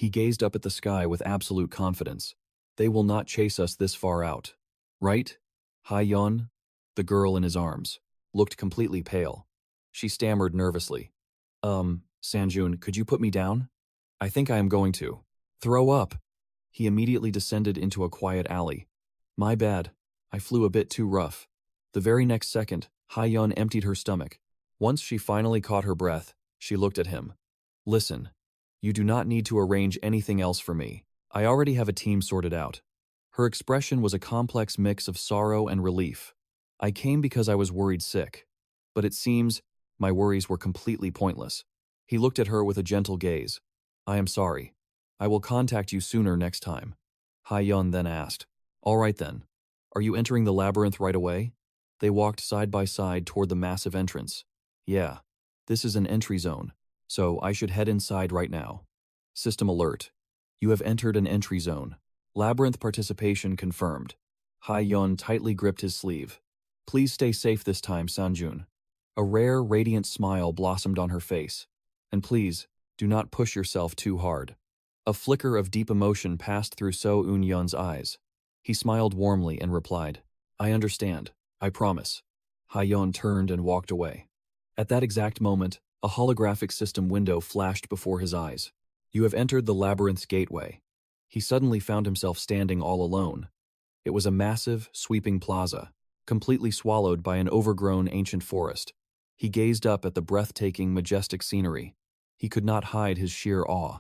He gazed up at the sky with absolute confidence. They will not chase us this far out. Right? 𝙎𝙎𝙎? The girl in his arms looked completely pale. She stammered nervously. Sung-yeon, could you put me down? I think I am going to throw up. He immediately descended into a quiet alley. My bad. I flew a bit too rough. The very next second, 𝙎𝙎𝙎 emptied her stomach. Once she finally caught her breath, she looked at him. Listen, you do not need to arrange anything else for me. I already have a team sorted out. Her expression was a complex mix of sorrow and relief. I came because I was worried sick. But it seems my worries were completely pointless. He looked at her with a gentle gaze. I am sorry. I will contact you sooner next time. 𝙎𝙎𝙎 then asked. All right then. Are you entering the labyrinth right away? They walked side by side toward the massive entrance. Yeah. This is an entry zone, so I should head inside right now. System alert. You have entered an entry zone. Labyrinth participation confirmed. 𝙎𝙎𝙎 tightly gripped his sleeve. Please stay safe this time, Sung-yeon. A rare, radiant smile blossomed on her face. And please, do not push yourself too hard. A flicker of deep emotion passed through Sung-yeon's eyes. He smiled warmly and replied, I understand. I promise. 𝙎𝙎𝙎 turned and walked away. At that exact moment, a holographic system window flashed before his eyes. You have entered the labyrinth's gateway. He suddenly found himself standing all alone. It was a massive, sweeping plaza, completely swallowed by an overgrown ancient forest. He gazed up at the breathtaking, majestic scenery. He could not hide his sheer awe.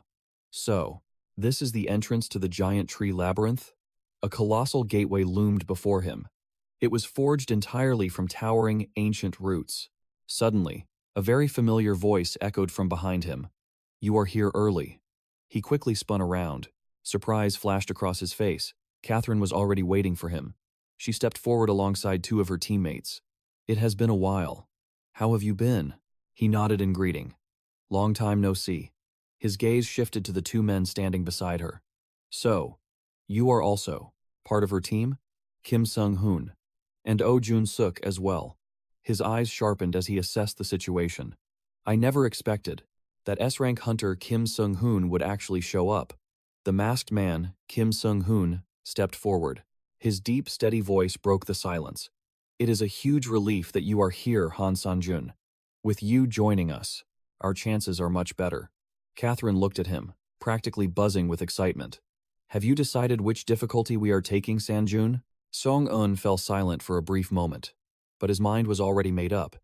So, this is the entrance to the giant tree labyrinth? A colossal gateway loomed before him. It was forged entirely from towering, ancient roots. Suddenly, a very familiar voice echoed from behind him. You are here early. He quickly spun around. Surprise flashed across his face. Catherine was already waiting for him. She stepped forward alongside two of her teammates. It has been a while. How have you been? He nodded in greeting. Long time no see. His gaze shifted to the two men standing beside her. So, you are also part of her team? Kim Sung-hoon. And Oh Jun-suk as well. His eyes sharpened as he assessed the situation. I never expected that S-rank hunter Kim Sung-hoon would actually show up. The masked man, Kim Sung-hoon, stepped forward. His deep, steady voice broke the silence. It is a huge relief that you are here, Han Sang-yeon. With you joining us, our chances are much better. Catherine looked at him, practically buzzing with excitement. Have you decided which difficulty we are taking, Sang-yeon? Sung-yeon fell silent for a brief moment, but his mind was already made up.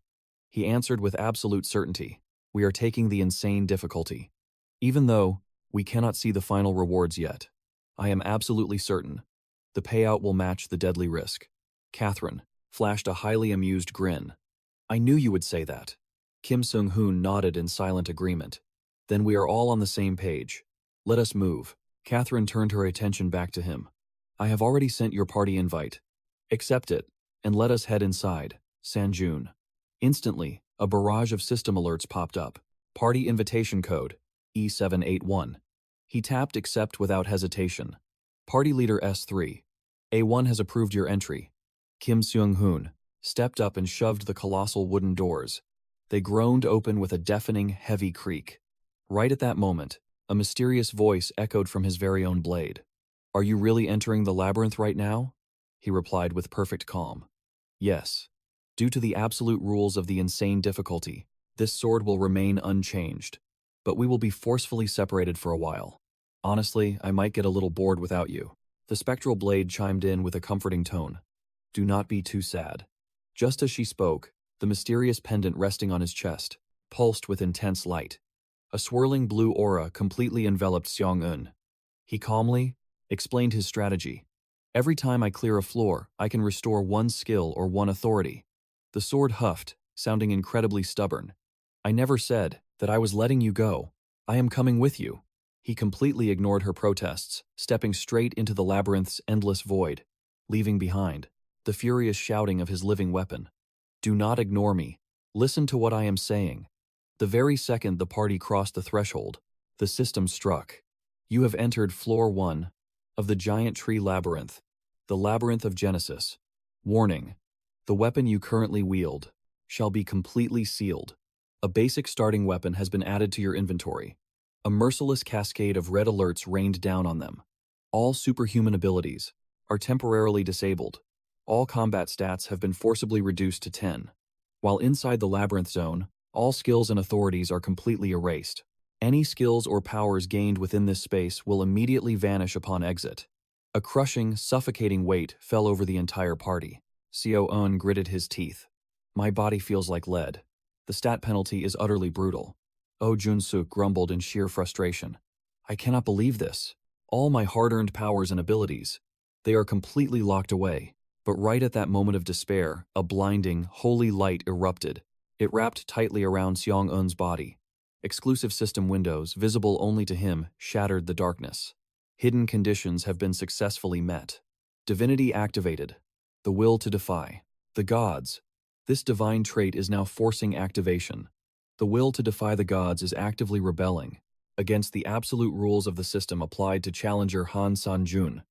He answered with absolute certainty. We are taking the insane difficulty. Even though we cannot see the final rewards yet, I am absolutely certain the payout will match the deadly risk. Catherine flashed a highly amused grin. I knew you would say that. Kim Sung-hoon nodded in silent agreement. Then we are all on the same page. Let us move. Catherine turned her attention back to him. I have already sent your party invite. Accept it, and let us head inside, Sang-yeon. Instantly, a barrage of system alerts popped up. Party invitation code, E781. He tapped accept without hesitation. Party leader S3. A1 has approved your entry. Kim Sung-hoon stepped up and shoved the colossal wooden doors. They groaned open with a deafening, heavy creak. Right at that moment, a mysterious voice echoed from his very own blade. Are you really entering the labyrinth right now? He replied with perfect calm. Yes. Due to the absolute rules of the insane difficulty, this sword will remain unchanged. But we will be forcefully separated for a while. Honestly, I might get a little bored without you. The spectral blade chimed in with a comforting tone. Do not be too sad. Just as she spoke, the mysterious pendant resting on his chest pulsed with intense light. A swirling blue aura completely enveloped Sung-yeon. He calmly explained his strategy. Every time I clear a floor, I can restore one skill or one authority. The sword huffed, sounding incredibly stubborn. I never said that I was letting you go. I am coming with you. He completely ignored her protests, stepping straight into the labyrinth's endless void, leaving behind the furious shouting of his living weapon. Do not ignore me. Listen to what I am saying. The very second the party crossed the threshold, the system struck. You have entered floor 1 of the giant tree labyrinth, the labyrinth of Genesis. Warning. The weapon you currently wield shall be completely sealed. A basic starting weapon has been added to your inventory. A merciless cascade of red alerts rained down on them. All superhuman abilities are temporarily disabled. All combat stats have been forcibly reduced to 10. While inside the labyrinth zone, all skills and authorities are completely erased. Any skills or powers gained within this space will immediately vanish upon exit. A crushing, suffocating weight fell over the entire party. Seo-eun gritted his teeth. My body feels like lead. The stat penalty is utterly brutal. Oh Jun-suk grumbled in sheer frustration. I cannot believe this. All my hard-earned powers and abilities. They are completely locked away. But right at that moment of despair, a blinding, holy light erupted. It wrapped tightly around Seong-eun's body. Exclusive system windows, visible only to him, shattered the darkness. Hidden conditions have been successfully met. Divinity activated. The will to defy. The gods. This divine trait is now forcing activation. The will to defy the gods is actively rebelling against the absolute rules of the system applied to challenger Han San-jun.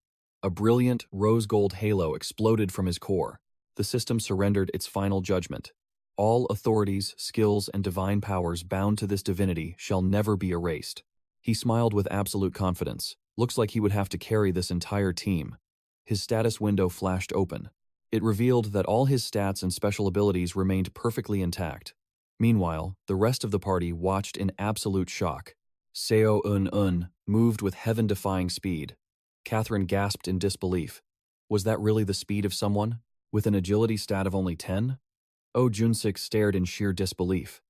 A brilliant, rose-gold halo exploded from his core. The system surrendered its final judgment. All authorities, skills, and divine powers bound to this divinity shall never be erased. He smiled with absolute confidence. Looks like he would have to carry this entire team. His status window flashed open. It revealed that all his stats and special abilities remained perfectly intact. Meanwhile, the rest of the party watched in absolute shock. Seo-eun moved with heaven-defying speed. Catherine gasped in disbelief. Was that really the speed of someone? With an agility stat of only 10? Oh Jun-suk stared in sheer disbelief.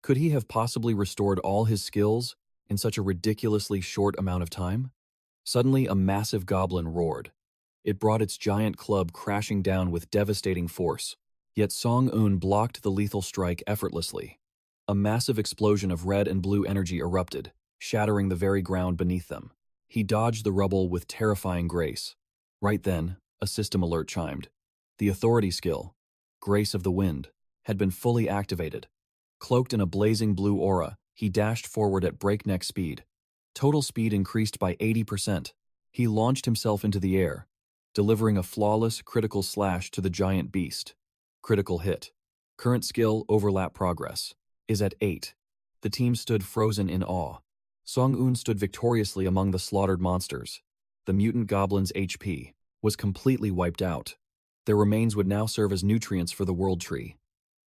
Could he have possibly restored all his skills in such a ridiculously short amount of time? Suddenly, a massive goblin roared. It brought its giant club crashing down with devastating force. Yet Song-eun blocked the lethal strike effortlessly. A massive explosion of red and blue energy erupted, shattering the very ground beneath them. He dodged the rubble with terrifying grace. Right then, a system alert chimed. The authority skill, Grace of the Wind, had been fully activated. Cloaked in a blazing blue aura, he dashed forward at breakneck speed. Total speed increased by 80%. He launched himself into the air, delivering a flawless critical slash to the giant beast. Critical hit. Current skill overlap progress is at 8. The team stood frozen in awe. Song-eun stood victoriously among the slaughtered monsters. The mutant goblin's HP was completely wiped out. Their remains would now serve as nutrients for the world tree.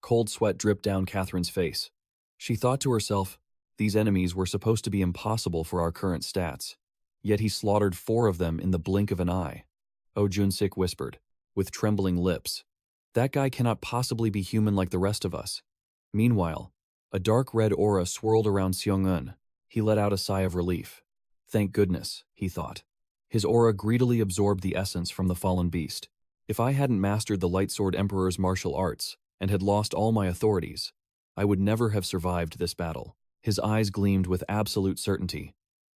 Cold sweat dripped down Catherine's face. She thought to herself, these enemies were supposed to be impossible for our current stats. Yet he slaughtered 4 of them in the blink of an eye. Oh Jun-suk whispered, with trembling lips. That guy cannot possibly be human like the rest of us. Meanwhile, a dark red aura swirled around Seong-eun. He let out a sigh of relief. Thank goodness, he thought. His aura greedily absorbed the essence from the fallen beast. If I hadn't mastered the Lightsword Emperor's martial arts and had lost all my authorities, I would never have survived this battle. His eyes gleamed with absolute certainty.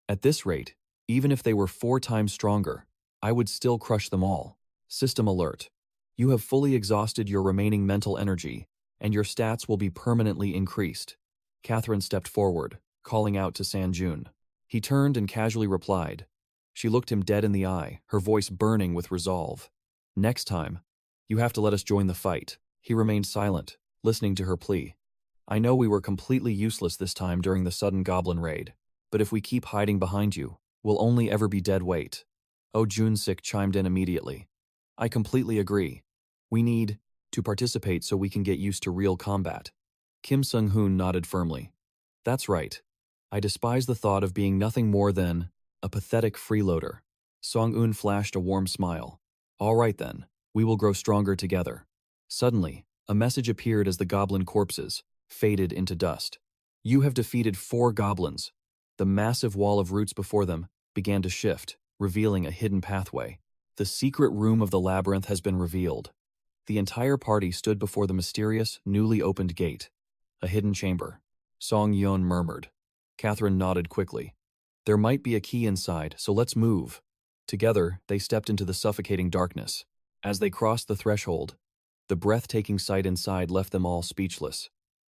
At this rate, even if they were 4 times stronger, I would still crush them all. System alert. You have fully exhausted your remaining mental energy, and your stats will be permanently increased. Catherine stepped forward, calling out to San-jun. He turned and casually replied. She looked him dead in the eye, her voice burning with resolve. Next time, you have to let us join the fight. He remained silent, listening to her plea. I know we were completely useless this time during the sudden goblin raid, but if we keep hiding behind you, we'll only ever be dead weight. Oh Jun-suk chimed in immediately. I completely agree. We need to participate so we can get used to real combat. Kim Sung-hoon nodded firmly. That's right. I despise the thought of being nothing more than a pathetic freeloader. Song-eun flashed a warm smile. All right then, we will grow stronger together. Suddenly, a message appeared as the goblin corpses faded into dust. You have defeated 4 goblins. The massive wall of roots before them began to shift, revealing a hidden pathway. The secret room of the labyrinth has been revealed. The entire party stood before the mysterious, newly opened gate. A hidden chamber. Sung-yeon murmured. Catherine nodded quickly. There might be a key inside, so let's move. Together, they stepped into the suffocating darkness. As they crossed the threshold, the breathtaking sight inside left them all speechless.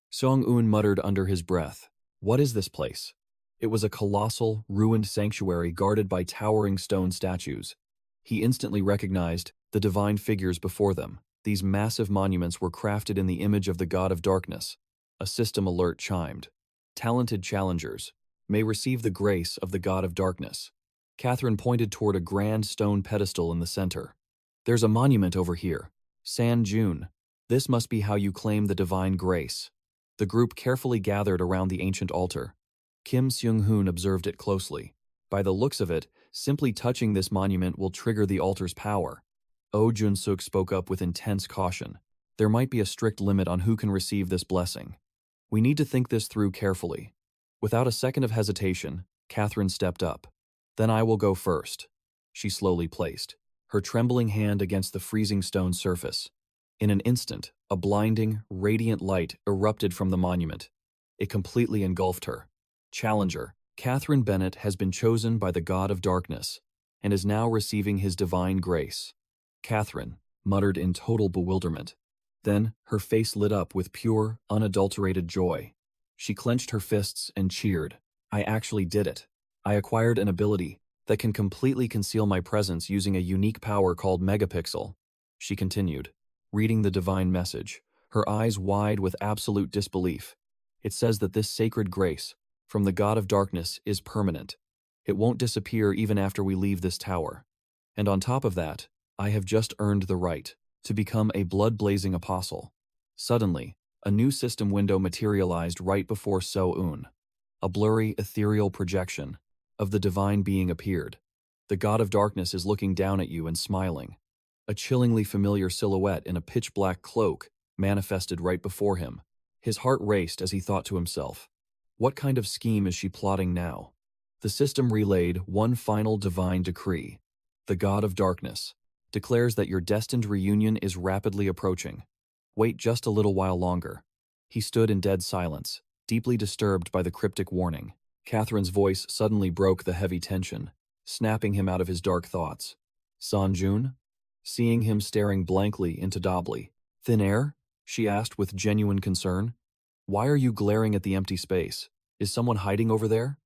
Song-eun muttered under his breath, "What is this place?" It was a colossal, ruined sanctuary guarded by towering stone statues. He instantly recognized the divine figures before them. These massive monuments were crafted in the image of the god of darkness. A system alert chimed. Talented challengers, may receive the grace of the god of darkness. Catherine pointed toward a grand stone pedestal in the center. There's a monument over here. Sung-yeon. This must be how you claim the divine grace. The group carefully gathered around the ancient altar. Kim Seung-hoon observed it closely. By the looks of it, simply touching this monument will trigger the altar's power. Oh Jun-suk spoke up with intense caution. There might be a strict limit on who can receive this blessing. We need to think this through carefully. Without a second of hesitation, Catherine stepped up. Then I will go first. She slowly placed her trembling hand against the freezing stone surface. In an instant, a blinding, radiant light erupted from the monument. It completely engulfed her. Challenger, Catherine Bennett has been chosen by the God of Darkness and is now receiving his divine grace. Catherine muttered in total bewilderment. Then her face lit up with pure, unadulterated joy. She clenched her fists and cheered. I actually did it. I acquired an ability that can completely conceal my presence using a unique power called Megapixel. She continued, reading the divine message, her eyes wide with absolute disbelief. It says that this sacred grace from the God of Darkness is permanent. It won't disappear even after we leave this tower. And on top of that, I have just earned the right to become a blood-blazing apostle. Suddenly, a new system window materialized right before So-eun. A blurry, ethereal projection of the divine being appeared. The God of Darkness is looking down at you and smiling. A chillingly familiar silhouette in a pitch-black cloak manifested right before him. His heart raced as he thought to himself, what kind of scheme is she plotting now? The system relayed one final divine decree. The God of Darkness declares that your destined reunion is rapidly approaching. Wait just a little while longer. He stood in dead silence, deeply disturbed by the cryptic warning. Catherine's voice suddenly broke the heavy tension, snapping him out of his dark thoughts. Sung-yeon? Seeing him staring blankly into Dobly. Thin air? She asked with genuine concern. Why are you glaring at the empty space? Is someone hiding over there?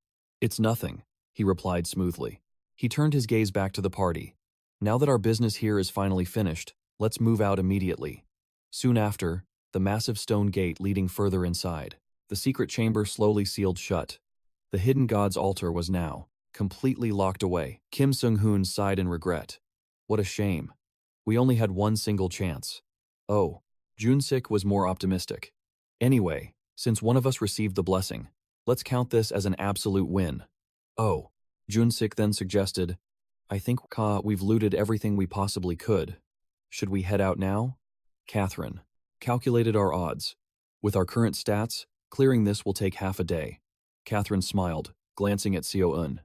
It's nothing, he replied smoothly. He turned his gaze back to the party. Now that our business here is finally finished, let's move out immediately. Soon after, the massive stone gate leading further inside. The secret chamber slowly sealed shut. The hidden god's altar was now completely locked away. Kim Seung-hoon sighed in regret. What a shame. We only had one single chance. Oh, Jun-sik was more optimistic. Anyway, since one of us received the blessing, let's count this as an absolute win. Oh, Jun-sik then suggested, I think we've looted everything we possibly could. Should we head out now? Catherine calculated our odds. With our current stats, clearing this will take half a day. Catherine smiled, glancing at So-eun.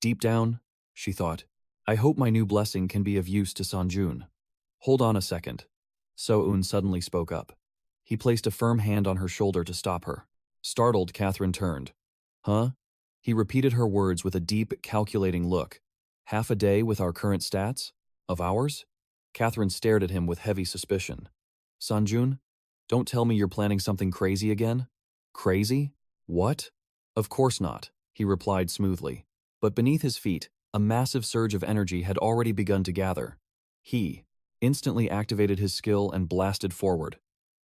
Deep down, she thought, I hope my new blessing can be of use to Sung-yeon. Hold on a second. So-eun suddenly spoke up. He placed a firm hand on her shoulder to stop her. Startled, Catherine turned. Huh? He repeated her words with a deep, calculating look. Half a day with our current stats? Of ours? Catherine stared at him with heavy suspicion. Sung-yeon, don't tell me you're planning something crazy again? Crazy? What? Of course not, he replied smoothly. But beneath his feet, a massive surge of energy had already begun to gather. He instantly activated his skill and blasted forward.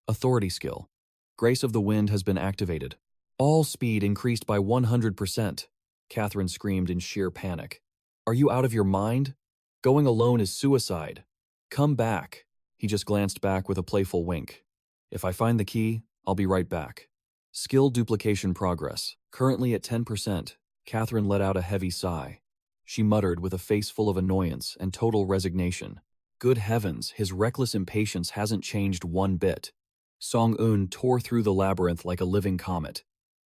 Authority skill. Grace of the Wind has been activated. All speed increased by 100%. Catherine screamed in sheer panic. Are you out of your mind? Going alone is suicide. Come back. He just glanced back with a playful wink. If I find the key, I'll be right back. Skill duplication progress. Currently at 10%. Catherine let out a heavy sigh. She muttered with a face full of annoyance and total resignation. Good heavens, his reckless impatience hasn't changed one bit. Sung-eun tore through the labyrinth like a living comet,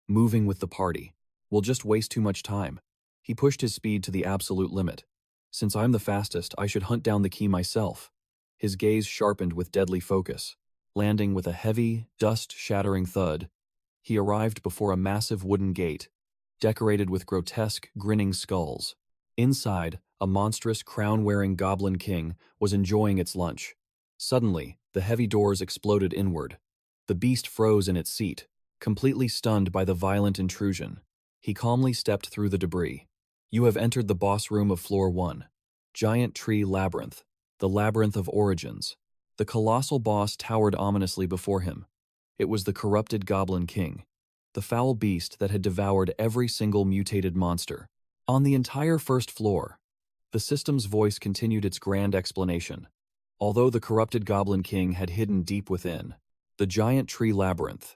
moving with the party. We'll just waste too much time. He pushed his speed to the absolute limit. Since I'm the fastest, I should hunt down the key myself. His gaze sharpened with deadly focus. Landing with a heavy, dust-shattering thud, he arrived before a massive wooden gate, decorated with grotesque, grinning skulls. Inside, a monstrous, crown-wearing goblin king was enjoying its lunch. Suddenly, the heavy doors exploded inward. The beast froze in its seat, completely stunned by the violent intrusion. He calmly stepped through the debris. You have entered the boss room of Floor 1. Giant Tree Labyrinth, the Labyrinth of Origins. The colossal boss towered ominously before him. It was the corrupted Goblin King. the foul beast that had devoured every single mutated monster. On the entire first floor, the system's voice continued its grand explanation. Although the corrupted Goblin King had hidden deep within the giant tree labyrinth,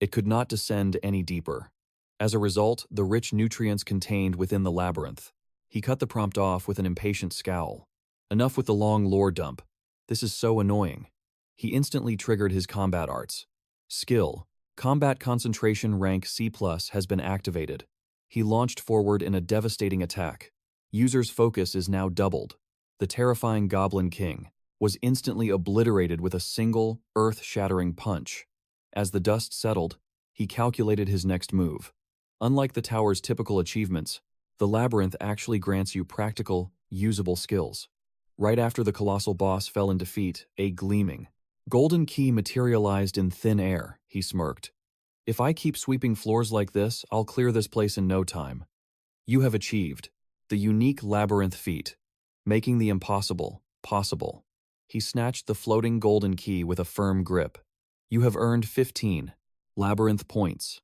it could not descend any deeper. As a result, the rich nutrients contained within the labyrinth. He cut the prompt off with an impatient scowl. Enough with the long lore dump. This is so annoying. He instantly triggered his combat arts. Skill: Combat Concentration Rank C+ has been activated. He launched forward in a devastating attack. User's focus is now doubled. The terrifying Goblin King was instantly obliterated with a single, earth-shattering punch. As the dust settled, he calculated his next move. Unlike the tower's typical achievements, the labyrinth actually grants you practical, usable skills. Right after the colossal boss fell in defeat, a gleaming golden key materialized in thin air. He smirked. If I keep sweeping floors like this, I'll clear this place in no time. You have achieved the unique labyrinth feat, making the impossible possible. He snatched the floating golden key with a firm grip. You have earned 15 labyrinth points.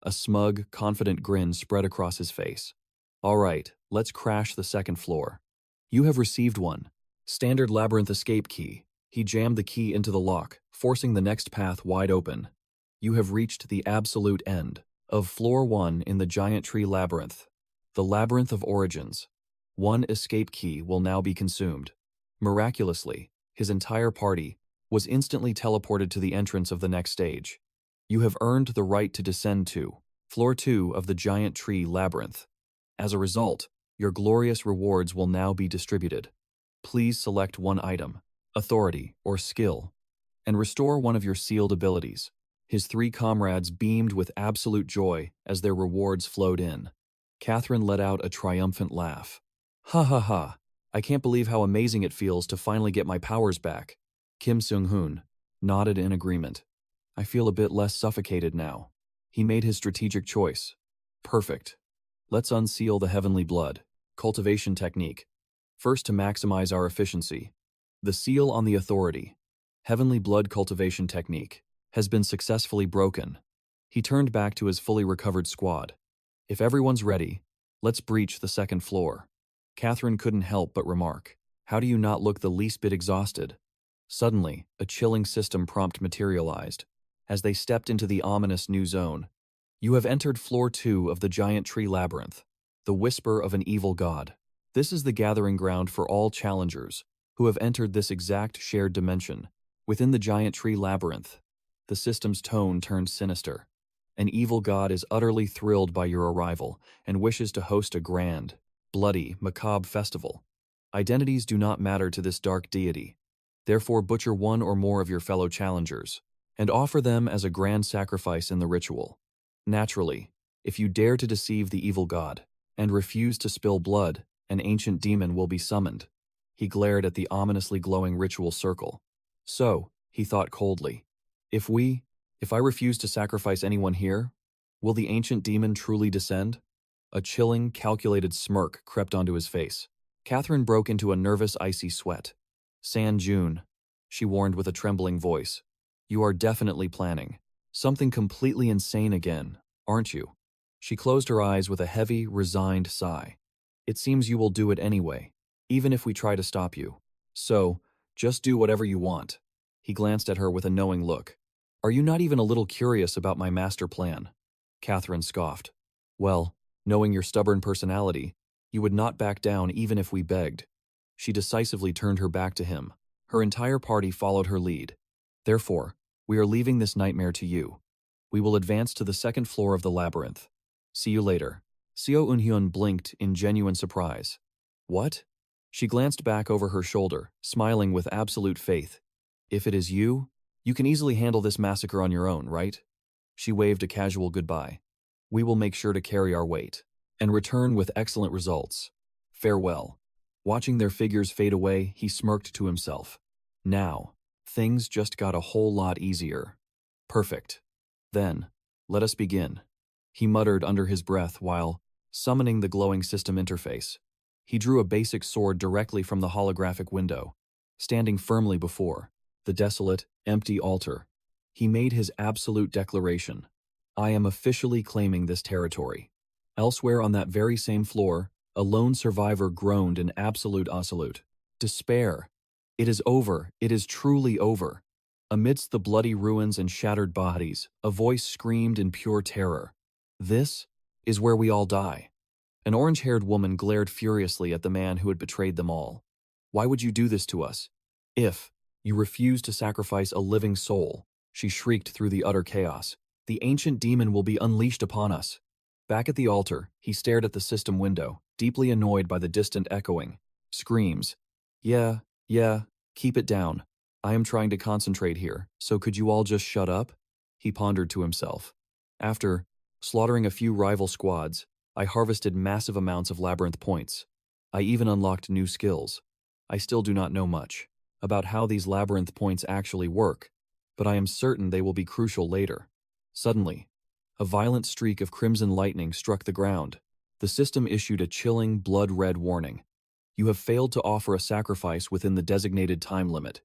A smug, confident grin spread across his face. All right, let's crash the second floor. You have received one standard labyrinth escape key. He jammed the key into the lock, forcing the next path wide open. You have reached the absolute end of floor 1 in the giant tree labyrinth. The Labyrinth of Origins. One escape key will now be consumed. Miraculously, his entire party was instantly teleported to the entrance of the next stage. You have earned the right to descend to floor 2 of the giant tree labyrinth. As a result, your glorious rewards will now be distributed. Please select one item, authority, or skill, and restore one of your sealed abilities. His 3 comrades beamed with absolute joy as their rewards flowed in. Catherine let out a triumphant laugh. Ha ha ha, I can't believe how amazing it feels to finally get my powers back. Kim Sung-hoon nodded in agreement. I feel a bit less suffocated now. He made his strategic choice. Perfect. Let's unseal the heavenly blood cultivation technique. First, to maximize our efficiency. The seal on the authority heavenly blood cultivation technique has been successfully broken. He turned back to his fully recovered squad. If everyone's ready, let's breach the second floor. Catherine couldn't help but remark, how do you not look the least bit exhausted? Suddenly, a chilling system prompt materialized. As they stepped into the ominous new zone, you have entered floor 2 of the giant tree labyrinth, the whisper of an evil god. This is the gathering ground for all challengers who have entered this exact shared dimension. Within the giant tree labyrinth, the system's tone turned sinister. An evil god is utterly thrilled by your arrival and wishes to host a grand, bloody, macabre festival. Identities do not matter to this dark deity. Therefore, butcher one or more of your fellow challengers and offer them as a grand sacrifice in the ritual. Naturally, if you dare to deceive the evil god and refuse to spill blood, an ancient demon will be summoned. He glared at the ominously glowing ritual circle. So, he thought coldly, if I refuse to sacrifice anyone here, will the ancient demon truly descend? A chilling, calculated smirk crept onto his face. Catherine broke into a nervous, icy sweat. San-jun, she warned with a trembling voice. You are definitely planning something completely insane again, aren't you? She closed her eyes with a heavy, resigned sigh. It seems you will do it anyway, even if we try to stop you. So, just do whatever you want. He glanced at her with a knowing look. Are you not even a little curious about my master plan? Catherine scoffed. Well, knowing your stubborn personality, you would not back down even if we begged. She decisively turned her back to him. Her entire party followed her lead. Therefore, we are leaving this nightmare to you. We will advance to the second floor of the labyrinth. See you later. Seo Eun-hyun blinked in genuine surprise. What? She glanced back over her shoulder, smiling with absolute faith. If it is you, you can easily handle this massacre on your own, right? She waved a casual goodbye. We will make sure to carry our weight and return with excellent results. Farewell. Watching their figures fade away, he smirked to himself. Now, things just got a whole lot easier. Perfect. Then, let us begin. He muttered under his breath while summoning the glowing system interface. He drew a basic sword directly from the holographic window, standing firmly before the desolate, empty altar. He made his absolute declaration. I am officially claiming this territory. Elsewhere on that very same floor, a lone survivor groaned in absolute absolute despair. It is over. It is truly over. Amidst the bloody ruins and shattered bodies, a voice screamed in pure terror. This is where we all die. An orange-haired woman glared furiously at the man who had betrayed them all. Why would you do this to us? If you refuse to sacrifice a living soul, she shrieked through the utter chaos. The ancient demon will be unleashed upon us. Back at the altar, he stared at the system window, deeply annoyed by the distant echoing screams. Yeah, keep it down. I am trying to concentrate here, so could you all just shut up? He pondered to himself. After slaughtering a few rival squads, I harvested massive amounts of labyrinth points. I even unlocked new skills. I still do not know much about how these labyrinth points actually work, but I am certain they will be crucial later. Suddenly, a violent streak of crimson lightning struck the ground. The system issued a chilling, blood-red warning. You have failed to offer a sacrifice within the designated time limit.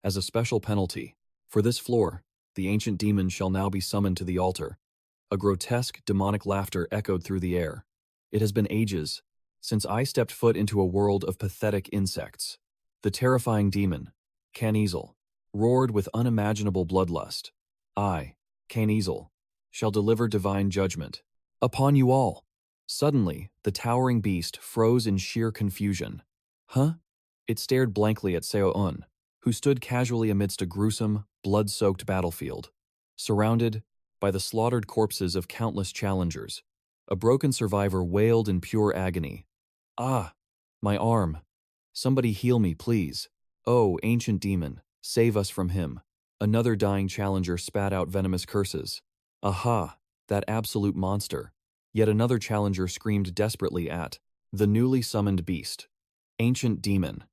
As a special penalty, for this floor, the ancient demon shall now be summoned to the altar. A grotesque, demonic laughter echoed through the air. It has been ages since I stepped foot into a world of pathetic insects. The terrifying demon, 𝐄𝐗𝐏𝐄𝐋, roared with unimaginable bloodlust. I, 𝐄𝐗𝐏𝐿, shall deliver divine judgment upon you all. Suddenly, the towering beast froze in sheer confusion. Huh? It stared blankly at Seo-eun, who stood casually amidst a gruesome, blood-soaked battlefield, surrounded by the slaughtered corpses of countless challengers. A broken survivor wailed in pure agony. Ah, my arm. Somebody heal me, please. Oh, ancient demon, save us from him. Another dying challenger spat out venomous curses. Aha, that absolute monster. Yet another challenger screamed desperately at the newly summoned beast. Ancient demon,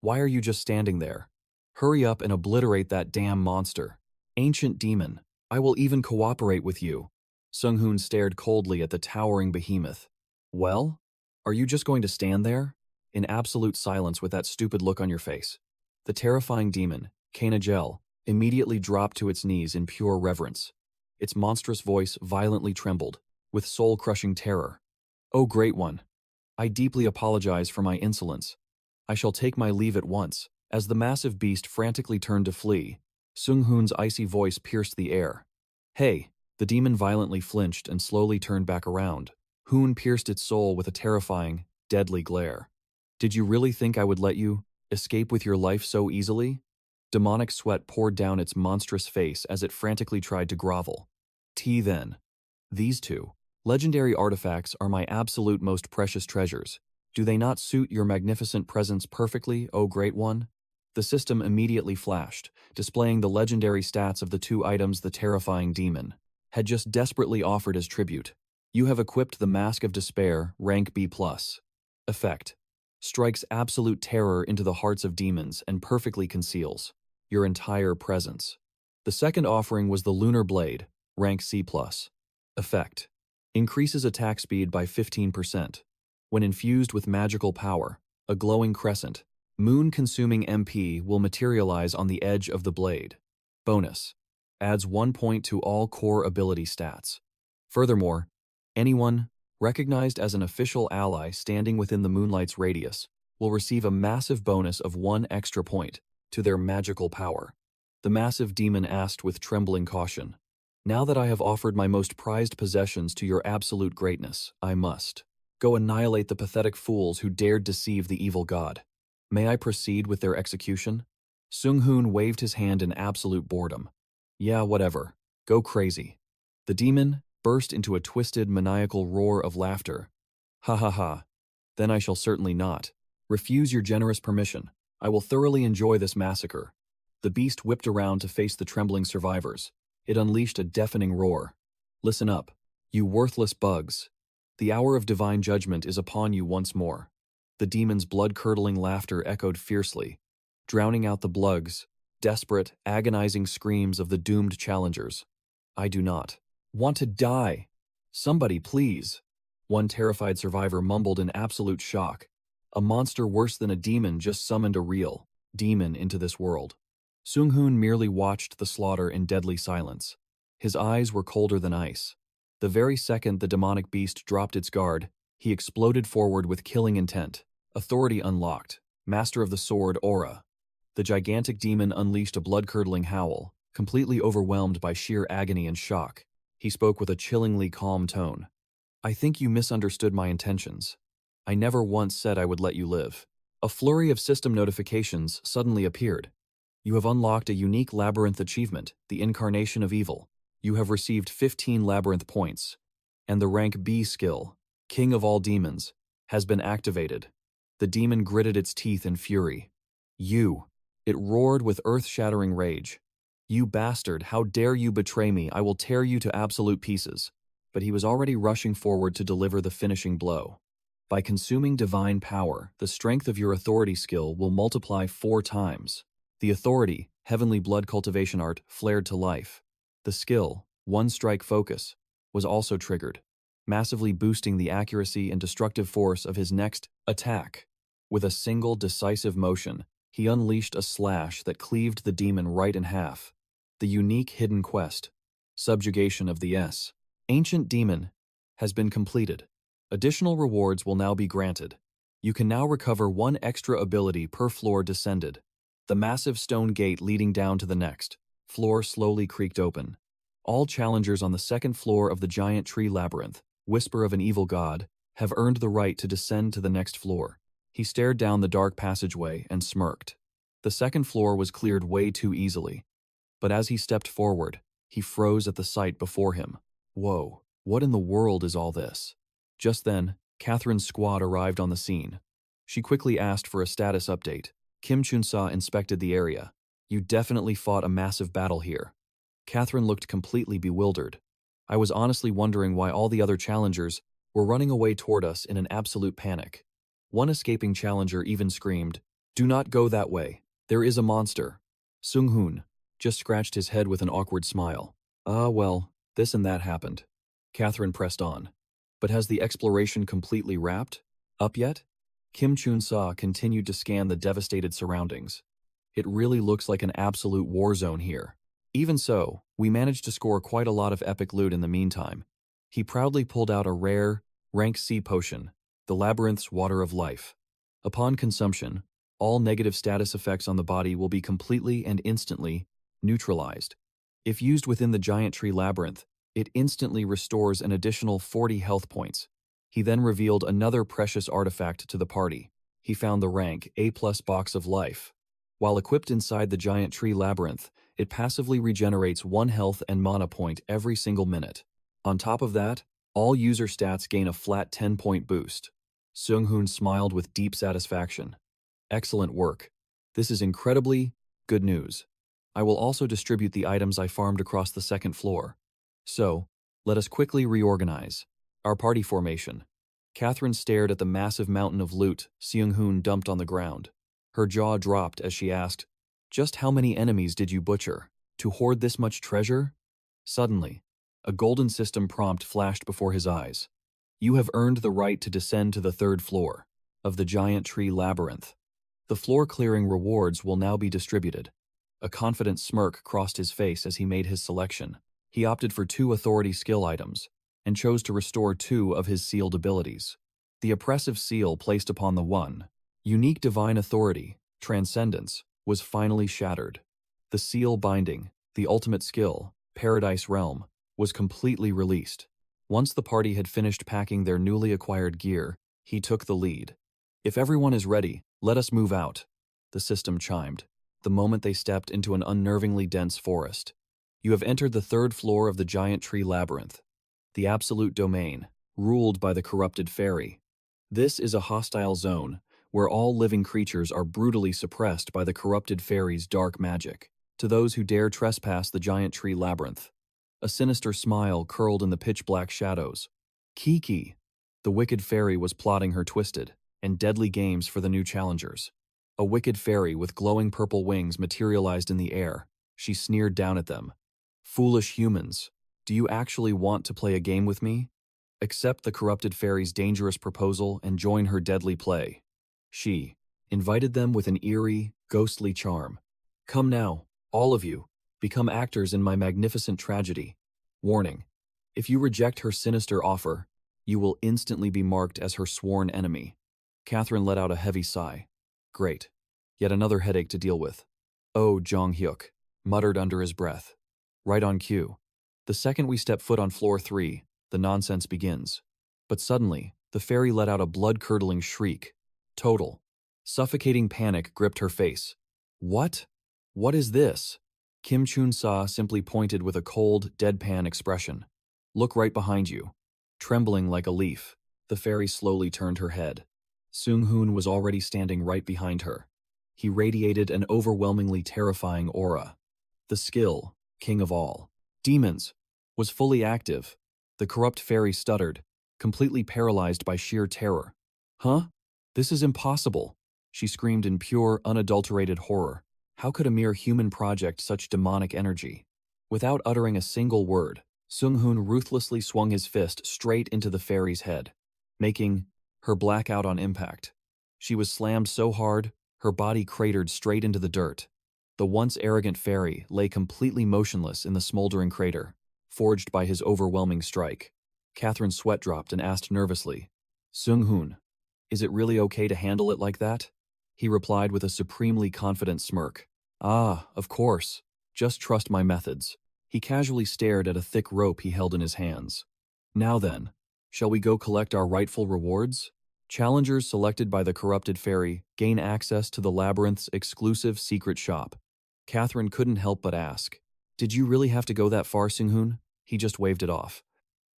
why are you just standing there? Hurry up and obliterate that damn monster. Ancient demon, I will even cooperate with you. Sung-hoon stared coldly at the towering behemoth. Well, are you just going to stand there? In absolute silence with that stupid look on your face. The terrifying demon, 𝐄𝐗𝐏𝐿, immediately dropped to its knees in pure reverence. Its monstrous voice violently trembled, with soul-crushing terror. Oh, Great One, I deeply apologize for my insolence. I shall take my leave at once. As the massive beast frantically turned to flee, Sung-hoon's icy voice pierced the air. Hey! The demon violently flinched and slowly turned back around. Hoon pierced its soul with a terrifying, deadly glare. Did you really think I would let you escape with your life so easily? Demonic sweat poured down its monstrous face as it frantically tried to grovel. Then. These two legendary artifacts are my absolute most precious treasures. Do they not suit your magnificent presence perfectly, O Great One? The system immediately flashed, displaying the legendary stats of the two items the terrifying demon had just desperately offered as tribute. You have equipped the Mask of Despair, rank B+. Effect. Strikes absolute terror into the hearts of demons and perfectly conceals your entire presence. The second offering was the Lunar Blade, rank C+. Effect. Increases attack speed by 15%. When infused with magical power, a glowing crescent, moon-consuming MP will materialize on the edge of the blade. Bonus. Adds 1 point to all core ability stats. Furthermore, anyone recognized as an official ally standing within the moonlight's radius will receive a massive bonus of 1 extra point to their magical power. The massive demon asked with trembling caution, Now that I have offered my most prized possessions to your absolute greatness, I must go annihilate the pathetic fools who dared deceive the evil god. May I proceed with their execution? Sung-hoon waved his hand in absolute boredom. Yeah, whatever. Go crazy. The demon burst into a twisted, maniacal roar of laughter. Ha ha ha. Then I shall certainly not refuse your generous permission. I will thoroughly enjoy this massacre. The beast whipped around to face the trembling survivors. It unleashed a deafening roar. Listen up, you worthless bugs. The hour of divine judgment is upon you once more. The demon's blood-curdling laughter echoed fiercely, drowning out the bugs, desperate, agonizing screams of the doomed challengers. I do not want to die. Somebody, please. One terrified survivor mumbled in absolute shock. A monster worse than a demon just summoned a real demon into this world. Sung-hoon merely watched the slaughter in deadly silence. His eyes were colder than ice. The very second the demonic beast dropped its guard, he exploded forward with killing intent. Authority unlocked. Master of the Sword Aura. The gigantic demon unleashed a blood-curdling howl, completely overwhelmed by sheer agony and shock. He spoke with a chillingly calm tone. I think you misunderstood my intentions. I never once said I would let you live. A flurry of system notifications suddenly appeared. You have unlocked a unique labyrinth achievement, the Incarnation of Evil. You have received 15 labyrinth points. And the rank B skill, King of All Demons, has been activated. The demon gritted its teeth in fury. It roared with earth-shattering rage. You bastard, how dare you betray me? I will tear you to absolute pieces. But he was already rushing forward to deliver the finishing blow. By consuming divine power, the strength of your authority skill will multiply 4 times. The authority, Heavenly Blood Cultivation Art, flared to life. The skill, One Strike Focus, was also triggered, massively boosting the accuracy and destructive force of his next attack. With a single decisive motion, he unleashed a slash that cleaved the demon right in half. The unique hidden quest, Subjugation of the Ancient Demon, has been completed. Additional rewards will now be granted. You can now recover 1 extra ability per floor descended. The massive stone gate leading down to the next floor slowly creaked open. All challengers on the 2nd floor of the giant tree labyrinth, Whisper of an Evil God, have earned the right to descend to the next floor. He stared down the dark passageway and smirked. The 2nd floor was cleared way too easily. But as he stepped forward, he froze at the sight before him. Whoa, what in the world is all this? Just then, Catherine's squad arrived on the scene. She quickly asked for a status update. Kim Chun-sa inspected the area. You definitely fought a massive battle here. Catherine looked completely bewildered. I was honestly wondering why all the other challengers were running away toward us in an absolute panic. One escaping challenger even screamed, "Do not go that way. There is a monster." Sung-hoon just scratched his head with an awkward smile. Well, this and that happened. Catherine pressed on. But has the exploration completely wrapped up yet? Kim Chun-sa continued to scan the devastated surroundings. It really looks like an absolute war zone here. Even so, we managed to score quite a lot of epic loot in the meantime. He proudly pulled out a rare, rank C potion, the Labyrinth's Water of Life. Upon consumption, all negative status effects on the body will be completely and instantly neutralized. If used within the giant tree labyrinth, it instantly restores an additional 40 health points. He then revealed another precious artifact to the party. He found the rank A+ Box of Life. While equipped inside the giant tree labyrinth, it passively regenerates 1 health and mana point every single minute. On top of that, all user stats gain a flat 10-point boost. Sung-hoon smiled with deep satisfaction. Excellent work. This is incredibly good news. I will also distribute the items I farmed across the 2nd floor. So, let us quickly reorganize. Our party formation. Catherine stared at the massive mountain of loot Sung-hoon dumped on the ground. Her jaw dropped as she asked, "Just how many enemies did you butcher to hoard this much treasure?" Suddenly, a golden system prompt flashed before his eyes. You have earned the right to descend to the 3rd floor of the giant tree labyrinth. The floor-clearing rewards will now be distributed. A confident smirk crossed his face as he made his selection. He opted for 2 authority skill items and chose to restore 2 of his sealed abilities. The oppressive seal placed upon the one, unique divine authority, transcendence, was finally shattered. The seal binding, the ultimate skill, Paradise Realm, was completely released. Once the party had finished packing their newly acquired gear, he took the lead. "If everyone is ready, let us move out," the system chimed, the moment they stepped into an unnervingly dense forest. You have entered the 3rd floor of the giant tree labyrinth, the absolute domain, ruled by the corrupted fairy. This is a hostile zone, where all living creatures are brutally suppressed by the corrupted fairy's dark magic. To those who dare trespass the giant tree labyrinth, a sinister smile curled in the pitch-black shadows. 𝐄𝐃, the wicked fairy, was plotting her twisted and deadly games for the new challengers. A wicked fairy with glowing purple wings materialized in the air. She sneered down at them. "Foolish humans, do you actually want to play a game with me? Accept the corrupted fairy's dangerous proposal and join her deadly play." She invited them with an eerie, ghostly charm. "Come now, all of you, become actors in my magnificent tragedy. Warning: If you reject her sinister offer, you will instantly be marked as her sworn enemy. Catherine let out a heavy sigh. Great. Yet another headache to deal with. Oh, 𝙎𝙎𝙎, muttered under his breath. Right on cue. The second we step foot on floor 3, the nonsense begins. But suddenly, the fairy let out a blood-curdling shriek. Total, suffocating panic gripped her face. What? What is this? 𝐄𝐗𝐿 simply pointed with a cold, deadpan expression. Look right behind you. Trembling like a leaf, the fairy slowly turned her head. Sung-hoon was already standing right behind her. He radiated an overwhelmingly terrifying aura. The skill, king of all demons, was fully active. The corrupt fairy stuttered, completely paralyzed by sheer terror. Huh? This is impossible, she screamed in pure, unadulterated horror. How could a mere human project such demonic energy? Without uttering a single word, Sung-hoon ruthlessly swung his fist straight into the fairy's head, making her black out on impact. She was slammed so hard, her body cratered straight into the dirt. The once arrogant fairy lay completely motionless in the smoldering crater, forged by his overwhelming strike. Catherine's sweat dropped and asked nervously, Sung-hoon, is it really okay to handle it like that? He replied with a supremely confident smirk. Ah, of course. Just trust my methods. He casually stared at a thick rope he held in his hands. Now then, shall we go collect our rightful rewards? Challengers selected by the corrupted fairy gain access to the labyrinth's exclusive secret shop. Catherine couldn't help but ask, Did you really have to go that far, Sung-hoon? He just waved it off.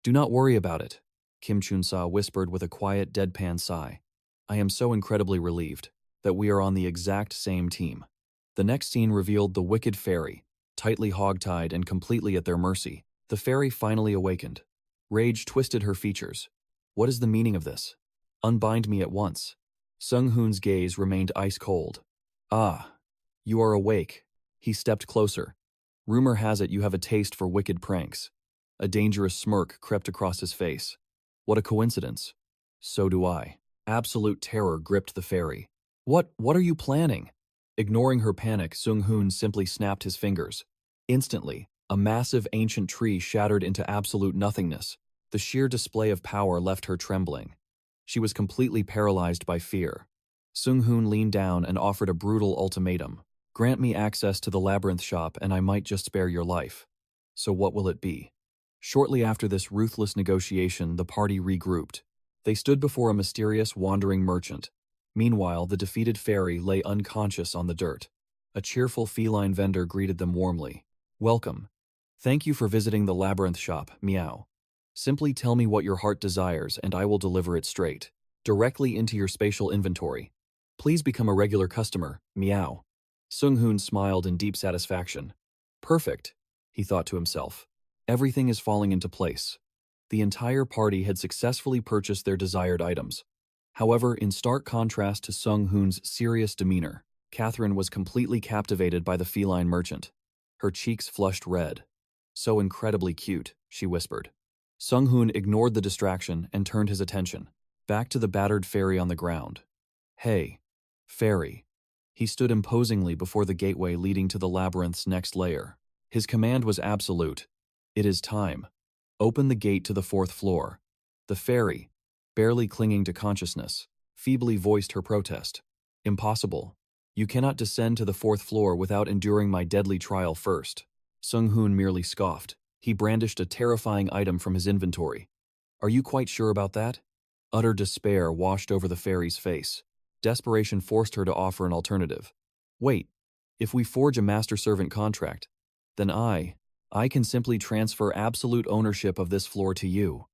Do not worry about it, 𝐄𝐗𝐿 whispered with a quiet, deadpan sigh. I am so incredibly relieved that we are on the exact same team. The next scene revealed the wicked fairy, tightly hogtied and completely at their mercy. The fairy finally awakened. Rage twisted her features. What is the meaning of this? Unbind me at once. Sung-hoon's gaze remained ice-cold. Ah, you are awake. He stepped closer. Rumor has it you have a taste for wicked pranks. A dangerous smirk crept across his face. What a coincidence. So do I. Absolute terror gripped the fairy. What are you planning? Ignoring her panic, Sung-hoon simply snapped his fingers. Instantly, a massive ancient tree shattered into absolute nothingness. The sheer display of power left her trembling. She was completely paralyzed by fear. Sung-hoon leaned down and offered a brutal ultimatum. Grant me access to the labyrinth shop and I might just spare your life. So what will it be? Shortly after this ruthless negotiation, the party regrouped. They stood before a mysterious wandering merchant. Meanwhile, the defeated fairy lay unconscious on the dirt. A cheerful feline vendor greeted them warmly. Welcome. Thank you for visiting the labyrinth shop, meow. Simply tell me what your heart desires and I will deliver it straight, directly into your spatial inventory. Please become a regular customer, meow. Sung-hoon smiled in deep satisfaction. Perfect, he thought to himself. Everything is falling into place. The entire party had successfully purchased their desired items. However, in stark contrast to Sung-hoon's serious demeanor, Catherine was completely captivated by the feline merchant. Her cheeks flushed red. So incredibly cute, she whispered. Sung-hoon ignored the distraction and turned his attention back to the battered fairy on the ground. Hey, fairy. He stood imposingly before the gateway leading to the labyrinth's next layer. His command was absolute. It is time. Open the gate to the 4th floor. The fairy, barely clinging to consciousness, feebly voiced her protest. Impossible. You cannot descend to the 4th floor without enduring my deadly trial first. Sung-hoon merely scoffed. He brandished a terrifying item from his inventory. Are you quite sure about that? Utter despair washed over the fairy's face. Desperation forced her to offer an alternative. Wait, if we forge a master-servant contract, then I can simply transfer absolute ownership of this floor to you.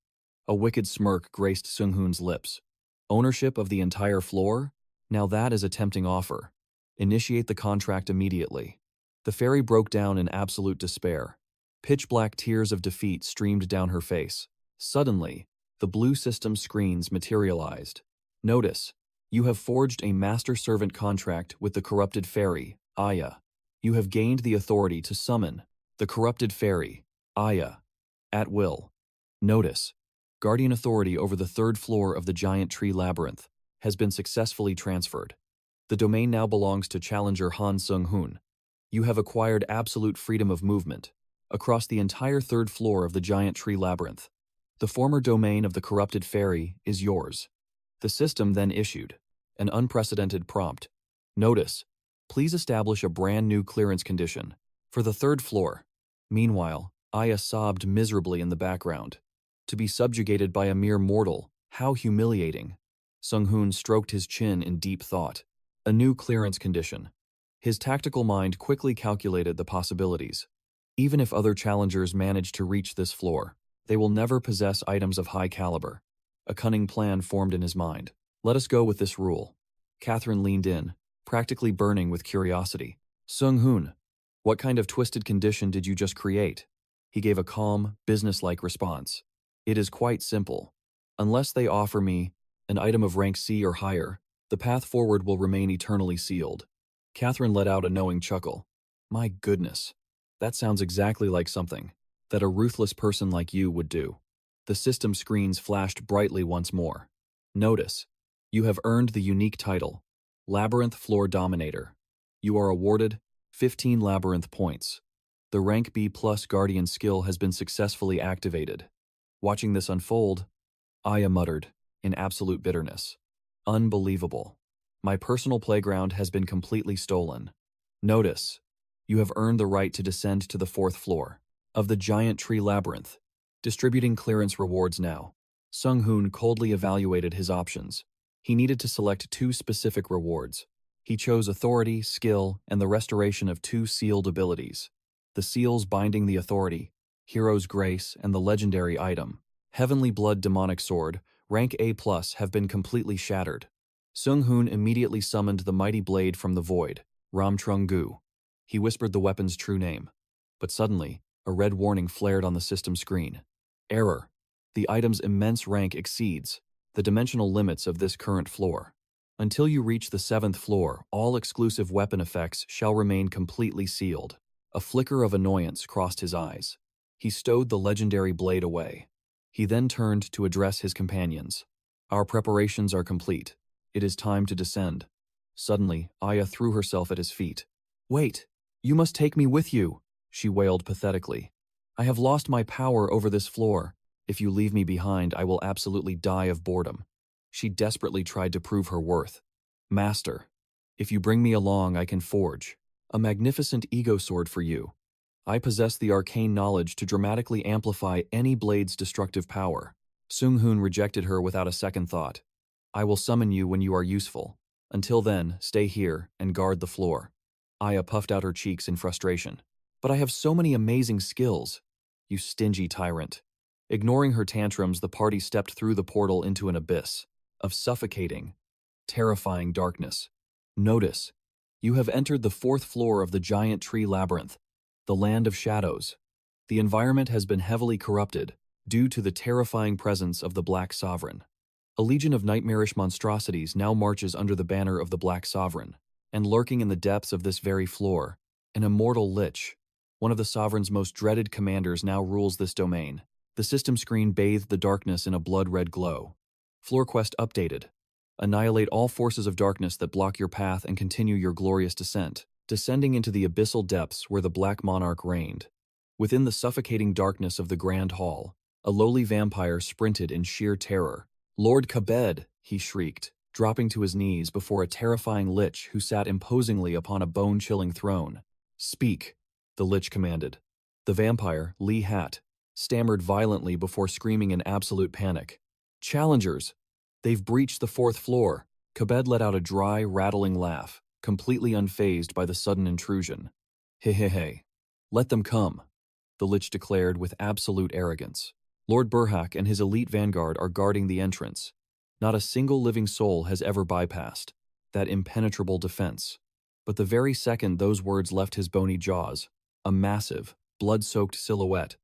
A wicked smirk graced Sung-hoon's lips. Ownership of the entire floor? Now that is a tempting offer. Initiate the contract immediately. The fairy broke down in absolute despair. Pitch-black tears of defeat streamed down her face. Suddenly, the blue system screens materialized. Notice, you have forged a master-servant contract with the corrupted fairy, 𝙎𝙎𝙎. You have gained the authority to summon the corrupted fairy, 𝙎𝙎𝙎, at will. Notice, guardian authority over the 3rd floor of the giant tree labyrinth has been successfully transferred. The domain now belongs to challenger Han Sung-hoon. You have acquired absolute freedom of movement. across the entire third floor of the giant tree labyrinth. The former domain of the corrupted fairy is yours. The system then issued an unprecedented prompt. Notice, please establish a brand new clearance condition for the third floor. Meanwhile, Aya sobbed miserably in the background. To be subjugated by a mere mortal, how humiliating. Sung-hoon stroked his chin in deep thought. A new clearance condition. His tactical mind quickly calculated the possibilities. Even if other challengers manage to reach this floor, they will never possess items of high caliber. A cunning plan formed in his mind. Let us go with this rule. Catherine leaned in, practically burning with curiosity. Sung-hoon, what kind of twisted condition did you just create? He gave a calm, businesslike response. It is quite simple. Unless they offer me an item of rank C or higher, the path forward will remain eternally sealed. Catherine let out a knowing chuckle. My goodness, that sounds exactly like something that a ruthless person like you would do. The system screens flashed brightly once more. Notice, you have earned the unique title, Labyrinth Floor Dominator. You are awarded 15 Labyrinth points. The rank B+ Guardian skill has been successfully activated. Watching this unfold, Aya muttered, in absolute bitterness. Unbelievable. My personal playground has been completely stolen. Notice, you have earned the right to descend to the fourth floor of the giant tree labyrinth. Distributing clearance rewards now. Sung-hoon coldly evaluated his options. He needed to select 2 specific rewards. He chose authority, skill, and the restoration of 2 sealed abilities. The seals binding the authority, Hero's Grace, and the legendary item, Heavenly Blood Demonic Sword, rank A+, have been completely shattered. Sung-hoon immediately summoned the mighty blade from the void, Ramtrung-gu. He whispered the weapon's true name. But suddenly, a red warning flared on the system screen. Error. The item's immense rank exceeds the dimensional limits of this current floor. Until you reach the 7th floor, all exclusive weapon effects shall remain completely sealed. A flicker of annoyance crossed his eyes. He stowed the legendary blade away. He then turned to address his companions. Our preparations are complete. It is time to descend. Suddenly, Aya threw herself at his feet. Wait, you must take me with you, she wailed pathetically. I have lost my power over this floor. If you leave me behind, I will absolutely die of boredom. She desperately tried to prove her worth. Master, if you bring me along, I can forge a magnificent ego sword for you. I possess the arcane knowledge to dramatically amplify any blade's destructive power. Sung-hoon rejected her without a second thought. I will summon you when you are useful. Until then, stay here and guard the floor. Aya puffed out her cheeks in frustration. But I have so many amazing skills. You stingy tyrant. Ignoring her tantrums, the party stepped through the portal into an abyss of suffocating, terrifying darkness. Notice, you have entered the 4th floor of the giant tree labyrinth, the land of shadows. The environment has been heavily corrupted due to the terrifying presence of the Black Sovereign. A legion of nightmarish monstrosities now marches under the banner of the Black Sovereign, and lurking in the depths of this very floor, an immortal lich, one of the Sovereign's most dreaded commanders, now rules this domain. The system screen bathed the darkness in a blood-red glow. Floor quest updated. Annihilate all forces of darkness that block your path and continue your glorious descent, descending into the abyssal depths where the Black Monarch reigned. Within the suffocating darkness of the Grand Hall, a lowly vampire sprinted in sheer terror. Lord 𝐄𝐗, he shrieked, dropping to his knees before a terrifying lich who sat imposingly upon a bone-chilling throne. Speak, the lich commanded. The vampire, 𝐿𝐻𝐻, stammered violently before screaming in absolute panic. Challengers! They've breached the 4th floor. 𝐄𝐗 let out a dry, rattling laugh, completely unfazed by the sudden intrusion. 𝐎𝐻. Let them come, the lich declared with absolute arrogance. Lord 𝙎𝙎𝙎 and his elite vanguard are guarding the entrance. Not a single living soul has ever bypassed that impenetrable defense. But the very second those words left his bony jaws, a massive, blood-soaked silhouette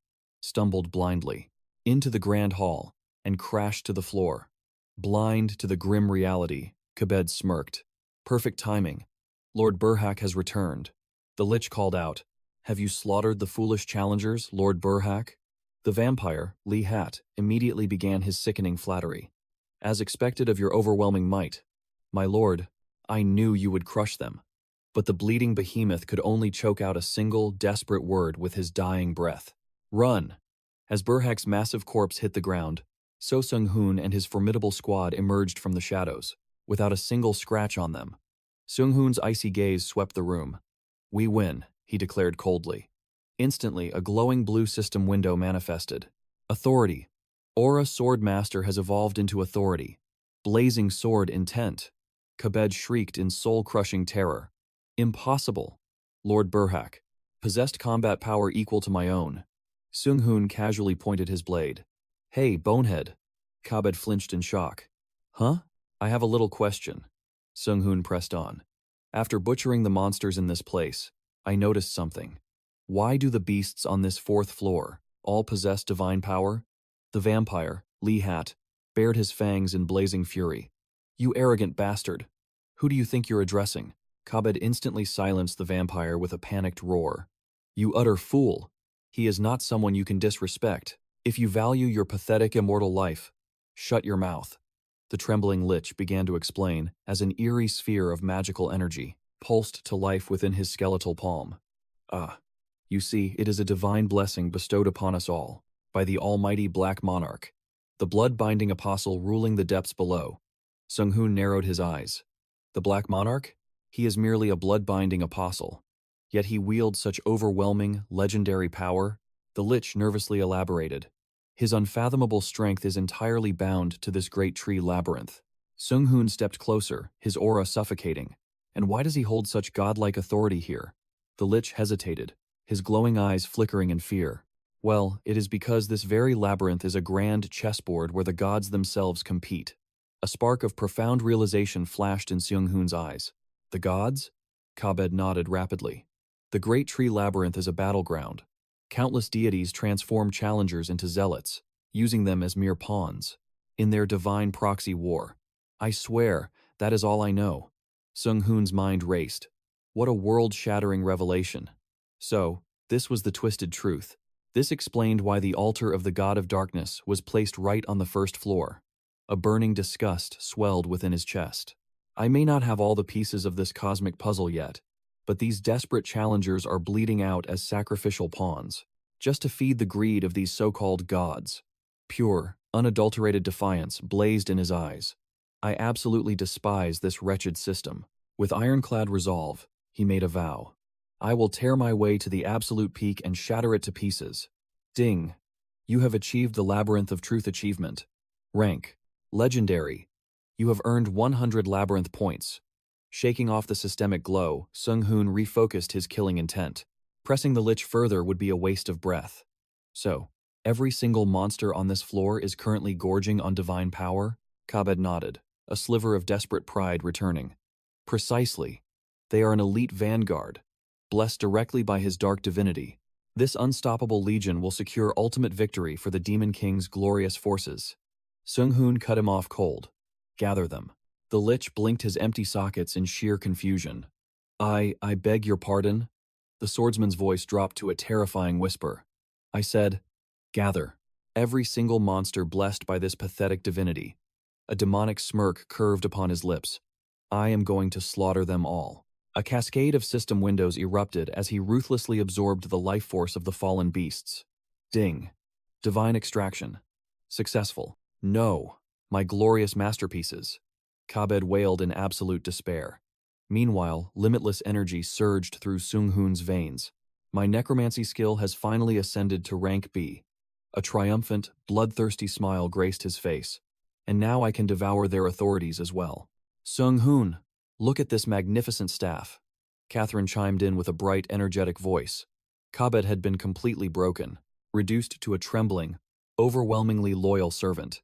stumbled blindly into the grand hall and crashed to the floor. Blind to the grim reality, 𝐄𝐗 smirked. Perfect timing. Lord 𝙎𝙎𝙎 has returned. The lich called out. Have you slaughtered the foolish challengers, Lord 𝙎𝙎𝙎? The vampire, 𝐿𝐻𝐻, immediately began his sickening flattery. As expected of your overwhelming might, my lord, I knew you would crush them. but the bleeding behemoth could only choke out a single, desperate word with his dying breath. Run! As 𝙎𝙎𝙎's massive corpse hit the ground, So Sung-hoon and his formidable squad emerged from the shadows, without a single scratch on them. Sung-hoon's icy gaze swept the room. "We win," he declared coldly. Instantly, a glowing blue system window manifested. Authority. Aura Sword Master has evolved into authority. Blazing sword intent. 𝐄𝐗𝐏 shrieked in soul-crushing terror. Impossible. Lord 𝙎𝙎𝙎. Possessed combat power equal to my own. Sung-hoon casually pointed his blade. "Hey, bonehead." 𝐄𝐗𝐏 flinched in shock. "Huh? I have a little question." Sung-hoon pressed on. "After butchering the monsters in this place, I noticed something. Why do the beasts on this 4th floor all possess divine power?" The vampire, 𝙎𝙎𝙎, bared his fangs in blazing fury. "You arrogant bastard! Who do you think you're addressing?" 𝐄𝐗𝐏 instantly silenced the vampire with a panicked roar. "You utter fool! He is not someone you can disrespect. If you value your pathetic immortal life, shut your mouth." The trembling lich began to explain as an eerie sphere of magical energy pulsed to life within his skeletal palm. "Ah, you see, it is a divine blessing bestowed upon us all by the almighty Black Monarch, the blood-binding apostle ruling the depths below." Sung-hoon narrowed his eyes. "The Black Monarch? He is merely a blood-binding apostle. Yet he wields such overwhelming, legendary power," the lich nervously elaborated. "His unfathomable strength is entirely bound to this great tree labyrinth." Sung-hoon stepped closer, his aura suffocating. "And why does he hold such godlike authority here?" The lich hesitated, his glowing eyes flickering in fear. "Well, it is because this very labyrinth is a grand chessboard where the gods themselves compete." A spark of profound realization flashed in Sung-hoon's eyes. "The gods?" 𝐄𝐗𝐏 nodded rapidly. "The great tree labyrinth is a battleground. Countless deities transform challengers into zealots, using them as mere pawns in their divine proxy war. I swear, that is all I know." Sung-hoon's mind raced. What a world-shattering revelation. So, this was the twisted truth. This explained why the altar of the god of darkness was placed right on the 1st floor. A burning disgust swelled within his chest. "I may not have all the pieces of this cosmic puzzle yet, but these desperate challengers are bleeding out as sacrificial pawns, just to feed the greed of these so-called gods." Pure, unadulterated defiance blazed in his eyes. "I absolutely despise this wretched system." With ironclad resolve, he made a vow. "I will tear my way to the absolute peak and shatter it to pieces." Ding! You have achieved the Labyrinth of Truth achievement. Rank: Legendary. You have earned 100 Labyrinth points. Shaking off the systemic glow, Sung-hoon refocused his killing intent. Pressing the lich further would be a waste of breath. "So, every single monster on this floor is currently gorging on divine power?" 𝐄𝐗𝐏 nodded, a sliver of desperate pride returning. "Precisely. They are an elite vanguard, blessed directly by his dark divinity. This unstoppable legion will secure ultimate victory for the Demon King's glorious forces." Sung-hoon cut him off cold. "Gather them." The lich blinked his empty sockets in sheer confusion. I beg your pardon?" The swordsman's voice dropped to a terrifying whisper. "I said, gather. Every single monster blessed by this pathetic divinity." A demonic smirk curved upon his lips. "I am going to slaughter them all." A cascade of system windows erupted as he ruthlessly absorbed the life force of the fallen beasts. Ding. Divine extraction. Successful. "No, my glorious masterpieces." 𝐄𝐗𝐏 wailed in absolute despair. Meanwhile, limitless energy surged through Sung-hoon's veins. "My necromancy skill has finally ascended to rank B." A triumphant, bloodthirsty smile graced his face. "And now I can devour their authorities as well." "Sung-hoon, look at this magnificent staff." Catherine chimed in with a bright, energetic voice. 𝐄𝐗𝐏 had been completely broken, reduced to a trembling, overwhelmingly loyal servant.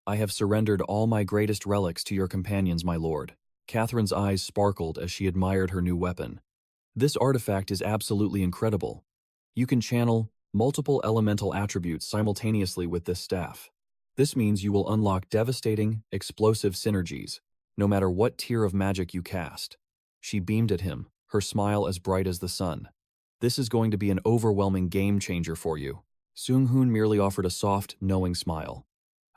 "I have surrendered all my greatest relics to your companions, my lord." Catherine's eyes sparkled as she admired her new weapon. "This artifact is absolutely incredible. You can channel multiple elemental attributes simultaneously with this staff. This means you will unlock devastating, explosive synergies, no matter what tier of magic you cast." She beamed at him, her smile as bright as the sun. "This is going to be an overwhelming game-changer for you." Sung-hoon merely offered a soft, knowing smile.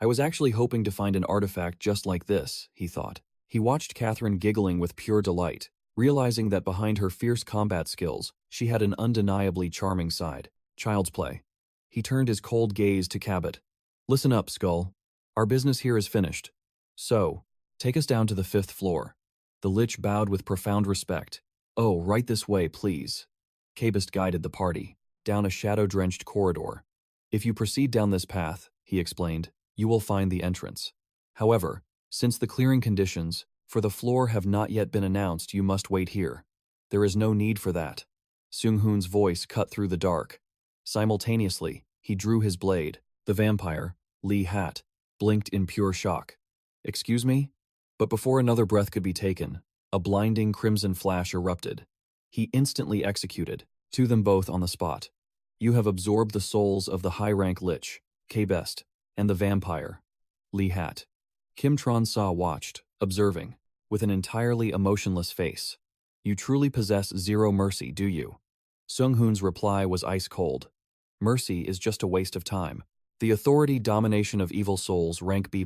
"I was actually hoping to find an artifact just like this," he thought. He watched Catherine giggling with pure delight. Realizing that behind her fierce combat skills, she had an undeniably charming side. Child's play. He turned his cold gaze to Cabot. Listen up, Skull. Our business here is finished. So, take us down to the 5th floor. The Lich bowed with profound respect. Oh, right this way, please. Cabot guided the party down a shadow-drenched corridor. If you proceed down this path, he explained, you will find the entrance. However, since the clearing conditions for the floor have not yet been announced, you must wait here. There is no need for that. Sung-hoon's voice cut through the dark. Simultaneously, he drew his blade. The vampire, 𝙎𝙎𝙎, blinked in pure shock. Excuse me? But before another breath could be taken, a blinding crimson flash erupted. He instantly executed to them both on the spot. You have absorbed the souls of the high-rank Lich, 𝐄𝐗𝐏𝐄𝐋𝐋𝐄𝐃, and the vampire, 𝙎𝙎𝙎. Kim Tron-sa watched, observing, with an entirely emotionless face. You truly possess zero mercy, do you? Sung-hoon's reply was ice cold. Mercy is just a waste of time. The authority domination of evil souls rank B+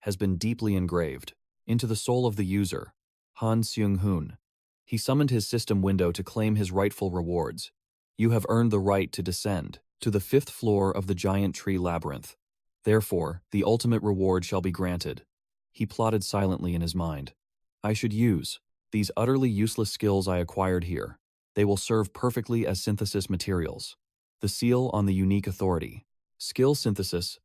has been deeply engraved into the soul of the user, Han Seung-hoon. He summoned his system window to claim his rightful rewards. You have earned the right to descend to the 5th floor of the giant tree labyrinth. Therefore, the ultimate reward shall be granted. He plotted silently in his mind. I should use these utterly useless skills I acquired here. They will serve perfectly as synthesis materials. The seal on the unique authority, skill synthesis,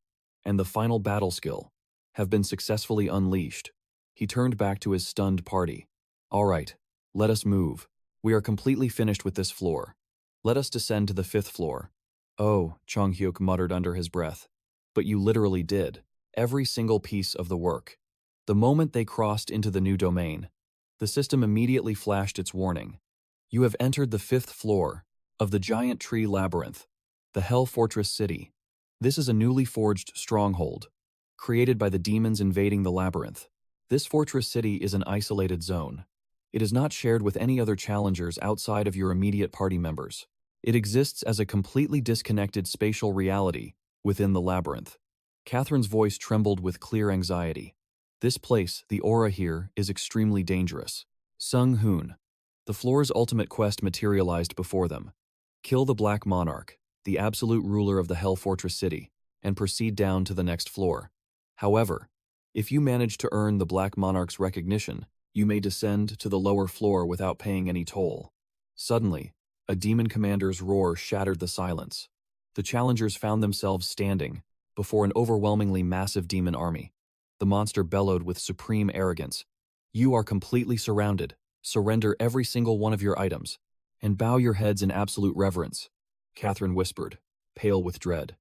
and the final battle skill have been successfully unleashed. He turned back to his stunned party. All right, let us move. We are completely finished with this floor. Let us descend to the 5th floor. Oh, Chong-hyuk muttered under his breath. But you literally did. Every single piece of the work. The moment they crossed into the new domain, the system immediately flashed its warning. You have entered the 5th floor of the giant tree labyrinth, the Hell Fortress City. This is a newly forged stronghold, created by the demons invading the labyrinth. This fortress city is an isolated zone. It is not shared with any other challengers outside of your immediate party members. It exists as a completely disconnected spatial reality within the labyrinth. Catherine's voice trembled with clear anxiety. This place, the aura here, is extremely dangerous. Sung-hoon. The floor's ultimate quest materialized before them. Kill the Black Monarch, the absolute ruler of the Hell Fortress City, and proceed down to the next floor. However, if you manage to earn the Black Monarch's recognition, you may descend to the lower floor without paying any toll. Suddenly, a demon commander's roar shattered the silence. The challengers found themselves standing before an overwhelmingly massive demon army. The monster bellowed with supreme arrogance. You are completely surrounded. Surrender every single one of your items, and bow your heads in absolute reverence, Catherine whispered, pale with dread.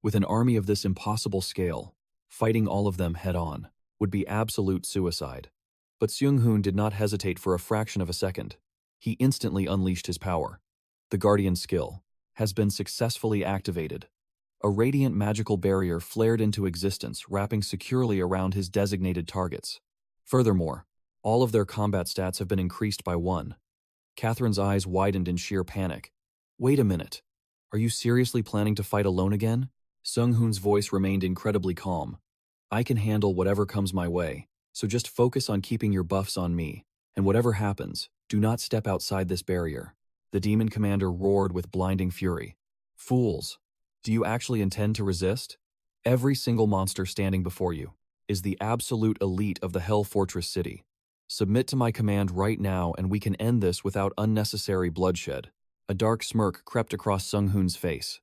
With an army of this impossible scale, fighting all of them head-on would be absolute suicide. But Sung-hoon did not hesitate for a fraction of a second. He instantly unleashed his power. The Guardian skill has been successfully activated. A radiant magical barrier flared into existence, wrapping securely around his designated targets. Furthermore, all of their combat stats have been increased by 1. Catherine's eyes widened in sheer panic. Wait a minute. Are you seriously planning to fight alone again? Sung-hoon's voice remained incredibly calm. I can handle whatever comes my way, so just focus on keeping your buffs on me, and whatever happens, do not step outside this barrier. The demon commander roared with blinding fury. Fools! Do you actually intend to resist? Every single monster standing before you is the absolute elite of the Hell Fortress City. Submit to my command right now and we can end this without unnecessary bloodshed. A dark smirk crept across Sung-hoon's face.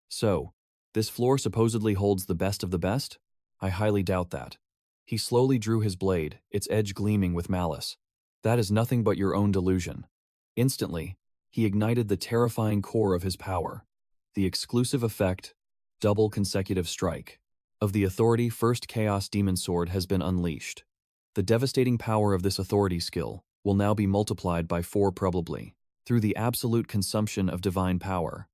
So, this floor supposedly holds the best of the best? I highly doubt that. He slowly drew his blade, its edge gleaming with malice. That is nothing but your own delusion. Instantly, he ignited the terrifying core of his power. The exclusive effect, double consecutive strike, of the Authority First Chaos Demon Sword has been unleashed. The devastating power of this authority skill will now be multiplied by 4 probably, through the absolute consumption of divine power.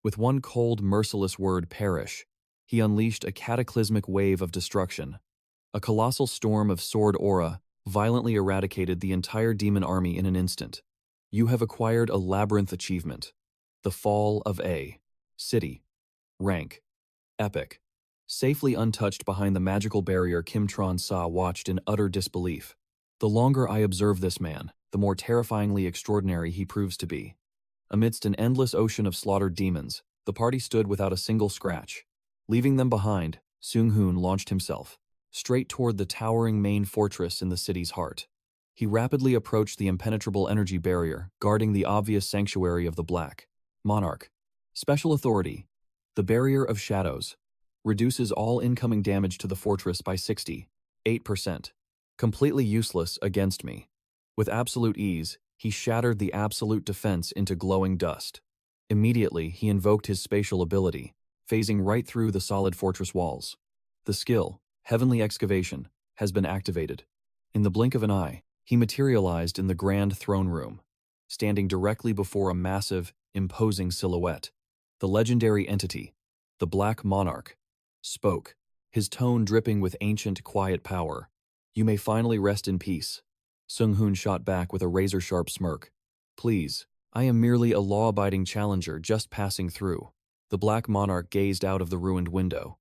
With one cold, merciless word, perish, he unleashed a cataclysmic wave of destruction. A colossal storm of sword aura violently eradicated the entire demon army in an instant. You have acquired a labyrinth achievement. The Fall of A. City. Rank. Epic. Safely untouched behind the magical barrier, Kim Tron-sa watched in utter disbelief. The longer I observe this man, the more terrifyingly extraordinary he proves to be. Amidst an endless ocean of slaughtered demons, the party stood without a single scratch. Leaving them behind, Sung-hoon launched himself straight toward the towering main fortress in the city's heart. He rapidly approached the impenetrable energy barrier, guarding the obvious sanctuary of the Black Monarch. Special authority. The Barrier of Shadows reduces all incoming damage to the fortress by 68%. Completely useless against me. With absolute ease, he shattered the absolute defense into glowing dust. Immediately, he invoked his spatial ability, phasing right through the solid fortress walls. The skill, Heavenly Excavation, has been activated. In the blink of an eye, he materialized in the grand throne room, standing directly before a massive, imposing silhouette. The legendary entity, the Black Monarch, spoke, his tone dripping with ancient, quiet power. "You may finally rest in peace." Sung-hoon shot back with a razor-sharp smirk. "Please, I am merely a law-abiding challenger just passing through." The Black Monarch gazed out of the ruined window.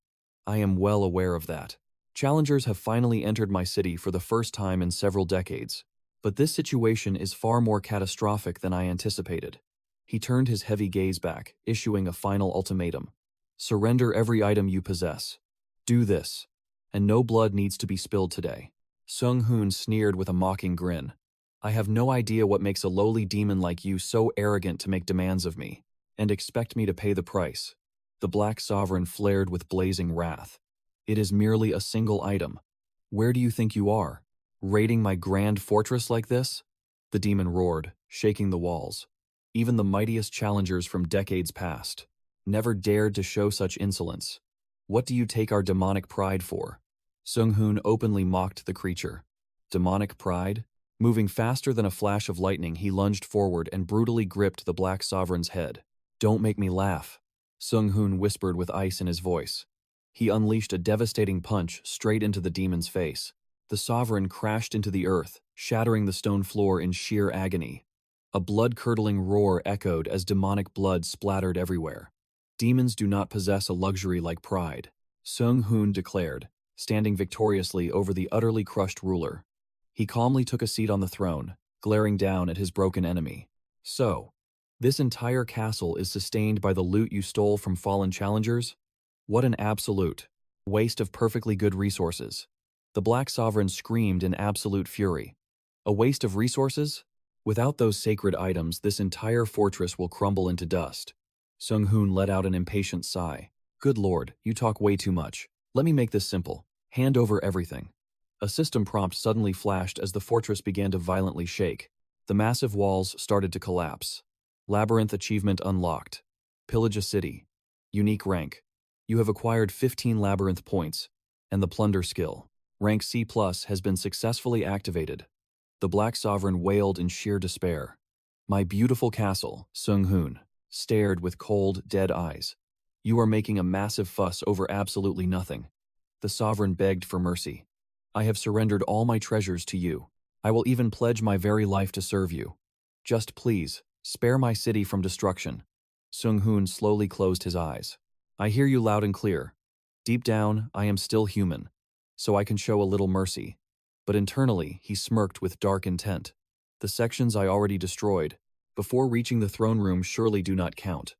"I am well aware of that. Challengers have finally entered my city for the first time in several decades. But this situation is far more catastrophic than I anticipated." He turned his heavy gaze back, issuing a final ultimatum. "Surrender every item you possess. Do this, and no blood needs to be spilled today." Sung-hoon sneered with a mocking grin. "I have no idea what makes a lowly demon like you so arrogant to make demands of me, and expect me to pay the price." The Black Sovereign flared with blazing wrath. "It is merely a single item. Where do you think you are? Raiding my grand fortress like this?" The demon roared, shaking the walls. Even the mightiest challengers from decades past never dared to show such insolence. "What do you take our demonic pride for?" Sung-hoon openly mocked the creature. Demonic pride? Moving faster than a flash of lightning, he lunged forward and brutally gripped the Black Sovereign's head. "Don't make me laugh," Sung-hoon whispered with ice in his voice. He unleashed a devastating punch straight into the demon's face. The Sovereign crashed into the earth, shattering the stone floor in sheer agony. A blood-curdling roar echoed as demonic blood splattered everywhere. "Demons do not possess a luxury like pride," Sung-hoon declared, standing victoriously over the utterly crushed ruler. He calmly took a seat on the throne, glaring down at his broken enemy. "So, this entire castle is sustained by the loot you stole from fallen challengers? What an absolute waste of perfectly good resources." The Black Sovereign screamed in absolute fury. "A waste of resources? Without those sacred items, this entire fortress will crumble into dust." Sung-hoon let out an impatient sigh. "Good lord, you talk way too much. Let me make this simple. Hand over everything." A system prompt suddenly flashed as the fortress began to violently shake. The massive walls started to collapse. Labyrinth achievement unlocked. Pillage a city. Unique rank. You have acquired 15 labyrinth points, and the plunder skill, rank C+, has been successfully activated. The Black Sovereign wailed in sheer despair. "My beautiful castle," Sung-hoon stared with cold, dead eyes. "You are making a massive fuss over absolutely nothing." The Sovereign begged for mercy. "I have surrendered all my treasures to you. I will even pledge my very life to serve you. Just please, spare my city from destruction." Sung-hoon slowly closed his eyes. "I hear you loud and clear. Deep down, I am still human, so I can show a little mercy." But internally, he smirked with dark intent. "The sections I already destroyed, before reaching the throne room, surely do not count."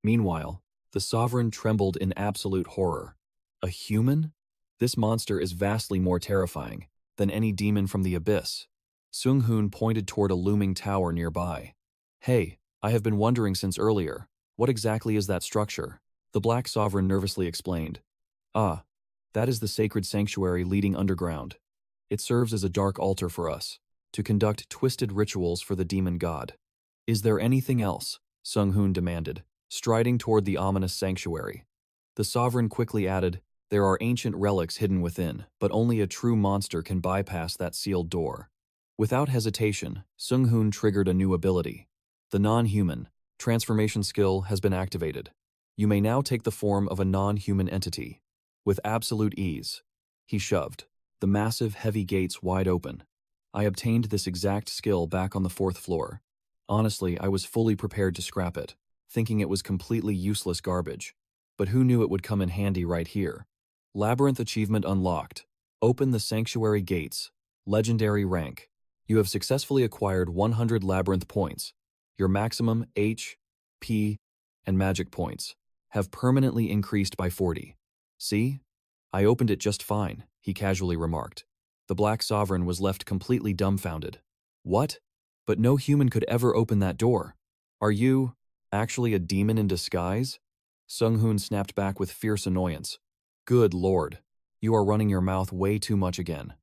Meanwhile, the Sovereign trembled in absolute horror. "A human? This monster is vastly more terrifying than any demon from the abyss." Sung-hoon pointed toward a looming tower nearby. "Hey, I have been wondering since earlier, what exactly is that structure?" The Black Sovereign nervously explained. "Ah, that is the sacred sanctuary leading underground. It serves as a dark altar for us, to conduct twisted rituals for the demon god." "Is there anything else?" Sung-hoon demanded, striding toward the ominous sanctuary. The Sovereign quickly added, "There are ancient relics hidden within, but only a true monster can bypass that sealed door." Without hesitation, Sung-hoon triggered a new ability. The non-human transformation skill has been activated. You may now take the form of a non-human entity. With absolute ease, he shoved the massive, heavy gates wide open. "I obtained this exact skill back on the 4th floor. Honestly, I was fully prepared to scrap it, thinking it was completely useless garbage. But who knew it would come in handy right here?" Labyrinth achievement unlocked. Open the sanctuary gates. Legendary rank. You have successfully acquired 100 labyrinth points. Your maximum H, P, and magic points have permanently increased by 40. See? I opened it just fine, he casually remarked. The Black Sovereign was left completely dumbfounded. What? But no human could ever open that door. Are you actually a demon in disguise? Sung-hoon snapped back with fierce annoyance. Good lord. You are running your mouth way too much again.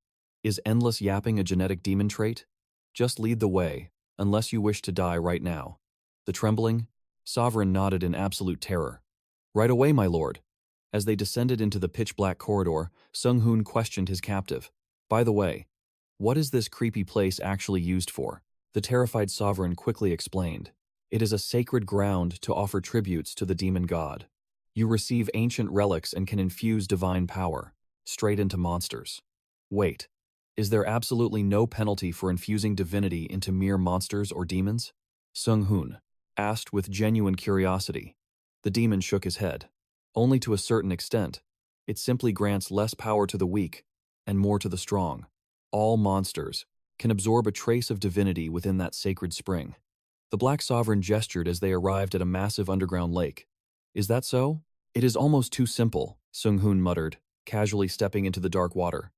Is endless yapping a genetic demon trait? Just lead the way, unless you wish to die right now. The trembling sovereign nodded in absolute terror. Right away, my lord. As they descended into the pitch-black corridor, Sung-hoon questioned his captive. By the way, what is this creepy place actually used for? The terrified sovereign quickly explained. It is a sacred ground to offer tributes to the demon god. You receive ancient relics and can infuse divine power, straight into monsters. Wait, is there absolutely no penalty for infusing divinity into mere monsters or demons? Sung-hoon asked with genuine curiosity. The demon shook his head. Only to a certain extent. It simply grants less power to the weak and more to the strong. All monsters can absorb a trace of divinity within that sacred spring. The Black Sovereign gestured as they arrived at a massive underground lake. Is that so? It is almost too simple, Sung-hoon muttered, casually stepping into the dark water.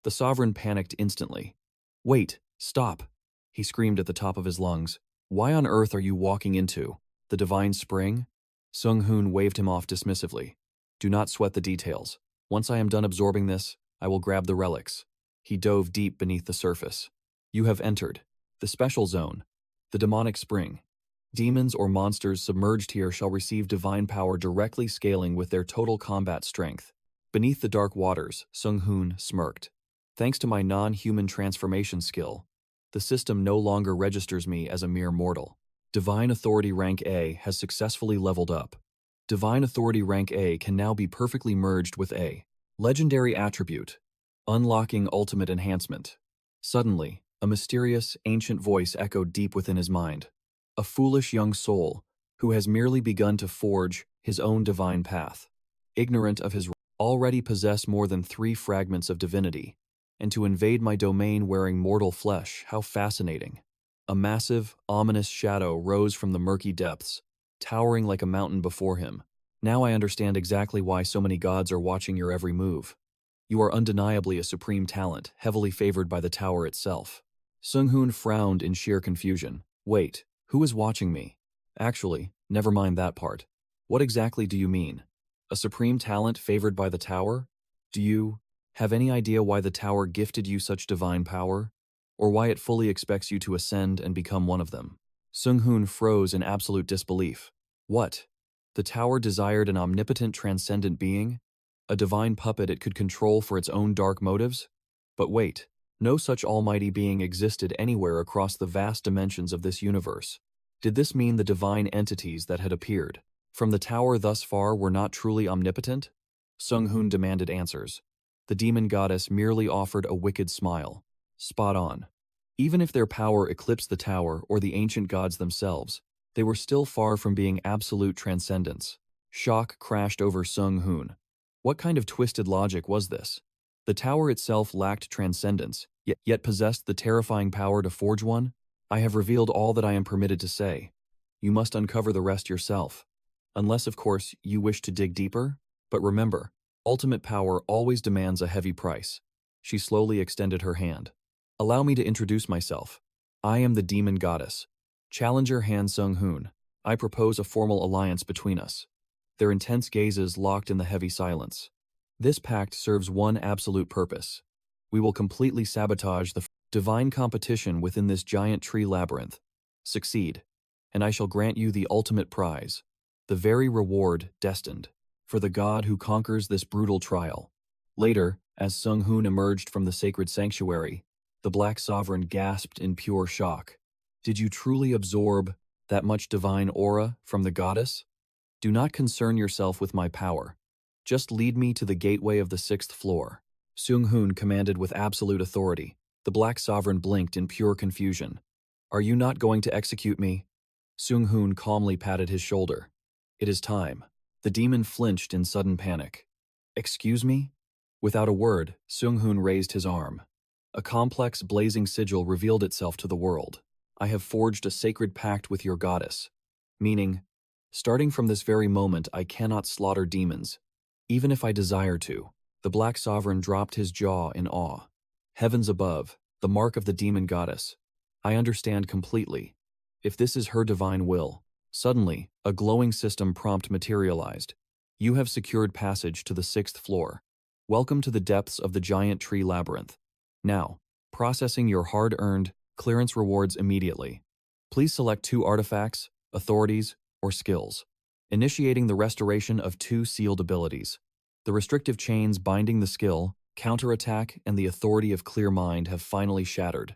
The Sovereign panicked instantly. Wait, stop, he screamed at the top of his lungs. Why on earth are you walking into the divine spring? Sung-hoon waved him off dismissively. Do not sweat the details. Once I am done absorbing this, I will grab the relics. He dove deep beneath the surface. You have entered the special zone, the demonic spring. Demons or monsters submerged here shall receive divine power directly scaling with their total combat strength. Beneath the dark waters, Sung-hoon smirked. Thanks to my non-human transformation skill, the system no longer registers me as a mere mortal. Divine Authority Rank A has successfully leveled up. Divine Authority Rank A can now be perfectly merged with a legendary attribute, unlocking ultimate enhancement. Suddenly, a mysterious, ancient voice echoed deep within his mind. A foolish young soul who has merely begun to forge his own divine path, ignorant of his already possess more than 3 fragments of divinity, and to invade my domain wearing mortal flesh, how fascinating. A massive, ominous shadow rose from the murky depths, towering like a mountain before him. Now I understand exactly why so many gods are watching your every move. You are undeniably a supreme talent, heavily favored by the tower itself. Sung-hoon frowned in sheer confusion. Wait, who is watching me? Actually, never mind that part. What exactly do you mean? A supreme talent favored by the tower? Do you have any idea why the tower gifted you such divine power? Or why it fully expects you to ascend and become one of them? Sung-hoon froze in absolute disbelief. What? The tower desired an omnipotent transcendent being? A divine puppet it could control for its own dark motives? But wait, no such almighty being existed anywhere across the vast dimensions of this universe. Did this mean the divine entities that had appeared from the tower thus far were not truly omnipotent? Sung-hoon demanded answers. The demon goddess merely offered a wicked smile. Spot on. Even if their power eclipsed the tower or the ancient gods themselves, they were still far from being absolute transcendence. Shock crashed over Sung-hoon. What kind of twisted logic was this? The tower itself lacked transcendence, yet possessed the terrifying power to forge one? I have revealed all that I am permitted to say. You must uncover the rest yourself. Unless, of course, you wish to dig deeper. But remember, ultimate power always demands a heavy price. She slowly extended her hand. Allow me to introduce myself. I am the demon goddess. Challenger Han Sung-hoon. I propose a formal alliance between us. Their intense gazes locked in the heavy silence. This pact serves one absolute purpose. We will completely sabotage the divine competition within this giant tree labyrinth. Succeed, and I shall grant you the ultimate prize, the very reward destined for the god who conquers this brutal trial. Later, as Sung-hoon emerged from the sacred sanctuary, the Black Sovereign gasped in pure shock. Did you truly absorb that much divine aura from the goddess? Do not concern yourself with my power. Just lead me to the gateway of the 6th floor. Sung-hoon commanded with absolute authority. The Black Sovereign blinked in pure confusion. Are you not going to execute me? Sung-hoon calmly patted his shoulder. It is time. The demon flinched in sudden panic. Excuse me? Without a word, Sung-hoon raised his arm. A complex, blazing sigil revealed itself to the world. I have forged a sacred pact with your goddess. Meaning, starting from this very moment, I cannot slaughter demons, even if I desire to. The Black Sovereign dropped his jaw in awe. Heavens above, the mark of the demon goddess. I understand completely. If this is her divine will. Suddenly, a glowing system prompt materialized. You have secured passage to the 6th floor. Welcome to the depths of the giant tree labyrinth. Now, processing your hard-earned clearance rewards immediately. Please select 2 artifacts, authorities, or skills. Initiating the restoration of 2 sealed abilities. The restrictive chains binding the skill, counterattack, and the authority of clear mind have finally shattered.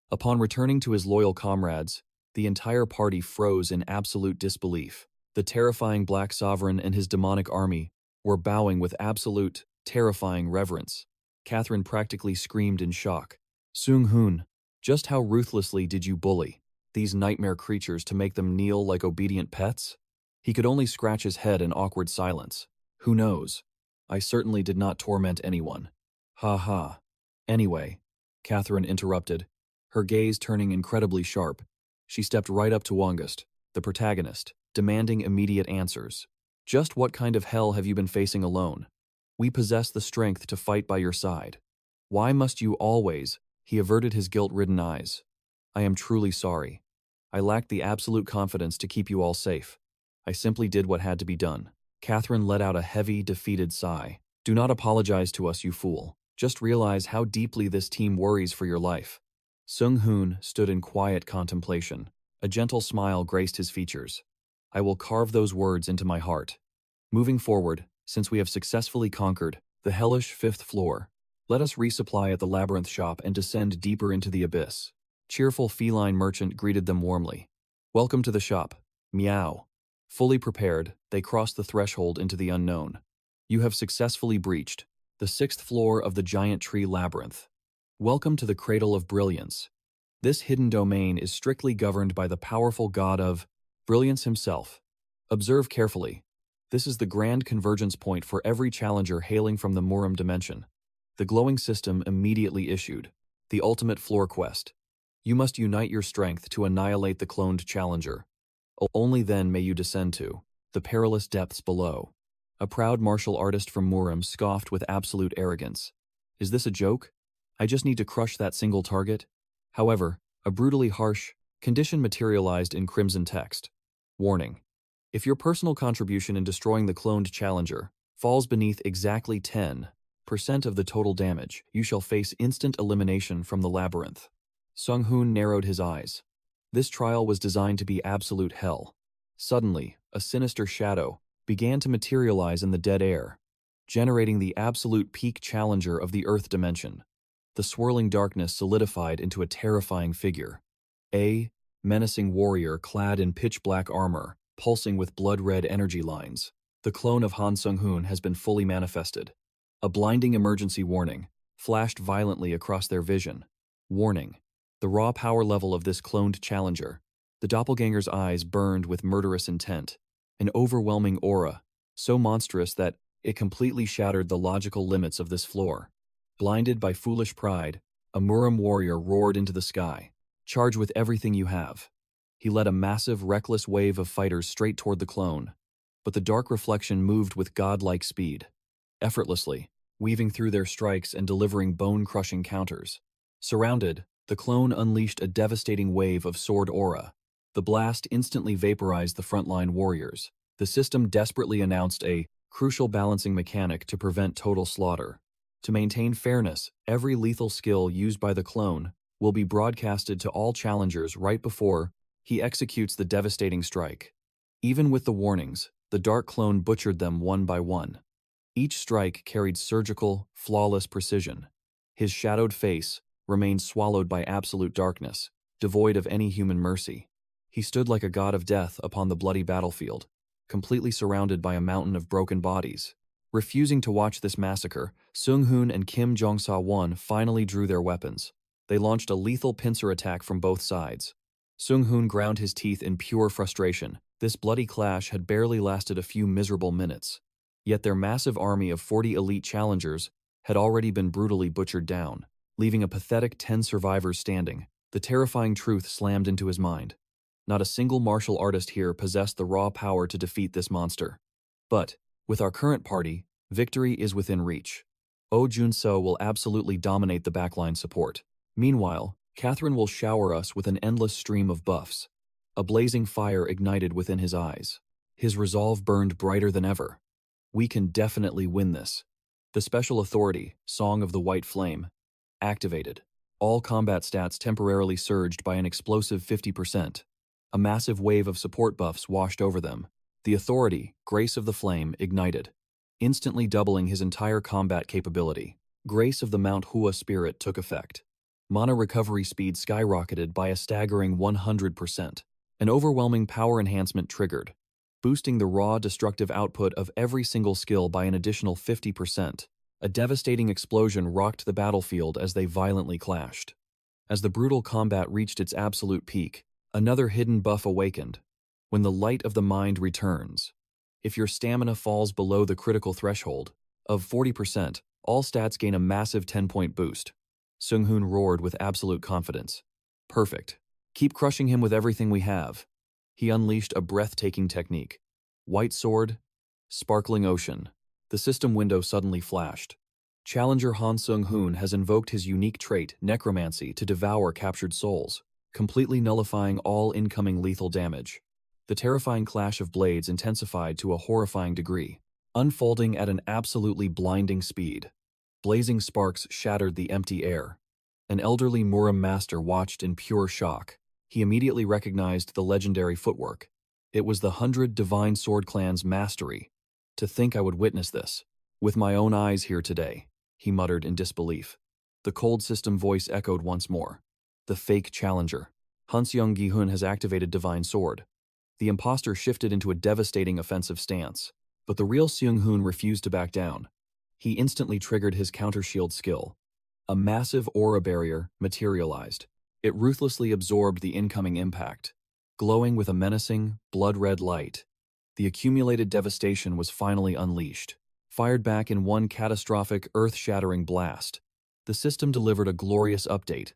Upon returning to his loyal comrades, the entire party froze in absolute disbelief. The terrifying Black Sovereign and his demonic army were bowing with absolute, terrifying reverence. Catherine practically screamed in shock. Sung-yeon, just how ruthlessly did you bully these nightmare creatures to make them kneel like obedient pets? He could only scratch his head in awkward silence. Who knows? I certainly did not torment anyone. Ha ha. Anyway, Catherine interrupted, her gaze turning incredibly sharp. She stepped right up to August, the protagonist, demanding immediate answers. Just what kind of hell have you been facing alone? We possess the strength to fight by your side. Why must you always? He averted his guilt-ridden eyes. I am truly sorry. I lacked the absolute confidence to keep you all safe. I simply did what had to be done. Catherine let out a heavy, defeated sigh. Do not apologize to us, you fool. Just realize how deeply this team worries for your life. Sung-yeon stood in quiet contemplation. A gentle smile graced his features. I will carve those words into my heart. Moving forward, since we have successfully conquered the hellish 5th floor, let us resupply at the labyrinth shop and descend deeper into the abyss. Cheerful feline merchant greeted them warmly. Welcome to the shop. Meow. Fully prepared, they crossed the threshold into the unknown. You have successfully breached the 6th floor of the giant tree labyrinth. Welcome to the Cradle of Brilliance. This hidden domain is strictly governed by the powerful god of brilliance himself. Observe carefully. This is the grand convergence point for every challenger hailing from the Muram dimension. The glowing system immediately issued the ultimate floor quest. You must unite your strength to annihilate the cloned challenger. Only then may you descend to the perilous depths below. A proud martial artist from Muram scoffed with absolute arrogance. Is this a joke? I just need to crush that single target? However, a brutally harsh condition materialized in crimson text. Warning. If your personal contribution in destroying the cloned challenger falls beneath exactly 10% of the total damage, you shall face instant elimination from the labyrinth. Sung-yeon narrowed his eyes. This trial was designed to be absolute hell. Suddenly, a sinister shadow began to materialize in the dead air, generating the absolute peak challenger of the Earth dimension. The swirling darkness solidified into a terrifying figure. A menacing warrior clad in pitch-black armor, pulsing with blood-red energy lines. The clone of Han Sung-yeon has been fully manifested. A blinding emergency warning flashed violently across their vision. Warning. The raw power level of this cloned challenger. The doppelganger's eyes burned with murderous intent. An overwhelming aura, so monstrous that it completely shattered the logical limits of this floor. Blinded by foolish pride, a Muram warrior roared into the sky. Charge with everything you have. He led a massive, reckless wave of fighters straight toward the clone. But the dark reflection moved with godlike speed. Effortlessly, weaving through their strikes and delivering bone-crushing counters. Surrounded, the clone unleashed a devastating wave of sword aura. The blast instantly vaporized the frontline warriors. The system desperately announced a crucial balancing mechanic to prevent total slaughter. To maintain fairness, every lethal skill used by the clone will be broadcasted to all challengers right before he executes the devastating strike. Even with the warnings, the dark clone butchered them one by one. Each strike carried surgical, flawless precision. His shadowed face remained swallowed by absolute darkness, devoid of any human mercy. He stood like a god of death upon the bloody battlefield, completely surrounded by a mountain of broken bodies. Refusing to watch this massacre, Sung-yeon and Kim Jong-sa-won finally drew their weapons. They launched a lethal pincer attack from both sides. Sung-yeon ground his teeth in pure frustration. This bloody clash had barely lasted a few miserable minutes. Yet their massive army of 40 elite challengers had already been brutally butchered down. leaving a pathetic 10 survivors standing. The terrifying truth slammed into his mind. Not a single martial artist here possessed the raw power to defeat this monster. But, with our current party, victory is within reach. 𝙎𝙎𝙎 will absolutely dominate the backline support. Meanwhile, Catherine will shower us with an endless stream of buffs. A blazing fire ignited within his eyes. His resolve burned brighter than ever. We can definitely win this. The special authority, Song of the White Flame, activated. All combat stats temporarily surged by an explosive 50%. A massive wave of support buffs washed over them. The authority, Grace of the Flame, ignited, instantly doubling his entire combat capability. Grace of the Manhwa spirit took effect. Mana recovery speed skyrocketed by a staggering 100%. An overwhelming power enhancement triggered, boosting the raw destructive output of every single skill by an additional 50%. A devastating explosion rocked the battlefield as they violently clashed. As the brutal combat reached its absolute peak, another hidden buff awakened. When the light of the mind returns, if your stamina falls below the critical threshold of 40%, all stats gain a massive 10-point boost. Sung-yeon roared with absolute confidence. Perfect. Keep crushing him with everything we have. He unleashed a breathtaking technique. White sword, sparkling ocean. The system window suddenly flashed. Challenger Han Sung-yeon has invoked his unique trait, necromancy, to devour captured souls, completely nullifying all incoming lethal damage. The terrifying clash of blades intensified to a horrifying degree, unfolding at an absolutely blinding speed. Blazing sparks shattered the empty air. An elderly Muram master watched in pure shock. He immediately recognized the legendary footwork. It was the 100 Divine Sword Clan's mastery. To think I would witness this, with my own eyes here today, he muttered in disbelief. The cold system voice echoed once more. The fake challenger. Han Sung-yeon has activated Divine Sword. The imposter shifted into a devastating offensive stance, but the real Sung-yeon refused to back down. He instantly triggered his counter-shield skill. A massive aura barrier materialized. It ruthlessly absorbed the incoming impact, glowing with a menacing, blood-red light. The accumulated devastation was finally unleashed, fired back in one catastrophic, earth-shattering blast. The system delivered a glorious update.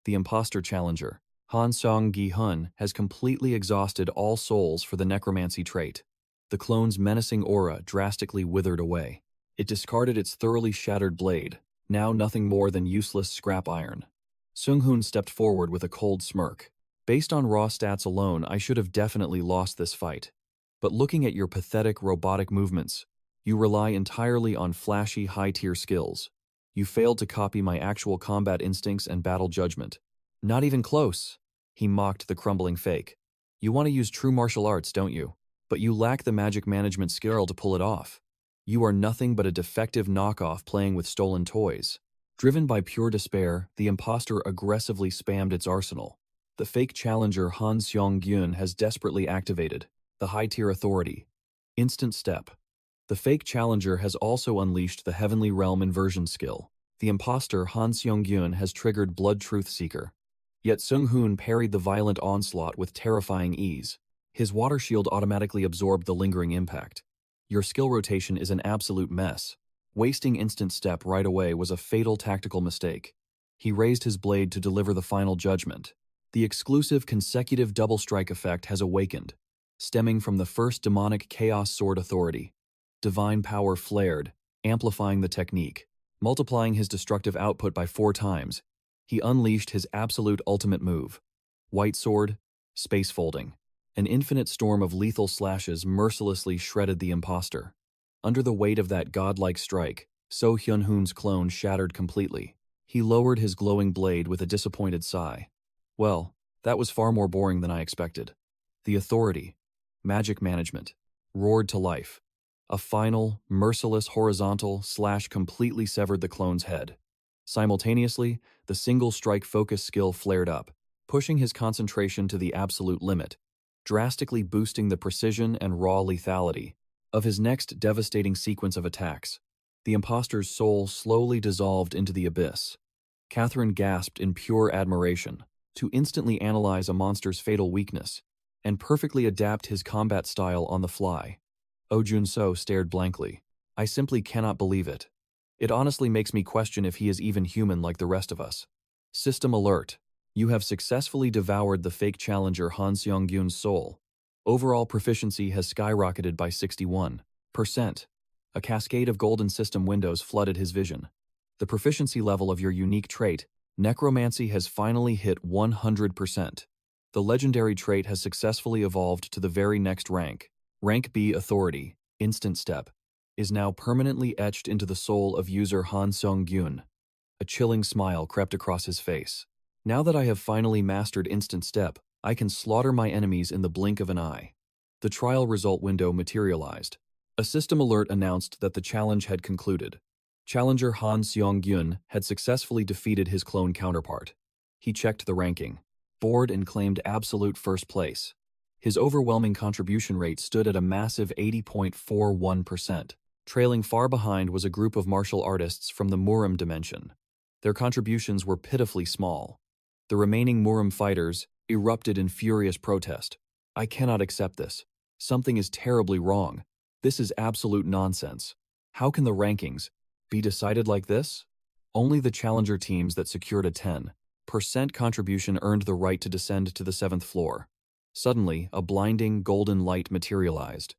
The imposter challenger, Han Sung-yeon, has completely exhausted all souls for the necromancy trait. The clone's menacing aura drastically withered away. It discarded its thoroughly shattered blade, now nothing more than useless scrap iron. Sung-yeon stepped forward with a cold smirk. Based on raw stats alone, I should have definitely lost this fight. But looking at your pathetic robotic movements, you rely entirely on flashy high-tier skills. You failed to copy my actual combat instincts and battle judgment. Not even close, he mocked the crumbling fake. You want to use true martial arts, don't you? But you lack the magic management skill to pull it off. You are nothing but a defective knockoff playing with stolen toys. Driven by pure despair, the imposter aggressively spammed its arsenal. The fake challenger Han Sung-yeon has desperately activated the high-tier authority. Instant step. The fake challenger has also unleashed the Heavenly Realm inversion skill. The imposter Han Sung-yeon has triggered Blood Truth Seeker. Yet Sung-yeon parried the violent onslaught with terrifying ease. His water shield automatically absorbed the lingering impact. Your skill rotation is an absolute mess. Wasting instant step right away was a fatal tactical mistake. He raised his blade to deliver the final judgment. The exclusive consecutive double strike effect has awakened, stemming from the first demonic chaos sword authority. Divine power flared, amplifying the technique. Multiplying his destructive output by 4 times, he unleashed his absolute ultimate move. White sword, space folding. An infinite storm of lethal slashes mercilessly shredded the imposter. Under the weight of that godlike strike, So-hyun-hoon's clone shattered completely. He lowered his glowing blade with a disappointed sigh. Well, that was far more boring than I expected. The authority, magic management, roared to life. A final, merciless horizontal slash completely severed the clone's head. Simultaneously, the single strike focus skill flared up, pushing his concentration to the absolute limit, drastically boosting the precision and raw lethality of his next devastating sequence of attacks. The imposter's soul slowly dissolved into the abyss. Catherine gasped in pure admiration. To instantly analyze a monster's fatal weakness and perfectly adapt his combat style on the fly. 𝙎𝙎𝙎 stared blankly. I simply cannot believe it. It honestly makes me question if he is even human like the rest of us. System alert. You have successfully devoured the fake challenger Han Seong-gyun's soul. Overall proficiency has skyrocketed by 61%. A cascade of golden system windows flooded his vision. The proficiency level of your unique trait, necromancy, has finally hit 100%. The legendary trait has successfully evolved to the very next rank. Rank B authority, instant step, is now permanently etched into the soul of user Han Seong-gyun. A chilling smile crept across his face. Now that I have finally mastered instant step, I can slaughter my enemies in the blink of an eye. The trial result window materialized. A system alert announced that the challenge had concluded. Challenger Han Seong-gyun had successfully defeated his clone counterpart. He checked the ranking board and claimed absolute first place. His overwhelming contribution rate stood at a massive 80.41%. Trailing far behind was a group of martial artists from the Murim dimension. Their contributions were pitifully small. The remaining Murim fighters erupted in furious protest. I cannot accept this. Something is terribly wrong. This is absolute nonsense. How can the rankings be decided like this? Only the challenger teams that secured a 10% contribution earned the right to descend to the 7th floor. Suddenly, a blinding golden light materialized.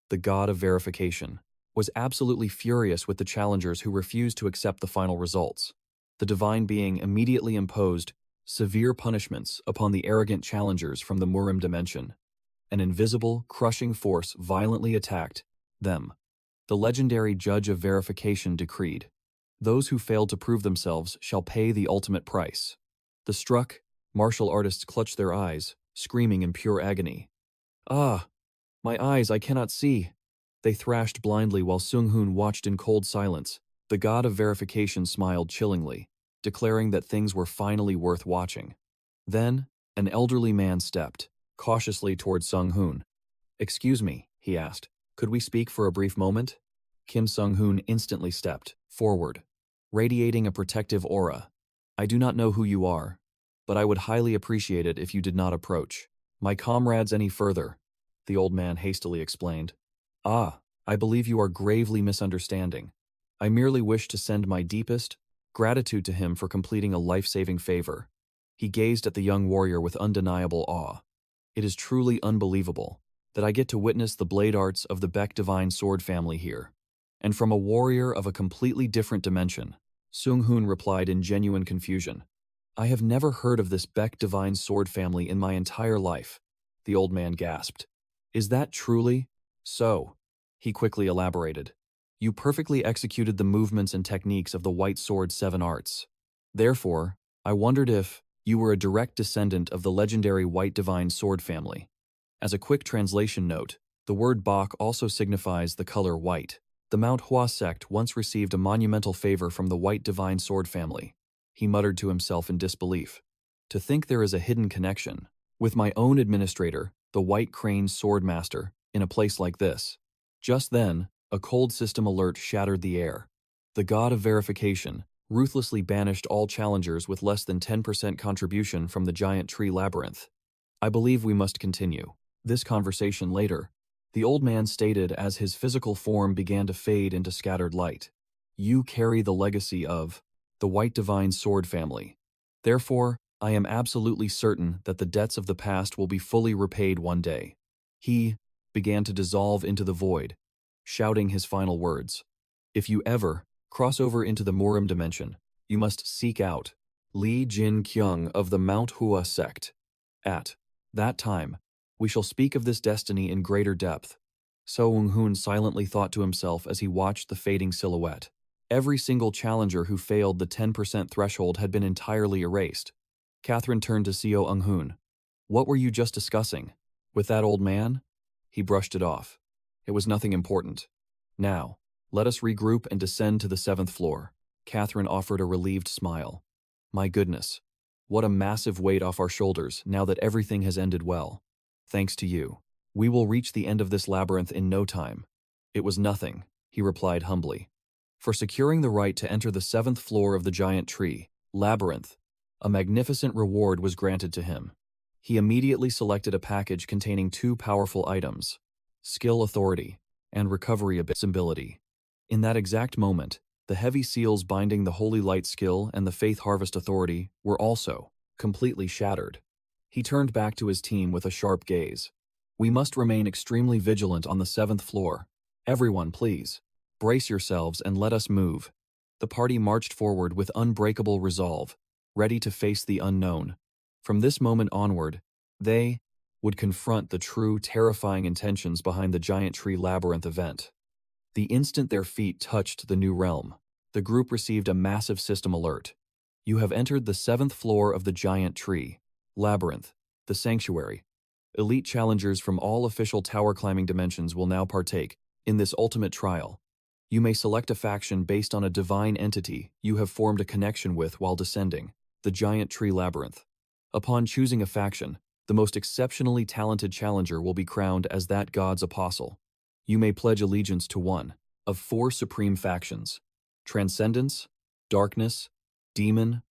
The god of verification was absolutely furious with the challengers who refused to accept the final results. The divine being immediately imposed severe punishments upon the arrogant challengers from the Murim dimension. An invisible, crushing force violently attacked them. The legendary judge of verification decreed, "Those who failed to prove themselves shall pay the ultimate price." The struck martial artists clutched their eyes, screaming in pure agony. "Ah! My eyes, I cannot see!" They thrashed blindly while Sung-hoon watched in cold silence. The god of verification smiled chillingly, declaring that things were finally worth watching. Then, an elderly man stepped cautiously toward Sung-hoon. "Excuse me," he asked. "Could we speak for a brief moment?" Kim Sung-hoon instantly stepped forward, radiating a protective aura. "I do not know who you are, but I would highly appreciate it if you did not approach my comrades any further," the old man hastily explained. "Ah, I believe you are gravely misunderstanding. I merely wish to send my deepest gratitude to him for completing a life-saving favor." He gazed at the young warrior with undeniable awe. "It is truly unbelievable that I get to witness the blade arts of the Baek divine sword family here. And from a warrior of a completely different dimension," Sung-hoon replied in genuine confusion. "I have never heard of this Baek divine sword family in my entire life," the old man gasped. "Is that truly so?" He quickly elaborated. "You perfectly executed the movements and techniques of the White Sword 7 arts. Therefore, I wondered if you were a direct descendant of the legendary White Divine Sword family." As a quick translation note, the word Bak also signifies the color white. The Manhwa sect once received a monumental favor from the White Divine Sword family. He muttered to himself in disbelief. "To think there is a hidden connection with my own administrator, the White Crane Sword Master, in a place like this." Just then, a cold system alert shattered the air. The god of verification ruthlessly banished all challengers with less than 10% contribution from the giant tree labyrinth. "I believe we must continue this conversation later," the old man stated as his physical form began to fade into scattered light. "You carry the legacy of the White Divine Sword family. Therefore, I am absolutely certain that the debts of the past will be fully repaid one day." He began to dissolve into the void, shouting his final words. "If you ever cross over into the Murim dimension, you must seek out Lee Jin-kyung of the Mount Hua sect. At that time, we shall speak of this destiny in greater depth." Sung-hoon silently thought to himself as he watched the fading silhouette. Every single challenger who failed the 10% threshold had been entirely erased. Catherine turned to Seo-hoon. "What were you just discussing with that old man?" He brushed it off. "It was nothing important. Now, let us regroup and descend to the 7th floor." Catherine offered a relieved smile. "My goodness, what a massive weight off our shoulders now that everything has ended well. Thanks to you. We will reach the end of this labyrinth in no time." "It was nothing," he replied humbly. For securing the right to enter the 7th floor of the giant tree labyrinth, a magnificent reward was granted to him. He immediately selected a package containing 2 powerful items: skill authority and recovery ability. In that exact moment, The heavy seals binding the Holy Light skill and the Faith Harvest Authority were also completely shattered. He turned back to his team with a sharp gaze. We must remain extremely vigilant on the 7th floor. Everyone, please, brace yourselves and let us move. The party marched forward with unbreakable resolve, ready to face the unknown. From this moment onward, they would confront the true, terrifying intentions behind the Giant Tree Labyrinth event. The instant their feet touched the new realm, the group received a massive system alert. You have entered the 7th floor of the Giant Tree Labyrinth, the Sanctuary. Elite challengers from all official tower climbing dimensions will now partake in this ultimate trial. You may select a faction based on a divine entity you have formed a connection with while descending the Giant Tree Labyrinth. Upon choosing a faction, the most exceptionally talented challenger will be crowned as that god's apostle. You may pledge allegiance to one of 4 supreme factions: Transcendence, Darkness, Demon,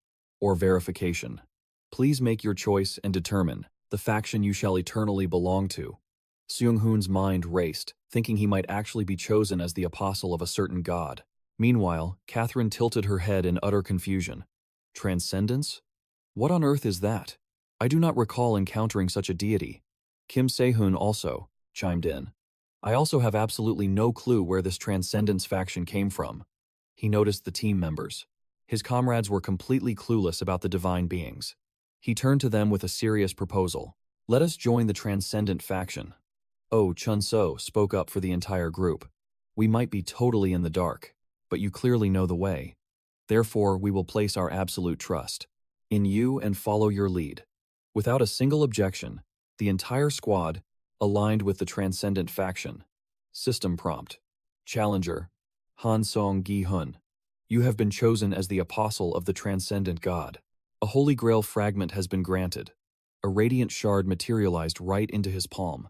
or Verification. Please make your choice and determine the faction you shall eternally belong to. Sung-hoon's mind raced, thinking he might actually be chosen as the apostle of a certain god. Meanwhile, Catherine tilted her head in utter confusion. Transcendence? What on earth is that? I do not recall encountering such a deity. Kim Se-hoon also chimed in. I also have absolutely no clue where this Transcendence faction came from. He noticed the team members. His comrades were completely clueless about the divine beings. He turned to them with a serious proposal. Let us join the Transcendent faction. Oh, Chun-so spoke up for the entire group. We might be totally in the dark, but you clearly know the way. Therefore, we will place our absolute trust in you and follow your lead. Without a single objection, the entire squad aligned with the Transcendent faction. System prompt. Challenger, Han Song-gi-hun. You have been chosen as the apostle of the Transcendent God. A Holy Grail fragment has been granted. A radiant shard materialized right into his palm.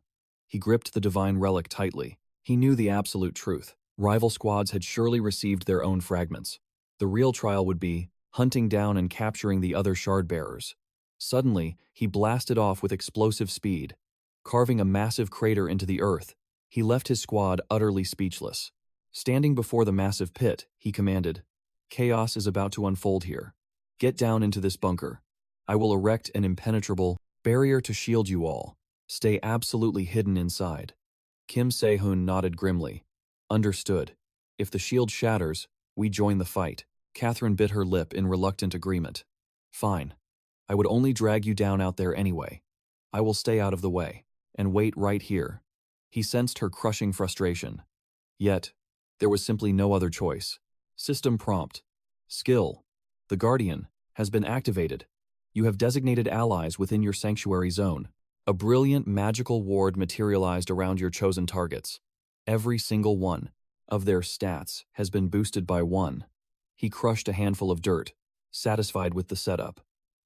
He gripped the divine relic tightly. He knew the absolute truth. Rival squads had surely received their own fragments. The real trial would be hunting down and capturing the other shard bearers. Suddenly, he blasted off with explosive speed. Carving a massive crater into the earth, he left his squad utterly speechless. Standing before the massive pit, he commanded, "Chaos is about to unfold here. Get down into this bunker. I will erect an impenetrable barrier to shield you all. Stay absolutely hidden inside." Kim Se-hoon nodded grimly. Understood. If the shield shatters, we join the fight. Catherine bit her lip in reluctant agreement. Fine. I would only drag you down out there anyway. I will stay out of the way and wait right here. He sensed her crushing frustration. Yet, there was simply no other choice. System prompt. Skill. The Guardian has been activated. You have designated allies within your sanctuary zone. A brilliant magical ward materialized around your chosen targets. Every single one of their stats has been boosted by 1. He crushed a handful of dirt, satisfied with the setup.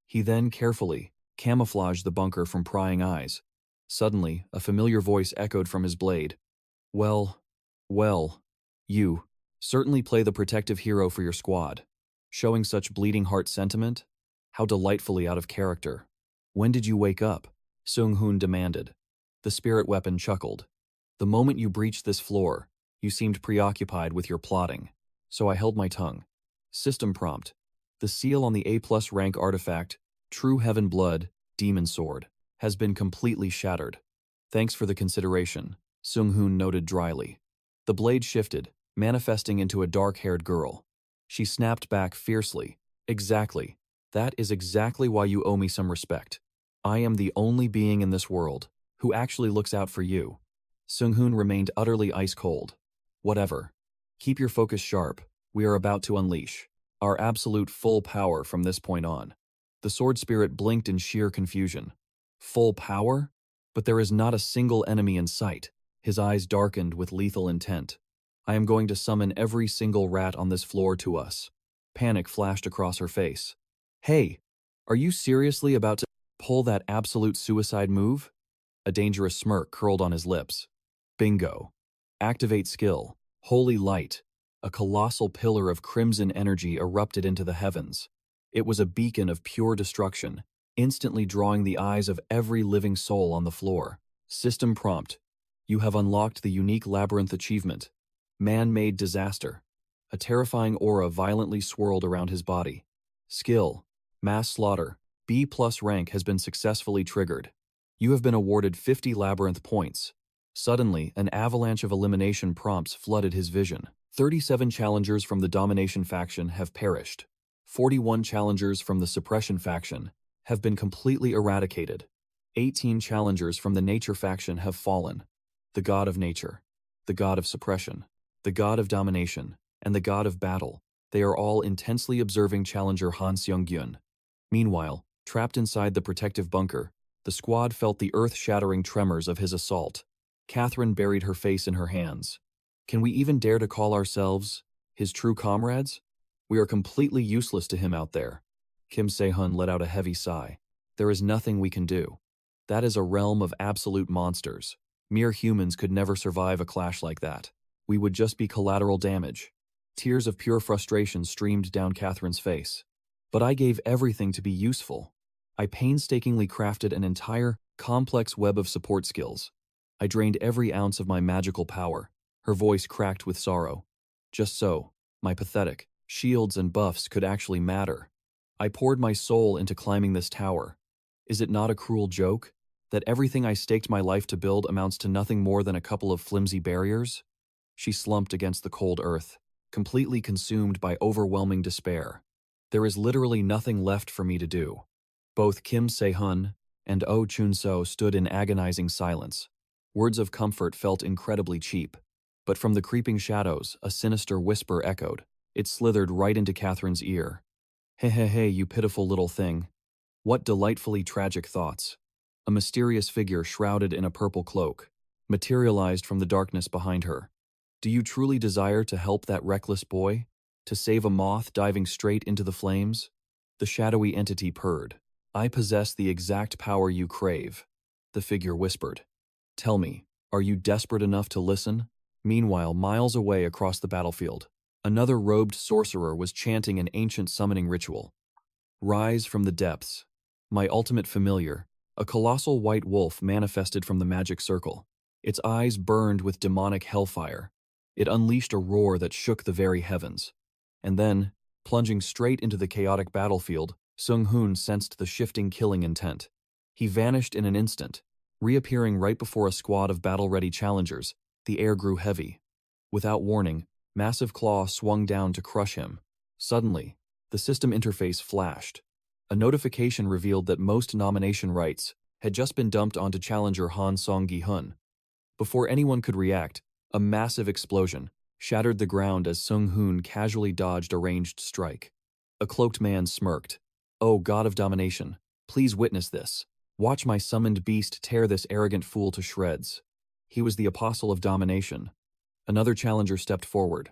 He then carefully camouflaged the bunker from prying eyes. Suddenly, a familiar voice echoed from his blade. Well, you certainly play the protective hero for your squad. Showing such bleeding heart sentiment? How delightfully out of character. When did you wake up? Sung-hoon demanded. The spirit weapon chuckled. The moment you breached this floor, you seemed preoccupied with your plotting, so I held my tongue. System prompt. The seal on the A+ rank artifact, True Heaven Blood, Demon Sword, has been completely shattered. Thanks for the consideration, Sung-hoon noted dryly. The blade shifted, manifesting into a dark-haired girl. She snapped back fiercely. Exactly. That is exactly why you owe me some respect. I am the only being in this world who actually looks out for you. Sung-hoon remained utterly ice-cold. Whatever. Keep your focus sharp. We are about to unleash our absolute full power from this point on. The sword spirit blinked in sheer confusion. Full power? But there is not a single enemy in sight. His eyes darkened with lethal intent. I am going to summon every single rat on this floor to us. Panic flashed across her face. Hey, are you seriously about to pull that absolute suicide move? A dangerous smirk curled on his lips. Bingo. Activate skill. Holy light. A colossal pillar of crimson energy erupted into the heavens. It was a beacon of pure destruction, instantly drawing the eyes of every living soul on the floor. System prompt. You have unlocked the unique labyrinth achievement. Man-made disaster. A terrifying aura violently swirled around his body. Skill. Mass slaughter. B+ rank has been successfully triggered. You have been awarded 50 labyrinth points. Suddenly, an avalanche of elimination prompts flooded his vision. 37 challengers from the domination faction have perished. 41 challengers from the suppression faction have been completely eradicated. 18 challengers from the nature faction have fallen. The god of nature, the god of suppression, the god of domination, and the god of battle, they are all intensely observing challenger Han Sung-yeon. Meanwhile, trapped inside the protective bunker, the squad felt the earth-shattering tremors of his assault. Catherine buried her face in her hands. Can we even dare to call ourselves his true comrades? We are completely useless to him out there. Kim Se-hun let out a heavy sigh. There is nothing we can do. That is a realm of absolute monsters. Mere humans could never survive a clash like that. We would just be collateral damage. Tears of pure frustration streamed down Catherine's face. But I gave everything to be useful. I painstakingly crafted an entire, complex web of support skills. I drained every ounce of my magical power. Her voice cracked with sorrow. Just so, my pathetic shields and buffs could actually matter. I poured my soul into climbing this tower. Is it not a cruel joke that everything I staked my life to build amounts to nothing more than a couple of flimsy barriers? She slumped against the cold earth, completely consumed by overwhelming despair. There is literally nothing left for me to do. Both Kim Se-hun and Oh Chun-so stood in agonizing silence. Words of comfort felt incredibly cheap. But from the creeping shadows, a sinister whisper echoed. It slithered right into Catherine's ear. Hey, you pitiful little thing. What delightfully tragic thoughts. A mysterious figure shrouded in a purple cloak materialized from the darkness behind her. Do you truly desire to help that reckless boy? To save a moth diving straight into the flames? The shadowy entity purred. I possess the exact power you crave. The figure whispered. Tell me, are you desperate enough to listen? Meanwhile, miles away across the battlefield, another robed sorcerer was chanting an ancient summoning ritual. Rise from the depths. My ultimate familiar, a colossal white wolf manifested from the magic circle. Its eyes burned with demonic hellfire. It unleashed a roar that shook the very heavens. And then, plunging straight into the chaotic battlefield, Sung-hoon sensed the shifting killing intent. He vanished in an instant, reappearing right before a squad of battle-ready challengers. The air grew heavy. Without warning, massive claw swung down to crush him. Suddenly, the system interface flashed. A notification revealed that most nomination rights had just been dumped onto challenger Han Sung-gi-hun. Before anyone could react, a massive explosion shattered the ground as Sung-hoon casually dodged a ranged strike. A cloaked man smirked. Oh, god of domination, please witness this. Watch my summoned beast tear this arrogant fool to shreds. He was the apostle of domination. Another challenger stepped forward.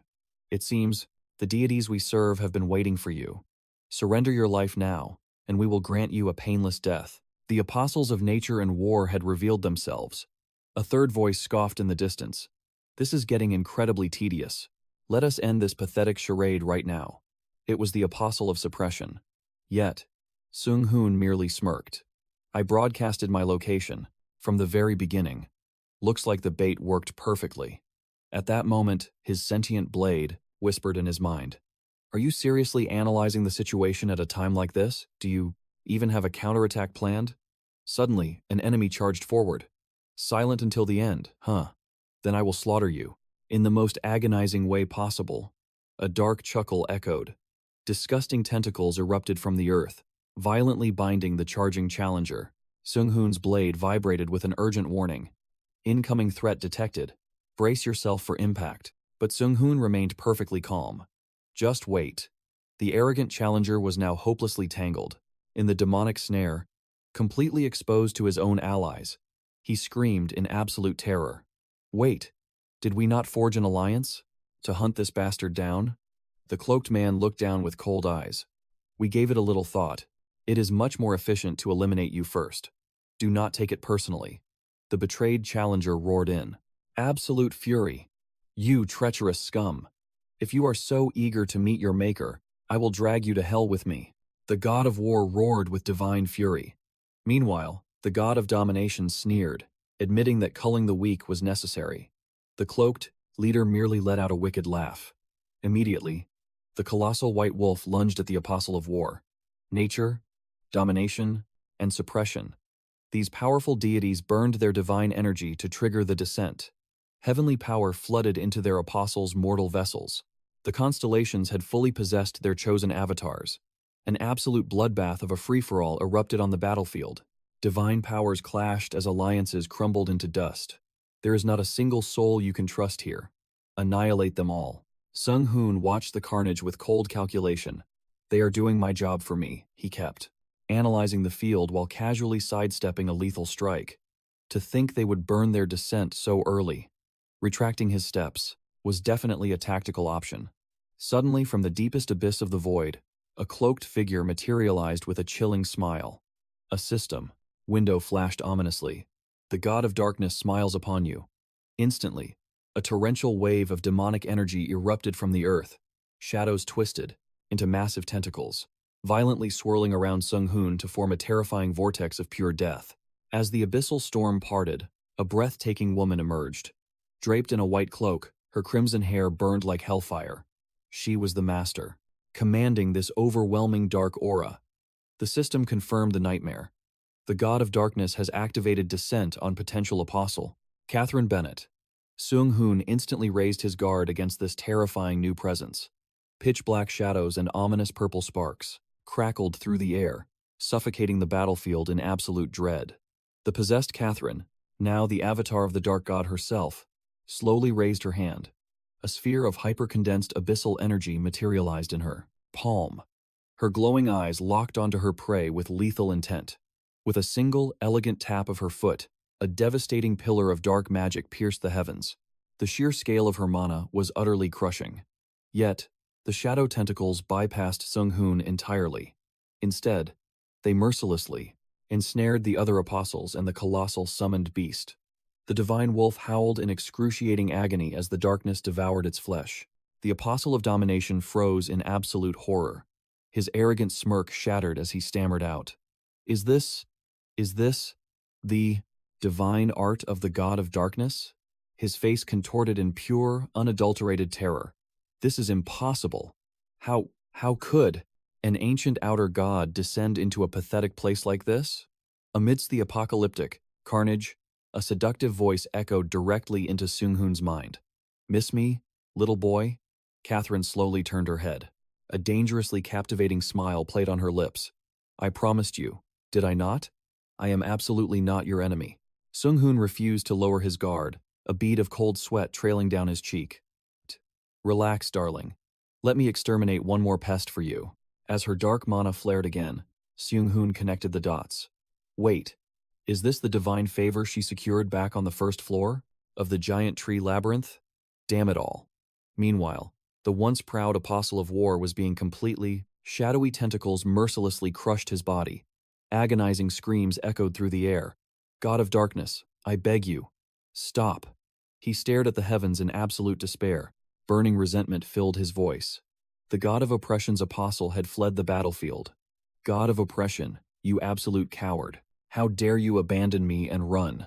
It seems the deities we serve have been waiting for you. Surrender your life now, and we will grant you a painless death. The apostles of nature and war had revealed themselves. A third voice scoffed in the distance. This is getting incredibly tedious. Let us end this pathetic charade right now. It was the apostle of suppression. Yet, Sung-hoon merely smirked. I broadcasted my location, from the very beginning. Looks like the bait worked perfectly. At that moment, his sentient blade whispered in his mind. Are you seriously analyzing the situation at a time like this? Do you even have a counterattack planned? Suddenly, an enemy charged forward. Silent until the end, huh? Then I will slaughter you, in the most agonizing way possible. A dark chuckle echoed. Disgusting tentacles erupted from the earth, violently binding the charging challenger. Sung-hoon's blade vibrated with an urgent warning. Incoming threat detected. Brace yourself for impact. But Sung-hoon remained perfectly calm. Just wait. The arrogant challenger was now hopelessly tangled in the demonic snare, completely exposed to his own allies. He screamed in absolute terror. Wait, did we not forge an alliance? To hunt this bastard down? The cloaked man looked down with cold eyes. We gave it a little thought. It is much more efficient to eliminate you first. Do not take it personally. The betrayed challenger roared in. Absolute fury. You treacherous scum. If you are so eager to meet your maker, I will drag you to hell with me. The god of war roared with divine fury. Meanwhile, the god of domination sneered, admitting that culling the weak was necessary. The cloaked leader merely let out a wicked laugh. Immediately, the colossal white wolf lunged at the Apostle of War. Nature, domination, and suppression. These powerful deities burned their divine energy to trigger the descent. Heavenly power flooded into their apostles' mortal vessels. The constellations had fully possessed their chosen avatars. An absolute bloodbath of a free-for-all erupted on the battlefield. Divine powers clashed as alliances crumbled into dust. There is not a single soul you can trust here. Annihilate them all. Sung-yeon watched the carnage with cold calculation. They are doing my job for me, he kept, analyzing the field while casually sidestepping a lethal strike. To think they would burn their descent so early. Retracting his steps was definitely a tactical option. Suddenly, from the deepest abyss of the void, a cloaked figure materialized with a chilling smile. A system window flashed ominously. The god of darkness smiles upon you. Instantly, a torrential wave of demonic energy erupted from the earth. Shadows twisted into massive tentacles, violently swirling around Sung-yeon to form a terrifying vortex of pure death. As the abyssal storm parted, a breathtaking woman emerged. Draped in a white cloak, her crimson hair burned like hellfire. She was the master, commanding this overwhelming dark aura. The system confirmed the nightmare. The god of darkness has activated descent on potential apostle, Catherine Bennett. Sung-yeon instantly raised his guard against this terrifying new presence. Pitch-black shadows and ominous purple sparks crackled through the air, suffocating the battlefield in absolute dread. The possessed Catherine, now the avatar of the dark god herself, slowly raised her hand. A sphere of hyper-condensed abyssal energy materialized in her palm. Her glowing eyes locked onto her prey with lethal intent. With a single, elegant tap of her foot, a devastating pillar of dark magic pierced the heavens. The sheer scale of her mana was utterly crushing. Yet, the shadow tentacles bypassed Sung-yeon entirely. Instead, they mercilessly ensnared the other apostles and the colossal summoned beast. The divine wolf howled in excruciating agony as the darkness devoured its flesh. The apostle of domination froze in absolute horror. His arrogant smirk shattered as he stammered out, Is this the divine art of the god of darkness?" His face contorted in pure, unadulterated terror. "This is impossible. How could an ancient outer god descend into a pathetic place like this?" Amidst the apocalyptic carnage, a seductive voice echoed directly into Sung-yeon's mind. "Miss me, little boy?" Catherine slowly turned her head. A dangerously captivating smile played on her lips. "I promised you, did I not? I am absolutely not your enemy." Sung-yeon refused to lower his guard, a bead of cold sweat trailing down his cheek. "Relax, darling. Let me exterminate one more pest for you." As her dark mana flared again, Sung-yeon connected the dots. Wait, is this the divine favor she secured back on the first floor of the giant tree labyrinth? Damn it all. Meanwhile, the once proud apostle of war was being completely, shadowy tentacles mercilessly crushed his body. Agonizing screams echoed through the air. "God of darkness, I beg you, stop." He stared at the heavens in absolute despair. Burning resentment filled his voice. The god of oppression's apostle had fled the battlefield. "God of oppression, you absolute coward. How dare you abandon me and run?"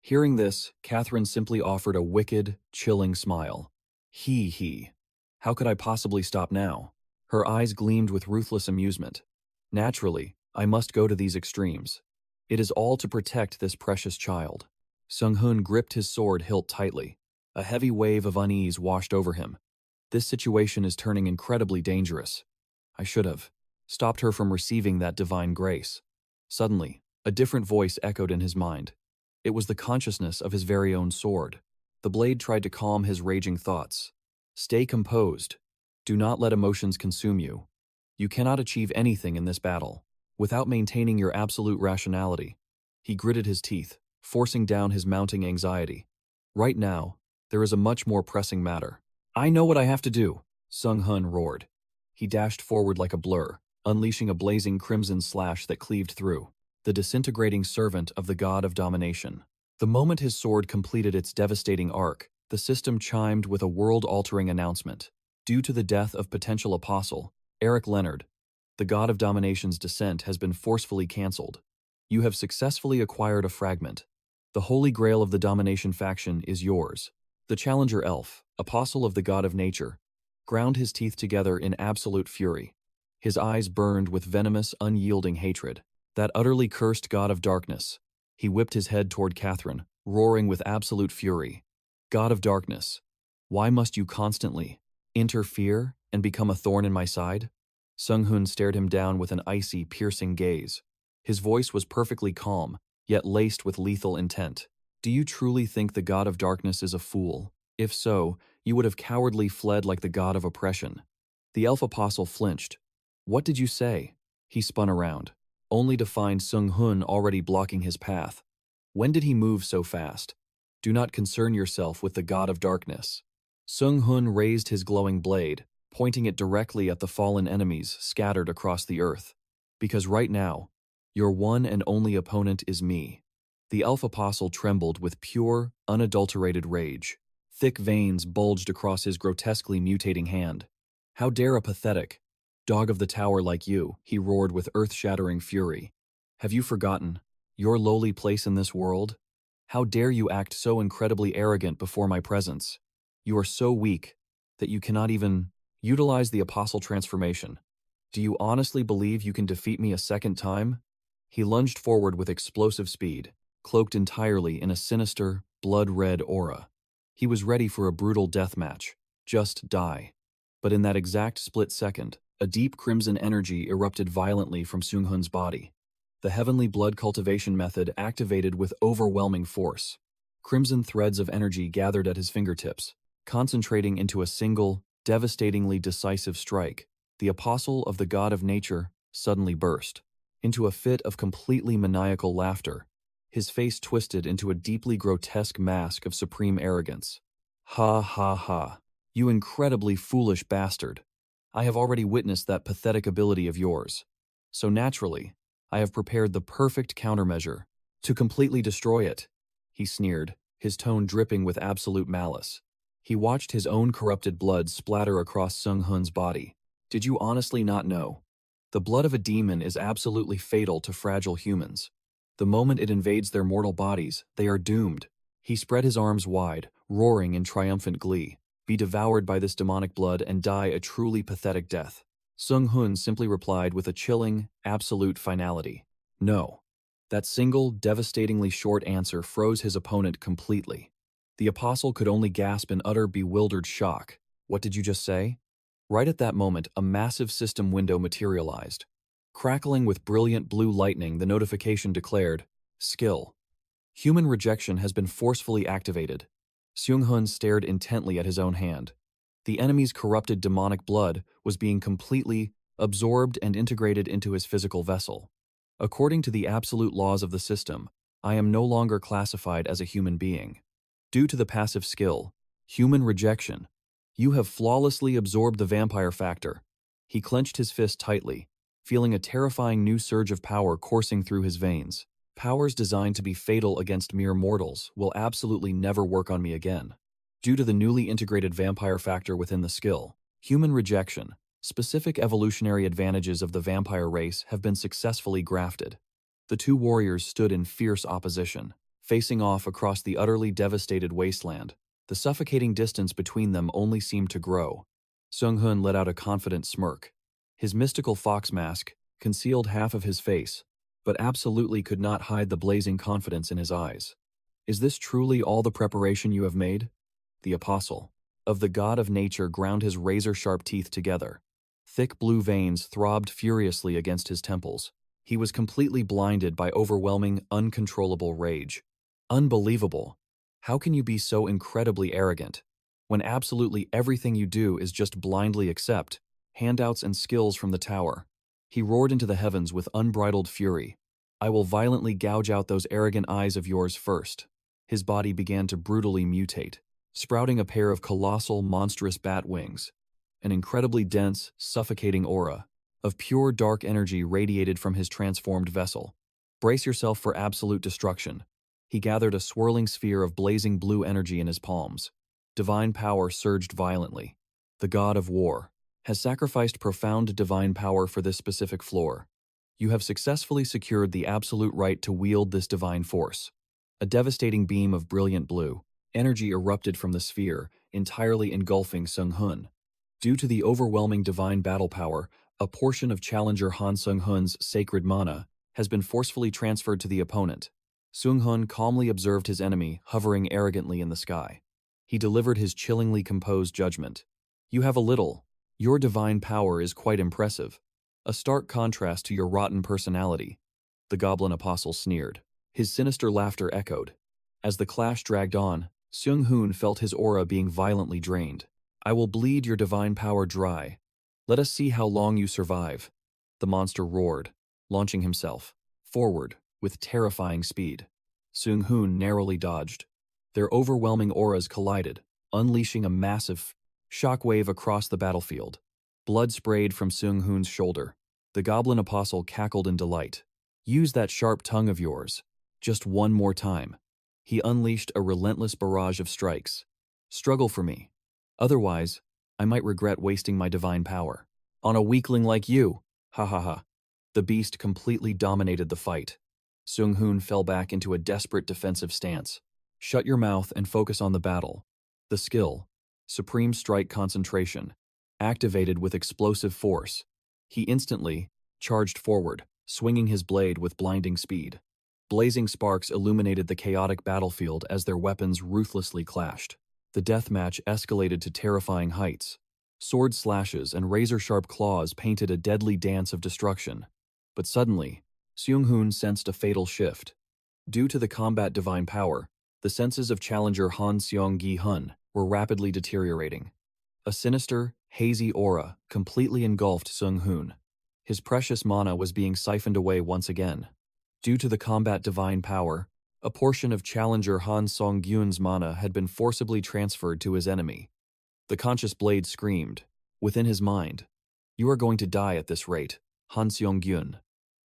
Hearing this, Catherine simply offered a wicked, chilling smile. He. How could I possibly stop now? Her eyes gleamed with ruthless amusement. "Naturally, I must go to these extremes. It is all to protect this precious child." Sung-yeon gripped his sword hilt tightly. A heavy wave of unease washed over him. This situation is turning incredibly dangerous. I should have stopped her from receiving that divine grace. Suddenly, a different voice echoed in his mind. It was the consciousness of his very own sword. The blade tried to calm his raging thoughts. "Stay composed. Do not let emotions consume you. You cannot achieve anything in this battle without maintaining your absolute rationality." He gritted his teeth, forcing down his mounting anxiety. "Right now, there is a much more pressing matter." "I know what I have to do," Sung-yeon roared. He dashed forward like a blur, unleashing a blazing crimson slash that cleaved through. The disintegrating servant of the god of domination. The moment his sword completed its devastating arc, the system chimed with a world-altering announcement. Due to the death of potential apostle, Eric Leonard, the god of domination's descent has been forcefully cancelled. You have successfully acquired a fragment. The holy grail of the domination faction is yours. The challenger elf, apostle of the god of nature, ground his teeth together in absolute fury. His eyes burned with venomous, unyielding hatred. That utterly cursed god of darkness. He whipped his head toward Catherine, roaring with absolute fury. God of darkness, why must you constantly interfere and become a thorn in my side? Sung-yeon stared him down with an icy, piercing gaze. His voice was perfectly calm, yet laced with lethal intent. Do you truly think the god of darkness is a fool? If so, you would have cowardly fled like the god of oppression. The elf apostle flinched. What did you say? He spun around, only to find Sung-yeon already blocking his path. When did he move so fast? Do not concern yourself with the god of darkness. Sung-yeon raised his glowing blade, pointing it directly at the fallen enemies scattered across the earth. Because right now, your one and only opponent is me. The elf apostle trembled with pure, unadulterated rage. Thick veins bulged across his grotesquely mutating hand. How dare a pathetic dog of the tower like you, he roared with earth-shattering fury. Have you forgotten your lowly place in this world? How dare you act so incredibly arrogant before my presence? You are so weak that you cannot even utilize the apostle transformation. Do you honestly believe you can defeat me a second time? He lunged forward with explosive speed, cloaked entirely in a sinister, blood-red aura. He was ready for a brutal death match. Just die. But in that exact split second, a deep crimson energy erupted violently from Sung-yeon's body. The heavenly blood cultivation method activated with overwhelming force. Crimson threads of energy gathered at his fingertips, concentrating into a single, devastatingly decisive strike. The apostle of the god of nature suddenly burst into a fit of completely maniacal laughter. His face twisted into a deeply grotesque mask of supreme arrogance. Ha ha ha. You incredibly foolish bastard. I have already witnessed that pathetic ability of yours. So naturally, I have prepared the perfect countermeasure to completely destroy it. He sneered, his tone dripping with absolute malice. He watched his own corrupted blood splatter across Sung-yeon's body. Did you honestly not know? The blood of a demon is absolutely fatal to fragile humans. The moment it invades their mortal bodies, they are doomed. He spread his arms wide, roaring in triumphant glee. Be devoured by this demonic blood and die a truly pathetic death. Sung-yeon simply replied with a chilling, absolute finality. No. That single, devastatingly short answer froze his opponent completely. The apostle could only gasp in utter bewildered shock. What did you just say? Right at that moment, a massive system window materialized. Crackling with brilliant blue lightning, the notification declared, Skill. Human rejection has been forcefully activated. Sung-yeon stared intently at his own hand. The enemy's corrupted demonic blood was being completely absorbed and integrated into his physical vessel. According to the absolute laws of the system, I am no longer classified as a human being. Due to the passive skill, human rejection, you have flawlessly absorbed the vampire factor. He clenched his fist tightly, feeling a terrifying new surge of power coursing through his veins. Powers designed to be fatal against mere mortals will absolutely never work on me again. Due to the newly integrated vampire factor within the skill, human rejection, specific evolutionary advantages of the vampire race have been successfully grafted. The two warriors stood in fierce opposition, facing off across the utterly devastated wasteland. The suffocating distance between them only seemed to grow. Sung-yeon let out a confident smirk. His mystical fox mask concealed half of his face, but absolutely could not hide the blazing confidence in his eyes. Is this truly all the preparation you have made? The apostle of the god of nature ground his razor-sharp teeth together. Thick blue veins throbbed furiously against his temples. He was completely blinded by overwhelming, uncontrollable rage. Unbelievable. How can you be so incredibly arrogant, when absolutely everything you do is just blindly accept handouts and skills from the tower? He roared into the heavens with unbridled fury. I will violently gouge out those arrogant eyes of yours first. His body began to brutally mutate, sprouting a pair of colossal, monstrous bat wings. An incredibly dense, suffocating aura of pure dark energy radiated from his transformed vessel. Brace yourself for absolute destruction. He gathered a swirling sphere of blazing blue energy in his palms. Divine power surged violently. The god of war has sacrificed profound divine power for this specific floor. You have successfully secured the absolute right to wield this divine force. A devastating beam of brilliant blue energy erupted from the sphere, entirely engulfing Sung-yeon. Due to the overwhelming divine battle power, a portion of challenger Han Sung-hoon's sacred mana has been forcefully transferred to the opponent. Sung-hoon calmly observed his enemy hovering arrogantly in the sky. He delivered his chillingly composed judgment. "You have a little. Your divine power is quite impressive. A stark contrast to your rotten personality." The goblin apostle sneered. His sinister laughter echoed. As the clash dragged on, Sung-hoon felt his aura being violently drained. "I will bleed your divine power dry. Let us see how long you survive." The monster roared, launching himself forward with terrifying speed. Sung-hoon narrowly dodged. Their overwhelming auras collided, unleashing a massive shockwave across the battlefield. Blood sprayed from Sung-hoon's shoulder. The goblin apostle cackled in delight. "Use that sharp tongue of yours. Just one more time." He unleashed a relentless barrage of strikes. "Struggle for me. Otherwise, I might regret wasting my divine power. On a weakling like you. Ha ha ha." The beast completely dominated the fight. Sung-hoon fell back into a desperate defensive stance. "Shut your mouth and focus on the battle." The skill, Supreme Strike Concentration, activated with explosive force. He instantly charged forward, swinging his blade with blinding speed. Blazing sparks illuminated the chaotic battlefield as their weapons ruthlessly clashed. The deathmatch escalated to terrifying heights. Sword slashes and razor-sharp claws painted a deadly dance of destruction. But suddenly, Sung-hoon sensed a fatal shift. Due to the combat divine power, the senses of challenger Han Seong-gi-hun were rapidly deteriorating. A sinister, hazy aura completely engulfed Sung-hoon. His precious mana was being siphoned away once again. Due to the combat divine power, a portion of challenger Han Song-gyun's mana had been forcibly transferred to his enemy. The conscious blade screamed, within his mind, "You are going to die at this rate, Han Seong-gyun."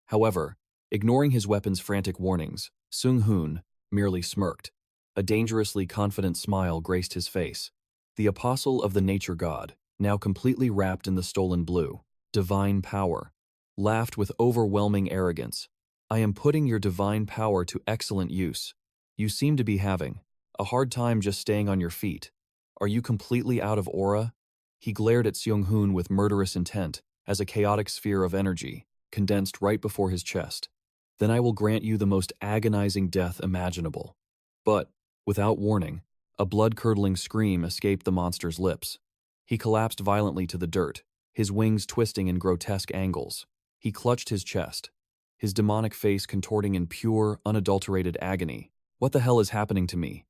However, ignoring his weapon's frantic warnings, Sung-hoon merely smirked. A dangerously confident smile graced his face. The apostle of the nature god, now completely wrapped in the stolen blue, divine power, laughed with overwhelming arrogance. "I am putting your divine power to excellent use. You seem to be having a hard time just staying on your feet. Are you completely out of aura?" He glared at Sung-hoon with murderous intent as a chaotic sphere of energy condensed right before his chest. "Then I will grant you the most agonizing death imaginable." But, without warning, a blood-curdling scream escaped the monster's lips. He collapsed violently to the dirt, his wings twisting in grotesque angles. He clutched his chest, his demonic face contorting in pure, unadulterated agony. "What the hell is happening to me?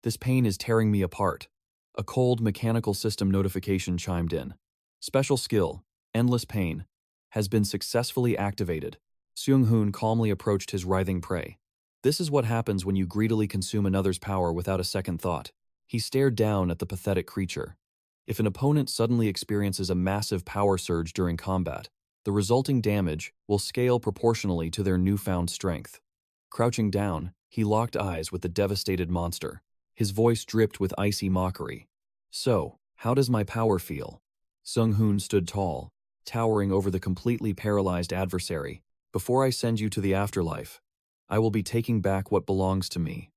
This pain is tearing me apart." A cold, mechanical system notification chimed in. "Special skill, Endless Pain, has been successfully activated." Sung-hoon calmly approached his writhing prey. This is what happens when you greedily consume another's power without a second thought. He stared down at the pathetic creature. If an opponent suddenly experiences a massive power surge during combat, the resulting damage will scale proportionally to their newfound strength. Crouching down, he locked eyes with the devastated monster. His voice dripped with icy mockery. "So, how does my power feel?" Sung-hoon stood tall, towering over the completely paralyzed adversary. "Before I send you to the afterlife, I will be taking back what belongs to me."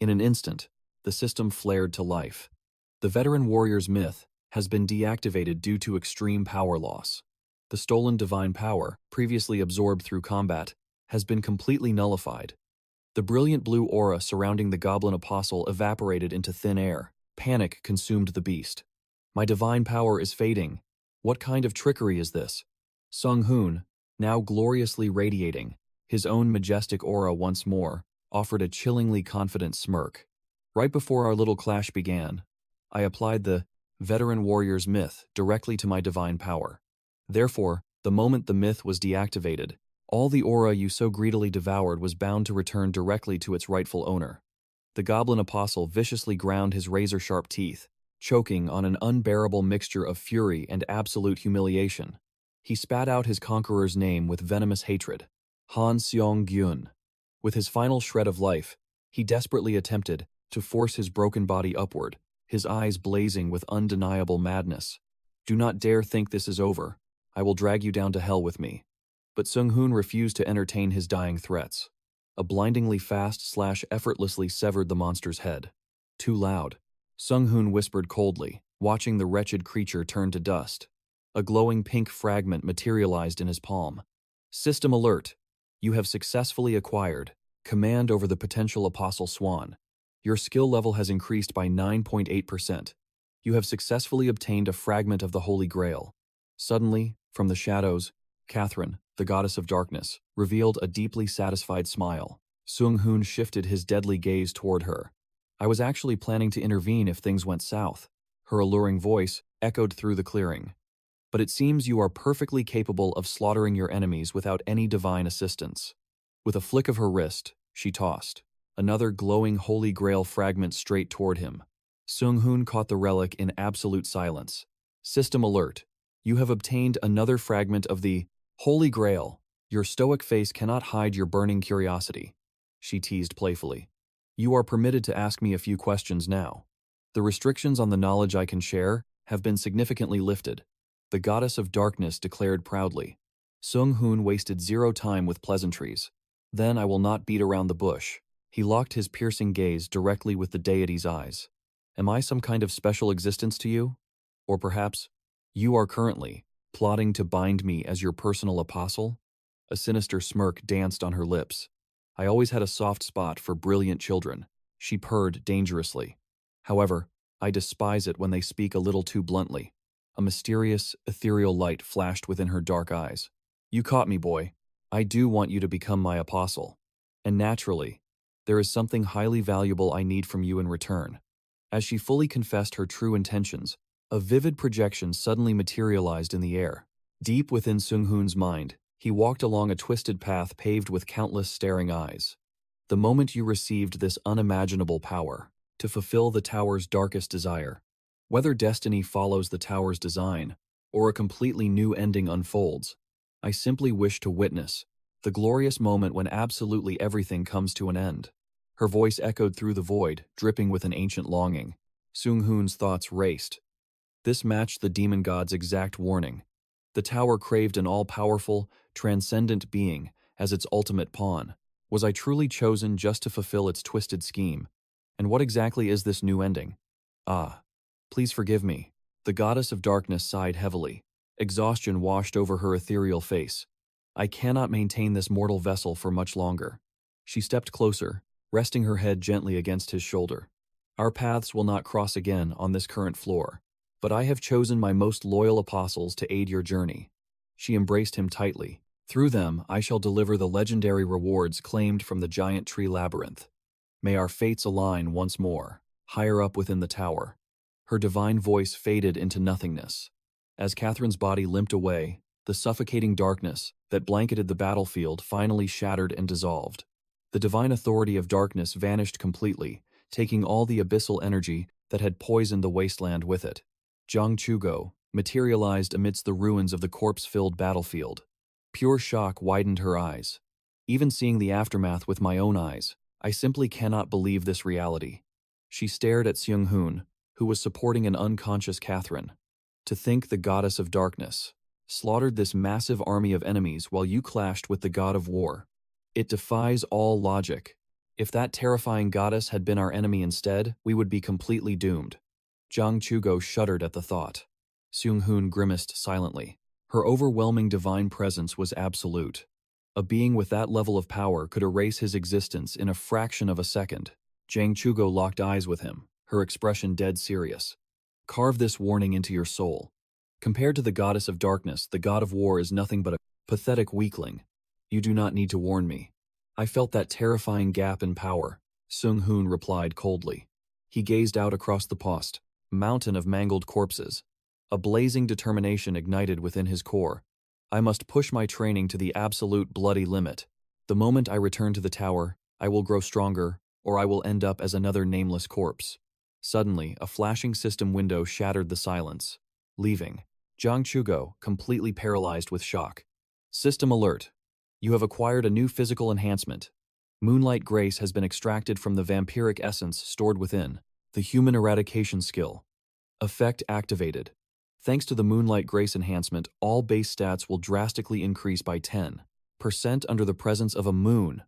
In an instant, the system flared to life. The veteran warrior's myth has been deactivated due to extreme power loss. The stolen divine power, previously absorbed through combat, has been completely nullified. The brilliant blue aura surrounding the goblin apostle evaporated into thin air. Panic consumed the beast. "My divine power is fading. What kind of trickery is this?" Sung-hoon, now gloriously radiating, his own majestic aura once more, offered a chillingly confident smirk. "Right before our little clash began, I applied the veteran warrior's myth directly to my divine power. Therefore, the moment the myth was deactivated, all the aura you so greedily devoured was bound to return directly to its rightful owner." The goblin apostle viciously ground his razor-sharp teeth, choking on an unbearable mixture of fury and absolute humiliation. He spat out his conqueror's name with venomous hatred. Han Seong-gyun. With his final shred of life, he desperately attempted to force his broken body upward, his eyes blazing with undeniable madness. "Do not dare think this is over. I will drag you down to hell with me." But Sung-hoon refused to entertain his dying threats. A blindingly fast slash effortlessly severed the monster's head. "Too loud," Sung-hoon whispered coldly. watching the wretched creature turn to dust. A glowing pink fragment materialized in his palm. System alert. You have successfully acquired command over the potential Apostle Swan. Your skill level has increased by 9.8%. You have successfully obtained a fragment of the Holy Grail. Suddenly, from the shadows, Catherine, the goddess of darkness, revealed a deeply satisfied smile. Sung-yeon shifted his deadly gaze toward her. I was actually planning to intervene if things went south. Her alluring voice echoed through the clearing. But it seems you are perfectly capable of slaughtering your enemies without any divine assistance. With a flick of her wrist, she tossed another glowing Holy Grail fragment straight toward him. Sung-yeon caught the relic in absolute silence. System alert. You have obtained another fragment of the Holy Grail. Your stoic face cannot hide your burning curiosity. She teased playfully. You are permitted to ask me a few questions now. The restrictions on the knowledge I can share have been significantly lifted, the goddess of darkness declared proudly. Sung-yeon wasted zero time with pleasantries. Then I will not beat around the bush. He locked his piercing gaze directly with the deity's eyes. Am I some kind of special existence to you? Or perhaps, you are currently plotting to bind me as your personal apostle? A sinister smirk danced on her lips. I always had a soft spot for brilliant children, she purred dangerously. However, I despise it when they speak a little too bluntly. A mysterious, ethereal light flashed within her dark eyes. You caught me, boy. I do want you to become my apostle. And naturally, there is something highly valuable I need from you in return. As she fully confessed her true intentions, a vivid projection suddenly materialized in the air. Deep within Sung-yeon's mind, he walked along a twisted path paved with countless staring eyes. The moment you received this unimaginable power, to fulfill the tower's darkest desire, whether destiny follows the tower's design, or a completely new ending unfolds, I simply wish to witness the glorious moment when absolutely everything comes to an end. Her voice echoed through the void, dripping with an ancient longing. Sung-yeon's thoughts raced. This matched the demon god's exact warning. The tower craved an all-powerful, transcendent being as its ultimate pawn. Was I truly chosen just to fulfill its twisted scheme? And what exactly is this new ending? Please forgive me. The goddess of darkness sighed heavily. Exhaustion washed over her ethereal face. I cannot maintain this mortal vessel for much longer. She stepped closer, resting her head gently against his shoulder. Our paths will not cross again on this current floor, but I have chosen my most loyal apostles to aid your journey. She embraced him tightly. Through them, I shall deliver the legendary rewards claimed from the giant tree labyrinth. May our fates align once more, higher up within the tower. Her divine voice faded into nothingness. As Catherine's body limped away, the suffocating darkness that blanketed the battlefield finally shattered and dissolved. The divine authority of darkness vanished completely, taking all the abyssal energy that had poisoned the wasteland with it. 𝙎𝙎𝙎 materialized amidst the ruins of the corpse-filled battlefield. Pure shock widened her eyes. Even seeing the aftermath with my own eyes, I simply cannot believe this reality. She stared at Sung-yeon, who was supporting an unconscious Catherine. To think the goddess of darkness slaughtered this massive army of enemies while you clashed with the god of war. It defies all logic. If that terrifying goddess had been our enemy instead, we would be completely doomed. 𝙎𝙎𝙎 shuddered at the thought. Sung-yeon grimaced silently. Her overwhelming divine presence was absolute. A being with that level of power could erase his existence in a fraction of a second. 𝙎𝙎𝙎 locked eyes with him, her expression dead serious. Carve this warning into your soul. Compared to the goddess of darkness, the god of war is nothing but a pathetic weakling. You do not need to warn me. I felt that terrifying gap in power, Sung-yeon replied coldly. He gazed out across the post, mountain of mangled corpses. A blazing determination ignited within his core. I must push my training to the absolute bloody limit. The moment I return to the tower, I will grow stronger, or I will end up as another nameless corpse. Suddenly, a flashing system window shattered the silence, leaving 𝙎𝙎𝙎 completely paralyzed with shock. System alert. You have acquired a new physical enhancement. Moonlight Grace has been extracted from the vampiric essence stored within. The human eradication skill. Effect activated. Thanks to the Moonlight Grace enhancement, all base stats will drastically increase by 10% under the presence of a moon.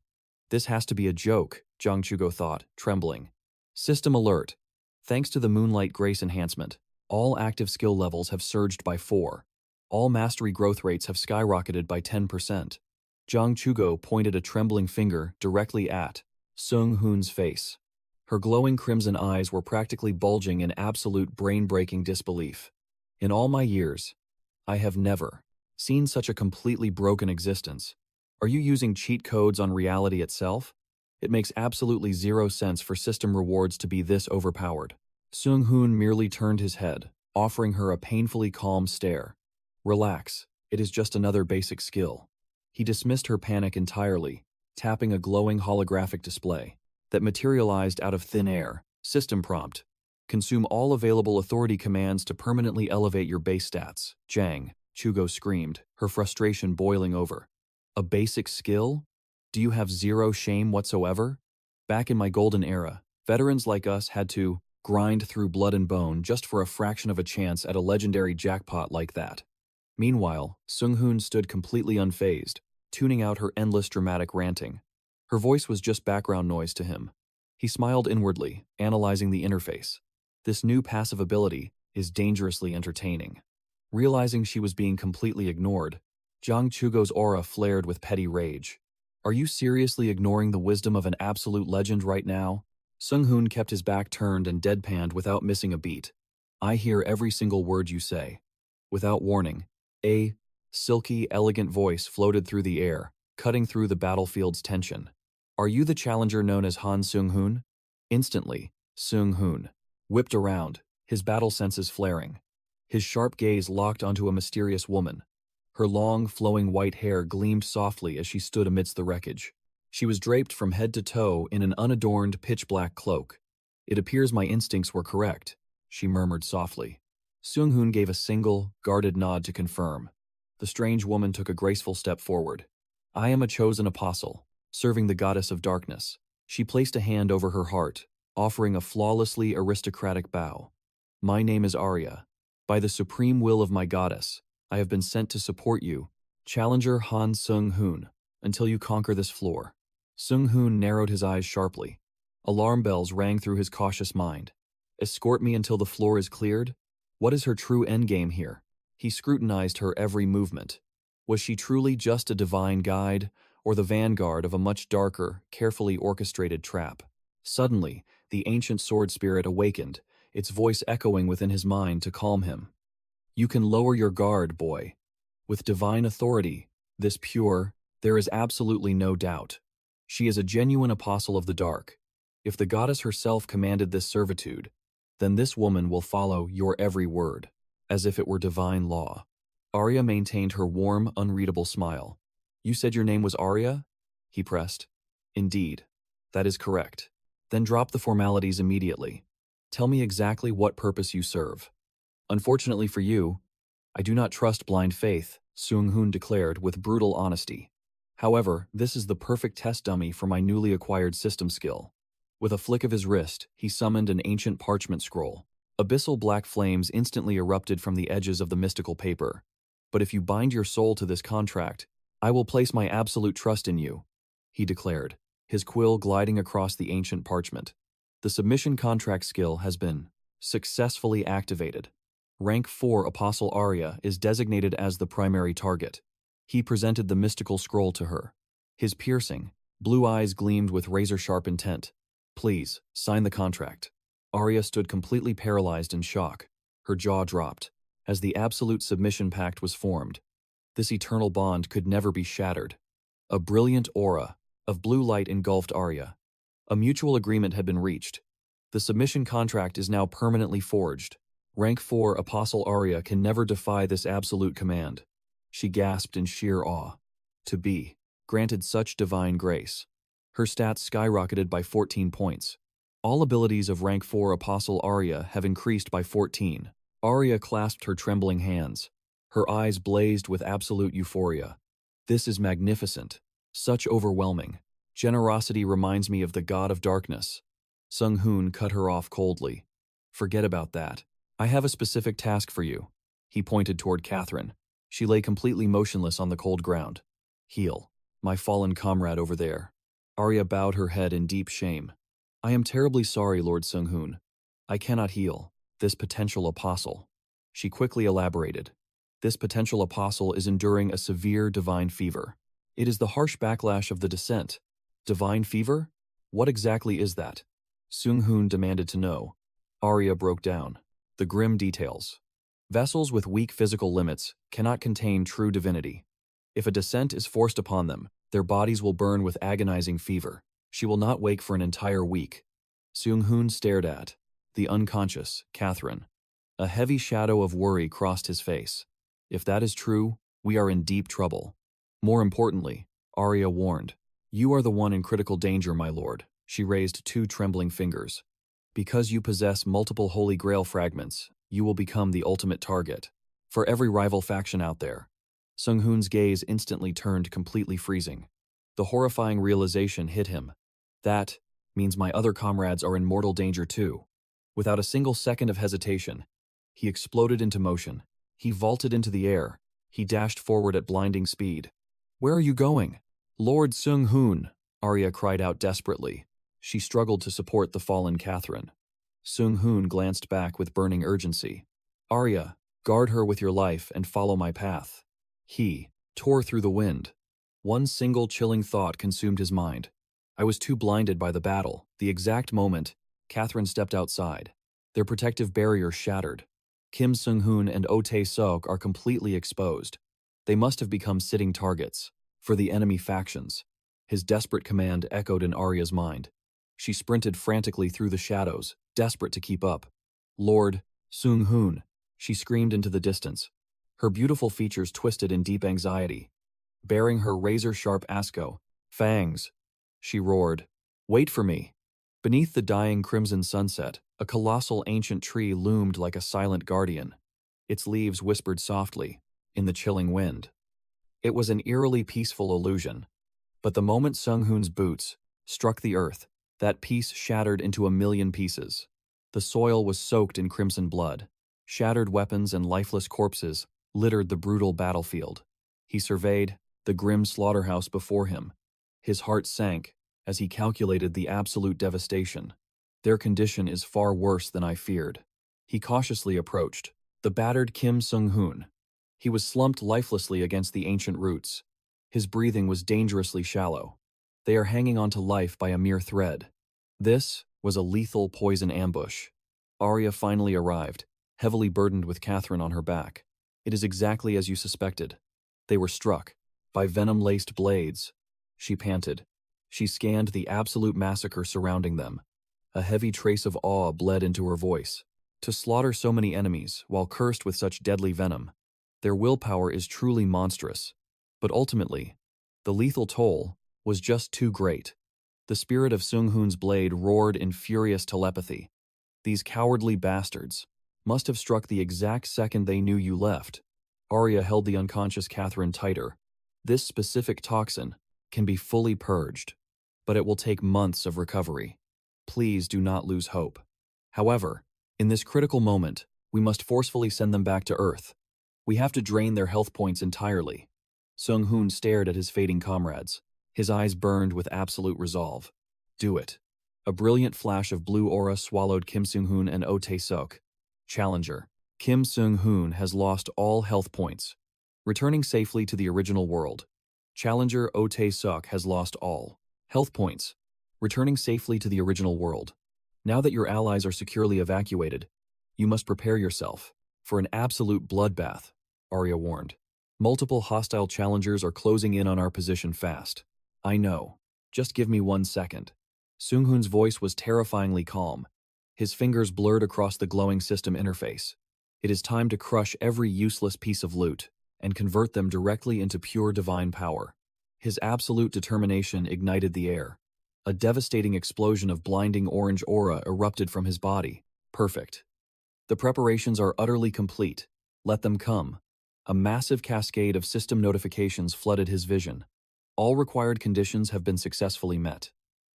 This has to be a joke, 𝙎𝙎𝙎 thought, trembling. System alert. Thanks to the Moonlight Grace enhancement, All active skill levels have surged by 4. All mastery growth rates have skyrocketed by 10%. 𝙎𝙎𝙎 pointed a trembling finger directly at Sung-hoon's face. Her glowing crimson eyes were practically bulging in absolute brain-breaking disbelief. In all my years, I have never seen such a completely broken existence. Are you using cheat codes on reality itself? It makes absolutely zero sense for system rewards to be this overpowered. Sung-hoon merely turned his head, offering her a painfully calm stare. Relax, it is just another basic skill. He dismissed her panic entirely, tapping a glowing holographic display that materialized out of thin air. System prompt. Consume all available authority commands to permanently elevate your base stats. 𝙎𝙎𝙎 screamed, her frustration boiling over. A basic skill? Do you have zero shame whatsoever? Back in my golden era, veterans like us had to grind through blood and bone just for a fraction of a chance at a legendary jackpot like that. Meanwhile, Sung-hoon stood completely unfazed, tuning out her endless dramatic ranting. Her voice was just background noise to him. He smiled inwardly, analyzing the interface. This new passive ability is dangerously entertaining. Realizing she was being completely ignored, 𝙎𝙎𝙎's aura flared with petty rage. Are you seriously ignoring the wisdom of an absolute legend right now? Sung-hoon kept his back turned and deadpanned without missing a beat. I hear every single word you say. Without warning, a silky, elegant voice floated through the air, cutting through the battlefield's tension. Are you the challenger known as Han Sung-hoon? Instantly, Sung-hoon whipped around, his battle senses flaring. His sharp gaze locked onto a mysterious woman. Her long, flowing white hair gleamed softly as she stood amidst the wreckage. She was draped from head to toe in an unadorned, pitch-black cloak. It appears my instincts were correct, she murmured softly. Sung-hoon gave a single, guarded nod to confirm. The strange woman took a graceful step forward. I am a chosen apostle, serving the goddess of darkness. She placed a hand over her heart, offering a flawlessly aristocratic bow. My name is Arya. By the supreme will of my goddess, I have been sent to support you, challenger Han Sung-hoon, until you conquer this floor. Sung-hoon narrowed his eyes sharply. Alarm bells rang through his cautious mind. Escort me until the floor is cleared? What is her true endgame here? He scrutinized her every movement. Was she truly just a divine guide, or the vanguard of a much darker, carefully orchestrated trap? Suddenly, the ancient sword spirit awakened, its voice echoing within his mind to calm him. You can lower your guard, boy. With divine authority, this pure, there is absolutely no doubt. She is a genuine apostle of the dark. If the goddess herself commanded this servitude, then this woman will follow your every word, as if it were divine law. Arya maintained her warm, unreadable smile. You said your name was Arya? He pressed. Indeed. That is correct. Then drop the formalities immediately. Tell me exactly what purpose you serve. Unfortunately for you, I do not trust blind faith, Sung-hoon declared with brutal honesty. However, this is the perfect test dummy for my newly acquired system skill. With a flick of his wrist, he summoned an ancient parchment scroll. Abyssal black flames instantly erupted from the edges of the mystical paper. But if you bind your soul to this contract, I will place my absolute trust in you, he declared, his quill gliding across the ancient parchment. The submission contract skill has been successfully activated. Rank 4 Apostle Arya is designated as the primary target. He presented the mystical scroll to her. His piercing, blue eyes gleamed with razor-sharp intent. Please, sign the contract. Arya stood completely paralyzed in shock. Her jaw dropped, as the absolute submission pact was formed. This eternal bond could never be shattered. A brilliant aura of blue light engulfed Arya. A mutual agreement had been reached. The submission contract is now permanently forged. Rank 4 Apostle Arya can never defy this absolute command. She gasped in sheer awe. To be granted such divine grace. Her stats skyrocketed by 14 points. All abilities of Rank 4 Apostle Arya have increased by 14. Arya clasped her trembling hands. Her eyes blazed with absolute euphoria. This is magnificent. Such overwhelming. Generosity reminds me of the god of darkness. Sung-hoon cut her off coldly. Forget about that. I have a specific task for you. He pointed toward Catherine. She lay completely motionless on the cold ground. Heal. My fallen comrade over there. Arya bowed her head in deep shame. I am terribly sorry, Lord Sung-hoon. I cannot heal. This potential apostle. She quickly elaborated. This potential apostle is enduring a severe divine fever. It is the harsh backlash of the descent. Divine fever? What exactly is that? Sung-hoon demanded to know. Arya broke down. The grim details. Vessels with weak physical limits cannot contain true divinity. If a descent is forced upon them, their bodies will burn with agonizing fever. She will not wake for an entire week. Sung-hoon stared at the unconscious Catherine. A heavy shadow of worry crossed his face. If that is true, we are in deep trouble. More importantly, Arya warned. You are the one in critical danger, my lord. She raised 2 trembling fingers. Because you possess multiple Holy Grail fragments, you will become the ultimate target. For every rival faction out there. Sung-hoon's gaze instantly turned completely freezing. The horrifying realization hit him. That means my other comrades are in mortal danger too. Without a single second of hesitation, he exploded into motion. He vaulted into the air. He dashed forward at blinding speed. Where are you going? Lord Sung-hoon, Arya cried out desperately. She struggled to support the fallen Catherine. Sung-hoon glanced back with burning urgency. Arya, guard her with your life and follow my path. He tore through the wind. One single chilling thought consumed his mind. I was too blinded by the battle. The exact moment, Catherine stepped outside. Their protective barrier shattered. Kim Sung-hoon and Oh Tae-seok are completely exposed. They must have become sitting targets for the enemy factions. His desperate command echoed in Arya's mind. She sprinted frantically through the shadows, desperate to keep up. Lord Sung-hoon, she screamed into the distance. Her beautiful features twisted in deep anxiety. Bearing her razor-sharp ASCO, fangs, she roared, "Wait for me!" Beneath the dying crimson sunset, a colossal ancient tree loomed like a silent guardian. Its leaves whispered softly, in the chilling wind. It was an eerily peaceful illusion. But the moment Sung-hoon's boots struck the earth, that piece shattered into a million pieces. The soil was soaked in crimson blood. Shattered weapons and lifeless corpses littered the brutal battlefield. He surveyed the grim slaughterhouse before him. His heart sank as he calculated the absolute devastation. Their condition is far worse than I feared. He cautiously approached the battered Kim Sung-hoon. He was slumped lifelessly against the ancient roots. His breathing was dangerously shallow. They are hanging on to life by a mere thread. This was a lethal poison ambush. Arya finally arrived, heavily burdened with Catherine on her back. It is exactly as you suspected. They were struck by venom-laced blades. She panted. She scanned the absolute massacre surrounding them. A heavy trace of awe bled into her voice. To slaughter so many enemies while cursed with such deadly venom, their willpower is truly monstrous. But ultimately, the lethal toll was just too great. The spirit of Sung-hoon's blade roared in furious telepathy. These cowardly bastards must have struck the exact second they knew you left. Arya held the unconscious Catherine tighter. This specific toxin can be fully purged, but it will take months of recovery. Please do not lose hope. However, in this critical moment, we must forcefully send them back to Earth. We have to drain their health points entirely. Sung-hoon stared at his fading comrades. His eyes burned with absolute resolve. Do it. A brilliant flash of blue aura swallowed Kim Sung-hoon and Oh Tae-seok. Challenger. Kim Sung-hoon has lost all health points, returning safely to the original world. Challenger Oh Tae-seok has lost all health points, returning safely to the original world. Now that your allies are securely evacuated, you must prepare yourself for an absolute bloodbath, Arya warned. Multiple hostile challengers are closing in on our position fast. I know. Just give me 1 second. Sung-hoon's voice was terrifyingly calm. His fingers blurred across the glowing system interface. It is time to crush every useless piece of loot and convert them directly into pure divine power. His absolute determination ignited the air. A devastating explosion of blinding orange aura erupted from his body. Perfect. The preparations are utterly complete. Let them come. A massive cascade of system notifications flooded his vision. All required conditions have been successfully met.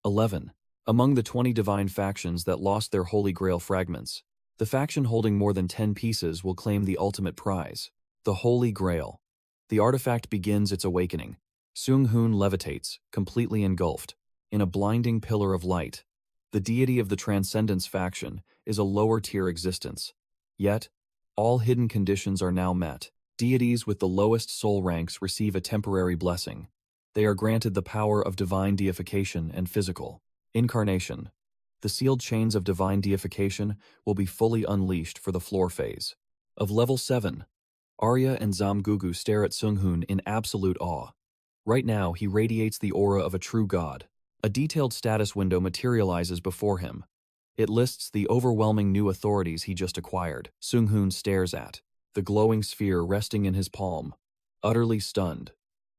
11. Among the 20 divine factions that lost their Holy Grail fragments, the faction holding more than 10 pieces will claim the ultimate prize, the Holy Grail. The artifact begins its awakening. Sung-hoon levitates, completely engulfed, in a blinding pillar of light. The deity of the Transcendence faction is a lower-tier existence. Yet, all hidden conditions are now met. Deities with the lowest soul ranks receive a temporary blessing. They are granted the power of divine deification and physical incarnation. The sealed chains of divine deification will be fully unleashed for the floor phase. Of level 7, Arya and Zamgugu stare at Sung-hoon in absolute awe. Right now, he radiates the aura of a true god. A detailed status window materializes before him. It lists the overwhelming new authorities he just acquired. Sung-hoon stares at the glowing sphere resting in his palm, utterly stunned.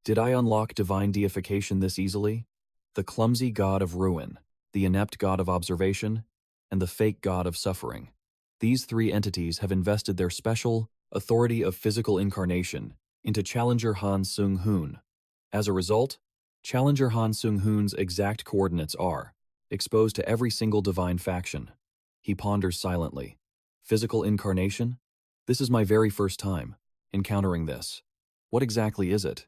Did I unlock divine deification this easily? The clumsy god of ruin, the inept god of observation, and the fake god of suffering. These three entities have invested their special authority of physical incarnation into Challenger Han Sung-hoon. As a result, Challenger Han Sung-hoon's exact coordinates are exposed to every single divine faction. He ponders silently. Physical incarnation? This is my very first time encountering this. What exactly is it?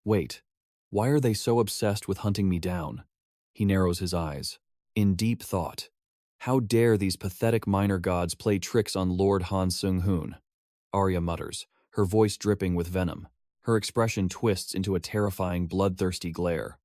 Wait, why are they so obsessed with hunting me down? He narrows his eyes, in deep thought. How dare these pathetic minor gods play tricks on Lord Han Sung-hoon? Arya mutters, her voice dripping with venom. Her expression twists into a terrifying, bloodthirsty glare.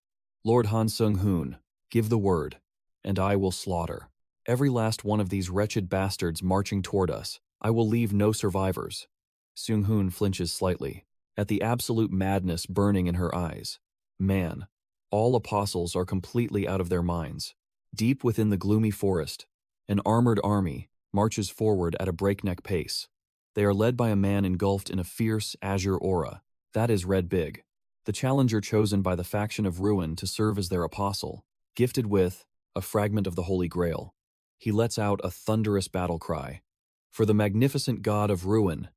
Lord Han Sung-hoon, give the word, and I will slaughter every last one of these wretched bastards marching toward us. I will leave no survivors. Sung-hoon flinches slightly, at the absolute madness burning in her eyes. Man, all apostles are completely out of their minds. Deep within the gloomy forest, an armored army marches forward at a breakneck pace. They are led by a man engulfed in a fierce azure aura. That is Red Big, the challenger chosen by the faction of Ruin to serve as their apostle, gifted with a fragment of the Holy Grail. He lets out a thunderous battle cry. For the magnificent god of Ruin,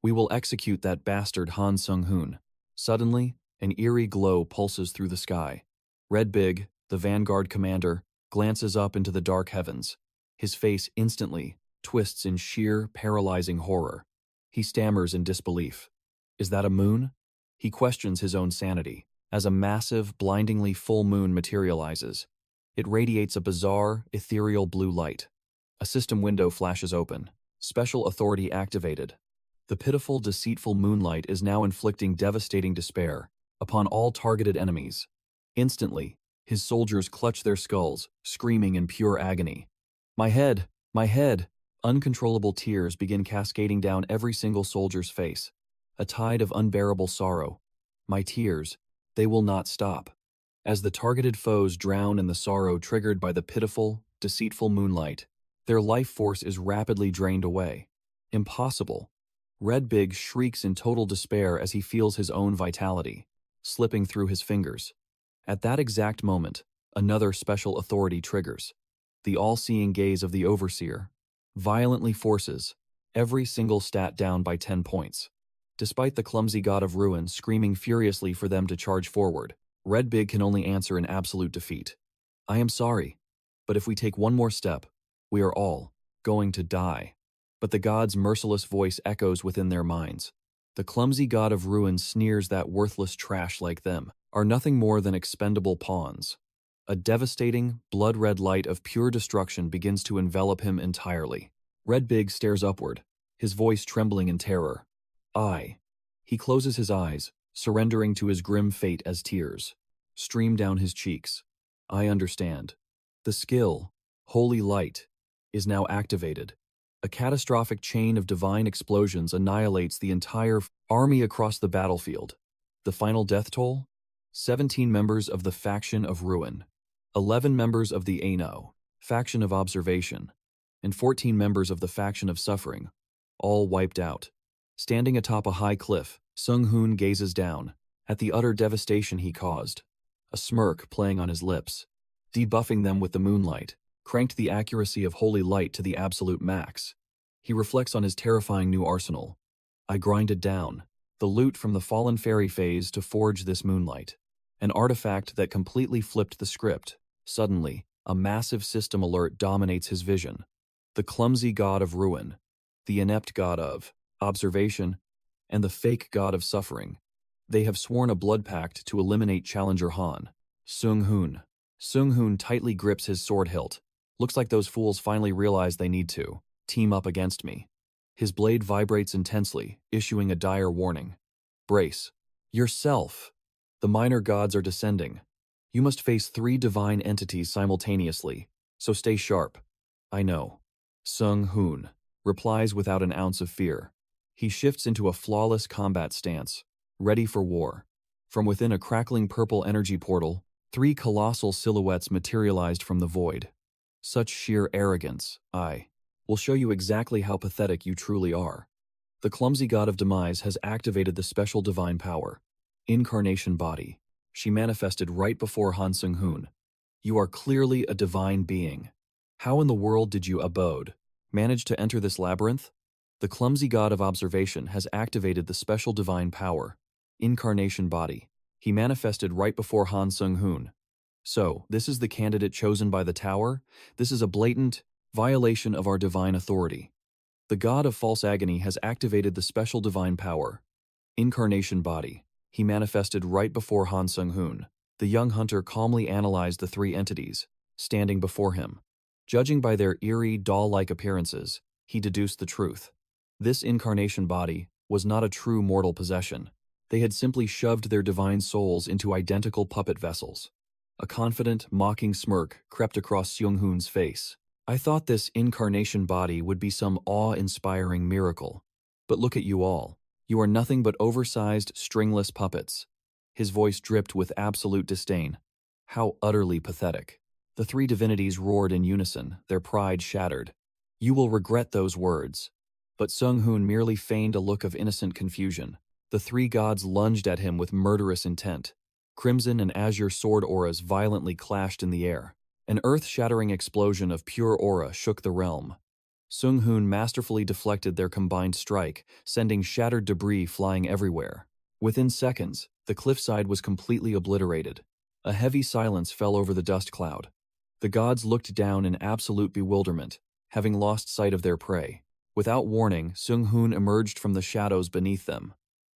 we will execute that bastard Han Sung-hoon. Suddenly, an eerie glow pulses through the sky. Red Big, the vanguard commander, glances up into the dark heavens. His face instantly twists in sheer, paralyzing horror. He stammers in disbelief. Is that a moon? He questions his own sanity as a massive, blindingly full moon materializes. It radiates a bizarre, ethereal blue light. A system window flashes open. Special authority activated. The pitiful, deceitful moonlight is now inflicting devastating despair upon all targeted enemies. Instantly, his soldiers clutch their skulls, screaming in pure agony. My head! My head! Uncontrollable tears begin cascading down every single soldier's face. A tide of unbearable sorrow. My tears, they will not stop. As the targeted foes drown in the sorrow triggered by the pitiful, deceitful moonlight, their life force is rapidly drained away. Impossible. Red Big shrieks in total despair as he feels his own vitality slipping through his fingers. At that exact moment, another special authority triggers. The all-seeing gaze of the Overseer violently forces every single stat down by 10 points. Despite the clumsy god of ruin screaming furiously for them to charge forward, Red Big can only answer in absolute defeat. I am sorry, but if we take one more step, we are all going to die. But the god's merciless voice echoes within their minds. The clumsy god of ruin sneers that worthless trash like them are nothing more than expendable pawns. A devastating, blood-red light of pure destruction begins to envelop him entirely. Red Big stares upward, his voice trembling in terror. He closes his eyes, surrendering to his grim fate as tears stream down his cheeks. I understand. The skill, Holy Light, is now activated. A catastrophic chain of divine explosions annihilates the entire army across the battlefield. The final death toll? 17 members of the faction of Ruin, 11 members of the Ano, faction of Observation, and 14 members of the faction of Suffering, all wiped out. Standing atop a high cliff, Sung-hoon gazes down at the utter devastation he caused, a smirk playing on his lips. Debuffing them with the moonlight cranked the accuracy of Holy Light to the absolute max. He reflects on his terrifying new arsenal. I grinded down the loot from the Fallen Fairy phase to forge this moonlight, an artifact that completely flipped the script. Suddenly, a massive system alert dominates his vision. The clumsy god of ruin, the inept god of observation, and the fake god of suffering. They have sworn a blood pact to eliminate Challenger Han. Sung-hoon tightly grips his sword hilt, Looks like those fools finally realize they need to team up against me. His blade vibrates intensely, issuing a dire warning. Brace yourself. The minor gods are descending. You must face 3 divine entities simultaneously, so stay sharp. I know. Sung-yeon replies without an ounce of fear. He shifts into a flawless combat stance, ready for war. From within a crackling purple energy portal, 3 colossal silhouettes materialized from the void. Such sheer arrogance, I will show you exactly how pathetic you truly are. The clumsy god of demise has activated the special divine power, Incarnation Body. She manifested right before Han Sung-yeon. You are clearly a divine being. How in the world did you manage to enter this labyrinth? The clumsy god of observation has activated the special divine power, Incarnation Body. He manifested right before Han Sung-yeon. So, this is the candidate chosen by the tower? This is a blatant violation of our divine authority. The god of false agony has activated the special divine power, Incarnation Body. He manifested right before Han Sung-yeon. The young hunter calmly analyzed the 3 entities standing before him. Judging by their eerie, doll-like appearances, he deduced the truth. This Incarnation Body was not a true mortal possession. They had simply shoved their divine souls into identical puppet vessels. A confident, mocking smirk crept across Sung-yeon's face. I thought this Incarnation Body would be some awe-inspiring miracle. But look at you all. You are nothing but oversized, stringless puppets. His voice dripped with absolute disdain. How utterly pathetic. The 3 divinities roared in unison, their pride shattered. You will regret those words. But Sung-yeon merely feigned a look of innocent confusion. The 3 gods lunged at him with murderous intent. Crimson and azure sword auras violently clashed in the air. An earth-shattering explosion of pure aura shook the realm. Sung-yeon masterfully deflected their combined strike, sending shattered debris flying everywhere. Within seconds, the cliffside was completely obliterated. A heavy silence fell over the dust cloud. The gods looked down in absolute bewilderment, having lost sight of their prey. Without warning, Sung-yeon emerged from the shadows beneath them.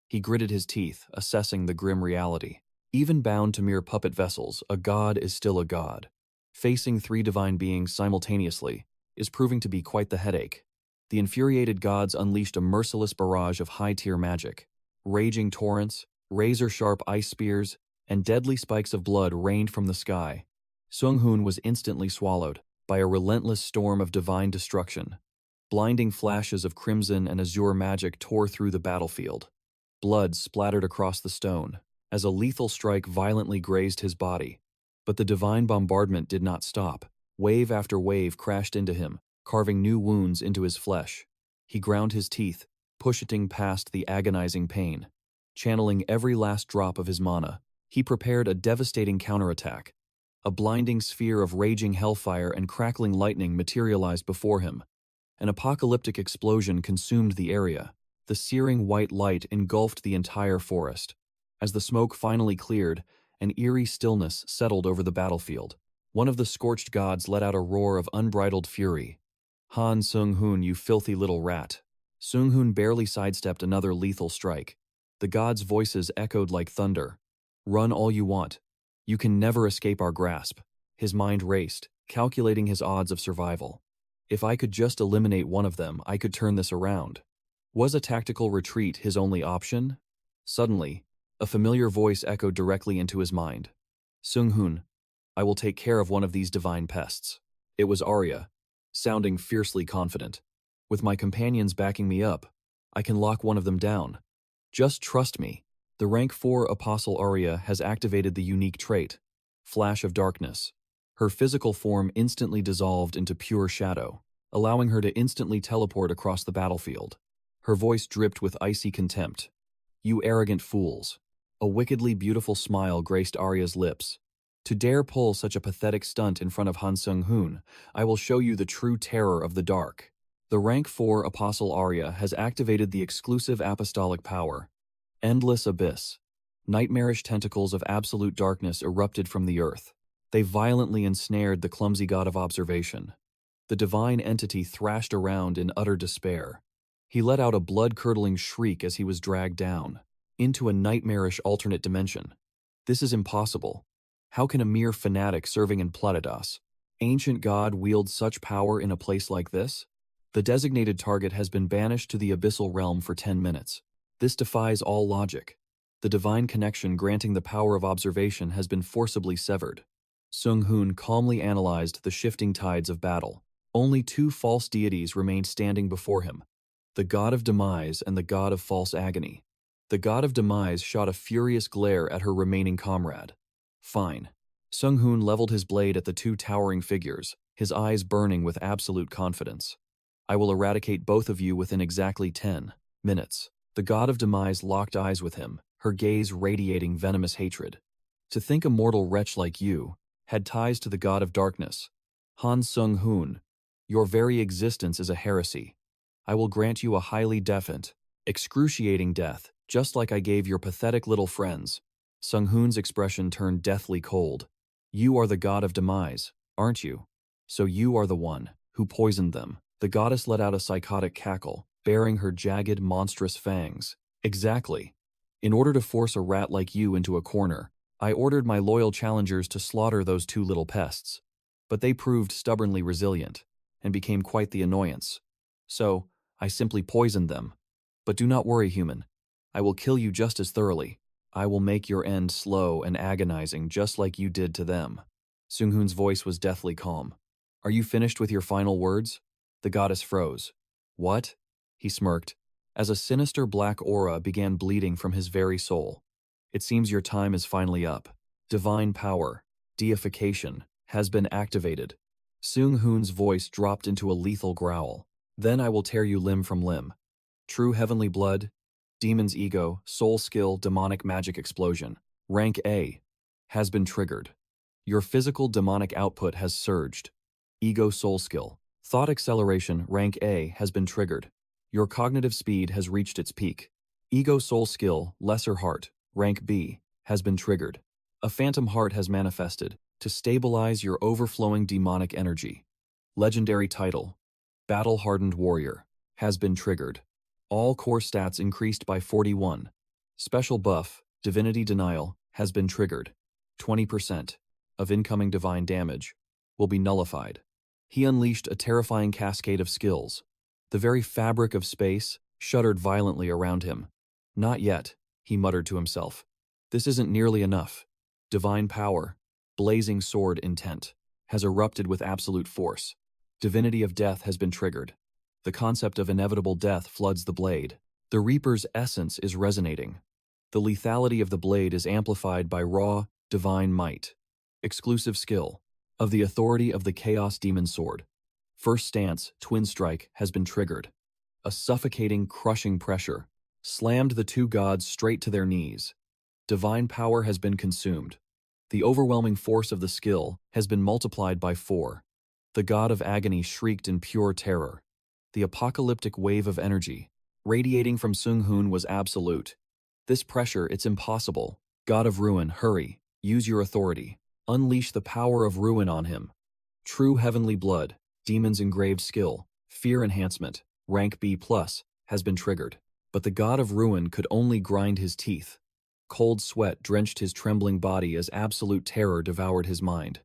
He gritted his teeth, assessing the grim reality. Even bound to mere puppet vessels, a god is still a god. Facing 3 divine beings simultaneously is proving to be quite the headache. The infuriated gods unleashed a merciless barrage of high-tier magic. Raging torrents, razor-sharp ice spears, and deadly spikes of blood rained from the sky. Sung-yeon was instantly swallowed by a relentless storm of divine destruction. Blinding flashes of crimson and azure magic tore through the battlefield. Blood splattered across the stone as a lethal strike violently grazed his body. But the divine bombardment did not stop. Wave after wave crashed into him, carving new wounds into his flesh. He ground his teeth, pushing past the agonizing pain. Channeling every last drop of his mana, he prepared a devastating counterattack. A blinding sphere of raging hellfire and crackling lightning materialized before him. An apocalyptic explosion consumed the area. The searing white light engulfed the entire forest. As the smoke finally cleared, an eerie stillness settled over the battlefield. One of the scorched gods let out a roar of unbridled fury. Han Sung-yeon, you filthy little rat. Sung-yeon barely sidestepped another lethal strike. The gods' voices echoed like thunder. Run all you want. You can never escape our grasp. His mind raced, calculating his odds of survival. If I could just eliminate one of them, I could turn this around. Was a tactical retreat his only option? Suddenly, a familiar voice echoed directly into his mind. Sung-yeon, I will take care of one of these divine pests. It was Arya, sounding fiercely confident. With my companions backing me up, I can lock one of them down. Just trust me. The rank 4 Apostle Arya has activated the unique trait, Flash of Darkness. Her physical form instantly dissolved into pure shadow, allowing her to instantly teleport across the battlefield. Her voice dripped with icy contempt. You arrogant fools. A wickedly beautiful smile graced Arya's lips. To dare pull such a pathetic stunt in front of Han Sung-yeon, I will show you the true terror of the dark. The rank 4 Apostle Arya has activated the exclusive apostolic power, Endless Abyss. Nightmarish tentacles of absolute darkness erupted from the earth. They violently ensnared the clumsy god of observation. The divine entity thrashed around in utter despair. He let out a blood-curdling shriek as he was dragged down into a nightmarish alternate dimension. This is impossible. How can a mere fanatic serving in Planetas Ancient god wields such power in a place like this? The designated target has been banished to the abyssal realm for 10 minutes. This defies all logic. The divine connection granting the power of observation has been forcibly severed. Sung-hoon calmly analyzed the shifting tides of battle. Only two false deities remained standing before him, the god of demise and the god of false agony. The god of demise shot a furious glare at her remaining comrade. Fine. Sung-hoon leveled his blade at the two towering figures, his eyes burning with absolute confidence. I will eradicate both of you within exactly 10 minutes. The god of demise locked eyes with him, her gaze radiating venomous hatred. To think a mortal wretch like you had ties to the god of darkness. Han Sung-hoon, your very existence is a heresy. I will grant you a highly definite, excruciating death, just like I gave your pathetic little friends. Sung-hoon's expression turned deathly cold. You are the god of demise, aren't you? So you are the one who poisoned them. The goddess let out a psychotic cackle, baring her jagged, monstrous fangs. Exactly. In order to force a rat like you into a corner, I ordered my loyal challengers to slaughter those two little pests. But they proved stubbornly resilient, and became quite the annoyance. So, I simply poisoned them. But do not worry, human. I will kill you just as thoroughly. I will make your end slow and agonizing just like you did to them. Sung-hoon's voice was deathly calm. Are you finished with your final words? The goddess froze. What? He smirked, as a sinister black aura began bleeding from his very soul. It seems your time is finally up. Divine power, deification, has been activated. Sung-hoon's voice dropped into a lethal growl. Then I will tear you limb from limb. True heavenly blood, demon's ego, soul skill, demonic magic explosion. Rank A has been triggered. Your physical demonic output has surged. Ego soul skill. Thought acceleration, rank A, has been triggered. Your cognitive speed has reached its peak. Ego soul skill, lesser heart, rank B, has been triggered. A phantom heart has manifested to stabilize your overflowing demonic energy. Legendary title, battle-hardened warrior, has been triggered. All core stats increased by 41. Special buff, divinity denial, has been triggered. 20% of incoming divine damage will be nullified. He unleashed a terrifying cascade of skills. The very fabric of space shuddered violently around him. Not yet, he muttered to himself. This isn't nearly enough. Divine power, blazing sword intent, has erupted with absolute force. Divinity of death has been triggered. The concept of inevitable death floods the blade. The Reaper's essence is resonating. The lethality of the blade is amplified by raw, divine might. Exclusive skill of the authority of the Chaos Demon Sword. First stance, Twin Strike, has been triggered. A suffocating, crushing pressure slammed the two gods straight to their knees. Divine power has been consumed. The overwhelming force of the skill has been multiplied by 4. The god of agony shrieked in pure terror. The apocalyptic wave of energy radiating from Sung-hoon was absolute. This pressure, it's impossible. God of ruin, hurry, use your authority. Unleash the power of ruin on him. True heavenly blood, demon's engraved skill, fear enhancement, rank B+, has been triggered. But the god of ruin could only grind his teeth. Cold sweat drenched his trembling body as absolute terror devoured his mind.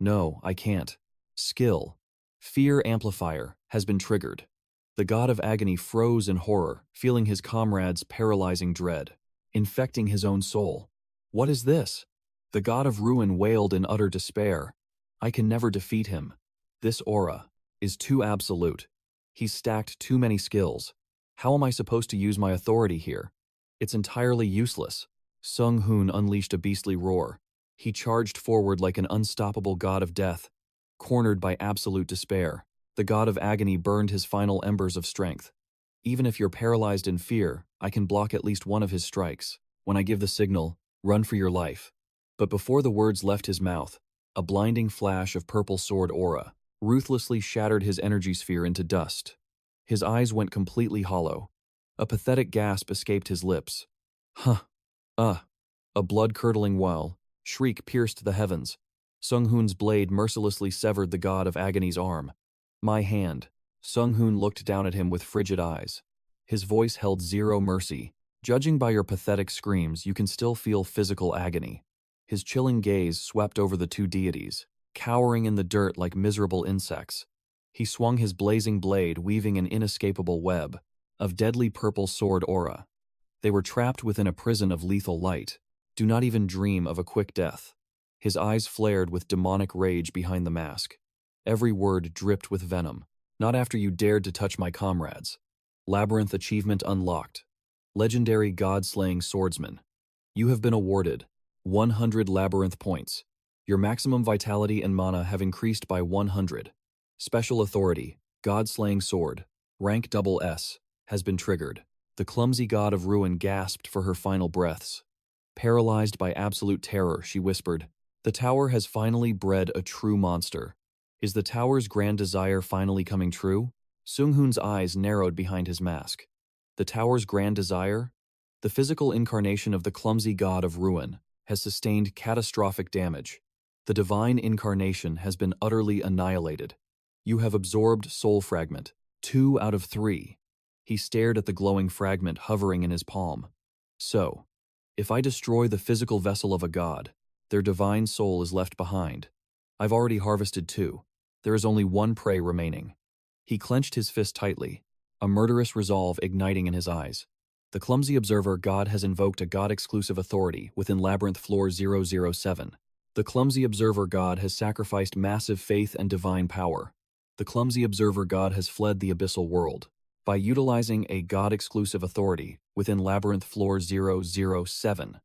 No, I can't. Skill, fear amplifier, has been triggered. The god of agony froze in horror, feeling his comrades' paralyzing dread, infecting his own soul. What is this? The god of ruin wailed in utter despair. I can never defeat him. This aura is too absolute. He's stacked too many skills. How am I supposed to use my authority here? It's entirely useless. Sung-hoon unleashed a beastly roar. He charged forward like an unstoppable god of death. Cornered by absolute despair, the god of agony burned his final embers of strength. Even if you're paralyzed in fear, I can block at least one of his strikes. When I give the signal, run for your life. But before the words left his mouth, a blinding flash of purple sword aura ruthlessly shattered his energy sphere into dust. His eyes went completely hollow. A pathetic gasp escaped his lips. A blood-curdling wail, shriek pierced the heavens. Sung-hoon's blade mercilessly severed the god of agony's arm. My hand. Sung-hoon looked down at him with frigid eyes. His voice held zero mercy. Judging by your pathetic screams, you can still feel physical agony. His chilling gaze swept over the two deities. cowering in the dirt like miserable insects. He swung his blazing blade, weaving an inescapable web of deadly purple sword aura. They were trapped within a prison of lethal light. Do not even dream of a quick death. His eyes flared with demonic rage behind the mask. Every word dripped with venom. Not after you dared to touch my comrades. Labyrinth achievement unlocked. Legendary God-slaying swordsman. You have been awarded 100 labyrinth points. Your maximum vitality and mana have increased by 100. Special authority, God-slaying sword, rank SS, has been triggered. The clumsy god of ruin gasped for her final breaths. Paralyzed by absolute terror, she whispered, "The tower has finally bred a true monster. Is the tower's grand desire finally coming true?" Sung-hoon's eyes narrowed behind his mask. The tower's grand desire? The physical incarnation of the clumsy god of ruin has sustained catastrophic damage. The divine incarnation has been utterly annihilated. You have absorbed soul fragment, 2 out of 3. He stared at the glowing fragment hovering in his palm. So, if I destroy the physical vessel of a god, their divine soul is left behind. I've already harvested 2. There is only 1 prey remaining. He clenched his fist tightly, a murderous resolve igniting in his eyes. The clumsy observer god has invoked a god-exclusive authority within Labyrinth Floor 007. The clumsy observer god has sacrificed massive faith and divine power. The clumsy observer god has fled the abyssal world. By utilizing a god-exclusive authority within Labyrinth Floor 007,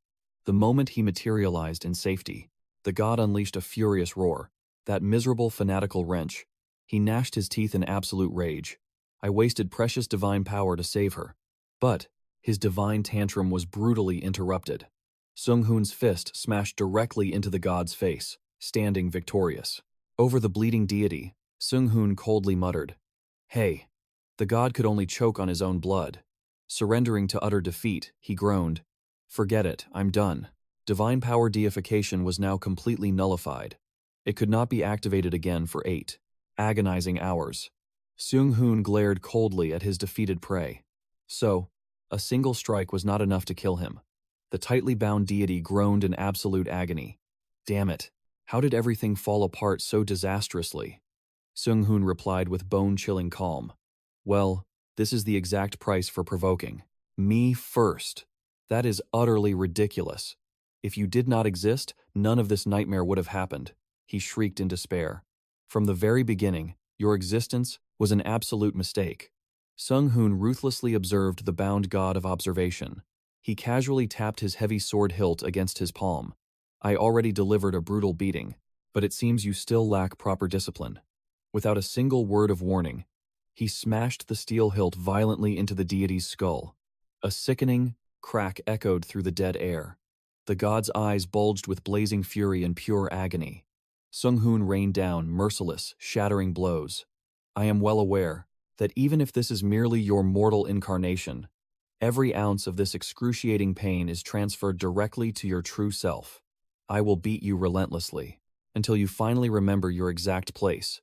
the moment he materialized in safety, the god unleashed a furious roar. That miserable fanatical wrench. He gnashed his teeth in absolute rage. I wasted precious divine power to save her. But his divine tantrum was brutally interrupted. Sung-hoon's fist smashed directly into the god's face, standing victorious. Over the bleeding deity, Sung-hoon coldly muttered, "Hey." The god could only choke on his own blood. Surrendering to utter defeat, he groaned, "Forget it, I'm done." Divine power deification was now completely nullified. It could not be activated again for 8 agonizing hours. Sung-hoon glared coldly at his defeated prey. So, a single strike was not enough to kill him. The tightly bound deity groaned in absolute agony. "Damn it, how did everything fall apart so disastrously?" Sung-hoon replied with bone-chilling calm. "Well, this is the exact price for provoking. Me first. That is utterly ridiculous. If you did not exist, none of this nightmare would have happened." He shrieked in despair. "From the very beginning, your existence was an absolute mistake." Sung-hoon ruthlessly observed the bound god of observation. He casually tapped his heavy sword hilt against his palm. "I already delivered a brutal beating, but it seems you still lack proper discipline." Without a single word of warning, he smashed the steel hilt violently into the deity's skull. A sickening crack echoed through the dead air. The god's eyes bulged with blazing fury and pure agony. Sung-hoon rained down merciless, shattering blows. "I am well aware that even if this is merely your mortal incarnation, every ounce of this excruciating pain is transferred directly to your true self. I will beat you relentlessly, until you finally remember your exact place."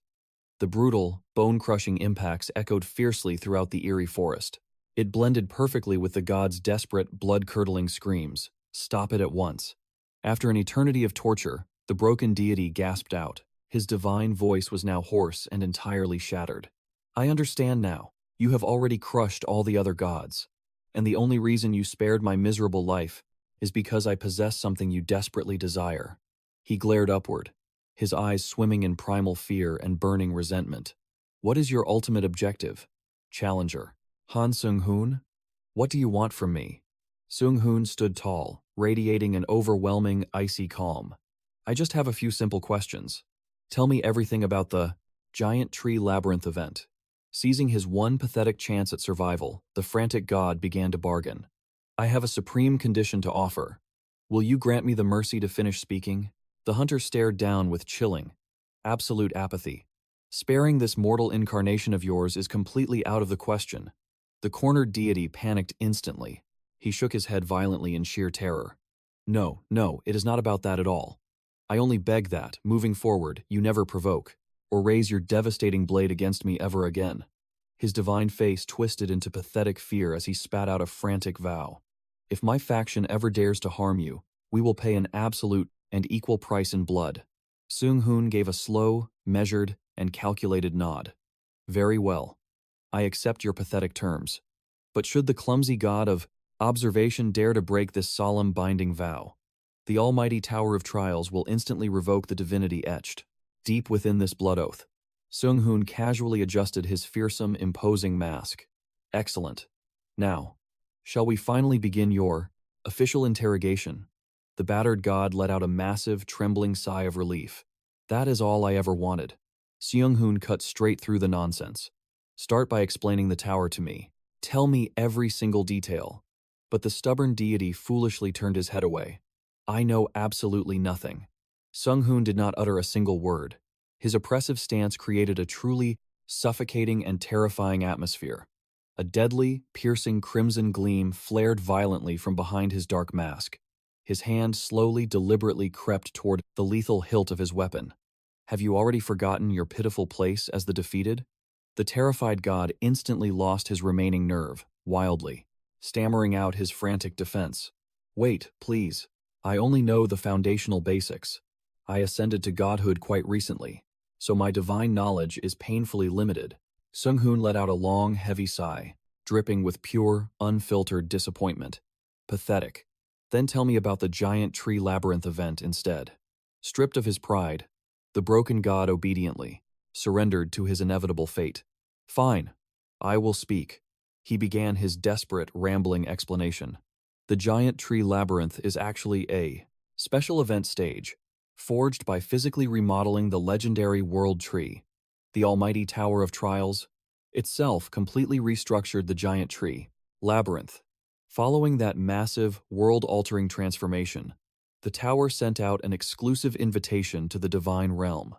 The brutal, bone-crushing impacts echoed fiercely throughout the eerie forest. It blended perfectly with the god's desperate, blood-curdling screams. "Stop it at once." After an eternity of torture, the broken deity gasped out. His divine voice was now hoarse and entirely shattered. "I understand now. You have already crushed all the other gods. And the only reason you spared my miserable life is because I possess something you desperately desire." He glared upward, his eyes swimming in primal fear and burning resentment. "What is your ultimate objective, challenger? Han Sung-hoon? What do you want from me?" Sung-hoon stood tall, radiating an overwhelming, icy calm. "I just have a few simple questions. Tell me everything about the Giant Tree Labyrinth event." Seizing his one pathetic chance at survival, the frantic god began to bargain. "I have a supreme condition to offer. Will you grant me the mercy to finish speaking?" The hunter stared down with chilling, absolute apathy. "Sparing this mortal incarnation of yours is completely out of the question." The cornered deity panicked instantly. He shook his head violently in sheer terror. No, it is not about that at all. I only beg that, moving forward, you never provoke, or raise your devastating blade against me ever again." His divine face twisted into pathetic fear as he spat out a frantic vow. "If my faction ever dares to harm you, we will pay an absolute and equal price in blood." Sung-hoon gave a slow, measured, and calculated nod. Very well. I accept your pathetic terms. But should the clumsy god of observation dare to break this solemn binding vow, the almighty Tower of Trials will instantly revoke the divinity etched deep within this blood oath. Sung-hoon casually adjusted his fearsome, imposing mask. Excellent. Now, shall we finally begin your official interrogation? The battered god let out a massive, trembling sigh of relief. That is all I ever wanted. Sung-hoon cut straight through the nonsense. Start by explaining the tower to me. Tell me every single detail. But the stubborn deity foolishly turned his head away. I know absolutely nothing. Sung-hoon did not utter a single word. His oppressive stance created a truly suffocating and terrifying atmosphere. A deadly, piercing crimson gleam flared violently from behind his dark mask. His hand slowly, deliberately crept toward the lethal hilt of his weapon. Have you already forgotten your pitiful place as the defeated? The terrified god instantly lost his remaining nerve, wildly, stammering out his frantic defense. Wait, please. I only know the foundational basics. I ascended to godhood quite recently, so my divine knowledge is painfully limited. Sung-hoon let out a long, heavy sigh, dripping with pure, unfiltered disappointment. Pathetic. Then tell me about the giant tree labyrinth event instead. Stripped of his pride, the broken god obediently surrendered to his inevitable fate. Fine. I will speak. He began his desperate, rambling explanation. The giant tree labyrinth is actually a special event stage, forged by physically remodeling the legendary world tree. The almighty Tower of Trials itself completely restructured the giant tree labyrinth. Following that massive, world-altering transformation, the tower sent out an exclusive invitation to the divine realm.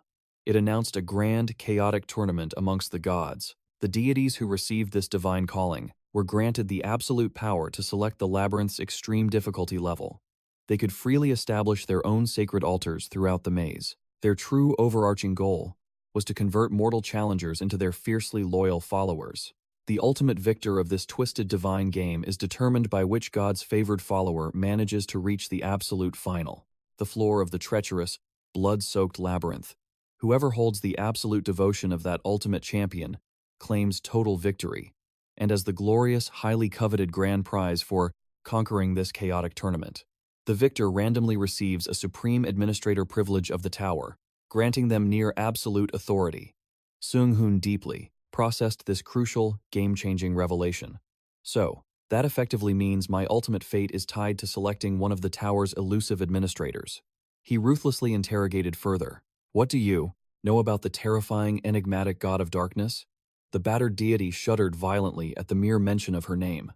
It announced a grand, chaotic tournament amongst the gods. The deities who received this divine calling were granted the absolute power to select the labyrinth's extreme difficulty level. They could freely establish their own sacred altars throughout the maze. Their true overarching goal was to convert mortal challengers into their fiercely loyal followers. The ultimate victor of this twisted divine game is determined by which god's favored follower manages to reach the absolute final, the floor of the treacherous, blood-soaked labyrinth. Whoever holds the absolute devotion of that ultimate champion claims total victory, and as the glorious, highly coveted grand prize for conquering this chaotic tournament, the victor randomly receives a supreme administrator privilege of the tower, granting them near absolute authority. Sung-hoon deeply processed this crucial, game-changing revelation. So, that effectively means my ultimate fate is tied to selecting one of the tower's elusive administrators. He ruthlessly interrogated further. What do you know about the terrifying, enigmatic god of darkness? The battered deity shuddered violently at the mere mention of her name.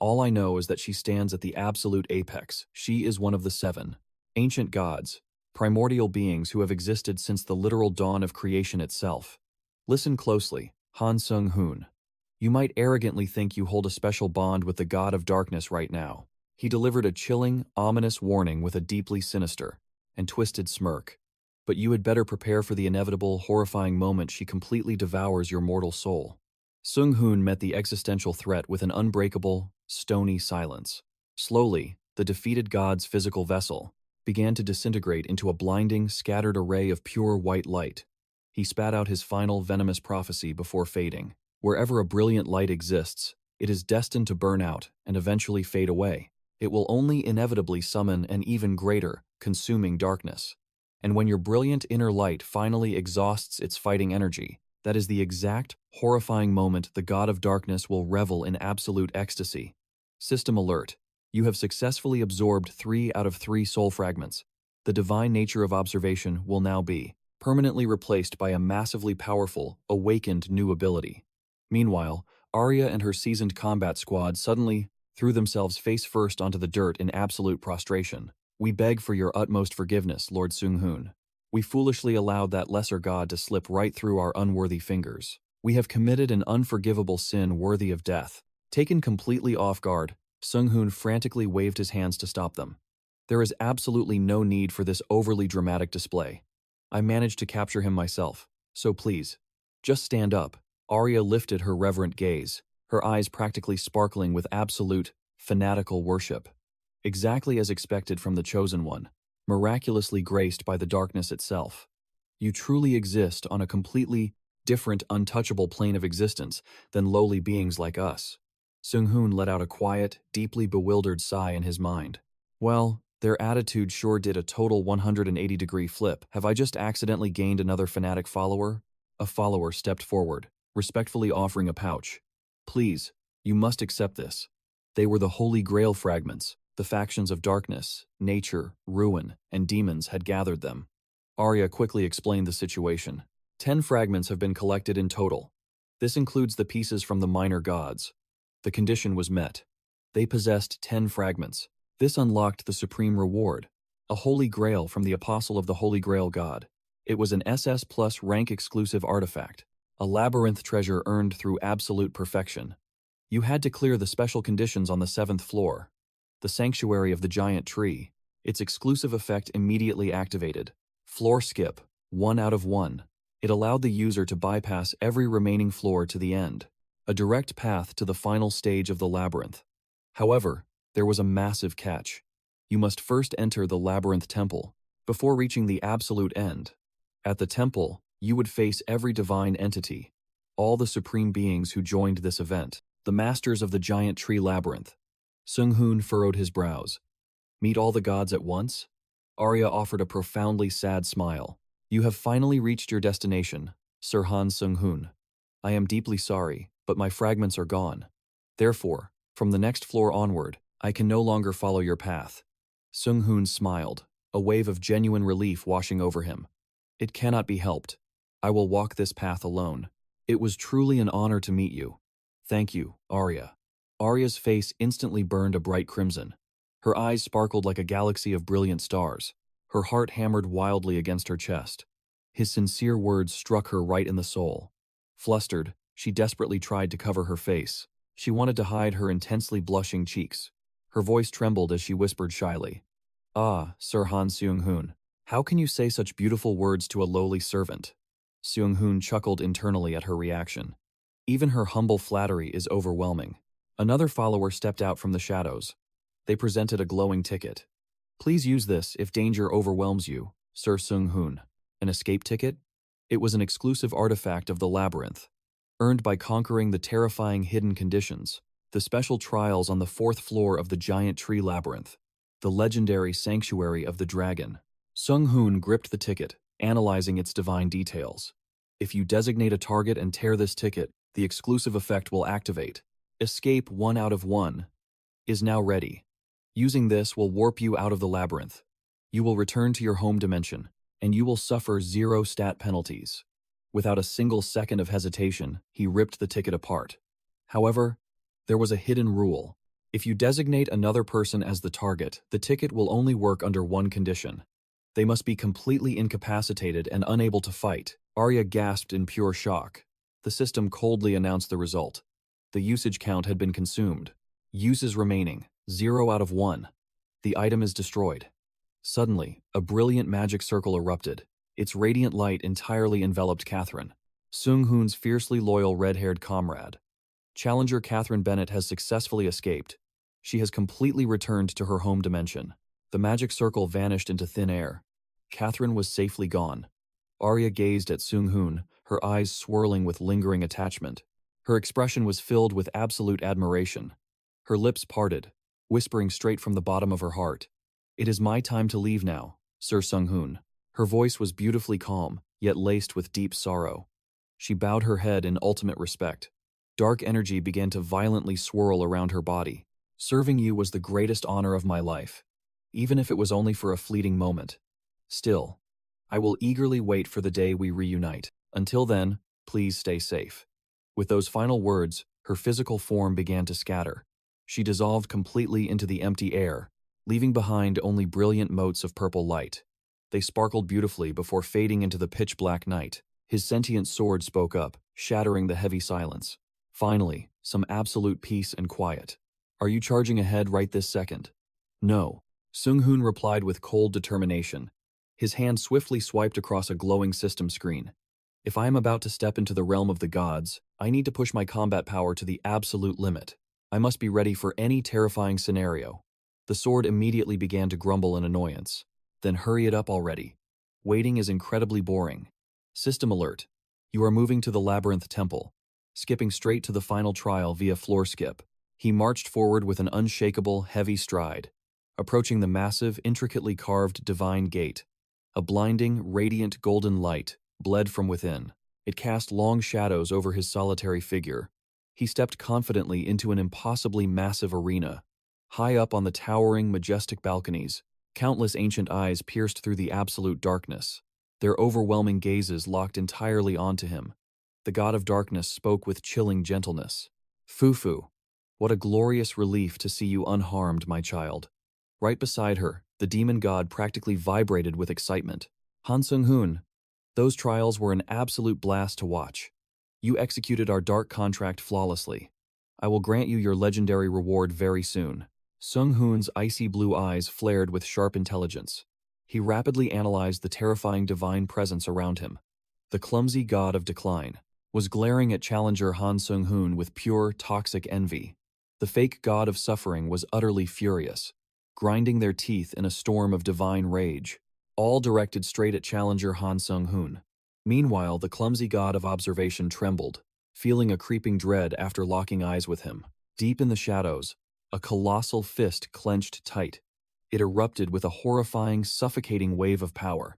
All I know is that she stands at the absolute apex. She is one of the 7 ancient gods, primordial beings who have existed since the literal dawn of creation itself. Listen closely, Han Sung-hoon. You might arrogantly think you hold a special bond with the god of darkness right now. He delivered a chilling, ominous warning with a deeply sinister and twisted smirk. But you had better prepare for the inevitable, horrifying moment she completely devours your mortal soul. Sung-hoon met the existential threat with an unbreakable, stony silence. Slowly, the defeated god's physical vessel began to disintegrate into a blinding, scattered array of pure white light. He spat out his final venomous prophecy before fading. Wherever a brilliant light exists, it is destined to burn out and eventually fade away. It will only inevitably summon an even greater, consuming darkness. And when your brilliant inner light finally exhausts its fighting energy, that is the exact, horrifying moment the god of darkness will revel in absolute ecstasy. System alert. You have successfully absorbed 3 out of 3 soul fragments. The divine nature of observation will now be permanently replaced by a massively powerful, awakened new ability. Meanwhile, Arya and her seasoned combat squad suddenly threw themselves face first onto the dirt in absolute prostration. We beg for your utmost forgiveness, Lord Sung-hoon. We foolishly allowed that lesser god to slip right through our unworthy fingers. We have committed an unforgivable sin worthy of death. Taken completely off guard, Sung-hoon frantically waved his hands to stop them. There is absolutely no need for this overly dramatic display. I managed to capture him myself, so please, just stand up. Arya lifted her reverent gaze, her eyes practically sparkling with absolute, fanatical worship. Exactly as expected from the Chosen One, miraculously graced by the darkness itself. You truly exist on a completely different, untouchable plane of existence than lowly beings like us. Sung-hoon let out a quiet, deeply bewildered sigh in his mind. Well, their attitude sure did a total 180-degree flip. Have I just accidentally gained another fanatic follower? A follower stepped forward, respectfully offering a pouch. Please, you must accept this. They were the Holy Grail fragments. The factions of darkness, nature, ruin, and demons had gathered them. Arya quickly explained the situation. 10 fragments have been collected in total. This includes the pieces from the minor gods. The condition was met. They possessed 10 fragments. This unlocked the supreme reward, a Holy Grail from the Apostle of the Holy Grail God. It was an SS plus rank exclusive artifact, a labyrinth treasure earned through absolute perfection. You had to clear the special conditions on the 7th floor. The sanctuary of the giant tree. Its exclusive effect immediately activated. Floor skip, 1 out of 1. It allowed the user to bypass every remaining floor to the end, a direct path to the final stage of the labyrinth. However, there was a massive catch. You must first enter the labyrinth temple before reaching the absolute end. At the temple, you would face every divine entity, all the supreme beings who joined this event, the masters of the giant tree labyrinth. Sung-hoon furrowed his brows. Meet all the gods at once? Arya offered a profoundly sad smile. You have finally reached your destination, Sir Han Sung-hoon. I am deeply sorry, but my fragments are gone. Therefore, from the next floor onward, I can no longer follow your path. Sung-hoon smiled, a wave of genuine relief washing over him. It cannot be helped. I will walk this path alone. It was truly an honor to meet you. Thank you, Arya. Arya's face instantly burned a bright crimson. Her eyes sparkled like a galaxy of brilliant stars. Her heart hammered wildly against her chest. His sincere words struck her right in the soul. Flustered, she desperately tried to cover her face. She wanted to hide her intensely blushing cheeks. Her voice trembled as she whispered shyly. Ah, Sir Han Seung-hoon, how can you say such beautiful words to a lowly servant? Seung-hoon chuckled internally at her reaction. Even her humble flattery is overwhelming. Another follower stepped out from the shadows. They presented a glowing ticket. Please use this if danger overwhelms you, Sir Sung-hoon. An escape ticket? It was an exclusive artifact of the labyrinth, earned by conquering the terrifying hidden conditions, the special trials on the 4th floor of the giant tree labyrinth, the legendary sanctuary of the dragon. Sung-hoon gripped the ticket, analyzing its divine details. If you designate a target and tear this ticket, the exclusive effect will activate. Escape 1 out of 1 is now ready. Using this will warp you out of the labyrinth. You will return to your home dimension, and you will suffer 0 stat penalties. Without a single second of hesitation, he ripped the ticket apart. However, there was a hidden rule. If you designate another person as the target, the ticket will only work under one condition. They must be completely incapacitated and unable to fight. Arya gasped in pure shock. The system coldly announced the result. The usage count had been consumed. Uses remaining, 0 out of 1. The item is destroyed. Suddenly, a brilliant magic circle erupted. Its radiant light entirely enveloped Catherine, Sung-hoon's fiercely loyal red-haired comrade. Challenger Catherine Bennett has successfully escaped. She has completely returned to her home dimension. The magic circle vanished into thin air. Catherine was safely gone. Arya gazed at Sung-hoon, her eyes swirling with lingering attachment. Her expression was filled with absolute admiration. Her lips parted, whispering straight from the bottom of her heart. It is my time to leave now, Sir Sung-hoon. Her voice was beautifully calm, yet laced with deep sorrow. She bowed her head in ultimate respect. Dark energy began to violently swirl around her body. Serving you was the greatest honor of my life, even if it was only for a fleeting moment. Still, I will eagerly wait for the day we reunite. Until then, please stay safe. With those final words, her physical form began to scatter. She dissolved completely into the empty air, leaving behind only brilliant motes of purple light. They sparkled beautifully before fading into the pitch-black night. His sentient sword spoke up, shattering the heavy silence. Finally, some absolute peace and quiet. Are you charging ahead right this second? No. Sung-hoon replied with cold determination. His hand swiftly swiped across a glowing system screen. If I am about to step into the realm of the gods, I need to push my combat power to the absolute limit. I must be ready for any terrifying scenario. The sword immediately began to grumble in annoyance. Then hurry it up already. Waiting is incredibly boring. System alert. You are moving to the Labyrinth Temple, skipping straight to the final trial via floor skip. He marched forward with an unshakable, heavy stride, approaching the massive, intricately carved divine gate. A blinding, radiant golden light bled from within. It cast long shadows over his solitary figure. He stepped confidently into an impossibly massive arena. High up on the towering, majestic balconies, countless ancient eyes pierced through the absolute darkness. Their overwhelming gazes locked entirely onto him. The god of darkness spoke with chilling gentleness. "Fufu, what a glorious relief to see you unharmed, my child." Right beside her, the demon god practically vibrated with excitement. "Han Sung-hoon, those trials were an absolute blast to watch. You executed our dark contract flawlessly. I will grant you your legendary reward very soon." Sung-hoon's icy blue eyes flared with sharp intelligence. He rapidly analyzed the terrifying divine presence around him. The clumsy god of decline was glaring at challenger Han Sung-hoon with pure, toxic envy. The fake god of suffering was utterly furious, grinding their teeth in a storm of divine rage, all directed straight at challenger Han Sung-hoon. Meanwhile, the clumsy god of observation trembled, feeling a creeping dread after locking eyes with him. Deep in the shadows, a colossal fist clenched tight. It erupted with a horrifying, suffocating wave of power.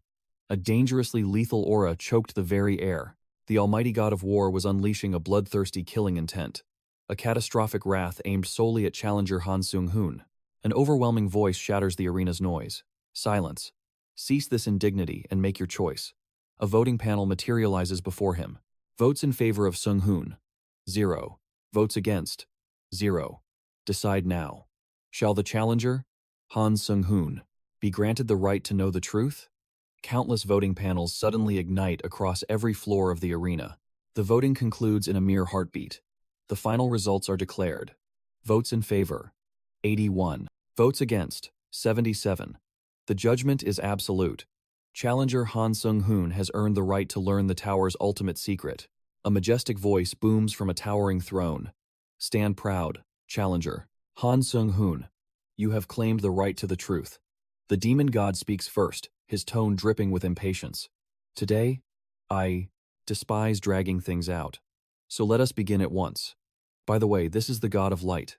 A dangerously lethal aura choked the very air. The almighty god of war was unleashing a bloodthirsty killing intent. A catastrophic wrath aimed solely at challenger Han Sung-hoon. An overwhelming voice shatters the arena's noise. "Silence. Cease this indignity and make your choice." A voting panel materializes before him. Votes in favor of Sung-hoon, 0. Votes against, 0. Decide now. Shall the challenger, Han Sung-hoon, be granted the right to know the truth? Countless voting panels suddenly ignite across every floor of the arena. The voting concludes in a mere heartbeat. The final results are declared. Votes in favor, 81. Votes against, 77. The judgment is absolute. Challenger Han Sung-hoon has earned the right to learn the tower's ultimate secret. A majestic voice booms from a towering throne. "Stand proud, challenger. Han Sung-hoon, you have claimed the right to the truth." The demon god speaks first, his tone dripping with impatience. "Today, I despise dragging things out. So let us begin at once. By the way, this is the god of light,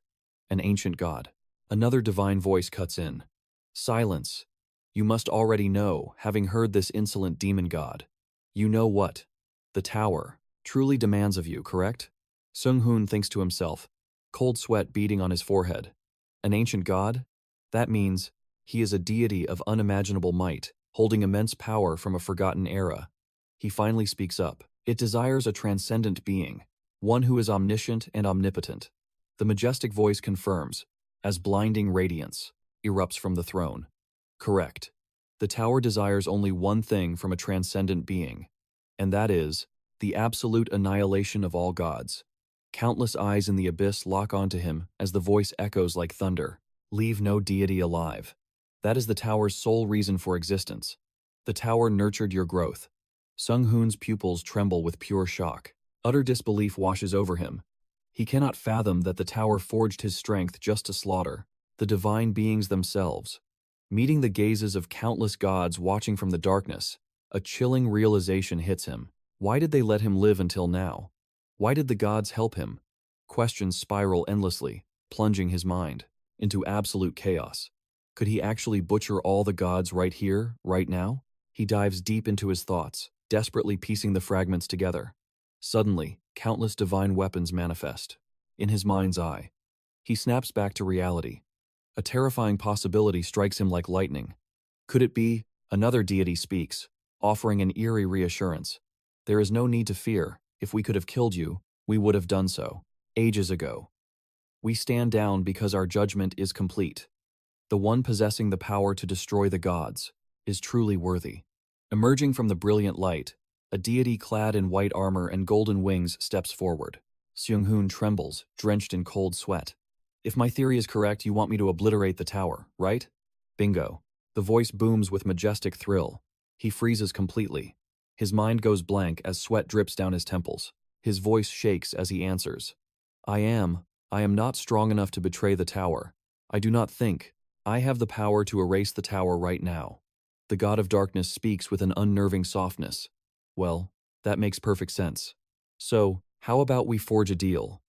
an ancient god." Another divine voice cuts in. "Silence. You must already know, having heard this insolent demon god. You know what the tower truly demands of you, correct?" Sung-hoon thinks to himself, cold sweat beading on his forehead. An ancient god? That means he is a deity of unimaginable might, holding immense power from a forgotten era. He finally speaks up. It desires a transcendent being, one who is omniscient and omnipotent. The majestic voice confirms, as blinding radiance erupts from the throne. Correct. The tower desires only one thing from a transcendent being, and that is the absolute annihilation of all gods. Countless eyes in the abyss lock onto him as the voice echoes like thunder. Leave no deity alive. That is the tower's sole reason for existence. The tower nurtured your growth. Sung-hoon's pupils tremble with pure shock. Utter disbelief washes over him. He cannot fathom that the tower forged his strength just to slaughter the divine beings themselves. Meeting the gazes of countless gods watching from the darkness, a chilling realization hits him. Why did they let him live until now? Why did the gods help him? Questions spiral endlessly, plunging his mind into absolute chaos. Could he actually butcher all the gods right here, right now? He dives deep into his thoughts, desperately piecing the fragments together. Suddenly, countless divine weapons manifest. In his mind's eye, he snaps back to reality. A terrifying possibility strikes him like lightning. Could it be? Another deity speaks, offering an eerie reassurance. "There is no need to fear. If we could have killed you, we would have done so, ages ago. We stand down because our judgment is complete. The one possessing the power to destroy the gods is truly worthy." Emerging from the brilliant light, a deity clad in white armor and golden wings steps forward. Sung-hoon trembles, drenched in cold sweat. "If my theory is correct, you want me to obliterate the tower, right?" Bingo. The voice booms with majestic thrill. He freezes completely. His mind goes blank as sweat drips down his temples. His voice shakes as he answers. I am not strong enough to betray the tower. I do not think. I have the power to erase the tower right now." The god of darkness speaks with an unnerving softness. Well, that makes perfect sense. So, how about we forge a deal?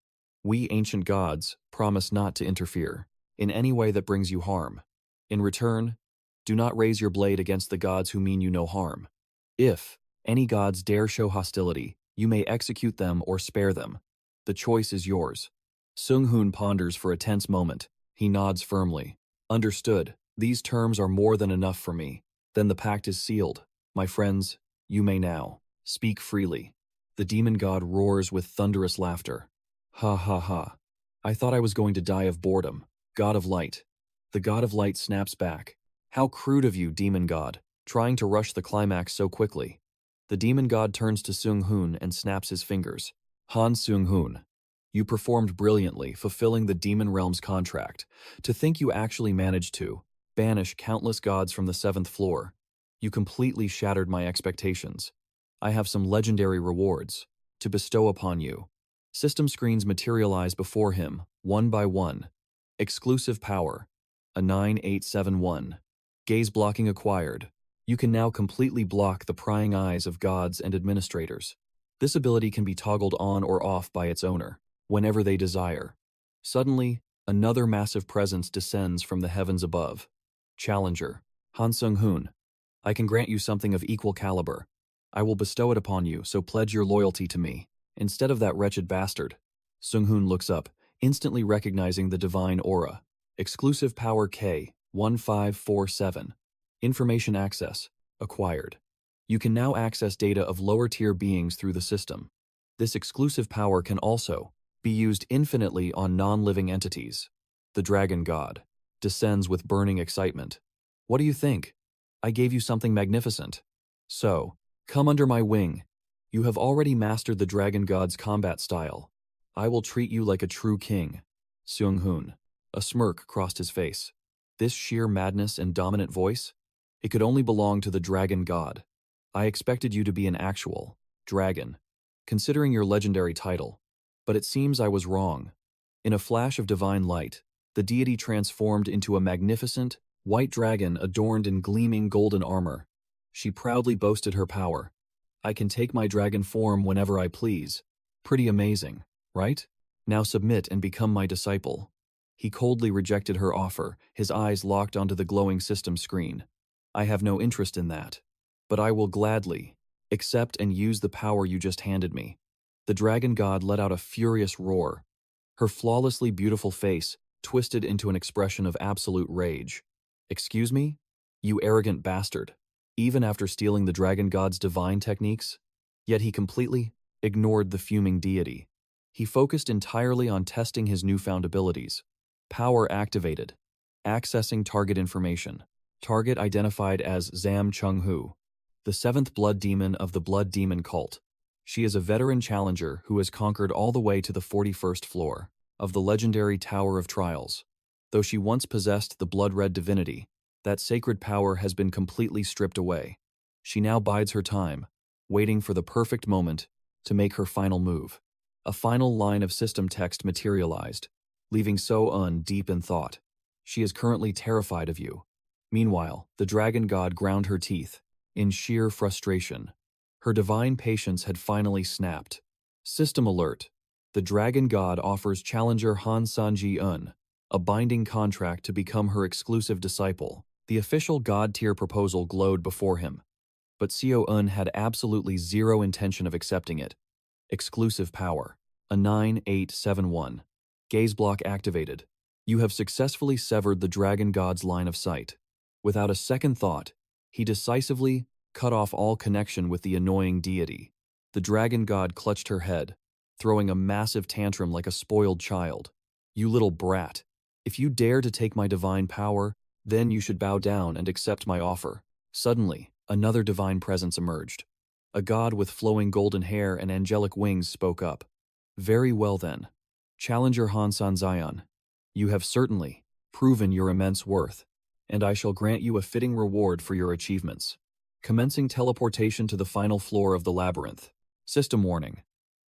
We ancient gods promise not to interfere in any way that brings you harm. In return, do not raise your blade against the gods who mean you no harm. If any gods dare show hostility, you may execute them or spare them. The choice is yours. Sung-hoon ponders for a tense moment. He nods firmly. Understood. These terms are more than enough for me. Then the pact is sealed. My friends, you may now speak freely. The demon god roars with thunderous laughter. Ha ha ha. I thought I was going to die of boredom. God of light. The god of light snaps back. How crude of you, demon god, trying to rush the climax so quickly. The demon god turns to Sung-hoon and snaps his fingers. Han Sung-hoon, you performed brilliantly, fulfilling the demon realm's contract. To think you actually managed to banish countless gods from the 7th floor. You completely shattered my expectations. I have some legendary rewards to bestow upon you. System screens materialize before him, one by one. Exclusive power, a 9871. Gaze blocking acquired. You can now completely block the prying eyes of gods and administrators. This ability can be toggled on or off by its owner, whenever they desire. Suddenly, another massive presence descends from the heavens above. Challenger, Han Sung-hoon. I can grant you something of equal caliber. I will bestow it upon you, so pledge your loyalty to me, instead of that wretched bastard. Sung-hoon looks up, instantly recognizing the divine aura. Exclusive power K1547. Information access acquired. You can now access data of lower-tier beings through the system. This exclusive power can also be used infinitely on non-living entities. The dragon god descends with burning excitement. What do you think? I gave you something magnificent. So, come under my wing. You have already mastered the dragon god's combat style. I will treat you like a true king. Sung-hoon. A smirk crossed his face. This sheer madness and dominant voice? It could only belong to the dragon god. I expected you to be an actual dragon, considering your legendary title. But it seems I was wrong. In a flash of divine light, the deity transformed into a magnificent, white dragon adorned in gleaming golden armor. She proudly boasted her power. I can take my dragon form whenever I please. Pretty amazing, right? Now submit and become my disciple. He coldly rejected her offer, his eyes locked onto the glowing system screen. I have no interest in that. But I will gladly accept and use the power you just handed me. The dragon god let out a furious roar. Her flawlessly beautiful face twisted into an expression of absolute rage. Excuse me? You arrogant bastard. Even after stealing the dragon god's divine techniques? Yet he completely ignored the fuming deity. He focused entirely on testing his newfound abilities. Power activated. Accessing target information. Target identified as Zam Chung-hoo, the 7th blood demon of the blood demon cult. She is a veteran challenger who has conquered all the way to the 41st floor of the legendary Tower of Trials. Though she once possessed the blood-red divinity, that sacred power has been completely stripped away. She now bides her time, waiting for the perfect moment to make her final move. A final line of system text materialized, leaving So-eun deep in thought. She is currently terrified of you. Meanwhile, the dragon god ground her teeth, in sheer frustration. Her divine patience had finally snapped. System alert. The dragon god offers challenger Han Sung-yeon a binding contract to become her exclusive disciple. The official god-tier proposal glowed before him, but So-eun had absolutely zero intention of accepting it. Exclusive power. A 9871. Gaze block activated. You have successfully severed the dragon god's line of sight. Without a second thought, he decisively cut off all connection with the annoying deity. The dragon god clutched her head, throwing a massive tantrum like a spoiled child. You little brat. If you dare to take my divine power, then you should bow down and accept my offer. Suddenly, another divine presence emerged. A god with flowing golden hair and angelic wings spoke up. Very well then. Challenger Han Sung-yeon, you have certainly proven your immense worth, and I shall grant you a fitting reward for your achievements. Commencing teleportation to the final floor of the labyrinth. System warning.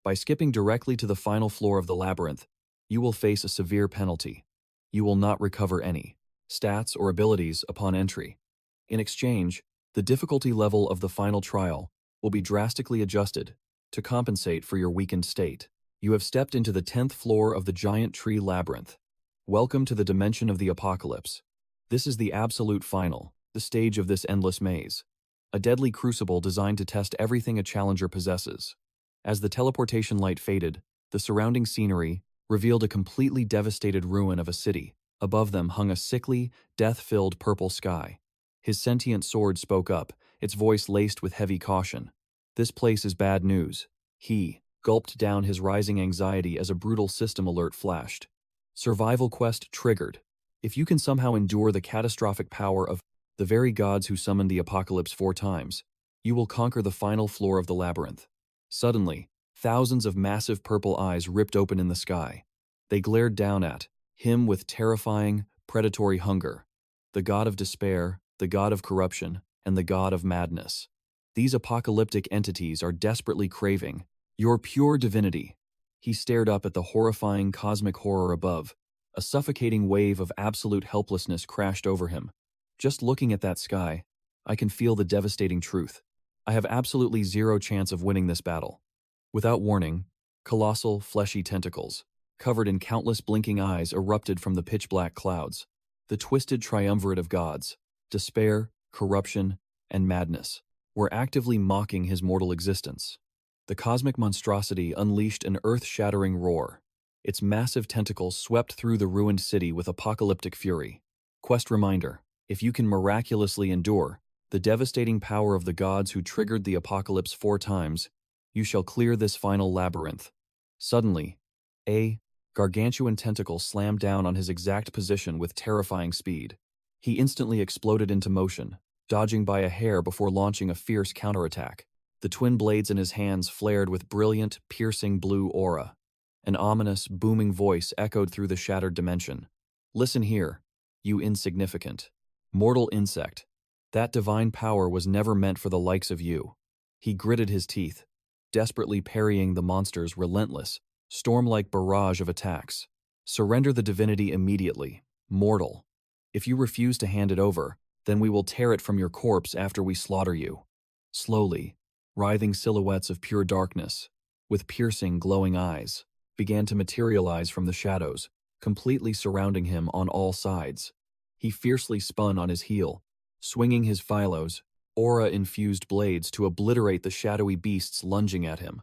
By skipping directly to the final floor of the labyrinth, you will face a severe penalty. You will not recover any stats or abilities upon entry. In exchange, The difficulty level of the final trial will be drastically adjusted to compensate for your weakened state. You have stepped into the 10th floor of the giant tree labyrinth. Welcome to the dimension of the apocalypse. This is the absolute final, the stage of this endless maze. A deadly crucible designed to test everything a challenger possesses. As the teleportation light faded, the surrounding scenery revealed a completely devastated ruin of a city. Above them hung a sickly, death-filled purple sky. His sentient sword spoke up, its voice laced with heavy caution. This place is bad news. He gulped down his rising anxiety as a brutal system alert flashed. Survival quest triggered. If you can somehow endure the catastrophic power of the very gods who summoned the apocalypse 4 times, you will conquer the final floor of the labyrinth. Suddenly, thousands of massive purple eyes ripped open in the sky. They glared down at him with terrifying, predatory hunger. The god of despair, the god of corruption, and the god of madness. These apocalyptic entities are desperately craving your pure divinity. He stared up at the horrifying cosmic horror above. A suffocating wave of absolute helplessness crashed over him. Just looking at that sky, I can feel the devastating truth. I have absolutely zero chance of winning this battle. Without warning, colossal, fleshy tentacles, covered in countless blinking eyes, erupted from the pitch-black clouds. The twisted triumvirate of gods, despair, corruption, and madness, were actively mocking his mortal existence. The cosmic monstrosity unleashed an earth-shattering roar. Its massive tentacles swept through the ruined city with apocalyptic fury. Quest reminder: if you can miraculously endure the devastating power of the gods who triggered the apocalypse 4 times, you shall clear this final labyrinth. Suddenly, a gargantuan tentacle slammed down on his exact position with terrifying speed. He instantly exploded into motion, dodging by a hair before launching a fierce counterattack. The twin blades in his hands flared with brilliant, piercing blue aura. An ominous, booming voice echoed through the shattered dimension. Listen here, you insignificant, mortal insect. That divine power was never meant for the likes of you. He gritted his teeth, desperately parrying the monster's relentless, storm-like barrage of attacks. Surrender the divinity immediately, mortal. If you refuse to hand it over, then we will tear it from your corpse after we slaughter you. Slowly, writhing silhouettes of pure darkness, with piercing, glowing eyes, began to materialize from the shadows, completely surrounding him on all sides. He fiercely spun on his heel, swinging his phylos, aura-infused blades to obliterate the shadowy beasts lunging at him.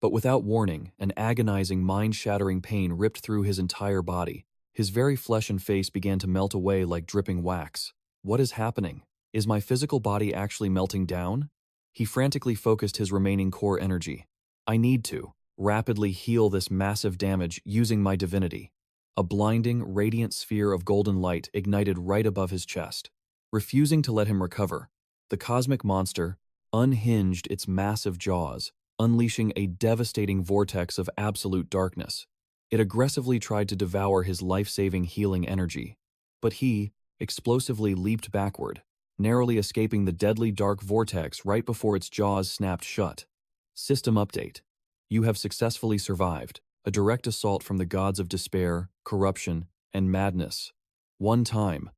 But without warning, an agonizing, mind-shattering pain ripped through his entire body. His very flesh and face began to melt away like dripping wax. What is happening? Is my physical body actually melting down? He frantically focused his remaining core energy. I need to rapidly heal this massive damage using my divinity. A blinding, radiant sphere of golden light ignited right above his chest. Refusing to let him recover, the cosmic monster unhinged its massive jaws, unleashing a devastating vortex of absolute darkness. It aggressively tried to devour his life-saving healing energy, but he explosively leaped backward, narrowly escaping the deadly dark vortex right before its jaws snapped shut. System update. You have successfully survived a direct assault from the gods of despair, corruption, and madness. 1 time.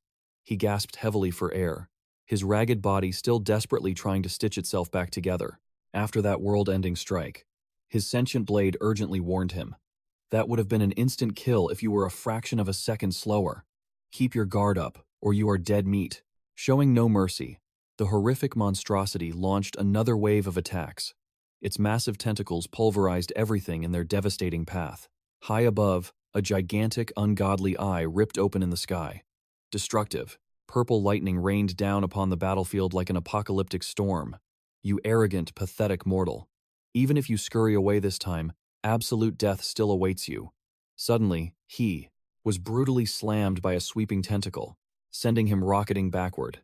He gasped heavily for air, his ragged body still desperately trying to stitch itself back together. After that world-ending strike, his sentient blade urgently warned him. That would have been an instant kill if you were a fraction of a second slower. Keep your guard up, or you are dead meat. Showing no mercy, the horrific monstrosity launched another wave of attacks. Its massive tentacles pulverized everything in their devastating path. High above, a gigantic, ungodly eye ripped open in the sky. Destructive, purple lightning rained down upon the battlefield like an apocalyptic storm. You arrogant, pathetic mortal. Even if you scurry away this time, absolute death still awaits you. Suddenly, he was brutally slammed by a sweeping tentacle, sending him rocketing backward.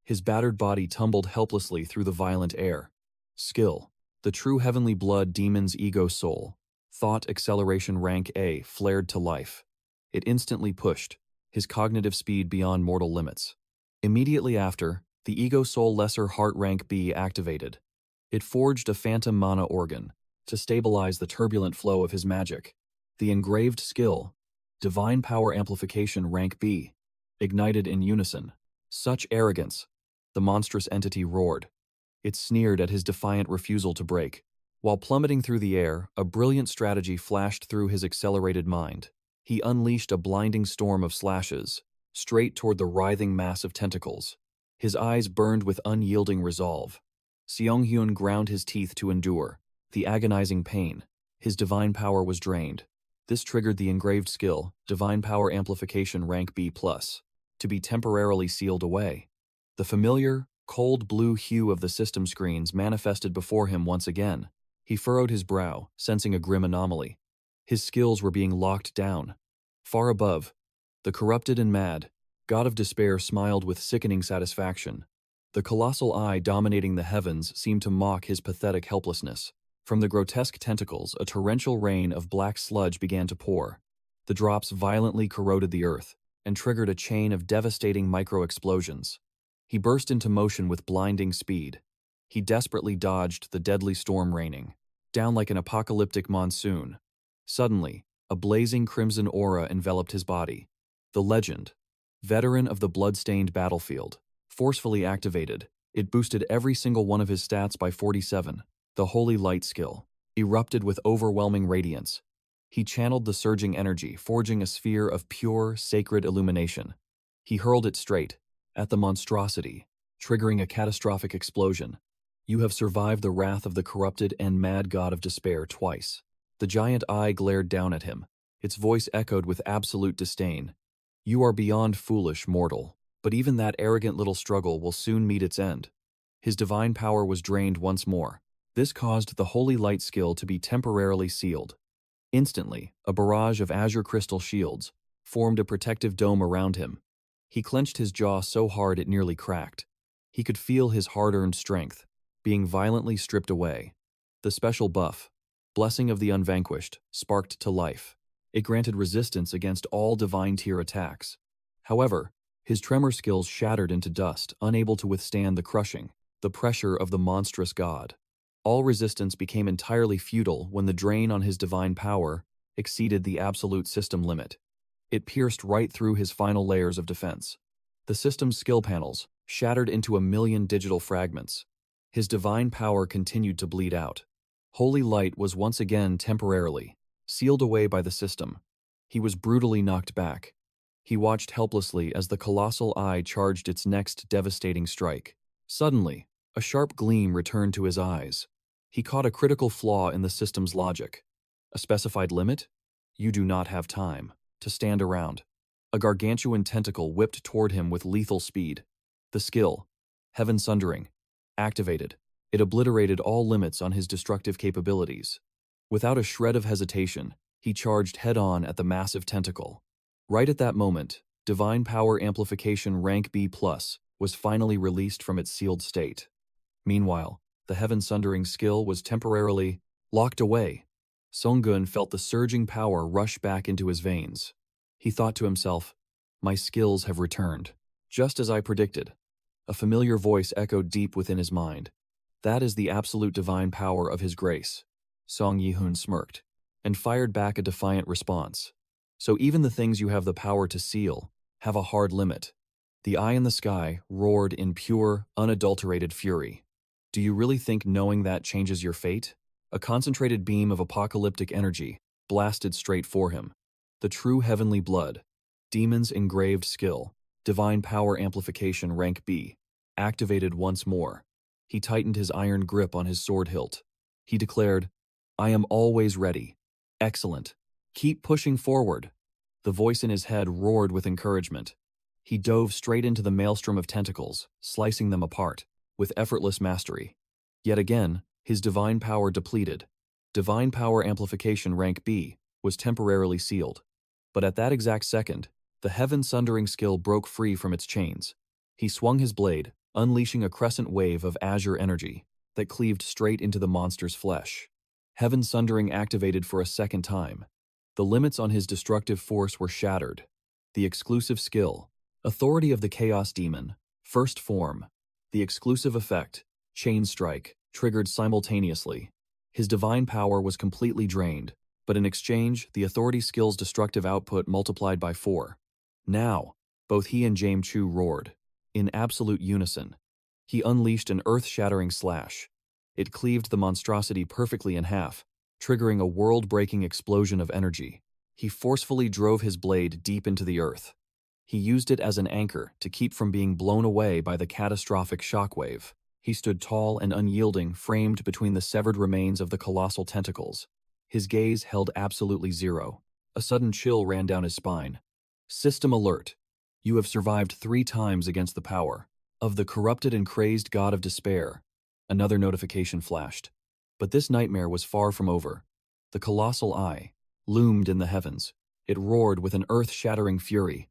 His battered body tumbled helplessly through the violent air. Skill. The true heavenly blood demon's ego soul. Thought acceleration rank A flared to life. It instantly pushed his cognitive speed beyond mortal limits. Immediately after, the ego soul lesser heart rank B activated. It forged a phantom mana organ to stabilize the turbulent flow of his magic. The engraved skill, divine power amplification rank B, ignited in unison. Such arrogance. The monstrous entity roared. It sneered at his defiant refusal to break. While plummeting through the air, a brilliant strategy flashed through his accelerated mind. He unleashed a blinding storm of slashes, straight toward the writhing mass of tentacles. His eyes burned with unyielding resolve. Sung-yeon ground his teeth to endure the agonizing pain. His divine power was drained. This triggered the engraved skill, Divine Power Amplification Rank B+, to be temporarily sealed away. The familiar, cold blue hue of the system screens manifested before him once again. He furrowed his brow, sensing a grim anomaly. His skills were being locked down. Far above, the corrupted and mad god of despair smiled with sickening satisfaction. The colossal eye dominating the heavens seemed to mock his pathetic helplessness. From the grotesque tentacles, a torrential rain of black sludge began to pour. The drops violently corroded the earth and triggered a chain of devastating micro-explosions. He burst into motion with blinding speed. He desperately dodged the deadly storm raining down like an apocalyptic monsoon. Suddenly, a blazing crimson aura enveloped his body. The legend, veteran of the blood-stained battlefield, forcefully activated. It boosted every single one of his stats by 47. The holy light skill erupted with overwhelming radiance. He channeled the surging energy, forging a sphere of pure, sacred illumination. He hurled it straight at the monstrosity, triggering a catastrophic explosion. You have survived the wrath of the corrupted and mad god of despair twice. The giant eye glared down at him. Its voice echoed with absolute disdain. You are beyond foolish, mortal, but even that arrogant little struggle will soon meet its end. His divine power was drained once more. This caused the holy light skill to be temporarily sealed. Instantly, a barrage of azure crystal shields formed a protective dome around him. He clenched his jaw so hard it nearly cracked. He could feel his hard-earned strength being violently stripped away. The special buff, Blessing of the Unvanquished, sparked to life. It granted resistance against all divine tier attacks. However, his tremor skills shattered into dust, unable to withstand the pressure of the monstrous god. All resistance became entirely futile when the drain on his divine power exceeded the absolute system limit. It pierced right through his final layers of defense. The system's skill panels shattered into a million digital fragments. His divine power continued to bleed out. Holy light was once again temporarily sealed away by the system. He was brutally knocked back. He watched helplessly as the colossal eye charged its next devastating strike. Suddenly, a sharp gleam returned to his eyes. He caught a critical flaw in the system's logic. A specified limit? You do not have time to stand around. A gargantuan tentacle whipped toward him with lethal speed. The skill, Heaven Sundering, activated. It obliterated all limits on his destructive capabilities. Without a shred of hesitation, he charged head-on at the massive tentacle. Right at that moment, Divine Power Amplification Rank B+ was finally released from its sealed state. Meanwhile, the Heaven Sundering skill was temporarily locked away. Sung-yeon felt the surging power rush back into his veins. He thought to himself, my skills have returned. Just as I predicted. A familiar voice echoed deep within his mind. That is the absolute divine power of his grace. Sung-yeon smirked and fired back a defiant response. So even the things you have the power to seal have a hard limit. The eye in the sky roared in pure, unadulterated fury. Do you really think knowing that changes your fate? A concentrated beam of apocalyptic energy blasted straight for him. The true heavenly blood, Demon's engraved skill, Divine Power Amplification Rank B, activated once more. He tightened his iron grip on his sword hilt. He declared, I am always ready. Excellent. Keep pushing forward. The voice in his head roared with encouragement. He dove straight into the maelstrom of tentacles, slicing them apart, with effortless mastery. Yet again, his divine power depleted. Divine Power Amplification Rank B was temporarily sealed. But at that exact second, the Heaven Sundering skill broke free from its chains. He swung his blade, unleashing a crescent wave of azure energy that cleaved straight into the monster's flesh. Heaven Sundering activated for a second time. The limits on his destructive force were shattered. The exclusive skill, Authority of the Chaos Demon, First Form. The exclusive effect, Chain Strike, triggered simultaneously. His divine power was completely drained, but in exchange, the Authority skill's destructive output multiplied by 4. Now, both he and 𝐿-𝐷 roared. In absolute unison, He unleashed an earth-shattering slash. It cleaved the monstrosity perfectly in half, triggering a world-breaking explosion of energy. He forcefully drove his blade deep into the earth. He used it as an anchor to keep from being blown away by the catastrophic shockwave. He stood tall and unyielding, framed between the severed remains of the colossal tentacles. His gaze held absolutely zero. A sudden chill ran down his spine. System alert. You have survived 3 times against the power of the corrupted and crazed god of despair. Another notification flashed. But this nightmare was far from over. The colossal eye loomed in the heavens. It roared with an earth-shattering fury.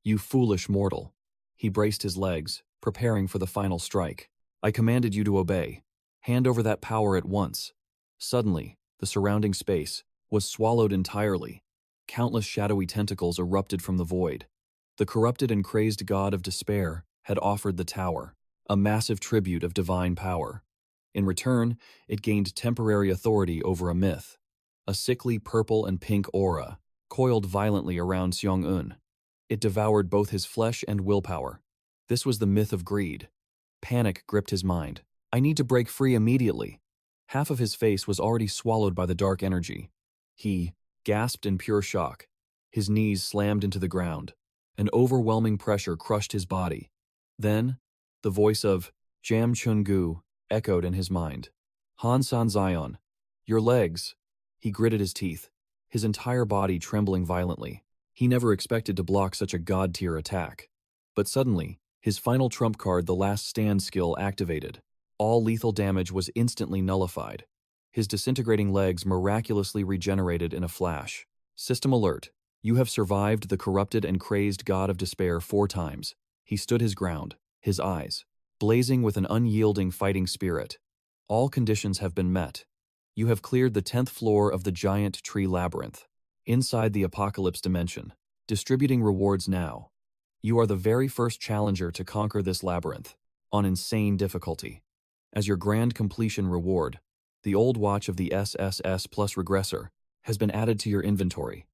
You foolish mortal. He braced his legs, preparing for the final strike. I commanded you to obey. Hand over that power at once. Suddenly, the surrounding space was swallowed entirely. Countless shadowy tentacles erupted from the void. The corrupted and crazed god of despair had offered the tower a massive tribute of divine power. In return, it gained temporary authority over a myth. A sickly purple and pink aura coiled violently around Sung-yeon. It devoured both his flesh and willpower. This was the myth of greed. Panic gripped his mind. I need to break free immediately. Half of his face was already swallowed by the dark energy. He gasped in pure shock. His knees slammed into the ground. An overwhelming pressure crushed his body. Then, the voice of Jam Chun-gu echoed in his mind. Han San-zion, your legs. He gritted his teeth, his entire body trembling violently. He never expected to block such a god-tier attack. But suddenly, his final trump card, the Last Stand skill, activated. All lethal damage was instantly nullified. His disintegrating legs miraculously regenerated in a flash. System alert. You have survived the corrupted and crazed god of despair 4 times. He stood his ground, his eyes blazing with an unyielding fighting spirit. All conditions have been met. You have cleared the 10th floor of the giant tree labyrinth, inside the apocalypse dimension, distributing rewards now. You are the very first challenger to conquer this labyrinth, on insane difficulty. As your grand completion reward, the old watch of the SSS plus regressor has been added to your inventory.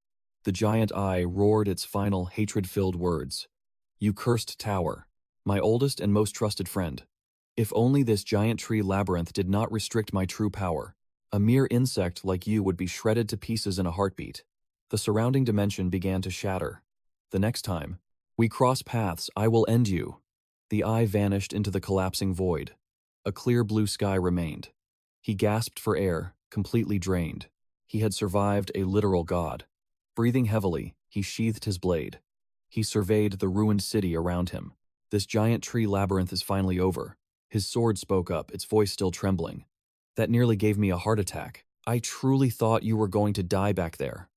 The giant eye roared its final hatred-filled words. You cursed tower, my oldest and most trusted friend. If only this giant tree labyrinth did not restrict my true power, a mere insect like you would be shredded to pieces in a heartbeat. The surrounding dimension began to shatter. The next time we cross paths, I will end you. The eye vanished into the collapsing void. A clear blue sky remained. He gasped for air, completely drained. He had survived a literal god. Breathing heavily, he sheathed his blade. He surveyed the ruined city around him. This giant tree labyrinth is finally over. His sword spoke up, its voice still trembling. That nearly gave me a heart attack. I truly thought you were going to die back there.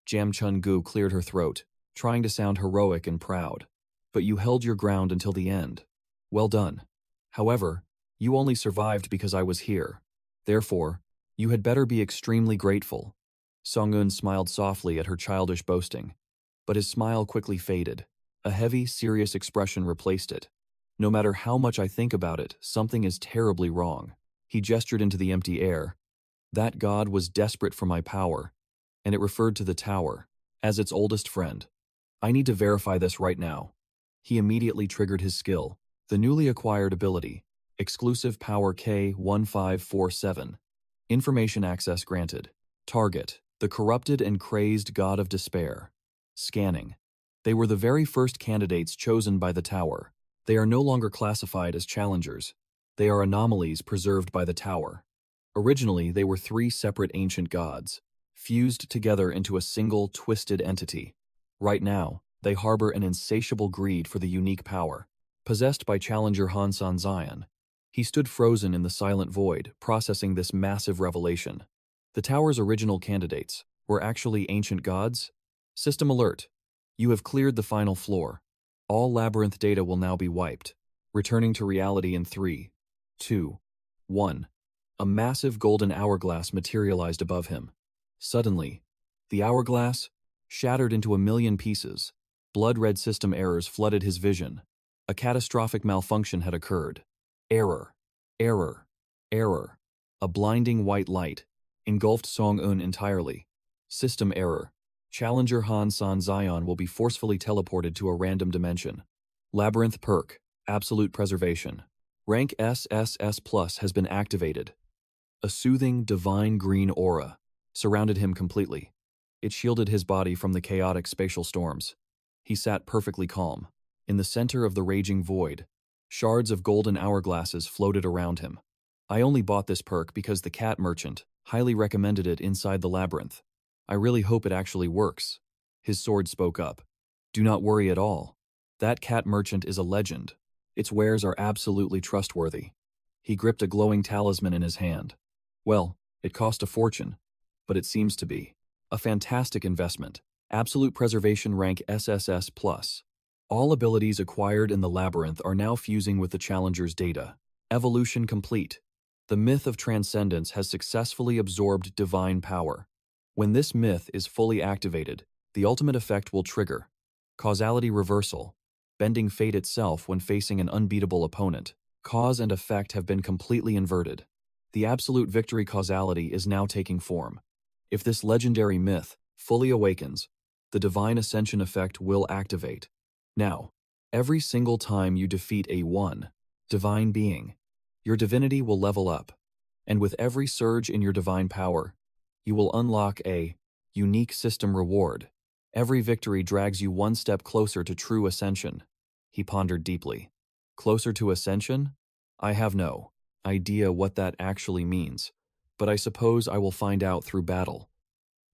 Jam Chun-gu cleared her throat, trying to sound heroic and proud. But you held your ground until the end. Well done. However, you only survived because I was here. Therefore, you had better be extremely grateful. Sung-yeon smiled softly at her childish boasting. But his smile quickly faded. A heavy, serious expression replaced it. No matter how much I think about it, something is terribly wrong. He gestured into the empty air. That god was desperate for my power, and it referred to the tower as its oldest friend. I need to verify this right now. He immediately triggered his skill, the newly acquired ability, Exclusive Power K1547. Information access granted. Target, the corrupted and crazed god of despair. Scanning. They were the very first candidates chosen by the tower. They are no longer classified as challengers. They are anomalies preserved by the tower. Originally, they were 3 separate ancient gods, fused together into a single twisted entity. Right now, they harbor an insatiable greed for the unique power. Possessed by challenger Han San-zion, he stood frozen in the silent void, processing this massive revelation. The tower's original candidates were actually ancient gods? System alert. You have cleared the final floor. All labyrinth data will now be wiped, returning to reality in 3, 2, 1. A massive golden hourglass materialized above him. Suddenly, the hourglass shattered into a million pieces. Blood-red system errors flooded his vision. A catastrophic malfunction had occurred. Error, error, error. A blinding white light engulfed Sung-yeon entirely. System error. Challenger Han San-zion will be forcefully teleported to a random dimension. Labyrinth perk, absolute preservation. Rank SSS Plus has been activated. A soothing, divine green aura surrounded him completely. It shielded his body from the chaotic spatial storms. He sat perfectly calm. In the center of the raging void, shards of golden hourglasses floated around him. I only bought this perk because the cat merchant highly recommended it inside the labyrinth. I really hope it actually works. His sword spoke up. Do not worry at all. That cat merchant is a legend. Its wares are absolutely trustworthy. He gripped a glowing talisman in his hand. Well, it cost a fortune, but it seems to be a fantastic investment. Absolute preservation rank SSS Plus. All abilities acquired in the labyrinth are now fusing with the challenger's data. Evolution complete. The myth of transcendence has successfully absorbed divine power. When this myth is fully activated, the ultimate effect will trigger causality reversal, bending fate itself when facing an unbeatable opponent. Cause and effect have been completely inverted. The absolute victory causality is now taking form. If this legendary myth fully awakens, the divine ascension effect will activate. Now, every single time you defeat a divine being, your divinity will level up, and with every surge in your divine power, you will unlock a unique system reward. Every victory drags you one step closer to true ascension. He pondered deeply. Closer to ascension? I have no idea what that actually means, but I suppose I will find out through battle.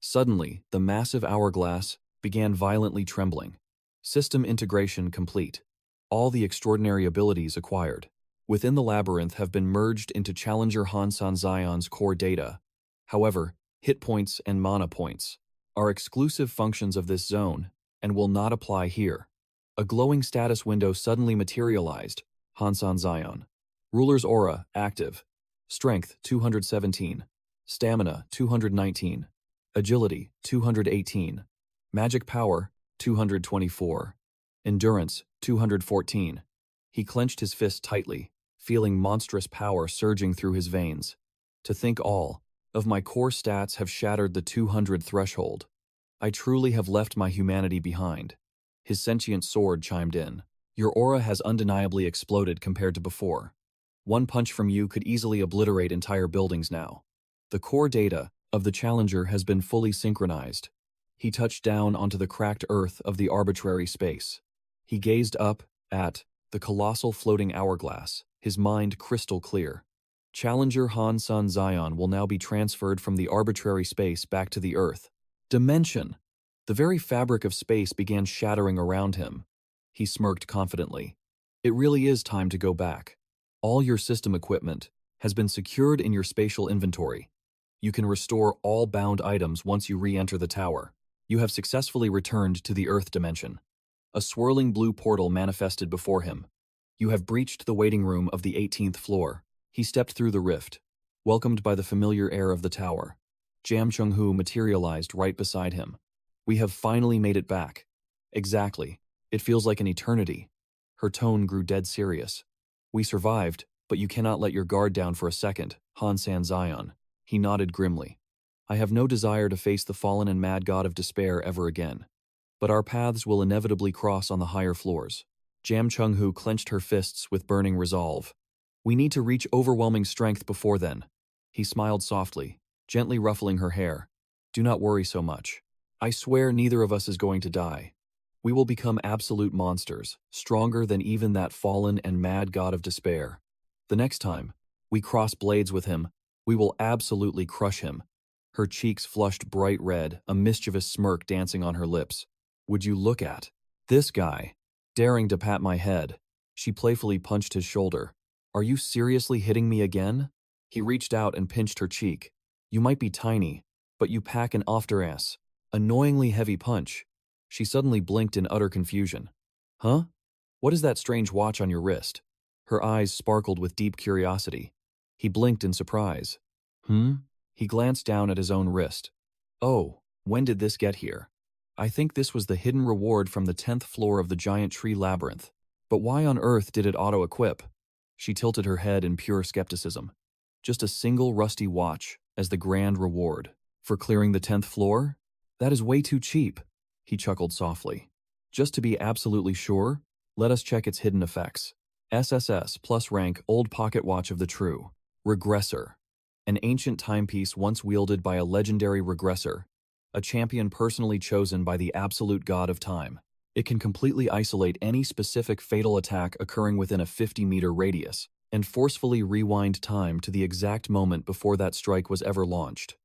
Suddenly, the massive hourglass began violently trembling. System integration complete. All the extraordinary abilities acquired within the labyrinth have been merged into Challenger 𝙎𝙎𝙎𝙬𝙎's core data. However, hit points and mana points are exclusive functions of this zone and will not apply here. A glowing status window suddenly materialized. 𝙎𝙎𝙎𝙬𝙎. Ruler's aura active. Strength 217. Stamina 219. Agility 218. Magic power 224. Endurance 214. He clenched his fist tightly, feeling monstrous power surging through his veins. To think all of my core stats have shattered the 200 threshold. I truly have left my humanity behind. His sentient sword chimed in. Your aura has undeniably exploded compared to before. One punch from you could easily obliterate entire buildings now. The core data of the challenger has been fully synchronized. He touched down onto the cracked earth of the arbitrary space. He gazed up at the colossal floating hourglass, his mind crystal clear. Challenger 𝙎𝙎𝙎 will now be transferred from the arbitrary space back to the earth. Dimension! The very fabric of space began shattering around him. He smirked confidently. It really is time to go back. All your system equipment has been secured in your spatial inventory. You can restore all bound items once you re-enter the tower. You have successfully returned to the Earth dimension. A swirling blue portal manifested before him. You have breached the waiting room of the 18th floor. He stepped through the rift, welcomed by the familiar air of the tower. Jam Chung-hoo materialized right beside him. We have finally made it back. Exactly. It feels like an eternity. Her tone grew dead serious. We survived, but you cannot let your guard down for a second, 𝙎𝙎𝙎𝙬𝙎. He nodded grimly. I have no desire to face the fallen and mad god of despair ever again. But our paths will inevitably cross on the higher floors. Jam Chung-hoo clenched her fists with burning resolve. We need to reach overwhelming strength before then. He smiled softly, gently ruffling her hair. Do not worry so much. I swear neither of us is going to die. We will become absolute monsters, stronger than even that fallen and mad god of despair. The next time we cross blades with him, we will absolutely crush him. Her cheeks flushed bright red, a mischievous smirk dancing on her lips. Would you look at this guy, daring to pat my head? She playfully punched his shoulder. Are you seriously hitting me again? He reached out and pinched her cheek. You might be tiny, but you pack an after-ass. Annoyingly heavy punch. She suddenly blinked in utter confusion. Huh? What is that strange watch on your wrist? Her eyes sparkled with deep curiosity. He blinked in surprise. He glanced down at his own wrist. Oh, when did this get here? I think this was the hidden reward from the 10th floor of the giant tree labyrinth. But why on earth did it auto-equip? She tilted her head in pure skepticism. Just a single rusty watch as the grand reward. For clearing the 10th floor? That is way too cheap. He chuckled softly. Just to be absolutely sure, let us check its hidden effects. SSS plus rank old pocket watch of the true regressor. An ancient timepiece once wielded by a legendary regressor, a champion personally chosen by the absolute god of time. It can completely isolate any specific fatal attack occurring within a 50-meter radius and forcefully rewind time to the exact moment before that strike was ever launched.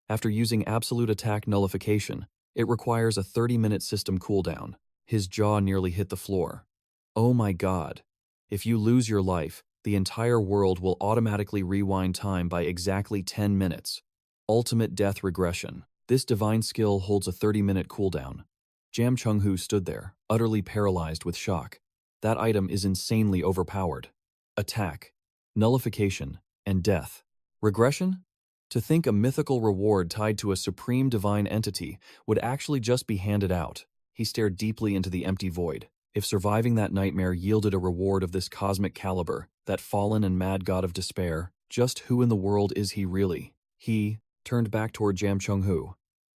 After using absolute attack nullification, it requires a 30-minute system cooldown. His jaw nearly hit the floor. Oh my god. If you lose your life, the entire world will automatically rewind time by exactly 10 minutes. Ultimate death regression. This divine skill holds a 30-minute cooldown. 𝙎𝙎𝙎 stood there, utterly paralyzed with shock. That item is insanely overpowered. Attack, nullification, and death. Regression? To think a mythical reward tied to a supreme divine entity would actually just be handed out. He stared deeply into the empty void. If surviving that nightmare yielded a reward of this cosmic caliber, that fallen and mad god of despair, just who in the world is he really? He turned back toward 𝙎𝙎𝙎.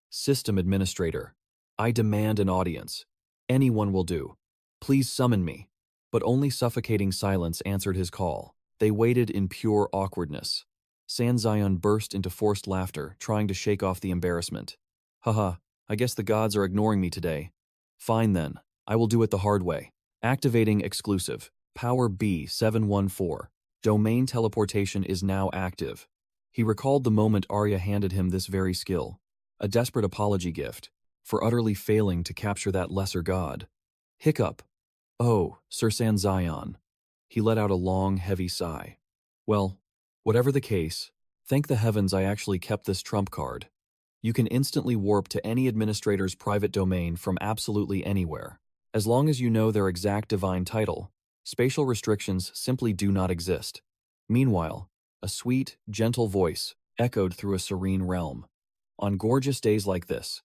System administrator. I demand an audience. Anyone will do. Please summon me. But only suffocating silence answered his call. They waited in pure awkwardness. Sung-yeon burst into forced laughter, trying to shake off the embarrassment. Haha, I guess the gods are ignoring me today. Fine then, I will do it the hard way. Activating exclusive. Power B714. Domain teleportation is now active. He recalled the moment Arya handed him this very skill. A desperate apology gift for utterly failing to capture that lesser god. Hiccup. Oh, Sir Sung-yeon. He let out a long, heavy sigh. Well, whatever the case, thank the heavens I actually kept this trump card. You can instantly warp to any administrator's private domain from absolutely anywhere. As long as you know their exact divine title, spatial restrictions simply do not exist. Meanwhile, a sweet, gentle voice echoed through a serene realm. On gorgeous days like this,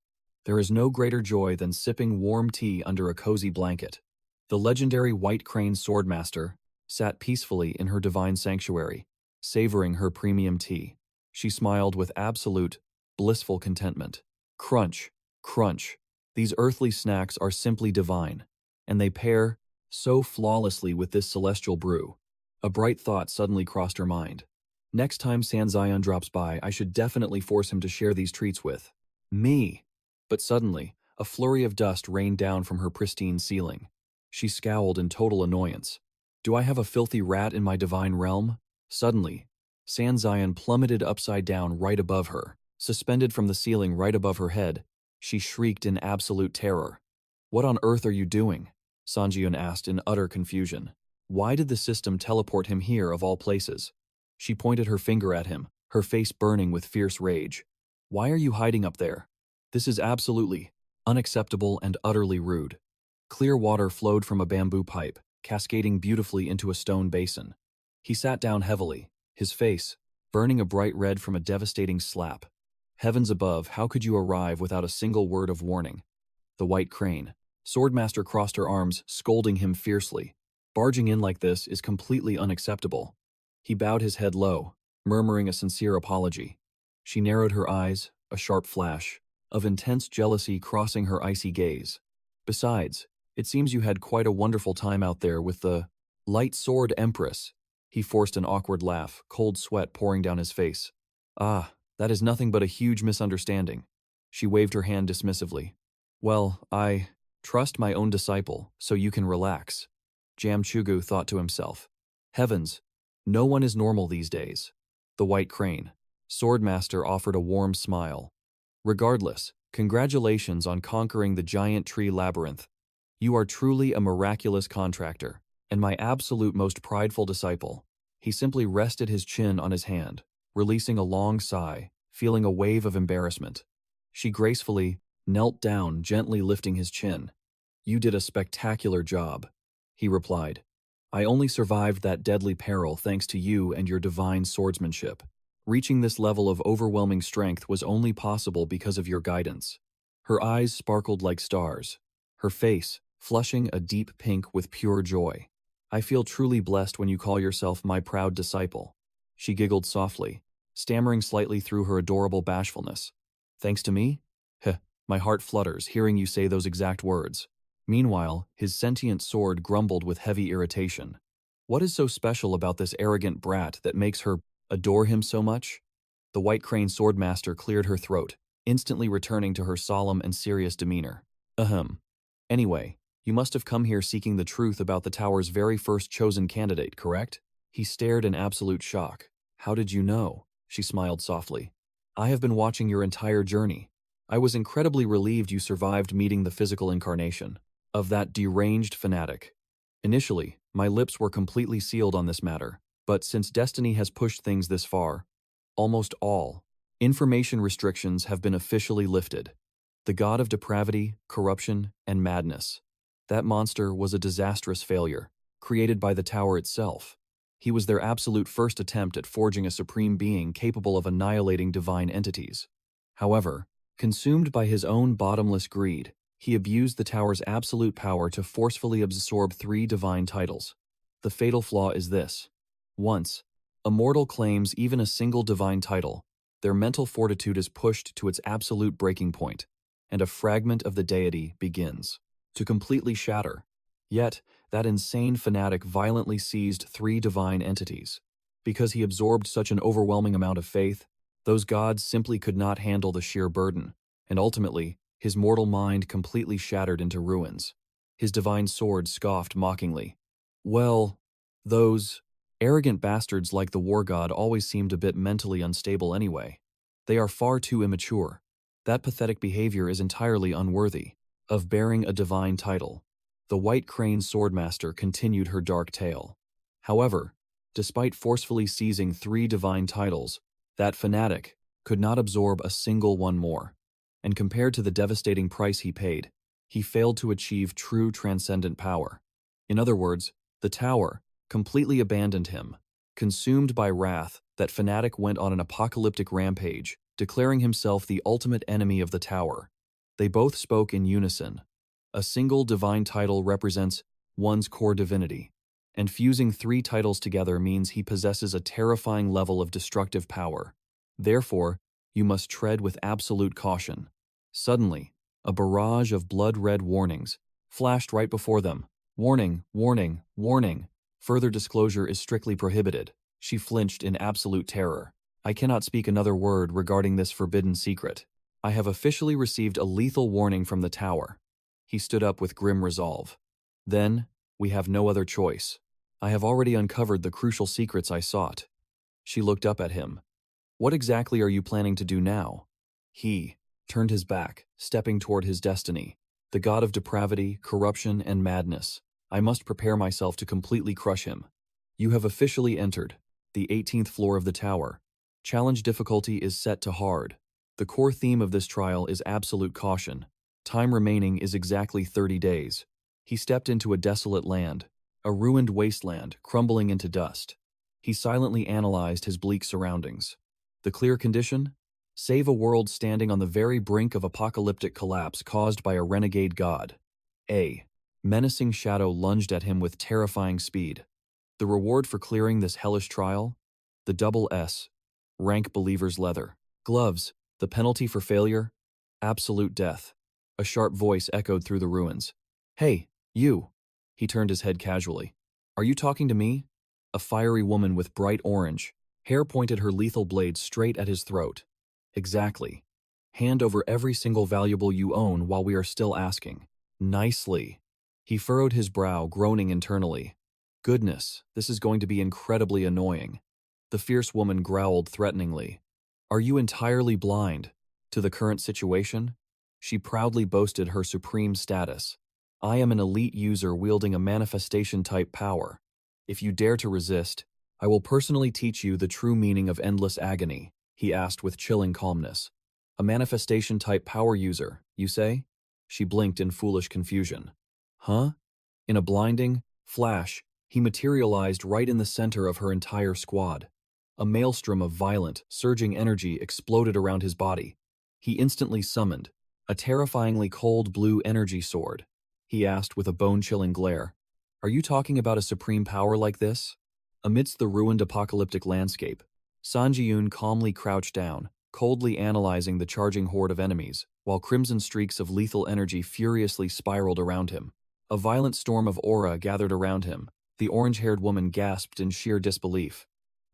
there is no greater joy than sipping warm tea under a cozy blanket. The legendary White Crane Swordmaster sat peacefully in her divine sanctuary, savoring her premium tea. She smiled with absolute, blissful contentment. Crunch, crunch. These earthly snacks are simply divine, and they pair so flawlessly with this celestial brew. A bright thought suddenly crossed her mind. Next time Sung-yeon drops by, I should definitely force him to share these treats with me. But suddenly, a flurry of dust rained down from her pristine ceiling. She scowled in total annoyance. Do I have a filthy rat in my divine realm? Suddenly, Sung-yeon plummeted upside down right above her. Suspended from the ceiling right above her head, she shrieked in absolute terror. What on earth are you doing? Sung-yeon asked in utter confusion. Why did the system teleport him here of all places? She pointed her finger at him, her face burning with fierce rage. Why are you hiding up there? This is absolutely unacceptable and utterly rude. Clear water flowed from a bamboo pipe, cascading beautifully into a stone basin. He sat down heavily, his face burning a bright red from a devastating slap. Heavens above, how could you arrive without a single word of warning? The White Crane Swordmaster crossed her arms, scolding him fiercely. Barging in like this is completely unacceptable. He bowed his head low, murmuring a sincere apology. She narrowed her eyes, a sharp flash of intense jealousy crossing her icy gaze. Besides, it seems you had quite a wonderful time out there with the light sword empress. He forced an awkward laugh, cold sweat pouring down his face. Ah, that is nothing but a huge misunderstanding. She waved her hand dismissively. Well, I trust my own disciple, so you can relax. 𝙎𝙎𝙎 thought to himself. Heavens, no one is normal these days. The White Crane Swordmaster offered a warm smile. Regardless, congratulations on conquering the giant tree labyrinth. You are truly a miraculous contractor, and my absolute most prideful disciple. He simply rested his chin on his hand, releasing a long sigh, feeling a wave of embarrassment. She gracefully knelt down, gently lifting his chin. You did a spectacular job, he replied. I only survived that deadly peril thanks to you and your divine swordsmanship. Reaching this level of overwhelming strength was only possible because of your guidance. Her eyes sparkled like stars, her face flushing a deep pink with pure joy. I feel truly blessed when you call yourself my proud disciple. She giggled softly, stammering slightly through her adorable bashfulness. Thanks to me? Heh, my heart flutters hearing you say those exact words. Meanwhile, his sentient sword grumbled with heavy irritation. What is so special about this arrogant brat that makes her adore him so much? The White Crane Swordmaster cleared her throat, instantly returning to her solemn and serious demeanor. Ahem. Anyway, you must have come here seeking the truth about the tower's very first chosen candidate, correct? He stared in absolute shock. How did you know? She smiled softly. I have been watching your entire journey. I was incredibly relieved you survived meeting the physical incarnation of that deranged fanatic. Initially, my lips were completely sealed on this matter, but since destiny has pushed things this far, almost all information restrictions have been officially lifted. The god of depravity, corruption, and madness. That monster was a disastrous failure, created by the tower itself. He was their absolute first attempt at forging a supreme being capable of annihilating divine entities. However, consumed by his own bottomless greed, he abused the tower's absolute power to forcefully absorb 3 divine titles. The fatal flaw is this. Once a mortal claims even a single divine title, their mental fortitude is pushed to its absolute breaking point, and a fragment of the deity begins to completely shatter. Yet, that insane fanatic violently seized 3 divine entities. Because he absorbed such an overwhelming amount of faith, those gods simply could not handle the sheer burden, and ultimately, his mortal mind completely shattered into ruins. His divine sword scoffed mockingly. Well, those arrogant bastards like the war god always seemed a bit mentally unstable anyway. They are far too immature. That pathetic behavior is entirely unworthy of bearing a divine title. The White Crane Swordmaster continued her dark tale. However, despite forcefully seizing 3 divine titles, that fanatic could not absorb a single one more. And compared to the devastating price he paid, he failed to achieve true transcendent power. In other words, the tower completely abandoned him. Consumed by wrath, that fanatic went on an apocalyptic rampage, declaring himself the ultimate enemy of the tower. They both spoke in unison. A single divine title represents one's core divinity, and fusing 3 titles together means he possesses a terrifying level of destructive power. Therefore, you must tread with absolute caution. Suddenly, a barrage of blood-red warnings flashed right before them. Warning, warning, warning. Further disclosure is strictly prohibited. She flinched in absolute terror. I cannot speak another word regarding this forbidden secret. I have officially received a lethal warning from the tower. He stood up with grim resolve. Then, we have no other choice. I have already uncovered the crucial secrets I sought. She looked up at him. What exactly are you planning to do now? He turned his back, stepping toward his destiny. The god of depravity, corruption, and madness. I must prepare myself to completely crush him. You have officially entered the 18th floor of the tower. Challenge difficulty is set to hard. The core theme of this trial is absolute caution. Time remaining is exactly 30 days. He stepped into a desolate land, a ruined wasteland crumbling into dust. He silently analyzed his bleak surroundings. The clear condition? Save a world standing on the very brink of apocalyptic collapse caused by a renegade god. A menacing shadow lunged at him with terrifying speed. The reward for clearing this hellish trial? The double S, rank believer's leather. Gloves, the penalty for failure? Absolute death. A sharp voice echoed through the ruins. Hey, you! He turned his head casually. Are you talking to me? A fiery woman with bright orange hair pointed her lethal blade straight at his throat. Exactly. Hand over every single valuable you own while we are still asking. Nicely. He furrowed his brow, groaning internally. Goodness, this is going to be incredibly annoying. The fierce woman growled threateningly. Are you entirely blind to the current situation? She proudly boasted her supreme status. I am an elite user wielding a manifestation-type power. If you dare to resist, I will personally teach you the true meaning of endless agony, he asked with chilling calmness. A manifestation-type power user, you say? She blinked in foolish confusion. Huh? In a blinding flash, he materialized right in the center of her entire squad. A maelstrom of violent, surging energy exploded around his body. He instantly summoned a terrifyingly cold blue energy sword. He asked with a bone-chilling glare. Are you talking about a supreme power like this? Amidst the ruined apocalyptic landscape, Sung-yeon calmly crouched down, coldly analyzing the charging horde of enemies, while crimson streaks of lethal energy furiously spiraled around him. A violent storm of aura gathered around him, The orange-haired woman gasped in sheer disbelief.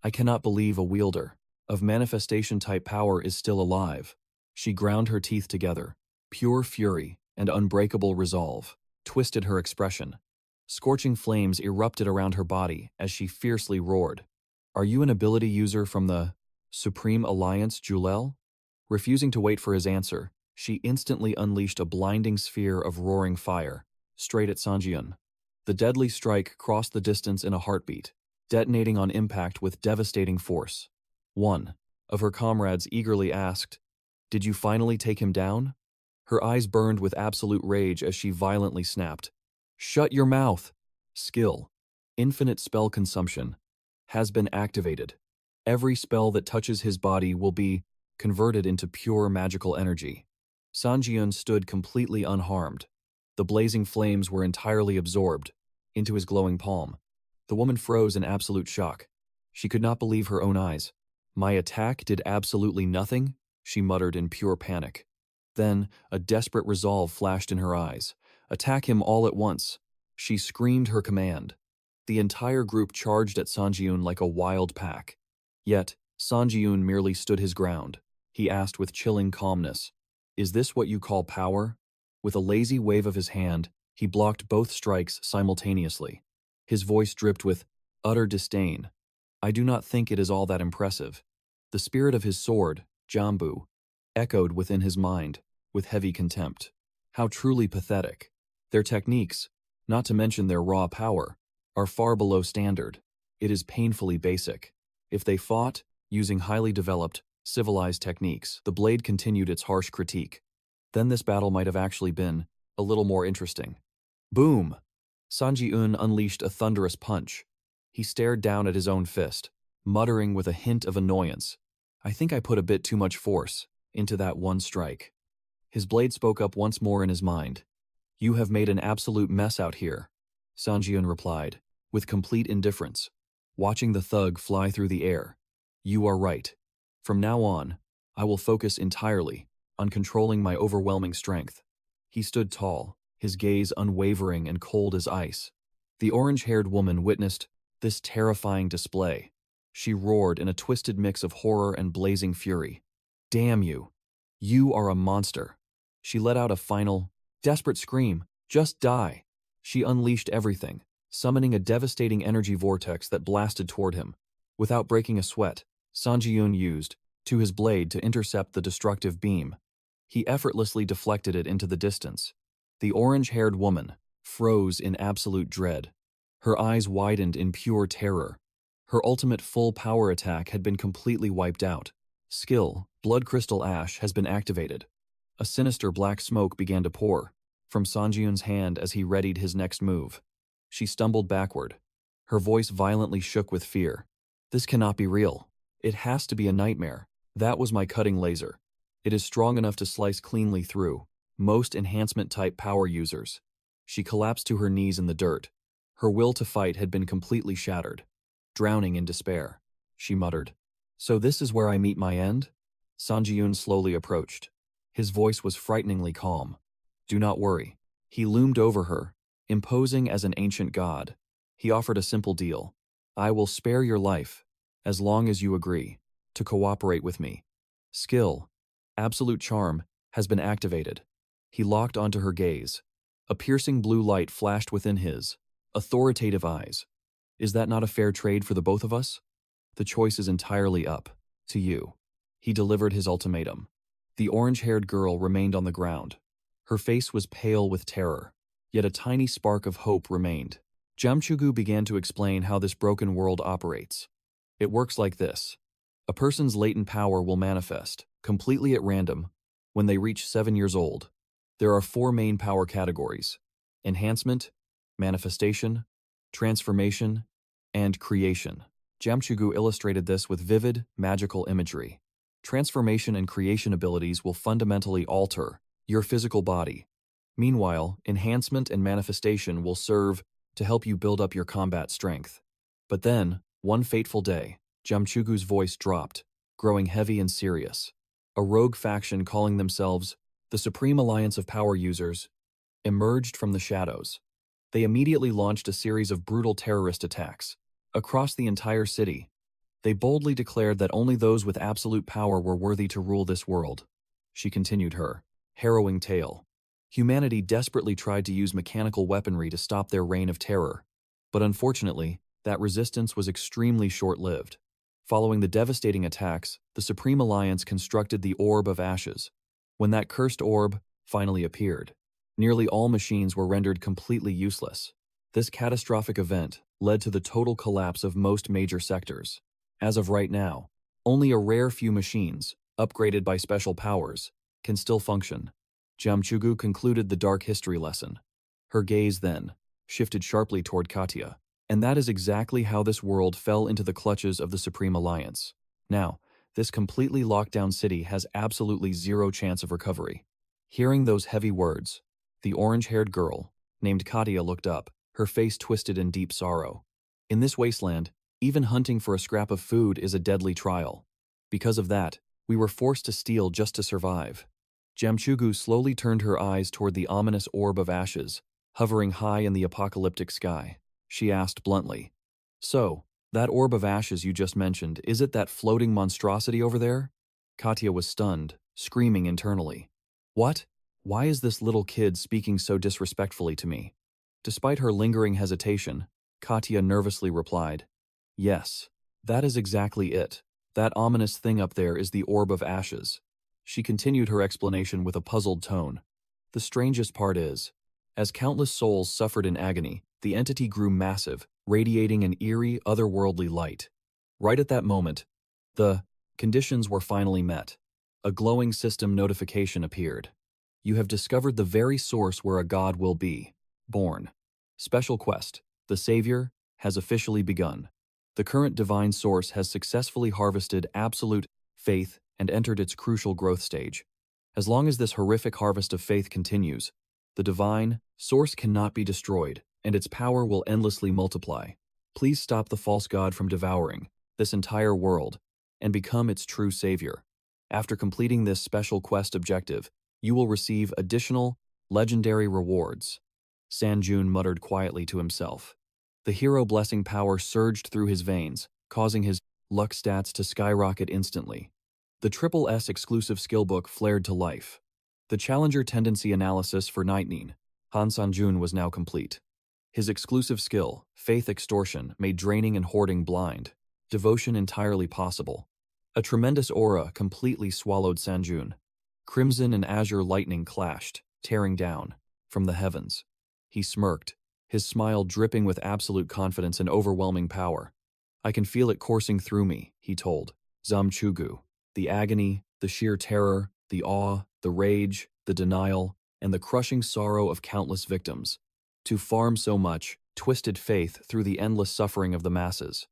I cannot believe a wielder of manifestation-type power is still alive. She ground her teeth together. Pure fury and unbreakable resolve twisted her expression. Scorching flames erupted around her body as she fiercely roared. Are you an ability user from the Supreme Alliance, 𝙎𝙎𝙎? Refusing to wait for his answer, she instantly unleashed a blinding sphere of roaring fire, straight at Sung-yeon. The deadly strike crossed the distance in a heartbeat, detonating on impact with devastating force. One of her comrades eagerly asked, Did you finally take him down? Her eyes burned with absolute rage as she violently snapped, Shut your mouth! Skill, infinite spell consumption, has been activated. Every spell that touches his body will be converted into pure magical energy. Sung-yeon stood completely unharmed. The blazing flames were entirely absorbed into his glowing palm. The woman froze in absolute shock. She could not believe her own eyes. My attack did absolutely nothing, she muttered in pure panic. Then, a desperate resolve flashed in her eyes. Attack him all at once. She screamed her command. The entire group charged at Sung-yeon like a wild pack. Yet, Sung-yeon merely stood his ground. He asked with chilling calmness, Is this what you call power? With a lazy wave of his hand, he blocked both strikes simultaneously. His voice dripped with utter disdain. I do not think it is all that impressive. The spirit of his sword, Jambu, echoed within his mind with heavy contempt. How truly pathetic. Their techniques, not to mention their raw power, are far below standard. It is painfully basic. If they fought, using highly developed, civilized techniques, the blade continued its harsh critique. Then this battle might have actually been a little more interesting. Boom! Sung-yeon unleashed a thunderous punch. He stared down at his own fist, muttering with a hint of annoyance. I think I put a bit too much force into that one strike. His blade spoke up once more in his mind. You have made an absolute mess out here, Sung-yeon replied, with complete indifference, watching the thug fly through the air. You are right. From now on, I will focus entirely on controlling my overwhelming strength. He stood tall, his gaze unwavering and cold as ice. The orange-haired woman witnessed this terrifying display. She roared in a twisted mix of horror and blazing fury. Damn you! You are a monster! She let out a final, desperate scream. Just die! She unleashed everything, summoning a devastating energy vortex that blasted toward him. Without breaking a sweat, Sung-yeon used to his blade to intercept the destructive beam. He effortlessly deflected it into the distance. The orange-haired woman froze in absolute dread. Her eyes widened in pure terror. Her ultimate full power attack had been completely wiped out. Skill, Blood Crystal Ash, has been activated. A sinister black smoke began to pour from Sung-yeon's hand as he readied his next move. She stumbled backward. Her voice violently shook with fear. This cannot be real. It has to be a nightmare. That was my cutting laser. It is strong enough to slice cleanly through most enhancement-type power users. She collapsed to her knees in the dirt. Her will to fight had been completely shattered. Drowning in despair, she muttered. So this is where I meet my end? Sung-yeon slowly approached. His voice was frighteningly calm. Do not worry. He loomed over her, imposing as an ancient god. He offered a simple deal. I will spare your life, as long as you agree to cooperate with me. Skill, Absolute Charm, has been activated. He locked onto her gaze. A piercing blue light flashed within his authoritative eyes. Is that not a fair trade for the both of us? The choice is entirely up to you. He delivered his ultimatum. The orange-haired girl remained on the ground. Her face was pale with terror, yet a tiny spark of hope remained. 𝙎𝙎𝙎 began to explain how this broken world operates. It works like this. A person's latent power will manifest, completely at random, when they reach 7 years old. There are 4 main power categories: enhancement, manifestation, transformation, and creation. 𝙎𝙎𝙎 illustrated this with vivid, magical imagery. Transformation and creation abilities will fundamentally alter your physical body. Meanwhile, enhancement and manifestation will serve to help you build up your combat strength. But then, one fateful day, 𝙎𝙎𝙎's voice dropped, growing heavy and serious. A rogue faction calling themselves the Supreme Alliance of Power Users emerged from the shadows. They immediately launched a series of brutal terrorist attacks across the entire city. They boldly declared that only those with absolute power were worthy to rule this world. She continued her harrowing tale. Humanity desperately tried to use mechanical weaponry to stop their reign of terror, but unfortunately, that resistance was extremely short-lived. Following the devastating attacks, the Supreme Alliance constructed the Orb of Ashes. When that cursed orb finally appeared, nearly all machines were rendered completely useless. This catastrophic event led to the total collapse of most major sectors. As of right now, only a rare few machines, upgraded by special powers, can still function. 𝙎𝙎𝙎 concluded the dark history lesson. Her gaze then shifted sharply toward Katya, and that is exactly how this world fell into the clutches of the Supreme Alliance. Now, this completely locked down city has absolutely zero chance of recovery. Hearing those heavy words, the orange-haired girl, named Katya, looked up, her face twisted in deep sorrow. In this wasteland, even hunting for a scrap of food is a deadly trial. Because of that, we were forced to steal just to survive. 𝙎𝙎𝙎 slowly turned her eyes toward the ominous orb of ashes, hovering high in the apocalyptic sky. She asked bluntly, "So, that orb of ashes you just mentioned, is it that floating monstrosity over there?" Katya was stunned, screaming internally. "What? Why is this little kid speaking so disrespectfully to me?" Despite her lingering hesitation, Katya nervously replied, "Yes, that is exactly it. That ominous thing up there is the orb of ashes." She continued her explanation with a puzzled tone. "The strangest part is, as countless souls suffered in agony, the entity grew massive, radiating an eerie, otherworldly light. Right at that moment, the conditions were finally met. A glowing system notification appeared. You have discovered the very source where a god will be born. Special quest, the Savior, has officially begun. The current divine source has successfully harvested absolute faith and entered its crucial growth stage. As long as this horrific harvest of faith continues, the divine source cannot be destroyed, and its power will endlessly multiply. Please stop the false god from devouring this entire world and become its true savior. After completing this special quest objective, you will receive additional legendary rewards." Sung-yeon muttered quietly to himself. The hero blessing power surged through his veins, causing his luck stats to skyrocket instantly. The Triple S exclusive skill book flared to life. The Challenger tendency analysis for Nightning, Han Sang-joon, was now complete. His exclusive skill, Faith Extortion, made draining and hoarding blind, devotion entirely possible. A tremendous aura completely swallowed Sang-joon. Crimson and azure lightning clashed, tearing down from the heavens. He smirked, his smile dripping with absolute confidence and overwhelming power. "I can feel it coursing through me," he told 𝙎𝙎𝙎. The agony, the sheer terror, the awe, the rage, the denial, and the crushing sorrow of countless victims. To farm so much, twisted faith through the endless suffering of the masses.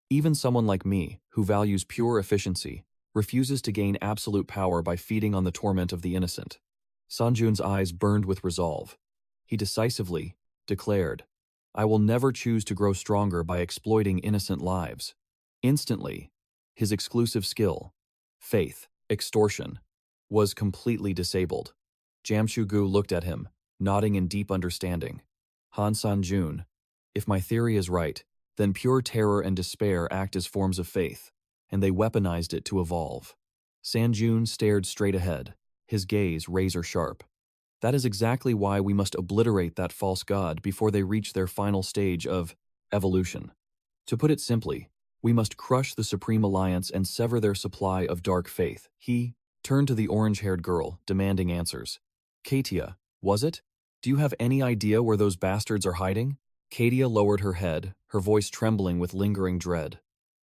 Even someone like me, who values pure efficiency, refuses to gain absolute power by feeding on the torment of the innocent. Sang-joon's eyes burned with resolve. He decisively declared, "I will never choose to grow stronger by exploiting innocent lives." Instantly, his exclusive skill, Faith Extortion, was completely disabled. 𝙎𝙎𝙎 looked at him, nodding in deep understanding. "Han Sang-joon, if my theory is right, then pure terror and despair act as forms of faith, and they weaponized it to evolve." Sang-joon stared straight ahead, his gaze razor-sharp. "That is exactly why we must obliterate that false god before they reach their final stage of evolution. To put it simply, we must crush the Supreme Alliance and sever their supply of dark faith." He turned to the orange-haired girl, demanding answers. "Katya, was it? Do you have any idea where those bastards are hiding?" Katya lowered her head, her voice trembling with lingering dread.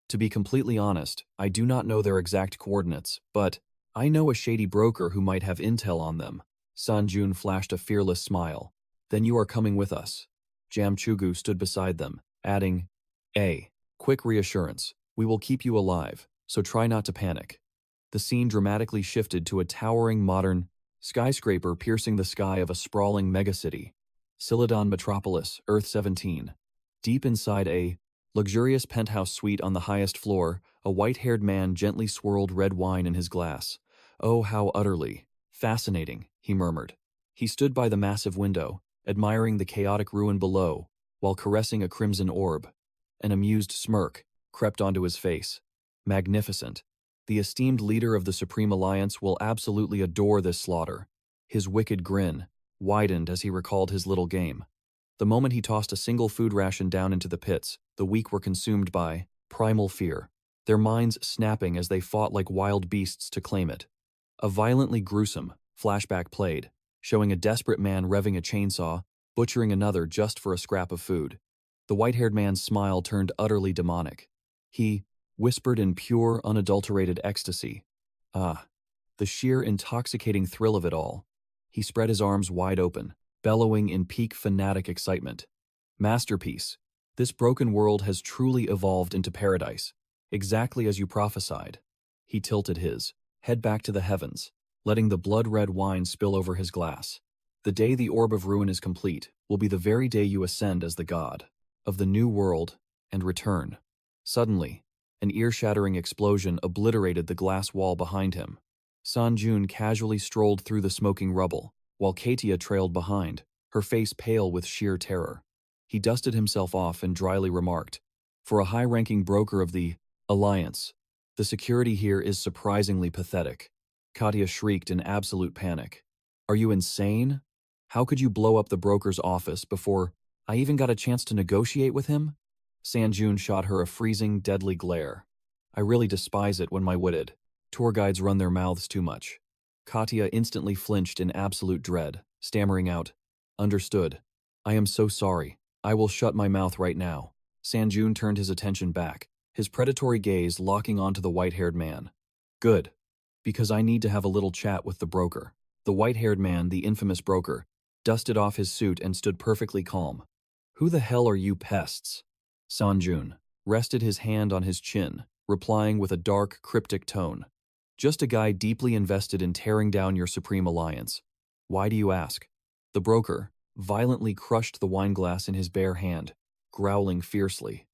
"To be completely honest, I do not know their exact coordinates, but I know a shady broker who might have intel on them." Sang-joon flashed a fearless smile. "Then you are coming with us." 𝙎𝙎𝙎 stood beside them, adding, "A quick reassurance, we will keep you alive, so try not to panic." The scene dramatically shifted to a towering modern skyscraper piercing the sky of a sprawling megacity, Celadon Metropolis, Earth 17. Deep inside a luxurious penthouse suite on the highest floor, a white-haired man gently swirled red wine in his glass. "Oh, how utterly fascinating," he murmured. He stood by the massive window, admiring the chaotic ruin below, while caressing a crimson orb. An amused smirk crept onto his face. Magnificent. The esteemed leader of the Supreme Alliance will absolutely adore this slaughter. His wicked grin widened as he recalled his little game. The moment he tossed a single food ration down into the pits, the weak were consumed by primal fear, their minds snapping as they fought like wild beasts to claim it. A violently gruesome flashback played, showing a desperate man revving a chainsaw, butchering another just for a scrap of food. The white-haired man's smile turned utterly demonic. He whispered in pure, unadulterated ecstasy. Ah, the sheer intoxicating thrill of it all. He spread his arms wide open, bellowing in peak fanatic excitement. Masterpiece. This broken world has truly evolved into paradise, exactly as you prophesied. He tilted his head back to the heavens, letting the blood-red wine spill over his glass. The day the Orb of Ruin is complete will be the very day you ascend as the god of the new world and return. Suddenly, an ear-shattering explosion obliterated the glass wall behind him. Sung-yeon casually strolled through the smoking rubble, while 𝐄𝐃 trailed behind, her face pale with sheer terror. He dusted himself off and dryly remarked, "For a high-ranking broker of the Alliance, the security here is surprisingly pathetic." 𝐄𝐃 shrieked in absolute panic. "Are you insane? How could you blow up the broker's office before I even got a chance to negotiate with him?" Sung-yeon shot her a freezing, deadly glare. "I really despise it when my witted tour guides run their mouths too much." 𝐄𝐃 instantly flinched in absolute dread, stammering out, "Understood. I am so sorry. I will shut my mouth right now." Sung-yeon turned his attention back, his predatory gaze locking onto the white-haired man. "Good. Because I need to have a little chat with the broker." The white-haired man, the infamous broker, dusted off his suit and stood perfectly calm. "Who the hell are you pests?" Sung-yeon rested his hand on his chin, replying with a dark, cryptic tone. "Just a guy deeply invested in tearing down your Supreme Alliance. Why do you ask?" The broker violently crushed the wineglass in his bare hand, growling fiercely.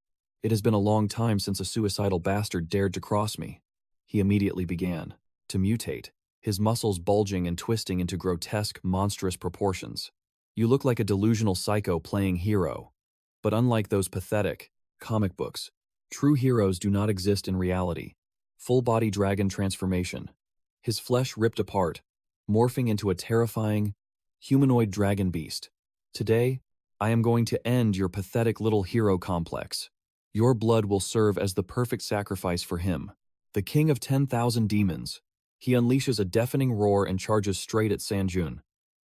"It has been a long time since a suicidal bastard dared to cross me." He immediately began to mutate, his muscles bulging and twisting into grotesque, monstrous proportions. "You look like a delusional psycho playing hero. But unlike those pathetic comic books, true heroes do not exist in reality." Full-body dragon transformation. His flesh ripped apart, morphing into a terrifying, humanoid dragon beast. "Today, I am going to end your pathetic little hero complex. Your blood will serve as the perfect sacrifice for him, the king of 10,000 demons." He unleashes a deafening roar and charges straight at Sung-yeon.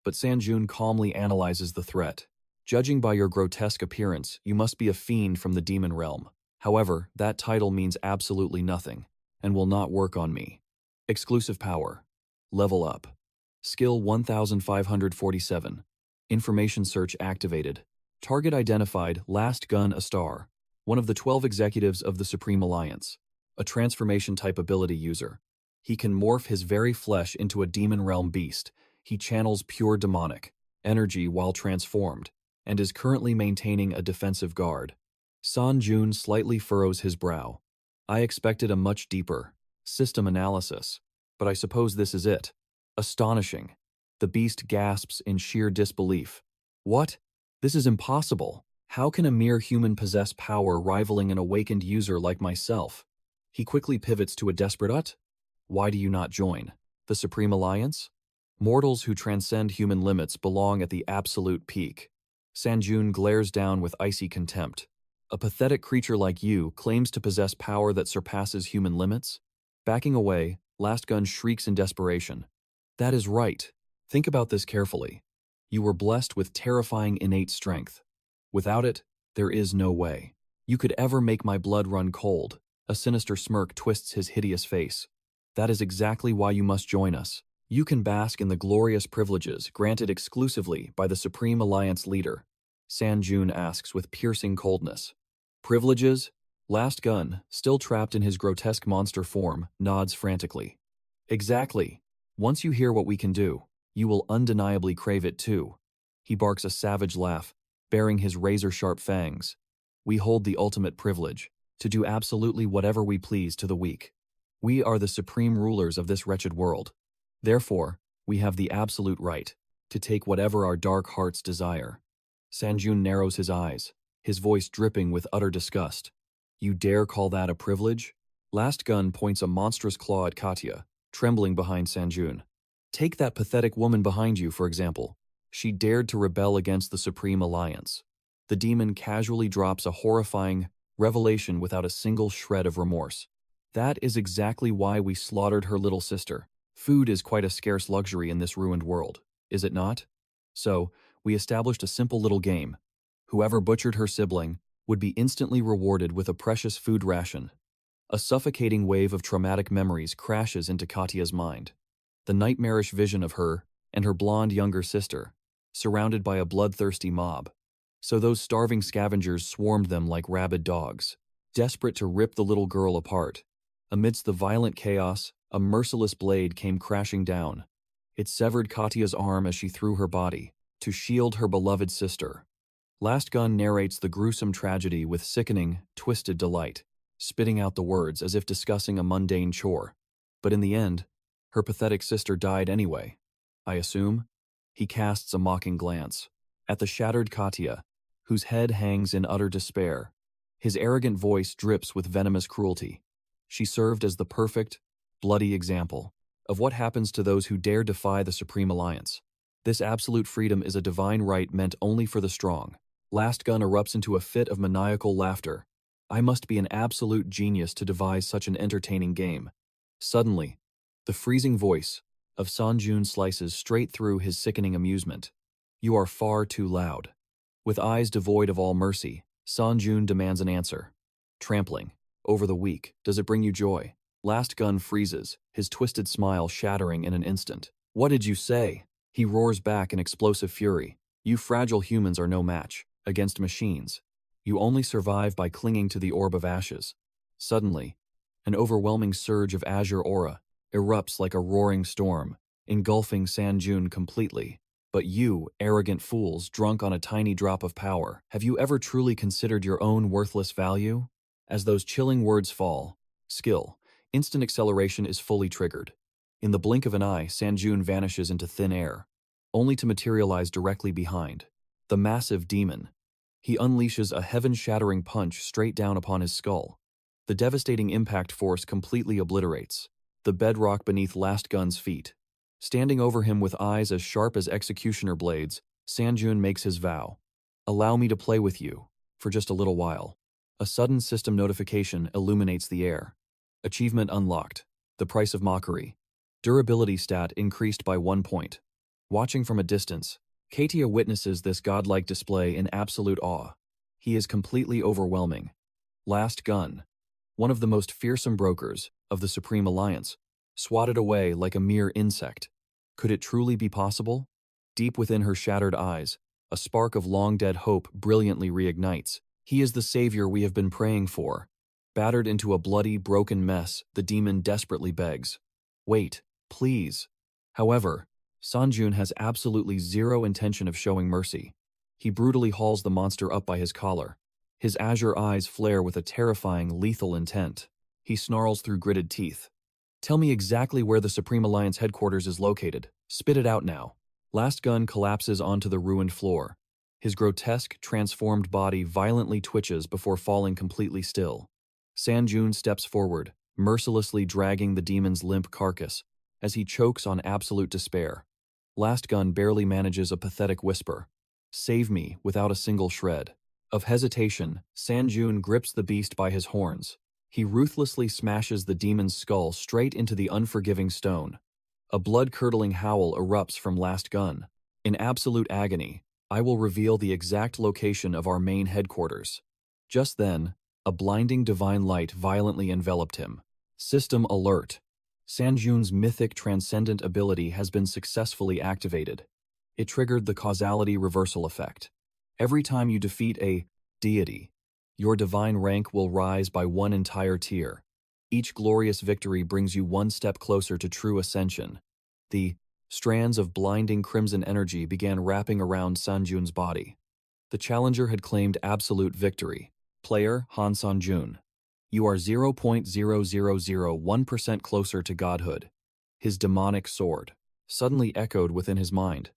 But Sung-yeon calmly analyzes the threat. "Judging by your grotesque appearance, you must be a fiend from the demon realm. However, that title means absolutely nothing, and will not work on me. Exclusive power. Level up. Skill 1547. Information search activated. Target identified, last gun a star. One of the 12 executives of the Supreme Alliance. A transformation type ability user. He can morph his very flesh into a demon realm beast. He channels pure demonic energy while transformed, and is currently maintaining a defensive guard." Sung-yeon slightly furrows his brow. "I expected a much deeper system analysis, but I suppose this is it. Astonishing." The beast gasps in sheer disbelief. "What? This is impossible. How can a mere human possess power rivaling an awakened user like myself?" He quickly pivots to a desperate "Ut? Why do you not join the Supreme Alliance? Mortals who transcend human limits belong at the absolute peak." Sung-yeon glares down with icy contempt. "A pathetic creature like you claims to possess power that surpasses human limits?" Backing away, Last Gun shrieks in desperation. "That is right. Think about this carefully. You were blessed with terrifying innate strength. Without it, there is no way you could ever make my blood run cold." A sinister smirk twists his hideous face. "That is exactly why you must join us. You can bask in the glorious privileges granted exclusively by the Supreme Alliance leader." Sung-yeon asks with piercing coldness. "Privileges?" Last Gun, still trapped in his grotesque monster form, nods frantically. "Exactly. Once you hear what we can do, you will undeniably crave it too." He barks a savage laugh, baring his razor-sharp fangs. "We hold the ultimate privilege, to do absolutely whatever we please to the weak. We are the supreme rulers of this wretched world. Therefore, we have the absolute right to take whatever our dark hearts desire. Sanjun narrows his eyes, his voice dripping with utter disgust. You dare call that a privilege? Last Gun points a monstrous claw at Katya, trembling behind Sanjun. Take that pathetic woman behind you, for example. She dared to rebel against the Supreme Alliance. The demon casually drops a horrifying revelation without a single shred of remorse. That is exactly why we slaughtered her little sister. Food is quite a scarce luxury in this ruined world, is it not? So, we established a simple little game. Whoever butchered her sibling would be instantly rewarded with a precious food ration. A suffocating wave of traumatic memories crashes into Katya's mind. The nightmarish vision of her and her blonde younger sister, surrounded by a bloodthirsty mob. So those starving scavengers swarmed them like rabid dogs, desperate to rip the little girl apart. Amidst the violent chaos, a merciless blade came crashing down. It severed Katya's arm as she threw her body to shield her beloved sister. Last Gun narrates the gruesome tragedy with sickening, twisted delight, spitting out the words as if discussing a mundane chore. But in the end, her pathetic sister died anyway, I assume? He casts a mocking glance at the shattered Katya, whose head hangs in utter despair. His arrogant voice drips with venomous cruelty. She served as the perfect, bloody example of what happens to those who dare defy the Supreme Alliance. This absolute freedom is a divine right meant only for the strong. Last Gun erupts into a fit of maniacal laughter. I must be an absolute genius to devise such an entertaining game. Suddenly, the freezing voice of Sanjun slices straight through his sickening amusement. You are far too loud. With eyes devoid of all mercy, Sanjun demands an answer. Trampling over the weak, does it bring you joy? Last Gun freezes, his twisted smile shattering in an instant. What did you say? He roars back in explosive fury. You fragile humans are no match against machines. You only survive by clinging to the orb of ashes. Suddenly, an overwhelming surge of azure aura erupts like a roaring storm, engulfing Sanjun completely. But you, arrogant fools, drunk on a tiny drop of power, have you ever truly considered your own worthless value? As those chilling words fall, skill, instant acceleration is fully triggered. In the blink of an eye, Sanjun vanishes into thin air, only to materialize directly behind the massive demon. He unleashes a heaven-shattering punch straight down upon his skull. The devastating impact force completely obliterates the bedrock beneath Last Gun's feet. Standing over him with eyes as sharp as executioner blades, Sanjun makes his vow. Allow me to play with you, for just a little while. A sudden system notification illuminates the air. Achievement unlocked. The price of mockery. Durability stat increased by 1 point. Watching from a distance, Katya witnesses this godlike display in absolute awe. He is completely overwhelming. Last Gun, one of the most fearsome brokers of the Supreme Alliance, swatted away like a mere insect. Could it truly be possible? Deep within her shattered eyes, a spark of long-dead hope brilliantly reignites. He is the savior we have been praying for. Battered into a bloody, broken mess, the demon desperately begs. Wait, please. However, Sanjun has absolutely zero intention of showing mercy. He brutally hauls the monster up by his collar. His azure eyes flare with a terrifying, lethal intent. He snarls through gritted teeth. Tell me exactly where the Supreme Alliance headquarters is located. Spit it out now. Last Gun collapses onto the ruined floor. His grotesque, transformed body violently twitches before falling completely still. Sanjun steps forward, mercilessly dragging the demon's limp carcass, as he chokes on absolute despair. Last Gun barely manages a pathetic whisper. Save me, without a single shred of hesitation. Sanjun grips the beast by his horns. He ruthlessly smashes the demon's skull straight into the unforgiving stone. A blood-curdling howl erupts from Last Gun. In absolute agony, I will reveal the exact location of our main headquarters. Just then, a blinding divine light violently enveloped him. System alert. Sanjun's mythic transcendent ability has been successfully activated. It triggered the causality reversal effect. Every time you defeat a deity, your divine rank will rise by 1 entire tier. Each glorious victory brings you 1 step closer to true ascension. The strands of blinding crimson energy began wrapping around Sanjun's body. The challenger had claimed absolute victory. Player Han Sanjun. You are 0.0001% closer to godhood. His demonic sword suddenly echoed within his mind.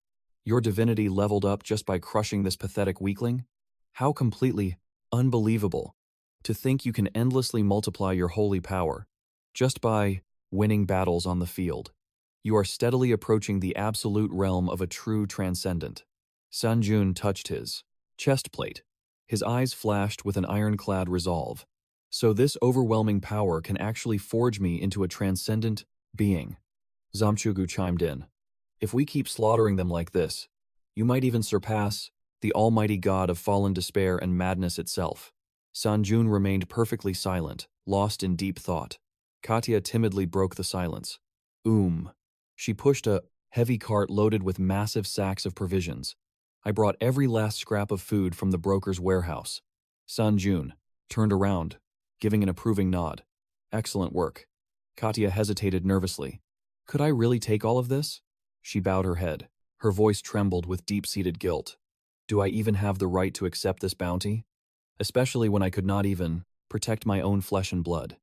Your divinity leveled up just by crushing this pathetic weakling? How completely unbelievable. To think you can endlessly multiply your holy power just by winning battles on the field. You are steadily approaching the absolute realm of a true transcendent. Sung-yeon touched his chest plate. His eyes flashed with an ironclad resolve. So this overwhelming power can actually forge me into a transcendent being. 𝙎𝙎𝙎 chimed in. If we keep slaughtering them like this, you might even surpass the almighty god of fallen despair and madness itself. Sung-yeon remained perfectly silent, lost in deep thought. Katya timidly broke the silence. She pushed a heavy cart loaded with massive sacks of provisions. I brought every last scrap of food from the broker's warehouse. Sung-yeon turned around, giving an approving nod. Excellent work. Katya hesitated nervously. Could I really take all of this? She bowed her head. Her voice trembled with deep-seated guilt. Do I even have the right to accept this bounty? Especially when I could not even protect my own flesh and blood.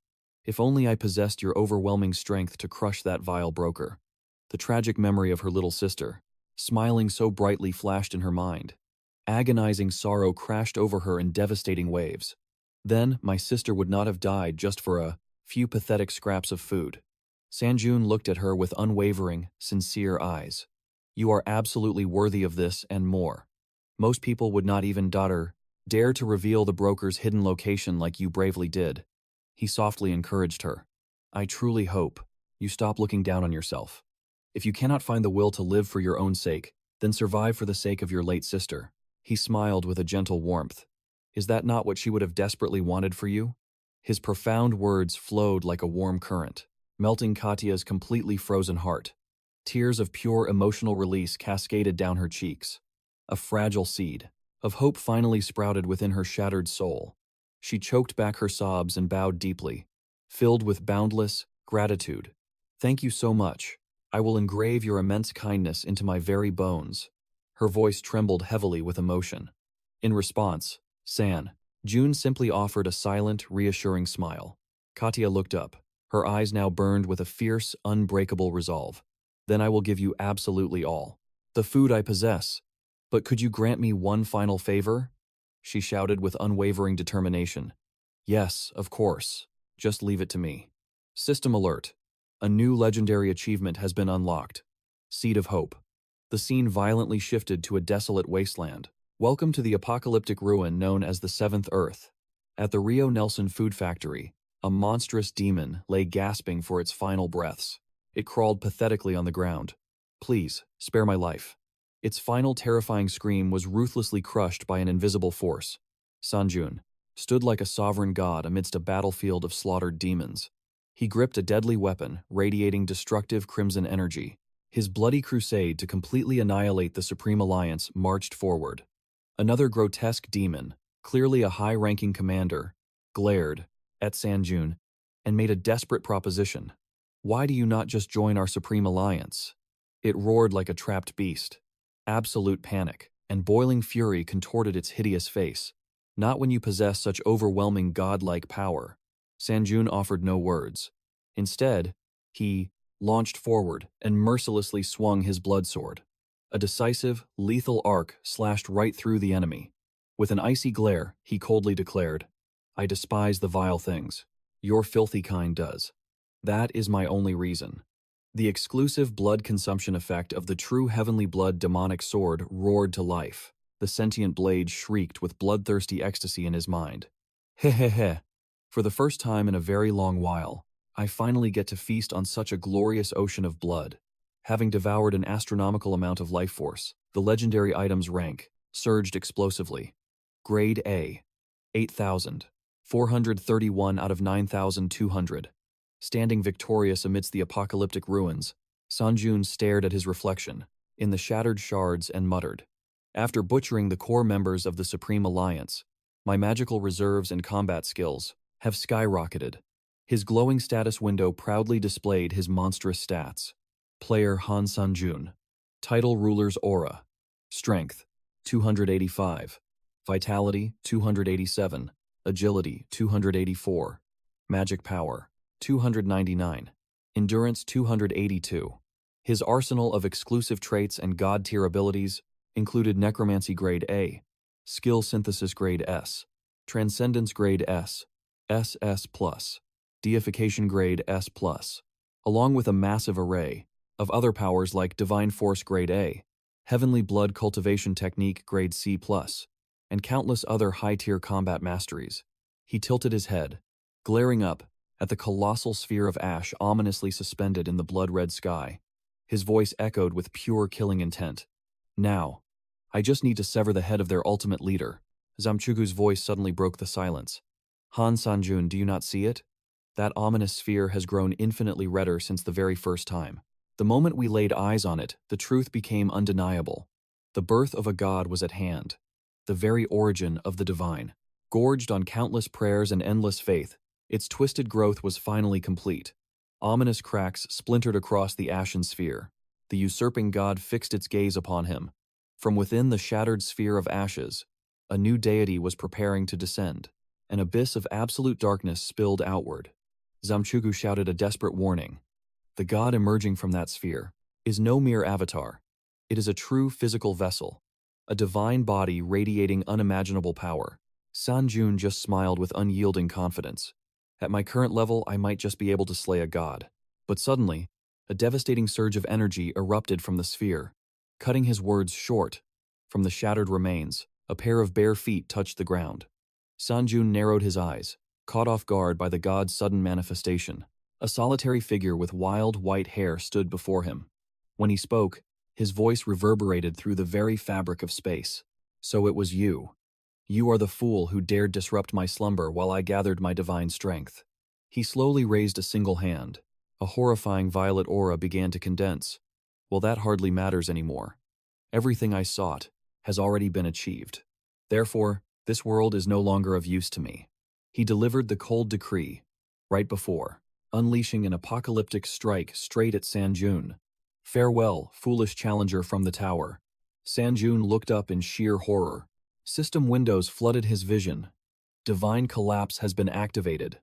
If only I possessed your overwhelming strength to crush that vile broker. The tragic memory of her little sister, smiling so brightly, flashed in her mind. Agonizing sorrow crashed over her in devastating waves. Then, my sister would not have died just for a few pathetic scraps of food. Sung-yeon looked at her with unwavering, sincere eyes. You are absolutely worthy of this and more. Most people would not even dare to reveal the broker's hidden location like you bravely did. He softly encouraged her. I truly hope you stop looking down on yourself. If you cannot find the will to live for your own sake, then survive for the sake of your late sister. He smiled with a gentle warmth. Is that not what she would have desperately wanted for you? His profound words flowed like a warm current, melting Katya's completely frozen heart. Tears of pure emotional release cascaded down her cheeks. A fragile seed of hope finally sprouted within her shattered soul. She choked back her sobs and bowed deeply, filled with boundless gratitude. Thank you so much. I will engrave your immense kindness into my very bones. Her voice trembled heavily with emotion. In response, Sung-yeon simply offered a silent, reassuring smile. Katya looked up, her eyes now burned with a fierce, unbreakable resolve. Then I will give you absolutely all. The food I possess. But could you grant me one final favor? She shouted with unwavering determination. Yes, of course. Just leave it to me. System alert. A new legendary achievement has been unlocked. Seed of Hope. The scene violently shifted to a desolate wasteland. Welcome to the apocalyptic ruin known as the Seventh Earth. At the Rio Nelson food factory, a monstrous demon lay gasping for its final breaths. It crawled pathetically on the ground. Please, spare my life. Its final terrifying scream was ruthlessly crushed by an invisible force. Sung-yeon stood like a sovereign god amidst a battlefield of slaughtered demons. He gripped a deadly weapon, radiating destructive crimson energy. His bloody crusade to completely annihilate the Supreme Alliance marched forward. Another grotesque demon, clearly a high-ranking commander, glared at Sung-yeon and made a desperate proposition. Why do you not just join our Supreme Alliance? It roared like a trapped beast. Absolute panic and boiling fury contorted its hideous face. Not when you possess such overwhelming godlike power. Sung-yeon offered no words. Instead, he launched forward and mercilessly swung his blood sword. A decisive, lethal arc slashed right through the enemy. With an icy glare, he coldly declared, I despise the vile things. Your filthy kind does. That is my only reason. The exclusive blood consumption effect of the true heavenly blood demonic sword roared to life. The sentient blade shrieked with bloodthirsty ecstasy in his mind. Heh. For the first time in a very long while, I finally get to feast on such a glorious ocean of blood. Having devoured an astronomical amount of life force, the legendary item's rank surged explosively. Grade A, 8,431 out of 9,200. Standing victorious amidst the apocalyptic ruins, Sung-yeon stared at his reflection in the shattered shards and muttered, After butchering the core members of the Supreme Alliance, my magical reserves and combat skills have skyrocketed. His glowing status window proudly displayed his monstrous stats. Player Han Sung-yeon. Title Ruler's Aura. Strength, 285. Vitality, 287. Agility, 284. Magic Power, 299. Endurance, 282. His arsenal of exclusive traits and god-tier abilities included Necromancy Grade A, Skill Synthesis Grade S, Transcendence Grade S, SS+, Deification Grade S+, along with a massive array of other powers like Divine Force Grade A, Heavenly Blood Cultivation Technique Grade C+, and countless other high-tier combat masteries. He tilted his head, glaring up at the colossal sphere of ash ominously suspended in the blood-red sky. His voice echoed with pure killing intent. Now, I just need to sever the head of their ultimate leader. Zamchugu's voice suddenly broke the silence. Han Sanjun, do you not see it? That ominous sphere has grown infinitely redder since the very first time. The moment we laid eyes on it, the truth became undeniable. The birth of a god was at hand. The very origin of the divine. Gorged on countless prayers and endless faith, its twisted growth was finally complete. Ominous cracks splintered across the ashen sphere. The usurping god fixed its gaze upon him. From within the shattered sphere of ashes, a new deity was preparing to descend. An abyss of absolute darkness spilled outward. Zamchugu shouted a desperate warning. The god emerging from that sphere is no mere avatar. It is a true physical vessel, a divine body radiating unimaginable power. Sanjun just smiled with unyielding confidence. At my current level, I might just be able to slay a god. But suddenly, a devastating surge of energy erupted from the sphere, cutting his words short. From the shattered remains, a pair of bare feet touched the ground. Sanjun narrowed his eyes, caught off guard by the god's sudden manifestation. A solitary figure with wild white hair stood before him. When he spoke, his voice reverberated through the very fabric of space. So it was you. You are the fool who dared disrupt my slumber while I gathered my divine strength. He slowly raised a single hand. A horrifying violet aura began to condense. Well, that hardly matters anymore. Everything I sought has already been achieved. Therefore, this world is no longer of use to me. He delivered the cold decree, right before, unleashing an apocalyptic strike straight at Sanjun. Farewell, foolish challenger from the tower. Sanjun looked up in sheer horror. System windows flooded his vision. Divine collapse has been activated,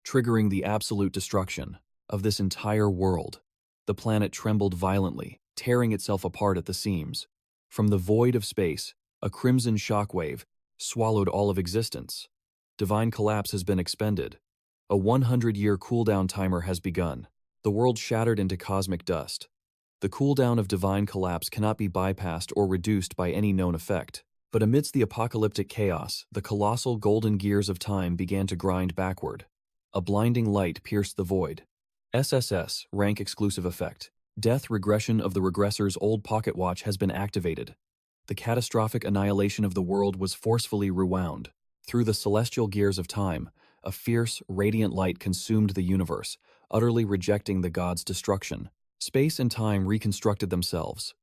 triggering the absolute destruction of this entire world. The planet trembled violently, tearing itself apart at the seams. From the void of space, a crimson shockwave swallowed all of existence. Divine collapse has been expended. A 100-year cooldown timer has begun. The world shattered into cosmic dust. The cooldown of divine collapse cannot be bypassed or reduced by any known effect. But amidst the apocalyptic chaos, the colossal golden gears of time began to grind backward. A blinding light pierced the void. SSS-Rank Exclusive Effect. Death regression of the regressor's old pocket watch has been activated. The catastrophic annihilation of the world was forcefully rewound. Through the celestial gears of time, a fierce, radiant light consumed the universe, utterly rejecting the god's destruction. Space and time reconstructed themselves.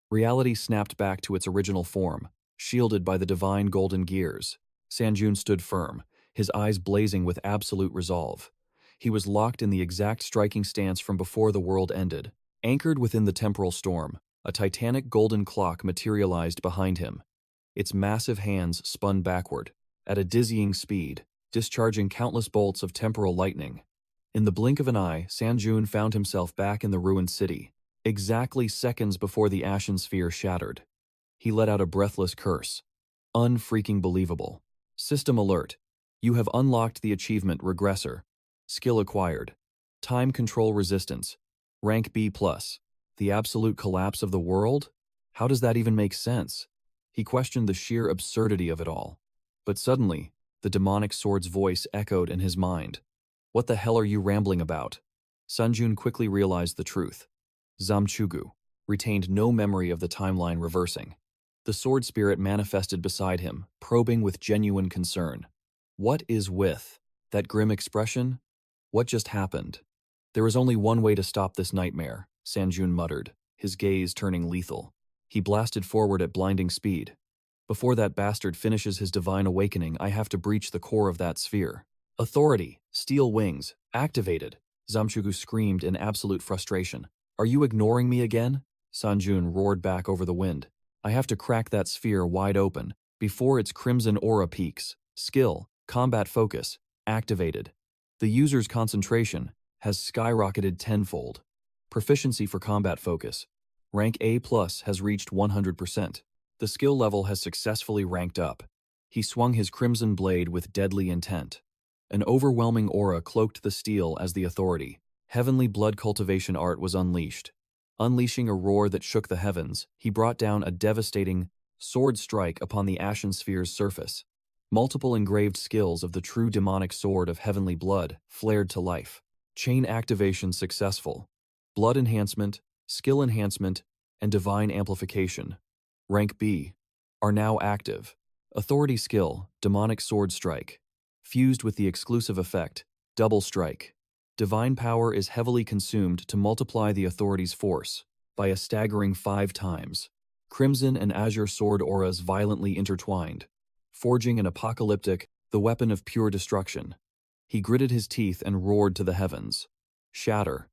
Reality snapped back to its original form, shielded by the divine golden gears. Sanjun stood firm, his eyes blazing with absolute resolve. He was locked in the exact striking stance from before the world ended. Anchored within the temporal storm, a titanic golden clock materialized behind him. Its massive hands spun backward, at a dizzying speed, discharging countless bolts of temporal lightning. In the blink of an eye, Sanjun found himself back in the ruined city, exactly seconds before the ashen sphere shattered. He let out a breathless curse. Unfreaking believable. System alert. You have unlocked the achievement Regressor. Skill acquired. Time control resistance. Rank B+. The absolute collapse of the world? How does that even make sense? He questioned the sheer absurdity of it all. But suddenly, the demonic sword's voice echoed in his mind. What the hell are you rambling about? Sanjun quickly realized the truth. Zamchugu retained no memory of the timeline reversing. The sword spirit manifested beside him, probing with genuine concern. What is with that grim expression? What just happened? There is only one way to stop this nightmare, Sanjun muttered, his gaze turning lethal. He blasted forward at blinding speed. Before that bastard finishes his divine awakening, I have to breach the core of that sphere. Authority, steel wings, activated, Zamchugu screamed in absolute frustration. Are you ignoring me again? Sanjun roared back over the wind. I have to crack that sphere wide open, before its crimson aura peaks. Skill, combat focus, activated. The user's concentration has skyrocketed tenfold. Proficiency for combat focus. Rank A+ has reached 100%. The skill level has successfully ranked up. He swung his crimson blade with deadly intent. An overwhelming aura cloaked the steel as the authority. Heavenly blood cultivation art was unleashed. Unleashing a roar that shook the heavens, he brought down a devastating sword strike upon the ashen sphere's surface. Multiple engraved skills of the true demonic sword of heavenly blood flared to life. Chain activation successful. Blood enhancement, skill enhancement, and divine amplification. Rank B are now active. Authority skill, demonic sword strike. Fused with the exclusive effect, double strike. Divine power is heavily consumed to multiply the authority's force by a staggering 5 times. Crimson and azure sword auras violently intertwined, forging an apocalyptic, the weapon of pure destruction. He gritted his teeth and roared to the heavens. Shatter.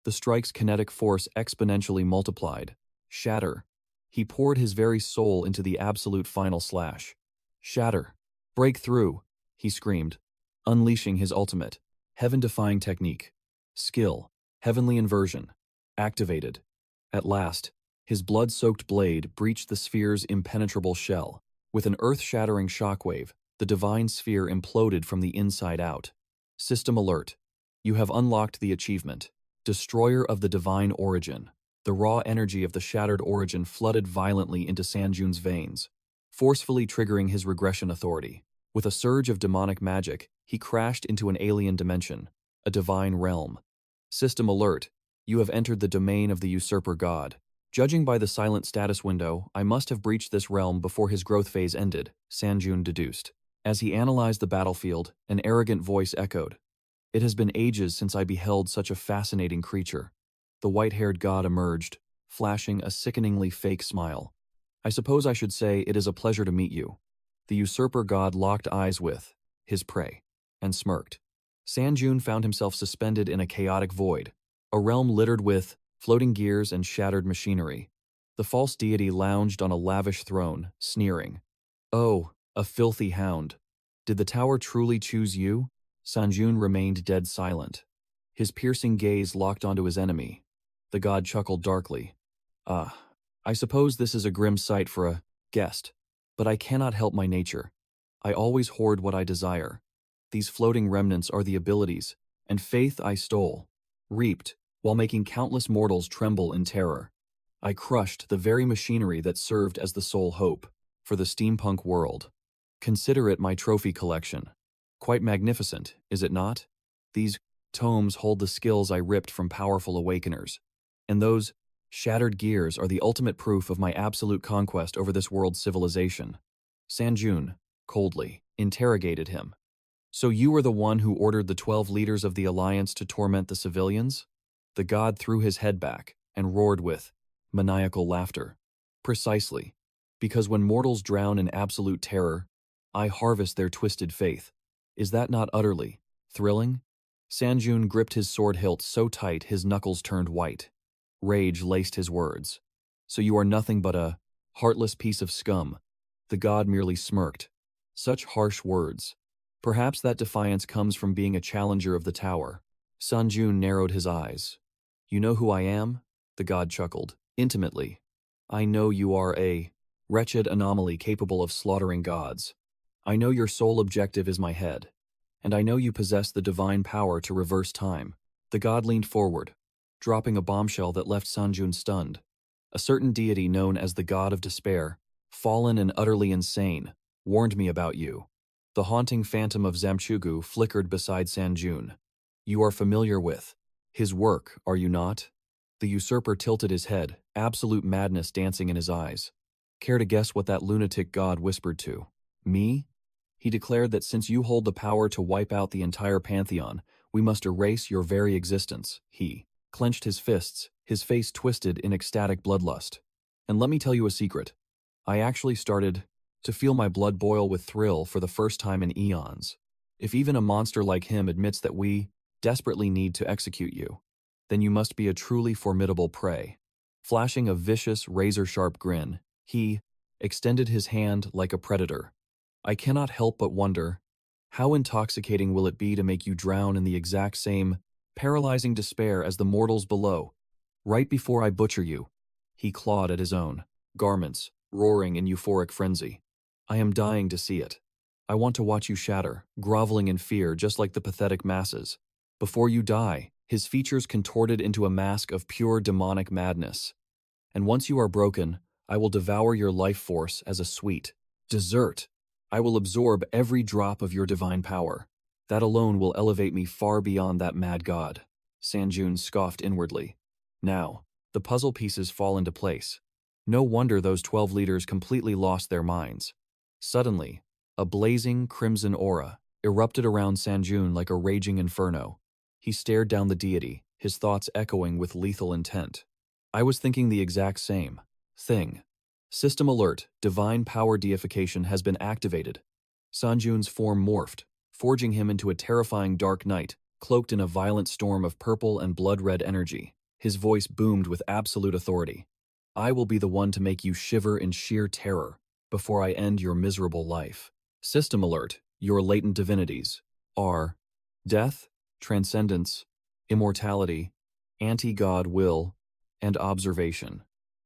The strike's kinetic force exponentially multiplied. Shatter. He poured his very soul into the absolute final slash. Shatter. Break through, he screamed, unleashing his ultimate, heaven-defying technique. Skill, heavenly inversion, activated. At last, his blood-soaked blade breached the sphere's impenetrable shell. With an earth-shattering shockwave, the divine sphere imploded from the inside out. System alert. You have unlocked the achievement. Destroyer of the Divine Origin. The raw energy of the shattered origin flooded violently into Sang-yeon's veins, forcefully triggering his regression authority. With a surge of demonic magic, he crashed into an alien dimension, a divine realm. System alert. You have entered the domain of the usurper god. Judging by the silent status window, I must have breached this realm before his growth phase ended, Sang-yeon deduced. As he analyzed the battlefield, an arrogant voice echoed. It has been ages since I beheld such a fascinating creature. The white-haired god emerged, flashing a sickeningly fake smile. I suppose I should say it is a pleasure to meet you. The usurper god locked eyes with his prey and smirked. Sang-yeon found himself suspended in a chaotic void, a realm littered with floating gears and shattered machinery. The false deity lounged on a lavish throne, sneering. Oh, a filthy hound. Did the tower truly choose you? Sang-yeon remained dead silent. His piercing gaze locked onto his enemy. The god chuckled darkly. I suppose this is a grim sight for a guest, but I cannot help my nature. I always hoard what I desire. These floating remnants are the abilities and faith I stole, reaped, while making countless mortals tremble in terror. I crushed the very machinery that served as the sole hope for the steampunk world. Consider it my trophy collection. Quite magnificent, is it not? These tomes hold the skills I ripped from powerful awakeners, and those shattered gears are the ultimate proof of my absolute conquest over this world's civilization. Sang-yeon, coldly, interrogated him. So you were the one who ordered the 12 leaders of the Alliance to torment the civilians? The god threw his head back and roared with maniacal laughter. Precisely, because when mortals drown in absolute terror, I harvest their twisted faith. Is that not utterly thrilling? Sang-yeon gripped his sword hilt so tight his knuckles turned white. Rage laced his words. So you are nothing but a heartless piece of scum. The god merely smirked. Such harsh words. Perhaps that defiance comes from being a challenger of the tower. Sang-yeon narrowed his eyes. You know who I am? The god chuckled. Intimately. I know you are a wretched anomaly capable of slaughtering gods. I know your sole objective is my head, and I know you possess the divine power to reverse time. The god leaned forward, dropping a bombshell that left Sang-yeon stunned. A certain deity known as the god of despair, fallen and utterly insane, warned me about you. The haunting phantom of Zamchugu flickered beside Sang-yeon. You are familiar with his work, are you not? The usurper tilted his head, absolute madness dancing in his eyes. Care to guess what that lunatic god whispered to me? He declared that since you hold the power to wipe out the entire pantheon, we must erase your very existence. He clenched his fists, his face twisted in ecstatic bloodlust. And let me tell you a secret. I actually started to feel my blood boil with thrill for the first time in eons. If even a monster like him admits that we desperately need to execute you, then you must be a truly formidable prey. Flashing a vicious, razor-sharp grin, he extended his hand like a predator. I cannot help but wonder, how intoxicating will it be to make you drown in the exact same paralyzing despair as the mortals below? Right before I butcher you. He clawed at his own garments, roaring in euphoric frenzy. I am dying to see it. I want to watch you shatter, groveling in fear just like the pathetic masses. Before you die, his features contorted into a mask of pure demonic madness. And once you are broken, I will devour your life force as a sweet dessert. I will absorb every drop of your divine power. That alone will elevate me far beyond that mad god. Sung-yeon scoffed inwardly. Now, the puzzle pieces fall into place. No wonder those 12 leaders completely lost their minds. Suddenly, a blazing crimson aura erupted around Sung-yeon like a raging inferno. He stared down the deity, his thoughts echoing with lethal intent. I was thinking the exact same thing. System alert, divine power deification has been activated. Sung-yeon's form morphed, forging him into a terrifying dark knight, cloaked in a violent storm of purple and blood-red energy. His voice boomed with absolute authority. I will be the one to make you shiver in sheer terror before I end your miserable life. System alert, your latent divinities are death, transcendence, immortality, anti-god will, and observation.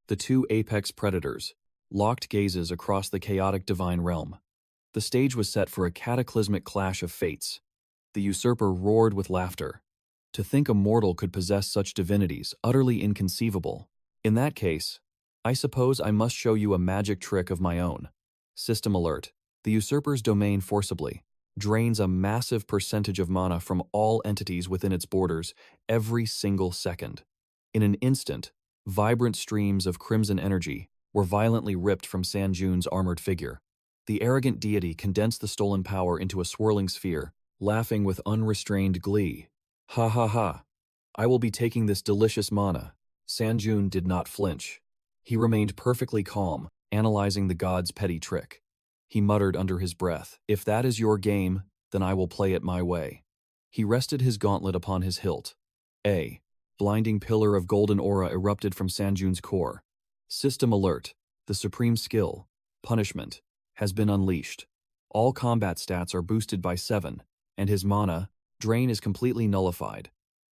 The two apex predators locked gazes across the chaotic divine realm. The stage was set for a cataclysmic clash of fates. The usurper roared with laughter. To think a mortal could possess such divinities, utterly inconceivable. In that case, I suppose I must show you a magic trick of my own. System alert. The usurper's domain forcibly drains a massive percentage of mana from all entities within its borders every single second. In an instant, vibrant streams of crimson energy were violently ripped from Sung-yeon's armored figure. The arrogant deity condensed the stolen power into a swirling sphere, laughing with unrestrained glee. Ha ha ha. I will be taking this delicious mana. Sung-yeon did not flinch. He remained perfectly calm, analyzing the god's petty trick. He muttered under his breath, if that is your game, then I will play it my way. He rested his gauntlet upon his hilt. A blinding pillar of golden aura erupted from Sung-yeon's core. System alert. The supreme skill, punishment, has been unleashed. All combat stats are boosted by 7, and his mana drain is completely nullified.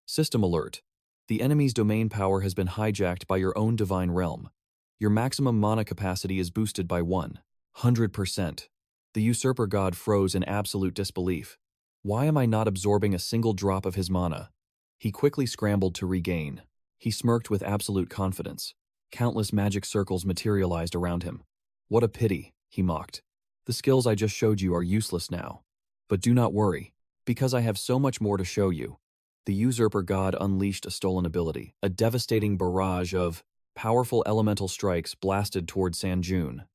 System alert. The enemy's domain power has been hijacked by your own divine realm. Your maximum mana capacity is boosted by 100%. The usurper god froze in absolute disbelief. Why am I not absorbing a single drop of his mana? He quickly scrambled to regain. He smirked with absolute confidence. Countless magic circles materialized around him. What a pity, he mocked. The skills I just showed you are useless now. But do not worry, because I have so much more to show you. The usurper god unleashed a stolen ability, a devastating barrage of powerful elemental strikes blasted toward Sung-yeon.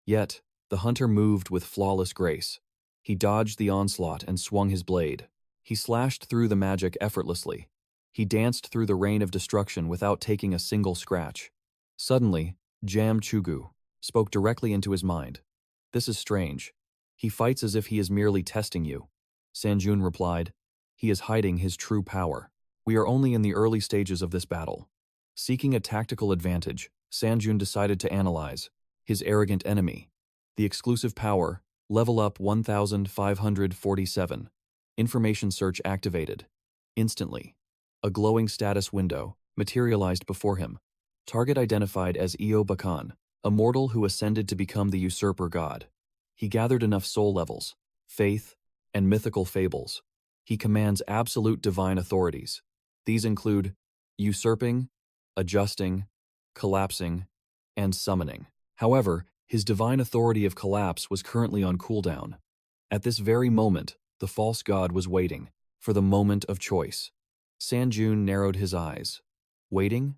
Yet, the hunter moved with flawless grace. He dodged the onslaught and swung his blade. He slashed through the magic effortlessly. He danced through the rain of destruction without taking a single scratch. Suddenly, 𝙎𝙎𝙎 spoke directly into his mind. This is strange. He fights as if he is merely testing you. Sung-yeon replied. He is hiding his true power. We are only in the early stages of this battle. Seeking a tactical advantage, Sung-yeon decided to analyze his arrogant enemy. The exclusive power, level up 1547. Information search activated. Instantly, a glowing status window materialized before him. Target identified as 𝙎𝙎𝙎, a mortal who ascended to become the usurper god. He gathered enough soul levels, faith, and mythical fables. He commands absolute divine authorities. These include usurping, adjusting, collapsing, and summoning. However, his divine authority of collapse was currently on cooldown. At this very moment, the false god was waiting for the moment of choice. Sung-yeon narrowed his eyes. Waiting?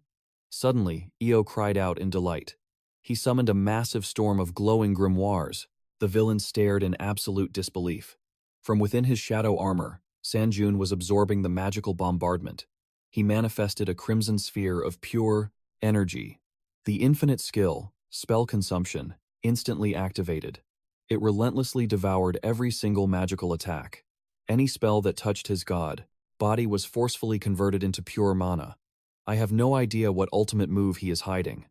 Suddenly, 𝙎𝙎 cried out in delight. He summoned a massive storm of glowing grimoires. The villain stared in absolute disbelief. From within his shadow armor, Sung-yeon was absorbing the magical bombardment. He manifested a crimson sphere of pure energy. The infinite skill, spell consumption, instantly activated. It relentlessly devoured every single magical attack. Any spell that touched his god body was forcefully converted into pure mana. I have no idea what ultimate move he is hiding,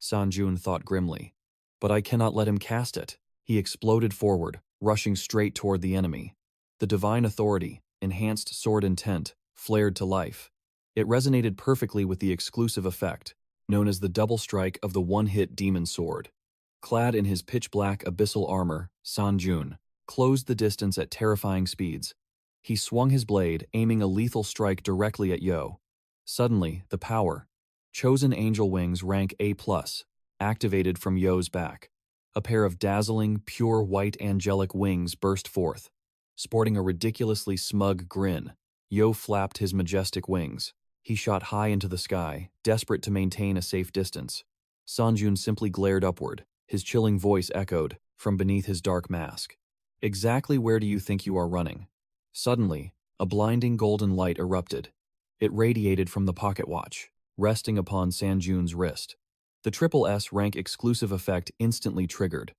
Sung-yeon thought grimly. But I cannot let him cast it. He exploded forward, rushing straight toward the enemy. The divine authority, enhanced sword intent, flared to life. It resonated perfectly with the exclusive effect, known as the double strike of the one-hit demon sword. Clad in his pitch-black abyssal armor, Sung-yeon closed the distance at terrifying speeds. He swung his blade, aiming a lethal strike directly at Yo. Suddenly, the power, Chosen Angel Wings rank A+, activated from Yo's back. A pair of dazzling, pure white angelic wings burst forth. Sporting a ridiculously smug grin, Yo flapped his majestic wings. He shot high into the sky, desperate to maintain a safe distance. Sung-yeon simply glared upward. His chilling voice echoed from beneath his dark mask. "Exactly where do you think you are running?" Suddenly, a blinding golden light erupted. It radiated from the pocket watch, resting upon Sung-yeon's wrist. The SSS rank exclusive effect instantly triggered.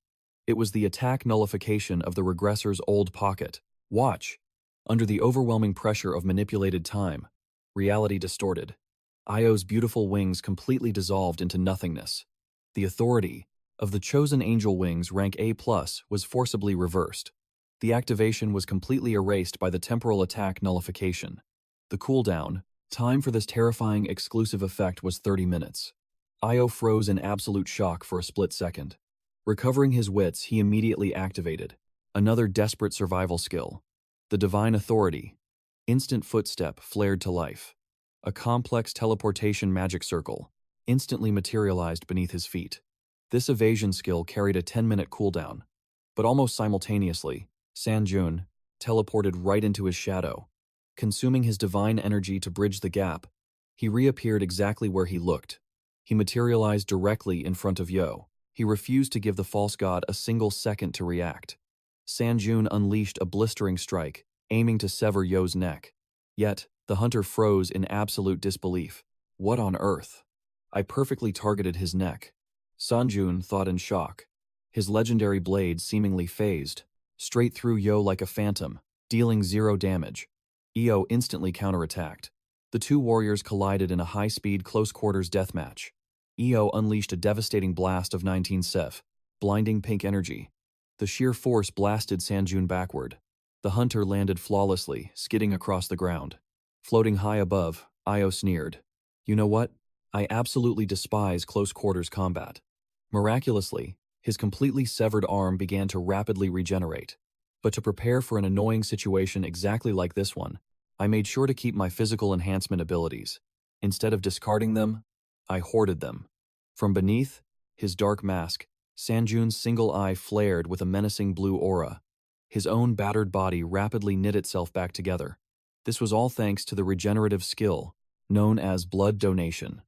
It was the attack nullification of the regressor's old pocket watch. Under the overwhelming pressure of manipulated time, reality distorted. Io's beautiful wings completely dissolved into nothingness. The authority of the Chosen Angel Wings rank A+ was forcibly reversed. The activation was completely erased by the temporal attack nullification. The cooldown time for this terrifying exclusive effect was 30 minutes. Io froze in absolute shock for a split second. Recovering his wits, he immediately activated another desperate survival skill, the Divine Authority. Instant footstep flared to life. A complex teleportation magic circle instantly materialized beneath his feet. This evasion skill carried a 10-minute cooldown, but almost simultaneously, Sung-yeon teleported right into his shadow. Consuming his divine energy to bridge the gap, he reappeared exactly where he looked. He materialized directly in front of Yo. He refused to give the false god a single second to react. Sung-yeon unleashed a blistering strike, aiming to sever Yo's neck. Yet, the hunter froze in absolute disbelief. What on earth? I perfectly targeted his neck. Sung-yeon thought in shock. His legendary blade seemingly phased straight through Yo like a phantom, dealing 0 damage. Io instantly counterattacked. The two warriors collided in a high-speed close-quarters deathmatch. Io unleashed a devastating blast of 19 Sef, blinding pink energy. The sheer force blasted Sung-yeon backward. The hunter landed flawlessly, skidding across the ground. Floating high above, Io sneered. "You know what? I absolutely despise close-quarters combat." Miraculously, his completely severed arm began to rapidly regenerate. But to prepare for an annoying situation exactly like this one, I made sure to keep my physical enhancement abilities. Instead of discarding them, I hoarded them. From beneath his dark mask, Sung-yeon's single eye flared with a menacing blue aura. His own battered body rapidly knit itself back together. This was all thanks to the regenerative skill, known as blood donation.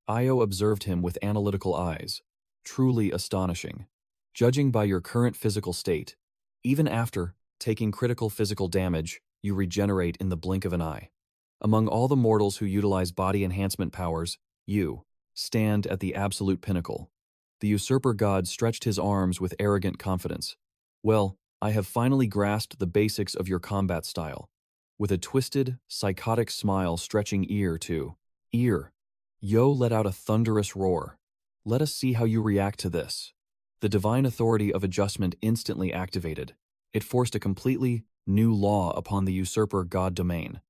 Io observed him with analytical eyes. Truly astonishing. Judging by your current physical state, even after taking critical physical damage, you regenerate in the blink of an eye. Among all the mortals who utilize body enhancement powers, you stand at the absolute pinnacle. The usurper god stretched his arms with arrogant confidence. "Well, I have finally grasped the basics of your combat style." With a twisted, psychotic smile stretching ear to ear, Yo let out a thunderous roar. "Let us see how you react to this." The divine authority of adjustment instantly activated. It forced a completely new law upon the usurper god domain.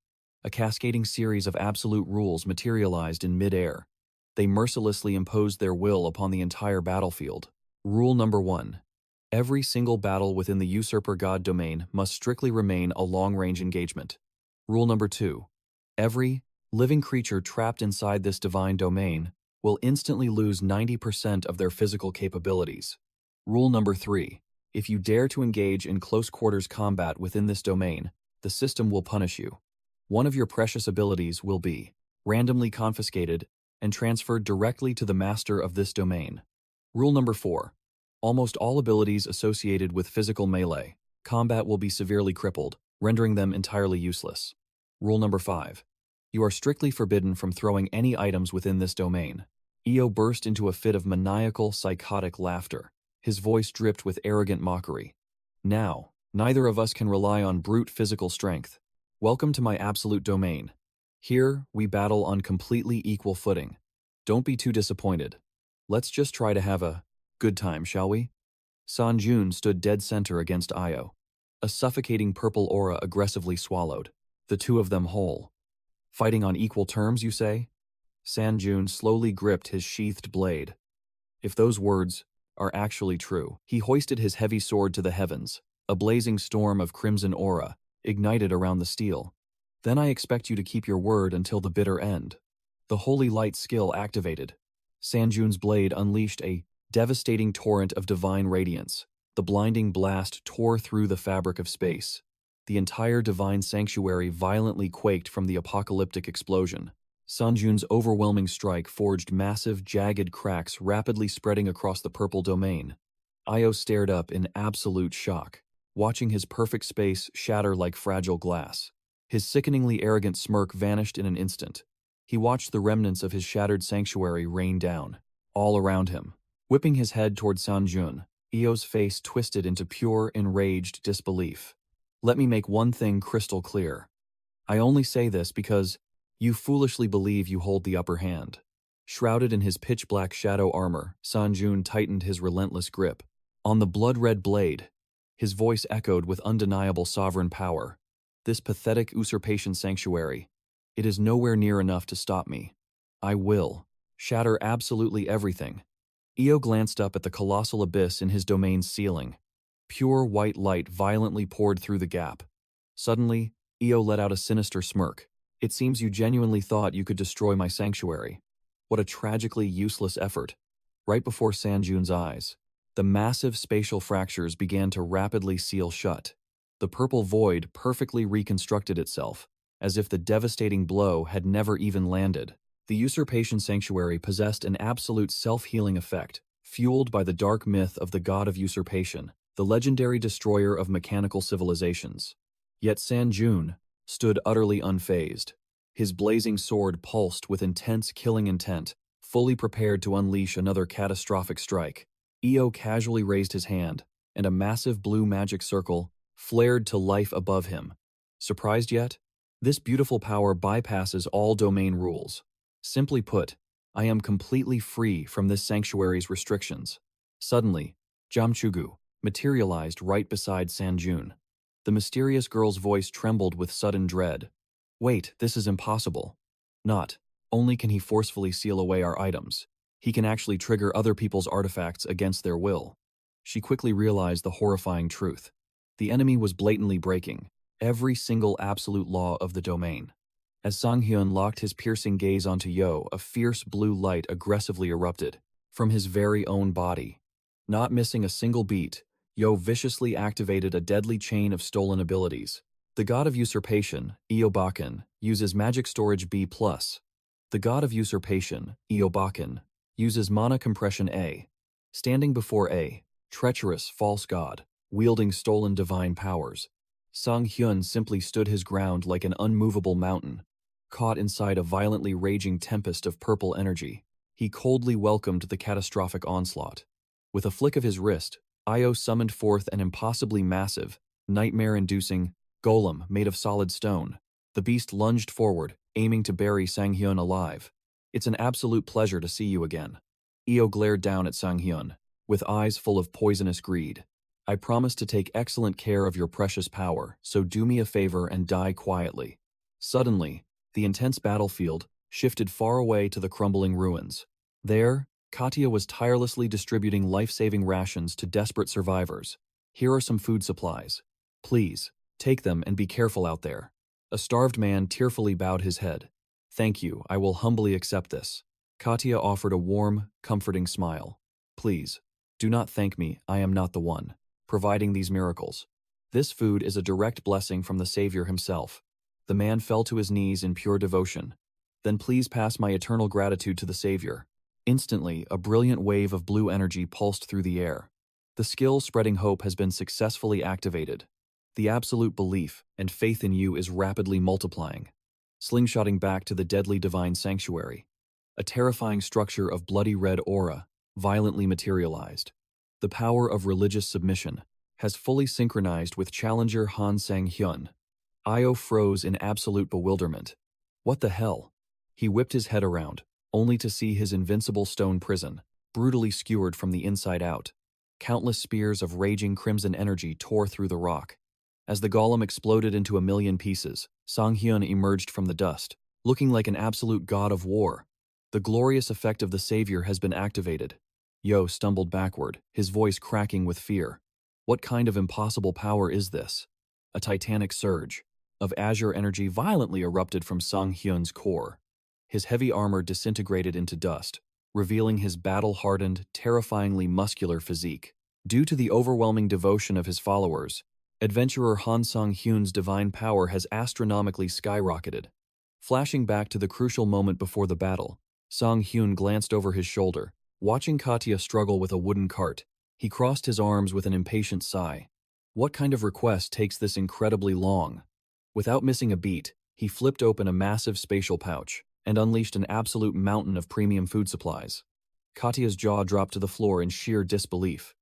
A cascading series of absolute rules materialized in mid-air. They mercilessly imposed their will upon the entire battlefield. Rule number 1. Every single battle within the usurper god domain must strictly remain a long-range engagement. Rule number 2. Every living creature trapped inside this divine domain will instantly lose 90% of their physical capabilities. Rule number 3. If you dare to engage in close-quarters combat within this domain, the system will punish you. One of your precious abilities will be randomly confiscated and transferred directly to the master of this domain. Rule number 4. Almost all abilities associated with physical melee combat will be severely crippled, rendering them entirely useless. Rule number 5. You are strictly forbidden from throwing any items within this domain. Io burst into a fit of maniacal, psychotic laughter. His voice dripped with arrogant mockery. "Now, neither of us can rely on brute physical strength. Welcome to my absolute domain. Here, we battle on completely equal footing. Don't be too disappointed. Let's just try to have a good time, shall we?" Sung-yeon stood dead center against Io. A suffocating purple aura aggressively swallowed, the two of them whole. Fighting on equal terms, you say? Sung-yeon slowly gripped his sheathed blade. If those words are actually true, he hoisted his heavy sword to the heavens. A blazing storm of crimson aura ignited around the steel. Then I expect you to keep your word until the bitter end. The holy light skill activated. Sung-yeon's blade unleashed a devastating torrent of divine radiance. The blinding blast tore through the fabric of space. The entire divine sanctuary violently quaked from the apocalyptic explosion. Sung-yeon's overwhelming strike forged massive, jagged cracks rapidly spreading across the purple domain. Io stared up in absolute shock, watching his perfect space shatter like fragile glass. His sickeningly arrogant smirk vanished in an instant. He watched the remnants of his shattered sanctuary rain down, all around him. Whipping his head toward Sung-yeon, Io's face twisted into pure, enraged disbelief. Let me make one thing crystal clear. I only say this because you foolishly believe you hold the upper hand. Shrouded in his pitch-black shadow armor, Sung-yeon tightened his relentless grip. On the blood-red blade, his voice echoed with undeniable sovereign power. This pathetic usurpation sanctuary, it is nowhere near enough to stop me. I will shatter absolutely everything. Io glanced up at the colossal abyss in his domain's ceiling. Pure white light violently poured through the gap. Suddenly, Io let out a sinister smirk. It seems you genuinely thought you could destroy my sanctuary. What a tragically useless effort. Right before Sung-yeon's eyes, the massive spatial fractures began to rapidly seal shut. The purple void perfectly reconstructed itself, as if the devastating blow had never even landed. The usurpation sanctuary possessed an absolute self-healing effect, fueled by the dark myth of the god of usurpation, the legendary destroyer of mechanical civilizations. Yet Sung-yeon stood utterly unfazed. His blazing sword pulsed with intense killing intent, fully prepared to unleash another catastrophic strike. Io casually raised his hand, and a massive blue magic circle flared to life above him. Surprised yet? This beautiful power bypasses all domain rules. Simply put, I am completely free from this sanctuary's restrictions. Suddenly, 𝙎𝙎𝙎 materialized right beside Sung-yeon. The mysterious girl's voice trembled with sudden dread. Wait, this is impossible. Not only can he forcefully seal away our items, he can actually trigger other people's artifacts against their will. She quickly realized the horrifying truth. The enemy was blatantly breaking every single absolute law of the domain. As Sung-yeon locked his piercing gaze onto Yo, a fierce blue light aggressively erupted from his very own body. Not missing a single beat, Yo viciously activated a deadly chain of stolen abilities. The god of usurpation, 𝙎𝙎𝙎, uses magic storage B+. The god of usurpation, 𝙎𝙎𝙎, uses mana compression A. Standing before a treacherous false god, wielding stolen divine powers, Sung-yeon simply stood his ground like an unmovable mountain. Caught inside a violently raging tempest of purple energy, he coldly welcomed the catastrophic onslaught. With a flick of his wrist, Io summoned forth an impossibly massive, nightmare-inducing golem made of solid stone. The beast lunged forward, aiming to bury Sung-yeon alive. It's an absolute pleasure to see you again. Io glared down at Sung-yeon, with eyes full of poisonous greed. I promise to take excellent care of your precious power, so do me a favor and die quietly. Suddenly, the intense battlefield shifted far away to the crumbling ruins. There, Katya was tirelessly distributing life-saving rations to desperate survivors. Here are some food supplies. Please, take them and be careful out there. A starved man tearfully bowed his head. Thank you, I will humbly accept this. Katya offered a warm, comforting smile. Please, do not thank me, I am not the one providing these miracles. This food is a direct blessing from the Savior himself. The man fell to his knees in pure devotion. Then please pass my eternal gratitude to the Savior. Instantly, a brilliant wave of blue energy pulsed through the air. The skill spreading hope has been successfully activated. The absolute belief and faith in you is rapidly multiplying. Slingshotting back to the deadly divine sanctuary. A terrifying structure of bloody red aura violently materialized. The power of religious submission has fully synchronized with challenger Han Sung-yeon. Io froze in absolute bewilderment. What the hell? He whipped his head around, only to see his invincible stone prison, brutally skewered from the inside out. Countless spears of raging crimson energy tore through the rock. As the golem exploded into a million pieces, Sung-yeon emerged from the dust, looking like an absolute god of war. The glorious effect of the savior has been activated. Yo stumbled backward, his voice cracking with fear. What kind of impossible power is this? A titanic surge of azure energy violently erupted from Sung-yeon's core. His heavy armor disintegrated into dust, revealing his battle-hardened, terrifyingly muscular physique. Due to the overwhelming devotion of his followers, adventurer Han Sung-yeon's divine power has astronomically skyrocketed. Flashing back to the crucial moment before the battle, Sung-yeon glanced over his shoulder, watching 𝐄𝐗𝐏𝐄𝐋𝐋𝐄𝐃 struggle with a wooden cart. He crossed his arms with an impatient sigh. What kind of request takes this incredibly long? Without missing a beat, he flipped open a massive spatial pouch and unleashed an absolute mountain of premium food supplies. Katya's jaw dropped to the floor in sheer disbelief.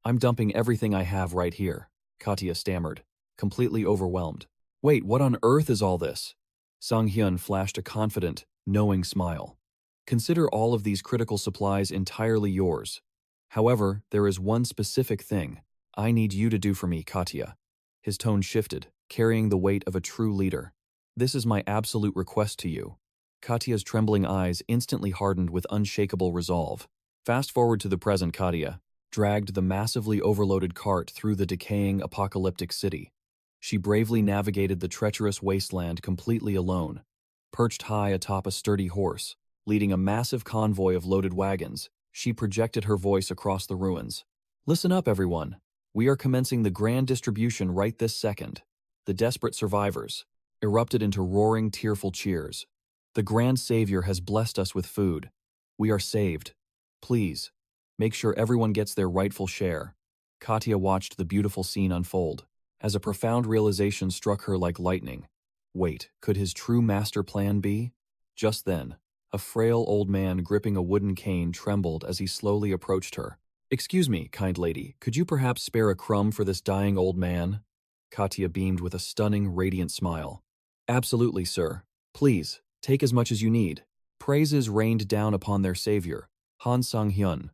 "I'm dumping everything I have right here," Katya stammered, completely overwhelmed. "Wait, what on earth is all this?" Sung-yeon flashed a confident, knowing smile. "Consider all of these critical supplies entirely yours. However, there is one specific thing I need you to do for me, Katya." His tone shifted, carrying the weight of a true leader. "This is my absolute request to you." Katya's trembling eyes instantly hardened with unshakable resolve. Fast forward to the present. Katya dragged the massively overloaded cart through the decaying apocalyptic city. She bravely navigated the treacherous wasteland completely alone. Perched high atop a sturdy horse, leading a massive convoy of loaded wagons, she projected her voice across the ruins. "Listen up, everyone. We are commencing the grand distribution right this second." The desperate survivors erupted into roaring, tearful cheers. "The grand savior has blessed us with food. We are saved. Please, make sure everyone gets their rightful share." Katya watched the beautiful scene unfold, as a profound realization struck her like lightning. Wait, could his true master plan be? Just then, a frail old man gripping a wooden cane trembled as he slowly approached her. "Excuse me, kind lady, could you perhaps spare a crumb for this dying old man?" Katya beamed with a stunning, radiant smile. "Absolutely, sir. Please, take as much as you need." Praises rained down upon their savior, Han Sung-yeon.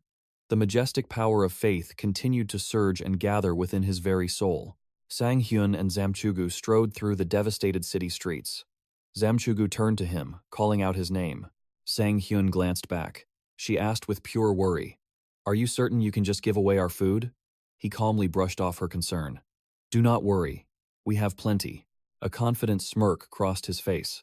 The majestic power of faith continued to surge and gather within his very soul. Sang-hyun and Zamchugu strode through the devastated city streets. Zamchugu turned to him, calling out his name. Sang-hyun glanced back. She asked with pure worry, "Are you certain you can just give away our food?" He calmly brushed off her concern. "Do not worry. We have plenty." A confident smirk crossed his face.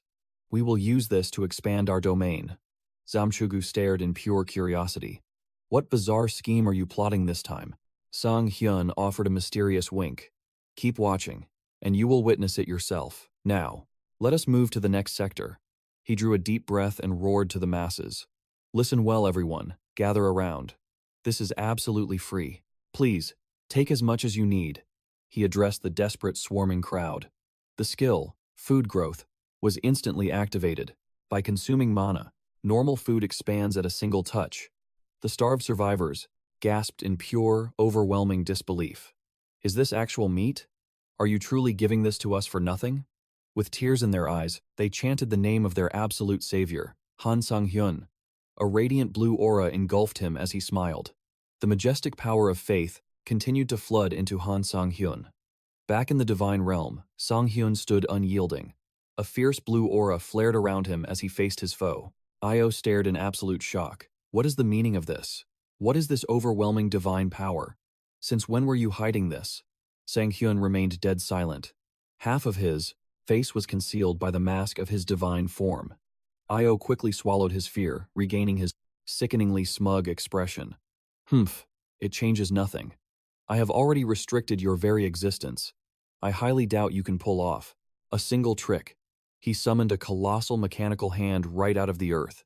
"We will use this to expand our domain." Zamchugu stared in pure curiosity. "What bizarre scheme are you plotting this time?" Sang-hyun offered a mysterious wink. "Keep watching, and you will witness it yourself. Now, let us move to the next sector." He drew a deep breath and roared to the masses. "Listen well, everyone. Gather around. This is absolutely free. Please, take as much as you need." He addressed the desperate, swarming crowd. The skill, food growth, was instantly activated. By consuming mana, normal food expands at a single touch. The starved survivors gasped in pure, overwhelming disbelief. "Is this actual meat? Are you truly giving this to us for nothing?" With tears in their eyes, they chanted the name of their absolute savior, Han Sung-yeon. A radiant blue aura engulfed him as he smiled. The majestic power of faith continued to flood into Han Sung-yeon. Back in the divine realm, Sung-yeon stood unyielding. A fierce blue aura flared around him as he faced his foe. Io stared in absolute shock. "What is the meaning of this? What is this overwhelming divine power? Since when were you hiding this?" Sang-hyun remained dead silent. Half of his face was concealed by the mask of his divine form. Io quickly swallowed his fear, regaining his sickeningly smug expression. "Humph, it changes nothing. I have already restricted your very existence. I highly doubt you can pull off a single trick." He summoned a colossal mechanical hand right out of the earth.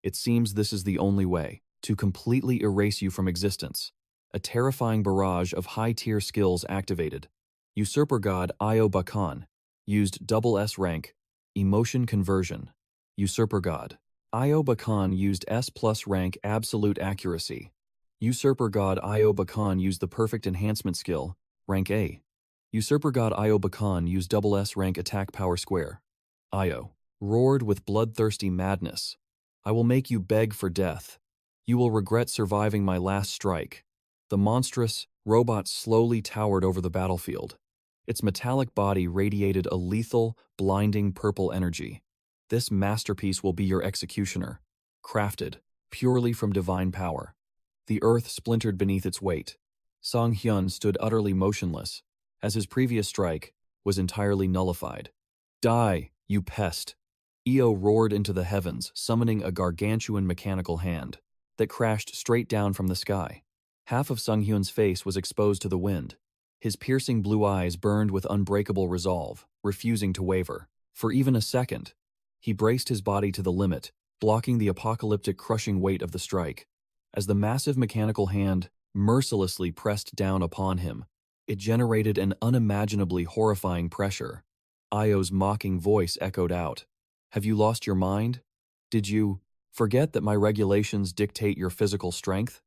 "It seems this is the only way to completely erase you from existence." A terrifying barrage of high-tier skills activated. Usurper God 𝐿-𝐵𝐿 used SS rank, emotion conversion. Usurper God 𝐿-𝐵𝐿 used S+ rank absolute accuracy. Usurper God 𝐿-𝐵𝐿 used the perfect enhancement skill, rank A. Usurper God 𝐿-𝐵𝐿 used SS rank attack power square. Io roared with bloodthirsty madness. "I will make you beg for death. You will regret surviving my last strike." The monstrous robot slowly towered over the battlefield. Its metallic body radiated a lethal, blinding purple energy. This masterpiece will be your executioner, crafted purely from divine power. The earth splintered beneath its weight. Sung-yeon stood utterly motionless, as his previous strike was entirely nullified. Die, you pest! Eo roared into the heavens, summoning a gargantuan mechanical hand that crashed straight down from the sky. Half of Sung-yeon's face was exposed to the wind. His piercing blue eyes burned with unbreakable resolve, refusing to waver. For even a second, he braced his body to the limit, blocking the apocalyptic crushing weight of the strike. As the massive mechanical hand mercilessly pressed down upon him, it generated an unimaginably horrifying pressure. Io's mocking voice echoed out. Have you lost your mind? Did you forget that my regulations dictate your physical strength?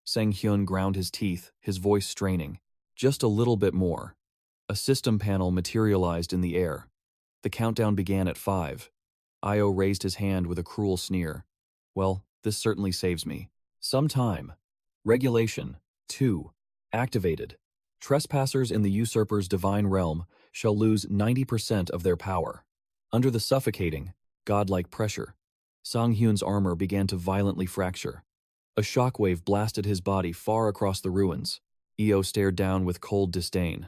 Sang-hyun ground his teeth, his voice straining. Just a little bit more. A system panel materialized in the air. The countdown began at 5. Io raised his hand with a cruel sneer. Well, this certainly saves me some time. Regulation 2. Activated. Trespassers in the usurper's divine realm shall lose 90% of their power. Under the suffocating, godlike pressure, Sang-hyun's armor began to violently fracture. A shockwave blasted his body far across the ruins. Eo stared down with cold disdain.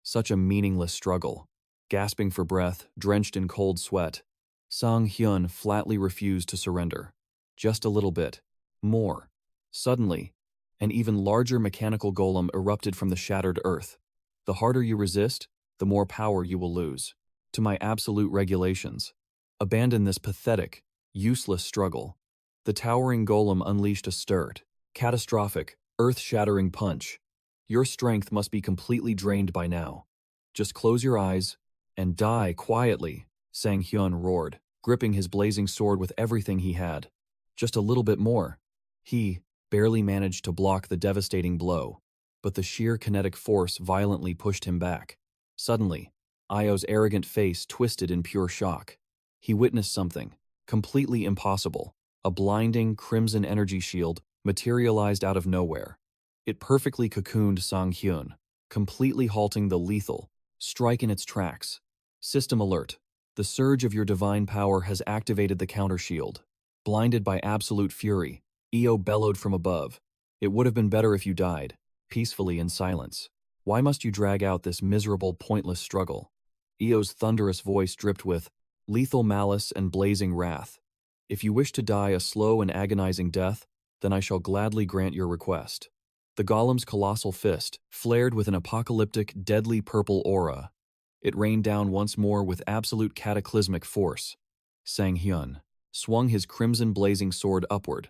Such a meaningless struggle. Gasping for breath, drenched in cold sweat, Sang-hyun flatly refused to surrender. Just a little bit. More. Suddenly, an even larger mechanical golem erupted from the shattered earth. The harder you resist, the more power you will lose. To my absolute regulations. Abandon this pathetic, useless struggle. The towering golem unleashed a stirred, catastrophic, earth-shattering punch. Your strength must be completely drained by now. Just close your eyes and die quietly, Sang-hyun roared, gripping his blazing sword with everything he had. Just a little bit more. He barely managed to block the devastating blow, but the sheer kinetic force violently pushed him back. Suddenly, Io's arrogant face twisted in pure shock. He witnessed something completely impossible. A blinding, crimson energy shield materialized out of nowhere. It perfectly cocooned Sang-hyun, completely halting the lethal strike in its tracks. System alert. The surge of your divine power has activated the counter shield. Blinded by absolute fury, Eo bellowed from above. It would have been better if you died, peacefully in silence. Why must you drag out this miserable, pointless struggle? Eo's thunderous voice dripped with lethal malice and blazing wrath. If you wish to die a slow and agonizing death, then I shall gladly grant your request. The golem's colossal fist flared with an apocalyptic, deadly purple aura. It rained down once more with absolute cataclysmic force. Sang-hyun swung his crimson blazing sword upward.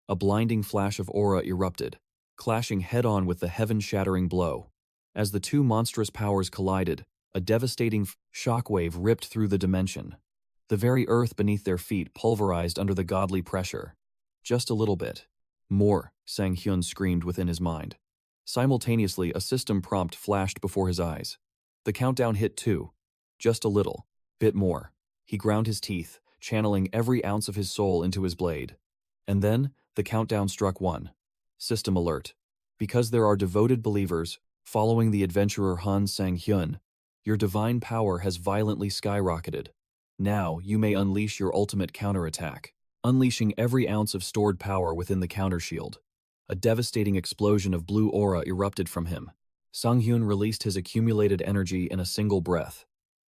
A blinding flash of aura erupted, clashing head-on with the heaven-shattering blow. As the two monstrous powers collided, a devastating shockwave ripped through the dimension. The very earth beneath their feet pulverized under the godly pressure. Just a little bit. More, Sang-hyun screamed within his mind. Simultaneously, a system prompt flashed before his eyes. The countdown hit 2. Just a little. Bit more. He ground his teeth, channeling every ounce of his soul into his blade. And then, the countdown struck 1. System alert. Because there are devoted believers following the adventurer Han Sang-hyun, your divine power has violently skyrocketed. Now, you may unleash your ultimate counterattack, unleashing every ounce of stored power within the counter shield. A devastating explosion of blue aura erupted from him. Sang-hyun released his accumulated energy in a single breath.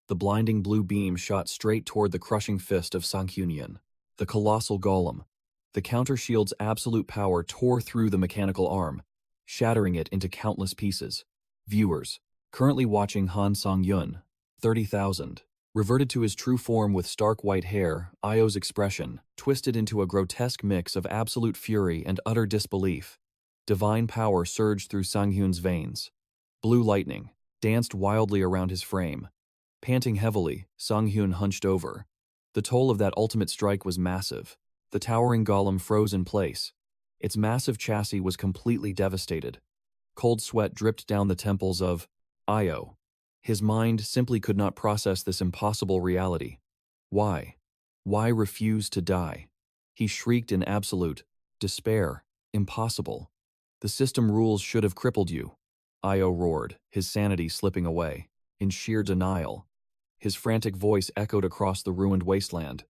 The blinding blue beam shot straight toward the crushing fist of Sang-hyun, the colossal golem. The counter shield's absolute power tore through the mechanical arm, shattering it into countless pieces. Viewers, currently watching Han Sang-hyun, 30,000. Reverted to his true form with stark white hair, Io's expression twisted into a grotesque mix of absolute fury and utter disbelief. Divine power surged through Sang-hyun's veins. Blue lightning danced wildly around his frame. Panting heavily, Sang-hyun hunched over. The toll of that ultimate strike was massive. The towering golem froze in place. Its massive chassis was completely devastated. Cold sweat dripped down the temples of Io. His mind simply could not process this impossible reality. Why? Why refuse to die? He shrieked in absolute despair. Impossible. The system rules should have crippled you. Io roared, his sanity slipping away. In sheer denial. His frantic voice echoed across the ruined wasteland.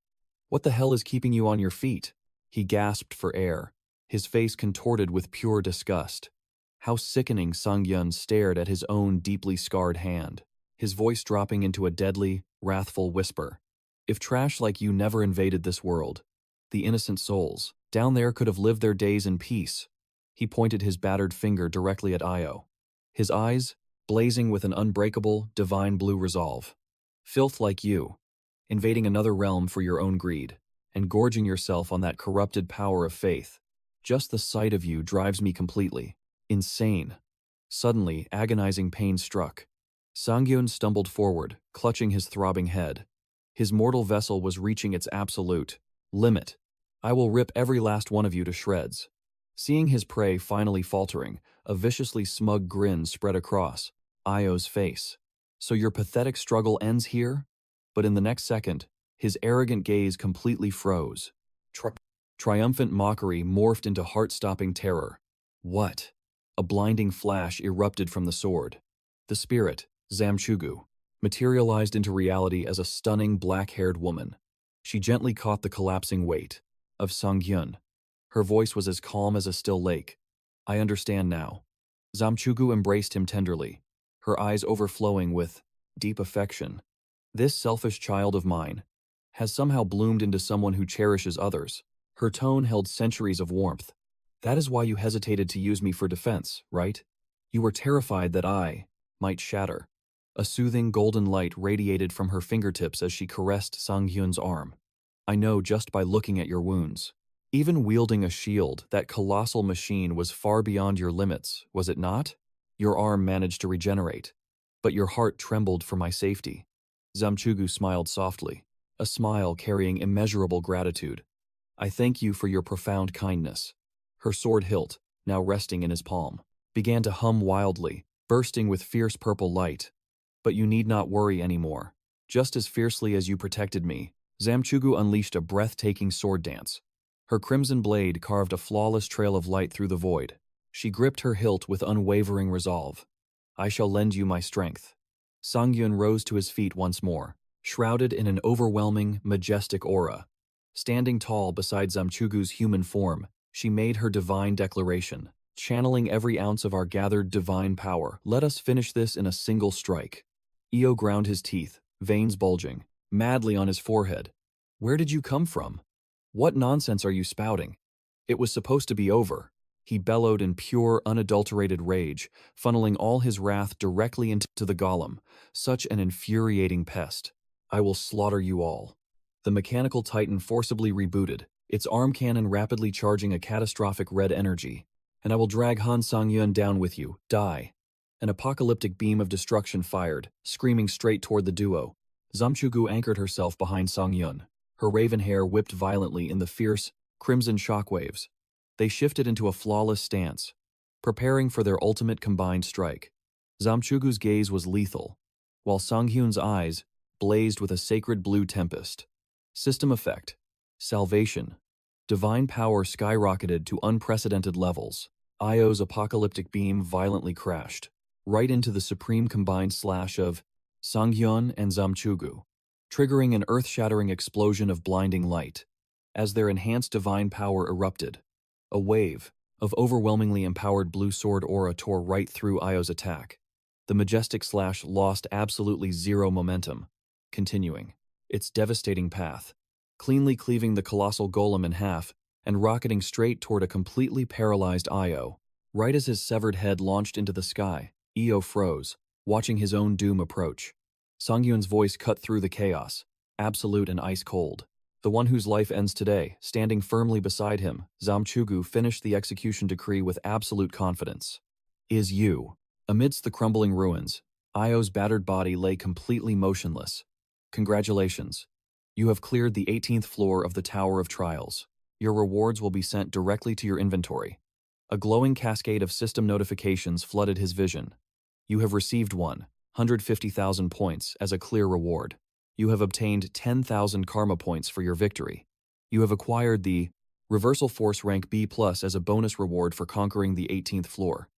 What the hell is keeping you on your feet? He gasped for air, his face contorted with pure disgust. How sickening! Sung-yeon stared at his own deeply scarred hand, his voice dropping into a deadly, wrathful whisper. If trash like you never invaded this world, the innocent souls down there could have lived their days in peace. He pointed his battered finger directly at Io, his eyes blazing with an unbreakable, divine blue resolve. Filth like you, invading another realm for your own greed, and gorging yourself on that corrupted power of faith. Just the sight of you drives me completely insane. Suddenly, agonizing pain struck. Sung-yeon stumbled forward, clutching his throbbing head. His mortal vessel was reaching its absolute limit. I will rip every last one of you to shreds. Seeing his prey finally faltering, a viciously smug grin spread across Io's face. So your pathetic struggle ends here? But in the next second, his arrogant gaze completely froze. Triumphant mockery morphed into heart-stopping terror. What? A blinding flash erupted from the sword. The spirit, 𝙎𝙎𝙎, materialized into reality as a stunning black-haired woman. She gently caught the collapsing weight of Sung-yeon. Her voice was as calm as a still lake. I understand now. 𝙎𝙎𝙎 embraced him tenderly, her eyes overflowing with deep affection. This selfish child of mine has somehow bloomed into someone who cherishes others. Her tone held centuries of warmth. That is why you hesitated to use me for defense, right? You were terrified that I might shatter. A soothing golden light radiated from her fingertips as she caressed Sung-yeon's arm. I know just by looking at your wounds. Even wielding a shield, that colossal machine was far beyond your limits, was it not? Your arm managed to regenerate, but your heart trembled for my safety. 𝙎𝙎𝙎 smiled softly, a smile carrying immeasurable gratitude. I thank you for your profound kindness. Her sword hilt, now resting in his palm, began to hum wildly, bursting with fierce purple light. But you need not worry anymore. Just as fiercely as you protected me, 𝙎𝙎𝙎 unleashed a breathtaking sword dance. Her crimson blade carved a flawless trail of light through the void. She gripped her hilt with unwavering resolve. I shall lend you my strength. Sung-yeon rose to his feet once more, shrouded in an overwhelming, majestic aura. Standing tall beside 𝙎𝙎𝙎's human form, she made her divine declaration. Channeling every ounce of our gathered divine power, let us finish this in a single strike. Io ground his teeth, veins bulging, madly on his forehead. Where did you come from? What nonsense are you spouting? It was supposed to be over. He bellowed in pure, unadulterated rage, funneling all his wrath directly into the golem. Such an infuriating pest. I will slaughter you all. The mechanical titan forcibly rebooted, its arm cannon rapidly charging a catastrophic red energy. And I will drag Han Sung-yeon down with you. Die. An apocalyptic beam of destruction fired, screaming straight toward the duo. 𝙎𝙎𝙎 anchored herself behind Sung-yeon, her raven hair whipped violently in the fierce, crimson shockwaves. They shifted into a flawless stance, preparing for their ultimate combined strike. 𝙎𝙎𝙎's gaze was lethal, while Sung-yeon's eyes blazed with a sacred blue tempest. System effect. Salvation. Divine power skyrocketed to unprecedented levels. Io's apocalyptic beam violently crashed, right into the supreme combined slash of Sung-yeon and 𝙎𝙎𝙎, triggering an earth-shattering explosion of blinding light. As their enhanced divine power erupted, a wave of overwhelmingly empowered blue sword aura tore right through Io's attack. The majestic slash lost absolutely zero momentum, continuing its devastating path, cleanly cleaving the colossal golem in half and rocketing straight toward a completely paralyzed Io. Right as his severed head launched into the sky, Io froze, watching his own doom approach. Sung-yeon's voice cut through the chaos, absolute and ice-cold. The one whose life ends today, standing firmly beside him, 𝙎𝙎𝙎 finished the execution decree with absolute confidence. Is you. Amidst the crumbling ruins, Io's battered body lay completely motionless. Congratulations. You have cleared the 18th floor of the Tower of Trials. Your rewards will be sent directly to your inventory. A glowing cascade of system notifications flooded his vision. You have received 150,000 points as a clear reward. You have obtained 10,000 karma points for your victory. You have acquired the Reversal Force rank B+ as a bonus reward for conquering the 18th floor.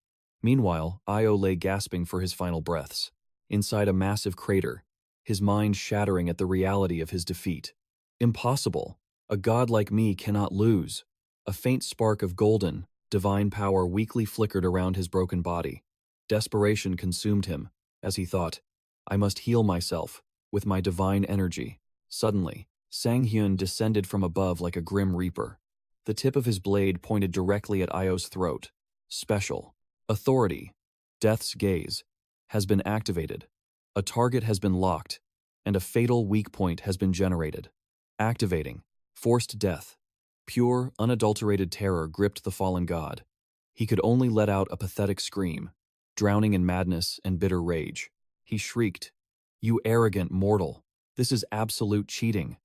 Meanwhile, Io lay gasping for his final breaths, inside a massive crater, his mind shattering at the reality of his defeat. Impossible. A god like me cannot lose. A faint spark of golden, divine power weakly flickered around his broken body. Desperation consumed him, as he thought, I must heal myself, with my divine energy. Suddenly, Sung-yeon descended from above like a grim reaper. The tip of his blade pointed directly at Io's throat. Special. Authority. Death's gaze. Has been activated. A target has been locked, and a fatal weak point has been generated. Activating. Forced death. Pure, unadulterated terror gripped the fallen god. He could only let out a pathetic scream, drowning in madness and bitter rage. He shrieked, "You arrogant mortal! This is absolute cheating!"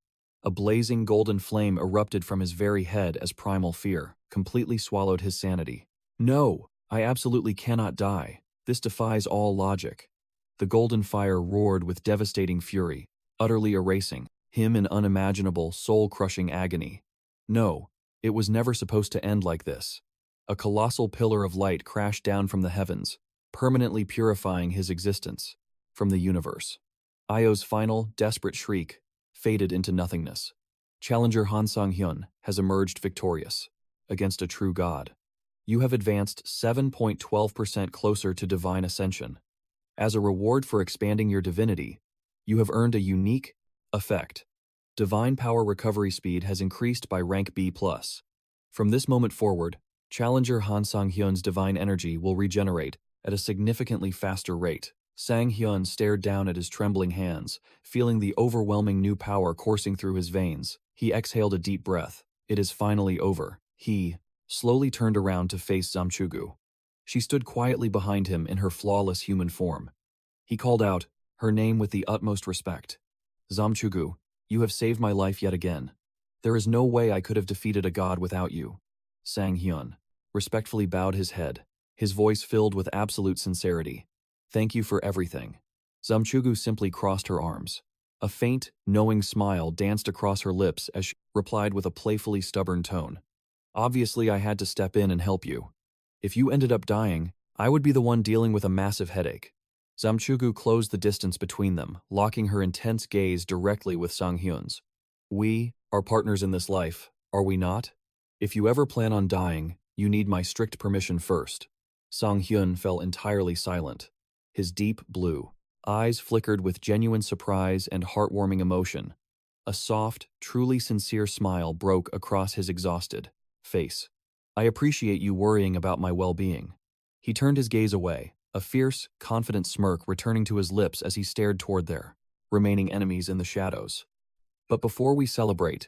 A blazing golden flame erupted from his very head as primal fear completely swallowed his sanity. "No! I absolutely cannot die. This defies all logic." The golden fire roared with devastating fury, utterly erasing him in unimaginable, soul-crushing agony. No, it was never supposed to end like this. A colossal pillar of light crashed down from the heavens, permanently purifying his existence from the universe. Io's final, desperate shriek faded into nothingness. Challenger Han Sung-yeon has emerged victorious against a true god. You have advanced 7.12% closer to divine ascension. As a reward for expanding your divinity, you have earned a unique effect. Divine power recovery speed has increased by rank B+. From this moment forward, Challenger Han Sung-yeon's divine energy will regenerate at a significantly faster rate. Sang-yeon stared down at his trembling hands, feeling the overwhelming new power coursing through his veins. He exhaled a deep breath. It is finally over. He slowly turned around to face Zamchugu. She stood quietly behind him in her flawless human form. He called out her name with the utmost respect. "Zamchugu, you have saved my life yet again. There is no way I could have defeated a god without you." Sang-yeon respectfully bowed his head, his voice filled with absolute sincerity. "Thank you for everything." Zamchugu simply crossed her arms. A faint, knowing smile danced across her lips as she replied with a playfully stubborn tone. "Obviously, I had to step in and help you. If you ended up dying, I would be the one dealing with a massive headache." Zamchugu closed the distance between them, locking her intense gaze directly with Sang-yeon's. "We are partners in this life, are we not? If you ever plan on dying, you need my strict permission first." Sang-yeon fell entirely silent. His deep blue eyes flickered with genuine surprise and heartwarming emotion. A soft, truly sincere smile broke across his exhausted face. "I appreciate you worrying about my well-being." He turned his gaze away, a fierce, confident smirk returning to his lips as he stared toward their remaining enemies in the shadows. "But before we celebrate,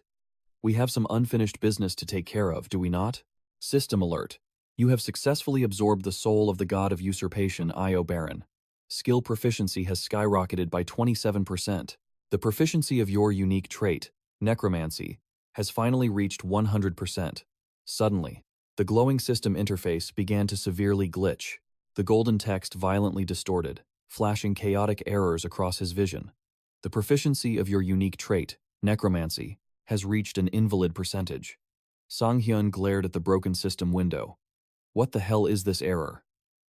we have some unfinished business to take care of, do we not? System alert. You have successfully absorbed the soul of the god of usurpation, Io Baron. Skill proficiency has skyrocketed by 27%. The proficiency of your unique trait, necromancy, has finally reached 100%. Suddenly, the glowing system interface began to severely glitch. The golden text violently distorted, flashing chaotic errors across his vision. The proficiency of your unique trait, necromancy, has reached an invalid percentage. Sang-yeon glared at the broken system window. What the hell is this error?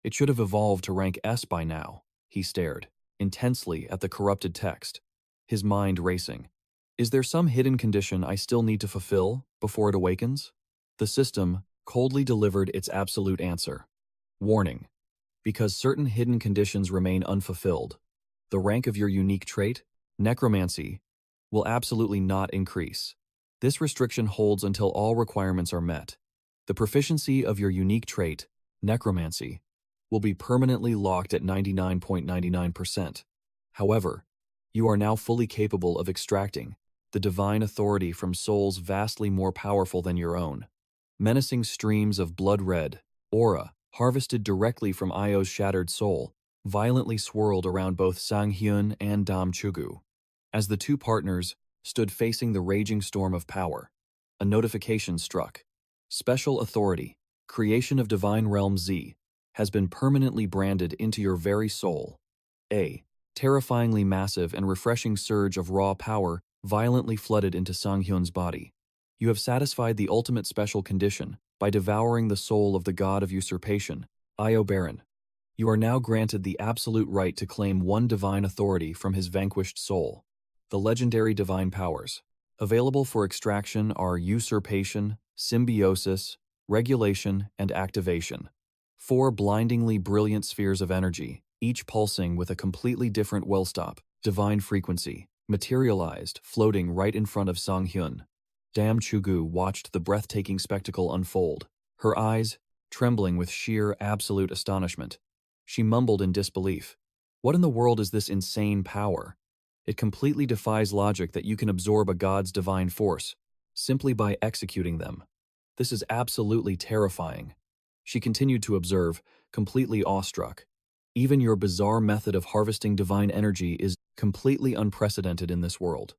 It should have evolved to rank S by now. He stared intensely at the corrupted text, his mind racing. Is there some hidden condition I still need to fulfill before it awakens? The system coldly delivered its absolute answer. Warning. Because certain hidden conditions remain unfulfilled, the rank of your unique trait, necromancy, will absolutely not increase. This restriction holds until all requirements are met. The proficiency of your unique trait, necromancy, will be permanently locked at 99.99%. However, you are now fully capable of extracting the divine authority from souls vastly more powerful than your own. Menacing streams of blood-red aura, harvested directly from Io's shattered soul, violently swirled around both Sang-yeon and Zamchugu. As the two partners stood facing the raging storm of power, a notification struck. Special authority, creation of divine realm Z, has been permanently branded into your very soul. A terrifyingly massive and refreshing surge of raw power violently flooded into Sang-yeon's body. You have satisfied the ultimate special condition by devouring the soul of the god of usurpation, Io Baron. You are now granted the absolute right to claim one divine authority from his vanquished soul. The legendary divine powers. Available for extraction are usurpation, symbiosis, regulation, and activation. 4 blindingly brilliant spheres of energy, each pulsing with a completely different well-stop, divine frequency, materialized, floating right in front of Sung-yeon. 𝙎𝙎𝙎 watched the breathtaking spectacle unfold, her eyes trembling with sheer, absolute astonishment. She mumbled in disbelief. What in the world is this insane power? It completely defies logic that you can absorb a god's divine force, simply by executing them. This is absolutely terrifying. She continued to observe, completely awestruck. Even your bizarre method of harvesting divine energy is completely unprecedented in this world.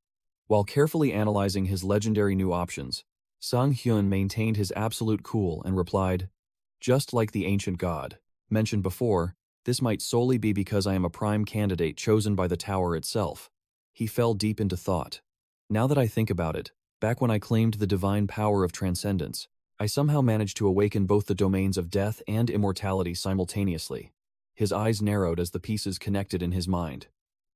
While carefully analyzing his legendary new options, Sung-yeon maintained his absolute cool and replied, "Just like the ancient god mentioned before, this might solely be because I am a prime candidate chosen by the tower itself." He fell deep into thought. Now that I think about it, back when I claimed the divine power of transcendence, I somehow managed to awaken both the domains of death and immortality simultaneously. His eyes narrowed as the pieces connected in his mind.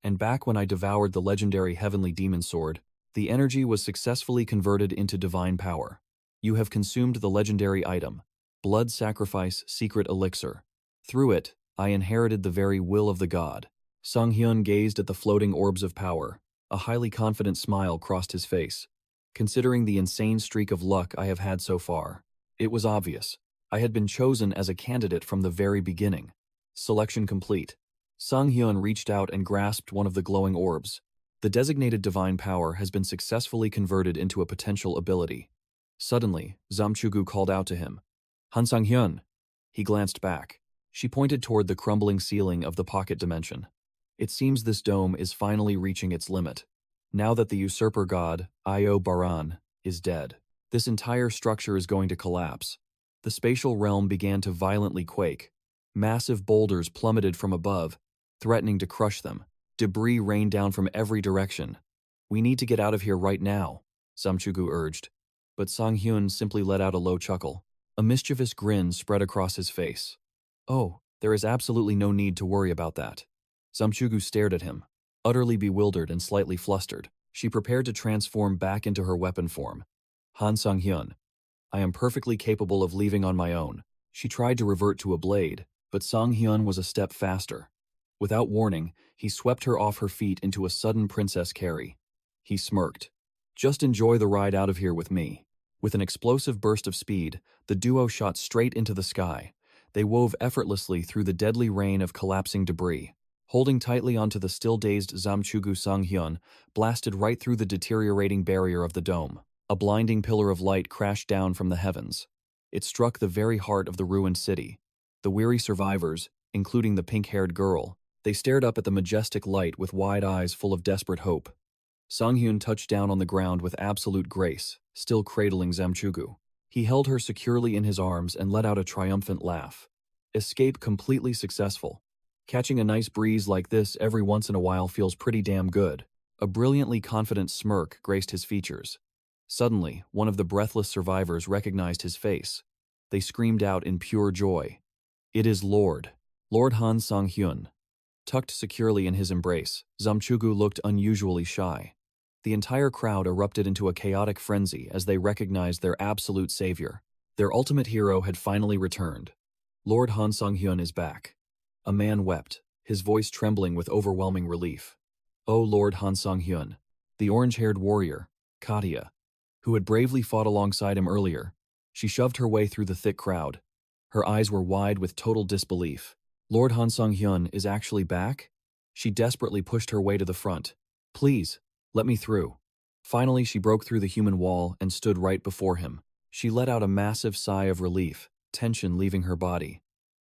And back when I devoured the legendary heavenly demon sword, the energy was successfully converted into divine power. You have consumed the legendary item, blood sacrifice secret elixir. Through it, I inherited the very will of the god. Sung-yeon gazed at the floating orbs of power. A highly confident smile crossed his face. Considering the insane streak of luck I have had so far, it was obvious. I had been chosen as a candidate from the very beginning. Selection complete. Sung-yeon reached out and grasped one of the glowing orbs. The designated divine power has been successfully converted into a potential ability. Suddenly, 𝙎𝙎𝙎 called out to him. "Han Sung-yeon." He glanced back. She pointed toward the crumbling ceiling of the pocket dimension. It seems this dome is finally reaching its limit. Now that the usurper god, 𝙎𝙎𝙎 is dead, this entire structure is going to collapse. The spatial realm began to violently quake. Massive boulders plummeted from above, threatening to crush them. Debris rained down from every direction. "We need to get out of here right now," 𝙎𝙎𝙎 urged. But Sung-yeon simply let out a low chuckle. A mischievous grin spread across his face. "Oh, there is absolutely no need to worry about that." 𝙎𝙎𝙎 stared at him, utterly bewildered and slightly flustered. She prepared to transform back into her weapon form. "Han Sung-yeon, I am perfectly capable of leaving on my own." She tried to revert to a blade, but Sung-yeon was a step faster. Without warning, he swept her off her feet into a sudden princess carry. He smirked. "Just enjoy the ride out of here with me." With an explosive burst of speed, the duo shot straight into the sky. They wove effortlessly through the deadly rain of collapsing debris. Holding tightly onto the still-dazed 𝙎𝙎𝙎, Sung-yeon blasted right through the deteriorating barrier of the dome. A blinding pillar of light crashed down from the heavens. It struck the very heart of the ruined city. The weary survivors, including the pink-haired girl, they stared up at the majestic light with wide eyes full of desperate hope. Sung-yeon touched down on the ground with absolute grace, still cradling 𝙎𝙎𝙎. He held her securely in his arms and let out a triumphant laugh. Escape completely successful. Catching a nice breeze like this every once in a while feels pretty damn good. A brilliantly confident smirk graced his features. Suddenly, one of the breathless survivors recognized his face. They screamed out in pure joy. "It is Lord Han Sung-yeon." Tucked securely in his embrace, 𝙎𝙎𝙎 looked unusually shy. The entire crowd erupted into a chaotic frenzy as they recognized their absolute savior. Their ultimate hero had finally returned. Lord Han Sung-yeon is back. A man wept, his voice trembling with overwhelming relief. "Oh, Lord Han Sung-yeon," the orange-haired warrior, 𝐄𝐃𝐃, who had bravely fought alongside him earlier. She shoved her way through the thick crowd. Her eyes were wide with total disbelief. "Lord Han Sung-yeon is actually back?" She desperately pushed her way to the front. "Please, let me through." Finally, she broke through the human wall and stood right before him. She let out a massive sigh of relief, tension leaving her body.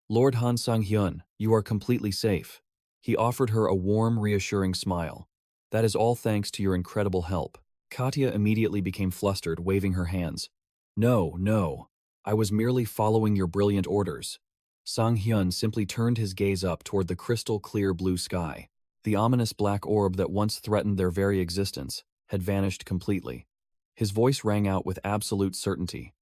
"Lord Han Sung-yeon, you are completely safe." He offered her a warm, reassuring smile. "That is all thanks to your incredible help." 𝐄𝐃𝐃 immediately became flustered, waving her hands. No. I was merely following your brilliant orders." Sung-yeon simply turned his gaze up toward the crystal-clear blue sky. The ominous black orb that once threatened their very existence had vanished completely. His voice rang out with absolute certainty.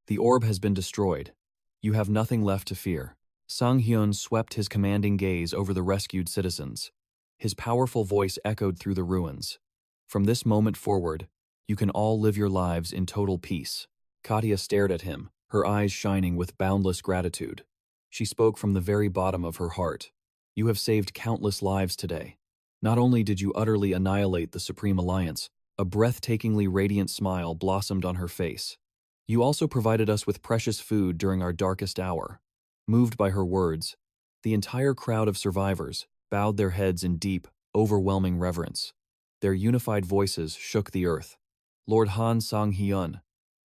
"The orb has been destroyed. You have nothing left to fear." Sung-yeon swept his commanding gaze over the rescued citizens. His powerful voice echoed through the ruins. "From this moment forward, You can all live your lives in total peace. Katya stared at him, her eyes shining with boundless gratitude. She spoke from the very bottom of her heart. You have saved countless lives today. Not only did you utterly annihilate the Supreme Alliance, a breathtakingly radiant smile blossomed on her face. You also provided us with precious food during our darkest hour. Moved by her words, the entire crowd of survivors bowed their heads in deep, overwhelming reverence. Their unified voices shook the earth. Lord Han Sang-hyun,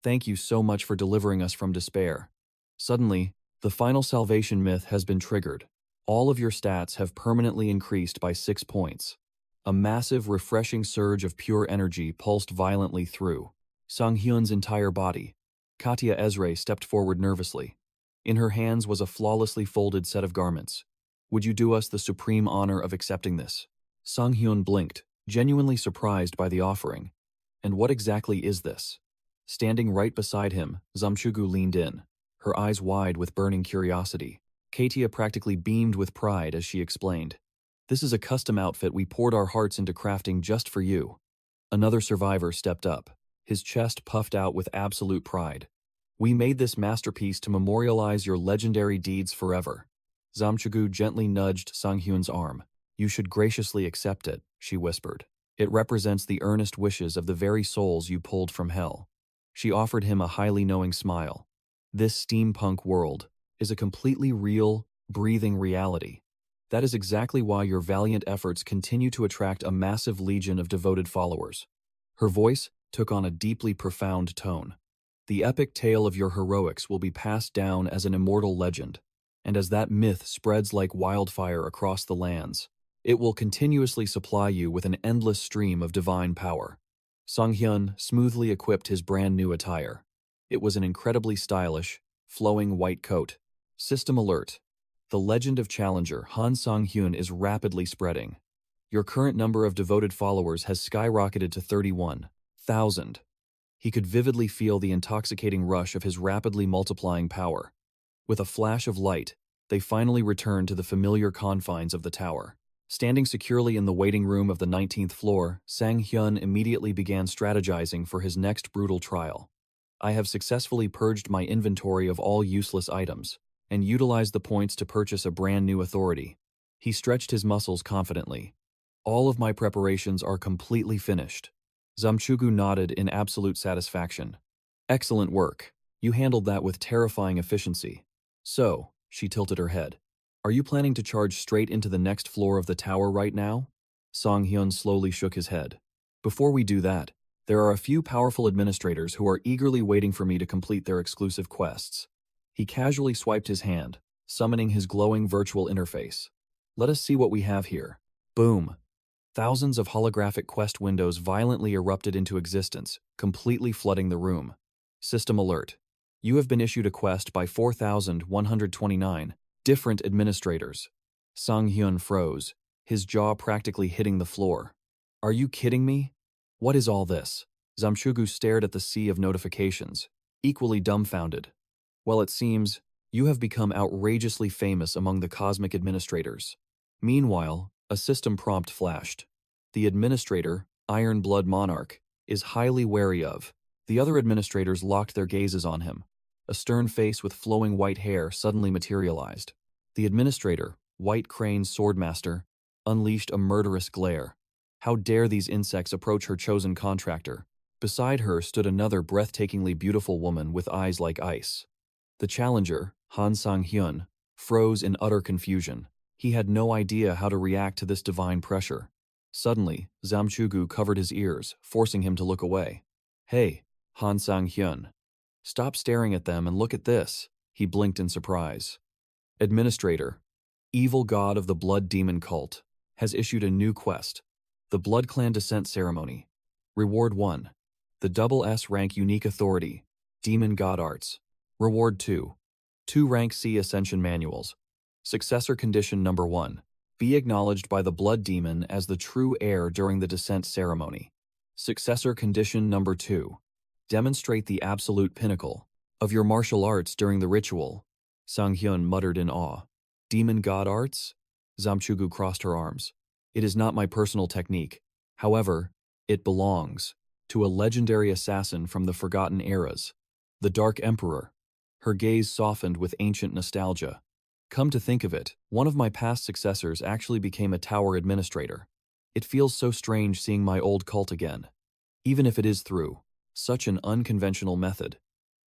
thank you so much for delivering us from despair. Suddenly, the final salvation myth has been triggered. All of your stats have permanently increased by 6 points. A massive, refreshing surge of pure energy pulsed violently through Sang-hyun's entire body. Katya Ezra stepped forward nervously. In her hands was a flawlessly folded set of garments. Would you do us the supreme honor of accepting this? Sang-hyun blinked, genuinely surprised by the offering. And what exactly is this? Standing right beside him, Zamchugu leaned in, her eyes wide with burning curiosity. Katia practically beamed with pride as she explained. This is a custom outfit we poured our hearts into crafting just for you. Another survivor stepped up, his chest puffed out with absolute pride. We made this masterpiece to memorialize your legendary deeds forever. Zamchugu gently nudged Sang-hyun's arm. You should graciously accept it, she whispered. It represents the earnest wishes of the very souls you pulled from hell. She offered him a highly knowing smile. This steampunk world is a completely real, breathing reality. That is exactly why your valiant efforts continue to attract a massive legion of devoted followers. Her voice took on a deeply profound tone. The epic tale of your heroics will be passed down as an immortal legend, and as that myth spreads like wildfire across the lands, it will continuously supply you with an endless stream of divine power. Sang-hyun smoothly equipped his brand new attire. It was an incredibly stylish, flowing white coat. System alert. The legend of Challenger Han Sang-hyun is rapidly spreading. Your current number of devoted followers has skyrocketed to 31,000. He could vividly feel the intoxicating rush of his rapidly multiplying power. With a flash of light, they finally returned to the familiar confines of the tower. Standing securely in the waiting room of the 19th floor, Sang-hyun immediately began strategizing for his next brutal trial. I have successfully purged my inventory of all useless items, and utilized the points to purchase a brand new authority. He stretched his muscles confidently. All of my preparations are completely finished. Zamchugu nodded in absolute satisfaction. Excellent work. You handled that with terrifying efficiency. So, she tilted her head. Are you planning to charge straight into the next floor of the tower right now? Sang-hyun slowly shook his head. Before we do that, there are a few powerful administrators who are eagerly waiting for me to complete their exclusive quests. He casually swiped his hand, summoning his glowing virtual interface. Let us see what we have here. Boom. Thousands of holographic quest windows violently erupted into existence, completely flooding the room. System alert. You have been issued a quest by 4,129 different administrators. Sang-hyun froze, his jaw practically hitting the floor. Are you kidding me? What is all this? Zamchugu stared at the sea of notifications, equally dumbfounded. Well, it seems, you have become outrageously famous among the cosmic administrators. Meanwhile, a system prompt flashed. The administrator, Black Monarch, is highly wary of. The other administrators locked their gazes on him. A stern face with flowing white hair suddenly materialized. The administrator, White Crane's swordmaster, unleashed a murderous glare. How dare these insects approach her chosen contractor? Beside her stood another breathtakingly beautiful woman with eyes like ice. The challenger, Han Sang-hyun, froze in utter confusion. He had no idea how to react to this divine pressure. Suddenly, Zamchugu covered his ears, forcing him to look away. Hey, Han Sang-hyun. Stop staring at them and look at this, he blinked in surprise. Administrator, evil god of the Blood Demon cult, has issued a new quest. The Blood Clan Descent Ceremony. Reward 1. The SSS-Rank Unique Authority, Demon God Arts. Reward 2. 2 Rank C Ascension Manuals. Successor Condition Number 1. Be acknowledged by the Blood Demon as the true heir during the Descent Ceremony. Successor Condition Number 2. Demonstrate the absolute pinnacle of your martial arts during the ritual. Sang-hyun muttered in awe. Demon God Arts? Zamchugu crossed her arms. It is not my personal technique. However, it belongs. to a legendary assassin from the forgotten eras, the Dark Emperor. Her gaze softened with ancient nostalgia. Come to think of it, one of my past successors actually became a tower administrator. It feels so strange seeing my old cult again. Even if it is through such an unconventional method.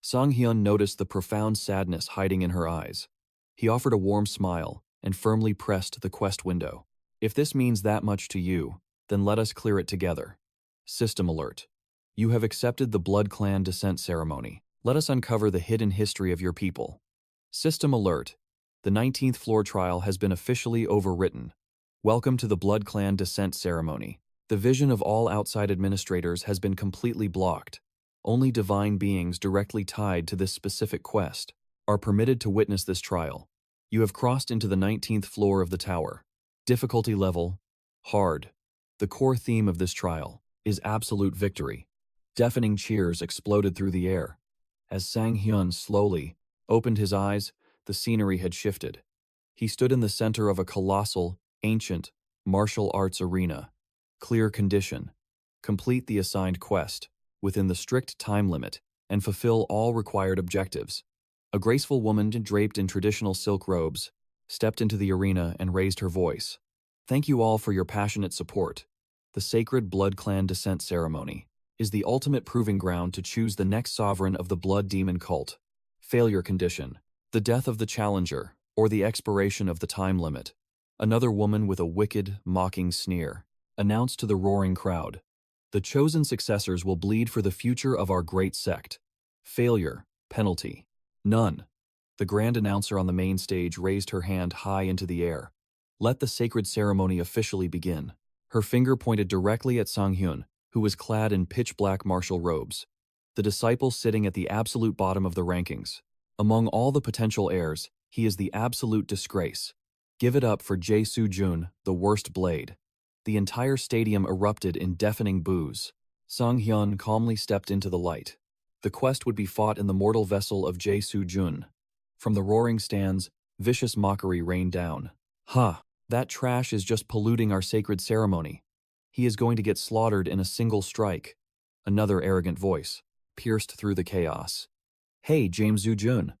Sung-yeon noticed the profound sadness hiding in her eyes. He offered a warm smile and firmly pressed the quest window. If this means that much to you, then let us clear it together. System alert. You have accepted the Blood Clan descent ceremony. Let us uncover the hidden history of your people. System alert. The 19th floor trial has been officially overwritten. Welcome to the Blood Clan descent ceremony. The vision of all outside administrators has been completely blocked. Only divine beings directly tied to this specific quest are permitted to witness this trial. You have crossed into the 19th floor of the tower. Difficulty level, hard. The core theme of this trial is absolute victory. Deafening cheers exploded through the air. As Sung-yeon slowly opened his eyes, the scenery had shifted. He stood in the center of a colossal, ancient, martial arts arena. Clear condition. Complete the assigned quest within the strict time limit and fulfill all required objectives. A graceful woman draped in traditional silk robes stepped into the arena and raised her voice. Thank you all for your passionate support. The sacred Blood Clan descent ceremony is the ultimate proving ground to choose the next sovereign of the Blood Demon cult. Failure condition. The death of the challenger, or the expiration of the time limit. Another woman with a wicked, mocking sneer announced to the roaring crowd. The chosen successors will bleed for the future of our great sect. Failure, penalty. None. The grand announcer on the main stage raised her hand high into the air. Let the sacred ceremony officially begin. Her finger pointed directly at Sung-yeon, who was clad in pitch-black martial robes. The disciple sitting at the absolute bottom of the rankings. Among all the potential heirs, he is the absolute disgrace. Give it up for 𝐄𝐗𝐏𝐄𝐋, the worst blade. The entire stadium erupted in deafening boos. Sung-yeon calmly stepped into the light. The quest would be fought in the mortal vessel of 𝐄𝐗𝐏𝐿. From the roaring stands, vicious mockery rained down. Ha! That trash is just polluting our sacred ceremony. He is going to get slaughtered in a single strike. Another arrogant voice pierced through the chaos. Hey, 𝐄𝐗𝐏𝐿.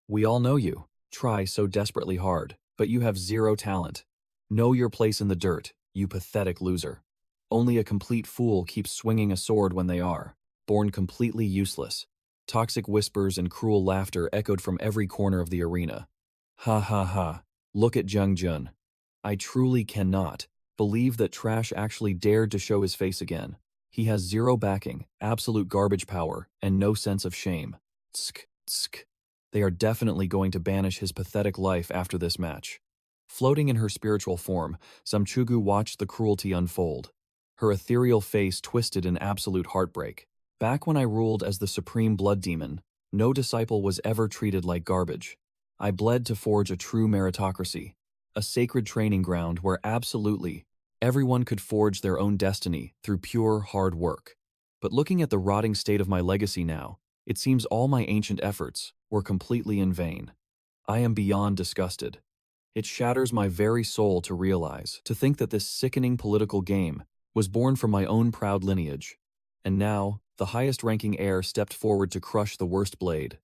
We all know you. Try so desperately hard, but you have zero talent. Know your place in the dirt, you pathetic loser. Only a complete fool keeps swinging a sword when they are born completely useless. Toxic whispers and cruel laughter echoed from every corner of the arena. Ha ha ha. Look at 𝐿. I truly cannot believe that Trash actually dared to show his face again. He has zero backing, absolute garbage power, and no sense of shame. Tsk, tsk. They are definitely going to banish his pathetic life after this match. Floating in her spiritual form, Samchugu watched the cruelty unfold. Her ethereal face twisted in absolute heartbreak. Back when I ruled as the supreme blood demon, no disciple was ever treated like garbage. I bled to forge a true meritocracy, a sacred training ground where absolutely everyone could forge their own destiny through pure, hard work. But looking at the rotting state of my legacy now, it seems all my ancient efforts were completely in vain. I am beyond disgusted. It shatters my very soul to realize, to think that this sickening political game was born from my own proud lineage. And now, the highest-ranking heir stepped forward to crush the worst blade.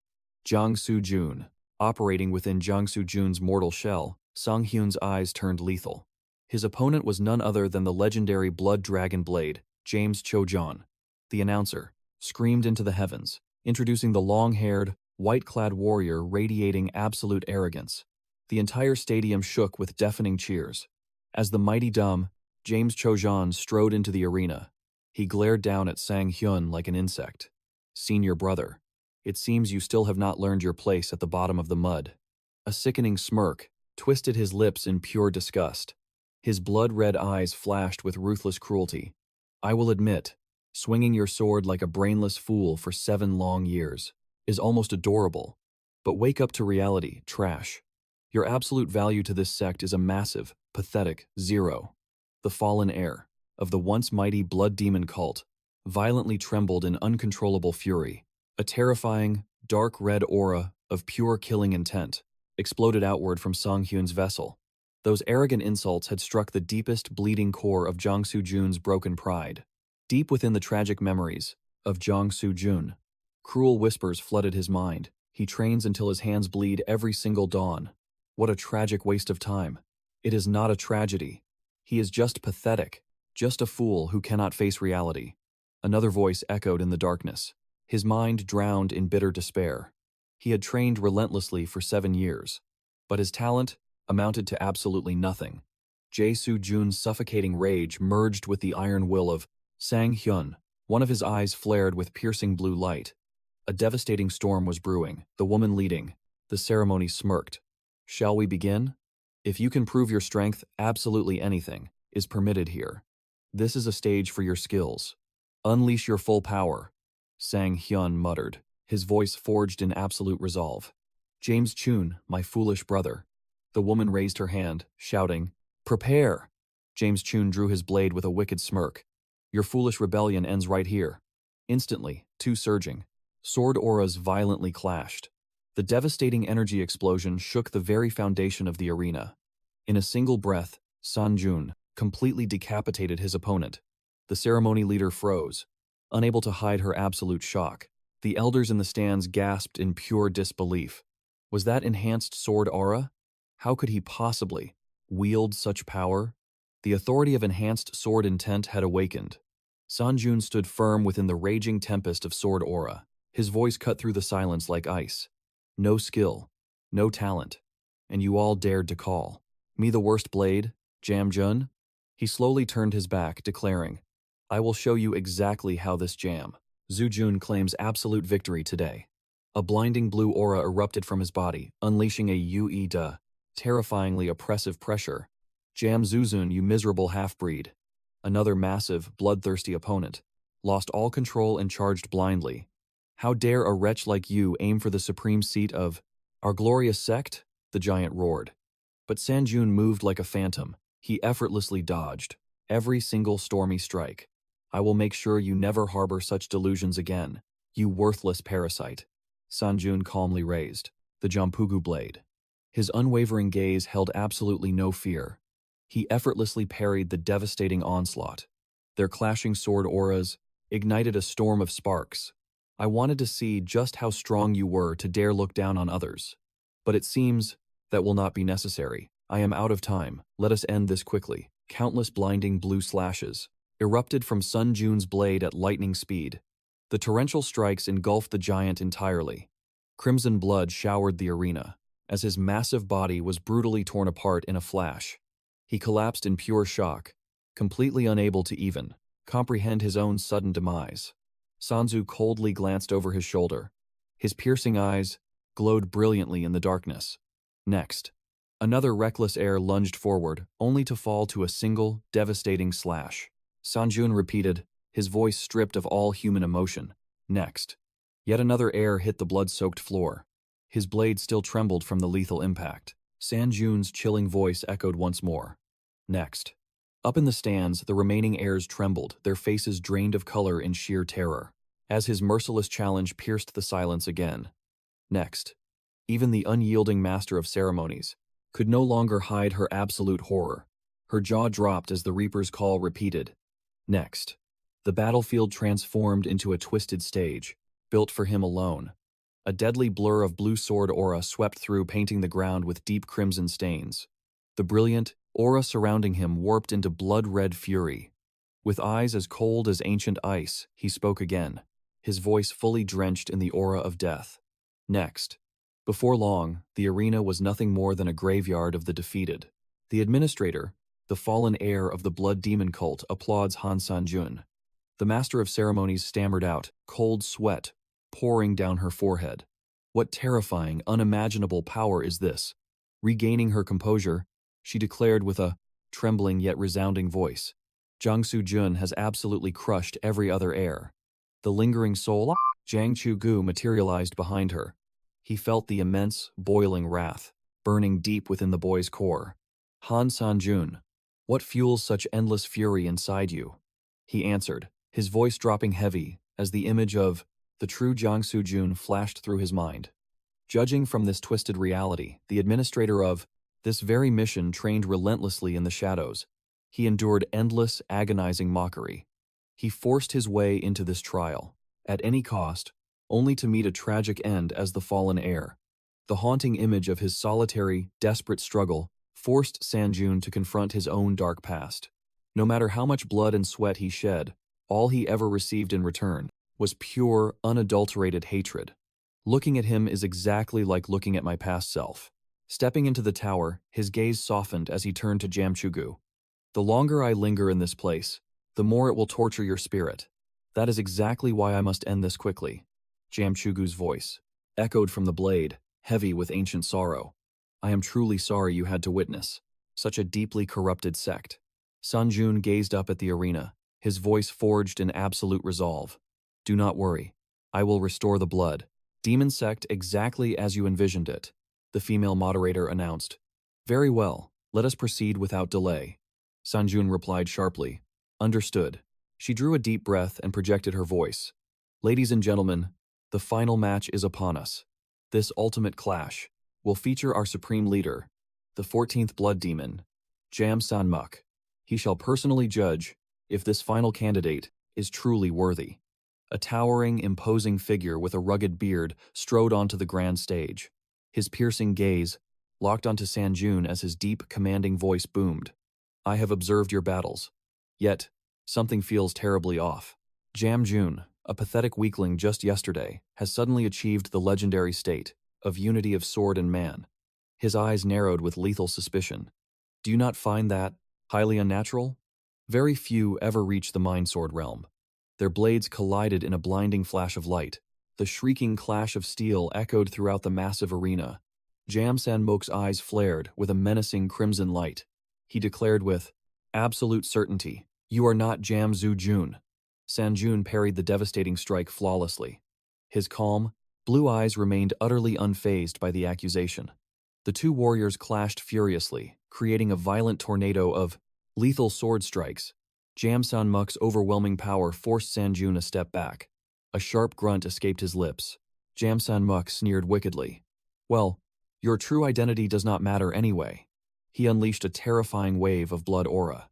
𝐿. Operating within 𝐿.'s mortal shell, Sung-yeon's eyes turned lethal. His opponent was none other than the legendary Blood Dragon Blade, 𝐿. The announcer screamed into the heavens, introducing the long-haired, white-clad warrior radiating absolute arrogance. The entire stadium shook with deafening cheers. As the mighty dumb, 𝐿 strode into the arena. He glared down at Sung-yeon like an insect. Senior brother, it seems you still have not learned your place at the bottom of the mud. A sickening smirk twisted his lips in pure disgust. His blood-red eyes flashed with ruthless cruelty. I will admit, swinging your sword like a brainless fool for 7 long years is almost adorable. But wake up to reality, Trash. Your absolute value to this sect is a massive, pathetic 0. The fallen heir of the once mighty blood demon cult violently trembled in uncontrollable fury. A terrifying, dark red aura of pure killing intent exploded outward from Sung-yeon's vessel. Those arrogant insults had struck the deepest bleeding core of 𝐿.'s broken pride. Deep within the tragic memories of 𝙎𝙎𝙎, cruel whispers flooded his mind. He trains until his hands bleed every single dawn. What a tragic waste of time. It is not a tragedy. He is just pathetic, just a fool who cannot face reality. Another voice echoed in the darkness, his mind drowned in bitter despair. He had trained relentlessly for 7 years, but his talent amounted to absolutely nothing. 𝙎𝙎𝙎's suffocating rage merged with the iron will of Sung-yeon. One of his eyes flared with piercing blue light. A devastating storm was brewing, the woman leading. The ceremony smirked. Shall we begin? If you can prove your strength, absolutely anything is permitted here. This is a stage for your skills. Unleash your full power, Sung-yeon muttered, his voice forged in absolute resolve. James Chun, my foolish brother. The woman raised her hand, shouting, Prepare! James Chun drew his blade with a wicked smirk. Your foolish rebellion ends right here. Instantly, two surging sword auras violently clashed. The devastating energy explosion shook the very foundation of the arena. In a single breath, Sung-yeon completely decapitated his opponent. The ceremony leader froze, unable to hide her absolute shock. The elders in the stands gasped in pure disbelief. Was that enhanced sword aura? How could he possibly wield such power? The authority of enhanced sword intent had awakened. Sung-yeon stood firm within the raging tempest of sword aura. His voice cut through the silence like ice. No skill, no talent, and you all dared to call me the worst blade, Jam-jun? He slowly turned his back, declaring, I will show you exactly how this Jam-Zujun claims absolute victory today. A blinding blue aura erupted from his body, unleashing a 𝙎𝙎𝙎, terrifyingly oppressive pressure. Jam-Zujun, you miserable half-breed. Another massive, bloodthirsty opponent, lost all control and charged blindly. How dare a wretch like you aim for the supreme seat of our glorious sect? The giant roared. But Sung-yeon moved like a phantom. He effortlessly dodged every single stormy strike. I will make sure you never harbor such delusions again, you worthless parasite. Sung-yeon calmly raised the Jampugu blade. His unwavering gaze held absolutely no fear. He effortlessly parried the devastating onslaught. Their clashing sword auras ignited a storm of sparks. I wanted to see just how strong you were to dare look down on others. But it seems that will not be necessary. I am out of time. Let us end this quickly. Countless blinding blue slashes erupted from Sung-yeon's blade at lightning speed. The torrential strikes engulfed the giant entirely. Crimson blood showered the arena as his massive body was brutally torn apart in a flash. He collapsed in pure shock, completely unable to even comprehend his own sudden demise. Sanzu coldly glanced over his shoulder. His piercing eyes glowed brilliantly in the darkness. Next, another reckless heir lunged forward, only to fall to a single, devastating slash. Sung-yeon repeated, his voice stripped of all human emotion. Next, yet another heir hit the blood-soaked floor. His blade still trembled from the lethal impact. Sung-yeon's chilling voice echoed once more. Next. Up in the stands, the remaining heirs trembled, their faces drained of color in sheer terror, as his merciless challenge pierced the silence again. Next. Even the unyielding master of ceremonies could no longer hide her absolute horror. Her jaw dropped as the Reaper's call repeated. Next. The battlefield transformed into a twisted stage, built for him alone. A deadly blur of blue sword aura swept through, painting the ground with deep crimson stains. The brilliant aura surrounding him warped into blood-red fury. With eyes as cold as ancient ice, he spoke again, his voice fully drenched in the aura of death. Next. Before long, the arena was nothing more than a graveyard of the defeated. The administrator, the fallen heir of the blood demon cult, applauds Han Sung-yeon. The master of ceremonies stammered out, cold sweat pouring down her forehead. What terrifying, unimaginable power is this? Regaining her composure, she declared with a trembling yet resounding voice, 𝙎𝙎𝙎 has absolutely crushed every other heir. The lingering soul, Jang Chu-gu, materialized behind her. He felt the immense, boiling wrath, burning deep within the boy's core. Han Sung-yeon, what fuels such endless fury inside you? He answered, his voice dropping heavy as the image of the true 𝙎𝙎𝙎 flashed through his mind. Judging from this twisted reality, the administrator of this very mission trained relentlessly in the shadows. He endured endless, agonizing mockery. He forced his way into this trial, at any cost, only to meet a tragic end as the fallen heir. The haunting image of his solitary, desperate struggle forced Sung-yeon to confront his own dark past. No matter how much blood and sweat he shed, all he ever received in return was pure, unadulterated hatred. Looking at him is exactly like looking at my past self. Stepping into the tower, his gaze softened as he turned to 𝙎𝙎𝙎. The longer I linger in this place, the more it will torture your spirit. That is exactly why I must end this quickly. 𝙎𝙎𝙎's voice echoed from the blade, heavy with ancient sorrow. I am truly sorry you had to witness such a deeply corrupted sect. Sung-yeon gazed up at the arena, his voice forged in absolute resolve. Do not worry. I will restore the blood. Demon sect exactly as you envisioned it, the female moderator announced. Very well, let us proceed without delay. Sung-yeon replied sharply. Understood. She drew a deep breath and projected her voice. Ladies and gentlemen, the final match is upon us. This ultimate clash will feature our supreme leader, the 14th blood demon, 𝙎𝙎𝙎. He shall personally judge if this final candidate is truly worthy. A towering, imposing figure with a rugged beard strode onto the grand stage. His piercing gaze locked onto Sung-yeon as his deep, commanding voice boomed. I have observed your battles. Yet, something feels terribly off. 𝙎𝙎𝙎, a pathetic weakling just yesterday, has suddenly achieved the legendary state of unity of sword and man. His eyes narrowed with lethal suspicion. Do you not find that highly unnatural? Very few ever reach the mind sword realm. Their blades collided in a blinding flash of light. The shrieking clash of steel echoed throughout the massive arena. 𝙎𝙎𝙎's eyes flared with a menacing crimson light. He declared with absolute certainty, You are not 𝙎𝙎𝙎. Sung-yeon parried the devastating strike flawlessly. His calm, blue eyes remained utterly unfazed by the accusation. The two warriors clashed furiously, creating a violent tornado of lethal sword strikes. 𝙎𝙎𝙎's overwhelming power forced Sung-yeon a step back. A sharp grunt escaped his lips. 𝙎𝙎𝙎 sneered wickedly. Well, your true identity does not matter anyway. He unleashed a terrifying wave of blood aura.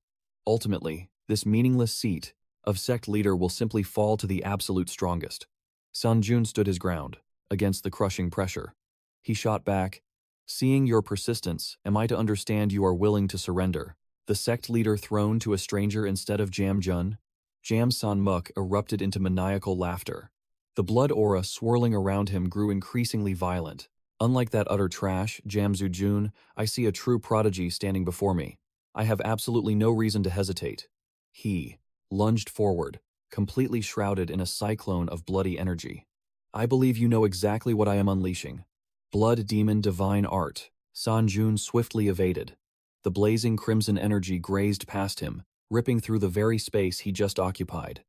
Ultimately, this meaningless seat of sect leader will simply fall to the absolute strongest. Sung-yeon stood his ground, against the crushing pressure. He shot back, Seeing your persistence, am I to understand you are willing to surrender? The sect leader thrown to a stranger instead of 𝙎𝙎𝙎? 𝙎𝙎𝙎 erupted into maniacal laughter. The blood aura swirling around him grew increasingly violent. Unlike that utter trash, 𝙎𝙎𝙎, I see a true prodigy standing before me. I have absolutely no reason to hesitate. He lunged forward, completely shrouded in a cyclone of bloody energy. I believe you know exactly what I am unleashing. Blood demon divine art. Sung-yeon swiftly evaded. The blazing crimson energy grazed past him, ripping through the very space he just occupied.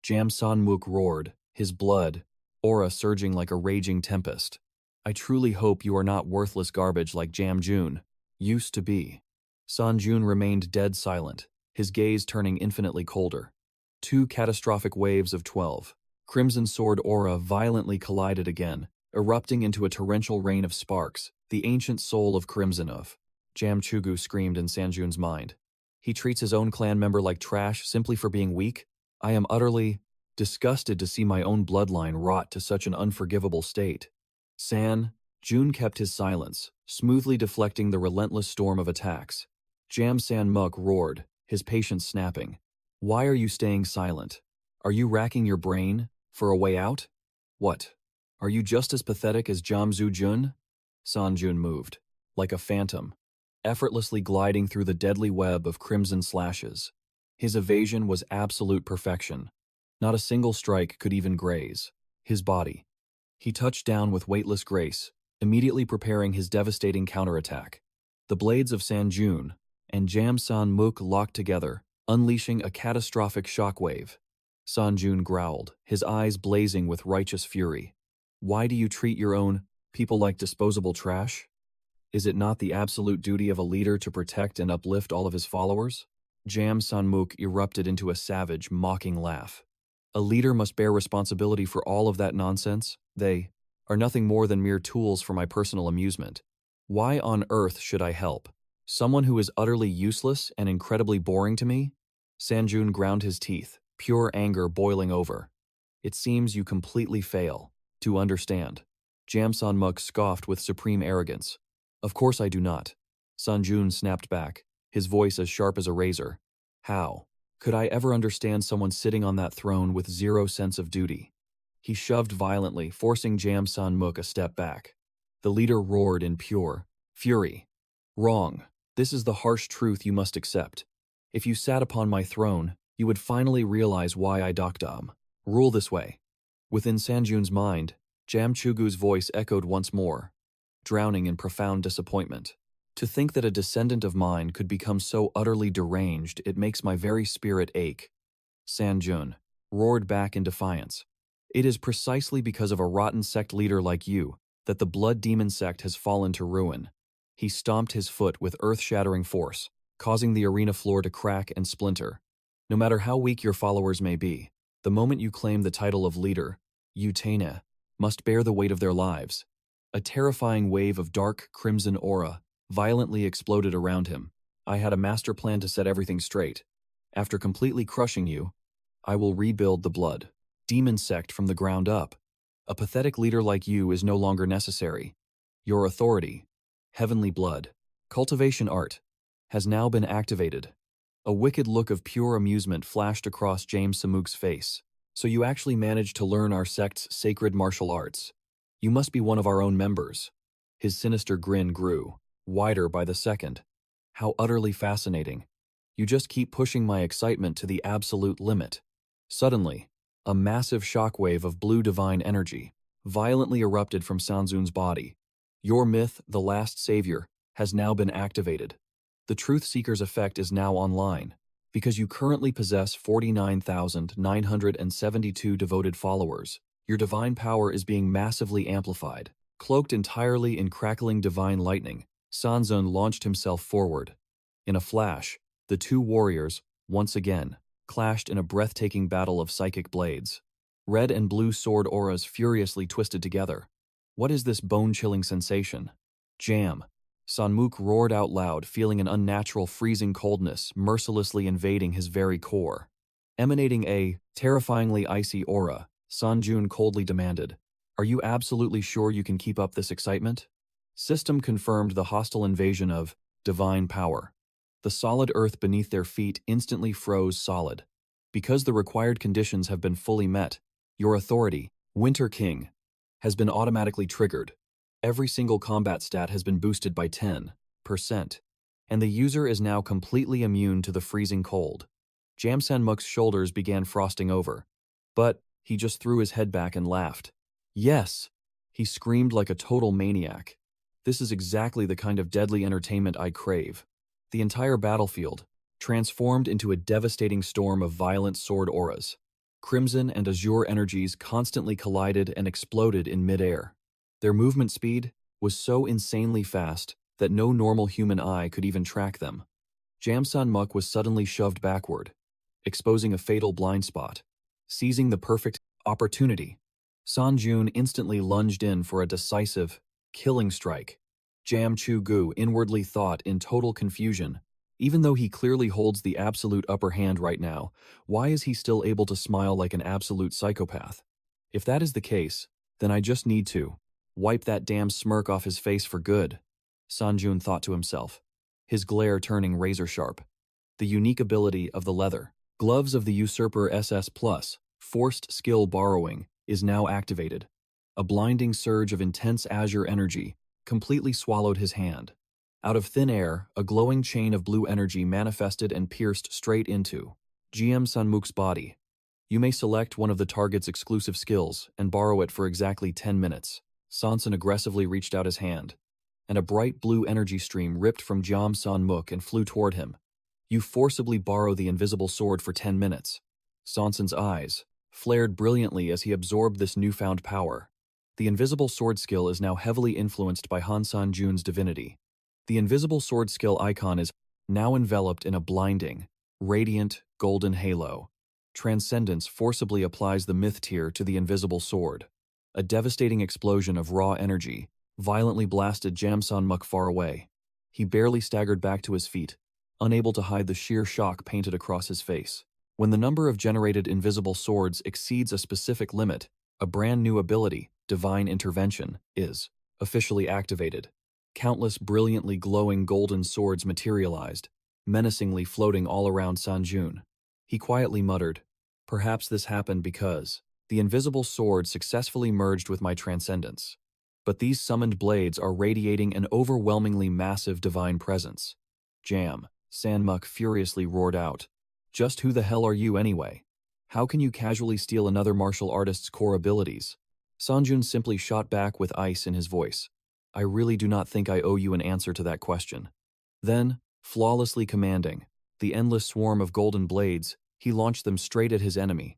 𝙎𝙎𝙎 roared, his blood aura surging like a raging tempest. I truly hope you are not worthless garbage like 𝙎𝙎𝙎 used to be. Sung-yeon remained dead silent, his gaze turning infinitely colder. Two catastrophic waves of 12. Crimson sword aura violently collided again, erupting into a torrential rain of sparks, the ancient soul of Crimson of. 𝙎𝙎𝙎 screamed in Sung-yeon's mind. He treats his own clan member like trash simply for being weak? I am utterly disgusted to see my own bloodline rot to such an unforgivable state. Sung-yeon kept his silence, smoothly deflecting the relentless storm of attacks. 𝙎𝙎𝙎 roared, his patience snapping. Why are you staying silent? Are you racking your brain for a way out? What? Are you just as pathetic as 𝙎𝙎𝙎? Sung-yeon moved, like a phantom, effortlessly gliding through the deadly web of crimson slashes. His evasion was absolute perfection. Not a single strike could even graze his body. He touched down with weightless grace, immediately preparing his devastating counterattack. The blades of Sung-yeon and 𝙎𝙎𝙎 locked together, unleashing a catastrophic shockwave. Sung-yeon growled, his eyes blazing with righteous fury. Why do you treat your own people like disposable trash? Is it not the absolute duty of a leader to protect and uplift all of his followers? 𝙎𝙎𝙎 erupted into a savage, mocking laugh. A leader must bear responsibility for all of that nonsense. They are nothing more than mere tools for my personal amusement. Why on earth should I help someone who is utterly useless and incredibly boring to me? Sung-yeon ground his teeth, pure anger boiling over. It seems you completely fail to understand. 𝙎𝙎𝙎 scoffed with supreme arrogance. Of course I do not. Sung-yeon snapped back, his voice as sharp as a razor. How could I ever understand someone sitting on that throne with zero sense of duty? He shoved violently, forcing 𝙎𝙎𝙎 a step back. The leader roared in pure fury. Wrong. This is the harsh truth you must accept. If you sat upon my throne, you would finally realize why I rule this way. Within Sung-yeon's mind, 𝙎𝙎𝙎's voice echoed once more, drowning in profound disappointment. To think that a descendant of mine could become so utterly deranged, it makes my very spirit ache. Sung-yeon roared back in defiance. It is precisely because of a rotten sect leader like you that the Blood Demon sect has fallen to ruin. He stomped his foot with earth-shattering force, causing the arena floor to crack and splinter. No matter how weak your followers may be, the moment you claim the title of leader, you trainee, must bear the weight of their lives. A terrifying wave of dark crimson aura violently exploded around him. I had a master plan to set everything straight. After completely crushing you, I will rebuild the Blood Demon sect from the ground up. A pathetic leader like you is no longer necessary. Your authority, heavenly blood, cultivation art, has now been activated. A wicked look of pure amusement flashed across 𝙎𝙎𝙎's face. So you actually managed to learn our sect's sacred martial arts. You must be one of our own members. His sinister grin grew wider by the second. How utterly fascinating. You just keep pushing my excitement to the absolute limit. Suddenly, a massive shockwave of blue divine energy violently erupted from Sung-yeon's body. Your myth, the last savior, has now been activated. The Truth Seeker's effect is now online, because you currently possess 49,972 devoted followers. Your divine power is being massively amplified. Cloaked entirely in crackling divine lightning, Sung-yeon launched himself forward. In a flash, the two warriors, once again, clashed in a breathtaking battle of psychic blades. Red and blue sword auras furiously twisted together. What is this bone-chilling sensation? Jam! Sung-yeon roared out loud, feeling an unnatural freezing coldness mercilessly invading his very core. Emanating a terrifyingly icy aura, Sung-yeon coldly demanded, "Are you absolutely sure you can keep up this excitement?" System confirmed the hostile invasion of divine power. The solid earth beneath their feet instantly froze solid. Because the required conditions have been fully met, your authority, Winter King, has been automatically triggered. Every single combat stat has been boosted by 10%, and the user is now completely immune to the freezing cold. 𝙎𝙎𝙎's shoulders began frosting over, but he just threw his head back and laughed. Yes! He screamed like a total maniac. This is exactly the kind of deadly entertainment I crave. The entire battlefield transformed into a devastating storm of violent sword auras. Crimson and azure energies constantly collided and exploded in midair. Their movement speed was so insanely fast that no normal human eye could even track them. 𝙎𝙎𝙎 was suddenly shoved backward, exposing a fatal blind spot. Seizing the perfect opportunity, Sung-yeon instantly lunged in for a decisive, killing strike. 𝙎𝙎𝙎 inwardly thought in total confusion. Even though he clearly holds the absolute upper hand right now, why is he still able to smile like an absolute psychopath? If that is the case, then I just need to wipe that damn smirk off his face for good, Sung-yeon thought to himself, his glare turning razor-sharp. The unique ability of the leather gloves of the usurper SS+, forced skill borrowing, is now activated. A blinding surge of intense azure energy completely swallowed his hand. Out of thin air, a glowing chain of blue energy manifested and pierced straight into 𝙎𝙎𝙎's body. You may select one of the target's exclusive skills and borrow it for exactly 10 minutes. Sung-yeon aggressively reached out his hand, and a bright blue energy stream ripped from 𝙎𝙎𝙎 and flew toward him. You forcibly borrow the invisible sword for 10 minutes. Sung-yeon's eyes flared brilliantly as he absorbed this newfound power. The invisible sword skill is now heavily influenced by Han Sung-yeon's divinity. The invisible sword skill icon is now enveloped in a blinding, radiant, golden halo. Transcendence forcibly applies the myth tier to the invisible sword. A devastating explosion of raw energy violently blasted 𝙎𝙎𝙎 far away. He barely staggered back to his feet, unable to hide the sheer shock painted across his face. When the number of generated invisible swords exceeds a specific limit, a brand new ability, Divine Intervention, is officially activated. Countless brilliantly glowing golden swords materialized, menacingly floating all around Sung-yeon. He quietly muttered, "Perhaps this happened because the invisible sword successfully merged with my transcendence. But these summoned blades are radiating an overwhelmingly massive divine presence." Jam, Sanmuk furiously roared out. "Just who the hell are you anyway? How can you casually steal another martial artist's core abilities?" Sung-yeon simply shot back with ice in his voice. "I really do not think I owe you an answer to that question." Then, flawlessly commanding the endless swarm of golden blades, he launched them straight at his enemy.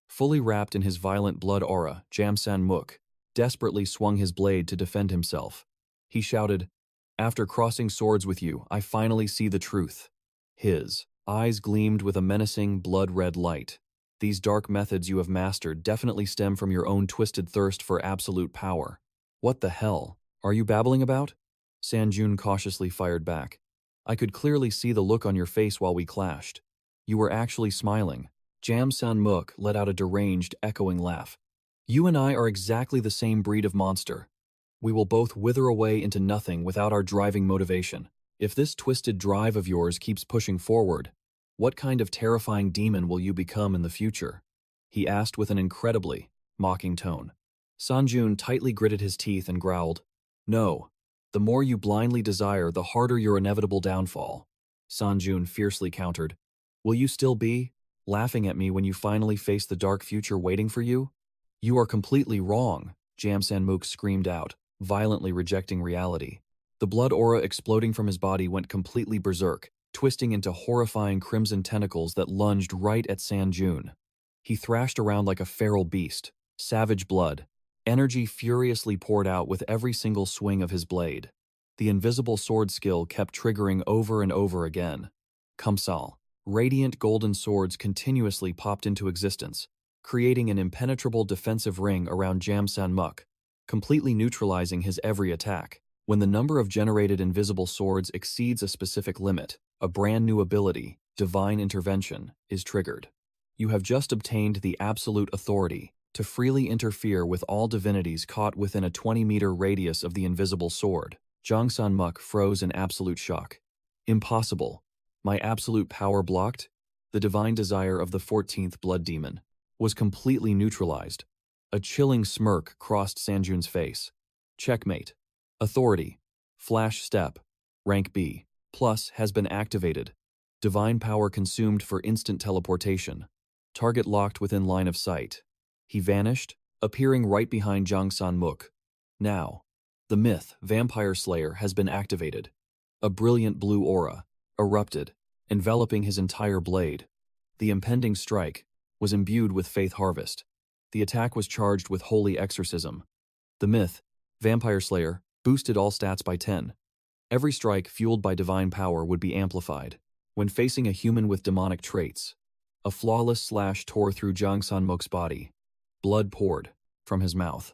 Fully wrapped in his violent blood aura, Jam Sanmuk desperately swung his blade to defend himself. He shouted, "After crossing swords with you, I finally see the truth." His eyes gleamed with a menacing, blood-red light. "These dark methods you have mastered definitely stem from your own twisted thirst for absolute power." "What the hell are you babbling about?" Sung-yeon cautiously fired back. "I could clearly see the look on your face while we clashed. You were actually smiling." Jam Sanmuk let out a deranged, echoing laugh. "You and I are exactly the same breed of monster. We will both wither away into nothing without our driving motivation. If this twisted drive of yours keeps pushing forward, what kind of terrifying demon will you become in the future?" he asked with an incredibly mocking tone. Sung-yeon tightly gritted his teeth and growled, "No. The more you blindly desire, the harder your inevitable downfall." Sung-yeon fiercely countered, "Will you still be laughing at me when you finally face the dark future waiting for you?" "You are completely wrong," Jam Sanmuk screamed out, violently rejecting reality. The blood aura exploding from his body went completely berserk, twisting into horrifying crimson tentacles that lunged right at Sung-yeon. He thrashed around like a feral beast, savage blood. Energy furiously poured out with every single swing of his blade. The invisible sword skill kept triggering over and over again. Kumsal. Radiant golden swords continuously popped into existence, creating an impenetrable defensive ring around Jam Sanmuk, completely neutralizing his every attack. When the number of generated invisible swords exceeds a specific limit, a brand new ability, Divine Intervention, is triggered. You have just obtained the absolute authority to freely interfere with all divinities caught within a 20-meter radius of the invisible sword. Jang Sanmuk froze in absolute shock. "Impossible. My absolute power blocked?" The divine desire of the 14th blood demon was completely neutralized. A chilling smirk crossed Sung-yeon's face. "Checkmate. Authority. Flash step. Rank B. Plus has been activated. Divine power consumed for instant teleportation. Target locked within line of sight." He vanished, appearing right behind Jang Sanmuk. Now, the myth, Vampire Slayer, has been activated. A brilliant blue aura erupted, enveloping his entire blade. The impending strike was imbued with faith harvest. The attack was charged with holy exorcism. The myth, Vampire Slayer, boosted all stats by 10. Every strike fueled by divine power would be amplified. When facing a human with demonic traits, a flawless slash tore through Jang Sanmuk's body. Blood poured from his mouth.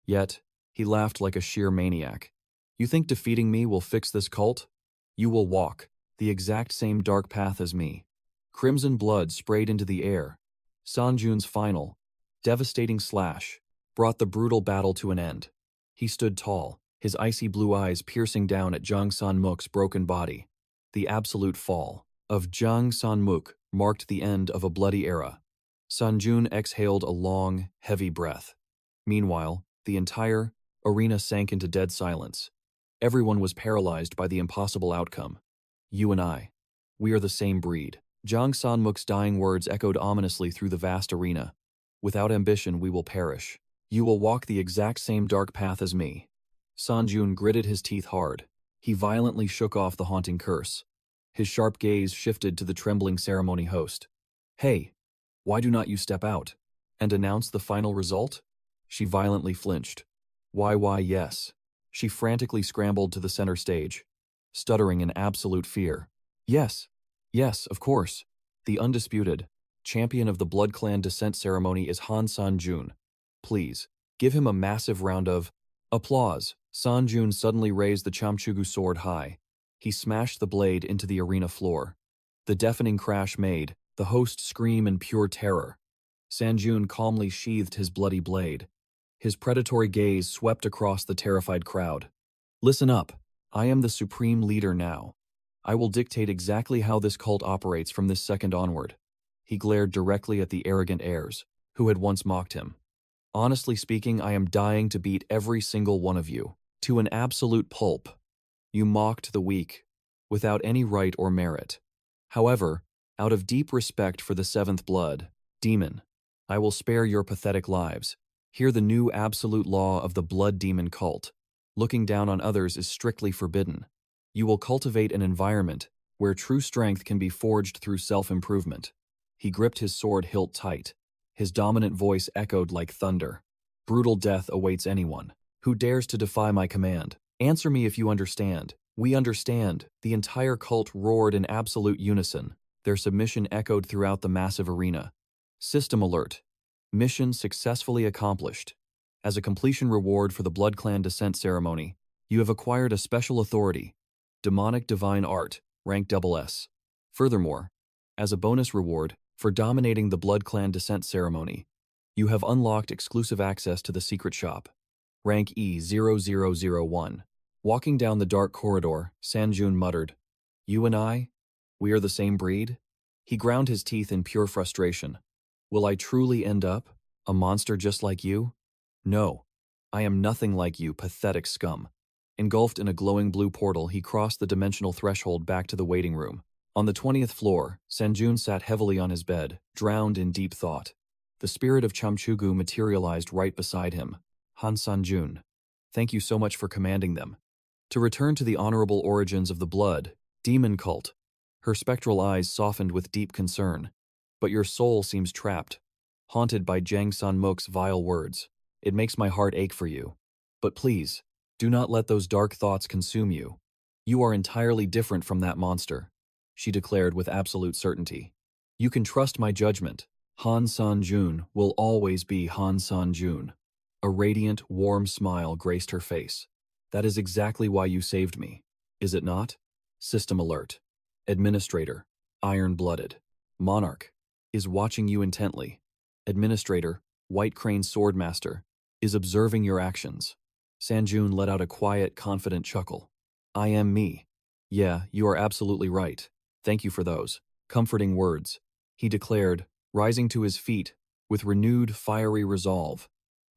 Yet, he laughed like a sheer maniac. "You think defeating me will fix this cult? You will walk the exact same dark path as me." Crimson blood sprayed into the air. Sung-yeon's final, devastating slash brought the brutal battle to an end. He stood tall, his icy blue eyes piercing down at Jang Sanmuk's broken body. The absolute fall of Jang Sanmuk marked the end of a bloody era. Sung-yeon exhaled a long, heavy breath. Meanwhile, the entire arena sank into dead silence. Everyone was paralyzed by the impossible outcome. "You and I, we are the same breed." Jang Sanmuk's dying words echoed ominously through the vast arena. "Without ambition, we will perish. You will walk the exact same dark path as me." Sung-yeon gritted his teeth hard. He violently shook off the haunting curse. His sharp gaze shifted to the trembling ceremony host. "Hey, why do not you step out and announce the final result?" She violently flinched. Why, yes." She frantically scrambled to the center stage, stuttering in absolute fear. Yes, of course. The undisputed champion of the Blood Clan descent ceremony is Han Sung-yeon. Please, give him a massive round of applause." Sung-yeon suddenly raised the Chamchugu sword high. He smashed the blade into the arena floor. The deafening crash made The host scream in pure terror. Sung-yeon calmly sheathed his bloody blade. His predatory gaze swept across the terrified crowd. Listen up. I am the supreme leader now. I will dictate exactly how this cult operates from this second onward. He glared directly at the arrogant heirs, who had once mocked him. Honestly speaking, I am dying to beat every single one of you, to an absolute pulp. You mocked the weak, without any right or merit. However, out of deep respect for the seventh blood, demon, I will spare your pathetic lives. Hear the new absolute law of the blood demon cult. Looking down on others is strictly forbidden. You will cultivate an environment where true strength can be forged through self-improvement. He gripped his sword hilt tight. His dominant voice echoed like thunder. Brutal death awaits anyone who dares to defy my command. Answer me if you understand. We understand. The entire cult roared in absolute unison. Their submission echoed throughout the massive arena. System alert. Mission successfully accomplished. As a completion reward for the Blood Clan descent ceremony, you have acquired a special authority, Demonic Divine Art, rank SS. Furthermore, as a bonus reward for dominating the Blood Clan descent ceremony, you have unlocked exclusive access to the secret shop, rank E0001. Walking down the dark corridor, Sung-yeon muttered, "You and I? We are the same breed?" He ground his teeth in pure frustration. Will I truly end up a monster just like you? No, I am nothing like you, pathetic scum. Engulfed in a glowing blue portal, he crossed the dimensional threshold back to the waiting room. On the 20th floor, Sung-yeon sat heavily on his bed, drowned in deep thought. The spirit of 𝐄𝐗𝐏𝐄𝐋𝐋𝐄𝐃 materialized right beside him. Han Sung-yeon, thank you so much for commanding them. To return to the honorable origins of the blood, demon cult. Her spectral eyes softened with deep concern. But your soul seems trapped, haunted by Jang San-mok's vile words. It makes my heart ache for you. But please, do not let those dark thoughts consume you. You are entirely different from that monster, she declared with absolute certainty. You can trust my judgment. Han Sung-yeon will always be Han Sung-yeon. A radiant, warm smile graced her face. That is exactly why you saved me, is it not? System alert. Administrator, iron-blooded. Monarch, is watching you intently. Administrator, White Crane Swordmaster, is observing your actions. Sung-yeon let out a quiet, confident chuckle. I am me. Yeah, you are absolutely right. Thank you for those comforting words, he declared, rising to his feet with renewed, fiery resolve.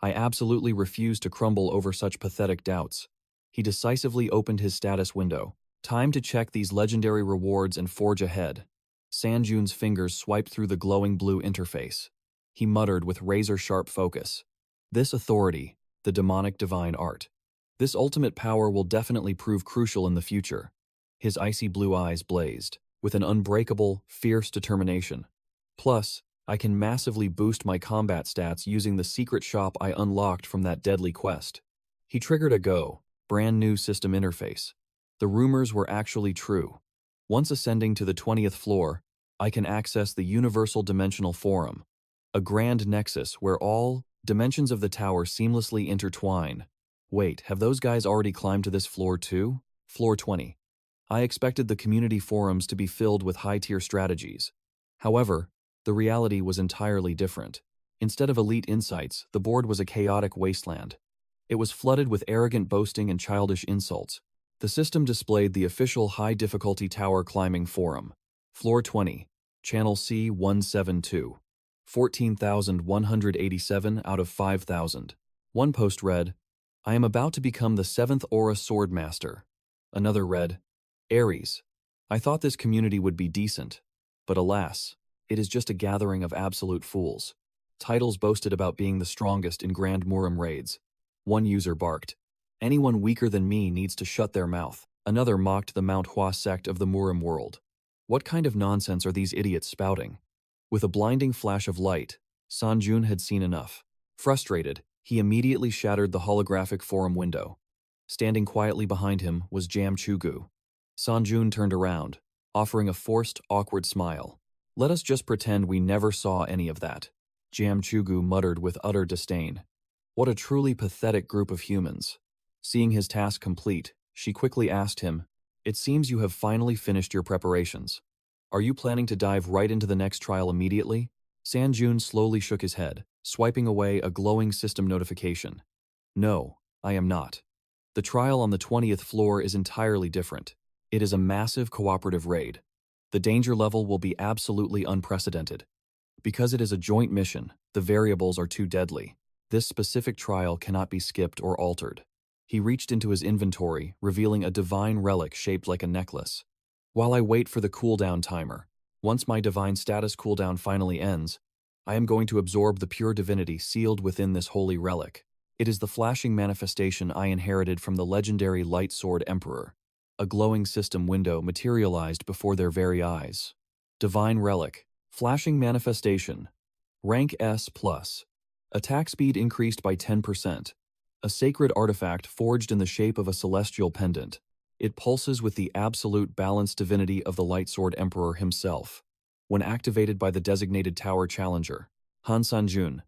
I absolutely refuse to crumble over such pathetic doubts. He decisively opened his status window. Time to check these legendary rewards and forge ahead. Sung-yeon's fingers swiped through the glowing blue interface. He muttered with razor-sharp focus. This authority, the demonic divine art. This ultimate power will definitely prove crucial in the future. His icy blue eyes blazed, with an unbreakable, fierce determination. Plus, I can massively boost my combat stats using the secret shop I unlocked from that deadly quest. He triggered a brand new system interface. The rumors were actually true. Once ascending to the 20th floor, I can access the Universal Dimensional Forum, a grand nexus where all dimensions of the tower seamlessly intertwine. Wait, have those guys already climbed to this floor too? Floor 20. I expected the community forums to be filled with high-tier strategies. However, the reality was entirely different. Instead of elite insights, the board was a chaotic wasteland. It was flooded with arrogant boasting and childish insults. The system displayed the official high-difficulty tower climbing forum. Floor 20, Channel C172. 14,187 out of 5,000. One post read, I am about to become the 7th Aura Swordmaster. Another read, Aries. I thought this community would be decent, but alas, it is just a gathering of absolute fools. Titles boasted about being the strongest in Grand Murim raids. One user barked, anyone weaker than me needs to shut their mouth. Another mocked the Manhwa sect of the Murim world. What kind of nonsense are these idiots spouting? With a blinding flash of light, Sung-yeon had seen enough. Frustrated, he immediately shattered the holographic forum window. Standing quietly behind him was 𝐄𝐗𝐏𝐄𝐋𝐋𝐄𝐃. Sung-yeon turned around, offering a forced, awkward smile. Let us just pretend we never saw any of that. 𝐄𝐗𝐏𝐄𝐋𝐋𝐄𝐃 muttered with utter disdain. What a truly pathetic group of humans. Seeing his task complete, she quickly asked him, It seems you have finally finished your preparations. Are you planning to dive right into the next trial immediately? Sang-joon slowly shook his head, swiping away a glowing system notification. No, I am not. The trial on the 20th floor is entirely different. It is a massive cooperative raid. The danger level will be absolutely unprecedented. Because it is a joint mission, the variables are too deadly. This specific trial cannot be skipped or altered. He reached into his inventory, revealing a divine relic shaped like a necklace. While I wait for the cooldown timer, once my divine status cooldown finally ends, I am going to absorb the pure divinity sealed within this holy relic. It is the flashing manifestation I inherited from the legendary Light Sword Emperor. A glowing system window materialized before their very eyes. Divine relic. Flashing manifestation. Rank S+. Attack speed increased by 10%. A sacred artifact forged in the shape of a celestial pendant. It pulses with the absolute balanced divinity of the Light Sword Emperor himself. When activated by the designated tower challenger, Han Sang-joon,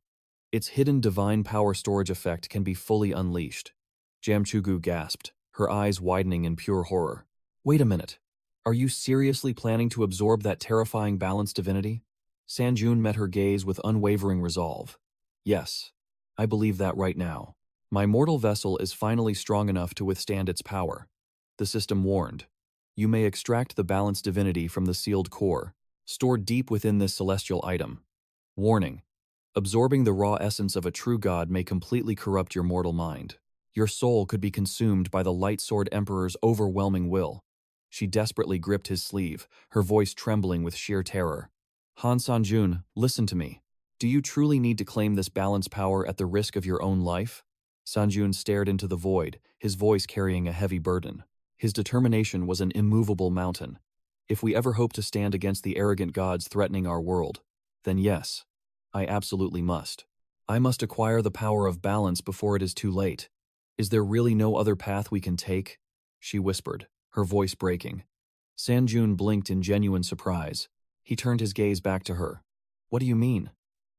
its hidden divine power storage effect can be fully unleashed. 𝙎𝙎𝙎 gasped, her eyes widening in pure horror. Wait a minute. Are you seriously planning to absorb that terrifying balanced divinity? Sang-joon met her gaze with unwavering resolve. Yes, I believe that right now. My mortal vessel is finally strong enough to withstand its power. The system warned. You may extract the balanced divinity from the sealed core, stored deep within this celestial item. Warning. Absorbing the raw essence of a true god may completely corrupt your mortal mind. Your soul could be consumed by the Light Sword Emperor's overwhelming will. She desperately gripped his sleeve, her voice trembling with sheer terror. Han Sang-joon, listen to me. Do you truly need to claim this balanced power at the risk of your own life? Sang-joon stared into the void, his voice carrying a heavy burden. His determination was an immovable mountain. If we ever hope to stand against the arrogant gods threatening our world, then yes, I absolutely must. I must acquire the power of balance before it is too late. Is there really no other path we can take? She whispered, her voice breaking. Sang-joon blinked in genuine surprise. He turned his gaze back to her. What do you mean?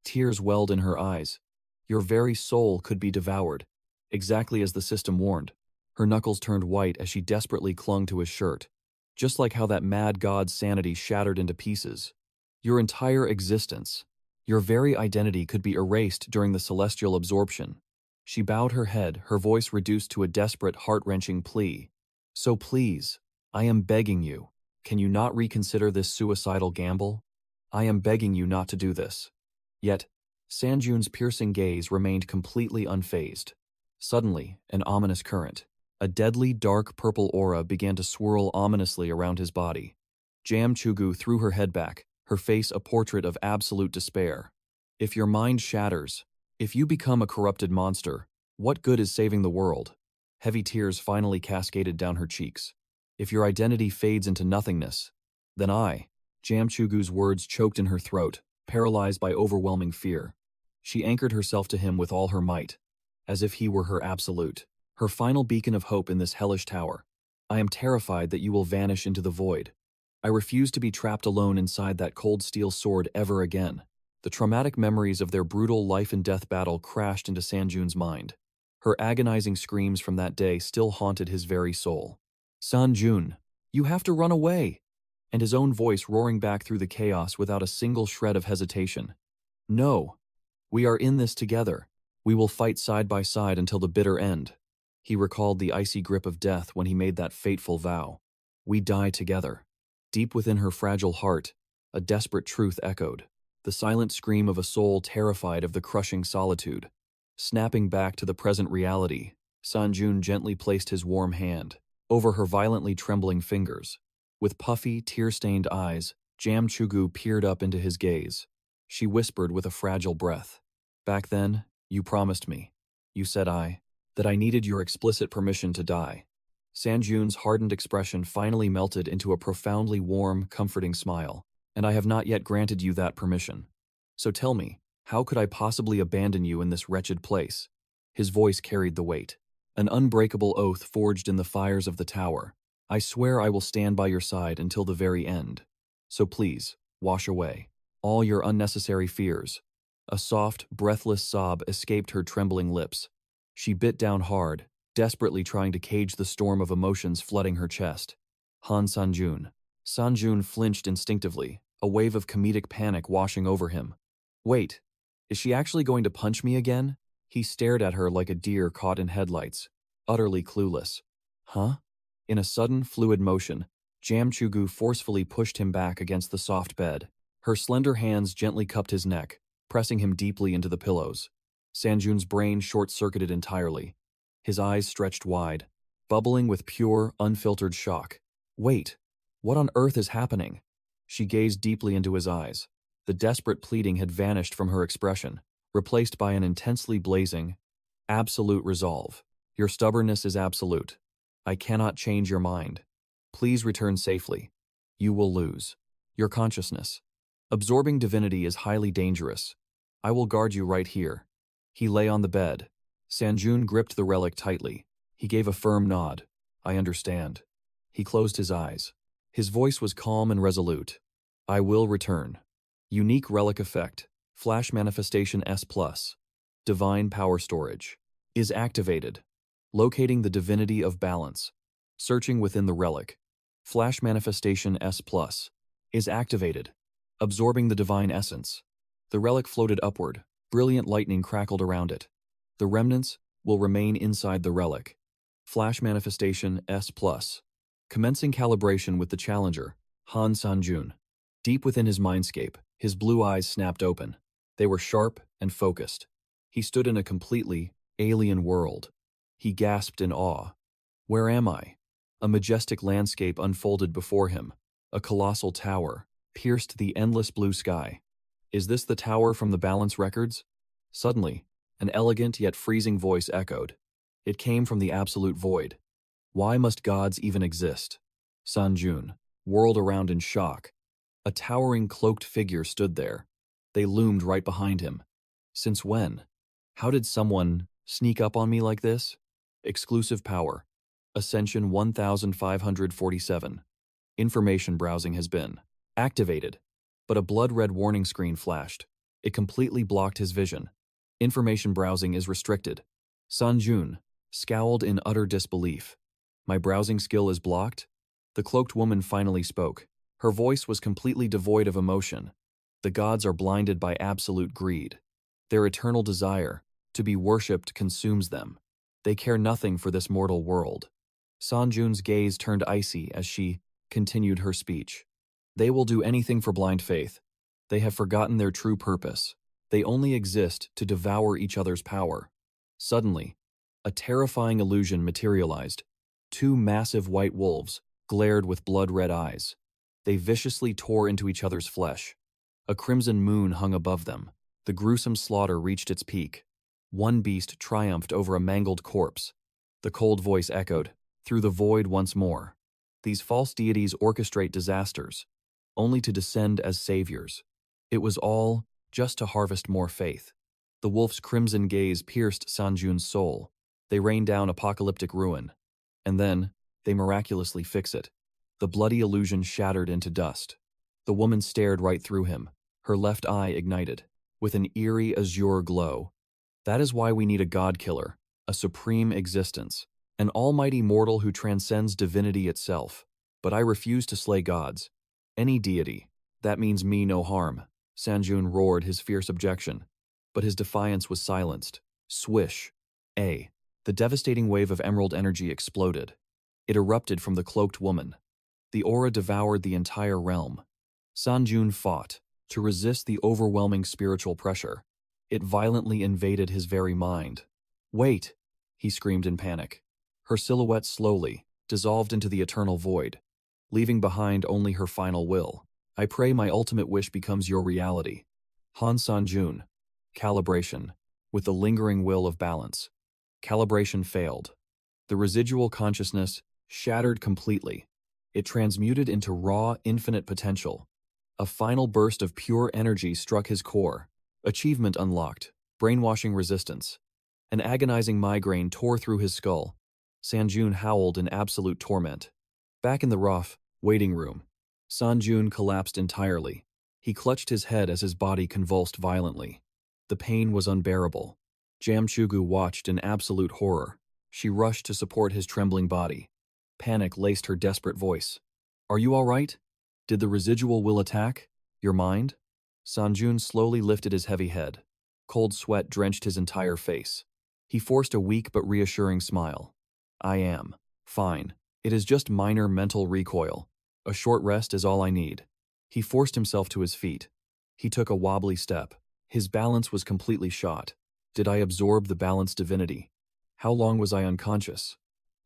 Tears welled in her eyes. Your very soul could be devoured, exactly as the system warned. Her knuckles turned white as she desperately clung to his shirt. Just like how that mad god's sanity shattered into pieces. Your entire existence, your very identity could be erased during the celestial absorption. She bowed her head, her voice reduced to a desperate, heart-wrenching plea. So please, I am begging you, can you not reconsider this suicidal gamble? I am begging you not to do this. Yet, Sang-joon's piercing gaze remained completely unfazed. Suddenly, an ominous current. A deadly, dark purple aura began to swirl ominously around his body. 𝙎𝙎𝙎 threw her head back, her face a portrait of absolute despair. If your mind shatters, if you become a corrupted monster, what good is saving the world? Heavy tears finally cascaded down her cheeks. If your identity fades into nothingness, then 𝙎𝙎𝙎's words choked in her throat, paralyzed by overwhelming fear. She anchored herself to him with all her might, as if he were her absolute, her final beacon of hope in this hellish tower. I am terrified that you will vanish into the void. I refuse to be trapped alone inside that cold steel sword ever again. The traumatic memories of their brutal life-and-death battle crashed into Sang-joon's mind. Her agonizing screams from that day still haunted his very soul. Sang-joon, you have to run away! And his own voice roaring back through the chaos without a single shred of hesitation. No, we are in this together. We will fight side by side until the bitter end. He recalled the icy grip of death when he made that fateful vow. We die together. Deep within her fragile heart, a desperate truth echoed. The silent scream of a soul terrified of the crushing solitude. Snapping back to the present reality, Sang-joon gently placed his warm hand over her violently trembling fingers. With puffy, tear-stained eyes, 𝙎𝙎𝙎 peered up into his gaze. She whispered with a fragile breath. Back then, you promised me. You said that I needed your explicit permission to die. Sang-joon's hardened expression finally melted into a profoundly warm, comforting smile. And I have not yet granted you that permission. So tell me, how could I possibly abandon you in this wretched place? His voice carried the weight. An unbreakable oath forged in the fires of the tower. I swear I will stand by your side until the very end. So please, wash away all your unnecessary fears. A soft, breathless sob escaped her trembling lips. She bit down hard, desperately trying to cage the storm of emotions flooding her chest. Han Sang-joon, Sung-yeon flinched instinctively, a wave of comedic panic washing over him. Wait, is she actually going to punch me again? He stared at her like a deer caught in headlights, utterly clueless. Huh? In a sudden, fluid motion, 𝙎𝙎𝙎 forcefully pushed him back against the soft bed. Her slender hands gently cupped his neck, pressing him deeply into the pillows. Sung-yeon's brain short-circuited entirely. His eyes stretched wide, bubbling with pure, unfiltered shock. Wait, what on earth is happening? She gazed deeply into his eyes. The desperate pleading had vanished from her expression, replaced by an intensely blazing, absolute resolve. Your stubbornness is absolute. I cannot change your mind. Please return safely. You will lose your consciousness. Absorbing divinity is highly dangerous. I will guard you right here. He lay on the bed. Sung-yeon gripped the relic tightly. He gave a firm nod. I understand. He closed his eyes. His voice was calm and resolute. I will return. Unique relic effect. Flash manifestation S+. Divine power storage. Is activated. Locating the divinity of balance. Searching within the relic. Flash manifestation S+. Is activated. Absorbing the divine essence. The relic floated upward. Brilliant lightning crackled around it. The remnants will remain inside the relic. Flash manifestation S+. Commencing calibration with the challenger, Han Sang-yeon. Deep within his mindscape, his blue eyes snapped open. They were sharp and focused. He stood in a completely alien world. He gasped in awe. Where am I? A majestic landscape unfolded before him. A colossal tower pierced the endless blue sky. Is this the tower from the balance records? Suddenly, an elegant yet freezing voice echoed. It came from the absolute void. Why must gods even exist? Sung-yeon whirled around in shock. A towering cloaked figure stood there. They loomed right behind him. Since when? How did someone sneak up on me like this? Exclusive power. Ascension 1547. Information browsing has been activated. But a blood-red warning screen flashed. It completely blocked his vision. Information browsing is restricted. Sung-yeon scowled in utter disbelief. My browsing skill is blocked? The cloaked woman finally spoke. Her voice was completely devoid of emotion. The gods are blinded by absolute greed. Their eternal desire to be worshipped consumes them. They care nothing for this mortal world. Sung-yeon's gaze turned icy as she continued her speech. They will do anything for blind faith. They have forgotten their true purpose. They only exist to devour each other's power. Suddenly, a terrifying illusion materialized. Two massive white wolves glared with blood-red eyes. They viciously tore into each other's flesh. A crimson moon hung above them. The gruesome slaughter reached its peak. One beast triumphed over a mangled corpse. The cold voice echoed through the void once more. These false deities orchestrate disasters, only to descend as saviors. It was all just to harvest more faith. The wolf's crimson gaze pierced Sung-yeon's soul. They rained down apocalyptic ruin. And then, they miraculously fix it. The bloody illusion shattered into dust. The woman stared right through him, her left eye ignited, with an eerie azure glow. That is why we need a god-killer, a supreme existence, an almighty mortal who transcends divinity itself. But I refuse to slay gods. Any deity. That means me no harm. Sung-yeon roared his fierce objection. But his defiance was silenced. Swish. The devastating wave of emerald energy exploded. It erupted from the cloaked woman. The aura devoured the entire realm. Sung-yeon fought to resist the overwhelming spiritual pressure. It violently invaded his very mind. Wait, he screamed in panic. Her silhouette slowly dissolved into the eternal void, leaving behind only her final will. I pray my ultimate wish becomes your reality. Han Sung-yeon. Calibration. With the lingering will of balance. Calibration failed. The residual consciousness shattered completely. It transmuted into raw, infinite potential. A final burst of pure energy struck his core. Achievement unlocked. Brainwashing resistance. An agonizing migraine tore through his skull. Sung-yeon howled in absolute torment. Back in the rough waiting room, Sung-yeon collapsed entirely. He clutched his head as his body convulsed violently. The pain was unbearable. 𝙎𝙎𝙎 watched in absolute horror. She rushed to support his trembling body. Panic laced her desperate voice. Are you all right? Did the residual will attack? Your mind? Sung-yeon slowly lifted his heavy head. Cold sweat drenched his entire face. He forced a weak but reassuring smile. I am fine. It is just minor mental recoil. A short rest is all I need. He forced himself to his feet. He took a wobbly step. His balance was completely shot. Did I absorb the balanced divinity? How long was I unconscious?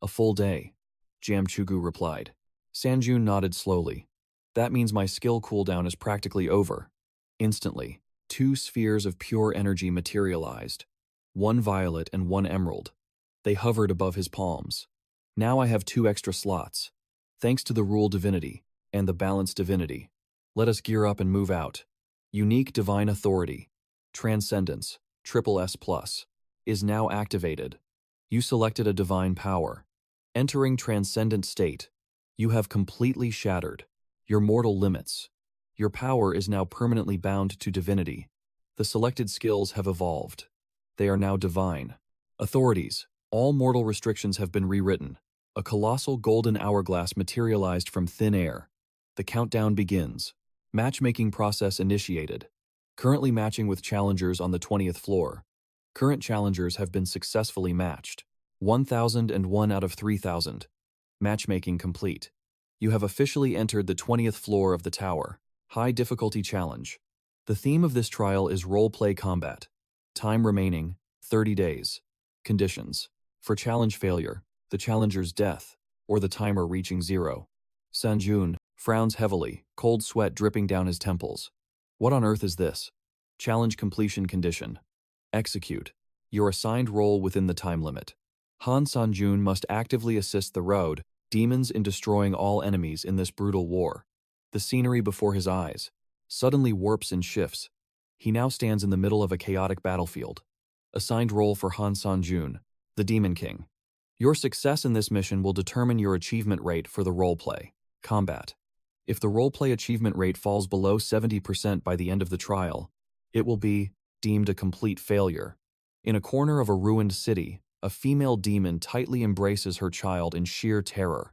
A full day, 𝙎𝙎𝙎 replied. Sung-yeon nodded slowly. That means my skill cooldown is practically over. Instantly, 2 spheres of pure energy materialized. 1 violet and 1 emerald. They hovered above his palms. Now I have 2 extra slots. Thanks to the rule divinity and the balanced divinity. Let us gear up and move out. Unique divine authority, transcendence, SSS+, is now activated. You selected a divine power. Entering transcendent state, you have completely shattered your mortal limits. Your power is now permanently bound to divinity. The selected skills have evolved. They are now divine. Authorities, all mortal restrictions have been rewritten. A colossal golden hourglass materialized from thin air. The countdown begins. Matchmaking process initiated. Currently matching with challengers on the 20th floor. Current challengers have been successfully matched. 1001 out of 3000. Matchmaking complete. You have officially entered the 20th floor of the tower. High difficulty challenge. The theme of this trial is role-play combat. Time remaining, 30 days. Conditions. For challenge failure, the challenger's death, or the timer reaching 0. Sung-yeon frowns heavily, cold sweat dripping down his temples. What on earth is this? Challenge completion condition. Execute. Your assigned role within the time limit. Sung-yeon must actively assist the road, demons in destroying all enemies in this brutal war. The scenery before his eyes suddenly warps and shifts. He now stands in the middle of a chaotic battlefield. Assigned role for Sung-yeon, the Demon King. Your success in this mission will determine your achievement rate for the roleplay combat. If the roleplay achievement rate falls below 70% by the end of the trial, it will be deemed a complete failure. In a corner of a ruined city, a female demon tightly embraces her child in sheer terror.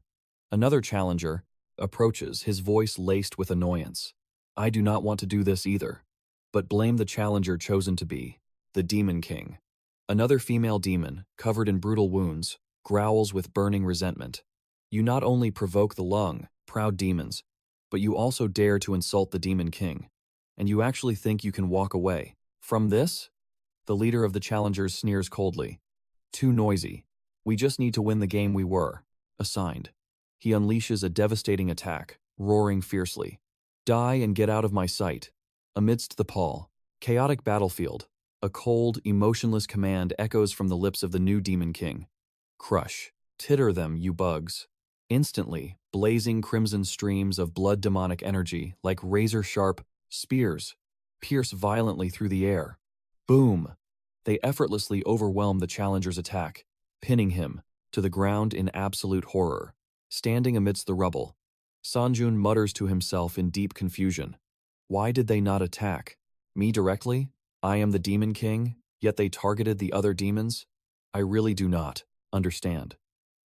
Another challenger approaches, his voice laced with annoyance. I do not want to do this either, but blame the challenger chosen to be the Demon King. Another female demon, covered in brutal wounds, growls with burning resentment. You not only provoke the proud demons, but you also dare to insult the Demon King. And you actually think you can walk away from this? The leader of the challengers sneers coldly. Too noisy. We just need to win the game we were assigned. He unleashes a devastating attack, roaring fiercely. Die and get out of my sight. Amidst the chaotic battlefield, a cold, emotionless command echoes from the lips of the new Demon King. Crush. Titter them, you bugs. Instantly, blazing crimson streams of blood demonic energy, like razor-sharp spears, pierce violently through the air. Boom! They effortlessly overwhelm the challenger's attack, pinning him to the ground in absolute horror. Standing amidst the rubble, Sung-yeon mutters to himself in deep confusion. Why did they not attack me directly? I am the Demon King, yet they targeted the other demons? I really do not understand.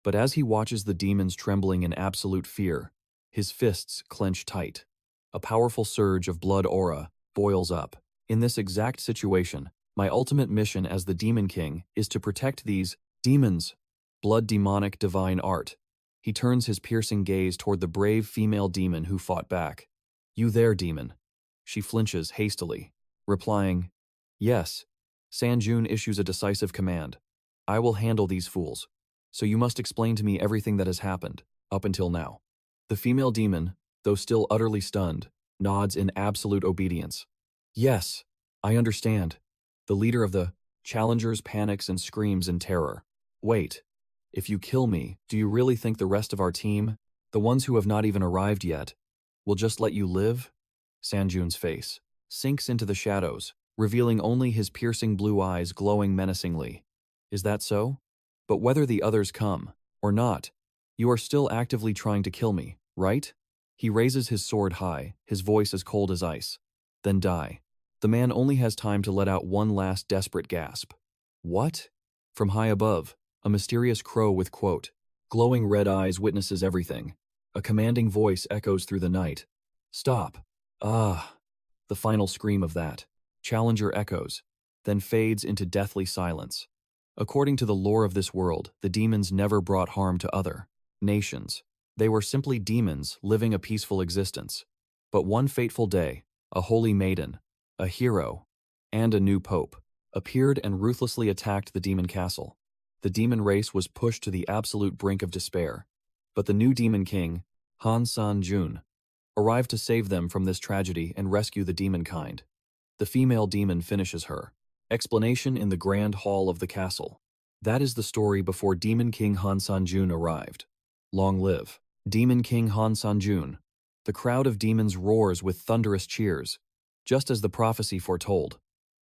But as he watches the demons trembling in absolute fear, his fists clench tight. A powerful surge of blood aura boils up. In this exact situation, my ultimate mission as the Demon King is to protect these demons. Blood demonic divine art. He turns his piercing gaze toward the brave female demon who fought back. You there, demon? She flinches hastily, replying, yes. Sung-yeon issues a decisive command. I will handle these fools. So you must explain to me everything that has happened, up until now. The female demon, though still utterly stunned, nods in absolute obedience. Yes, I understand. The leader of the challengers panics and screams in terror. Wait, if you kill me, do you really think the rest of our team, the ones who have not even arrived yet, will just let you live? Sung-yeon's face sinks into the shadows, revealing only his piercing blue eyes glowing menacingly. Is that so? But whether the others come or not, you are still actively trying to kill me, right? He raises his sword high, his voice as cold as ice. Then die. The man only has time to let out one last desperate gasp. What? From high above, a mysterious crow with, quote, glowing red eyes witnesses everything. A commanding voice echoes through the night. Stop. Ah. The final scream of that challenger echoes, then fades into deathly silence. According to the lore of this world, the demons never brought harm to other nations. They were simply demons living a peaceful existence. But one fateful day, a holy maiden, a hero, and a new pope appeared and ruthlessly attacked the demon castle. The demon race was pushed to the absolute brink of despair. But the new demon king, 𝙎𝙎𝙎-𝙬, arrived to save them from this tragedy and rescue the demon kind. The female demon finishes her explanation in the grand hall of the castle. That is the story before Demon King 𝙎𝙎𝙎 arrived. Long live Demon King 𝙎𝙎𝙎. The crowd of demons roars with thunderous cheers. Just as the prophecy foretold,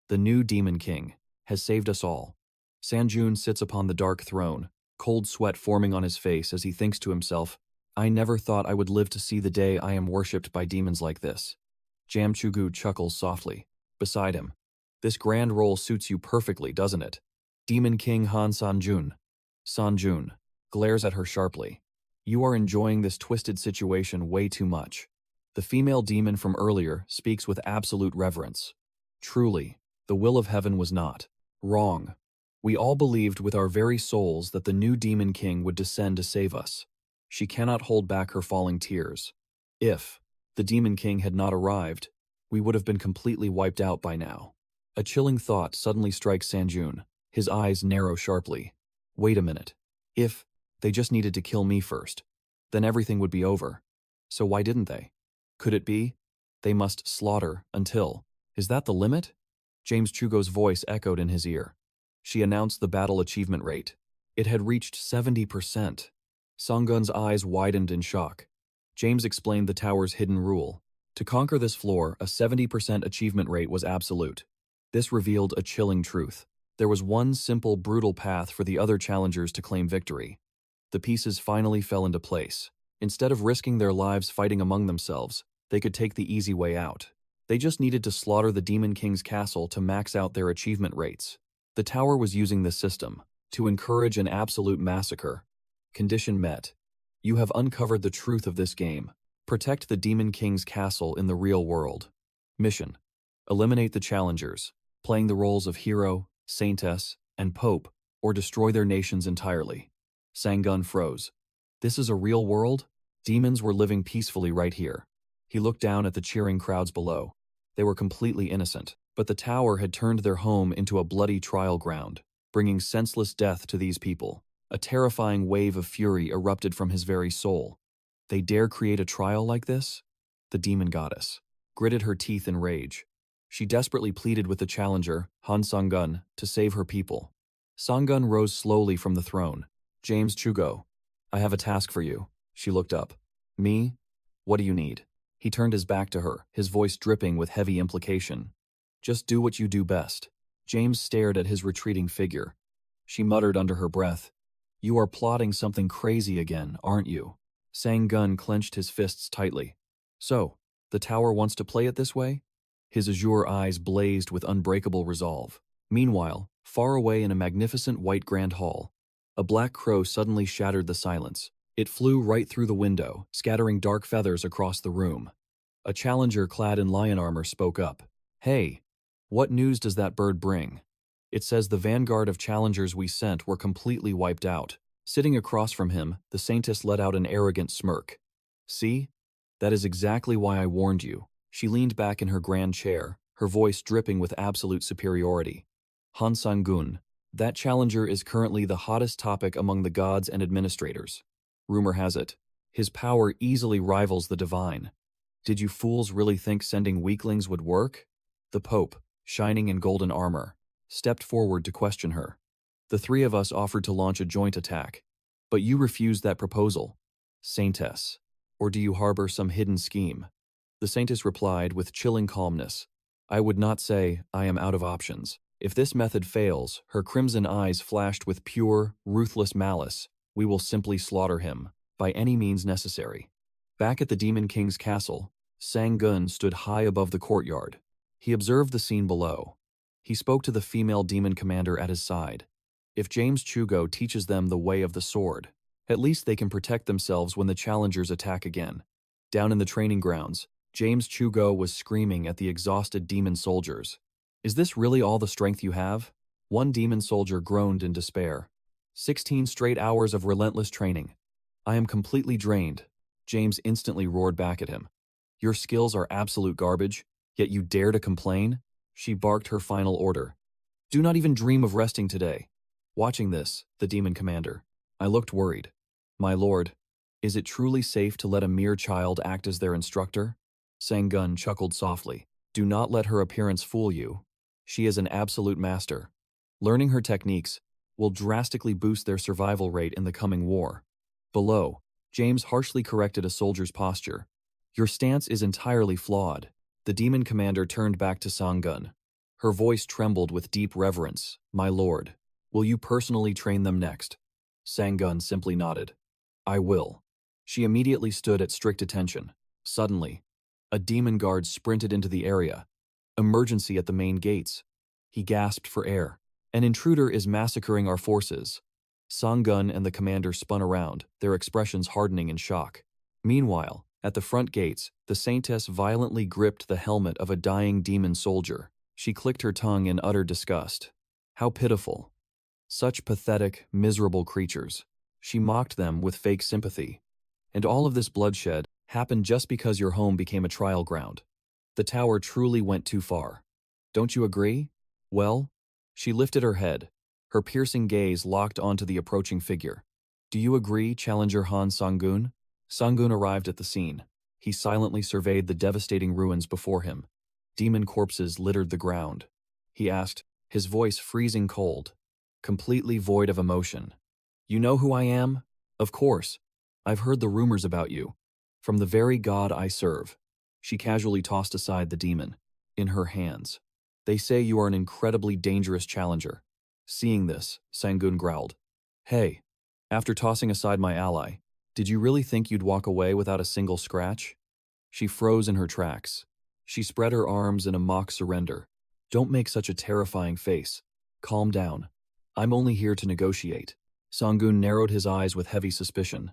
the new demon king has saved us all. Sanjun sits upon the dark throne, cold sweat forming on his face as he thinks to himself, I never thought I would live to see the day I am worshipped by demons like this. 𝐿𝐄𝐗𝐏𝐄𝐋𝐿𝐄 chuckles softly, beside him. This grand role suits you perfectly, doesn't it? Demon King 𝙎𝙎𝙎. Sanjun glares at her sharply. You are enjoying this twisted situation way too much. The female demon from earlier speaks with absolute reverence. Truly, the will of heaven was not wrong. We all believed with our very souls that the new demon king would descend to save us. She cannot hold back her falling tears. If the demon king had not arrived, we would have been completely wiped out by now. A chilling thought suddenly strikes Sanjun. His eyes narrow sharply. Wait a minute. If they just needed to kill me first, then everything would be over. So why didn't they? Could it be they must slaughter until? Is that the limit? 𝐿𝐄𝐗𝐏𝐄's voice echoed in his ear. She announced the battle achievement rate. It had reached 70%. Sung-yeon's eyes widened in shock. James explained the tower's hidden rule. To conquer this floor, a 70% achievement rate was absolute. This revealed a chilling truth. There was one simple, brutal path for the other challengers to claim victory. The pieces finally fell into place. Instead of risking their lives fighting among themselves, they could take the easy way out. They just needed to slaughter the Demon King's castle to max out their achievement rates. The tower was using this system to encourage an absolute massacre. Condition met. You have uncovered the truth of this game. Protect the Demon King's castle in the real world. Mission: eliminate the challengers, playing the roles of hero, saintess, and pope, or destroy their nations entirely. Sang-yeon froze. This is a real world? Demons were living peacefully right here. He looked down at the cheering crowds below. They were completely innocent, but the tower had turned their home into a bloody trial ground, bringing senseless death to these people. A terrifying wave of fury erupted from his very soul. They dare create a trial like this? The demon goddess gritted her teeth in rage. She desperately pleaded with the challenger, 𝙎𝙎𝙎, to save her people. Sang-yeon rose slowly from the throne. 𝐿𝐄𝐗𝐏𝐄, I have a task for you. She looked up. Me? What do you need? He turned his back to her, his voice dripping with heavy implication. Just do what you do best. James stared at his retreating figure. She muttered under her breath, You are plotting something crazy again, aren't you? Sang-yeon clenched his fists tightly. So, the tower wants to play it this way? His azure eyes blazed with unbreakable resolve. Meanwhile, far away in a magnificent white grand hall, a black crow suddenly shattered the silence. It flew right through the window, scattering dark feathers across the room. A challenger clad in lion armor spoke up. Hey, what news does that bird bring? It says the vanguard of challengers we sent were completely wiped out. Sitting across from him, the saintess let out an arrogant smirk. See? That is exactly why I warned you. She leaned back in her grand chair, her voice dripping with absolute superiority. Han Sang-gun, that challenger is currently the hottest topic among the gods and administrators. Rumor has it, his power easily rivals the divine. Did you fools really think sending weaklings would work? The Pope, shining in golden armor, stepped forward to question her. The three of us offered to launch a joint attack, but you refused that proposal. Saintess, or do you harbor some hidden scheme? The saintess replied with chilling calmness. I would not say I am out of options. If this method fails, her crimson eyes flashed with pure, ruthless malice. We will simply slaughter him, by any means necessary. Back at the Demon King's castle, Sang-yeon stood high above the courtyard. He observed the scene below. He spoke to the female demon commander at his side. If 𝐿𝐄𝐗𝐏𝐄 teaches them the way of the sword, at least they can protect themselves when the challengers attack again. Down in the training grounds, 𝐄𝐗𝐏𝐄𝐃 was screaming at the exhausted demon soldiers. Is this really all the strength you have? One demon soldier groaned in despair. 16 straight hours of relentless training. I am completely drained. James instantly roared back at him. Your skills are absolute garbage, yet you dare to complain? She barked her final order. Do not even dream of resting today. Watching this, the demon commander. I looked worried. My lord, is it truly safe to let a mere child act as their instructor? Sung-yeon chuckled softly. Do not let her appearance fool you. She is an absolute master. Learning her techniques will drastically boost their survival rate in the coming war. Below, James harshly corrected a soldier's posture. Your stance is entirely flawed. The demon commander turned back to Sung-yeon. Her voice trembled with deep reverence. My lord, will you personally train them next? Sung-yeon simply nodded. I will. She immediately stood at strict attention. Suddenly, a demon guard sprinted into the area. Emergency at the main gates. He gasped for air. An intruder is massacring our forces. Sung-yeon and the commander spun around, their expressions hardening in shock. Meanwhile, at the front gates, the saintess violently gripped the helmet of a dying demon soldier. She clicked her tongue in utter disgust. How pitiful. Such pathetic, miserable creatures. She mocked them with fake sympathy. And all of this bloodshed happened just because your home became a trial ground. The tower truly went too far. Don't you agree? Well? She lifted her head, her piercing gaze locked onto the approaching figure. Do you agree, Challenger Han Sang-geun? Sang-geun arrived at the scene. He silently surveyed the devastating ruins before him. Demon corpses littered the ground. He asked, his voice freezing cold, completely void of emotion. You know who I am? Of course. I've heard the rumors about you. From the very god I serve. She casually tossed aside the demon. In her hands. They say you are an incredibly dangerous challenger. Seeing this, Sang-geun growled. Hey, after tossing aside my ally, did you really think you'd walk away without a single scratch? She froze in her tracks. She spread her arms in a mock surrender. Don't make such a terrifying face. Calm down. I'm only here to negotiate. Sang-geun narrowed his eyes with heavy suspicion.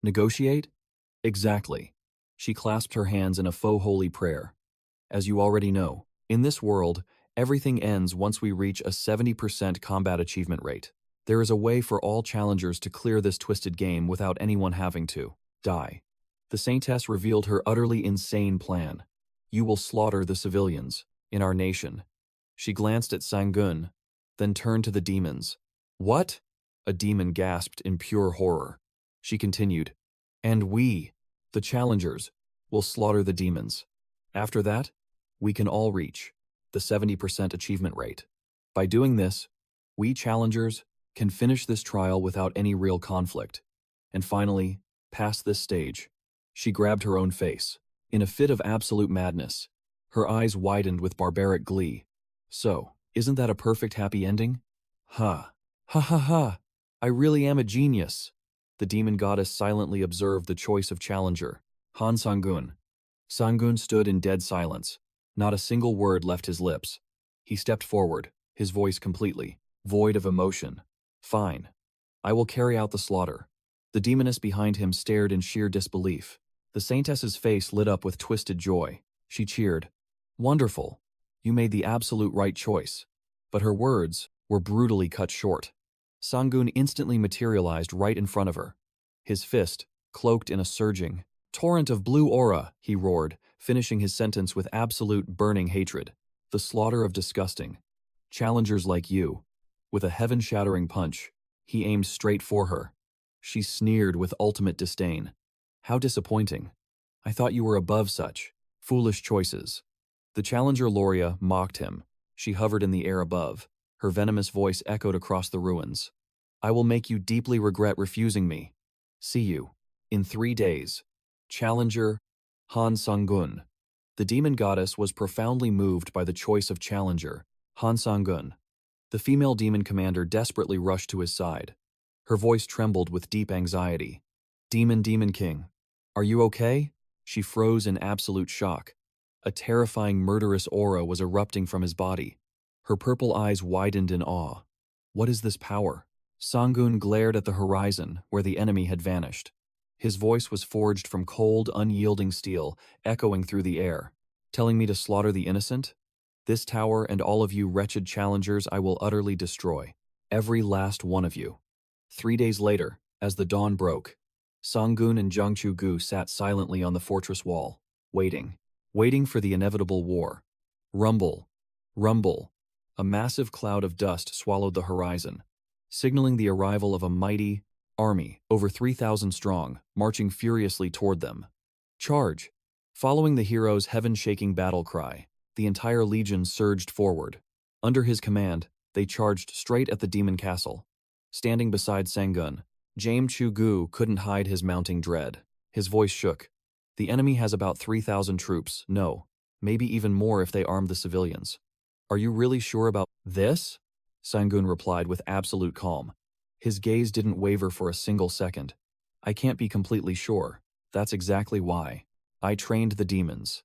Negotiate? Exactly. She clasped her hands in a faux holy prayer. As you already know, in this world, everything ends once we reach a 70% combat achievement rate. There is a way for all challengers to clear this twisted game without anyone having to die. The saintess revealed her utterly insane plan. You will slaughter the civilians in our nation. She glanced at Sang-geun, then turned to the demons. What? A demon gasped in pure horror. She continued, and we, the challengers, will slaughter the demons. After that, we can all reach the 70% achievement rate. By doing this, we challengers can finish this trial without any real conflict. And finally, past this stage, she grabbed her own face. In a fit of absolute madness, her eyes widened with barbaric glee. So, isn't that a perfect happy ending? Ha. Ha ha ha. I really am a genius. The demon goddess silently observed the choice of challenger, Han Sang-geun. Sang-geun stood in dead silence. Not a single word left his lips. He stepped forward, his voice completely void of emotion. Fine. I will carry out the slaughter. The demoness behind him stared in sheer disbelief. The saintess's face lit up with twisted joy. She cheered. Wonderful. You made the absolute right choice. But her words were brutally cut short. Sang-geun instantly materialized right in front of her. His fist, cloaked in a surging torrent of blue aura, he roared, finishing his sentence with absolute burning hatred. The slaughter of disgusting challengers like you. With a heaven-shattering punch, he aimed straight for her. She sneered with ultimate disdain. How disappointing. I thought you were above such foolish choices. The challenger Loria mocked him. She hovered in the air above. Her venomous voice echoed across the ruins. I will make you deeply regret refusing me. See you in 3 days. Challenger Han Sang-geun. The demon goddess was profoundly moved by the choice of challenger, Han Sang-geun. The female demon commander desperately rushed to his side. Her voice trembled with deep anxiety. Demon King, are you okay? She froze in absolute shock. A terrifying murderous aura was erupting from his body. Her purple eyes widened in awe. What is this power? Sang-geun glared at the horizon where the enemy had vanished. His voice was forged from cold, unyielding steel, echoing through the air. Telling me to slaughter the innocent? This tower and all of you wretched challengers I will utterly destroy. Every last one of you. 3 days later, as the dawn broke, Sung-yeon and Jung Chu-gu sat silently on the fortress wall, waiting for the inevitable war. Rumble, rumble. A massive cloud of dust swallowed the horizon, signaling the arrival of a mighty army, over 3,000 strong, marching furiously toward them. Charge! Following the hero's heaven-shaking battle cry, the entire legion surged forward. Under his command, they charged straight at the demon castle. Standing beside Sung-yeon, James Chu-gu couldn't hide his mounting dread. His voice shook. The enemy has about 3,000 troops, no, maybe even more if they arm the civilians. Are you really sure about this? Sung-yeon replied with absolute calm. His gaze didn't waver for a single second. I can't be completely sure. That's exactly why. I trained the demons.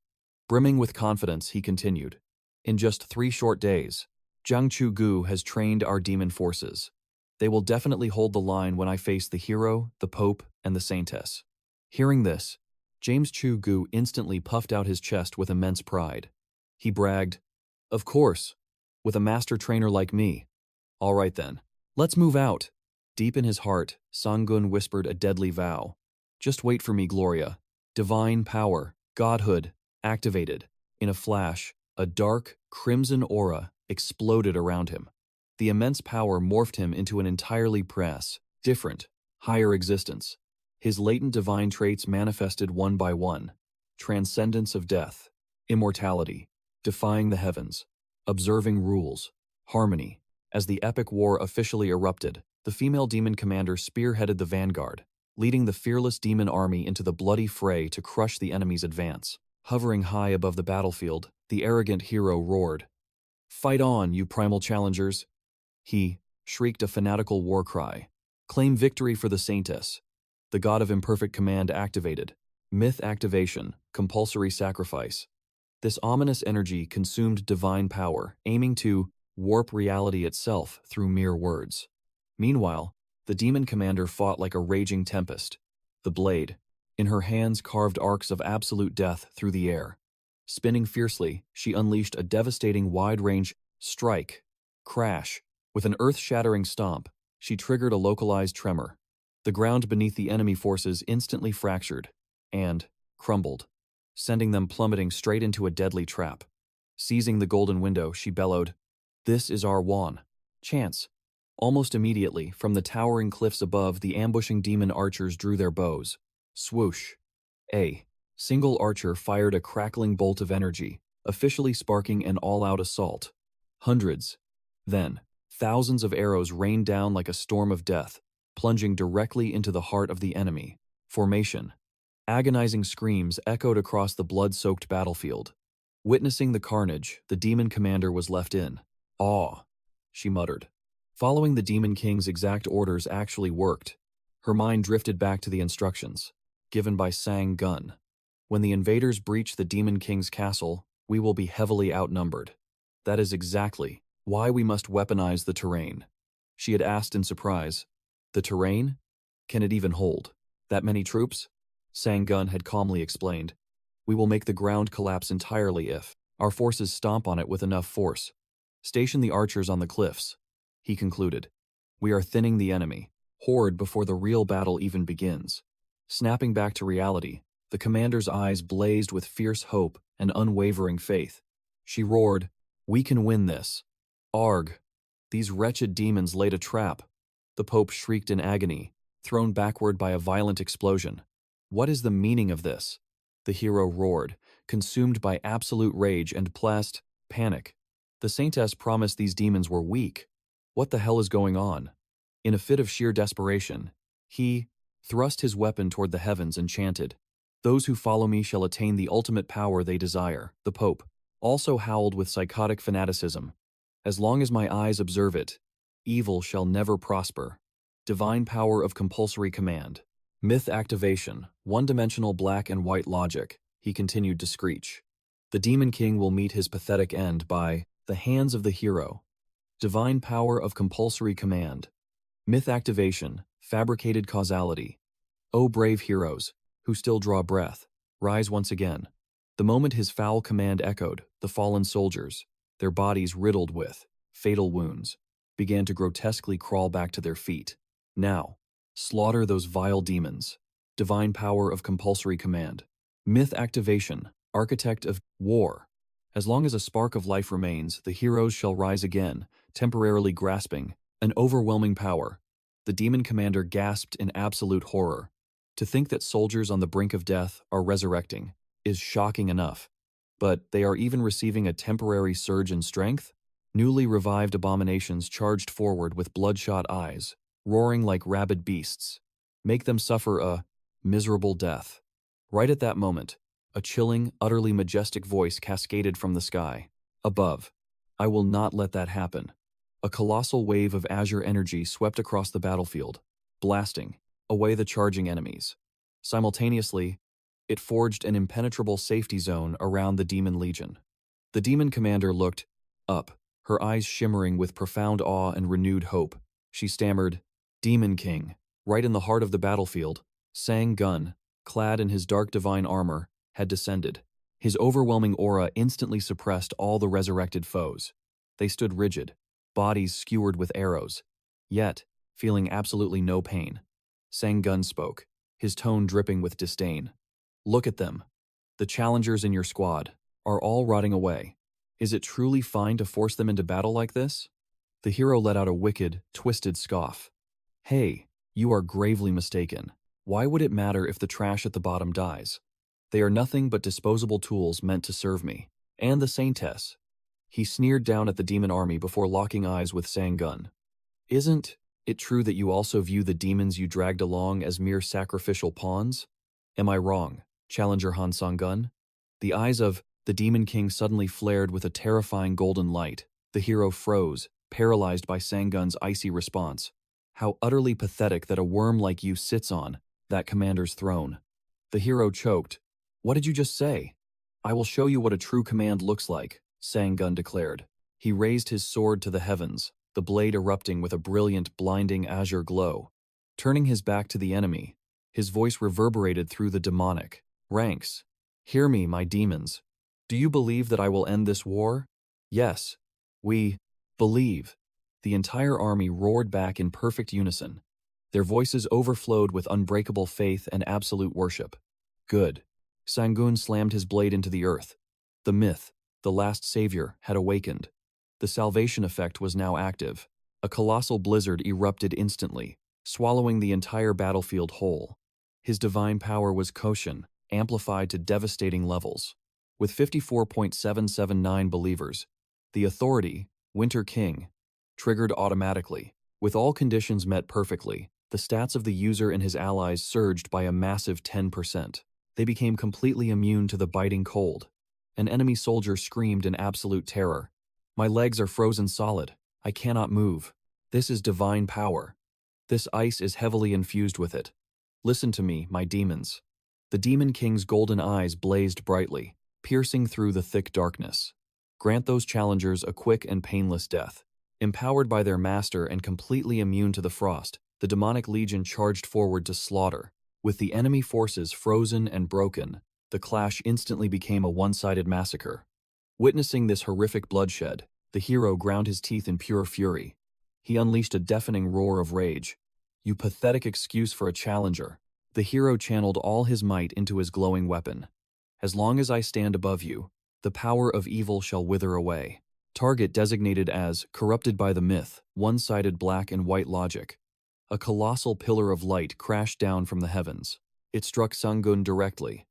Brimming with confidence, he continued. In just 3 short days, Jung Chu-gu has trained our demon forces. They will definitely hold the line when I face the hero, the pope, and the saintess. Hearing this, James Chu-gu instantly puffed out his chest with immense pride. He bragged, "Of course, with a master trainer like me. All right then, let's move out." Deep in his heart, Sung-yeon whispered a deadly vow. "Just wait for me, Gloria." Divine power, godhood, activated. In a flash, a dark, crimson aura exploded around him. The immense power morphed him into an entirely different, higher existence. His latent divine traits manifested one by one. Transcendence of death, immortality, defying the heavens, observing rules, harmony. As the epic war officially erupted, the female demon commander spearheaded the vanguard, leading the fearless demon army into the bloody fray to crush the enemy's advance. Hovering high above the battlefield, the arrogant hero roared, "Fight on, you primal challengers!" He shrieked a fanatical war cry. Claim victory for the saintess. The god of imperfect command activated. Myth activation, compulsory sacrifice. This ominous energy consumed divine power, aiming to warp reality itself through mere words. Meanwhile, the demon commander fought like a raging tempest. The blade, in her hands, carved arcs of absolute death through the air. Spinning fiercely, she unleashed a devastating wide-range strike. Crash. With an earth-shattering stomp, she triggered a localized tremor. The ground beneath the enemy forces instantly fractured and crumbled, sending them plummeting straight into a deadly trap. Seizing the golden window, she bellowed, "This is our chance." Almost immediately, from the towering cliffs above, the ambushing demon archers drew their bows. Swoosh. A single archer fired a crackling bolt of energy, officially sparking an all-out assault. Hundreds, then thousands of arrows rained down like a storm of death, plunging directly into the heart of the enemy. Formation. Agonizing screams echoed across the blood-soaked battlefield. Witnessing the carnage, the demon commander was left in awe. She muttered. Following the Demon King's exact orders actually worked. Her mind drifted back to the instructions given by Sung-yeon. When the invaders breach the Demon King's castle, we will be heavily outnumbered. That is exactly why we must weaponize the terrain. She had asked in surprise. The terrain? Can it even hold that many troops? Sung-yeon had calmly explained. We will make the ground collapse entirely if our forces stomp on it with enough force. Station the archers on the cliffs, he concluded. We are thinning the enemy horde before the real battle even begins. Snapping back to reality, the commander's eyes blazed with fierce hope and unwavering faith. She roared, "We can win this." Arg! These wretched demons laid a trap. The Pope shrieked in agony, thrown backward by a violent explosion. What is the meaning of this? The hero roared, consumed by absolute rage and panic. The saintess promised these demons were weak. What the hell is going on? In a fit of sheer desperation, he thrust his weapon toward the heavens and chanted, "Those who follow me shall attain the ultimate power they desire." The Pope also howled with psychotic fanaticism, "As long as my eyes observe it, evil shall never prosper." Divine power of compulsory command. Myth activation, one-dimensional black and white logic, he continued to screech. The Demon King will meet his pathetic end by the hands of the hero. Divine power of compulsory command. Myth activation, fabricated causality. O brave heroes, who still draw breath, rise once again. The moment his foul command echoed, the fallen soldiers, their bodies riddled with fatal wounds, began to grotesquely crawl back to their feet. Now, slaughter those vile demons. Divine power of compulsory command. Myth activation, architect of war. As long as a spark of life remains, the heroes shall rise again, temporarily grasping an overwhelming power. The demon commander gasped in absolute horror. To think that soldiers on the brink of death are resurrecting is shocking enough. But they are even receiving a temporary surge in strength? Newly revived abominations charged forward with bloodshot eyes, roaring like rabid beasts. Make them suffer a miserable death. Right at that moment, a chilling, utterly majestic voice cascaded from the sky. Above. I will not let that happen. A colossal wave of azure energy swept across the battlefield, blasting away the charging enemies. Simultaneously, it forged an impenetrable safety zone around the demon legion. The demon commander looked up, her eyes shimmering with profound awe and renewed hope. She stammered, "Demon King." Right in the heart of the battlefield, Sung-yeon, clad in his dark divine armor, had descended. His overwhelming aura instantly suppressed all the resurrected foes. They stood rigid, bodies skewered with arrows, yet feeling absolutely no pain. Sung-yeon spoke, his tone dripping with disdain. "Look at them. The challengers in your squad are all rotting away. Is it truly fine to force them into battle like this?" The hero let out a wicked, twisted scoff. "Hey, you are gravely mistaken. Why would it matter if the trash at the bottom dies? They are nothing but disposable tools meant to serve me and the Saintess." He sneered down at the demon army before locking eyes with Sung-yeon. "Isn't it true that you also view the demons you dragged along as mere sacrificial pawns? Am I wrong, Challenger Han Sang-yeon?" The eyes of the Demon King suddenly flared with a terrifying golden light. The hero froze, paralyzed by Sang-yeon's icy response. How utterly pathetic that a worm like you sits on that commander's throne. The hero choked. "What did you just say?" "I will show you what a true command looks like," Sang-yeon declared. He raised his sword to the heavens, the blade erupting with a brilliant, blinding azure glow. Turning his back to the enemy, his voice reverberated through the demonic ranks. "Hear me, my demons. Do you believe that I will end this war?" "Yes, we believe." The entire army roared back in perfect unison. Their voices overflowed with unbreakable faith and absolute worship. "Good." Sang-yeon slammed his blade into the earth. The myth, the last savior, had awakened. The salvation effect was now active. A colossal blizzard erupted instantly, swallowing the entire battlefield whole. His divine power was 𝐄𝐗𝐿, amplified to devastating levels. With 54.779 believers, the authority, Winter King, triggered automatically. With all conditions met perfectly, the stats of the user and his allies surged by a massive 10%. They became completely immune to the biting cold. An enemy soldier screamed in absolute terror. "My legs are frozen solid. I cannot move. This is divine power. This ice is heavily infused with it. Listen to me, my demons." The Demon King's golden eyes blazed brightly, piercing through the thick darkness. "Grant those challengers a quick and painless death." Empowered by their master and completely immune to the frost, the demonic legion charged forward to slaughter. With the enemy forces frozen and broken, the clash instantly became a one-sided massacre. Witnessing this horrific bloodshed, the hero ground his teeth in pure fury. He unleashed a deafening roar of rage. "You pathetic excuse for a challenger." The hero channeled all his might into his glowing weapon. "As long as I stand above you, the power of evil shall wither away." Target designated as corrupted by the myth, one-sided black and white logic. A colossal pillar of light crashed down from the heavens. It struck Sang-yeon directly.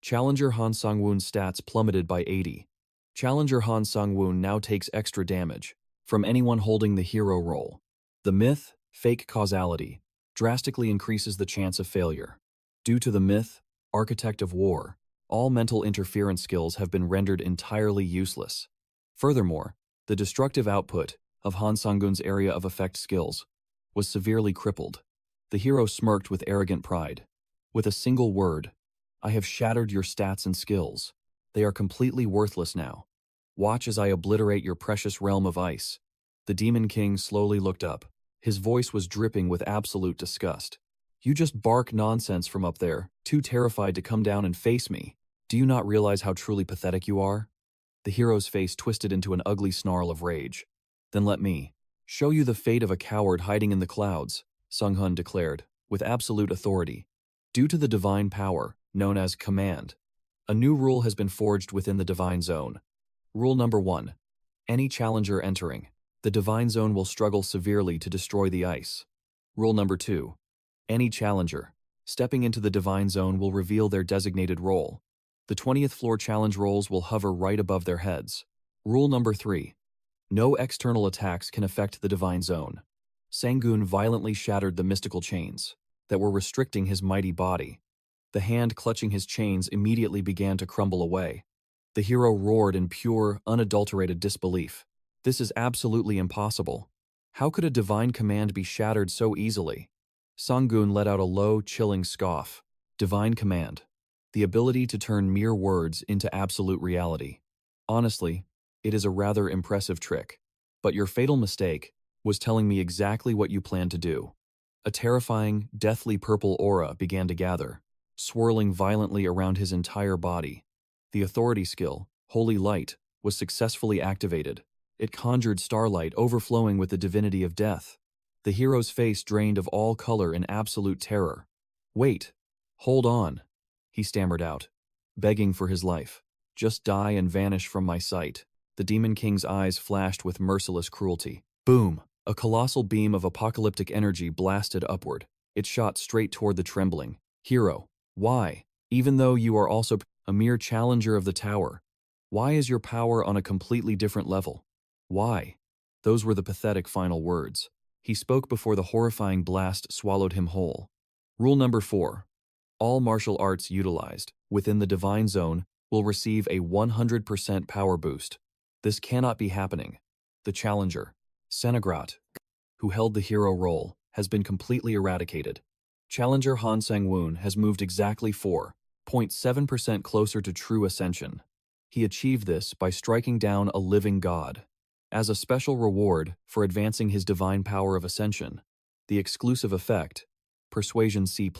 Challenger Han Sang-woon's stats plummeted by 80. Challenger Han Sang-woon now takes extra damage from anyone holding the hero role. The myth, fake causality, drastically increases the chance of failure. Due to the myth, architect of war, all mental interference skills have been rendered entirely useless. Furthermore, the destructive output of Han Sang-yeon's area of effect skills was severely crippled. The hero smirked with arrogant pride. "With a single word, I have shattered your stats and skills. They are completely worthless now. Watch as I obliterate your precious realm of ice." The Demon King slowly looked up. His voice was dripping with absolute disgust. You just bark nonsense from up there, too terrified to come down and face me. Do you not realize how truly pathetic you are? The hero's face twisted into an ugly snarl of rage. Then let me show you the fate of a coward hiding in the clouds, Sung-yeon declared, with absolute authority. Due to the divine power, known as command, a new rule has been forged within the divine zone. Rule number 1. Any challenger entering the divine zone will struggle severely to destroy the ice. Rule number 2. Any challenger stepping into the divine zone will reveal their designated role. The 20th floor challenge roles will hover right above their heads. Rule number 3. No external attacks can affect the divine zone. Sang-yeon violently shattered the mystical chains that were restricting his mighty body. The hand clutching his chains immediately began to crumble away. The hero roared in pure, unadulterated disbelief. This is absolutely impossible. How could a divine command be shattered so easily? Sang-yeon let out a low, chilling scoff. Divine command. The ability to turn mere words into absolute reality. Honestly, it is a rather impressive trick. But your fatal mistake was telling me exactly what you planned to do. A terrifying, deathly purple aura began to gather, swirling violently around his entire body. The authority skill, Holy Light, was successfully activated. It conjured starlight overflowing with the divinity of death. The hero's face drained of all color in absolute terror. Wait, hold on, he stammered out, begging for his life. Just die and vanish from my sight. The Demon King's eyes flashed with merciless cruelty. Boom! A colossal beam of apocalyptic energy blasted upward. It shot straight toward the trembling hero. Why? Even though you are also a mere challenger of the tower, why is your power on a completely different level? Why? Those were the pathetic final words. He spoke before the horrifying blast swallowed him whole. Rule number 4. All martial arts utilized within the divine zone will receive a 100% power boost. This cannot be happening. The challenger, Senagrat, who held the hero role, has been completely eradicated. Challenger Han Sang-woon has moved exactly 4.7% closer to true ascension. He achieved this by striking down a living god. As a special reward for advancing his divine power of ascension, the exclusive effect, Persuasion C+,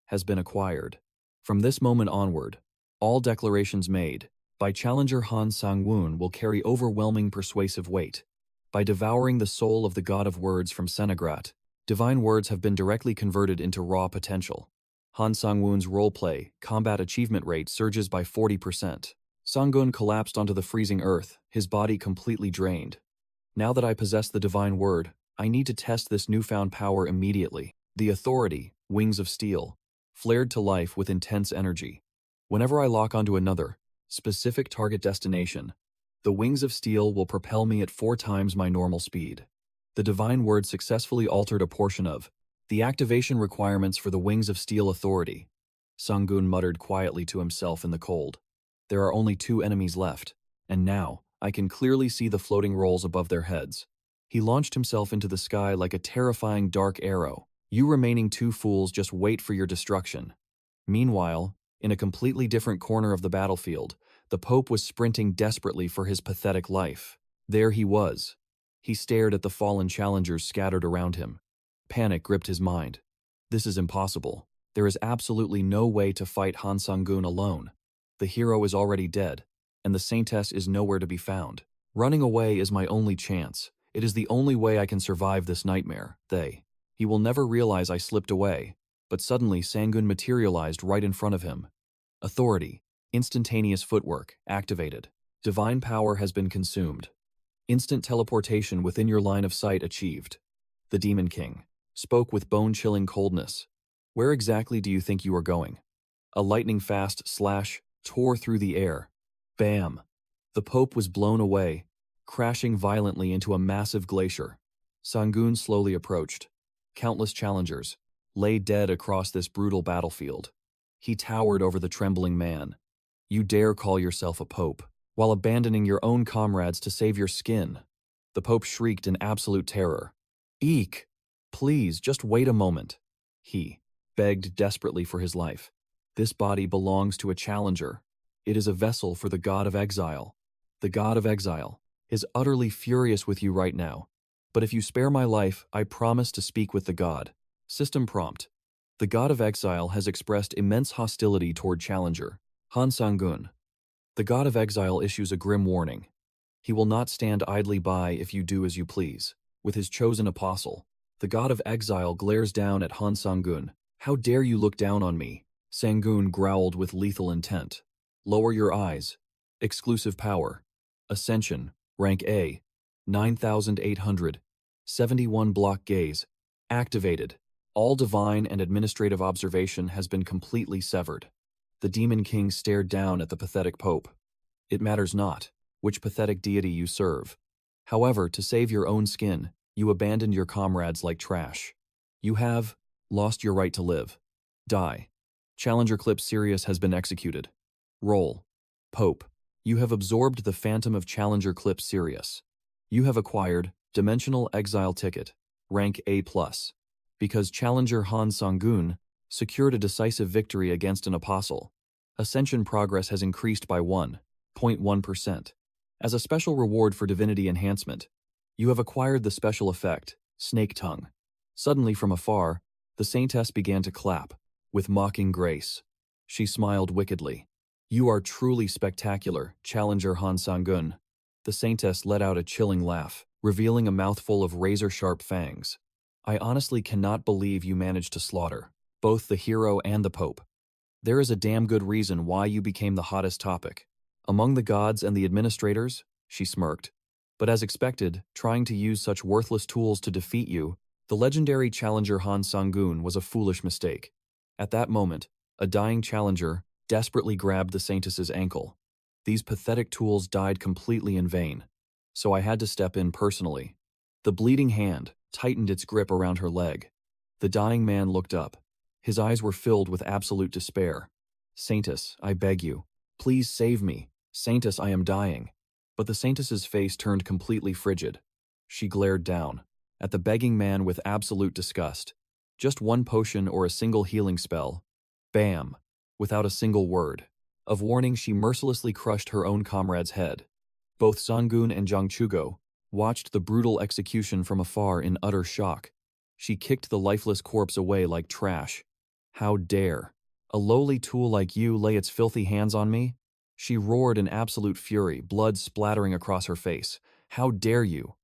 has been acquired. From this moment onward, all declarations made by Challenger Han Sang-woon will carry overwhelming persuasive weight. By devouring the soul of the god of words from Senagrat, divine words have been directly converted into raw potential. Han Sang-woon's roleplay combat achievement rate surges by 40%. Sang-yeon collapsed onto the freezing earth, his body completely drained. Now that I possess the divine word, I need to test this newfound power immediately. The authority, Wings of Steel, flared to life with intense energy. Whenever I lock onto another, specific target destination, the Wings of Steel will propel me at 4 times my normal speed. The divine word successfully altered a portion of the activation requirements for the Wings of Steel authority. Sang-yeon muttered quietly to himself in the cold. There are only 2 enemies left, and now I can clearly see the floating rolls above their heads. He launched himself into the sky like a terrifying dark arrow. You remaining 2 fools just wait for your destruction. Meanwhile, in a completely different corner of the battlefield, the Pope was sprinting desperately for his pathetic life. There he was. He stared at the fallen challengers scattered around him. Panic gripped his mind. This is impossible. There is absolutely no way to fight Han Sang-yeon alone. The hero is already dead, and the Saintess is nowhere to be found. Running away is my only chance. It is the only way I can survive this nightmare. He will never realize I slipped away, but suddenly Sang-yeon materialized right in front of him. Authority, instantaneous footwork, activated. Divine power has been consumed. Instant teleportation within your line of sight achieved. The Demon King spoke with bone-chilling coldness. Where exactly do you think you are going? A lightning-fast slash tore through the air. Bam! The Pope was blown away, crashing violently into a massive glacier. Sang-yeon slowly approached. Countless challengers lay dead across this brutal battlefield. He towered over the trembling man. You dare call yourself a pope, while abandoning your own comrades to save your skin. The Pope shrieked in absolute terror. Eek! Please, just wait a moment. He begged desperately for his life. This body belongs to a challenger. It is a vessel for the God of Exile. The God of Exile is utterly furious with you right now. But if you spare my life, I promise to speak with the God. System prompt. The god of exile has expressed immense hostility toward challenger, Han Sang-gun. The god of exile issues a grim warning. He will not stand idly by if you do as you please. With his chosen apostle, the god of exile glares down at Han Sang-gun. How dare you look down on me? Sang-gun growled with lethal intent. Lower your eyes. Exclusive power. Ascension, rank A. 9,871 block gaze. Activated. All divine and administrative observation has been completely severed. The Demon King stared down at the pathetic Pope. It matters not which pathetic deity you serve. However, to save your own skin, you abandoned your comrades like trash. You have lost your right to live. Die. Challenger Clip Sirius has been executed. Roll. Pope. You have absorbed the phantom of Challenger Clip Sirius. You have acquired Dimensional Exile Ticket, rank A+, because Challenger Han Sang-gun secured a decisive victory against an apostle. Ascension progress has increased by 1.1%. As a special reward for divinity enhancement, you have acquired the special effect, Snake Tongue. Suddenly from afar, the saintess began to clap, with mocking grace. She smiled wickedly. You are truly spectacular, Challenger Han Sang-gun. The saintess let out a chilling laugh, revealing a mouthful of razor-sharp fangs. I honestly cannot believe you managed to slaughter both the hero and the Pope. There is a damn good reason why you became the hottest topic. Among the gods and the administrators, she smirked. But as expected, trying to use such worthless tools to defeat you, the legendary challenger Han Sang-gun was a foolish mistake. At that moment, a dying challenger desperately grabbed the saintess's ankle. These pathetic tools died completely in vain, so I had to step in personally. The bleeding hand tightened its grip around her leg. The dying man looked up. His eyes were filled with absolute despair. Saintess, I beg you, please save me. Saintess, I am dying. But the saintess's face turned completely frigid. She glared down at the begging man with absolute disgust. Just one potion or a single healing spell. Bam! Without a single word of warning, she mercilessly crushed her own comrade's head. Both Sang-gun and Jang Chugo watched the brutal execution from afar in utter shock. She kicked the lifeless corpse away like trash. How dare a lowly tool like you lay its filthy hands on me? She roared in absolute fury, blood splattering across her face. How dare you?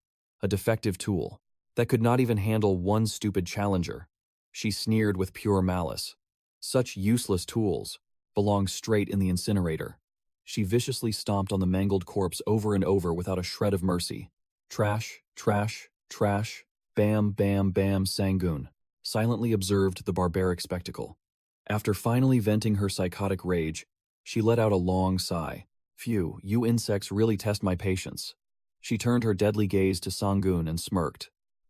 A defective tool that could not even handle one stupid challenger. She sneered with pure malice. Such useless tools belong straight in the incinerator. She viciously stomped on the mangled corpse over and over without a shred of mercy. Trash, trash, trash, bam, bam, bam. Sang-gun silently observed the barbaric spectacle. After finally venting her psychotic rage, she let out a long sigh. Phew, you insects really test my patience. She turned her deadly gaze to Sang-gun and smirked.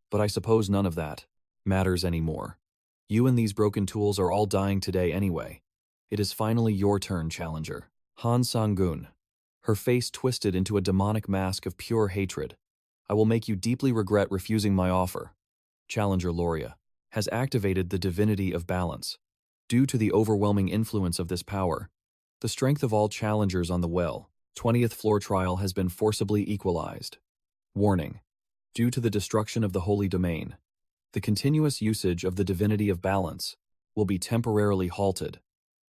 But I suppose none of that matters anymore. You and these broken tools are all dying today anyway. It is finally your turn, challenger. Han Sang-gun. Her face twisted into a demonic mask of pure hatred. I will make you deeply regret refusing my offer. Challenger Loria has activated the divinity of balance. Due to the overwhelming influence of this power, the strength of all challengers on the 20th floor trial has been forcibly equalized. Warning. Due to the destruction of the holy domain, the continuous usage of the divinity of balance will be temporarily halted.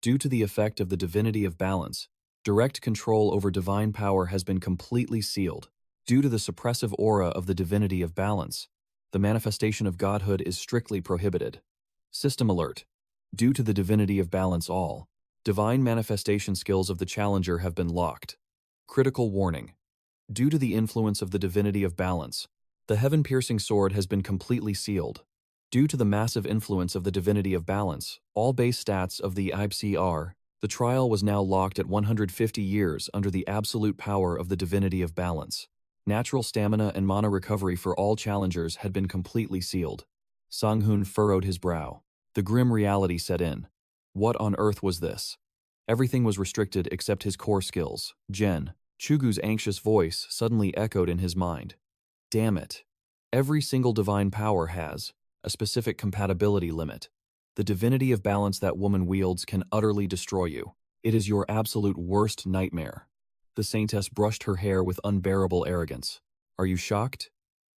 Due to the effect of the divinity of balance, direct control over divine power has been completely sealed. Due to the suppressive aura of the divinity of balance, the manifestation of godhood is strictly prohibited. System alert. Due to the divinity of balance, all divine manifestation skills of the challenger have been locked. Critical warning. Due to the influence of the divinity of balance, the heaven-piercing sword has been completely sealed. Due to the massive influence of the divinity of balance, all base stats of the IPCR, the trial was now locked at 150 years under the absolute power of the divinity of balance. Natural stamina and mana recovery for all challengers had been completely sealed. Sang-gun furrowed his brow. The grim reality set in. What on earth was this? Everything was restricted except his core skills. Jang Chugo's anxious voice suddenly echoed in his mind. Damn it. Every single divine power has a specific compatibility limit. The divinity of balance that woman wields can utterly destroy you. It is your absolute worst nightmare. The saintess brushed her hair with unbearable arrogance. Are you shocked?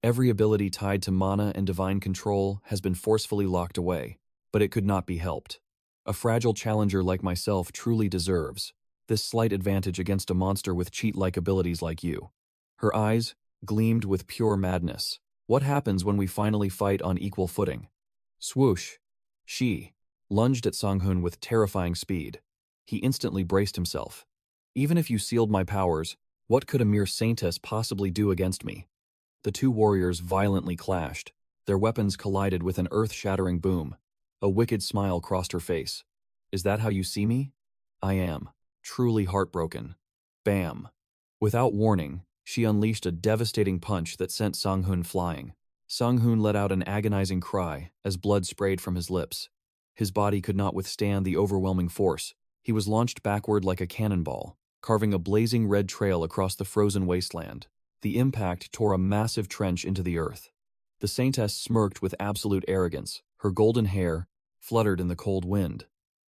Every ability tied to mana and divine control has been forcefully locked away. but it could not be helped. A fragile challenger like myself truly deserves this slight advantage against a monster with cheat-like abilities like you. Her eyes gleamed with pure madness. What happens when we finally fight on equal footing? Swoosh! She lunged at Sung-yeon with terrifying speed. He instantly braced himself. Even if you sealed my powers, what could a mere saintess possibly do against me? The two warriors violently clashed. Their weapons collided with an earth-shattering boom. A wicked smile crossed her face. Is that how you see me? I am. Truly heartbroken. Bam! Without warning, she unleashed a devastating punch that sent Sung-yeon flying. Sung-yeon let out an agonizing cry as blood sprayed from his lips. His body could not withstand the overwhelming force. He was launched backward like a cannonball, carving a blazing red trail across the frozen wasteland. The impact tore a massive trench into the earth. The saintess smirked with absolute arrogance. Her golden hair fluttered in the cold wind.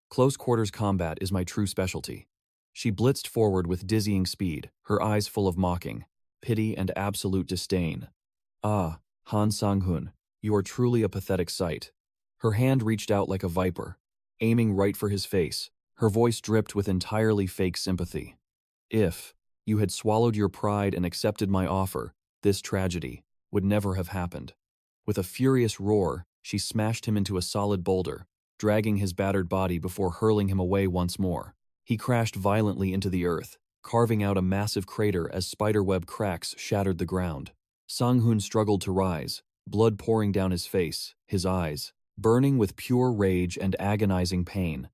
Close-quarters combat is my true specialty. She blitzed forward with dizzying speed, her eyes full of mocking, pity, and absolute disdain. Ah, Han Sang-yeon, you are truly a pathetic sight. Her hand reached out like a viper, aiming right for his face. Her voice dripped with entirely fake sympathy. If you had swallowed your pride and accepted my offer, this tragedy would never have happened. With a furious roar, she smashed him into a solid boulder, dragging his battered body before hurling him away once more. He crashed violently into the earth, carving out a massive crater as spiderweb cracks shattered the ground. Sung-yeon struggled to rise, blood pouring down his face, his eyes burning with pure rage and agonizing pain.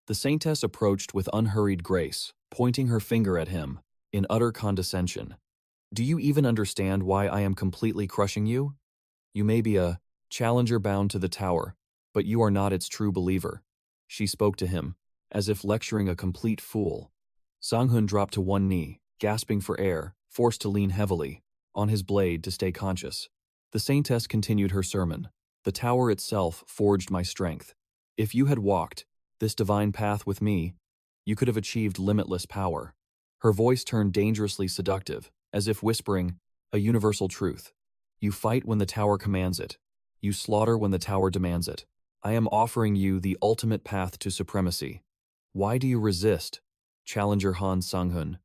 The saintess approached with unhurried grace, pointing her finger at him in utter condescension. Do you even understand why I am completely crushing you? You may be a challenger bound to the tower, but you are not its true believer. She spoke to him, as if lecturing a complete fool. Sung-yeon dropped to one knee, gasping for air, forced to lean heavily on his blade to stay conscious. The saintess continued her sermon. The tower itself forged my strength. If you had walked this divine path with me, you could have achieved limitless power. Her voice turned dangerously seductive, as if whispering a universal truth. You fight when the tower commands it. You slaughter when the tower demands it. I am offering you the ultimate path to supremacy. Why do you resist? Challenger Han Sang-yeon.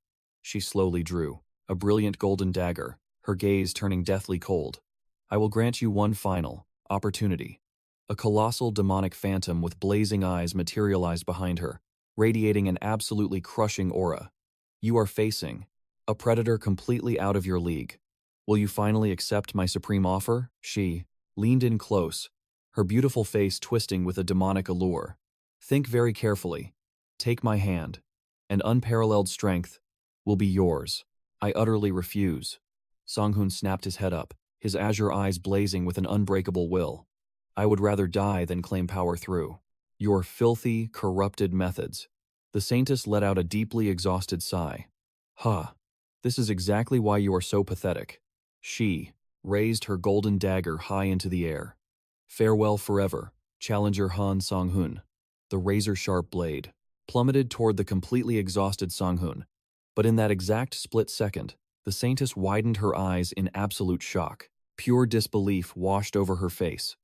She slowly drew a brilliant golden dagger, her gaze turning deathly cold. I will grant you one final opportunity. A colossal demonic phantom with blazing eyes materialized behind her, radiating an absolutely crushing aura. You are facing a predator completely out of your league. Will you finally accept my supreme offer? She leaned in close, her beautiful face twisting with a demonic allure. Think very carefully. Take my hand, and unparalleled strength will be yours. I utterly refuse. Sung-yeon snapped his head up, his azure eyes blazing with an unbreakable will. I would rather die than claim power through your filthy, corrupted methods. The saintess let out a deeply exhausted sigh. This is exactly why you are so pathetic. She raised her golden dagger high into the air. Farewell forever, Challenger Han Sang-yeon. The razor-sharp blade plummeted toward the completely exhausted Sung-yeon. But in that exact split second, the saintess widened her eyes in absolute shock. Pure disbelief washed over her face.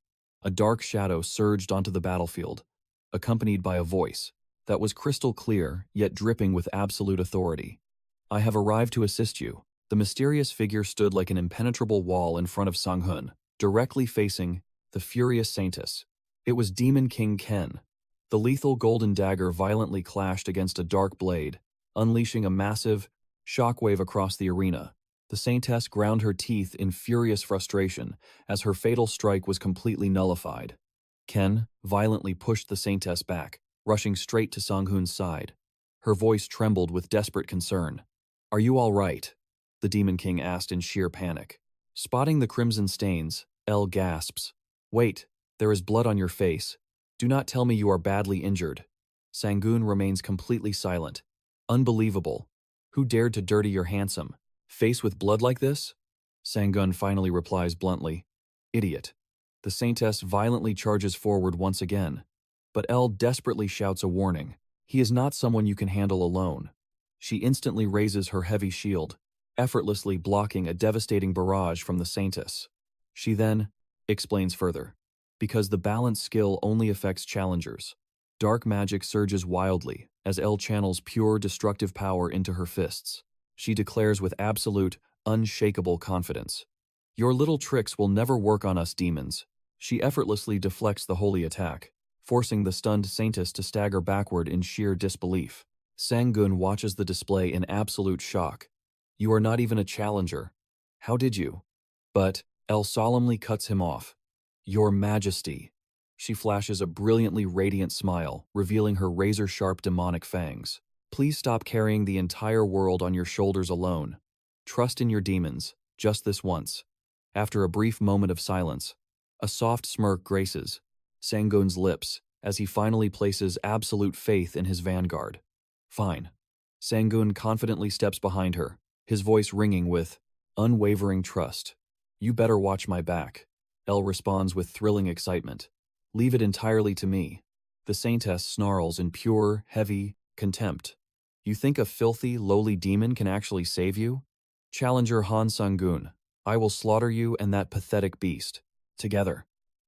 A dark shadow surged onto the battlefield, accompanied by a voice that was crystal clear yet dripping with absolute authority. I have arrived to assist you. The mysterious figure stood like an impenetrable wall in front of Sung-yeon, directly facing the furious saintess. It was Demon King Ken. The lethal golden dagger violently clashed against a dark blade, unleashing a massive shockwave across the arena. The saintess ground her teeth in furious frustration as her fatal strike was completely nullified. Ken violently pushed the saintess back, rushing straight to Sung-yeon's side. Her voice trembled with desperate concern. Are you all right? The Demon King asked in sheer panic. Spotting the crimson stains, Elle gasps. Wait, there is blood on your face. Do not tell me you are badly injured. Sang-yeon remains completely silent. Unbelievable. Who dared to dirty your handsome face with blood like this? Sang-yeon finally replies bluntly. Idiot. The saintess violently charges forward once again. But Elle desperately shouts a warning. He is not someone you can handle alone. She instantly raises her heavy shield, effortlessly blocking a devastating barrage from the saintess. She then explains further. because the balance skill only affects challengers. Dark magic surges wildly as Elle channels pure destructive power into her fists. She declares with absolute, unshakable confidence, "Your little tricks will never work on us demons." She effortlessly deflects the holy attack, forcing the stunned saintess to stagger backward in sheer disbelief. Sung-yeon watches the display in absolute shock. "You are not even a challenger. How did you?" But Elle solemnly cuts him off. "Your Majesty." She flashes a brilliantly radiant smile, revealing her razor-sharp demonic fangs. "Please stop carrying the entire world on your shoulders alone. Trust in your demons, just this once." After a brief moment of silence, a soft smirk graces Sung-yeon's lips as he finally places absolute faith in his vanguard. "Fine." Sung-yeon confidently steps behind her, his voice ringing with unwavering trust. "You better watch my back." Elle responds with thrilling excitement. "Leave it entirely to me." The saintess snarls in pure, heavy contempt. "You think a filthy, lowly demon can actually save you? Challenger Han Sung-yeon, I will slaughter you and that pathetic beast together."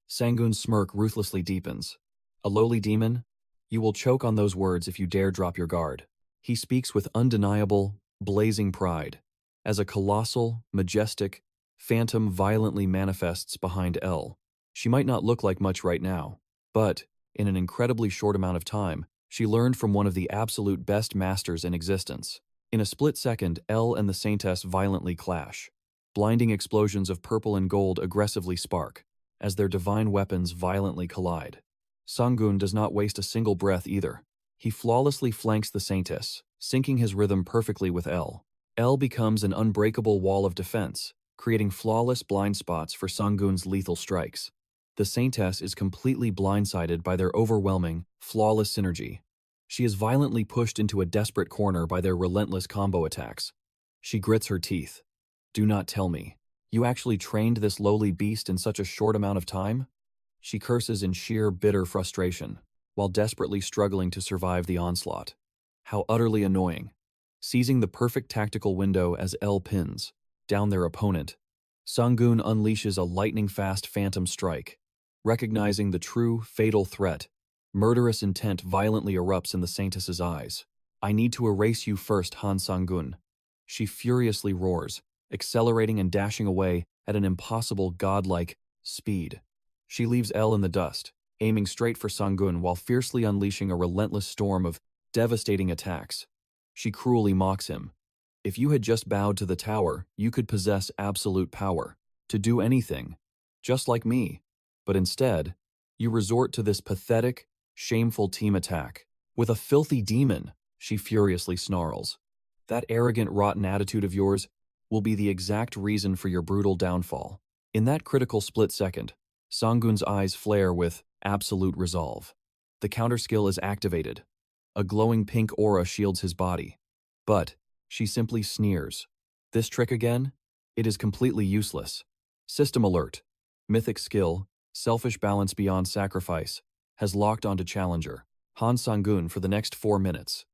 Sung-yeon's smirk ruthlessly deepens. "A lowly demon? You will choke on those words if you dare drop your guard." He speaks with undeniable, blazing pride, as a colossal, majestic phantom violently manifests behind Elle. She might not look like much right now, but, in an incredibly short amount of time, she learned from one of the absolute best masters in existence. In a split second, Elle and the saintess violently clash. Blinding explosions of purple and gold aggressively spark, as their divine weapons violently collide. Sung-yeon does not waste a single breath either. He flawlessly flanks the saintess, syncing his rhythm perfectly with Elle. Elle becomes an unbreakable wall of defense, creating flawless blind spots for Sung-yeon's lethal strikes. The saintess is completely blindsided by their overwhelming, flawless synergy. She is violently pushed into a desperate corner by their relentless combo attacks. She grits her teeth. "Do not tell me. You actually trained this lowly beast in such a short amount of time?" She curses in sheer bitter frustration, while desperately struggling to survive the onslaught. How utterly annoying. Seizing the perfect tactical window as Elle pins down their opponent, Sung-yeon unleashes a lightning-fast phantom strike. Recognizing the true, fatal threat, murderous intent violently erupts in the saintess's eyes. "I need to erase you first, Han Sung-yeon." She furiously roars, accelerating and dashing away at an impossible godlike speed. She leaves Elle in the dust, aiming straight for Sung-yeon while fiercely unleashing a relentless storm of devastating attacks. She cruelly mocks him. "If you had just bowed to the tower, you could possess absolute power, to do anything, just like me. But instead, you resort to this pathetic, shameful team attack. With a filthy demon," she furiously snarls. "That arrogant, rotten attitude of yours will be the exact reason for your brutal downfall." In that critical split second, Sung-yeon's eyes flare with absolute resolve. The counter skill is activated. A glowing pink aura shields his body. But she simply sneers. "This trick again? It is completely useless." System alert. Mythic skill, Selfish Balance Beyond Sacrifice, has locked onto Challenger Han Sung-yeon for the next 4 minutes.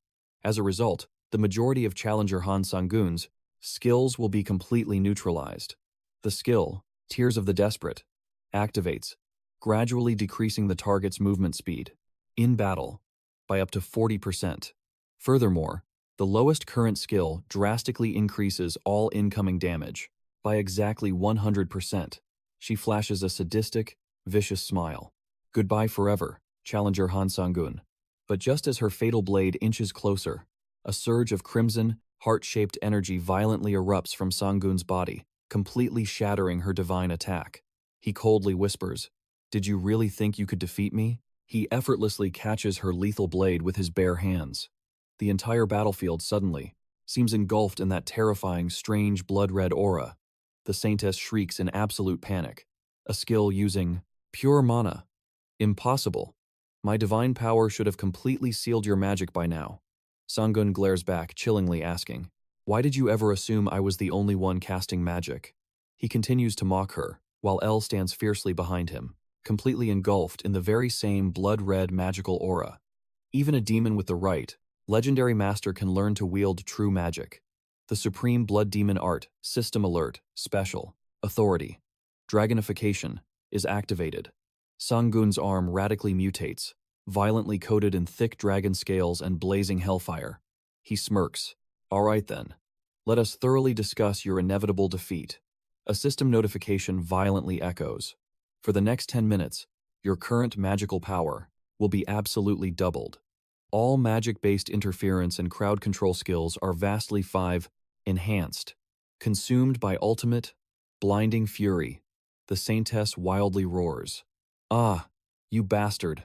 As a result, the majority of Challenger Han Sung-yeon's skills will be completely neutralized. The skill, Tears of the Desperate, activates, gradually decreasing the target's movement speed, in battle, by up to 40%. Furthermore, the lowest current skill drastically increases all incoming damage, by exactly 100%. She flashes a sadistic, vicious smile. "Goodbye forever, Challenger Han Sung-yeon." But just as her fatal blade inches closer, a surge of crimson, heart-shaped energy violently erupts from Sung-yeon's body, completely shattering her divine attack. He coldly whispers, "Did you really think you could defeat me?" He effortlessly catches her lethal blade with his bare hands. The entire battlefield suddenly seems engulfed in that terrifying, strange blood-red aura. The saintess shrieks in absolute panic. A skill using pure mana. "Impossible. My divine power should have completely sealed your magic by now." Sung-yeon glares back, chillingly asking, "Why did you ever assume I was the only one casting magic?" He continues to mock her, while Elle stands fiercely behind him, completely engulfed in the very same blood-red magical aura. Even a demon with the right, legendary master can learn to wield true magic. The Supreme Blood Demon Art, System Alert, Special, Authority, Dragonification, is activated. Sung-geun's arm radically mutates, violently coated in thick dragon scales and blazing hellfire. He smirks. All right then. Let us thoroughly discuss your inevitable defeat. A system notification violently echoes. For the next 10 minutes, your current magical power will be absolutely doubled. All magic-based interference and crowd control skills are vastly enhanced. Consumed by ultimate, blinding fury, the saintess wildly roars. Ah, you bastard!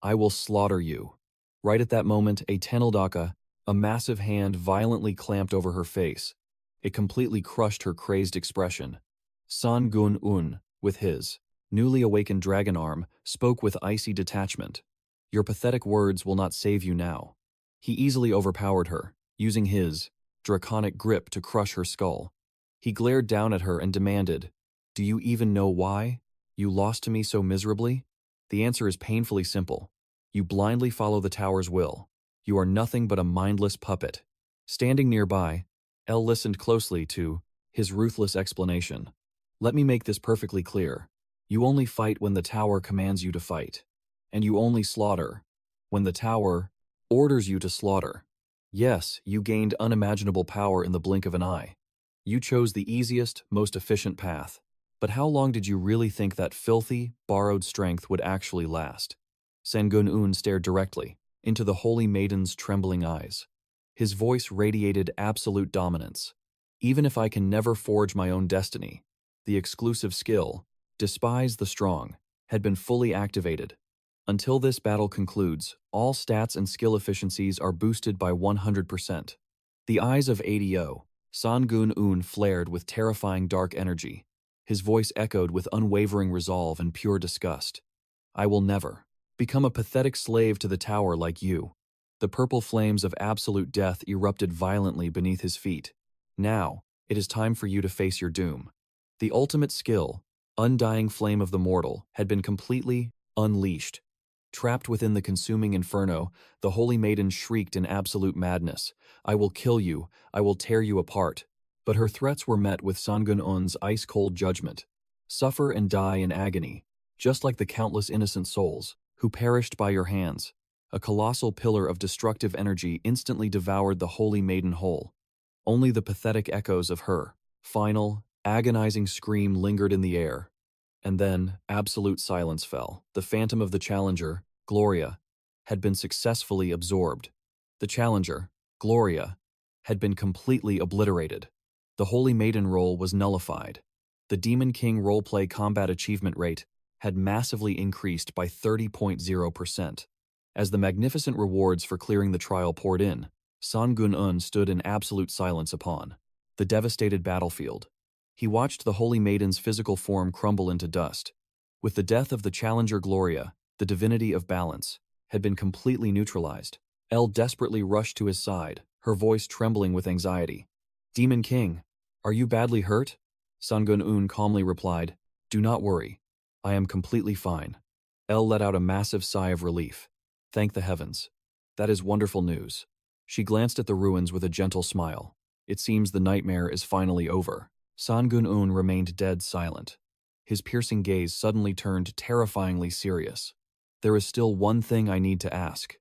I will slaughter you. Right at that moment, a 𝙎𝙎𝙎, a massive hand violently clamped over her face. It completely crushed her crazed expression. Sung-geun, with his newly awakened dragon arm, spoke with icy detachment. Your pathetic words will not save you now. He easily overpowered her, using his draconic grip to crush her skull. He glared down at her and demanded, "Do you even know why you lost to me so miserably?" The answer is painfully simple. You blindly follow the tower's will. You are nothing but a mindless puppet. Standing nearby, Elle listened closely to his ruthless explanation. Let me make this perfectly clear. You only fight when the tower commands you to fight. And you only slaughter when the tower orders you to slaughter. Yes, you gained unimaginable power in the blink of an eye. You chose the easiest, most efficient path. But how long did you really think that filthy, borrowed strength would actually last? Sung-geun stared directly into the holy maiden's trembling eyes. His voice radiated absolute dominance. Even if I can never forge my own destiny, the exclusive skill, Despise the Strong, had been fully activated. Until this battle concludes, all stats and skill efficiencies are boosted by 100%. The eyes of ADO, Sung-geun flared with terrifying dark energy. His voice echoed with unwavering resolve and pure disgust. I will never become a pathetic slave to the tower like you. The purple flames of absolute death erupted violently beneath his feet. Now, it is time for you to face your doom. The ultimate skill, Undying Flame of the Mortal, had been completely unleashed. Trapped within the consuming inferno, the holy maiden shrieked in absolute madness. I will kill you, I will tear you apart. But her threats were met with Sung-geun's ice-cold judgment. Suffer and die in agony, just like the countless innocent souls who perished by your hands. A colossal pillar of destructive energy instantly devoured the holy maiden whole. Only the pathetic echoes of her final, agonizing scream lingered in the air. And then, absolute silence fell. The phantom of the challenger, Gloria, had been successfully absorbed. The challenger, Gloria, had been completely obliterated. The Holy Maiden role was nullified. The Demon King roleplay combat achievement rate had massively increased by 30.0%. As the magnificent rewards for clearing the trial poured in, Sung-geun stood in absolute silence upon the devastated battlefield. He watched the Holy Maiden's physical form crumble into dust. With the death of the challenger Gloria, the divinity of balance had been completely neutralized. Elle desperately rushed to his side, her voice trembling with anxiety. Demon King, are you badly hurt? Sung-geun calmly replied, Do not worry. I am completely fine. Elle let out a massive sigh of relief. Thank the heavens. That is wonderful news. She glanced at the ruins with a gentle smile. It seems the nightmare is finally over. Sung-geun remained dead silent. His piercing gaze suddenly turned terrifyingly serious. There is still one thing I need to ask.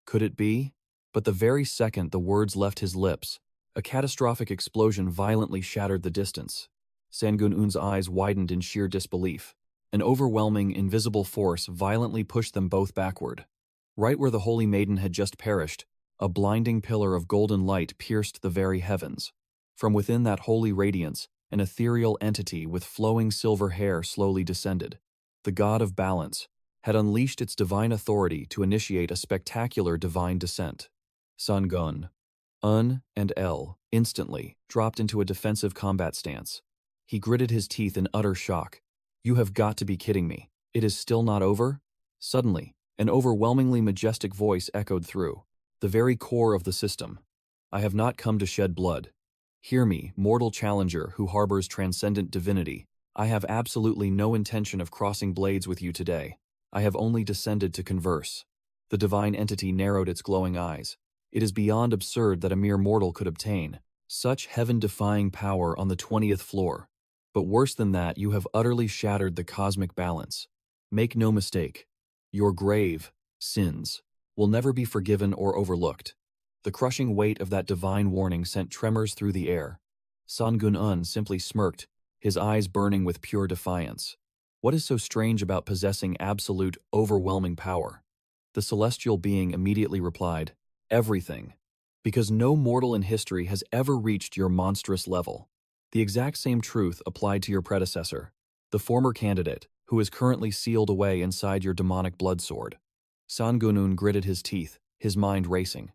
Could it be? But the very second the words left his lips, a catastrophic explosion violently shattered the distance. Sung-geun's eyes widened in sheer disbelief. An overwhelming, invisible force violently pushed them both backward. Right where the Holy Maiden had just perished, a blinding pillar of golden light pierced the very heavens. From within that holy radiance, an ethereal entity with flowing silver hair slowly descended. The god of balance had unleashed its divine authority to initiate a spectacular divine descent. Sung-geun, and Elle instantly dropped into a defensive combat stance. He gritted his teeth in utter shock. You have got to be kidding me. It is still not over? Suddenly, an overwhelmingly majestic voice echoed through the very core of the system. I have not come to shed blood. Hear me, mortal challenger who harbors transcendent divinity. I have absolutely no intention of crossing blades with you today. I have only descended to converse. The divine entity narrowed its glowing eyes. It is beyond absurd that a mere mortal could obtain such heaven-defying power on the 20th floor. But worse than that, you have utterly shattered the cosmic balance. Make no mistake, your grave sins will never be forgiven or overlooked. The crushing weight of that divine warning sent tremors through the air. Sung-yeon simply smirked, his eyes burning with pure defiance. What is so strange about possessing absolute, overwhelming power? The celestial being immediately replied, everything. Because no mortal in history has ever reached your monstrous level. The exact same truth applied to your predecessor, the former candidate, who is currently sealed away inside your demonic blood sword. Sung-yeon gritted his teeth, his mind racing.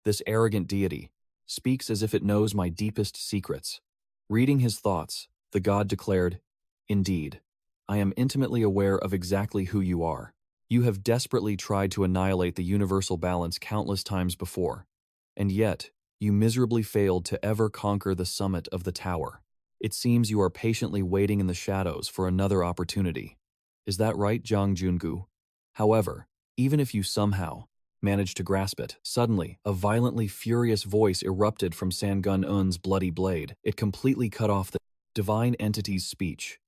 This arrogant deity speaks as if it knows my deepest secrets. Reading his thoughts, the god declared, indeed, I am intimately aware of exactly who you are. You have desperately tried to annihilate the universal balance countless times before, and yet you miserably failed to ever conquer the summit of the tower. It seems you are patiently waiting in the shadows for another opportunity. Is that right, Jang Jungu? However, even if you somehow manage to grasp it, suddenly a violently furious voice erupted from Sung-yeon's bloody blade. It completely cut off the divine entity's speech.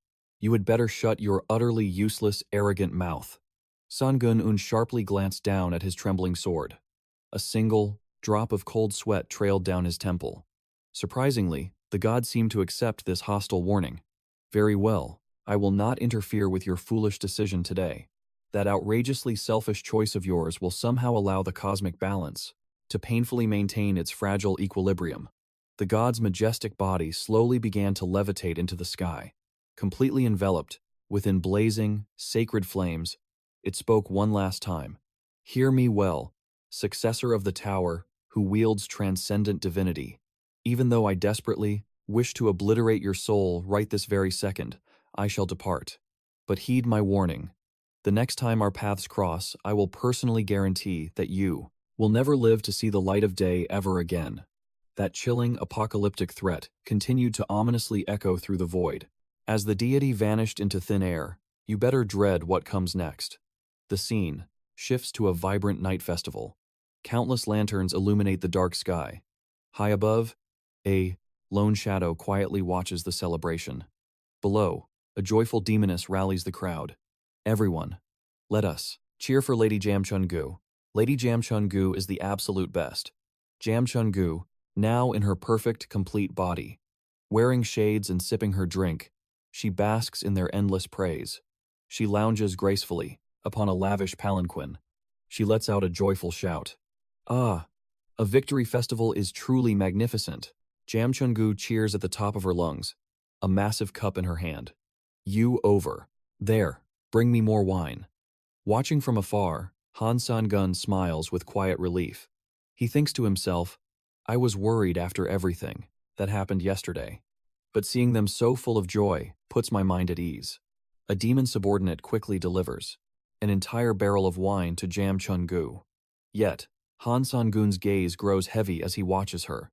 You had better shut your utterly useless, arrogant mouth. Sung-yeon sharply glanced down at his trembling sword. A single drop of cold sweat trailed down his temple. Surprisingly, the god seemed to accept this hostile warning. Very well, I will not interfere with your foolish decision today. That outrageously selfish choice of yours will somehow allow the cosmic balance to painfully maintain its fragile equilibrium. The god's majestic body slowly began to levitate into the sky. Completely enveloped within blazing, sacred flames, it spoke one last time. Hear me well, successor of the tower, who wields transcendent divinity. Even though I desperately wish to obliterate your soul right this very second, I shall depart. But heed my warning. The next time our paths cross, I will personally guarantee that you will never live to see the light of day ever again. That chilling, apocalyptic threat continued to ominously echo through the void. As the deity vanished into thin air, you better dread what comes next. The scene shifts to a vibrant night festival. Countless lanterns illuminate the dark sky. High above, a lone shadow quietly watches the celebration. Below, a joyful demoness rallies the crowd. Everyone, let us cheer for Lady 𝙎𝙎𝙎. Lady 𝙎𝙎𝙎 is the absolute best. 𝙎𝙎𝙎, now in her perfect, complete body. Wearing shades and sipping her drink, she basks in their endless praise. She lounges gracefully upon a lavish palanquin. She lets out a joyful shout. Ah, a victory festival is truly magnificent. 𝙎𝙎𝙎 cheers at the top of her lungs, a massive cup in her hand. You over. There, bring me more wine. Watching from afar, Han Sang-yeon smiles with quiet relief. He thinks to himself, I was worried after everything that happened yesterday. But seeing them so full of joy puts my mind at ease. A demon subordinate quickly delivers an entire barrel of wine to 𝙎𝙎𝙎. Yet, Han Sang-yeon's gaze grows heavy as he watches her.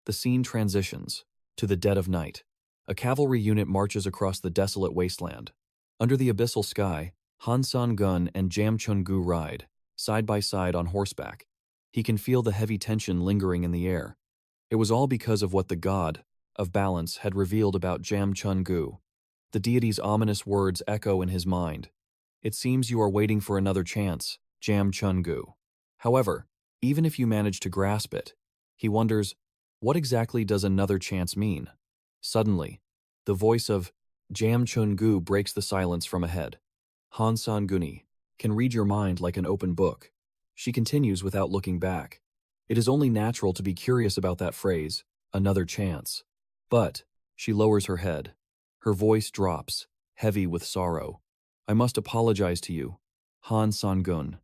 The scene transitions to the dead of night. A cavalry unit marches across the desolate wasteland. Under the abyssal sky, Han Sang-yeon and 𝙎𝙎𝙎 ride, side by side on horseback. He can feel the heavy tension lingering in the air. It was all because of what the god of balance had revealed about 𝙎𝙎𝙎. The deity's ominous words echo in his mind. It seems you are waiting for another chance, 𝙎𝙎𝙎. However, even if you manage to grasp it, he wonders, what exactly does another chance mean? Suddenly, the voice of 𝙎𝙎𝙎 breaks the silence from ahead. Han Sang-yeon can read your mind like an open book. She continues without looking back. It is only natural to be curious about that phrase, another chance. But she lowers her head. Her voice drops, heavy with sorrow. I must apologize to you, Han Sang-yeon.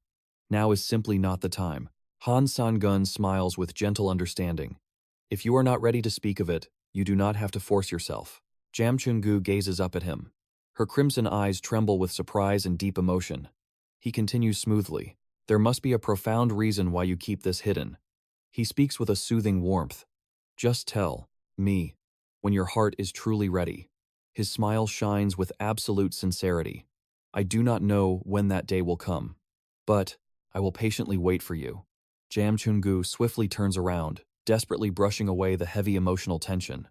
Now is simply not the time. Han Sang-yeon smiles with gentle understanding. If you are not ready to speak of it, you do not have to force yourself. 𝙎𝙎𝙎 gazes up at him. Her crimson eyes tremble with surprise and deep emotion. He continues smoothly. There must be a profound reason why you keep this hidden. He speaks with a soothing warmth. Just tell me when your heart is truly ready. His smile shines with absolute sincerity. I do not know when that day will come, but I will patiently wait for you. 𝙎𝙎𝙎 swiftly turns around, desperately brushing away the heavy emotional tension.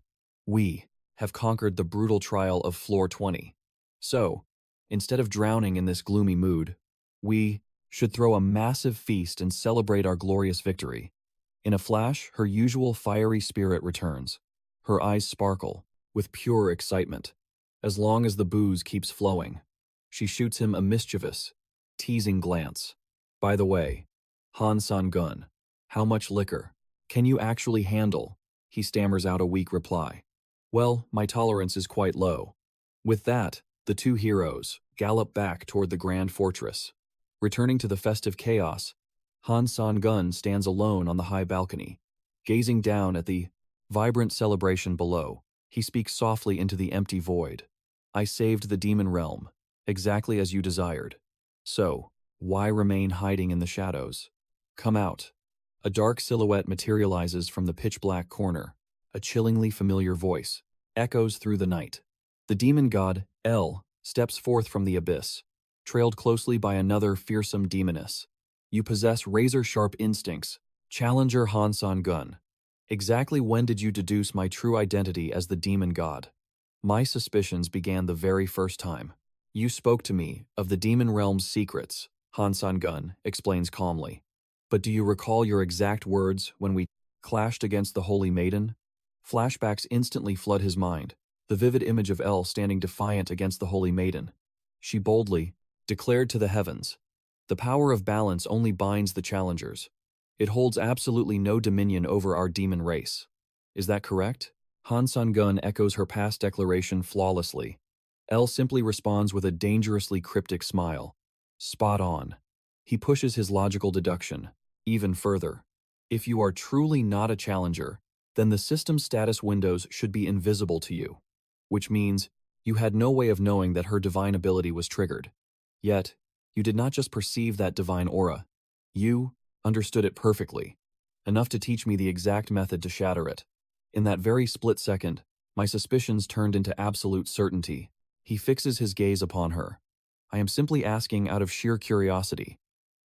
We have conquered the brutal trial of floor 20. So, Instead of drowning in this gloomy mood, we should throw a massive feast and celebrate our glorious victory. In a flash, her usual fiery spirit returns. Her eyes sparkle with pure excitement. As long as the booze keeps flowing, she shoots him a mischievous, teasing glance. By the way, Han Sang-gun, how much liquor can you actually handle? He stammers out a weak reply. Well, my tolerance is quite low. With that, the two heroes gallop back toward the grand fortress. Returning to the festive chaos, Han Sang-gun stands alone on the high balcony, gazing down at the vibrant celebration below. He speaks softly into the empty void. I saved the demon realm, exactly as you desired. So, why remain hiding in the shadows? Come out. A dark silhouette materializes from the pitch-black corner. A chillingly familiar voice echoes through the night. The demon god, El, steps forth from the abyss, trailed closely by another fearsome demoness. You possess razor-sharp instincts, Challenger Han Sang-gun. Exactly when did you deduce my true identity as the demon god? My suspicions began the very first time. You spoke to me of the demon realm's secrets, Han Sang-gun explains calmly. But do you recall your exact words when we clashed against the Holy Maiden? Flashbacks instantly flood his mind, the vivid image of El standing defiant against the Holy Maiden. She boldly declared to the heavens, the power of balance only binds the challengers. It holds absolutely no dominion over our demon race. Is that correct? Han Sang-gun echoes her past declaration flawlessly. El simply responds with a dangerously cryptic smile. Spot on. He pushes his logical deduction even further. If you are truly not a challenger, then the system status windows should be invisible to you, which means you had no way of knowing that her divine ability was triggered. Yet, you did not just perceive that divine aura. You understood it perfectly, enough to teach me the exact method to shatter it. In that very split second, my suspicions turned into absolute certainty. He fixes his gaze upon her. I am simply asking out of sheer curiosity.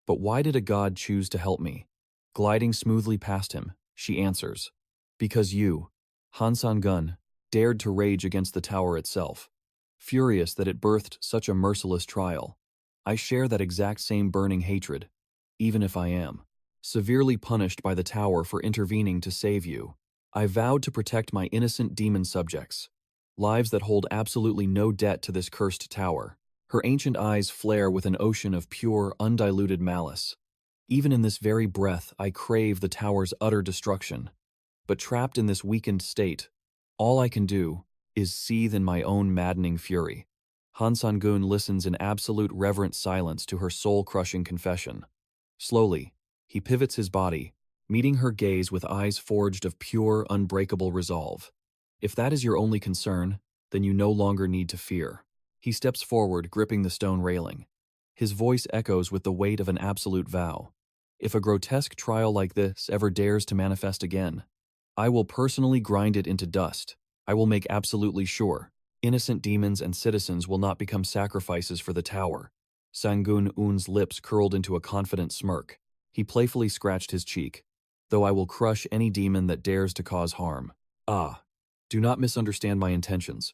But why did a god choose to help me? Gliding smoothly past him, she answers. Because you, Han Sang-gun, dared to rage against the tower itself. Furious that it birthed such a merciless trial. I share that exact same burning hatred, even if I am severely punished by the tower for intervening to save you. I vowed to protect my innocent demon subjects, lives that hold absolutely no debt to this cursed tower. Her ancient eyes flare with an ocean of pure, undiluted malice. Even in this very breath, I crave the tower's utter destruction. But trapped in this weakened state, all I can do is seethe in my own maddening fury. Han Sang-gun listens in absolute reverent silence to her soul-crushing confession. Slowly, he pivots his body, meeting her gaze with eyes forged of pure, unbreakable resolve. If that is your only concern, then you no longer need to fear. He steps forward, gripping the stone railing. His voice echoes with the weight of an absolute vow. If a grotesque trial like this ever dares to manifest again, I will personally grind it into dust. I will make absolutely sure innocent demons and citizens will not become sacrifices for the tower. Sang-gun-un's lips curled into a confident smirk. He playfully scratched his cheek. Though I will crush any demon that dares to cause harm. Ah, do not misunderstand my intentions.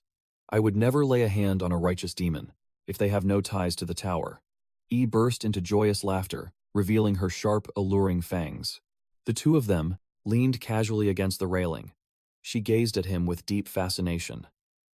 I would never lay a hand on a righteous demon, if they have no ties to the tower. E burst into joyous laughter, revealing her sharp, alluring fangs. The two of them leaned casually against the railing. She gazed at him with deep fascination.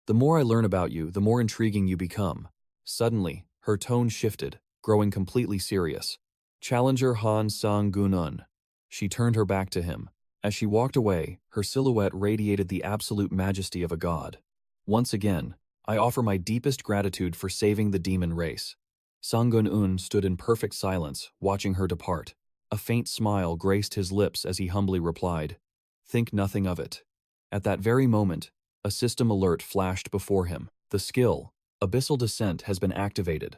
The more I learn about you, the more intriguing you become. Suddenly, her tone shifted, growing completely serious. Challenger Han Sang-gun. She turned her back to him. As she walked away, her silhouette radiated the absolute majesty of a god. Once again, I offer my deepest gratitude for saving the demon race. Sang-gun stood in perfect silence, watching her depart. A faint smile graced his lips as he humbly replied, "Think nothing of it." At that very moment, a system alert flashed before him. The skill, Abyssal Descent, has been activated.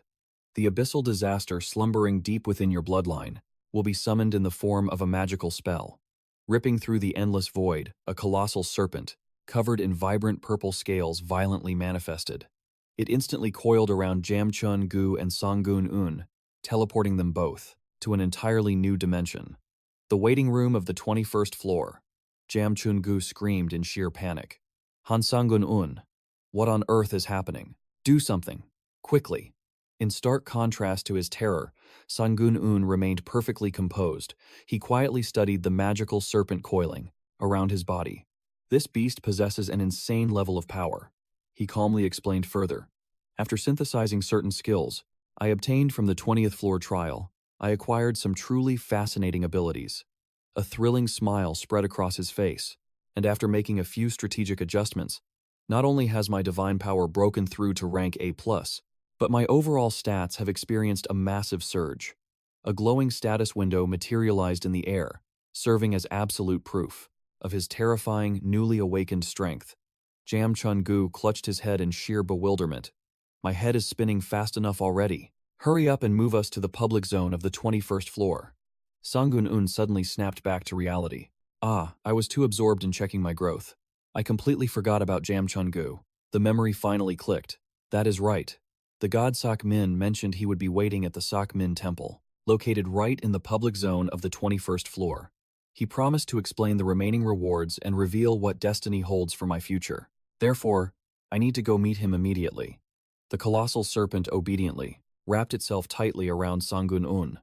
The abyssal disaster slumbering deep within your bloodline will be summoned in the form of a magical spell. Ripping through the endless void, a colossal serpent, covered in vibrant purple scales, violently manifested. It instantly coiled around Jamchun-gu and Sang-gun, teleporting them both to an entirely new dimension. The waiting room of the 21st floor. Jamchun-gu screamed in sheer panic. Han Sang-gun, what on earth is happening? Do something. Quickly. In stark contrast to his terror, Sung-yeon remained perfectly composed. He quietly studied the magical serpent coiling around his body. This beast possesses an insane level of power. He calmly explained further. After synthesizing certain skills I obtained from the 20th floor trial, I acquired some truly fascinating abilities. A thrilling smile spread across his face, and after making a few strategic adjustments, not only has my divine power broken through to rank A+, but my overall stats have experienced a massive surge. A glowing status window materialized in the air, serving as absolute proof of his terrifying, newly awakened strength. 𝙎𝙎𝙎 clutched his head in sheer bewilderment. My head is spinning fast enough already. Hurry up and move us to the public zone of the 21st floor. Sung-yeon suddenly snapped back to reality. I was too absorbed in checking my growth. I completely forgot about 𝙎𝙎𝙎. The memory finally clicked. That is right. The god Seokmin mentioned he would be waiting at the Seokmin temple, located right in the public zone of the 21st floor. He promised to explain the remaining rewards and reveal what destiny holds for my future. Therefore, I need to go meet him immediately. The colossal serpent obediently wrapped itself tightly around Sung-yeon.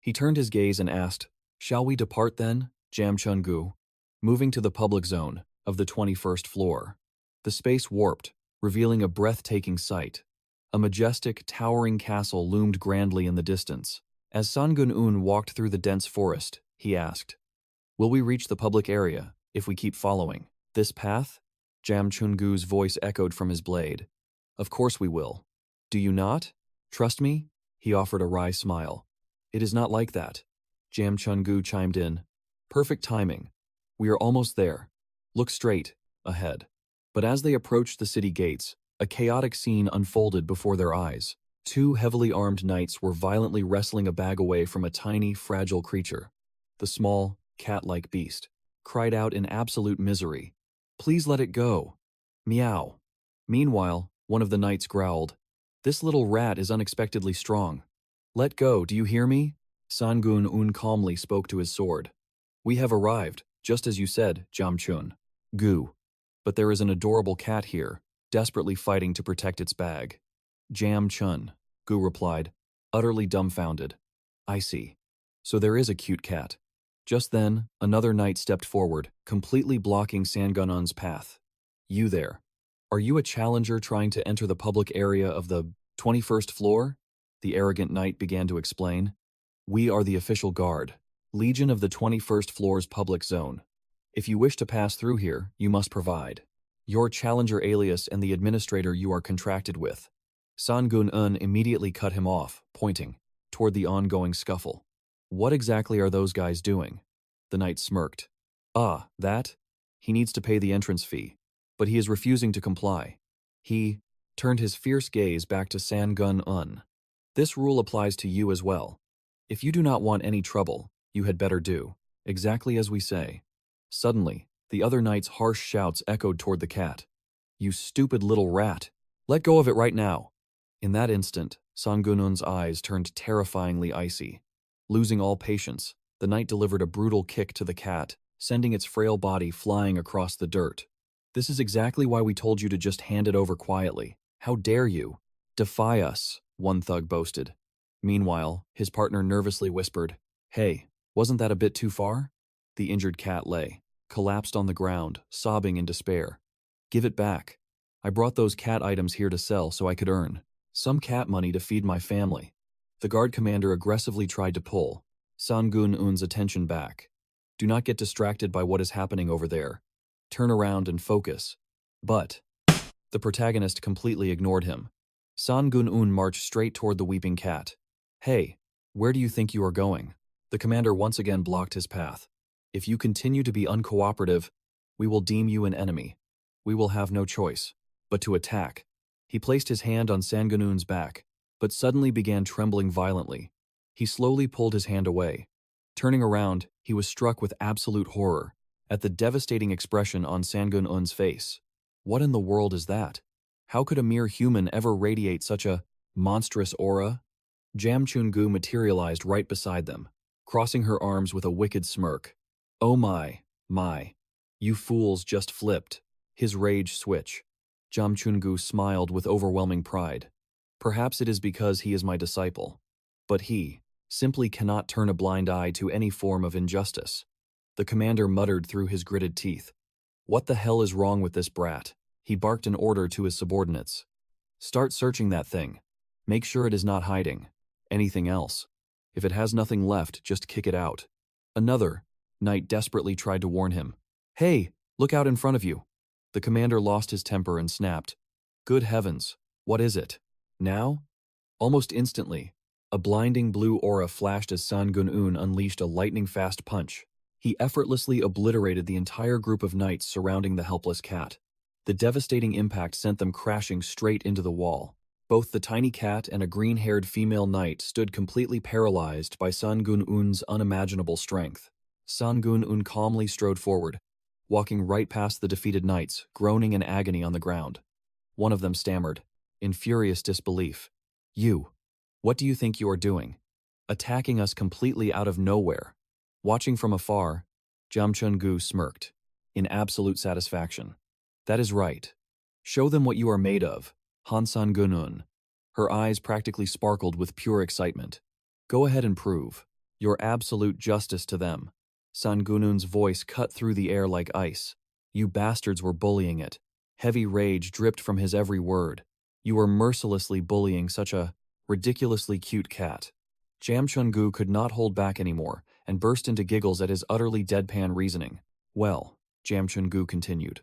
He turned his gaze and asked, "Shall we depart then, 𝙎𝙎𝙎?" Moving to the public zone of the 21st floor. The space warped, revealing a breathtaking sight. A majestic, towering castle loomed grandly in the distance. As Sung-yeon walked through the dense forest, he asked, "Will we reach the public area if we keep following this path?" 𝙎𝙎𝙎's voice echoed from his blade. "Of course we will. Do you not? Trust me?" He offered a wry smile. "It is not like that." 𝙎𝙎𝙎 chimed in. "Perfect timing. We are almost there. Look straight ahead." But as they approached the city gates, a chaotic scene unfolded before their eyes. Two heavily armed knights were violently wrestling a bag away from a tiny, fragile creature. The small, cat-like beast cried out in absolute misery, "Please let it go. Meow." Meanwhile, one of the knights growled, "This little rat is unexpectedly strong. Let go, do you hear me?" Sung-yeon calmly spoke to his sword. "We have arrived, just as you said, 𝙎𝙎𝙎. But there is an adorable cat here, desperately fighting to protect its bag." 𝙎𝙎𝙎 replied, utterly dumbfounded. "I see. So there is a cute cat." Just then, another knight stepped forward, completely blocking Sung-yeon's path. "You there. Are you a challenger trying to enter the public area of the 21st floor?" The arrogant knight began to explain. "We are the official guard, Legion of the 21st floor's public zone. If you wish to pass through here, you must provide your challenger alias and the administrator you are contracted with." Sung-yeon immediately cut him off, pointing toward the ongoing scuffle. "What exactly are those guys doing?" The knight smirked. That? He needs to pay the entrance fee, but he is refusing to comply." He turned his fierce gaze back to Sung-yeon. "This rule applies to you as well. If you do not want any trouble, you had better do exactly as we say." Suddenly, the other knight's harsh shouts echoed toward the cat. "You stupid little rat! Let go of it right now!" In that instant, Sung-yeon's eyes turned terrifyingly icy. Losing all patience, the knight delivered a brutal kick to the cat, sending its frail body flying across the dirt. "This is exactly why we told you to just hand it over quietly. How dare you defy us?" one thug boasted. Meanwhile, his partner nervously whispered, "Hey, wasn't that a bit too far?" The injured cat lay, collapsed on the ground, sobbing in despair. "Give it back. I brought those cat items here to sell so I could earn some cat money to feed my family." The guard commander aggressively tried to pull Sung-yeon's attention back. "Do not get distracted by what is happening over there. Turn around and focus." But the protagonist completely ignored him. Sung-yeon marched straight toward the weeping cat. "Hey, where do you think you are going?" The commander once again blocked his path. "If you continue to be uncooperative, we will deem you an enemy. We will have no choice but to attack." He placed his hand on Sung-yeon's back, but suddenly began trembling violently. He slowly pulled his hand away. Turning around, he was struck with absolute horror at the devastating expression on Sung-yeon's face. What in the world is that? How could a mere human ever radiate such a monstrous aura? 𝙎𝙎𝙎 materialized right beside them, crossing her arms with a wicked smirk. "Oh my. You fools just flipped." His rage switch. 𝙎𝙎𝙎 smiled with overwhelming pride. Perhaps it is because he is my disciple. But he simply cannot turn a blind eye to any form of injustice. The commander muttered through his gritted teeth. What the hell is wrong with this brat? He barked an order to his subordinates. Start searching that thing. Make sure it is not hiding anything else. If it has nothing left, just kick it out. Another knight desperately tried to warn him. Hey, look out in front of you. The commander lost his temper and snapped. Good heavens, what is it? Now? Almost instantly, a blinding blue aura flashed as Sung-yeon unleashed a lightning-fast punch. He effortlessly obliterated the entire group of knights surrounding the helpless cat. The devastating impact sent them crashing straight into the wall. Both the tiny cat and a green-haired female knight stood completely paralyzed by Sung-yeon's unimaginable strength. Sung-yeon calmly strode forward, walking right past the defeated knights, groaning in agony on the ground. One of them stammered, in furious disbelief. You, what do you think you are doing? Attacking us completely out of nowhere. Watching from afar, 𝙎𝙎𝙎 smirked, in absolute satisfaction. That is right. Show them what you are made of, Han Sung-yeon. Her eyes practically sparkled with pure excitement. Go ahead and prove your absolute justice to them. Sung-yeon's voice cut through the air like ice. You bastards were bullying it. Heavy rage dripped from his every word. You were mercilessly bullying such a ridiculously cute cat. 𝙎𝙎𝙎 could not hold back anymore and burst into giggles at his utterly deadpan reasoning. Well, 𝙎𝙎𝙎 continued,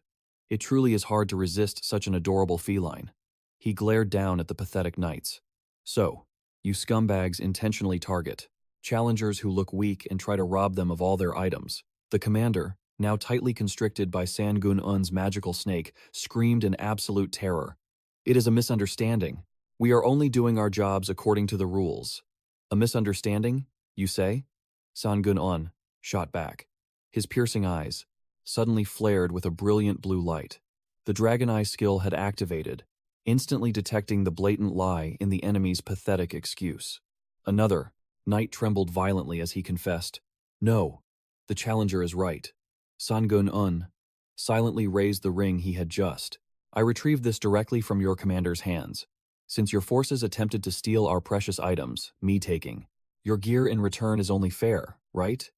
it truly is hard to resist such an adorable feline. He glared down at the pathetic knights. So, you scumbags intentionally target challengers who look weak and try to rob them of all their items. The commander, now tightly constricted by Sung-yeon's magical snake, screamed in absolute terror. It is a misunderstanding. We are only doing our jobs according to the rules. A misunderstanding, you say? Sung-yeon shot back. His piercing eyes suddenly flared with a brilliant blue light. The Dragon Eye skill had activated, instantly detecting the blatant lie in the enemy's pathetic excuse. Another knight trembled violently as he confessed, No, the challenger is right. Sung-yeon silently raised the ring he had just. I retrieved this directly from your commander's hands. Since your forces attempted to steal our precious items, me taking your gear in return is only fair, right?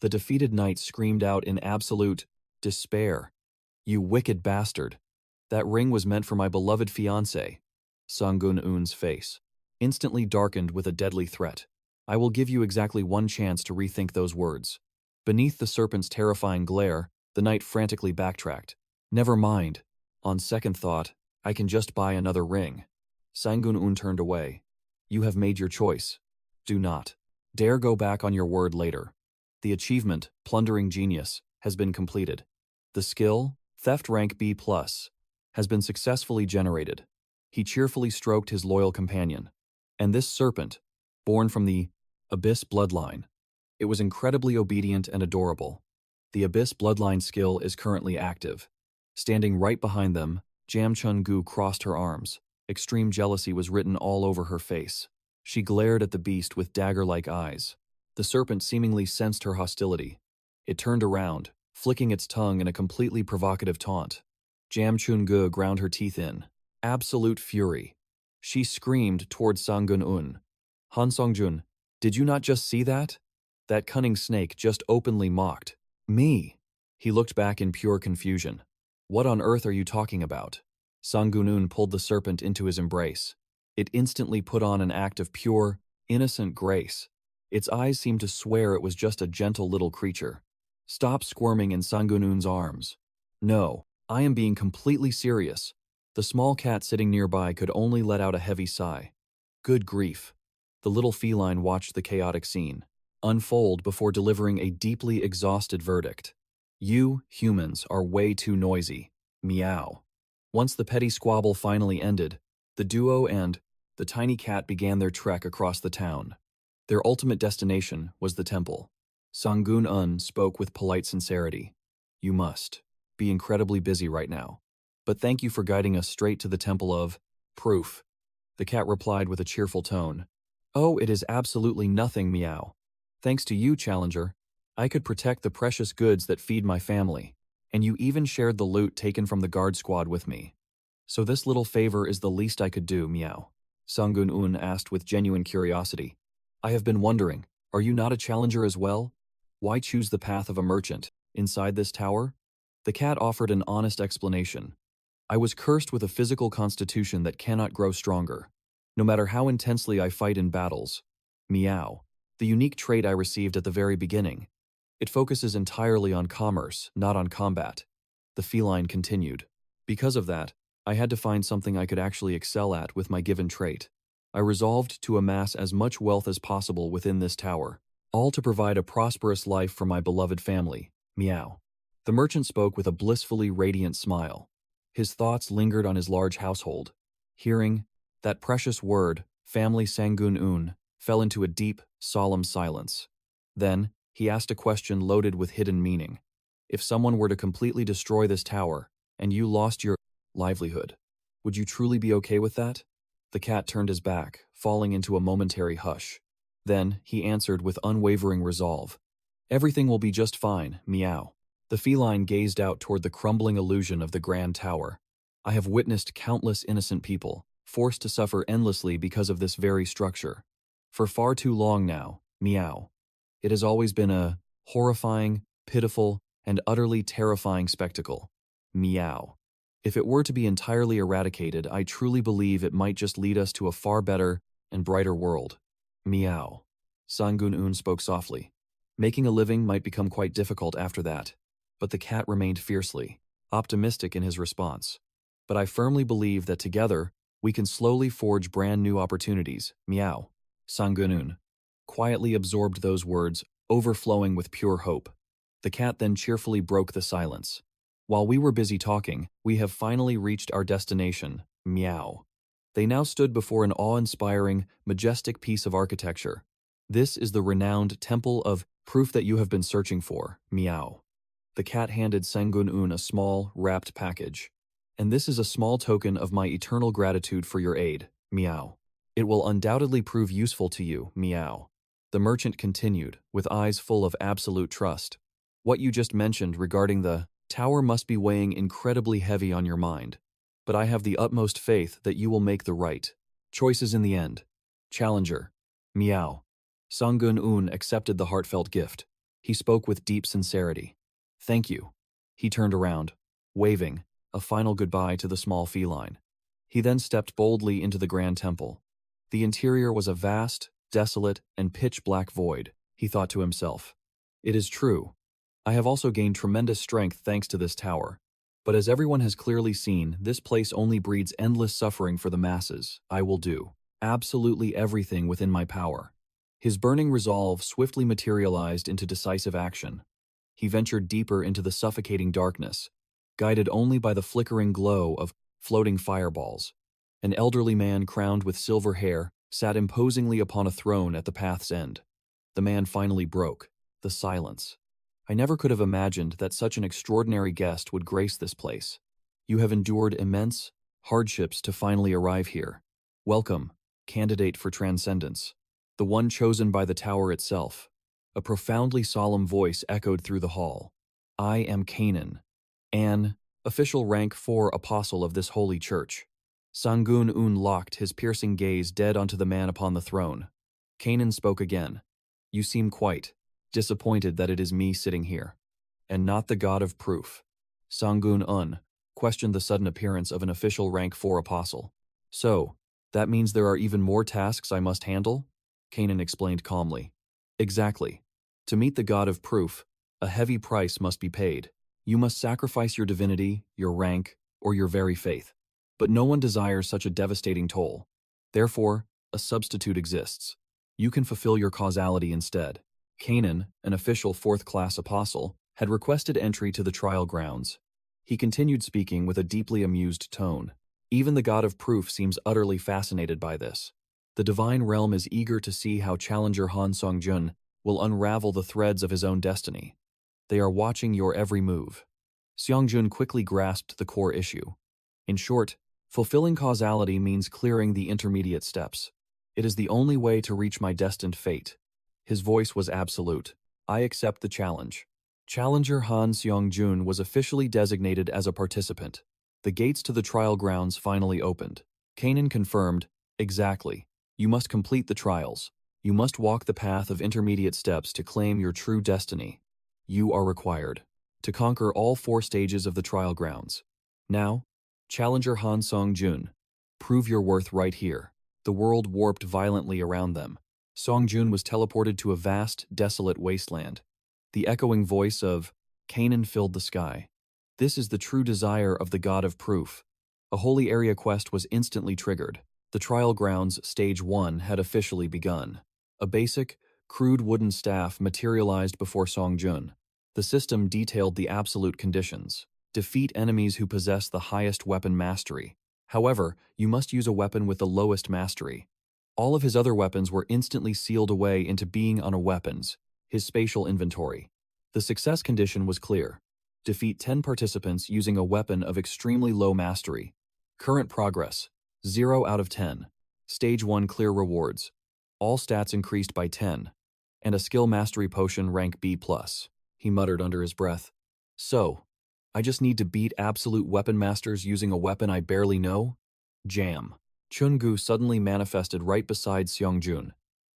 The defeated knight screamed out in absolute despair. You wicked bastard. That ring was meant for my beloved fiancé. Sung-yeon's face instantly darkened with a deadly threat. I will give you exactly one chance to rethink those words. Beneath the serpent's terrifying glare, the knight frantically backtracked. Never mind. On second thought, I can just buy another ring. Sung-yeon turned away. You have made your choice. Do not dare go back on your word later. The achievement, Plundering Genius, has been completed. The skill, Theft Rank B+, has been successfully generated. He cheerfully stroked his loyal companion. And this serpent, born from the Abyss bloodline, it was incredibly obedient and adorable. The Abyss bloodline skill is currently active. Standing right behind them, 𝙎𝙎𝙎 crossed her arms. Extreme jealousy was written all over her face. She glared at the beast with dagger-like eyes. The serpent seemingly sensed her hostility. It turned around, flicking its tongue in a completely provocative taunt. 𝙎𝙎𝙎 ground her teeth in absolute fury. She screamed toward Sung-yeon. Han Sung-yeon, did you not just see that? That cunning snake just openly mocked me. He looked back in pure confusion. What on earth are you talking about? Sung-yeon pulled the serpent into his embrace. It instantly put on an act of pure, innocent grace. Its eyes seemed to swear it was just a gentle little creature. Stop squirming in Sung-yeon's arms. No, I am being completely serious. The small cat sitting nearby could only let out a heavy sigh. Good grief. The little feline watched the chaotic scene unfold before delivering a deeply exhausted verdict. You, humans, are way too noisy. Meow. Once the petty squabble finally ended, the duo and the tiny cat began their trek across the town. Their ultimate destination was the temple. Sung-yeon spoke with polite sincerity. You must be incredibly busy right now, but thank you for guiding us straight to the temple of proof. The cat replied with a cheerful tone. Oh, it is absolutely nothing, meow. Thanks to you, challenger, I could protect the precious goods that feed my family, and you even shared the loot taken from the guard squad with me. So this little favor is the least I could do, meow. Sung-yeon asked with genuine curiosity. I have been wondering, are you not a challenger as well? Why choose the path of a merchant inside this tower? The cat offered an honest explanation. I was cursed with a physical constitution that cannot grow stronger, no matter how intensely I fight in battles. Meow. The unique trait I received at the very beginning. It focuses entirely on commerce, not on combat. The feline continued. Because of that, I had to find something I could actually excel at with my given trait. I resolved to amass as much wealth as possible within this tower, all to provide a prosperous life for my beloved family. Meow. The merchant spoke with a blissfully radiant smile. His thoughts lingered on his large household. Hearing that precious word, family Sung-yeon, fell into a deep, solemn silence. Then, he asked a question loaded with hidden meaning. If someone were to completely destroy this tower, and you lost your livelihood, would you truly be okay with that? The cat turned his back, falling into a momentary hush. Then, he answered with unwavering resolve. Everything will be just fine, meow. The feline gazed out toward the crumbling illusion of the grand tower. I have witnessed countless innocent people, forced to suffer endlessly because of this very structure. For far too long now, meow. It has always been a horrifying, pitiful, and utterly terrifying spectacle. Meow. If it were to be entirely eradicated, I truly believe it might just lead us to a far better and brighter world. Meow. Sung-yeon spoke softly. Making a living might become quite difficult after that. But the cat remained fiercely optimistic in his response. But I firmly believe that together, we can slowly forge brand new opportunities. Meow. Sung-yeon quietly absorbed those words, overflowing with pure hope. The cat then cheerfully broke the silence. While we were busy talking, we have finally reached our destination. Meow. They now stood before an awe-inspiring, majestic piece of architecture. This is the renowned Temple of Proof that you have been searching for. Meow. The cat handed Sung-yeon a small, wrapped package. And this is a small token of my eternal gratitude for your aid. Meow. It will undoubtedly prove useful to you. Meow. The merchant continued, with eyes full of absolute trust. What you just mentioned regarding the tower must be weighing incredibly heavy on your mind. But I have the utmost faith that you will make the right choices in the end. Challenger. Meow. Sung-yeon accepted the heartfelt gift. He spoke with deep sincerity. Thank you. He turned around, waving a final goodbye to the small feline. He then stepped boldly into the grand temple. The interior was a vast, desolate, and pitch-black void, he thought to himself. It is true. I have also gained tremendous strength thanks to this tower. But as everyone has clearly seen, this place only breeds endless suffering for the masses. I will do absolutely everything within my power. His burning resolve swiftly materialized into decisive action. He ventured deeper into the suffocating darkness, guided only by the flickering glow of floating fireballs. An elderly man crowned with silver hair sat imposingly upon a throne at the path's end. The man finally broke the silence. I never could have imagined that such an extraordinary guest would grace this place. You have endured immense hardships to finally arrive here. Welcome, candidate for transcendence, the one chosen by the tower itself. A profoundly solemn voice echoed through the hall. I am 𝐄𝐗𝐿, an official rank 4 apostle of this holy church. Sung-yeon locked his piercing gaze dead onto the man upon the throne. 𝐄𝐗𝐿 spoke again. You seem quite disappointed that it is me sitting here, and not the god of proof. Sung-yeon questioned the sudden appearance of an official rank 4 apostle. So, that means there are even more tasks I must handle? 𝐄𝐗𝐿 explained calmly. Exactly. To meet the god of proof, a heavy price must be paid. You must sacrifice your divinity, your rank, or your very faith. But no one desires such a devastating toll. Therefore, a substitute exists. You can fulfill your causality instead. 𝐄𝐗𝐿, an official 4th-class apostle, had requested entry to the trial grounds. He continued speaking with a deeply amused tone. Even the god of proof seems utterly fascinated by this. The divine realm is eager to see how challenger Han Sung-yeon will unravel the threads of his own destiny. They are watching your every move. Sung-yeon quickly grasped the core issue. In short, fulfilling causality means clearing the intermediate steps. It is the only way to reach my destined fate. His voice was absolute. I accept the challenge. Challenger Han Sung-yeon was officially designated as a participant. The gates to the trial grounds finally opened. 𝐄𝐗𝐿 confirmed, Exactly. You must complete the trials. You must walk the path of intermediate steps to claim your true destiny. You are required to conquer all 4 stages of the trial grounds. Now, challenger Han Sung-jun, prove your worth right here. The world warped violently around them. Sung-jun was teleported to a vast, desolate wasteland. The echoing voice of Canaan filled the sky. This is the true desire of the God of Proof. A holy area quest was instantly triggered. The trial grounds stage 1 had officially begun. A basic, crude wooden staff materialized before Sung-jun. The system detailed the absolute conditions. Defeat enemies who possess the highest weapon mastery. However, you must use a weapon with the lowest mastery. All of his other weapons were instantly sealed away into being on a weapons, his spatial inventory. The success condition was clear. Defeat 10 participants using a weapon of extremely low mastery. Current progress, 0 out of 10. Stage 1 clear rewards. All stats increased by 10. And a skill mastery potion rank B+. He muttered under his breath. So, I just need to beat absolute weapon masters using a weapon I barely know? Jam. Chun-gu suddenly manifested right beside Sung-jun.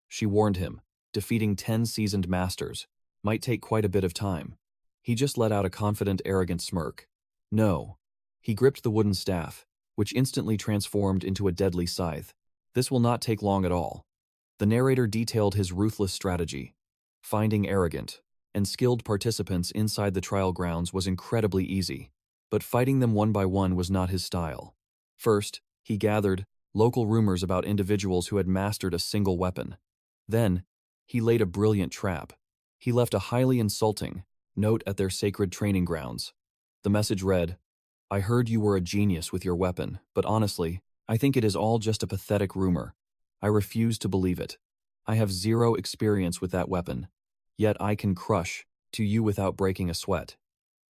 She warned him, defeating 10 seasoned masters might take quite a bit of time. He just let out a confident, arrogant smirk. No. He gripped the wooden staff, which instantly transformed into a deadly scythe. This will not take long at all. The narrator detailed his ruthless strategy. Finding arrogant and skilled participants inside the trial grounds was incredibly easy, but fighting them one by one was not his style. First, he gathered local rumors about individuals who had mastered a single weapon. Then, he laid a brilliant trap. He left a highly insulting note at their sacred training grounds. The message read, "I heard you were a genius with your weapon, but honestly, I think it is all just a pathetic rumor. I refuse to believe it. I have 0 experience with that weapon, yet I can crush to you without breaking a sweat.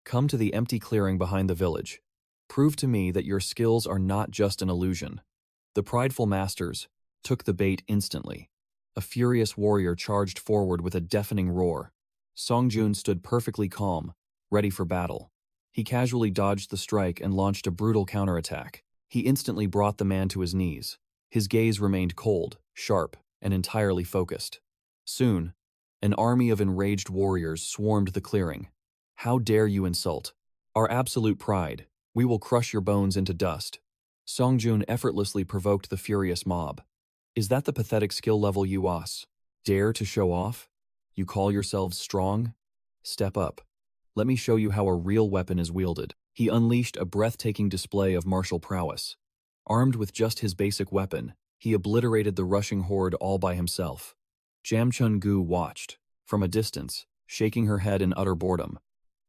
Come to the empty clearing behind the village. Prove to me that your skills are not just an illusion." The prideful masters took the bait instantly. A furious warrior charged forward with a deafening roar. Sung-jun stood perfectly calm, ready for battle. He casually dodged the strike and launched a brutal counterattack. He instantly brought the man to his knees. His gaze remained cold, sharp, and entirely focused. Soon, an army of enraged warriors swarmed the clearing. "How dare you insult our absolute pride? We will crush your bones into dust." Sung-jun effortlessly provoked the furious mob. "Is that the pathetic skill level you dare to show off? You call yourselves strong? Step up. Let me show you how a real weapon is wielded." He unleashed a breathtaking display of martial prowess. Armed with just his basic weapon, he obliterated the rushing horde all by himself. Jam Chun-gu watched, from a distance, shaking her head in utter boredom.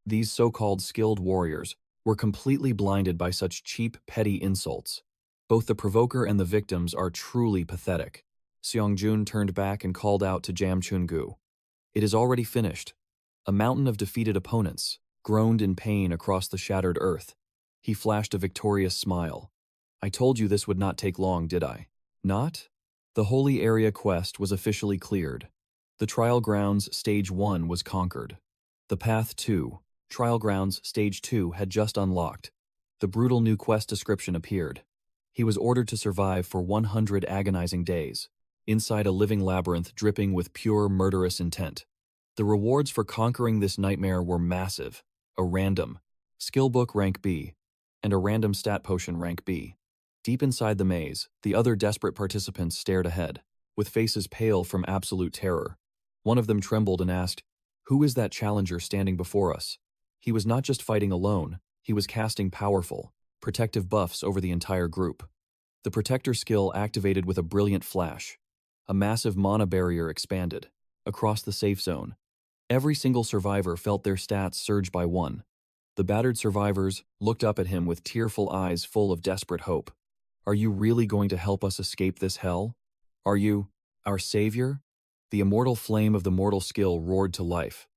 These so-called skilled warriors were completely blinded by such cheap, petty insults. Both the provoker and the victims are truly pathetic. Sung-jun turned back and called out to Jam Chun-gu. "It is already finished." A mountain of defeated opponents groaned in pain across the shattered earth. He flashed a victorious smile. "I told you this would not take long, did I? Not?" The Holy Area quest was officially cleared. The Trial Grounds Stage 1 was conquered. The Path 2, Trial Grounds Stage 2 had just unlocked. The brutal new quest description appeared. He was ordered to survive for 100 agonizing days, inside a living labyrinth dripping with pure murderous intent. The rewards for conquering this nightmare were massive: a random skill book rank B, and a random stat potion rank B. Deep inside the maze, the other desperate participants stared ahead, with faces pale from absolute terror. One of them trembled and asked, "Who is that challenger standing before us?" He was not just fighting alone, he was casting powerful, protective buffs over the entire group. The Protector skill activated with a brilliant flash. A massive mana barrier expanded. Across the safe zone, every single survivor felt their stats surge by 1. The battered survivors looked up at him with tearful eyes full of desperate hope. "Are you really going to help us escape this hell? Are you our savior?" The immortal flame of the mortal skill roared to life.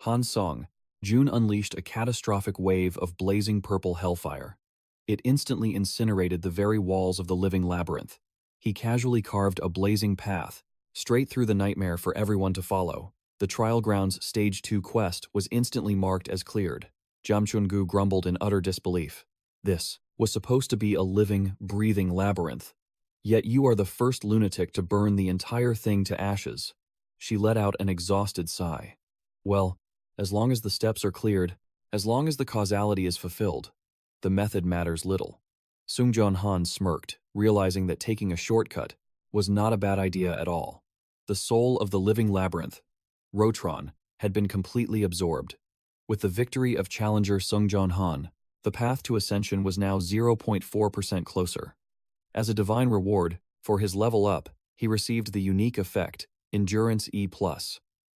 Han Sung-jun unleashed a catastrophic wave of blazing purple hellfire. It instantly incinerated the very walls of the living labyrinth. He casually carved a blazing path straight through the nightmare for everyone to follow. The Trial Grounds Stage 2 quest was instantly marked as cleared. Jam Chun-gu grumbled in utter disbelief. This was supposed to be a living, breathing labyrinth. Yet you are the first lunatic to burn the entire thing to ashes. She let out an exhausted sigh. Well, as long as the steps are cleared, as long as the causality is fulfilled, the method matters little. Sung-yeon smirked, realizing that taking a shortcut was not a bad idea at all. The soul of the living labyrinth, Rotron, had been completely absorbed. With the victory of challenger Sung-yeon, the path to ascension was now 0.4% closer. As a divine reward for his level up, he received the unique effect, Endurance E+.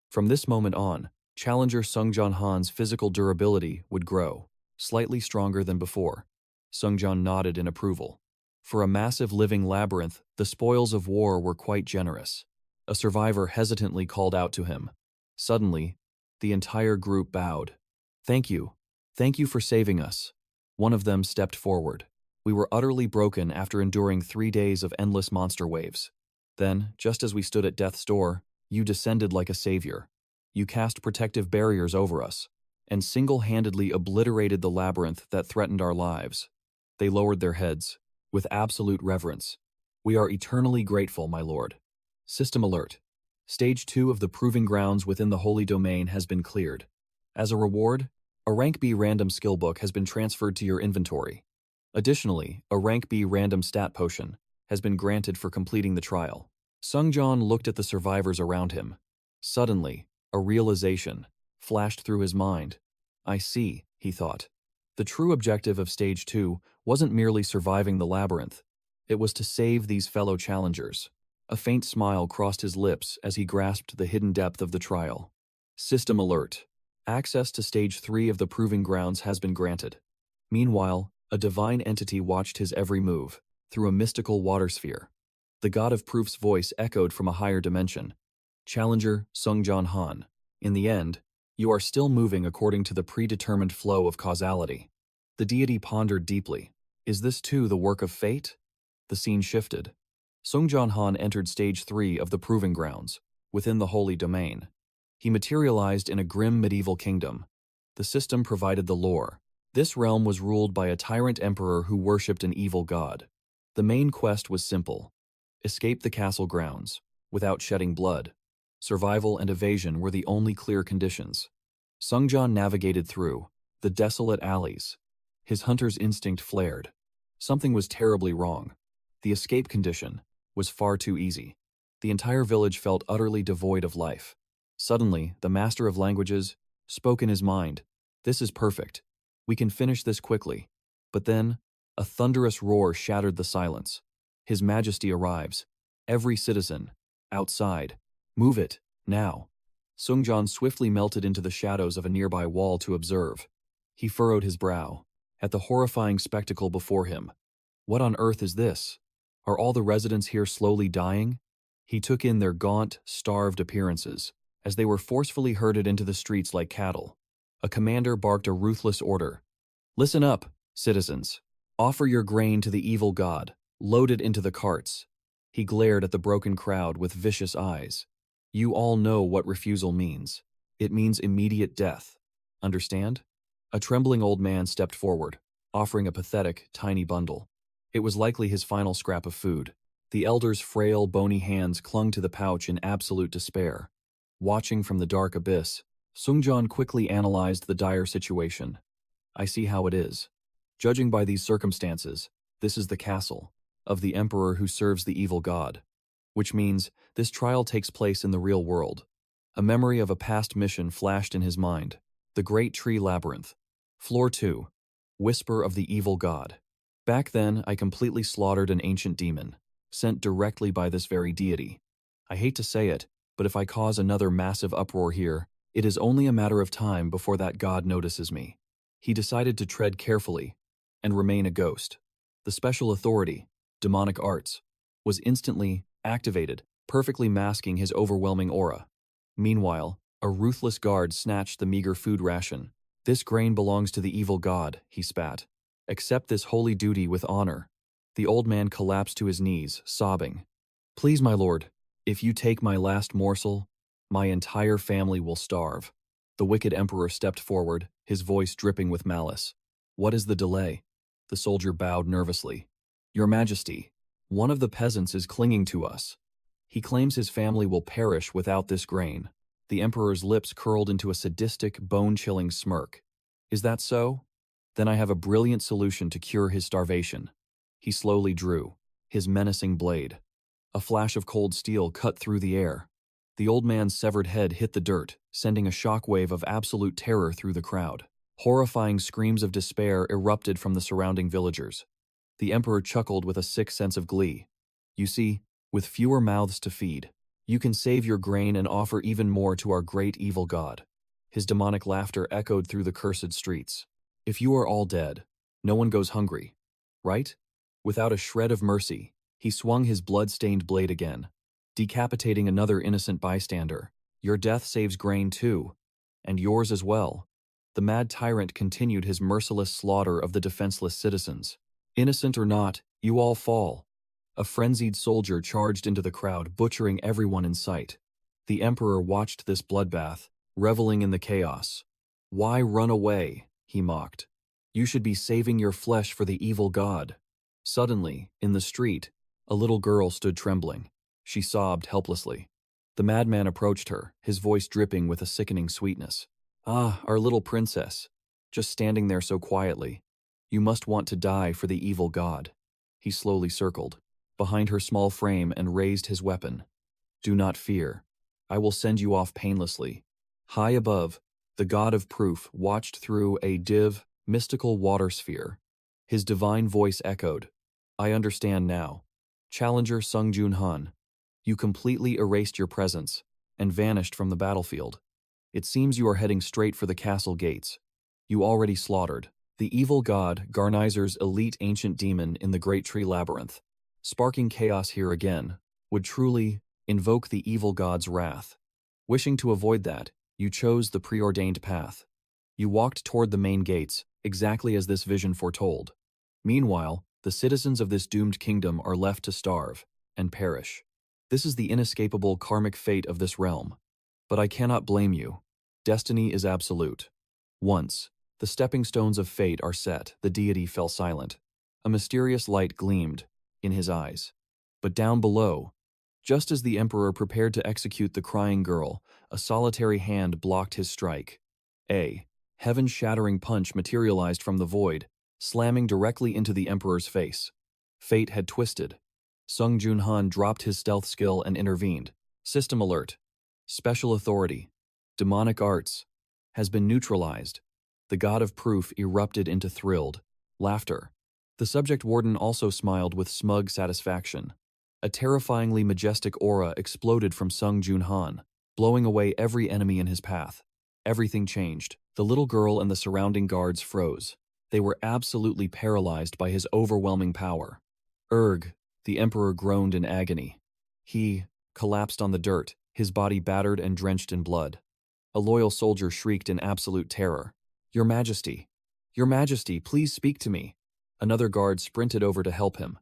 From this moment on, challenger Sung-yeon's physical durability would grow, slightly stronger than before. Sung-yeon nodded in approval. For a massive living labyrinth, the spoils of war were quite generous. A survivor hesitantly called out to him. Suddenly, the entire group bowed. Thank you for saving us." One of them stepped forward. "We were utterly broken after enduring 3 days of endless monster waves. Then, just as we stood at death's door, you descended like a savior. You cast protective barriers over us, and single-handedly obliterated the labyrinth that threatened our lives." They lowered their heads, with absolute reverence. "We are eternally grateful, my lord." System alert. Stage 2 of the Proving Grounds within the Holy Domain has been cleared. As a reward, a Rank B random skill book has been transferred to your inventory. Additionally, a Rank B random stat potion has been granted for completing the trial. Sung-yeon looked at the survivors around him. Suddenly, a realization flashed through his mind. "I see," he thought. The true objective of Stage 2 wasn't merely surviving the labyrinth. It was to save these fellow challengers. A faint smile crossed his lips as he grasped the hidden depth of the trial. System alert. Access to Stage 3 of the Proving Grounds has been granted. Meanwhile, a divine entity watched his every move, through a mystical water sphere. The God of Proof's voice echoed from a higher dimension. "Challenger Sung-yeon, in the end, you are still moving according to the predetermined flow of causality." The deity pondered deeply. Is this too the work of fate? The scene shifted. Sung-yeon entered Stage 3 of the Proving Grounds, within the Holy Domain. He materialized in a grim medieval kingdom. The system provided the lore. This realm was ruled by a tyrant emperor who worshipped an evil god. The main quest was simple. Escape the castle grounds, without shedding blood. Survival and evasion were the only clear conditions. Sung-yeon navigated through the desolate alleys. His hunter's instinct flared. Something was terribly wrong. The escape condition was far too easy. The entire village felt utterly devoid of life. Suddenly, the master of languages spoke in his mind. "This is perfect. We can finish this quickly." But then, a thunderous roar shattered the silence. His Majesty arrives. Every citizen, outside. Move it, now. Sung-yeon swiftly melted into the shadows of a nearby wall to observe. He furrowed his brow at the horrifying spectacle before him. What on earth is this? Are all the residents here slowly dying? He took in their gaunt, starved appearances as they were forcefully herded into the streets like cattle. A commander barked a ruthless order. "Listen up, citizens. Offer your grain to the evil god. Load it into the carts." He glared at the broken crowd with vicious eyes. "You all know what refusal means. It means immediate death. Understand?" A trembling old man stepped forward, offering a pathetic, tiny bundle. It was likely his final scrap of food. The elder's frail, bony hands clung to the pouch in absolute despair. Watching from the dark abyss, Sung-yeon quickly analyzed the dire situation. "I see how it is. Judging by these circumstances, this is the castle of the emperor who serves the evil god. Which means this trial takes place in the real world." A memory of a past mission flashed in his mind. The Great Tree Labyrinth. Floor 2. Whisper of the Evil God. "Back then, I completely slaughtered an ancient demon, sent directly by this very deity. I hate to say it, but if I cause another massive uproar here, it is only a matter of time before that god notices me." He decided to tread carefully and remain a ghost. The special authority, demonic arts, was instantly activated, perfectly masking his overwhelming aura. Meanwhile, a ruthless guard snatched the meager food ration. "This grain belongs to the evil god," he spat. "Accept this holy duty with honor." The old man collapsed to his knees, sobbing. "Please, my lord, if you take my last morsel, my entire family will starve." The wicked emperor stepped forward, his voice dripping with malice. "What is the delay?" The soldier bowed nervously. "Your Majesty, One of the peasants is clinging to us. He claims his family will perish without this grain. The emperor's lips curled into a sadistic, bone-chilling smirk. Is that so? Then I have a brilliant solution to cure his starvation. He slowly drew, his menacing blade. A flash of cold steel cut through the air. The old man's severed head hit the dirt, sending a shockwave of absolute terror through the crowd. Horrifying screams of despair erupted from the surrounding villagers. The emperor chuckled with a sick sense of glee. You see, with fewer mouths to feed, you can save your grain and offer even more to our great evil god. His demonic laughter echoed through the cursed streets. If you are all dead, no one goes hungry, right? Without a shred of mercy, he swung his blood-stained blade again, decapitating another innocent bystander. Your death saves grain too, and yours as well. The mad tyrant continued his merciless slaughter of the defenseless citizens. Innocent or not, you all fall. A frenzied soldier charged into the crowd, butchering everyone in sight. The emperor watched this bloodbath, reveling in the chaos. Why run away? He mocked. You should be saving your flesh for the evil god. Suddenly, in the street, a little girl stood trembling. She sobbed helplessly. The madman approached her, his voice dripping with a sickening sweetness. Ah, our little princess, just standing there so quietly. You must want to die for the evil god. He slowly circled behind her small frame and raised his weapon. Do not fear. I will send you off painlessly. High above, the god of proof watched through a mystical water sphere. His divine voice echoed. I understand now. Challenger Sung-yeon, you completely erased your presence and vanished from the battlefield. It seems you are heading straight for the castle gates. You already slaughtered the evil god Garnizer's elite ancient demon in the Great Tree Labyrinth. Sparking chaos here again would truly invoke the evil god's wrath. Wishing to avoid that, you chose the preordained path. You walked toward the main gates, exactly as this vision foretold. Meanwhile, the citizens of this doomed kingdom are left to starve and perish. This is the inescapable karmic fate of this realm. But I cannot blame you. Destiny is absolute. Once the stepping stones of fate are set, the deity fell silent. A mysterious light gleamed in his eyes. But down below, just as the emperor prepared to execute the crying girl, a solitary hand blocked his strike. A heaven-shattering punch materialized from the void, slamming directly into the emperor's face. Fate had twisted. Sung-yeon dropped his stealth skill and intervened. System alert. Special authority. Demonic arts. Has been neutralized. The god of proof erupted into thrilled laughter. The subject warden also smiled with smug satisfaction. A terrifyingly majestic aura exploded from Sung-yeon, blowing away every enemy in his path. Everything changed. The little girl and the surrounding guards froze. They were absolutely paralyzed by his overwhelming power. The emperor groaned in agony. He collapsed on the dirt, his body battered and drenched in blood. A loyal soldier shrieked in absolute terror. Your Majesty, please speak to me. Another guard sprinted over to help him.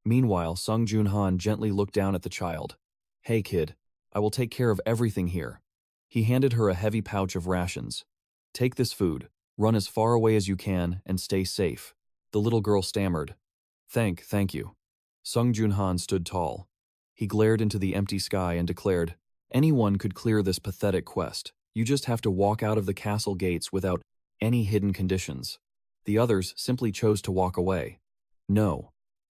Meanwhile, Sung-yeon gently looked down at the child. Hey kid, I will take care of everything here. He handed her a heavy pouch of rations. Take this food, run as far away as you can, and stay safe. The little girl stammered. Thank you. Sung-yeon stood tall. He glared into the empty sky and declared, anyone could clear this pathetic quest. You just have to walk out of the castle gates without any hidden conditions. The others simply chose to walk away. No,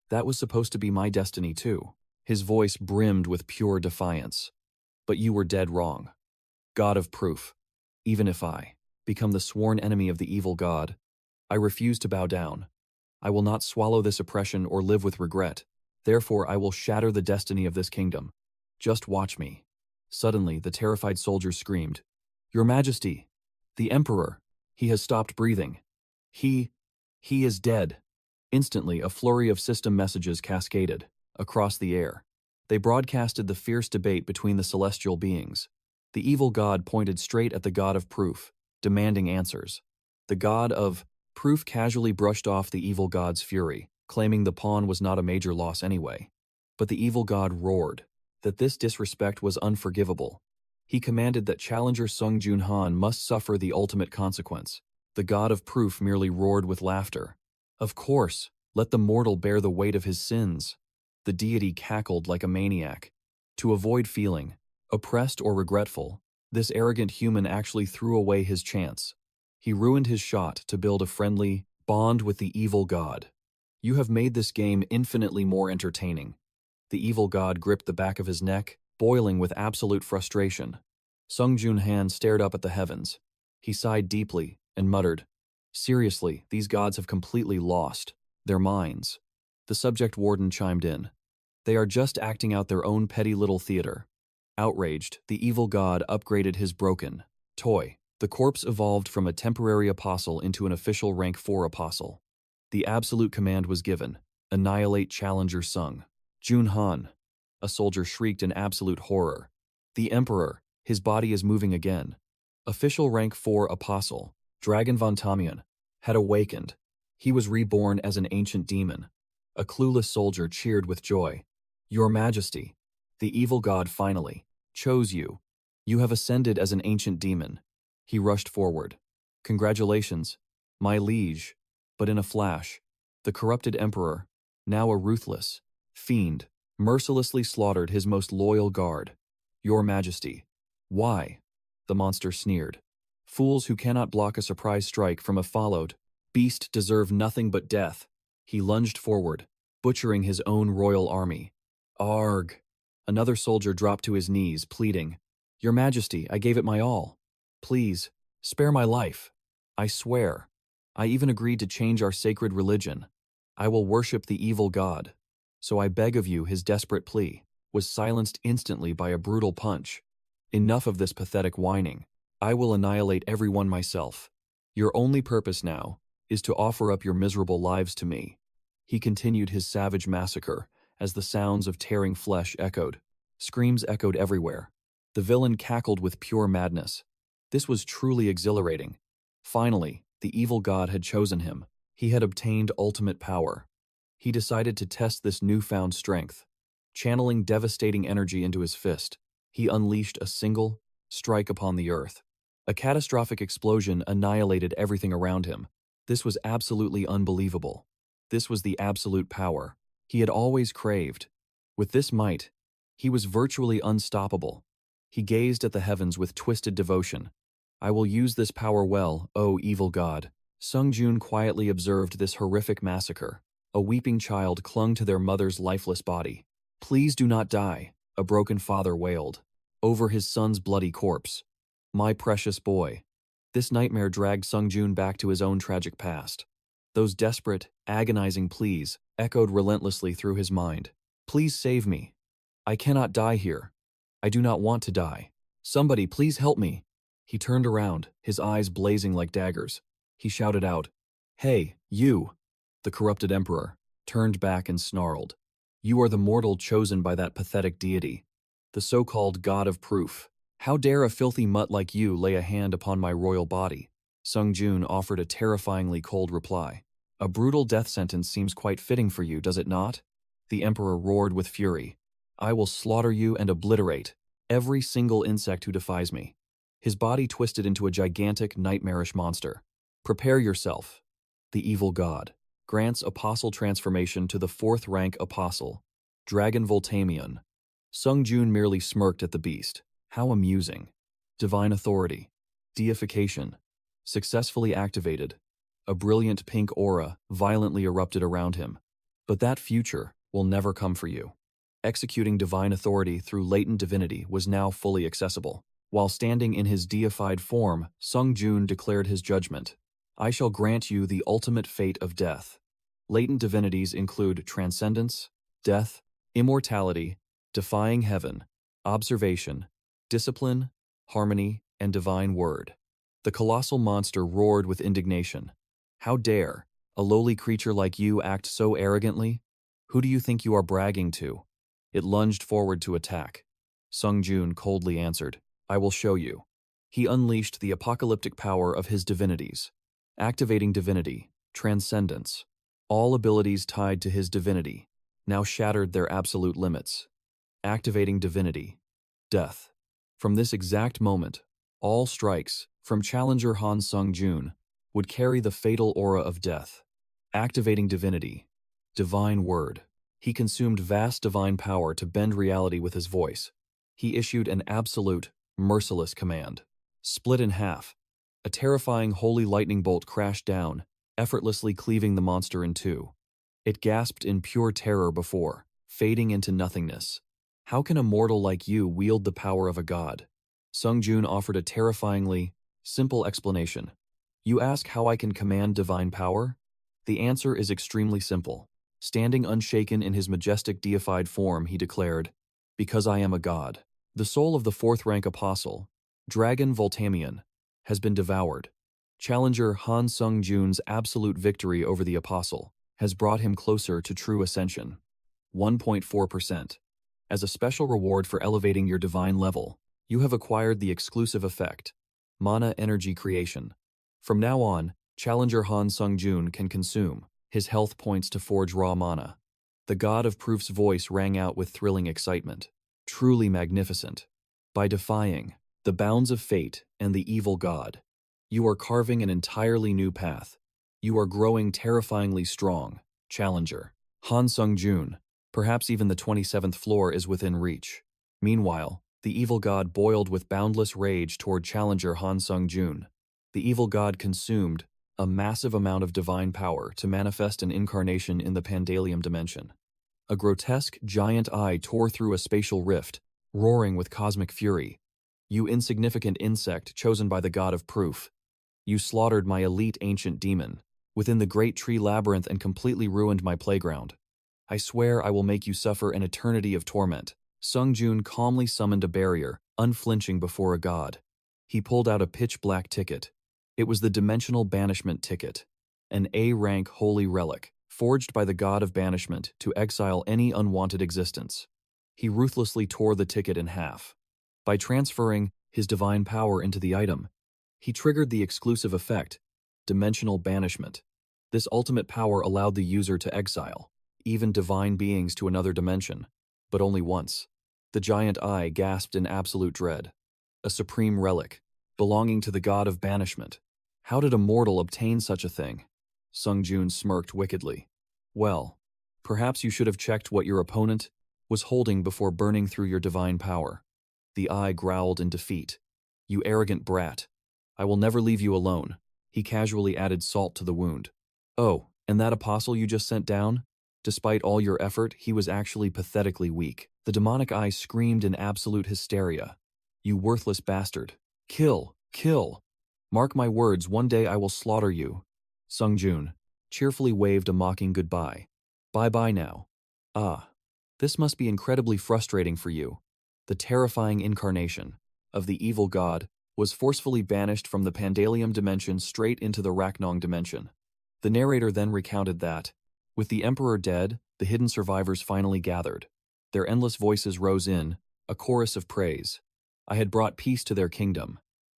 that was supposed to be my destiny too. His voice brimmed with pure defiance. But you were dead wrong. God of proof. Even if I become the sworn enemy of the evil god, I refuse to bow down. I will not swallow this oppression or live with regret. Therefore, I will shatter the destiny of this kingdom. Just watch me. Suddenly, the terrified soldiers screamed, Your Majesty, the Emperor, he has stopped breathing. He is dead. Instantly, a flurry of system messages cascaded across the air. They broadcasted the fierce debate between the celestial beings. The evil god pointed straight at the god of proof, demanding answers. The god of proof casually brushed off the evil god's fury, claiming the pawn was not a major loss anyway. But the evil god roared that this disrespect was unforgivable. He commanded that challenger Sung-yeon must suffer the ultimate consequence. The god of proof merely roared with laughter. Of course, let the mortal bear the weight of his sins. The deity cackled like a maniac. To avoid feeling oppressed or regretful, this arrogant human actually threw away his chance. He ruined his shot to build a friendly bond with the evil god. You have made this game infinitely more entertaining. The evil god gripped the back of his neck, boiling with absolute frustration. Sung-yeon stared up at the heavens. He sighed deeply and muttered, "Seriously, these gods have completely lost their minds." The subject warden chimed in. "They are just acting out their own petty little theater." Outraged, the evil god upgraded his broken toy. The corpse evolved from a temporary apostle into an official rank 4 apostle. The absolute command was given: annihilate challenger Sung-yeon. A soldier shrieked in absolute horror. The emperor, his body is moving again. Official rank 4 apostle, Dragon von Tamian, had awakened. He was reborn as an ancient demon. A clueless soldier cheered with joy. "Your Majesty, the evil god finally chose you. You have ascended as an ancient demon." He rushed forward. "Congratulations, my liege." But in a flash, the corrupted emperor, now a ruthless fiend, mercilessly slaughtered his most loyal guard. "Your Majesty." "Why?" The monster sneered. "Fools who cannot block a surprise strike from a followed beast deserve nothing but death." He lunged forward, butchering his own royal army. "Arg!" Another soldier dropped to his knees, pleading, "Your Majesty, I gave it my all. Please, spare my life. I swear. I even agreed to change our sacred religion. I will worship the evil god. So I beg of you." His desperate plea was silenced instantly by a brutal punch. "Enough of this pathetic whining. I will annihilate everyone myself. Your only purpose now is to offer up your miserable lives to me." He continued his savage massacre as the sounds of tearing flesh echoed. Screams echoed everywhere. The villain cackled with pure madness. This was truly exhilarating. Finally, the evil god had chosen him. He had obtained ultimate power. He decided to test this newfound strength. Channeling devastating energy into his fist, he unleashed a single strike upon the earth. A catastrophic explosion annihilated everything around him. This was absolutely unbelievable. This was the absolute power he had always craved. With this might, he was virtually unstoppable. He gazed at the heavens with twisted devotion. "I will use this power well, O evil god." Sung-yeon quietly observed this horrific massacre. A weeping child clung to their mother's lifeless body. "Please do not die," a broken father wailed over his son's bloody corpse. "My precious boy." This nightmare dragged Sung-yeon back to his own tragic past. Those desperate, agonizing pleas echoed relentlessly through his mind. "Please save me. I cannot die here. I do not want to die. Somebody please help me." He turned around, his eyes blazing like daggers. He shouted out, "Hey, you!" The corrupted emperor turned back and snarled, "You are the mortal chosen by that pathetic deity, the so-called god of proof. How dare a filthy mutt like you lay a hand upon my royal body?" Sung-yeon offered a terrifyingly cold reply. "A brutal death sentence seems quite fitting for you, does it not?" The emperor roared with fury. "I will slaughter you and obliterate every single insect who defies me." His body twisted into a gigantic, nightmarish monster. "Prepare yourself." The evil god grants apostle transformation to the 4th rank apostle, Dragon Voltamion. Sung-yeon merely smirked at the beast. How amusing. Divine authority. Deification. Successfully activated. A brilliant pink aura violently erupted around him. But that future will never come for you. Executing divine authority through latent divinity was now fully accessible. While standing in his deified form, Sung-yeon declared his judgment. "I shall grant you the ultimate fate of death." Latent divinities include transcendence, death, immortality, defying heaven, observation, discipline, harmony, and divine word. The colossal monster roared with indignation. "How dare a lowly creature like you act so arrogantly? Who do you think you are bragging to?" It lunged forward to attack. Sung-yeon coldly answered, "I will show you." He unleashed the apocalyptic power of his divinities. Activating divinity, transcendence. All abilities tied to his divinity now shattered their absolute limits. Activating divinity, death. From this exact moment, all strikes from challenger Han Sung-yeon would carry the fatal aura of death. Activating divinity, divine word. He consumed vast divine power to bend reality with his voice. He issued an absolute, merciless command. Split in half. A terrifying holy lightning bolt crashed down, effortlessly cleaving the monster in two. It gasped in pure terror before, fading into nothingness. How can a mortal like you wield the power of a god? Sung-yeon offered a terrifyingly simple explanation. You ask how I can command divine power? The answer is extremely simple. Standing unshaken in his majestic deified form, he declared, "Because I am a god." The soul of the fourth-rank apostle, Dragon Voltamion, has been devoured. Challenger Han Sung-yeon's absolute victory over the apostle has brought him closer to true ascension. 1.4%. As a special reward for elevating your divine level, you have acquired the exclusive effect, Mana Energy Creation. From now on, Challenger Han Sung-yeon can consume his health points to forge raw mana. The god of proof's voice rang out with thrilling excitement. Truly magnificent. By defying the bounds of fate and the evil god, you are carving an entirely new path. You are growing terrifyingly strong, Challenger. Han Sung-yeon, perhaps even the 27th floor is within reach. Meanwhile, the evil god boiled with boundless rage toward Challenger Han Sung-yeon. The evil god consumed a massive amount of divine power to manifest an incarnation in the Pandalium dimension. A grotesque giant eye tore through a spatial rift, roaring with cosmic fury. You insignificant insect chosen by the god of proof. You slaughtered my elite ancient demon within the great tree labyrinth and completely ruined my playground. I swear I will make you suffer an eternity of torment. Sung-yeon calmly summoned a barrier, unflinching before a god. He pulled out a pitch-black ticket. It was the dimensional banishment ticket, an A-rank holy relic, forged by the god of banishment to exile any unwanted existence. He ruthlessly tore the ticket in half. By transferring his divine power into the item, he triggered the exclusive effect, dimensional banishment. This ultimate power allowed the user to exile even divine beings to another dimension, but only once. The giant eye gasped in absolute dread. A supreme relic, belonging to the god of banishment. How did a mortal obtain such a thing? Sung-yeon smirked wickedly. Well, perhaps you should have checked what your opponent was holding before burning through your divine power. The eye growled in defeat. You arrogant brat. I will never leave you alone. He casually added salt to the wound. Oh, and that apostle you just sent down? Despite all your effort, he was actually pathetically weak. The demonic eye screamed in absolute hysteria. You worthless bastard. Kill, kill. Mark my words, one day I will slaughter you. Sung-yeon cheerfully waved a mocking goodbye. Bye-bye now. Ah, this must be incredibly frustrating for you. The terrifying incarnation of the evil god was forcefully banished from the Pandalium dimension straight into the Raknong dimension. The narrator then recounted that, with the Emperor dead, the hidden survivors finally gathered. Their endless voices rose in, a chorus of praise. I had brought peace to their kingdom.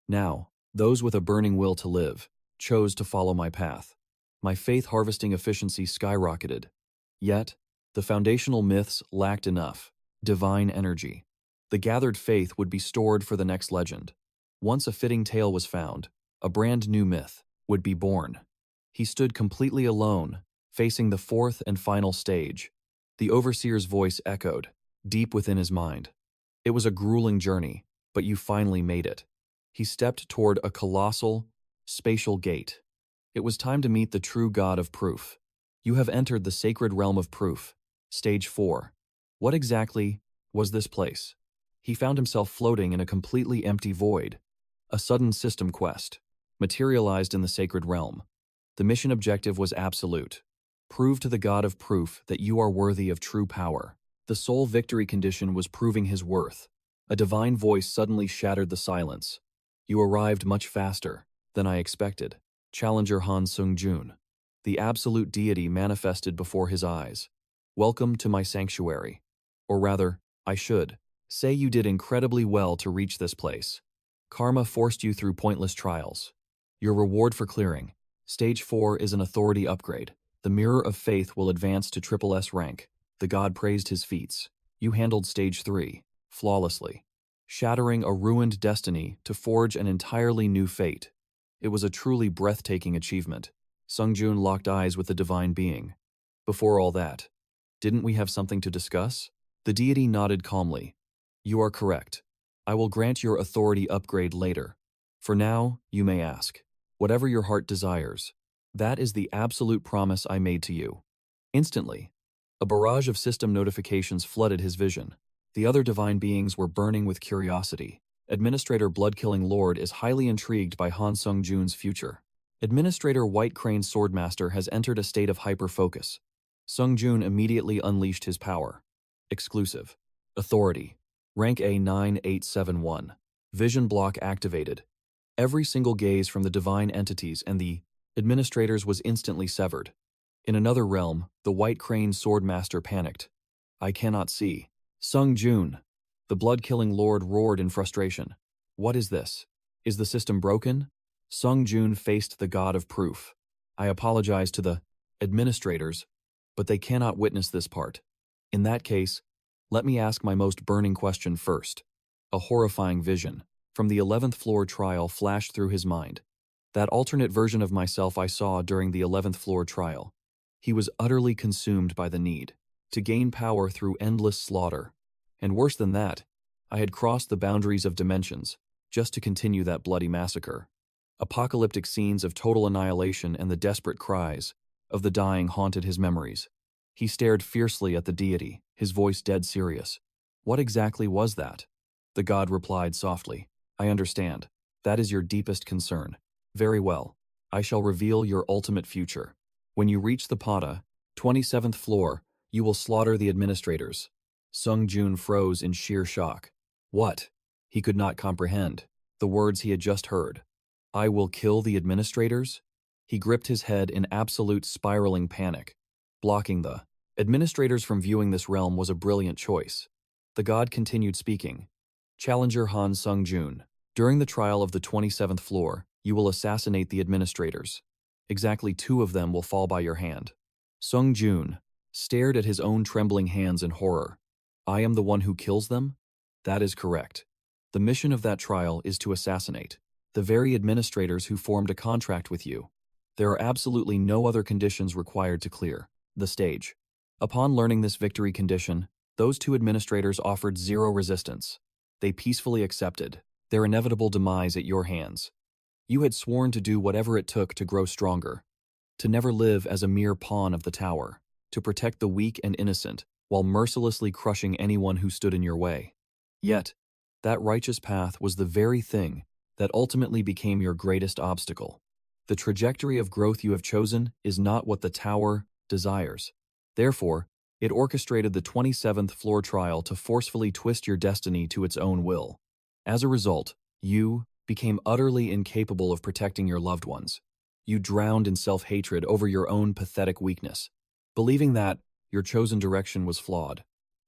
Now, those with a burning will to live chose to follow my path. My faith-harvesting efficiency skyrocketed. Yet, the foundational myths lacked enough divine energy. The gathered faith would be stored for the next legend. Once a fitting tale was found, a brand new myth would be born. He stood completely alone, facing the fourth and final stage. The overseer's voice echoed, deep within his mind. It was a grueling journey, but you finally made it. He stepped toward a colossal, spatial gate. It was time to meet the true god of proof. You have entered the sacred realm of proof, stage 4. What exactly was this place? He found himself floating in a completely empty void. A sudden system quest materialized in the sacred realm. The mission objective was absolute. Prove to the god of proof that you are worthy of true power. The sole victory condition was proving his worth. A divine voice suddenly shattered the silence. You arrived much faster than I expected. Challenger Han Sung-yeon. The absolute deity manifested before his eyes. Welcome to my sanctuary. Or rather, I should say you did incredibly well to reach this place. Karma forced you through pointless trials. Your reward for clearing Stage 4 is an authority upgrade. The Mirror of Faith will advance to SSS rank. The god praised his feats. You handled Stage 3 flawlessly, shattering a ruined destiny to forge an entirely new fate. It was a truly breathtaking achievement. Sung-yeon locked eyes with the divine being. Before all that, Didn't we have something to discuss? The deity nodded calmly. You are correct. I will grant your authority upgrade later. For now, you may ask. Whatever your heart desires. That is the absolute promise I made to you. Instantly, a barrage of system notifications flooded his vision. The other divine beings were burning with curiosity. Administrator Blood-Killing Lord is highly intrigued by Han Sung-jun's future. Administrator White Crane Swordmaster has entered a state of hyper-focus. Sung-jun immediately unleashed his power. Exclusive. Authority. Rank A9871. Vision block activated. Every single gaze from the divine entities and the administrators was instantly severed. In another realm, the White Crane Swordmaster panicked. I cannot see. Sung-jun. The Blood-Killing Lord roared in frustration. What is this? Is the system broken? Sung-jun faced the god of proof. I apologize to the administrators, but they cannot witness this part. In that case, let me ask my most burning question first. A horrifying vision from the 11th floor trial flashed through his mind. That alternate version of myself I saw during the 11th floor trial. He was utterly consumed by the need to gain power through endless slaughter. And worse than that, I had crossed the boundaries of dimensions just to continue that bloody massacre. Apocalyptic scenes of total annihilation and the desperate cries of the dying haunted his memories. He stared fiercely at the deity, his voice dead serious. What exactly was that? The god replied softly. I understand. That is your deepest concern. Very well. I shall reveal your ultimate future. When you reach the Pada, 27th floor, you will slaughter the administrators. Sung-jun froze in sheer shock. What? He could not comprehend the words he had just heard. I will kill the administrators? He gripped his head in absolute spiraling panic. Blocking the administrators from viewing this realm was a brilliant choice. The god continued speaking. Challenger Han Sung-jun, during the trial of the 27th floor, you will assassinate the administrators. Exactly 2 of them will fall by your hand. Sung-jun stared at his own trembling hands in horror. I am the one who kills them? That is correct. The mission of that trial is to assassinate the very administrators who formed a contract with you. There are absolutely no other conditions required to clear the stage. Upon learning this victory condition, those 2 administrators offered 0 resistance. They peacefully accepted their inevitable demise at your hands. You had sworn to do whatever it took to grow stronger, to never live as a mere pawn of the tower, to protect the weak and innocent while mercilessly crushing anyone who stood in your way. Yet, that righteous path was the very thing that ultimately became your greatest obstacle. The trajectory of growth you have chosen is not what the tower desires. Therefore, it orchestrated the 27th floor trial to forcefully twist your destiny to its own will. As a result, you became utterly incapable of protecting your loved ones. You drowned in self-hatred over your own pathetic weakness, believing that your chosen direction was flawed.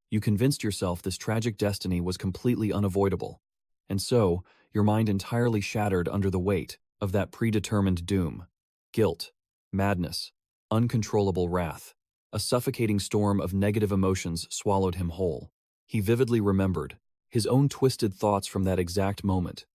You convinced yourself this tragic destiny was completely unavoidable, and so your mind entirely shattered under the weight of that predetermined doom. Guilt, madness, uncontrollable wrath. A suffocating storm of negative emotions swallowed him whole. He vividly remembered his own twisted thoughts from that exact moment.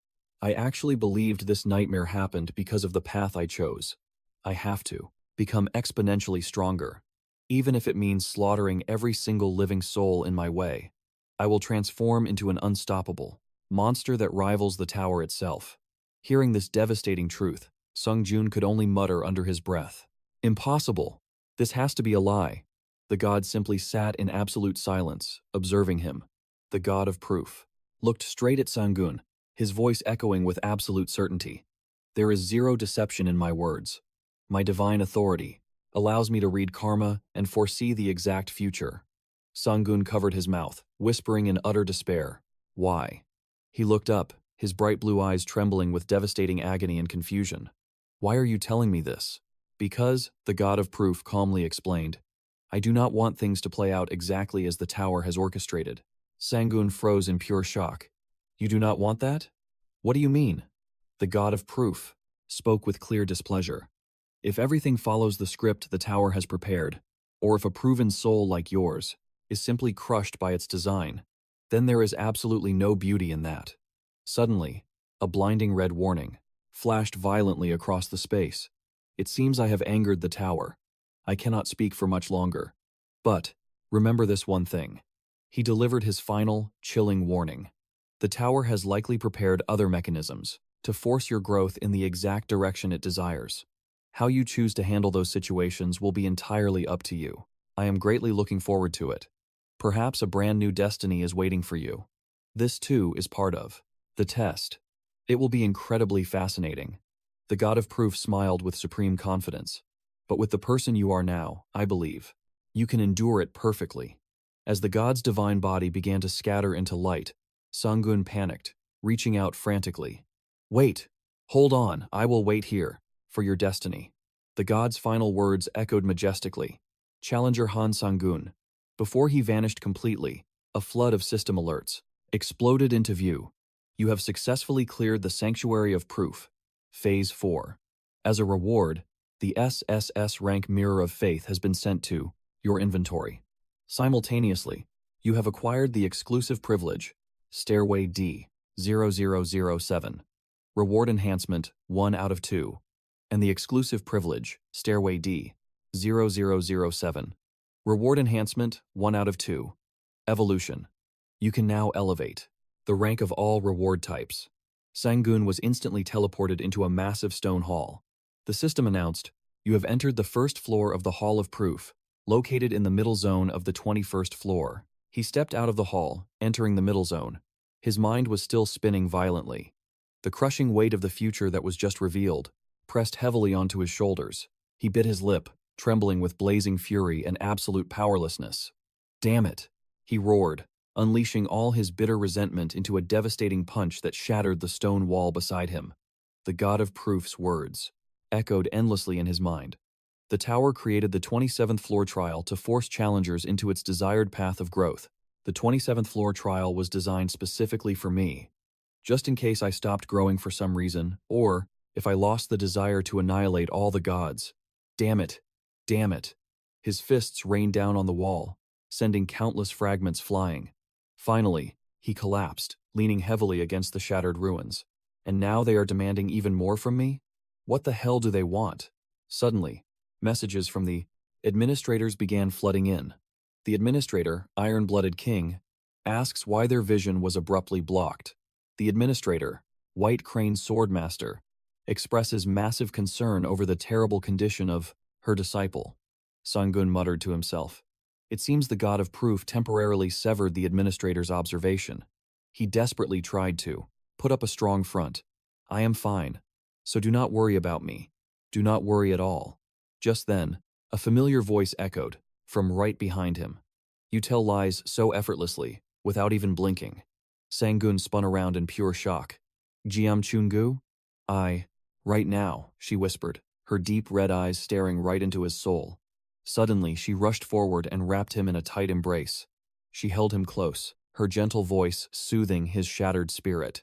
I actually believed this nightmare happened because of the path I chose. I have to become exponentially stronger, even if it means slaughtering every single living soul in my way. I will transform into an unstoppable monster that rivals the tower itself. Hearing this devastating truth, Sung-jun could only mutter under his breath. Impossible! This has to be a lie. The god simply sat in absolute silence, observing him. The god of proof looked straight at Sang-gun, his voice echoing with absolute certainty. There is 0 deception in my words. My divine authority allows me to read karma and foresee the exact future. Sang-gun covered his mouth, whispering in utter despair. Why? He looked up, his bright blue eyes trembling with devastating agony and confusion. Why are you telling me this? Because, the god of proof calmly explained, I do not want things to play out exactly as the tower has orchestrated. Sang-gun froze in pure shock. You do not want that? What do you mean? The god of proof spoke with clear displeasure. If everything follows the script the tower has prepared, or if a proven soul like yours is simply crushed by its design, then there is absolutely no beauty in that. Suddenly, a blinding red warning flashed violently across the space. It seems I have angered the tower. I cannot speak for much longer. But, Remember this one thing. He delivered his final, chilling warning. The tower has likely prepared other mechanisms to force your growth in the exact direction it desires. How you choose to handle those situations will be entirely up to you. I am greatly looking forward to it. Perhaps a brand new destiny is waiting for you. This too is part of the test. It will be incredibly fascinating. The God of Proof smiled with supreme confidence. But with the person you are now, I believe, you can endure it perfectly. As the god's divine body began to scatter into light, Sung-yeon panicked, reaching out frantically. Wait! Hold on, I will wait here, for your destiny. The god's final words echoed majestically. Challenger Han Sang-geun. Before he vanished completely, a flood of system alerts exploded into view. You have successfully cleared the Sanctuary of Proof. Phase 4. As a reward, the SSS-Rank Mirror of Faith has been sent to your inventory. Simultaneously, you have acquired the exclusive privilege, Stairway D-0007. Reward enhancement 1 out of 2. And the exclusive privilege, Stairway D-0007. Reward enhancement 1 out of 2. Evolution. You can now elevate the rank of all reward types. Sang-geun was instantly teleported into a massive stone hall. The system announced, you have entered the first floor of the Hall of Proof, located in the middle zone of the 21st floor. He stepped out of the hall, entering the middle zone. His mind was still spinning violently. The crushing weight of the future that was just revealed pressed heavily onto his shoulders. He bit his lip, trembling with blazing fury and absolute powerlessness. Damn it! He roared, unleashing all his bitter resentment into a devastating punch that shattered the stone wall beside him. The God of Proof's words echoed endlessly in his mind. The tower created the 27th floor trial to force challengers into its desired path of growth. The 27th floor trial was designed specifically for me, just in case I stopped growing for some reason, or if I lost the desire to annihilate all the gods. Damn it! Damn it! His fists rained down on the wall, sending countless fragments flying. Finally, he collapsed, leaning heavily against the shattered ruins. And now they are demanding even more from me? What the hell do they want? Suddenly, messages from the administrators began flooding in. The administrator, Iron-Blooded King, asks why their vision was abruptly blocked. The administrator, White Crane Swordmaster, expresses massive concern over the terrible condition of her disciple. Sang-geun muttered to himself. It seems the God of Proof temporarily severed the administrator's observation. He desperately tried to put up a strong front. I am fine, so do not worry about me. Do not worry at all. Just then, a familiar voice echoed from right behind him. You tell lies so effortlessly, without even blinking. Sang-geun spun around in pure shock. 𝙎𝙎𝙎-𝙬𝐄? Right now, she whispered, her deep red eyes staring right into his soul. Suddenly, she rushed forward and wrapped him in a tight embrace. She held him close, her gentle voice soothing his shattered spirit.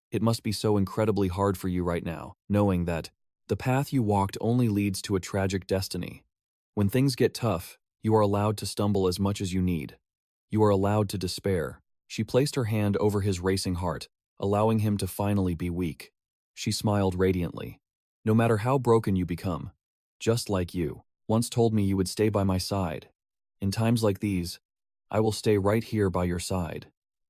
It must be so incredibly hard for you right now, knowing that the path you walked only leads to a tragic destiny. When things get tough, you are allowed to stumble as much as you need. You are allowed to despair. She placed her hand over his racing heart, allowing him to finally be weak. She smiled radiantly. No matter how broken you become, just like you once told me you would stay by my side. In times like these, I will stay right here by your side.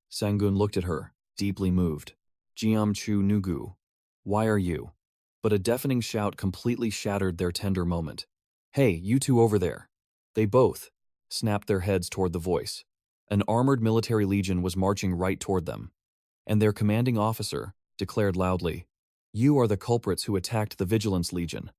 Sang-geun looked at her, deeply moved. 𝙎𝙎𝙎-𝙬𝐄. Why are you? But a deafening shout completely shattered their tender moment. Hey, you two over there. They both snapped their heads toward the voice. An armored military legion was marching right toward them. And their commanding officer declared loudly, You are the culprits who attacked the Vigilance Legion.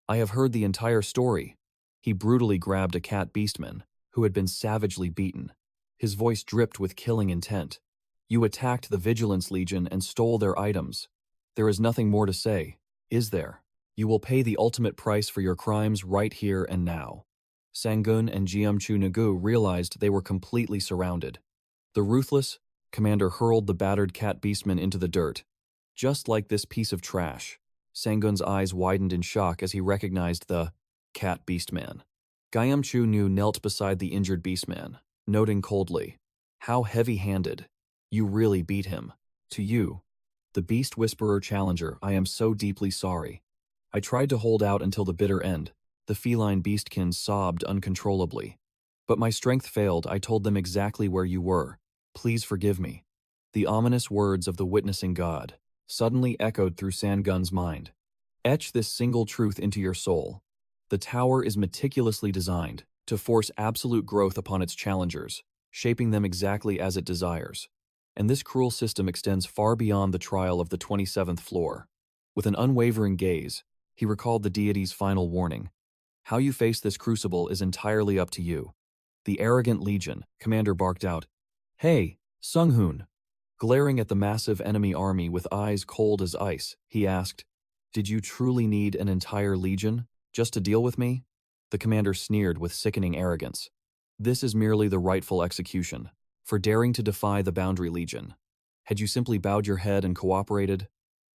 I have heard the entire story. He brutally grabbed a cat beastman, who had been savagely beaten. His voice dripped with killing intent. You attacked the Vigilance Legion and stole their items. There is nothing more to say, is there? You will pay the ultimate price for your crimes right here and now. Sang-geun and 𝙎𝙎𝙎-𝙬𝐄 realized they were completely surrounded. The ruthless commander hurled the battered cat beastman into the dirt. Just like this piece of trash. Sang-geun's eyes widened in shock as he recognized the cat beastman. 𝙎𝙎𝙎 knelt beside the injured beastman, noting coldly, How heavy-handed. You really beat him. To you, the Beast Whisperer Challenger, I am so deeply sorry. I tried to hold out until the bitter end. The feline beastkin sobbed uncontrollably. But my strength failed. I told them exactly where you were. Please forgive me. The ominous words of the witnessing god suddenly echoed through Sung-yeon's mind. Etch this single truth into your soul. The tower is meticulously designed to force absolute growth upon its challengers, shaping them exactly as it desires. And this cruel system extends far beyond the trial of the 27th floor. With an unwavering gaze, he recalled the deity's final warning. How you face this crucible is entirely up to you. The arrogant legion commander barked out, "Hey, Sung-hoon!" Glaring at the massive enemy army with eyes cold as ice, he asked, "Did you truly need an entire legion just to deal with me?" The commander sneered with sickening arrogance. "This is merely the rightful execution for daring to defy the Boundary Legion. Had you simply bowed your head and cooperated,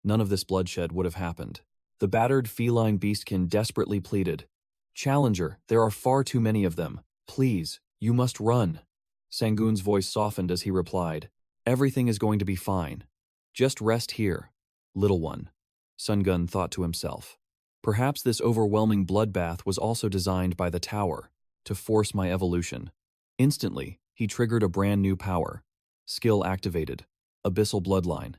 none of this bloodshed would have happened." The battered feline beastkin desperately pleaded, "Challenger, there are far too many of them. Please, you must run." Sang-geun's voice softened as he replied, "Everything is going to be fine. Just rest here, little one." Sung-yeon thought to himself, "Perhaps this overwhelming bloodbath was also designed by the tower to force my evolution." Instantly, he triggered a brand new power. Skill activated. Abyssal Bloodline.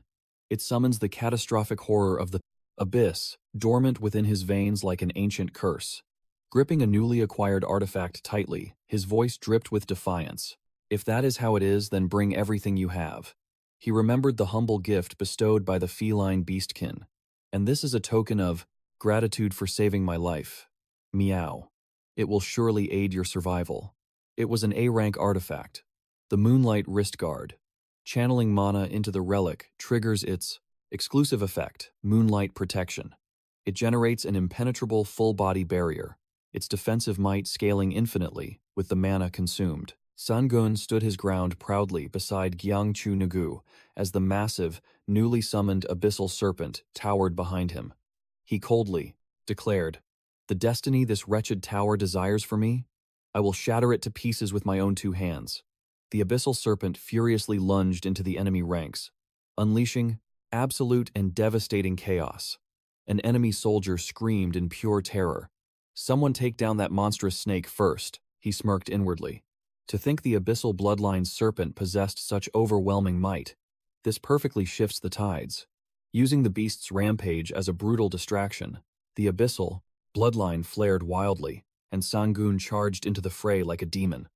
It summons the catastrophic horror of the abyss, dormant within his veins like an ancient curse. Gripping a newly acquired artifact tightly, his voice dripped with defiance. "If that is how it is, then bring everything you have." He remembered the humble gift bestowed by the feline beastkin. "And this is a token of gratitude for saving my life. Meow. It will surely aid your survival." It was an A-rank artifact, the Moonlight Wrist Guard. Channeling mana into the relic triggers its exclusive effect, Moonlight Protection. It generates an impenetrable full-body barrier, its defensive might scaling infinitely with the mana consumed. Sung-yeon stood his ground proudly beside 𝐄𝐗𝐏𝐄𝐋 as the massive, newly summoned abyssal serpent towered behind him. He coldly declared, "The destiny this wretched tower desires for me, I will shatter it to pieces with my own two hands." The abyssal serpent furiously lunged into the enemy ranks, unleashing absolute and devastating chaos. An enemy soldier screamed in pure terror. "Someone take down that monstrous snake first," he smirked inwardly. To think the abyssal bloodline serpent possessed such overwhelming might. This perfectly shifts the tides. Using the beast's rampage as a brutal distraction, the abyssal bloodline flared wildly, and Sang-geun charged into the fray like a demon.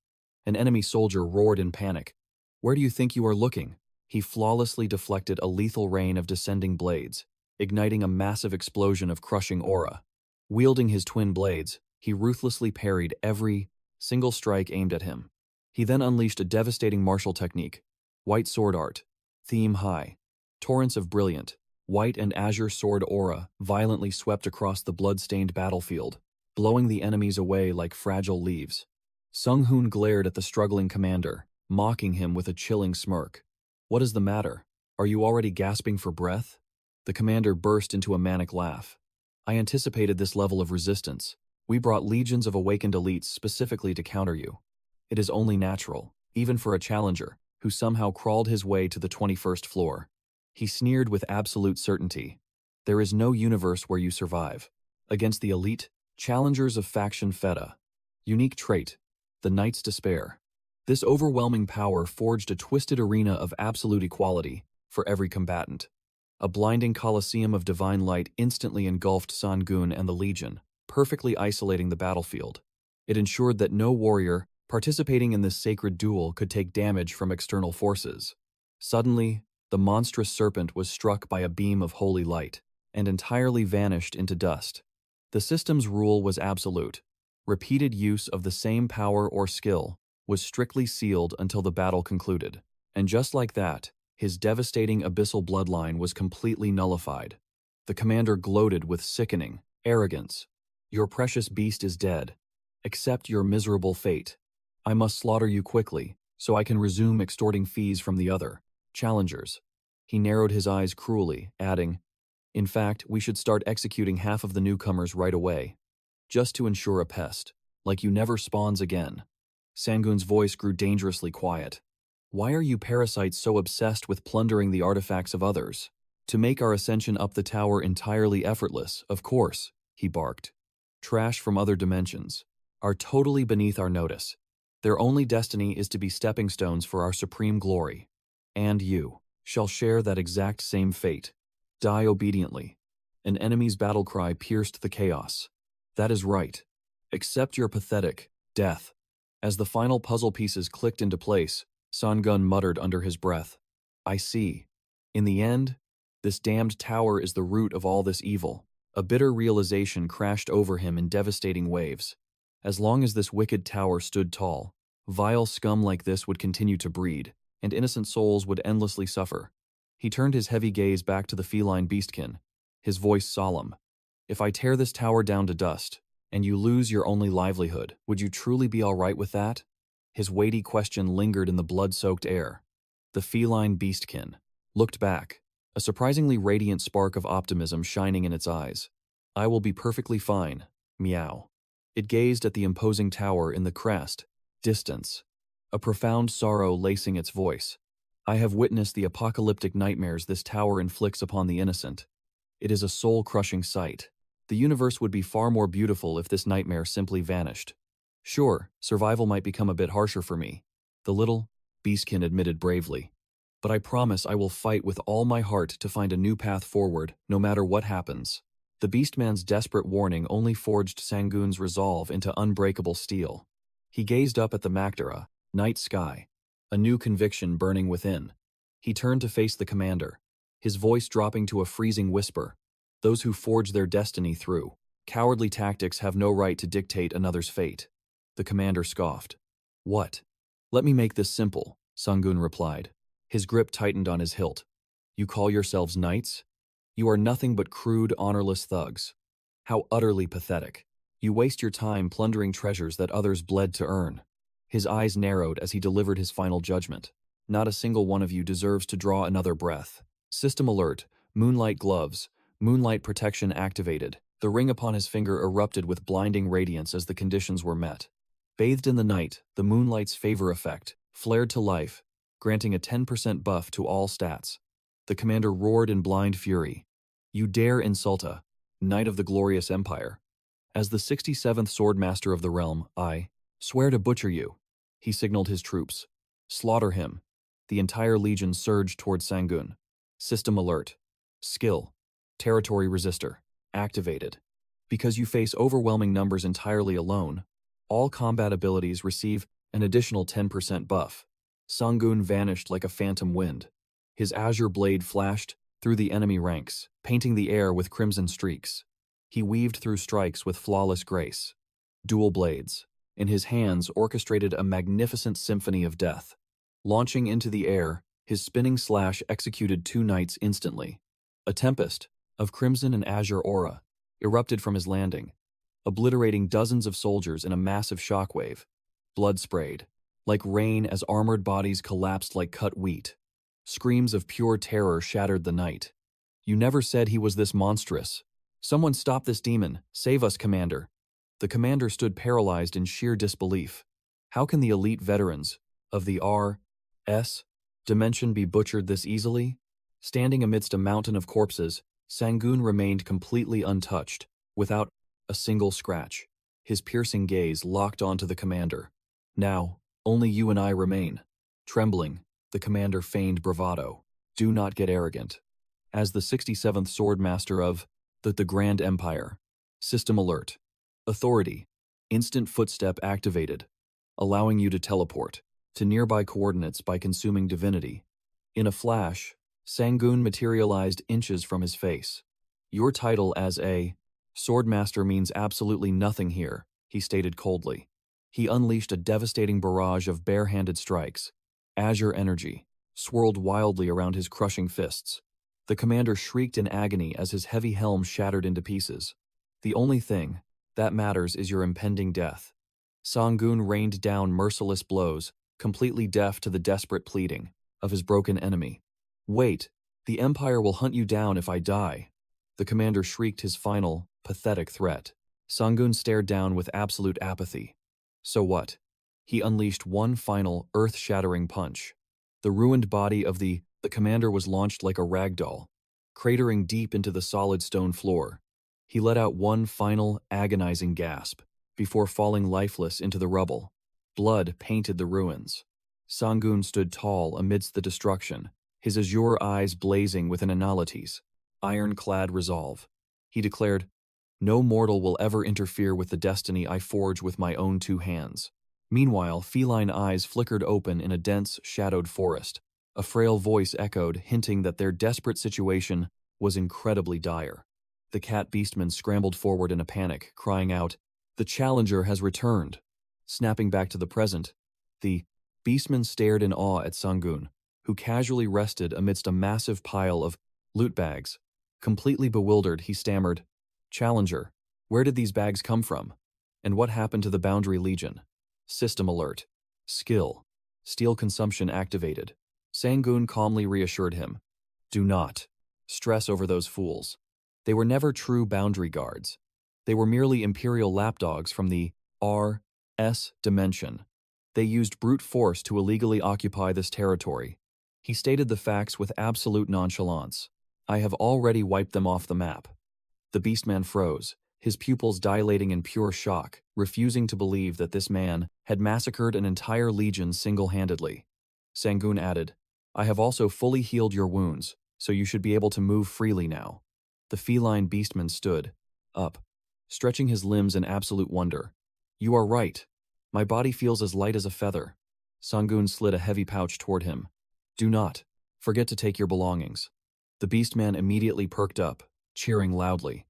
An enemy soldier roared in panic. "Where do you think you are looking?" He flawlessly deflected a lethal rain of descending blades, igniting a massive explosion of crushing aura. Wielding his twin blades, he ruthlessly parried every single strike aimed at him. He then unleashed a devastating martial technique, White Sword Art, Theme High. Torrents of brilliant, white and azure sword aura violently swept across the blood-stained battlefield, blowing the enemies away like fragile leaves. Sung-hoon glared at the struggling commander, mocking him with a chilling smirk. "What is the matter? Are you already gasping for breath?" The commander burst into a manic laugh. "I anticipated this level of resistance. We brought legions of awakened elites specifically to counter you. It is only natural, even for a challenger, who somehow crawled his way to the 21st floor." He sneered with absolute certainty. "There is no universe where you survive. Against the elite, challengers of faction Feta. Unique trait, the Knight's Despair." This overwhelming power forged a twisted arena of absolute equality for every combatant. A blinding coliseum of divine light instantly engulfed Sang-geun and the Legion, perfectly isolating the battlefield. It ensured that no warrior participating in this sacred duel could take damage from external forces. Suddenly, the monstrous serpent was struck by a beam of holy light and entirely vanished into dust. The system's rule was absolute. Repeated use of the same power or skill was strictly sealed until the battle concluded. And just like that, his devastating abyssal bloodline was completely nullified. The commander gloated with sickening arrogance. "Your precious beast is dead. Accept your miserable fate. I must slaughter you quickly, so I can resume extorting fees from the other challengers." He narrowed his eyes cruelly, adding, "In fact, we should start executing half of the newcomers right away, just to ensure a pest, like you never spawns again." Sang-geun's voice grew dangerously quiet. "Why are you parasites so obsessed with plundering the artifacts of others?" "To make our ascension up the tower entirely effortless, of course," he barked. "Trash from other dimensions are totally beneath our notice. Their only destiny is to be stepping stones for our supreme glory. And you shall share that exact same fate. Die obediently. An enemy's battle cry pierced the chaos. That is right. Accept your pathetic death. As the final puzzle pieces clicked into place, Sung-yeon muttered under his breath, I see. In the end, this damned tower is the root of all this evil. A bitter realization crashed over him in devastating waves. As long as this wicked tower stood tall, vile scum like this would continue to breed, and innocent souls would endlessly suffer. He turned his heavy gaze back to the feline beastkin, his voice solemn. If I tear this tower down to dust, and you lose your only livelihood, would you truly be all right with that? His weighty question lingered in the blood-soaked air. The feline beastkin looked back, a surprisingly radiant spark of optimism shining in its eyes. I will be perfectly fine, meow. It gazed at the imposing tower in the crest, distance, a profound sorrow lacing its voice. I have witnessed the apocalyptic nightmares this tower inflicts upon the innocent. It is a soul-crushing sight. The universe would be far more beautiful if this nightmare simply vanished. Sure, survival might become a bit harsher for me, the little beastkin admitted bravely. But I promise I will fight with all my heart to find a new path forward, no matter what happens. The beastman's desperate warning only forged Sang-geun's resolve into unbreakable steel. He gazed up at the Magdara, night sky, a new conviction burning within. He turned to face the commander, his voice dropping to a freezing whisper. Those who forge their destiny through cowardly tactics have no right to dictate another's fate. The commander scoffed. What? Let me make this simple, Sung-geun replied. His grip tightened on his hilt. You call yourselves knights? You are nothing but crude, honorless thugs. How utterly pathetic. You waste your time plundering treasures that others bled to earn. His eyes narrowed as he delivered his final judgment. Not a single one of you deserves to draw another breath. System alert, moonlight gloves, moonlight protection activated. The ring upon his finger erupted with blinding radiance as the conditions were met. Bathed in the night, the moonlight's favor effect flared to life, granting a 10% buff to all stats. The commander roared in blind fury. You dare insult a knight of the glorious empire. As the 67th swordmaster of the realm, I swear to butcher you. He signaled his troops. Slaughter him. The entire legion surged toward Sang-geun. System alert. Skill. Territory resistor. Activated. Because you face overwhelming numbers entirely alone, all combat abilities receive an additional 10% buff. Sang-geun vanished like a phantom wind. His azure blade flashed through the enemy ranks, painting the air with crimson streaks. He weaved through strikes with flawless grace. Dual blades, in his hands, orchestrated a magnificent symphony of death. Launching into the air, his spinning slash executed 2 knights instantly. A tempest of crimson and azure aura erupted from his landing, obliterating dozens of soldiers in a massive shockwave. Blood sprayed, like rain as armored bodies collapsed like cut wheat. Screams of pure terror shattered the night. You never said he was this monstrous. Someone stop this demon. Save us, Commander. The commander stood paralyzed in sheer disbelief. How can the elite veterans of the R.S. dimension be butchered this easily? Standing amidst a mountain of corpses, Sang-geun remained completely untouched, without a single scratch. His piercing gaze locked onto the commander. Now, only you and I remain. Trembling, the commander feigned bravado. Do not get arrogant. As the 67th swordmaster of the Grand Empire. System alert. Authority. Instant footstep activated, allowing you to teleport to nearby coordinates by consuming divinity. In a flash, Sang-geun materialized inches from his face. Your title as a swordmaster means absolutely nothing here, he stated coldly. He unleashed a devastating barrage of bare-handed strikes. Azure energy swirled wildly around his crushing fists. The commander shrieked in agony as his heavy helm shattered into pieces. The only thing that matters is your impending death. Sang-geun rained down merciless blows, completely deaf to the desperate pleading of his broken enemy. Wait, the Empire will hunt you down if I die. The commander shrieked his final, pathetic threat. Sang-geun stared down with absolute apathy. So what? He unleashed one final, earth-shattering punch. The ruined body of the commander was launched like a rag doll, cratering deep into the solid stone floor. He let out one final, agonizing gasp before falling lifeless into the rubble. Blood painted the ruins. Sung-yeon stood tall amidst the destruction, his azure eyes blazing with an analities, iron-clad resolve. He declared, "No mortal will ever interfere with the destiny I forge with my own two hands." Meanwhile, feline eyes flickered open in a dense, shadowed forest. A frail voice echoed, hinting that their desperate situation was incredibly dire. The cat beastman scrambled forward in a panic, crying out, "The challenger has returned!" Snapping back to the present, the beastman stared in awe at Sung-yeon, who casually rested amidst a massive pile of loot bags. Completely bewildered, he stammered, "Challenger, where did these bags come from? And what happened to the Boundary Legion?" System alert. Skill. Steel consumption activated. Sung-yeon calmly reassured him, "Do not stress over those fools. They were never true boundary guards. They were merely imperial lapdogs from the RS dimension. They used brute force to illegally occupy this territory." He stated the facts with absolute nonchalance. "I have already wiped them off the map." The beastman froze, his pupils dilating in pure shock, refusing to believe that this man had massacred an entire legion single-handedly. Sung-yeon added, "I have also fully healed your wounds, so you should be able to move freely now." The feline beastman stood up, stretching his limbs in absolute wonder. "You are right. My body feels as light as a feather." Sung-yeon slid a heavy pouch toward him. "Do not forget to take your belongings." The beastman immediately perked up, cheering loudly.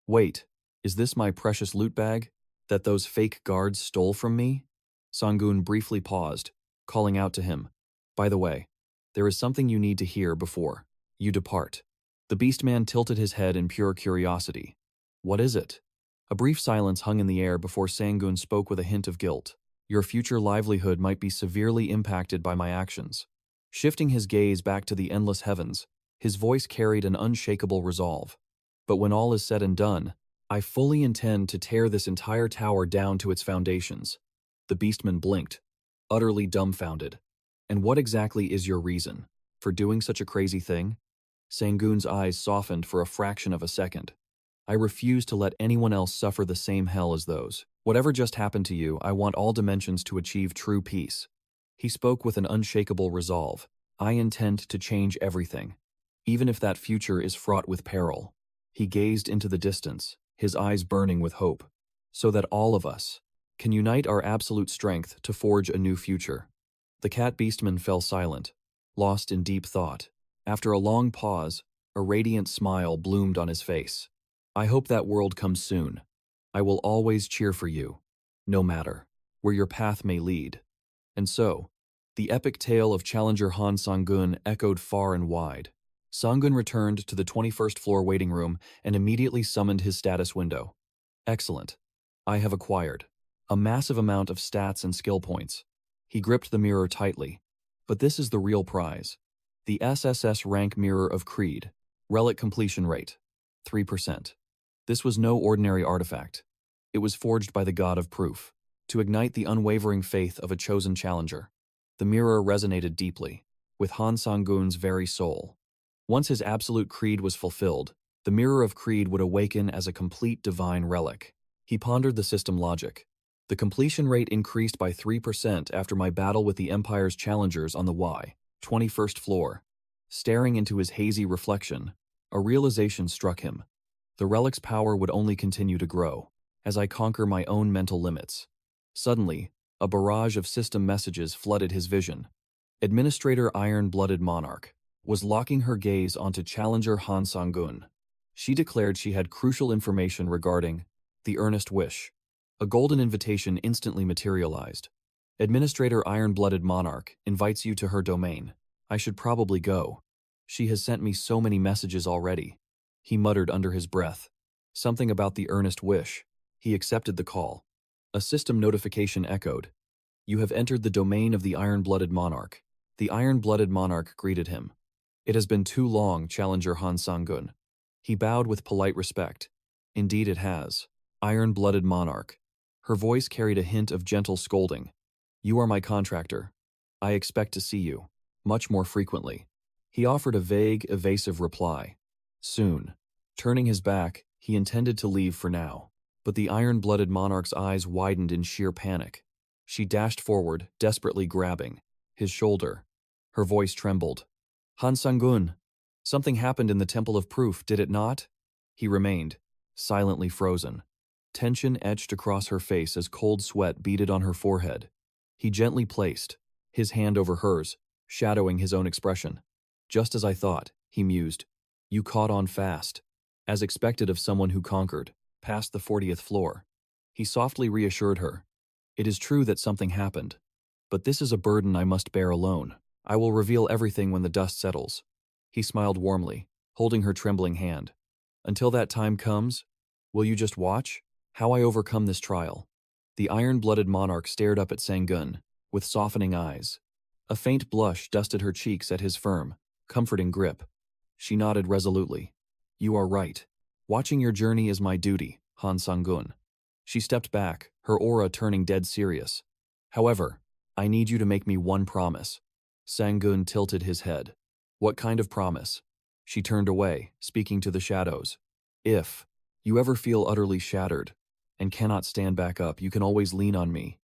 "Wait, is this my precious loot bag that those fake guards stole from me?" Sung-yeon briefly paused, calling out to him, "By the way, there is something you need to hear before you depart." The beastman tilted his head in pure curiosity. "What is it?" A brief silence hung in the air before Sung-yeon spoke with a hint of guilt. "Your future livelihood might be severely impacted by my actions." Shifting his gaze back to the endless heavens, his voice carried an unshakable resolve. "But when all is said and done, I fully intend to tear this entire tower down to its foundations." The beastman blinked, utterly dumbfounded. "And what exactly is your reason for doing such a crazy thing?" Sung-yeon's eyes softened for a fraction of a second. "I refuse to let anyone else suffer the same hell as those. Whatever just happened to you, I want all dimensions to achieve true peace." He spoke with an unshakable resolve. "I intend to change everything, even if that future is fraught with peril." He gazed into the distance, his eyes burning with hope. "So that all of us can unite our absolute strength to forge a new future." The cat beastman fell silent, lost in deep thought. After a long pause, a radiant smile bloomed on his face. "I hope that world comes soon. I will always cheer for you, no matter where your path may lead." And so, the epic tale of Challenger Han Sung-yeon echoed far and wide. Sung-yeon returned to the 21st floor waiting room and immediately summoned his status window. "Excellent. I have acquired a massive amount of stats and skill points." He gripped the mirror tightly. "But this is the real prize. The SSS-Rank Mirror of Creed. Relic completion rate, 3%. This was no ordinary artifact. It was forged by the god of proof, to ignite the unwavering faith of a chosen challenger." The mirror resonated deeply, with Han Sang-geun's very soul. Once his absolute creed was fulfilled, the Mirror of Creed would awaken as a complete divine relic. He pondered the system logic. The completion rate increased by 3% after my battle with the Empire's challengers on the 21st floor. Staring into his hazy reflection, a realization struck him. The relic's power would only continue to grow, as I conquer my own mental limits. Suddenly, a barrage of system messages flooded his vision. Administrator Iron-Blooded Monarch was locking her gaze onto Challenger Han Sang-geun. She declared she had crucial information regarding the earnest wish. A golden invitation instantly materialized. "Administrator Iron-Blooded Monarch invites you to her domain. I should probably go. She has sent me so many messages already." He muttered under his breath. Something about the earnest wish. He accepted the call. A system notification echoed. "You have entered the domain of the Iron-Blooded Monarch." The Iron-Blooded Monarch greeted him. "It has been too long, Challenger Han Sang-geun." He bowed with polite respect. "Indeed it has, Iron-Blooded Monarch." Her voice carried a hint of gentle scolding. "You are my contractor. I expect to see you much more frequently." He offered a vague, evasive reply. "Soon." Turning his back, he intended to leave for now. But the Iron-Blooded Monarch's eyes widened in sheer panic. She dashed forward, desperately grabbing his shoulder. Her voice trembled. Han Sang-gun, something happened in the Temple of Proof, did it not? He remained, silently frozen. Tension etched across her face as cold sweat beaded on her forehead. He gently placed his hand over hers, shadowing his own expression. Just as I thought, he mused. You caught on fast. As expected of someone who conquered, past the 40th floor. He softly reassured her. It is true that something happened, but this is a burden I must bear alone. I will reveal everything when the dust settles. He smiled warmly, holding her trembling hand. Until that time comes, will you just watch how I overcome this trial? The iron-blooded monarch stared up at Sang-gun, with softening eyes. A faint blush dusted her cheeks at his firm, comforting grip. She nodded resolutely. You are right. Watching your journey is my duty, Han Sang-gun. She stepped back, her aura turning dead serious. However, I need you to make me one promise. Sang-gun tilted his head. What kind of promise? She turned away, speaking to the shadows. If you ever feel utterly shattered and cannot stand back up, you can always lean on me.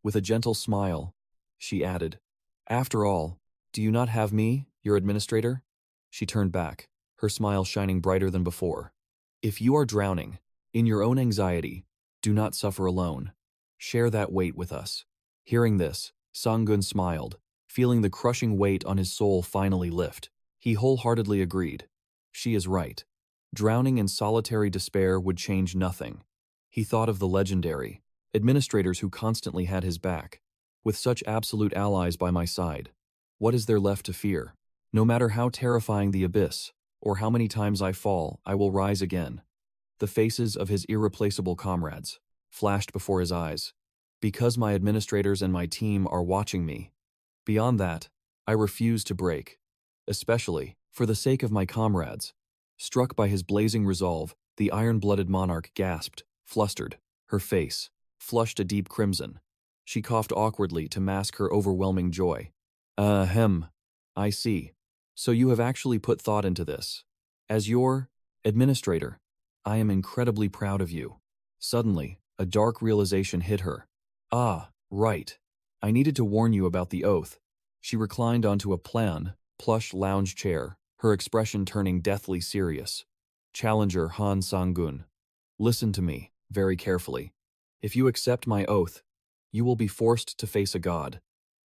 With a gentle smile, she added, After all, do you not have me, your administrator? She turned back, her smile shining brighter than before. If you are drowning in your own anxiety, do not suffer alone. Share that weight with us. Hearing this, Sang-gun smiled, feeling the crushing weight on his soul finally lift. He wholeheartedly agreed. She is right. Drowning in solitary despair would change nothing. He thought of the legendary administrators who constantly had his back. With such absolute allies by my side, what is there left to fear? No matter how terrifying the abyss, or how many times I fall, I will rise again. The faces of his irreplaceable comrades flashed before his eyes. Because my administrators and my team are watching me. Beyond that, I refuse to break. Especially, for the sake of my comrades. Struck by his blazing resolve, the iron-blooded monarch gasped, flustered, her face flushed a deep crimson. She coughed awkwardly to mask her overwhelming joy. I see. So you have actually put thought into this. As your administrator, I am incredibly proud of you. Suddenly, a dark realization hit her. Ah, right. I needed to warn you about the oath. She reclined onto a plush lounge chair, her expression turning deathly serious. Challenger Han Sang-gun, listen to me, very carefully. If you accept my oath, you will be forced to face a god,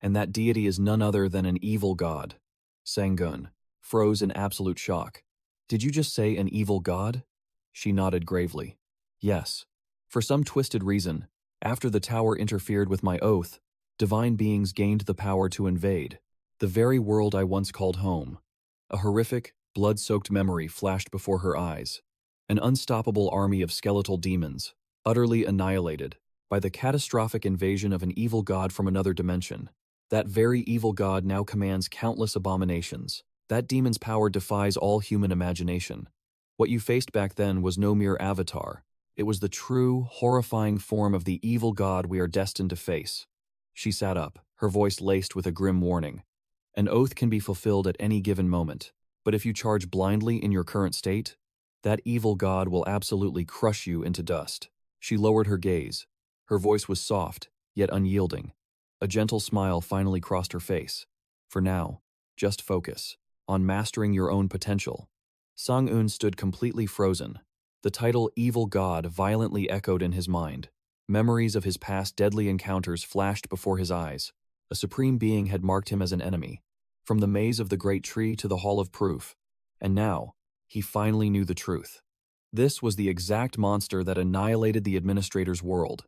and that deity is none other than an evil god. Sang-gun froze in absolute shock. Did you just say an evil god? She nodded gravely. Yes. For some twisted reason, after the tower interfered with my oath, divine beings gained the power to invade the very world I once called home. A horrific, blood-soaked memory flashed before her eyes. An unstoppable army of skeletal demons, utterly annihilated by the catastrophic invasion of an evil god from another dimension. That very evil god now commands countless abominations. That demon's power defies all human imagination. What you faced back then was no mere avatar. It was the true, horrifying form of the evil god we are destined to face. She sat up, her voice laced with a grim warning. An oath can be fulfilled at any given moment, but if you charge blindly in your current state, that evil god will absolutely crush you into dust. She lowered her gaze. Her voice was soft, yet unyielding. A gentle smile finally crossed her face. For now, just focus on mastering your own potential. Sang-gun stood completely frozen. The title Evil God violently echoed in his mind. Memories of his past deadly encounters flashed before his eyes. A supreme being had marked him as an enemy, from the maze of the Great Tree to the Hall of Proof. And now, he finally knew the truth. This was the exact monster that annihilated the administrator's world.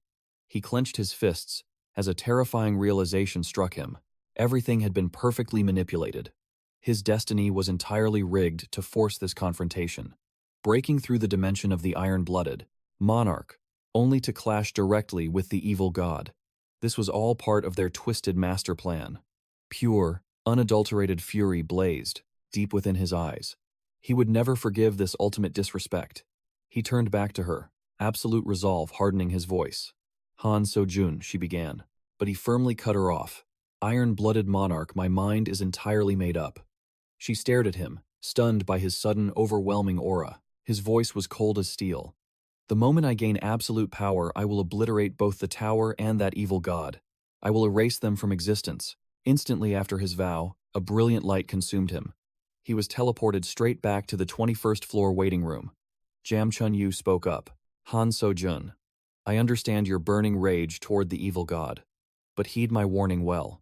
He clenched his fists as a terrifying realization struck him. Everything had been perfectly manipulated. His destiny was entirely rigged to force this confrontation. Breaking through the dimension of the iron-blooded monarch, only to clash directly with the evil god. This was all part of their twisted master plan. Pure, unadulterated fury blazed deep within his eyes. He would never forgive this ultimate disrespect. He turned back to her, absolute resolve hardening his voice. Han So-jun, she began, but he firmly cut her off. Iron-blooded monarch, my mind is entirely made up. She stared at him, stunned by his sudden, overwhelming aura. His voice was cold as steel. The moment I gain absolute power, I will obliterate both the tower and that evil god. I will erase them from existence. Instantly after his vow, a brilliant light consumed him. He was teleported straight back to the 21st floor waiting room. 𝙎𝙎𝙎 spoke up. Han So-jun, I understand your burning rage toward the evil god. But heed my warning well.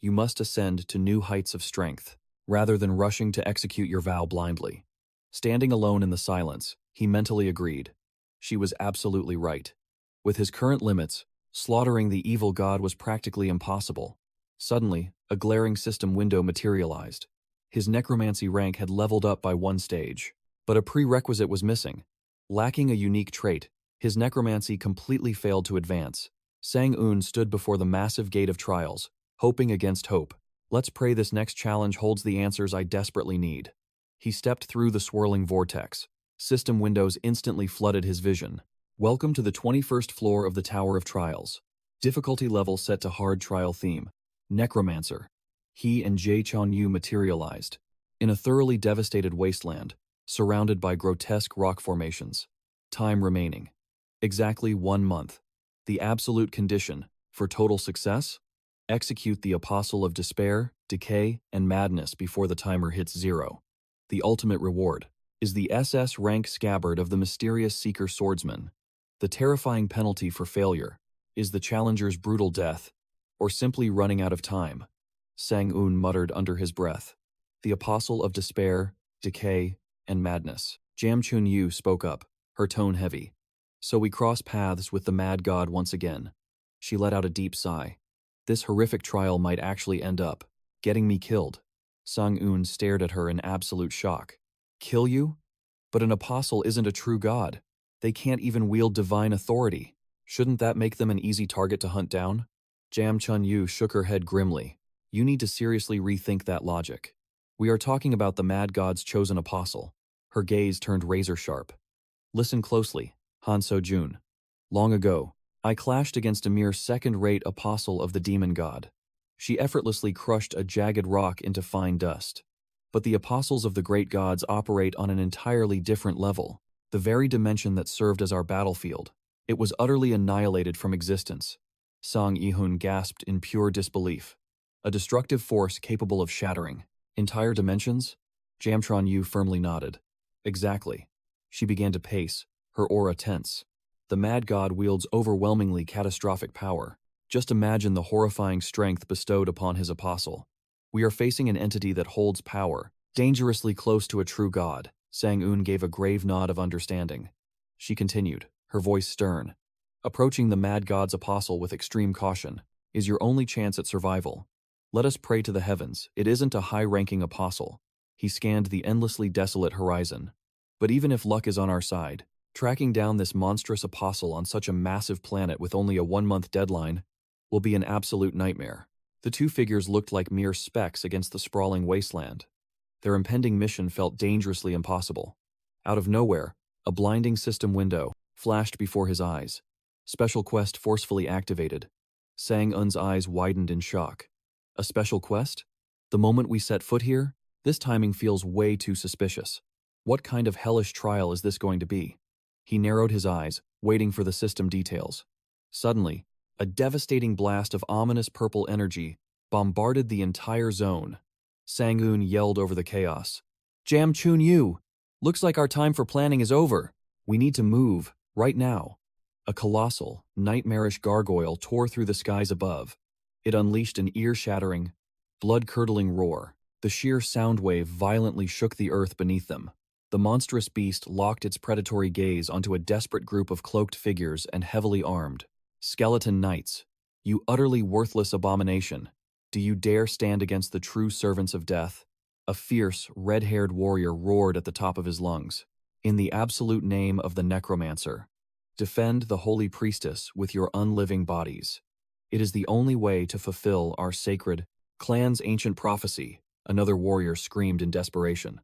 You must ascend to new heights of strength, rather than rushing to execute your vow blindly. Standing alone in the silence, he mentally agreed. She was absolutely right. With his current limits, slaughtering the evil god was practically impossible. Suddenly, a glaring system window materialized. His necromancy rank had leveled up by 1 stage, but a prerequisite was missing. Lacking a unique trait, his necromancy completely failed to advance. Sung-yeon stood before the massive gate of trials, hoping against hope. Let's pray this next challenge holds the answers I desperately need. He stepped through the swirling vortex. System windows instantly flooded his vision. Welcome to the 21st floor of the Tower of Trials. Difficulty level set to hard trial theme. Necromancer. He and 𝙎𝙎𝙎 materialized. In a thoroughly devastated wasteland, surrounded by grotesque rock formations. Time remaining. Exactly 1 month. The absolute condition for total success? Execute the Apostle of Despair, Decay, and Madness before the timer hits 0. The ultimate reward is the SS-Rank Scabbard of the mysterious Seeker Swordsman. The terrifying penalty for failure is the challenger's brutal death, or simply running out of time. Sung-yeon muttered under his breath. The Apostle of Despair, Decay, and Madness. 𝙎𝙎𝙎 spoke up, her tone heavy. So we cross paths with the mad god once again. She let out a deep sigh. This horrific trial might actually end up getting me killed. Sung-yeon stared at her in absolute shock. Kill you? But an apostle isn't a true god. They can't even wield divine authority. Shouldn't that make them an easy target to hunt down? 𝙎𝙎𝙎 shook her head grimly. You need to seriously rethink that logic. We are talking about the mad god's chosen apostle. Her gaze turned razor sharp. Listen closely, Han So-jun. Long ago, I clashed against a mere second-rate apostle of the demon god. She effortlessly crushed a jagged rock into fine dust. But the apostles of the great gods operate on an entirely different level, the very dimension that served as our battlefield. It was utterly annihilated from existence. Sung-yeon gasped in pure disbelief. A destructive force capable of shattering entire dimensions? 𝙎𝙎𝙎 firmly nodded. Exactly. She began to pace, her aura tense. The mad god wields overwhelmingly catastrophic power. Just imagine the horrifying strength bestowed upon his apostle. We are facing an entity that holds power, dangerously close to a true god. Sung-yeon gave a grave nod of understanding. She continued, her voice stern. Approaching the mad god's apostle with extreme caution is your only chance at survival. Let us pray to the heavens, it isn't a high-ranking apostle. He scanned the endlessly desolate horizon. But even if luck is on our side, tracking down this monstrous apostle on such a massive planet with only a 1-month deadline will be an absolute nightmare. The two figures looked like mere specks against the sprawling wasteland. Their impending mission felt dangerously impossible. Out of nowhere, a blinding system window flashed before his eyes. Special quest forcefully activated. Sung-yeon's eyes widened in shock. A special quest? The moment we set foot here, this timing feels way too suspicious. What kind of hellish trial is this going to be? He narrowed his eyes, waiting for the system details. Suddenly, a devastating blast of ominous purple energy bombarded the entire zone. Sung-yeon yelled over the chaos. 𝙎𝙎𝙎! Looks like our time for planning is over. We need to move, right now. A colossal, nightmarish gargoyle tore through the skies above. It unleashed an ear-shattering, blood-curdling roar. The sheer sound wave violently shook the earth beneath them. The monstrous beast locked its predatory gaze onto a desperate group of cloaked figures and heavily armed. Skeleton knights, you utterly worthless abomination. Do you dare stand against the true servants of death? A fierce, red-haired warrior roared at the top of his lungs. In the absolute name of the necromancer, defend the holy priestess with your unliving bodies. It is the only way to fulfill our sacred clan's ancient prophecy, another warrior screamed in desperation.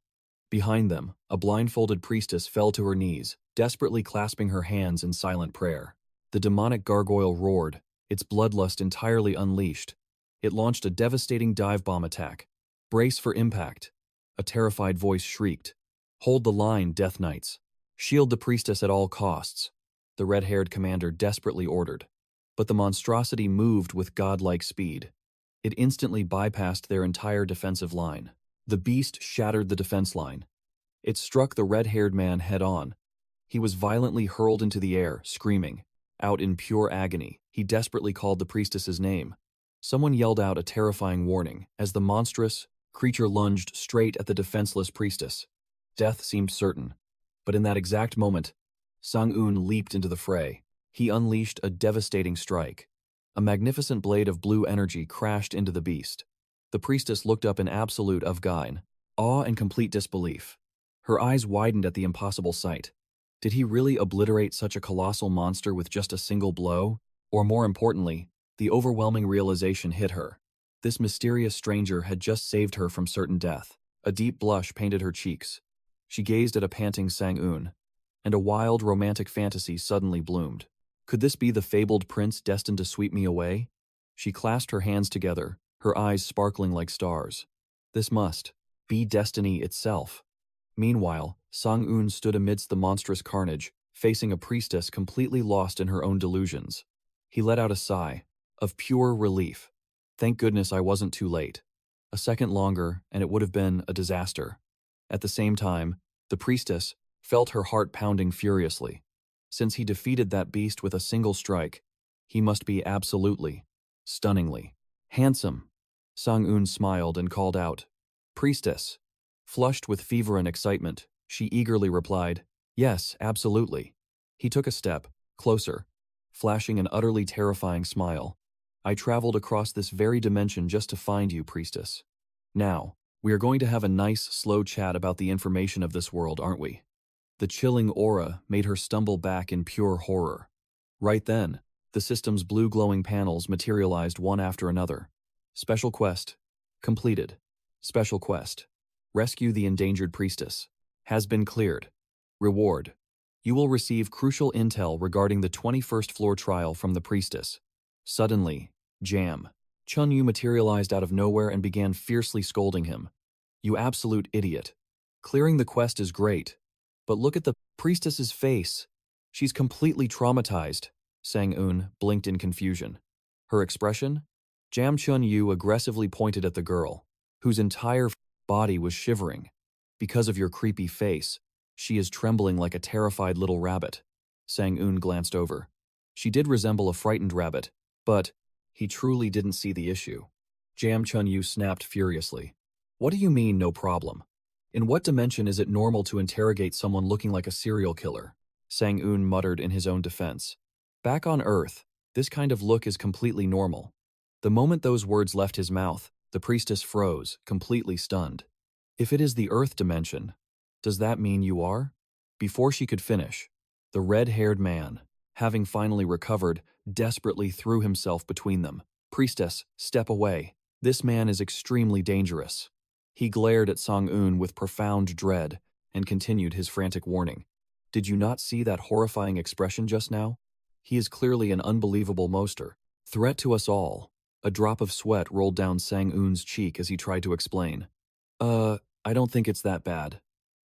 Behind them, a blindfolded priestess fell to her knees, desperately clasping her hands in silent prayer. The demonic gargoyle roared, its bloodlust entirely unleashed. It launched a devastating dive bomb attack. Brace for impact. A terrified voice shrieked. Hold the line, Death Knights. Shield the priestess at all costs. The red-haired commander desperately ordered. But the monstrosity moved with godlike speed. It instantly bypassed their entire defensive line. The beast shattered the defense line. It struck the red-haired man head-on. He was violently hurled into the air, screaming. Out in pure agony, he desperately called the priestess's name. Someone yelled out a terrifying warning as the monstrous creature lunged straight at the defenseless priestess. Death seemed certain. But in that exact moment, Sung-yeon leaped into the fray. He unleashed a devastating strike. A magnificent blade of blue energy crashed into the beast. The priestess looked up in absolute 𝙎𝙎𝙎, awe and complete disbelief. Her eyes widened at the impossible sight. Did he really obliterate such a colossal monster with just a single blow? Or more importantly, the overwhelming realization hit her. This mysterious stranger had just saved her from certain death. A deep blush painted her cheeks. She gazed at a panting Sang-yeon, and a wild, romantic fantasy suddenly bloomed. Could this be the fabled prince destined to sweep me away? She clasped her hands together, her eyes sparkling like stars. This must be destiny itself. Meanwhile, Sang-yeon stood amidst the monstrous carnage, facing a priestess completely lost in her own delusions. He let out a sigh of pure relief. Thank goodness I wasn't too late. A second longer, and it would have been a disaster. At the same time, the priestess felt her heart pounding furiously. Since he defeated that beast with a single strike, he must be absolutely, stunningly handsome. Sang-yeon smiled and called out, "Priestess." Flushed with fever and excitement, she eagerly replied, "Yes, absolutely." He took a step closer, flashing an utterly terrifying smile. "I traveled across this very dimension just to find you, priestess. Now, we are going to have a nice, slow chat about the information of this world, aren't we?" The chilling aura made her stumble back in pure horror. Right then, the system's blue glowing panels materialized one after another. Special quest completed. Special quest: rescue the endangered priestess. Has been cleared. Reward: you will receive crucial intel regarding the 21st floor trial from the priestess. Suddenly, Jam Chun-yu materialized out of nowhere and began fiercely scolding him. "You absolute idiot. Clearing the quest is great, but look at the priestess's face. She's completely traumatized." Sang-yeon blinked in confusion. Her expression? Jam Chun-yu aggressively pointed at the girl, whose entire body was shivering. "Because of your creepy face, she is trembling like a terrified little rabbit." Sang-yeon glanced over. She did resemble a frightened rabbit, but he truly didn't see the issue. Jam Chun-yu snapped furiously. "What do you mean, no problem? In what dimension is it normal to interrogate someone looking like a serial killer?" Sang-yeon muttered in his own defense. "Back on Earth, this kind of look is completely normal." The moment those words left his mouth, the priestess froze, completely stunned. "If it is the Earth dimension, does that mean you are?" Before she could finish, the red-haired man, having finally recovered, desperately threw himself between them. "Priestess, step away. This man is extremely dangerous." He glared at Sang-yeon with profound dread and continued his frantic warning. "Did you not see that horrifying expression just now? He is clearly an unbelievable monster. Threat to us all." A drop of sweat rolled down Sang-yeon's cheek as he tried to explain. I don't think it's that bad."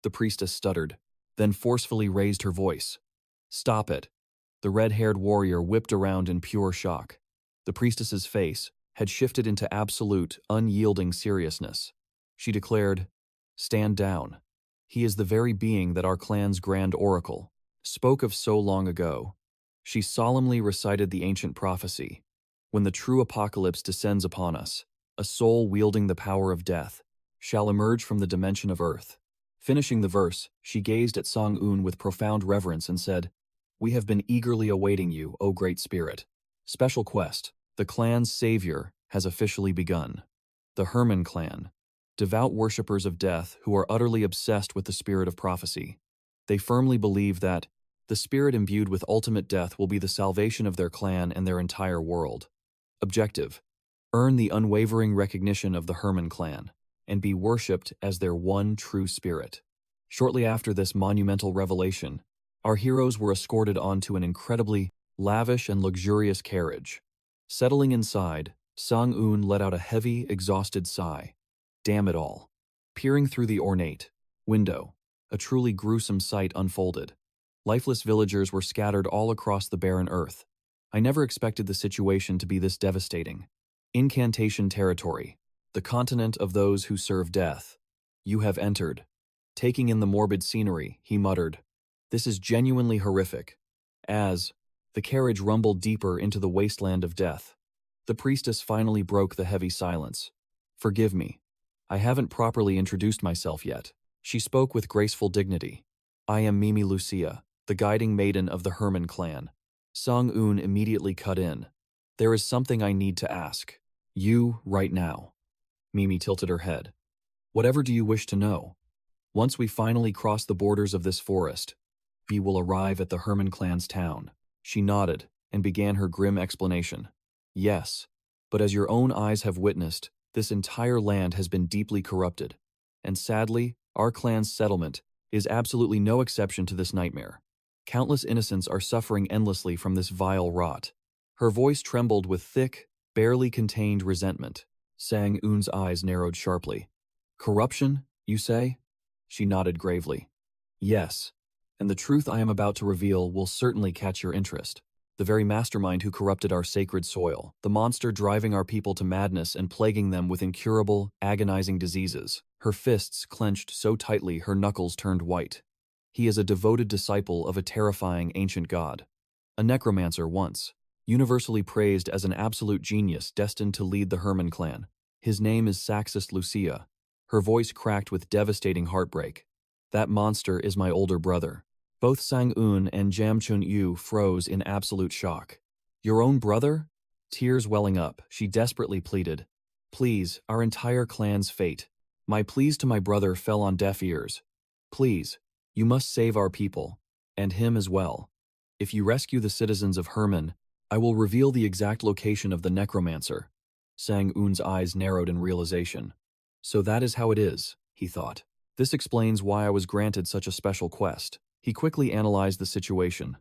The priestess stuttered, then forcefully raised her voice. "Stop it." The red-haired warrior whipped around in pure shock. The priestess's face had shifted into absolute, unyielding seriousness. She declared, "Stand down. He is the very being that our clan's grand oracle spoke of so long ago." She solemnly recited the ancient prophecy. "When the true apocalypse descends upon us, a soul wielding the power of death shall emerge from the dimension of Earth." Finishing the verse, she gazed at Sang-yeon with profound reverence and said, "We have been eagerly awaiting you, O Great Spirit. Special quest: the clan's savior has officially begun." The Herman clan, devout worshippers of death who are utterly obsessed with the spirit of prophecy. They firmly believe that the spirit imbued with ultimate death will be the salvation of their clan and their entire world. Objective: earn the unwavering recognition of the Herman clan and be worshipped as their one true spirit. Shortly after this monumental revelation, our heroes were escorted onto an incredibly lavish and luxurious carriage. Settling inside, Sang-yeon let out a heavy, exhausted sigh. Damn it all. Peering through the ornate window, a truly gruesome sight unfolded. Lifeless villagers were scattered all across the barren earth. I never expected the situation to be this devastating. Incantation territory, the continent of those who serve death. You have entered. Taking in the morbid scenery, he muttered. This is genuinely horrific. As the carriage rumbled deeper into the wasteland of death, the priestess finally broke the heavy silence. Forgive me. I haven't properly introduced myself yet. She spoke with graceful dignity. I am Mimi Lucia, the guiding maiden of the Herman clan. Sung-yeon immediately cut in. There is something I need to ask. You, right now. Mimi tilted her head. Whatever do you wish to know? Once we finally cross the borders of this forest, we will arrive at the Herman clan's town. She nodded and began her grim explanation. Yes, but as your own eyes have witnessed, this entire land has been deeply corrupted. And sadly, our clan's settlement is absolutely no exception to this nightmare. Countless innocents are suffering endlessly from this vile rot. Her voice trembled with thick, barely contained resentment. Sang-yeon's eyes narrowed sharply. Corruption, you say? She nodded gravely. Yes, and the truth I am about to reveal will certainly catch your interest. The very mastermind who corrupted our sacred soil, the monster driving our people to madness and plaguing them with incurable, agonizing diseases. Her fists clenched so tightly her knuckles turned white. He is a devoted disciple of a terrifying ancient god. A necromancer once, universally praised as an absolute genius destined to lead the Herman clan. His name is 𝙎𝙎𝙎. Her voice cracked with devastating heartbreak. That monster is my older brother. Both Sang-yeon and 𝙎𝙎𝙎 froze in absolute shock. Your own brother? Tears welling up, she desperately pleaded. Please, our entire clan's fate. My pleas to my brother fell on deaf ears. Please, you must save our people, and him as well. If you rescue the citizens of Herman, I will reveal the exact location of the necromancer. Sang-yeon's eyes narrowed in realization. So that is how it is, he thought. This explains why I was granted such a special quest. He quickly analyzed the situation.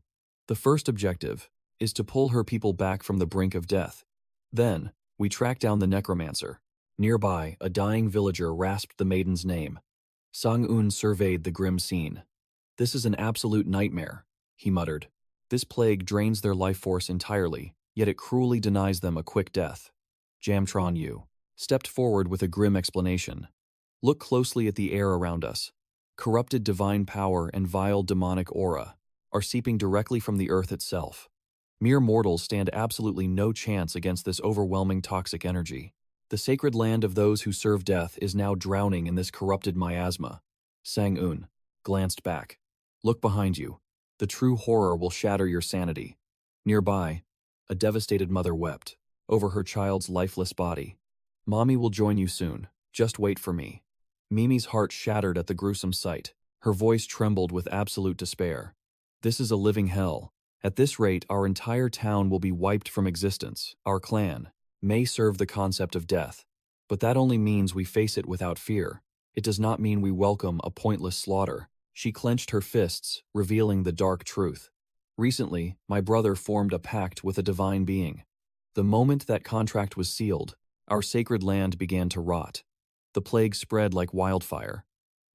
The first objective is to pull her people back from the brink of death. Then, we track down the necromancer. Nearby, a dying villager rasped the maiden's name. Sang-yeon surveyed the grim scene. This is an absolute nightmare, he muttered. This plague drains their life force entirely, yet it cruelly denies them a quick death. 𝙎𝙎𝙎 stepped forward with a grim explanation. Look closely at the air around us. Corrupted divine power and vile demonic aura are seeping directly from the earth itself. Mere mortals stand absolutely no chance against this overwhelming toxic energy. The sacred land of those who serve death is now drowning in this corrupted miasma. Sang-yeon glanced back. Look behind you. The true horror will shatter your sanity. Nearby, a devastated mother wept over her child's lifeless body. Mommy will join you soon. Just wait for me. Mimi's heart shattered at the gruesome sight. Her voice trembled with absolute despair. This is a living hell. At this rate, our entire town will be wiped from existence. Our clan may serve the concept of death, but that only means we face it without fear. It does not mean we welcome a pointless slaughter. She clenched her fists, revealing the dark truth. Recently, my brother formed a pact with a divine being. The moment that contract was sealed, our sacred land began to rot. The plague spread like wildfire.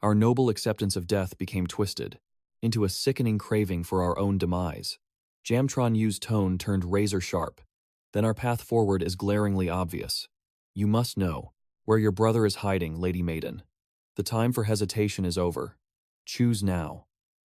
Our noble acceptance of death became twisted into a sickening craving for our own demise. 𝙎𝙎𝙎's tone turned razor sharp. Then our path forward is glaringly obvious. You must know where your brother is hiding, Lady Maiden. The time for hesitation is over. Choose now.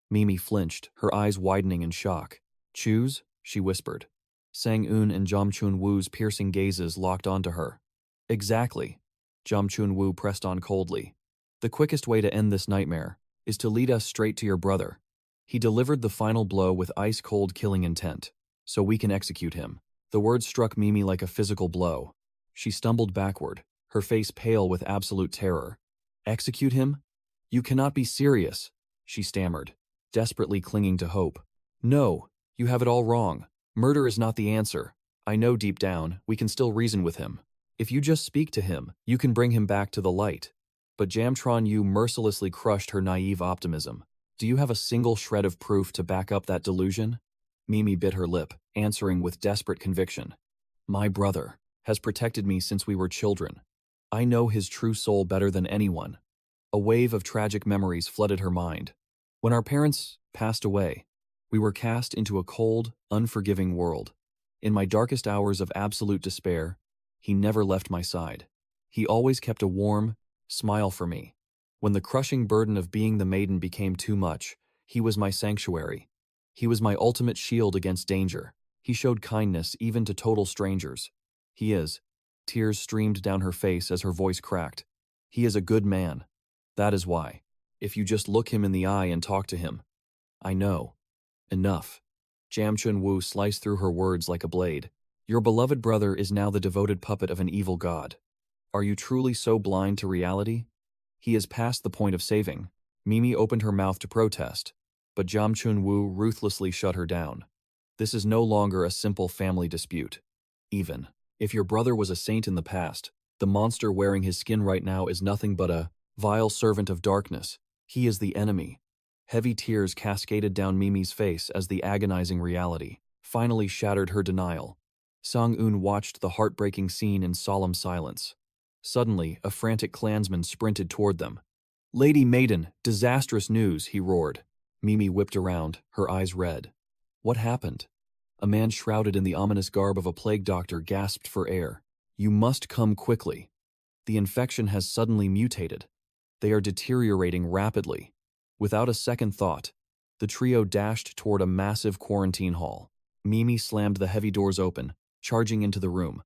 Mimi flinched, her eyes widening in shock. Choose? She whispered. Sang-yeon and 𝙎𝙎𝙎's piercing gazes locked onto her. Exactly. 𝙎𝙎𝙎 pressed on coldly. The quickest way to end this nightmare is to lead us straight to your brother. He delivered the final blow with ice-cold killing intent, so we can execute him. The words struck Mimi like a physical blow. She stumbled backward, her face pale with absolute terror. Execute him? You cannot be serious, she stammered, desperately clinging to hope. No, you have it all wrong. Murder is not the answer. I know deep down, we can still reason with him. If you just speak to him, you can bring him back to the light. But 𝙎𝙎𝙎 mercilessly crushed her naive optimism. Do you have a single shred of proof to back up that delusion? Mimi bit her lip, answering with desperate conviction. My brother has protected me since we were children. I know his true soul better than anyone. A wave of tragic memories flooded her mind. When our parents passed away, we were cast into a cold, unforgiving world. In my darkest hours of absolute despair, he never left my side. He always kept a warm smile for me. When the crushing burden of being the maiden became too much, he was my sanctuary. He was my ultimate shield against danger. He showed kindness even to total strangers. He is. Tears streamed down her face as her voice cracked. He is a good man. That is why. If you just look him in the eye and talk to him. I know. Enough. 𝙎𝙎𝙎 sliced through her words like a blade. Your beloved brother is now the devoted puppet of an evil god. Are you truly so blind to reality? He is past the point of saving. Mimi opened her mouth to protest, but 𝙎𝙎𝙎 ruthlessly shut her down. This is no longer a simple family dispute. Even if your brother was a saint in the past, the monster wearing his skin right now is nothing but a vile servant of darkness. He is the enemy. Heavy tears cascaded down Mimi's face as the agonizing reality finally shattered her denial. Sung-yeon watched the heartbreaking scene in solemn silence. Suddenly, a frantic clansman sprinted toward them. Lady Maiden, disastrous news, he roared. Mimi whipped around, her eyes red. What happened? A man shrouded in the ominous garb of a plague doctor gasped for air. You must come quickly. The infection has suddenly mutated. They are deteriorating rapidly. Without a second thought, the trio dashed toward a massive quarantine hall. Mimi slammed the heavy doors open, charging into the room.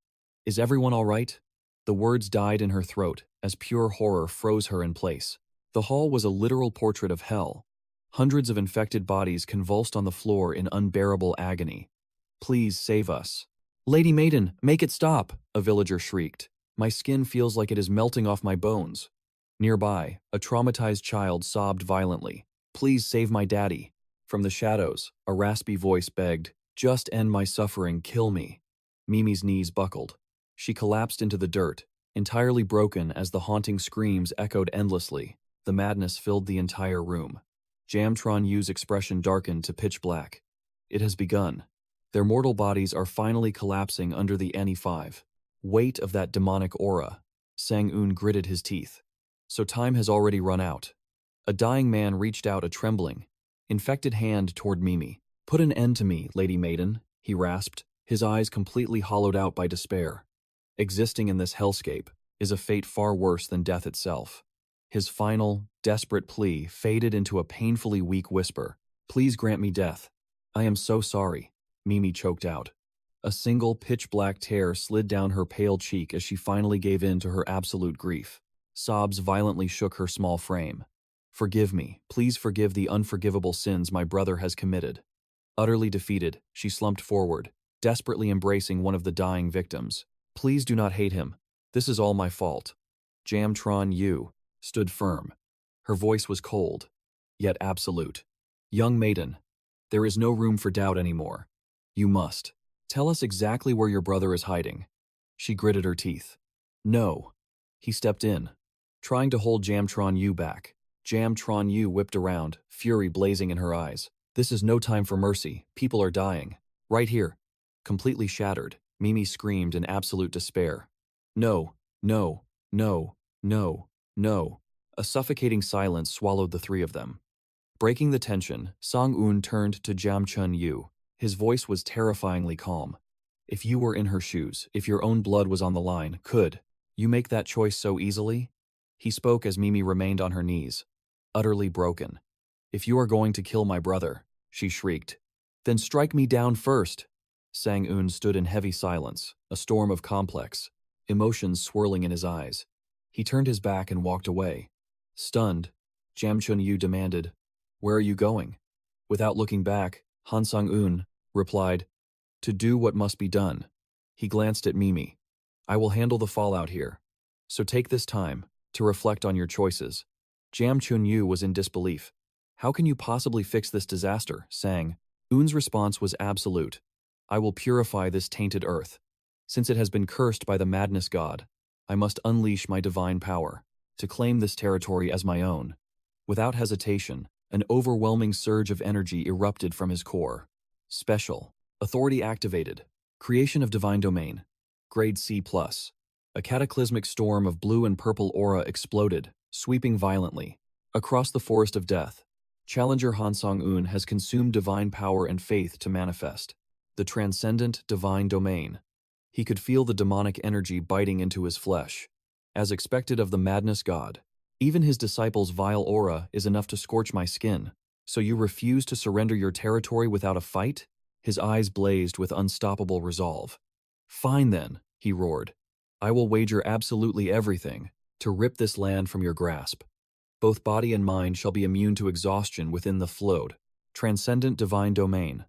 Is everyone all right? The words died in her throat as pure horror froze her in place. The hall was a literal portrait of hell. Hundreds of infected bodies convulsed on the floor in unbearable agony. Please save us. Lady Maiden, make it stop, a villager shrieked. My skin feels like it is melting off my bones. Nearby, a traumatized child sobbed violently. Please save my daddy. From the shadows, a raspy voice begged, just end my suffering, kill me. Mimi's knees buckled. She collapsed into the dirt, entirely broken as the haunting screams echoed endlessly. The madness filled the entire room. 𝙎𝙎𝙎's expression darkened to pitch black. It has begun. Their mortal bodies are finally collapsing under the NE5. Weight of that demonic aura. Sung-yeon gritted his teeth. So time has already run out. A dying man reached out a trembling, infected hand toward Mimi. Put an end to me, Lady Maiden, he rasped, his eyes completely hollowed out by despair. Existing in this hellscape is a fate far worse than death itself. His final, desperate plea faded into a painfully weak whisper. Please grant me death. I am so sorry, Mimi choked out. A single pitch-black tear slid down her pale cheek as she finally gave in to her absolute grief. Sobs violently shook her small frame. Forgive me, please forgive the unforgivable sins my brother has committed. Utterly defeated, she slumped forward, desperately embracing one of the dying victims. Please do not hate him. This is all my fault. 𝙎𝙎𝙎 stood firm. Her voice was cold, yet absolute. Young maiden, there is no room for doubt anymore. You must. Tell us exactly where your brother is hiding. She gritted her teeth. No. He stepped in, trying to hold 𝙎𝙎𝙎 back. 𝙎𝙎𝙎 whipped around, fury blazing in her eyes. This is no time for mercy. People are dying. Right here. Completely shattered, Mimi screamed in absolute despair. No, no, no, no, no. A suffocating silence swallowed the three of them. Breaking the tension, Sung-yeon turned to 𝙎𝙎𝙎. His voice was terrifyingly calm. If you were in her shoes, if your own blood was on the line, could you make that choice so easily? He spoke as Mimi remained on her knees, utterly broken. If you are going to kill my brother, she shrieked, then strike me down first. Sung-yeon stood in heavy silence, a storm of complex emotions swirling in his eyes. He turned his back and walked away. Stunned, 𝙎𝙎𝙎 demanded, Where are you going? Without looking back, Han Sung-yeon replied, To do what must be done. He glanced at Mimi. I will handle the fallout here. So take this time to reflect on your choices. 𝙎𝙎𝙎 was in disbelief. How can you possibly fix this disaster? Sang-yeon's response was absolute. I will purify this tainted earth. Since it has been cursed by the madness god, I must unleash my divine power to claim this territory as my own. Without hesitation, an overwhelming surge of energy erupted from his core. Special. Authority activated. Creation of divine domain. Grade C+. A cataclysmic storm of blue and purple aura exploded, sweeping violently. Across the forest of death, Challenger Han Sung-yeon has consumed divine power and faith to manifest. the transcendent divine domain. He could feel the demonic energy biting into his flesh. As expected of the madness god, even his disciples' vile aura is enough to scorch my skin. So you refuse to surrender your territory without a fight? His eyes blazed with unstoppable resolve. Fine then, he roared. I will wager absolutely everything to rip this land from your grasp. Both body and mind shall be immune to exhaustion within the flowed, transcendent divine domain.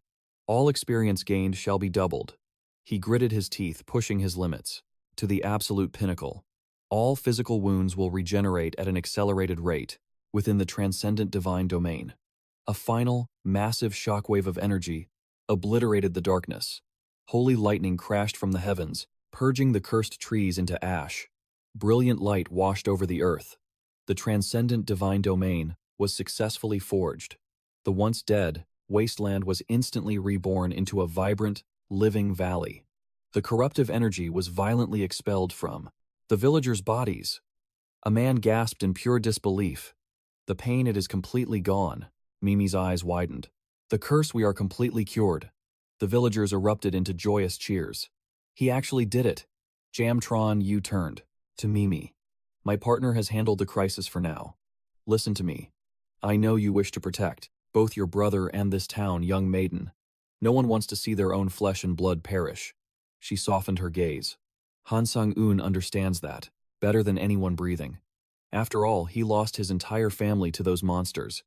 All experience gained shall be doubled. He gritted his teeth, pushing his limits to the absolute pinnacle. All physical wounds will regenerate at an accelerated rate within the transcendent divine domain. A final, massive shockwave of energy obliterated the darkness. Holy lightning crashed from the heavens, purging the cursed trees into ash. Brilliant light washed over the earth. The transcendent divine domain was successfully forged. The once dead wasteland was instantly reborn into a vibrant, living valley. The corruptive energy was violently expelled from the villagers' bodies. A man gasped in pure disbelief. The pain, it is completely gone. Mimi's eyes widened. The curse, we are completely cured. The villagers erupted into joyous cheers. He actually did it. Jamtron Yu turned to Mimi. My partner has handled the crisis for now. Listen to me. I know you wish to protect both your brother and this town, young maiden. No one wants to see their own flesh and blood perish. She softened her gaze. Han Sang-eun understands that better than anyone breathing. After all, he lost his entire family to those monsters.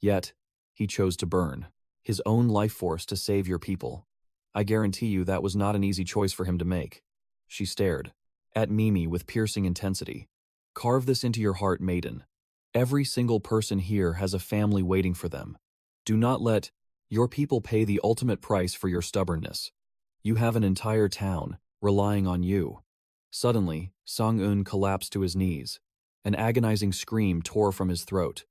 Yet, he chose to burn his own life force to save your people. I guarantee you that was not an easy choice for him to make. She stared at Mimi with piercing intensity. Carve this into your heart, maiden. Every single person here has a family waiting for them. Do not let your people pay the ultimate price for your stubbornness. You have an entire town relying on you. Suddenly, Sang-eun collapsed to his knees. An agonizing scream tore from his throat.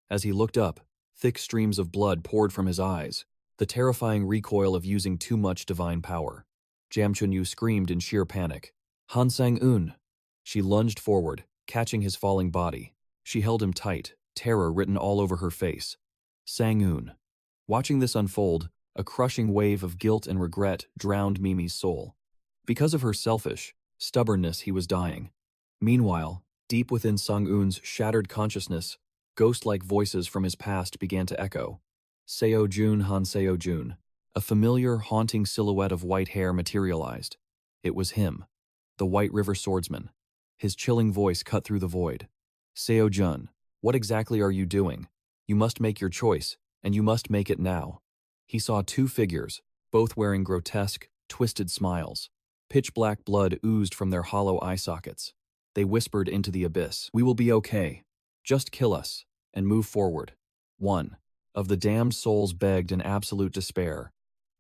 As he looked up, thick streams of blood poured from his eyes, the terrifying recoil of using too much divine power. Jam Chun-yu screamed in sheer panic. Han Sang-eun! She lunged forward, catching his falling body. She held him tight, terror written all over her face. Sang-eun. Watching this unfold, a crushing wave of guilt and regret drowned Mimi's soul. Because of her selfish stubbornness, he was dying. Meanwhile, deep within Sang-eun's shattered consciousness, ghost-like voices from his past began to echo. Seo-jun, Han Seo-jun. A familiar, haunting silhouette of white hair materialized. It was him, the White River swordsman. His chilling voice cut through the void. Seo-jun, what exactly are you doing? You must make your choice, and you must make it now. He saw two figures, both wearing grotesque, twisted smiles. Pitch-black blood oozed from their hollow eye sockets. They whispered into the abyss. We will be okay. Just kill us, and move forward. One of the damned souls begged in absolute despair.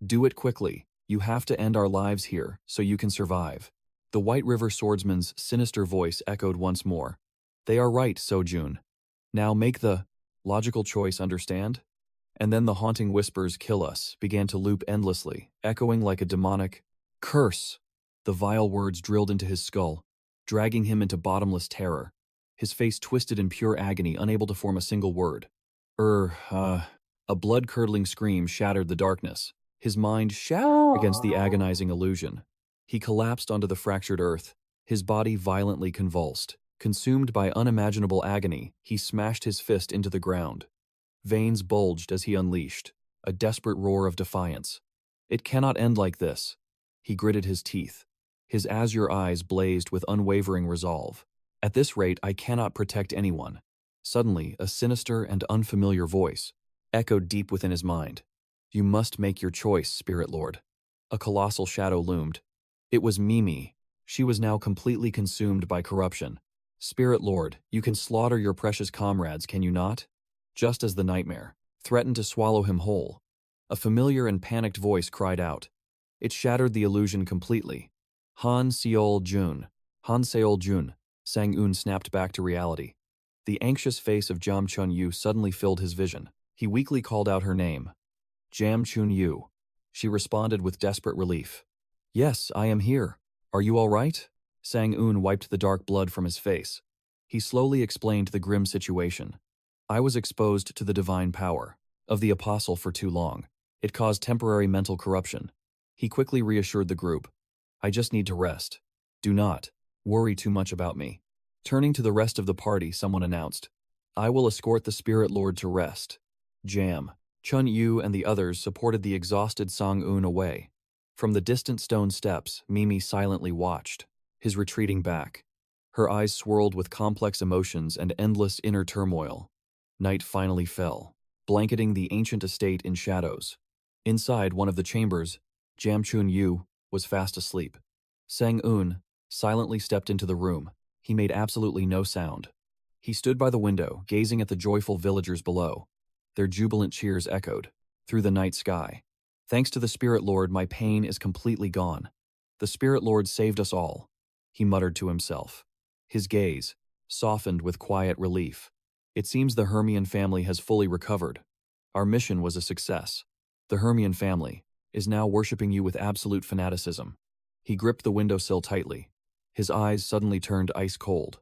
Do it quickly. You have to end our lives here, so you can survive. The White River swordsman's sinister voice echoed once more. They are right, Seo-jun. Now make the logical choice, understand? And then the haunting whispers, kill us, began to loop endlessly, echoing like a demonic curse. The vile words drilled into his skull, dragging him into bottomless terror. His face twisted in pure agony, unable to form a single word. A blood-curdling scream shattered the darkness. His mind shattered against the agonizing illusion. He collapsed onto the fractured earth, his body violently convulsed. Consumed by unimaginable agony, he smashed his fist into the ground. Veins bulged as he unleashed a desperate roar of defiance. It cannot end like this. He gritted his teeth. His azure eyes blazed with unwavering resolve. At this rate, I cannot protect anyone. Suddenly, a sinister and unfamiliar voice echoed deep within his mind. You must make your choice, Spirit Lord. A colossal shadow loomed. It was Mimi. She was now completely consumed by corruption. Spirit Lord, you can slaughter your precious comrades, can you not? Just as the nightmare threatened to swallow him whole, a familiar and panicked voice cried out. It shattered the illusion completely. Han Seol-jun. Han Seol-jun. Sang-eun snapped back to reality. The anxious face of Jam Chun-yu suddenly filled his vision. He weakly called out her name. Jam Chun-yu. She responded with desperate relief. Yes, I am here. Are you all right? Sang-eun wiped the dark blood from his face. He slowly explained the grim situation. I was exposed to the divine power of the apostle for too long. It caused temporary mental corruption. He quickly reassured the group. I just need to rest. Do not worry too much about me. Turning to the rest of the party, someone announced, I will escort the Spirit Lord to rest. Jam, Chun-Yu and the others supported the exhausted Sang-eun away. From the distant stone steps, Mimi silently watched, his retreating back. Her eyes swirled with complex emotions and endless inner turmoil. Night finally fell, blanketing the ancient estate in shadows. Inside one of the chambers, Jam Chun-Yu was fast asleep. Sang-eun silently stepped into the room. He made absolutely no sound. He stood by the window, gazing at the joyful villagers below. Their jubilant cheers echoed through the night sky. Thanks to the Spirit Lord, my pain is completely gone. The Spirit Lord saved us all, he muttered to himself. His gaze softened with quiet relief. It seems the 𝙎𝙎𝙎 family has fully recovered. Our mission was a success. The 𝙎𝙎𝙎 family is now worshipping you with absolute fanaticism. He gripped the windowsill tightly. His eyes suddenly turned ice cold.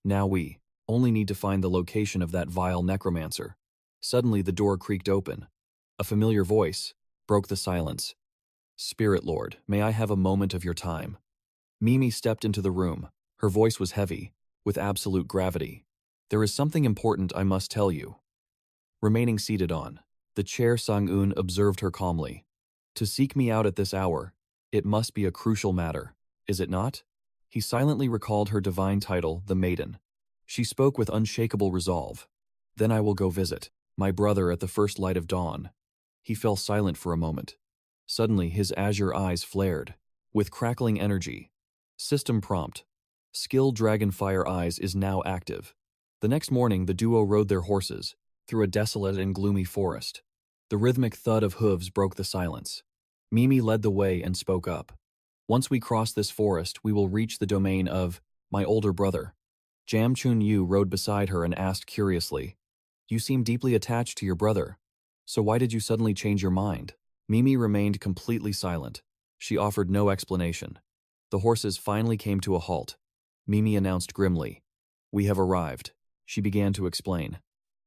Now we only need to find the location of that vile necromancer. Suddenly the door creaked open. A familiar voice broke the silence. Spirit Lord, may I have a moment of your time? Mimi stepped into the room. Her voice was heavy, with absolute gravity. There is something important I must tell you. Remaining seated on the chair, Sang-eun observed her calmly. To seek me out at this hour, it must be a crucial matter, is it not? He silently recalled her divine title, the Maiden. She spoke with unshakable resolve. Then I will go visit my brother at the first light of dawn. He fell silent for a moment. Suddenly his azure eyes flared, with crackling energy. System prompt. Skill Dragonfire Eyes is now active. The next morning the duo rode their horses through a desolate and gloomy forest. The rhythmic thud of hooves broke the silence. Mimi led the way and spoke up. Once we cross this forest, we will reach the domain of my older brother. Jam Chun-Yu rode beside her and asked curiously, You seem deeply attached to your brother. So why did you suddenly change your mind? Mimi remained completely silent. She offered no explanation. The horses finally came to a halt. Mimi announced grimly, We have arrived. She began to explain.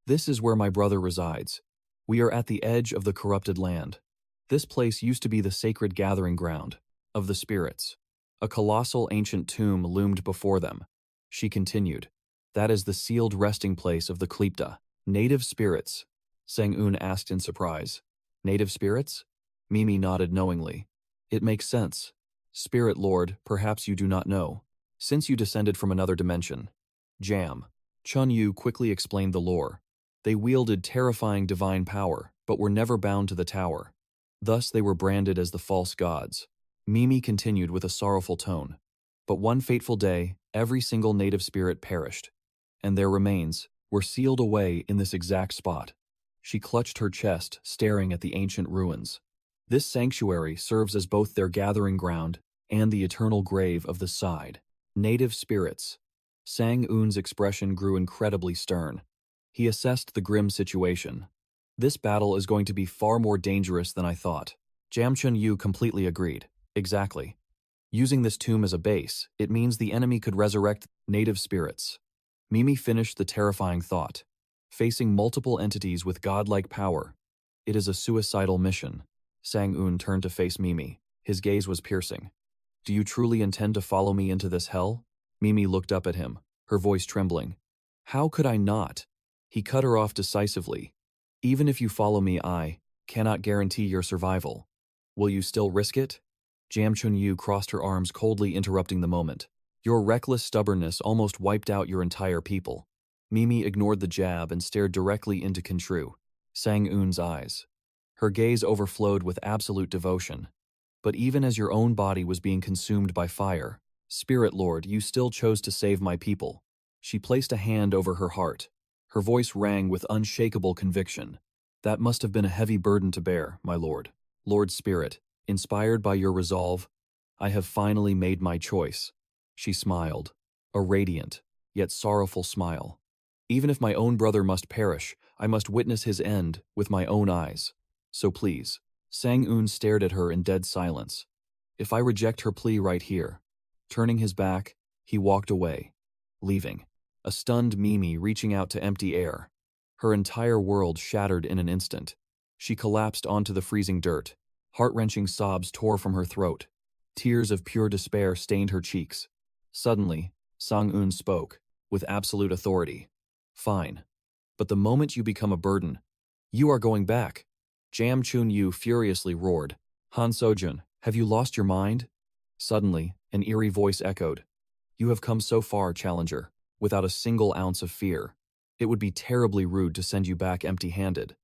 This is where my brother resides. We are at the edge of the corrupted land. This place used to be the sacred gathering ground of the spirits. A colossal ancient tomb loomed before them. She continued, That is the sealed resting place of the 𝙎𝙎𝙎. Native spirits? Sang-eun asked in surprise. Native spirits? Mimi nodded knowingly. It makes sense. Spirit Lord, perhaps you do not know. Since you descended from another dimension. Jam. Chun-Yu quickly explained the lore. They wielded terrifying divine power, but were never bound to the tower. Thus they were branded as the false gods. Mimi continued with a sorrowful tone. But one fateful day, every single native spirit perished, and their remains were sealed away in this exact spot. She clutched her chest, staring at the ancient ruins. This sanctuary serves as both their gathering ground and the eternal grave of the side. Native spirits. Sang-eun's expression grew incredibly stern. He assessed the grim situation. This battle is going to be far more dangerous than I thought. Jam Chun-Yu completely agreed. Exactly. Using this tomb as a base, it means the enemy could resurrect native spirits. Mimi finished the terrifying thought. Facing multiple entities with godlike power, it is a suicidal mission. Sang-eun turned to face Mimi. His gaze was piercing. Do you truly intend to follow me into this hell? Mimi looked up at him, her voice trembling. How could I not? He cut her off decisively. Even if you follow me, I cannot guarantee your survival. Will you still risk it? Jam Chun-Yu crossed her arms, coldly interrupting the moment. Your reckless stubbornness almost wiped out your entire people. Mimi ignored the jab and stared directly into Sang-eun's eyes. Her gaze overflowed with absolute devotion. But even as your own body was being consumed by fire, Spirit Lord, you still chose to save my people. She placed a hand over her heart. Her voice rang with unshakable conviction. That must have been a heavy burden to bear, my lord. Lord Spirit, inspired by your resolve, I have finally made my choice. She smiled, a radiant, yet sorrowful smile. Even if my own brother must perish, I must witness his end with my own eyes. So please. Sang-eun stared at her in dead silence. If I reject her plea right here. Turning his back, he walked away, leaving a stunned Mimi reaching out to empty air. Her entire world shattered in an instant. She collapsed onto the freezing dirt, Heart-wrenching sobs tore from her throat. Tears of pure despair stained her cheeks. Suddenly, Sung-yeon spoke, with absolute authority. "Fine. But the moment you become a burden, you are going back." Jam Chun-yu furiously roared. "Han Sojun, have you lost your mind?" Suddenly, an eerie voice echoed. "You have come so far, challenger, without a single ounce of fear. It would be terribly rude to send you back empty-handed."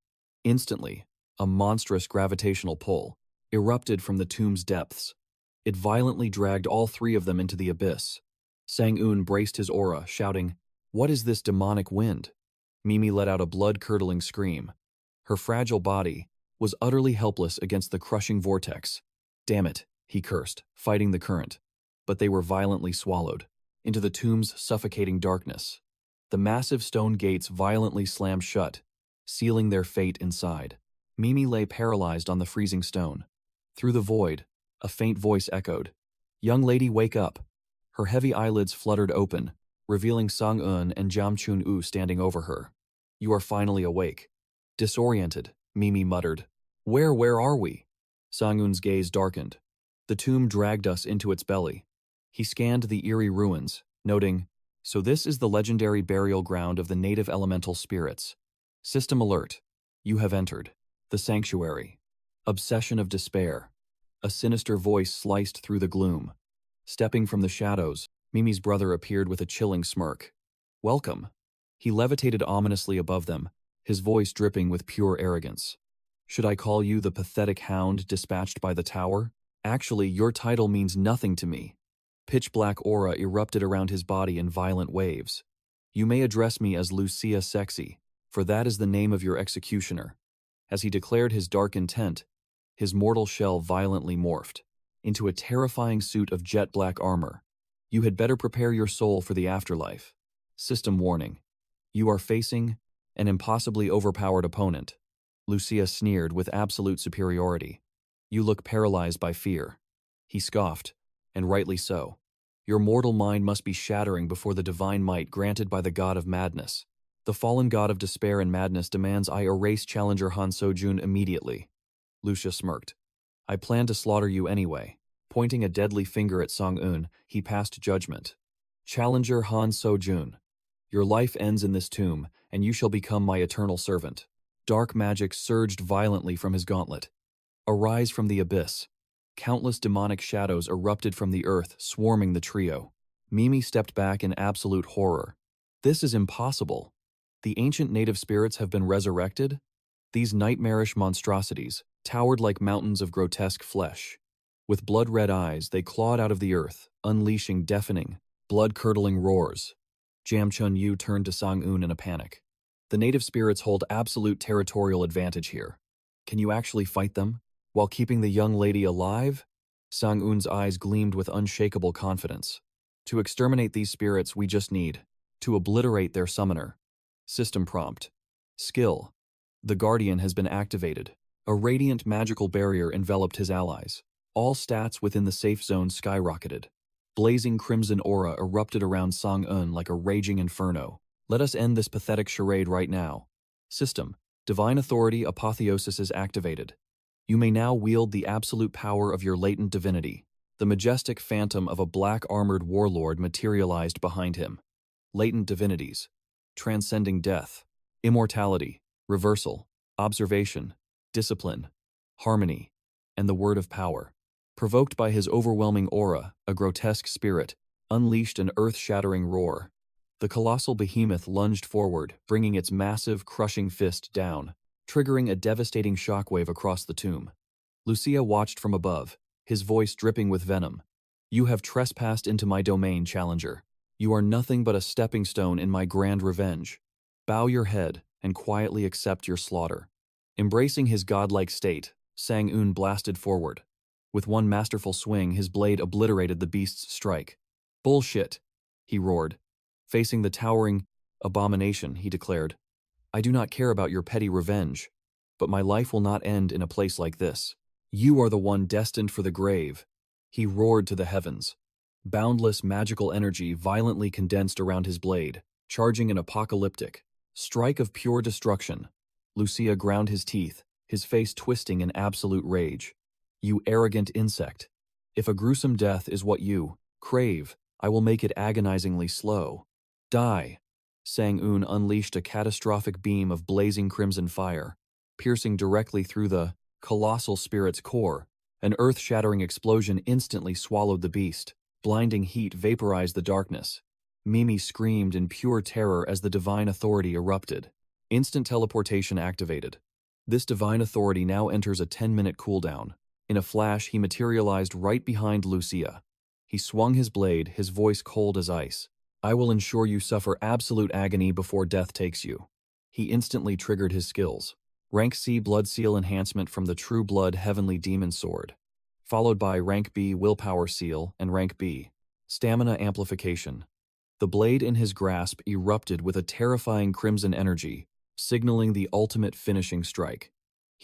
Instantly, a monstrous gravitational pull erupted from the tomb's depths. It violently dragged all three of them into the abyss. Sang-eun braced his aura, shouting, "What is this demonic wind?" Mimi let out a blood-curdling scream. Her fragile body was utterly helpless against the crushing vortex. "Damn it," he cursed, fighting the current. But they were violently swallowed into the tomb's suffocating darkness. The massive stone gates violently slammed shut, sealing their fate inside. Mimi lay paralyzed on the freezing stone. Through the void, a faint voice echoed, "Young lady, wake up." Her heavy eyelids fluttered open, revealing Sung-eun and Jam Chun-yu standing over her. "You are finally awake." Disoriented, Mimi muttered, Where are we?" Sang-eun's gaze darkened. "The tomb dragged us into its belly." He scanned the eerie ruins, noting, "So this is the legendary burial ground of the native elemental spirits. System alert. You have entered the sanctuary. Obsession of despair." A sinister voice sliced through the gloom. Stepping from the shadows, Mimi's brother appeared with a chilling smirk. "Welcome." He levitated ominously above them, his voice dripping with pure arrogance. "Should I call you the pathetic hound dispatched by the tower? Actually, your title means nothing to me." Pitch-black aura erupted around his body in violent waves. "You may address me as Lucia Sexy, for that is the name of your executioner." As he declared his dark intent, his mortal shell violently morphed into a terrifying suit of jet-black armor. "You had better prepare your soul for the afterlife. System warning. You are facing an impossibly overpowered opponent." Lucia sneered with absolute superiority. "You look paralyzed by fear." He scoffed, and rightly so. "Your mortal mind must be shattering before the divine might granted by the god of madness. The fallen god of despair and madness demands I erase challenger Han Sojun immediately." Lucia smirked. "I plan to slaughter you anyway." Pointing a deadly finger at Sung-eun, he passed judgment. "Challenger Han Sojun, your life ends in this tomb, and you shall become my eternal servant." Dark magic surged violently from his gauntlet. "Arise from the abyss." Countless demonic shadows erupted from the earth, swarming the trio. Mimi stepped back in absolute horror. "This is impossible. The ancient native spirits have been resurrected?" These nightmarish monstrosities towered like mountains of grotesque flesh. With blood-red eyes, they clawed out of the earth, unleashing deafening, blood-curdling roars. Jam Chun-yu turned to Sang-eun in a panic. "The native spirits hold absolute territorial advantage here. Can you actually fight them, while keeping the young lady alive?" Sang-eun's eyes gleamed with unshakable confidence. "To exterminate these spirits, we just need to obliterate their summoner." System prompt. Skill. The Guardian has been activated. A radiant magical barrier enveloped his allies. All stats within the safe zone skyrocketed. Blazing crimson aura erupted around Sang-eun like a raging inferno. "Let us end this pathetic charade right now." System. Divine Authority Apotheosis is activated. You may now wield the absolute power of your latent divinity. The majestic phantom of a black-armored warlord materialized behind him. Latent divinities. Transcending death. Immortality. Reversal. Observation. Discipline. Harmony. And the word of power. Provoked by his overwhelming aura, a grotesque spirit unleashed an earth-shattering roar. The colossal behemoth lunged forward, bringing its massive, crushing fist down, triggering a devastating shockwave across the tomb. Lucia watched from above, his voice dripping with venom. "You have trespassed into my domain, challenger. You are nothing but a stepping stone in my grand revenge. Bow your head and quietly accept your slaughter." Embracing his godlike state, Sang-eun blasted forward. With one masterful swing, his blade obliterated the beast's strike. "Bullshit," he roared. Facing the towering abomination, he declared, "I do not care about your petty revenge, but my life will not end in a place like this. You are the one destined for the grave." He roared to the heavens. Boundless magical energy violently condensed around his blade, charging an apocalyptic strike of pure destruction. Lucia ground his teeth, his face twisting in absolute rage. You arrogant insect. If a gruesome death is what you crave, I will make it agonizingly slow. Die. Sang-eun unleashed a catastrophic beam of blazing crimson fire, piercing directly through the colossal spirit's core. An earth-shattering explosion instantly swallowed the beast. Blinding heat vaporized the darkness. Mimi screamed in pure terror as the divine authority erupted. Instant teleportation activated. This divine authority now enters a 10-minute cooldown. In a flash, he materialized right behind Lucia. He swung his blade, his voice cold as ice. I will ensure you suffer absolute agony before death takes you. He instantly triggered his skills. Rank C Blood Seal Enhancement from the True Blood Heavenly Demon Sword, followed by Rank B Willpower Seal and Rank B Stamina Amplification. The blade in his grasp erupted with a terrifying crimson energy, signaling the ultimate finishing strike.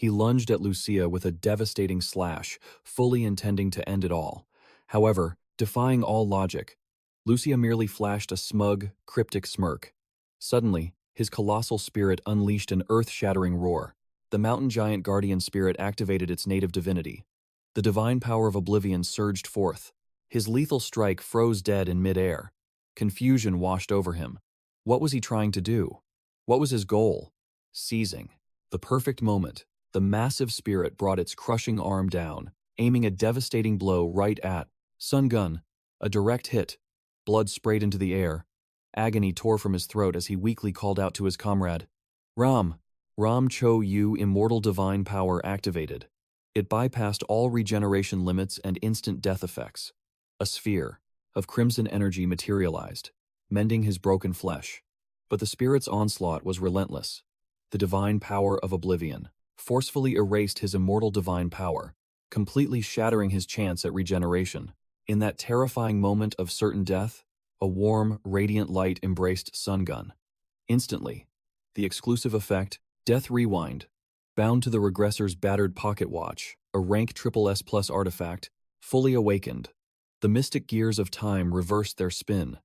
He lunged at Lucia with a devastating slash, fully intending to end it all. However, defying all logic, Lucia merely flashed a smug, cryptic smirk. Suddenly, his colossal spirit unleashed an earth-shattering roar. The mountain giant guardian spirit activated its native divinity. The divine power of oblivion surged forth. His lethal strike froze dead in mid-air. Confusion washed over him. What was he trying to do? What was his goal? Seizing the perfect moment, the massive spirit brought its crushing arm down, aiming a devastating blow right at Sung-yeon. A direct hit. Blood sprayed into the air. Agony tore from his throat as he weakly called out to his comrade. Ram Cho-yu Immortal Divine Power activated. It bypassed all regeneration limits and instant death effects. A sphere of crimson energy materialized, mending his broken flesh. But the spirit's onslaught was relentless. The divine power of oblivion forcefully erased his immortal divine power, completely shattering his chance at regeneration. In that terrifying moment of certain death, a warm, radiant light embraced Sung-yeon. Instantly, the exclusive effect, Death Rewind, bound to the regressor's battered pocket watch, a rank SSS+ artifact, fully awakened. The mystic gears of time reversed their spin.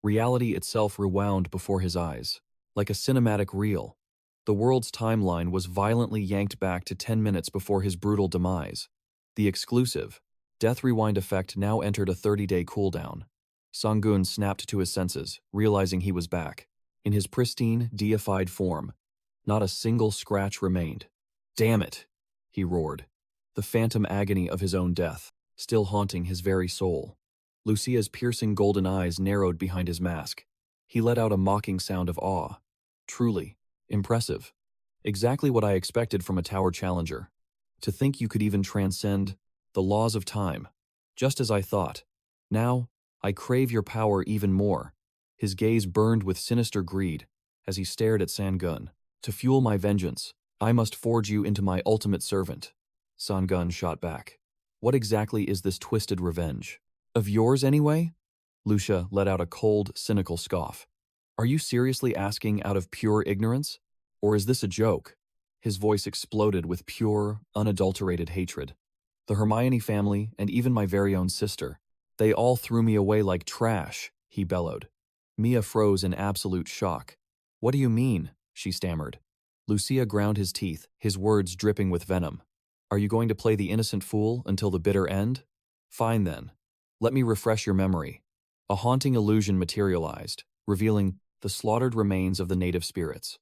Reality itself rewound before his eyes. Like a cinematic reel, the world's timeline was violently yanked back to 10 minutes before his brutal demise. The exclusive, Death Rewind effect now entered a 30-day cooldown. Sang-eun snapped to his senses, realizing he was back. In his pristine, deified form, not a single scratch remained. Damn it, he roared, the phantom agony of his own death still haunting his very soul. Lucia's piercing golden eyes narrowed behind his mask. He let out a mocking sound of awe. Truly impressive. Exactly what I expected from a tower challenger. To think you could even transcend the laws of time. Just as I thought. Now, I crave your power even more. His gaze burned with sinister greed as he stared at Sang-eun. To fuel my vengeance, I must forge you into my ultimate servant. Sang-eun shot back. What exactly is this twisted revenge? Of yours anyway? Lucia let out a cold, cynical scoff. Are you seriously asking out of pure ignorance? Or is this a joke? His voice exploded with pure, unadulterated hatred. The Hermione family, and even my very own sister, they all threw me away like trash, he bellowed. Mia froze in absolute shock. What do you mean? She stammered. Lucia ground his teeth, his words dripping with venom. Are you going to play the innocent fool until the bitter end? Fine then. Let me refresh your memory. A haunting illusion materialized, revealing the slaughtered remains of the native spirits.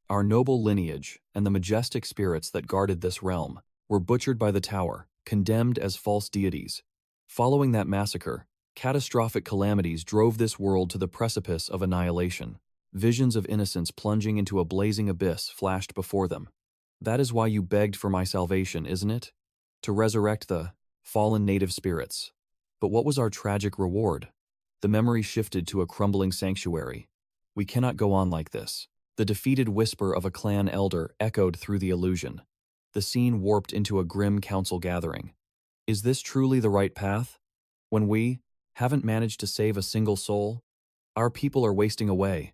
Our noble lineage and the majestic spirits that guarded this realm were butchered by the tower, condemned as false deities. Following that massacre, catastrophic calamities drove this world to the precipice of annihilation. Visions of innocence plunging into a blazing abyss flashed before them. That is why you begged for my salvation, isn't it? To resurrect the fallen native spirits. But what was our tragic reward? The memory shifted to a crumbling sanctuary. We cannot go on like this. The defeated whisper of a clan elder echoed through the illusion. The scene warped into a grim council gathering. Is this truly the right path? When we haven't managed to save a single soul? Our people are wasting away.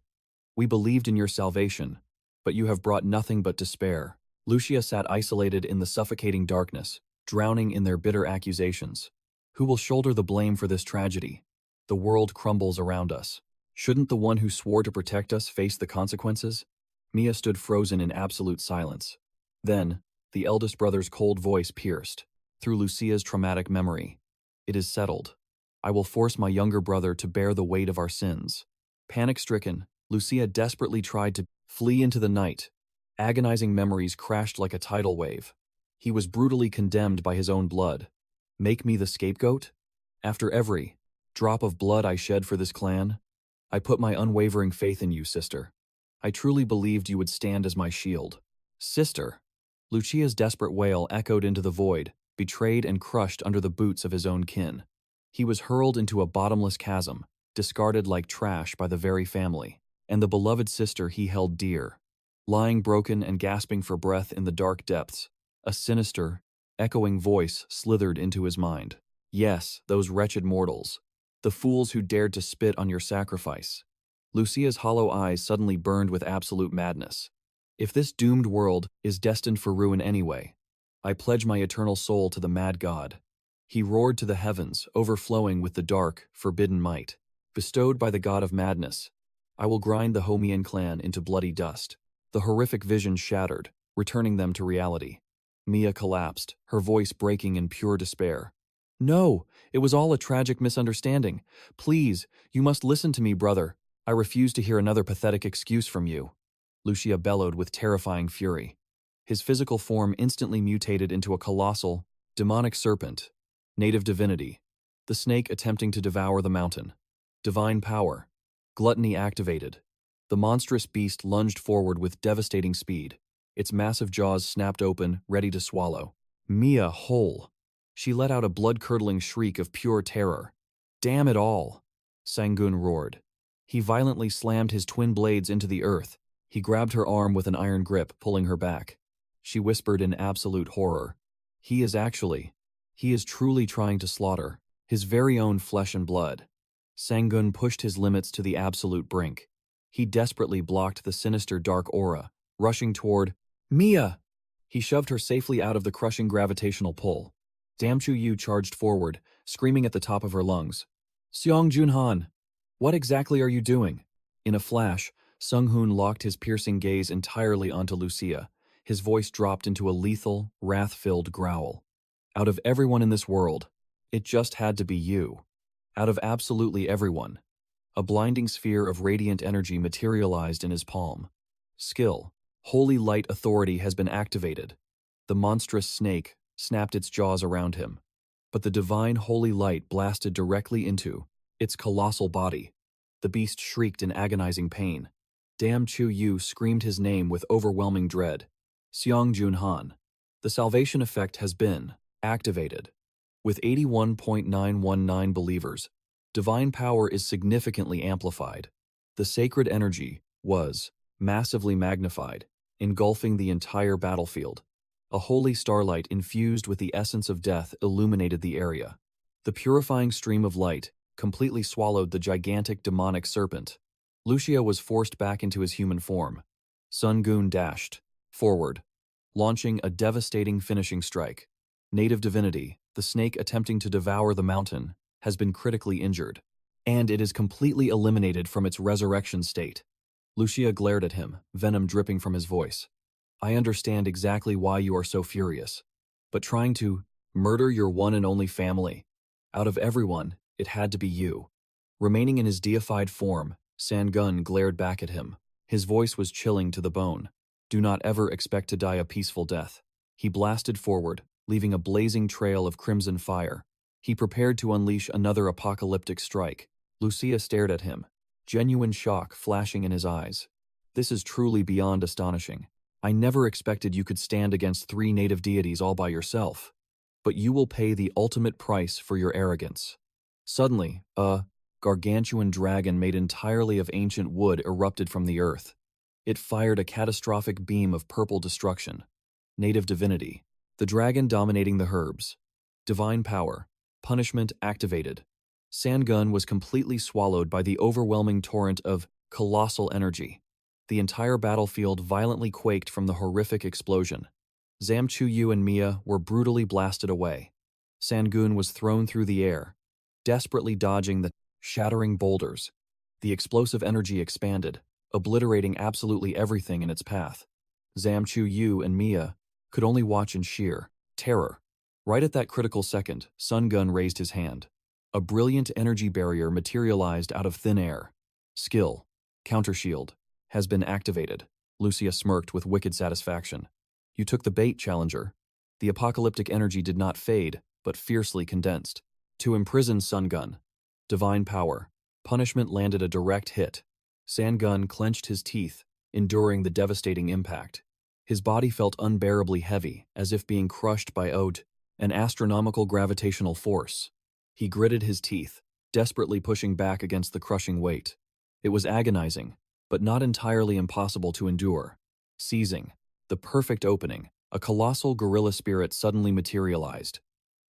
We believed in your salvation, but you have brought nothing but despair. Lucia sat isolated in the suffocating darkness, drowning in their bitter accusations. Who will shoulder the blame for this tragedy? The world crumbles around us. Shouldn't the one who swore to protect us face the consequences? Mia stood frozen in absolute silence. Then, the eldest brother's cold voice pierced. through Lucia's traumatic memory. It is settled. I will force my younger brother to bear the weight of our sins. Panic-stricken, Lucia desperately tried to flee into the night. Agonizing memories crashed like a tidal wave. He was brutally condemned by his own blood. Make me the scapegoat? After every drop of blood I shed for this clan, I put my unwavering faith in you, sister. I truly believed you would stand as my shield. Sister! Lucia's desperate wail echoed into the void, betrayed and crushed under the boots of his own kin. He was hurled into a bottomless chasm, discarded like trash by the very family, and the beloved sister he held dear. Lying broken and gasping for breath in the dark depths, a sinister, echoing voice slithered into his mind. Yes, those wretched mortals. The fools who dared to spit on your sacrifice. Lucia's hollow eyes suddenly burned with absolute madness. If this doomed world is destined for ruin anyway, I pledge my eternal soul to the mad god. He roared to the heavens, overflowing with the dark, forbidden might. Bestowed by the god of madness, I will grind the 𝙎𝙎𝙎 clan into bloody dust. The horrific vision shattered, returning them to reality. Mia collapsed, her voice breaking in pure despair. No, it was all a tragic misunderstanding. Please, you must listen to me, brother. I refuse to hear another pathetic excuse from you. Lucia bellowed with terrifying fury. His physical form instantly mutated into a colossal, demonic serpent. Native divinity. The snake attempting to devour the mountain. Divine power. Gluttony activated. The monstrous beast lunged forward with devastating speed. Its massive jaws snapped open, ready to swallow. Mia whole. She let out a blood-curdling shriek of pure terror. Damn it all! Sung-yeon roared. He violently slammed his twin blades into the earth. He grabbed her arm with an iron grip, pulling her back. She whispered in absolute horror. He is truly trying to slaughter his very own flesh and blood. Sung-yeon pushed his limits to the absolute brink. He desperately blocked the sinister dark aura, rushing toward Mia. He shoved her safely out of the crushing gravitational pull. 𝙎𝙎𝙎 charged forward, screaming at the top of her lungs. Sung-yeon, what exactly are you doing? In a flash, Sung-yeon locked his piercing gaze entirely onto Lucia. His voice dropped into a lethal, wrath-filled growl. Out of everyone in this world, it just had to be you. Out of absolutely everyone. A blinding sphere of radiant energy materialized in his palm. Skill. Holy light authority has been activated. The monstrous snake snapped its jaws around him. But the divine holy light blasted directly into its colossal body. The beast shrieked in agonizing pain. 𝙎𝙎𝙎 screamed his name with overwhelming dread. Sung-yeon. The salvation effect has been activated. With 81.919 believers, divine power is significantly amplified. The sacred energy was massively magnified, engulfing the entire battlefield. A holy starlight infused with the essence of death illuminated the area. The purifying stream of light completely swallowed the gigantic demonic serpent. Lucia was forced back into his human form. Sung-yeon dashed forward, launching a devastating finishing strike. Native divinity, the snake attempting to devour the mountain, has been critically injured, and it is completely eliminated from its resurrection state. Lucia glared at him, venom dripping from his voice. I understand exactly why you are so furious, but trying to murder your one and only family. Out of everyone, it had to be you. Remaining in his deified form, Sung-yeon glared back at him. His voice was chilling to the bone. Do not ever expect to die a peaceful death. He blasted forward, leaving a blazing trail of crimson fire. He prepared to unleash another apocalyptic strike. Lucia stared at him, genuine shock flashing in his eyes. This is truly beyond astonishing. I never expected you could stand against 3 native deities all by yourself. But you will pay the ultimate price for your arrogance. Suddenly, a gargantuan dragon made entirely of ancient wood erupted from the earth. It fired a catastrophic beam of purple destruction. Native divinity. The dragon dominating the herbs. Divine power. Punishment activated. Sung-yeon was completely swallowed by the overwhelming torrent of colossal energy. The entire battlefield violently quaked from the horrific explosion. 𝙎𝙎𝙎 and Mia were brutally blasted away. Sung-yeon was thrown through the air, desperately dodging the shattering boulders. The explosive energy expanded, obliterating absolutely everything in its path. 𝙎𝙎𝙎 and Mia could only watch in sheer terror. Right at that critical second, Sung-yeon raised his hand. A brilliant energy barrier materialized out of thin air. Skill, counter shield, has been activated. Lucia smirked with wicked satisfaction. You took the bait, challenger. The apocalyptic energy did not fade, but fiercely condensed. To imprison Sung-yeon. Divine power. Punishment landed a direct hit. Sung-yeon clenched his teeth, enduring the devastating impact. His body felt unbearably heavy, as if being crushed by an astronomical gravitational force. He gritted his teeth, desperately pushing back against the crushing weight. It was agonizing, but not entirely impossible to endure. Seizing the perfect opening, a colossal gorilla spirit suddenly materialized.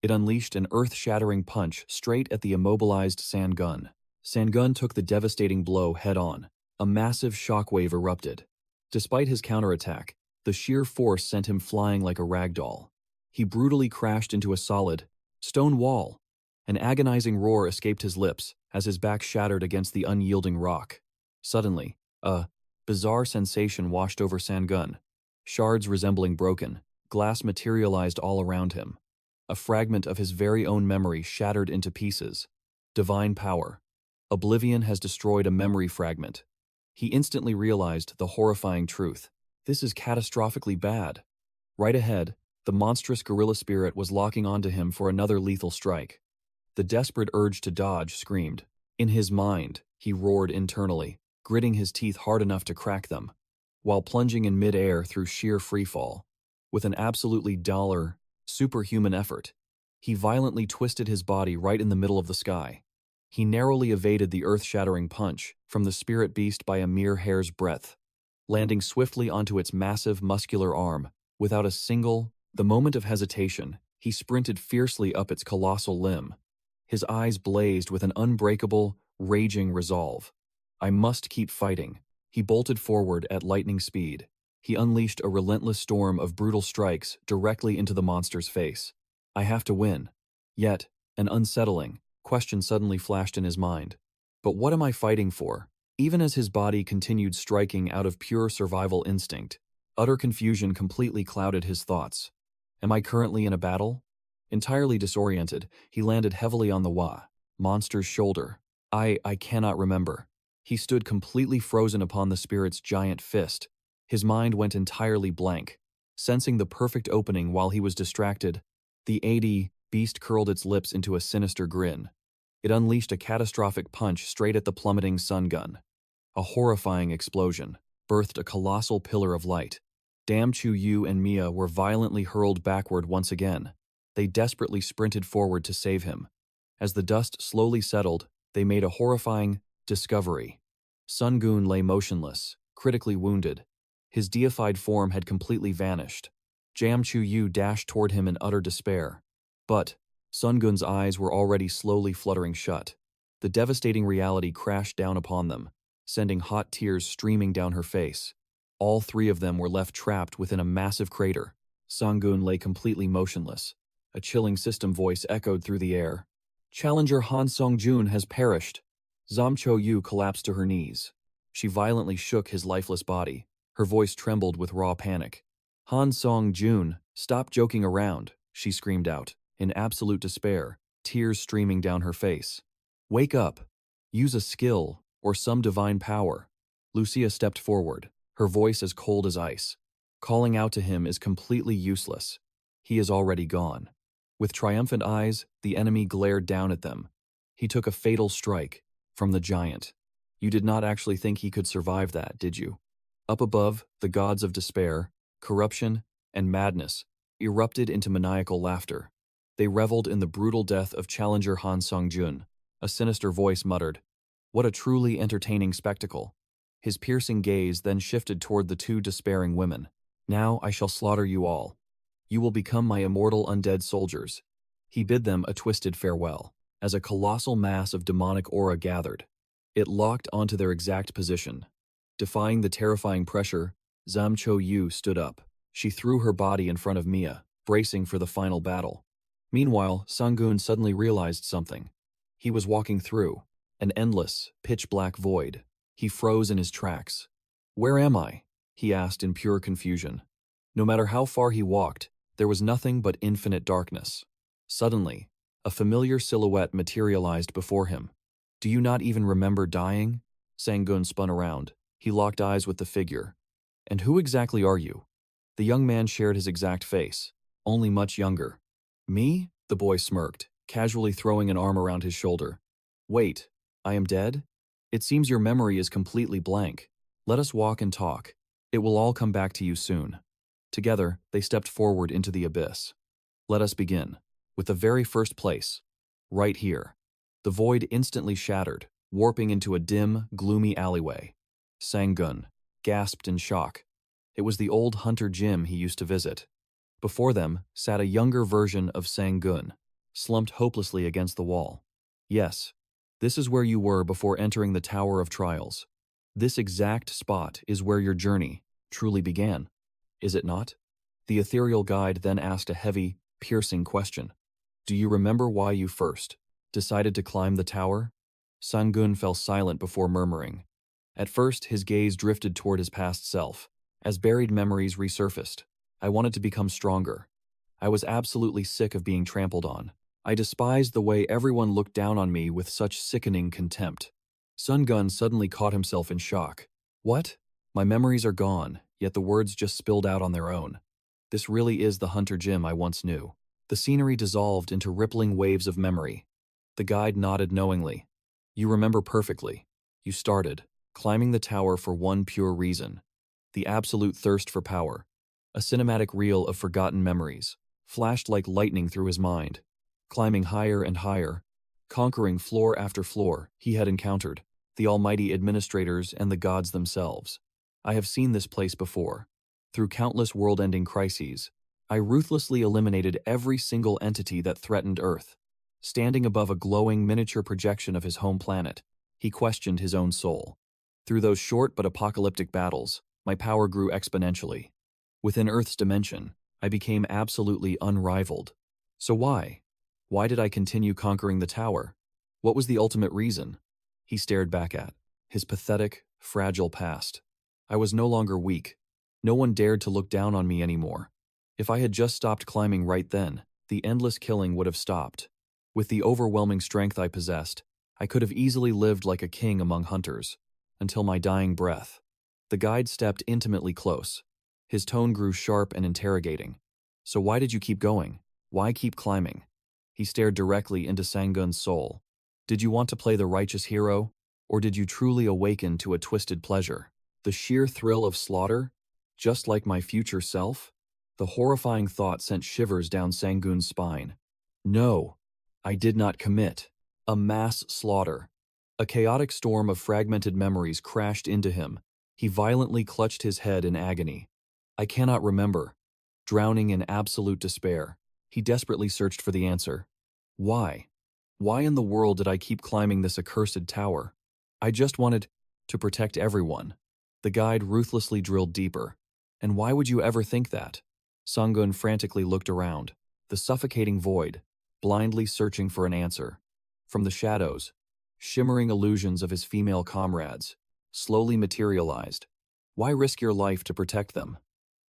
It unleashed an earth-shattering punch straight at the immobilized Sung-yeon. Sung-yeon took the devastating blow head-on. A massive shockwave erupted. Despite his counterattack, the sheer force sent him flying like a ragdoll. He brutally crashed into a solid stone wall. An agonizing roar escaped his lips as his back shattered against the unyielding rock. Suddenly, a bizarre sensation washed over Sung-yeon. Shards resembling broken glass materialized all around him. A fragment of his very own memory shattered into pieces. Divine power. Oblivion has destroyed a memory fragment. He instantly realized the horrifying truth. This is catastrophically bad. Right ahead, the monstrous gorilla spirit was locking onto him for another lethal strike. The desperate urge to dodge screamed. In his mind, he roared internally, gritting his teeth hard enough to crack them, while plunging in mid-air through sheer freefall. With an absolutely superhuman effort, he violently twisted his body right in the middle of the sky. He narrowly evaded the earth-shattering punch from the spirit beast by a mere hair's breadth, landing swiftly onto its massive, muscular arm. Without the moment of hesitation, he sprinted fiercely up its colossal limb. His eyes blazed with an unbreakable, raging resolve. I must keep fighting. He bolted forward at lightning speed. He unleashed a relentless storm of brutal strikes directly into the monster's face. I have to win. Yet, an unsettling question suddenly flashed in his mind. But what am I fighting for? Even as his body continued striking out of pure survival instinct, utter confusion completely clouded his thoughts. Am I currently in a battle? Entirely disoriented, he landed heavily on the monster's shoulder. I cannot remember. He stood completely frozen upon the spirit's giant fist. His mind went entirely blank. Sensing the perfect opening while he was distracted, the beast curled its lips into a sinister grin. It unleashed a catastrophic punch straight at the plummeting Sung-yeon. A horrifying explosion birthed a colossal pillar of light. 𝙎𝙎𝙎 and Mia were violently hurled backward once again. They desperately sprinted forward to save him. As the dust slowly settled, they made a horrifying discovery. Sung-yeon lay motionless, critically wounded. His deified form had completely vanished. 𝙎𝙎𝙎 dashed toward him in utter despair. But Sung-yeon's eyes were already slowly fluttering shut. The devastating reality crashed down upon them, sending hot tears streaming down her face. All three of them were left trapped within a massive crater. Sung-yeon lay completely motionless. A chilling system voice echoed through the air. Challenger Han Sung-joon has perished. 𝙎𝙎𝙎 collapsed to her knees. She violently shook his lifeless body. Her voice trembled with raw panic. Han Sung-joon, stop joking around, she screamed out, in absolute despair, tears streaming down her face. Wake up. Use a skill, or some divine power. Lucia stepped forward, her voice as cold as ice. Calling out to him is completely useless. He is already gone. With triumphant eyes, the enemy glared down at them. He took a fatal strike from the giant. You did not actually think he could survive that, did you? Up above, the gods of despair, corruption, and madness erupted into maniacal laughter. They reveled in the brutal death of challenger Han Sung-joon. A sinister voice muttered, "What a truly entertaining spectacle." His piercing gaze then shifted toward the two despairing women. "Now I shall slaughter you all. You will become my immortal undead soldiers." He bid them a twisted farewell, as a colossal mass of demonic aura gathered. It locked onto their exact position. Defying the terrifying pressure, 𝙎𝙎𝙎 stood up. She threw her body in front of Mia, bracing for the final battle. Meanwhile, Sung-yeon suddenly realized something. He was walking through an endless, pitch-black void. He froze in his tracks. "Where am I?" he asked in pure confusion. No matter how far he walked, There was nothing but infinite darkness. Suddenly, a familiar silhouette materialized before him. "Do you not even remember dying?" Sung-yeon spun around. He locked eyes with the figure. "And who exactly are you?" The young man shared his exact face, only much younger. "Me?" The boy smirked, casually throwing an arm around his shoulder. "Wait, I am dead? It seems your memory is completely blank. Let us walk and talk. It will all come back to you soon." Together, they stepped forward into the abyss. "Let us begin. With the very first place. Right here." The void instantly shattered, warping into a dim, gloomy alleyway. Sung-yeon gasped in shock. It was the old hunter gym he used to visit. Before them sat a younger version of Sung-yeon, slumped hopelessly against the wall. "Yes, this is where you were before entering the Tower of Trials. This exact spot is where your journey truly began, is it not?" The ethereal guide then asked a heavy, piercing question. "Do you remember why you first decided to climb the tower?" Sung-yeon fell silent before murmuring. At first, his gaze drifted toward his past self. As buried memories resurfaced, "I wanted to become stronger. I was absolutely sick of being trampled on. I despised the way everyone looked down on me with such sickening contempt." Sung-yeon suddenly caught himself in shock. "What? My memories are gone," yet the words just spilled out on their own. "This really is the Hunter Gym I once knew." The scenery dissolved into rippling waves of memory. The guide nodded knowingly. "You remember perfectly. You started climbing the tower for one pure reason. The absolute thirst for power. A cinematic reel of forgotten memories flashed like lightning through his mind. Climbing higher and higher, conquering floor after floor, he had encountered the almighty administrators and the gods themselves. "I have seen this place before. Through countless world-ending crises, I ruthlessly eliminated every single entity that threatened Earth." Standing above a glowing miniature projection of his home planet, he questioned his own soul. "Through those short but apocalyptic battles, my power grew exponentially. Within Earth's dimension, I became absolutely unrivaled. So why? Why did I continue conquering the tower? What was the ultimate reason?" He stared back at his pathetic, fragile past. "I was no longer weak. No one dared to look down on me anymore. If I had just stopped climbing right then, the endless killing would have stopped. With the overwhelming strength I possessed, I could have easily lived like a king among hunters, until my dying breath." The guide stepped intimately close. His tone grew sharp and interrogating. "So why did you keep going? Why keep climbing?" He stared directly into Sung-yeon's soul. "Did you want to play the righteous hero, or did you truly awaken to a twisted pleasure? The sheer thrill of slaughter? Just like my future self?" The horrifying thought sent shivers down Sung-yeon's spine. "No, I did not commit a mass slaughter." A chaotic storm of fragmented memories crashed into him. He violently clutched his head in agony. "I cannot remember." Drowning in absolute despair, he desperately searched for the answer. "Why? Why in the world did I keep climbing this accursed tower? I just wanted to protect everyone." The guide ruthlessly drilled deeper. "And why would you ever think that?" Sung-yeon frantically looked around, the suffocating void, blindly searching for an answer. From the shadows, shimmering illusions of his female comrades slowly materialized. "Why risk your life to protect them?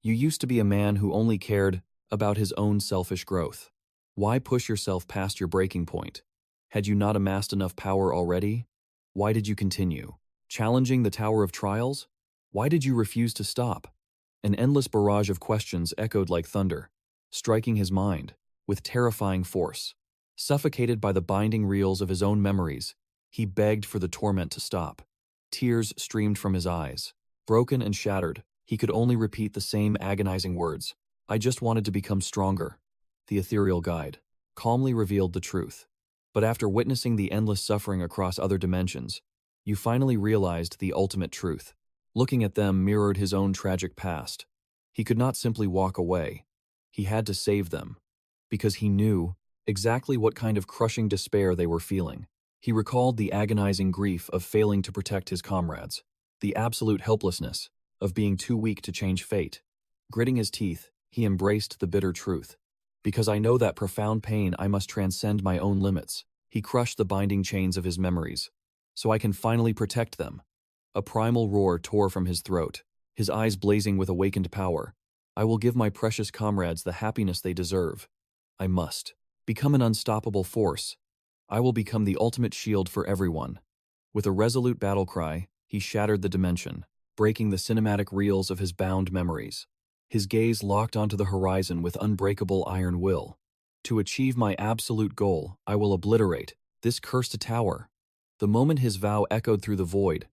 You used to be a man who only cared about his own selfish growth. Why push yourself past your breaking point? Had you not amassed enough power already? Why did you continue challenging the Tower of Trials? Why did you refuse to stop?" An endless barrage of questions echoed like thunder, striking his mind with terrifying force. Suffocated by the binding reels of his own memories, he begged for the torment to stop. Tears streamed from his eyes. Broken and shattered, he could only repeat the same agonizing words. "I just wanted to become stronger." The ethereal guide calmly revealed the truth. "But after witnessing the endless suffering across other dimensions, you finally realized the ultimate truth." Looking at them mirrored his own tragic past. He could not simply walk away. He had to save them, because he knew exactly what kind of crushing despair they were feeling. He recalled the agonizing grief of failing to protect his comrades, the absolute helplessness of being too weak to change fate. Gritting his teeth, he embraced the bitter truth. "Because I know that profound pain, I must transcend my own limits." He crushed the binding chains of his memories, "so I can finally protect them." A primal roar tore from his throat, his eyes blazing with awakened power. I will give my precious comrades the happiness they deserve. I must become an unstoppable force. I will become the ultimate shield for everyone. With a resolute battle cry, he shattered the dimension, breaking the cinematic reels of his bound memories. His gaze locked onto the horizon with unbreakable iron will. To achieve my absolute goal, I will obliterate this cursed tower. The moment his vow echoed through the void,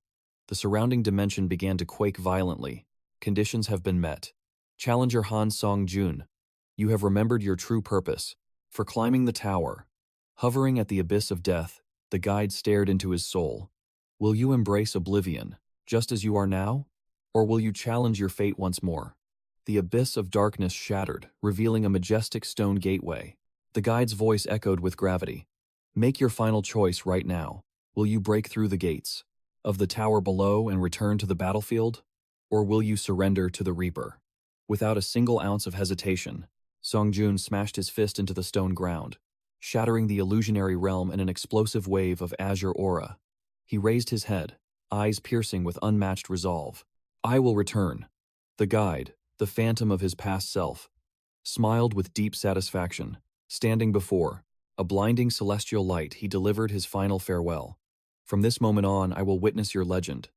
the surrounding dimension began to quake violently. Conditions have been met. Challenger Han Sung-yeon, you have remembered your true purpose. For climbing the tower, hovering at the abyss of death, the guide stared into his soul. Will you embrace oblivion, just as you are now? Or will you challenge your fate once more? The abyss of darkness shattered, revealing a majestic stone gateway. The guide's voice echoed with gravity. Make your final choice right now. Will you break through the gates of the tower below and return to the battlefield? Or will you surrender to the Reaper? Without a single ounce of hesitation, Sung-yeon smashed his fist into the stone ground, shattering the illusionary realm in an explosive wave of azure aura. He raised his head, eyes piercing with unmatched resolve. I will return. The guide, the phantom of his past self, smiled with deep satisfaction. Standing before a blinding celestial light, he delivered his final farewell. From this moment on, I will witness your legend.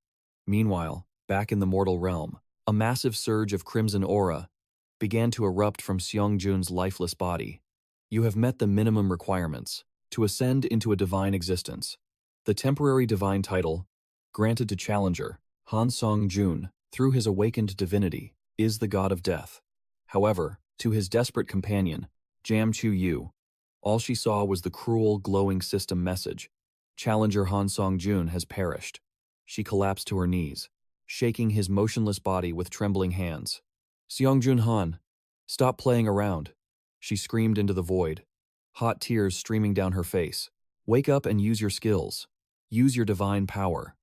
Meanwhile, back in the mortal realm, a massive surge of crimson aura began to erupt from Sung-yeon's lifeless body. You have met the minimum requirements to ascend into a divine existence. The temporary divine title, granted to Challenger Han Sung-yeon through his awakened divinity, is the god of death. However, to his desperate companion, 𝙎𝙎𝙎, all she saw was the cruel, glowing system message. Challenger Han Sung-yeon has perished. She collapsed to her knees, shaking his motionless body with trembling hands. Sung-yeon Han, stop playing around, she screamed into the void, hot tears streaming down her face. Wake up and use your skills. Use your divine power.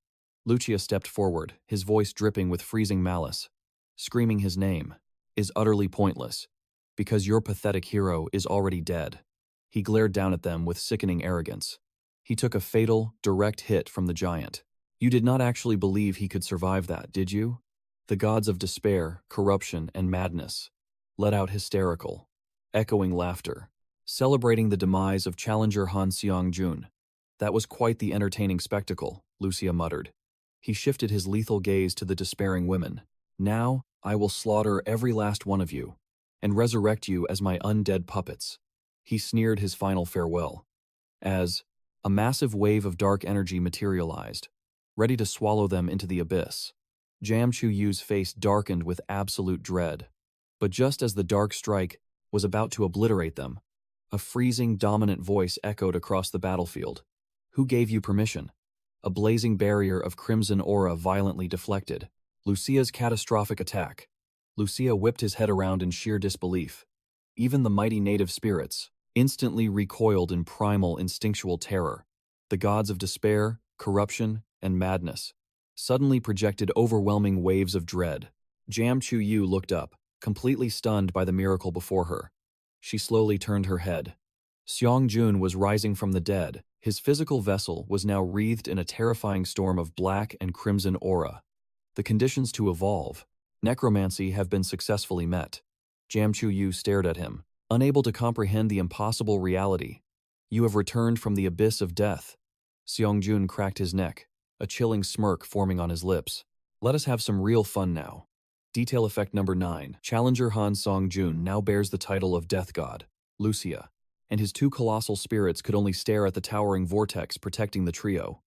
Lucia stepped forward, his voice dripping with freezing malice. Screaming his name is utterly pointless, because your pathetic hero is already dead. He glared down at them with sickening arrogance. He took a fatal, direct hit from the giant. You did not actually believe he could survive that, did you? The gods of despair, corruption, and madness let out hysterical, echoing laughter, celebrating the demise of Challenger Han Sung-yeon. That was quite the entertaining spectacle, Lucia muttered. He shifted his lethal gaze to the despairing women. Now, I will slaughter every last one of you, and resurrect you as my undead puppets. He sneered his final farewell, as a massive wave of dark energy materialized, ready to swallow them into the abyss. 𝙎𝙎𝙎's face darkened with absolute dread. But just as the dark strike was about to obliterate them, a freezing, dominant voice echoed across the battlefield. Who gave you permission? A blazing barrier of crimson aura violently deflected Lucia's catastrophic attack. Lucia whipped his head around in sheer disbelief. Even the mighty native spirits instantly recoiled in primal, instinctual terror. The gods of despair, corruption, and madness suddenly projected overwhelming waves of dread. 𝙎𝙎𝙎 looked up, completely stunned by the miracle before her. She slowly turned her head. Sung-yeon was rising from the dead. His physical vessel was now wreathed in a terrifying storm of black and crimson aura. The conditions to evolve, necromancy, have been successfully met. 𝙎𝙎𝙎 stared at him, unable to comprehend the impossible reality. You have returned from the abyss of death. Sung-yeon cracked his neck, a chilling smirk forming on his lips. Let us have some real fun now. Detail effect number 9. Challenger Han Sung-yeon now bears the title of Death God, Lucia, and his two colossal spirits could only stare at the towering vortex protecting the trio.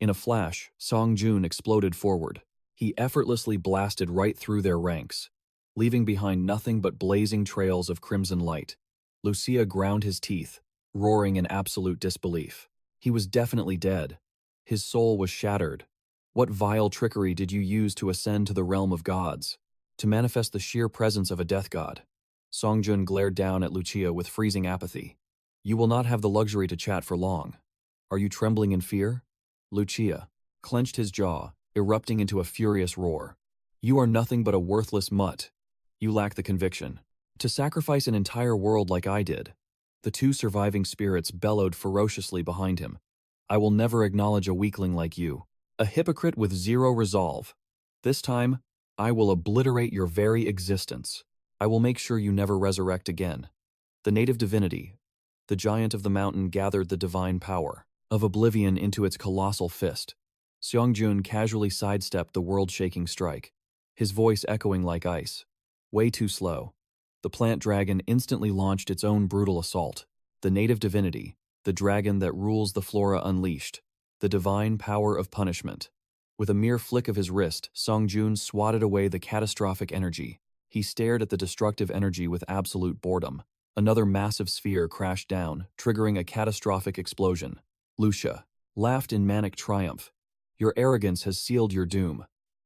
In a flash, Sung-yeon exploded forward. He effortlessly blasted right through their ranks, leaving behind nothing but blazing trails of crimson light. Lucia ground his teeth, roaring in absolute disbelief. He was definitely dead. His soul was shattered. What vile trickery did you use to ascend to the realm of gods, to manifest the sheer presence of a death god? Sung-yeon glared down at Lucia with freezing apathy. You will not have the luxury to chat for long. Are you trembling in fear? Lucia clenched his jaw, erupting into a furious roar. You are nothing but a worthless mutt. You lack the conviction to sacrifice an entire world like I did. The two surviving spirits bellowed ferociously behind him. I will never acknowledge a weakling like you, a hypocrite with zero resolve. This time, I will obliterate your very existence. I will make sure you never resurrect again. The native divinity, the giant of the mountain, gathered the divine power of oblivion into its colossal fist. Sung-yeon casually sidestepped the world-shaking strike, his voice echoing like ice. Way too slow. The plant dragon instantly launched its own brutal assault. The native divinity, the dragon that rules the flora, unleashed the divine power of punishment. With a mere flick of his wrist, Sung-yeon swatted away the catastrophic energy. He stared at the destructive energy with absolute boredom. Another massive sphere crashed down, triggering a catastrophic explosion. Lucia laughed in manic triumph. Your arrogance has sealed your doom.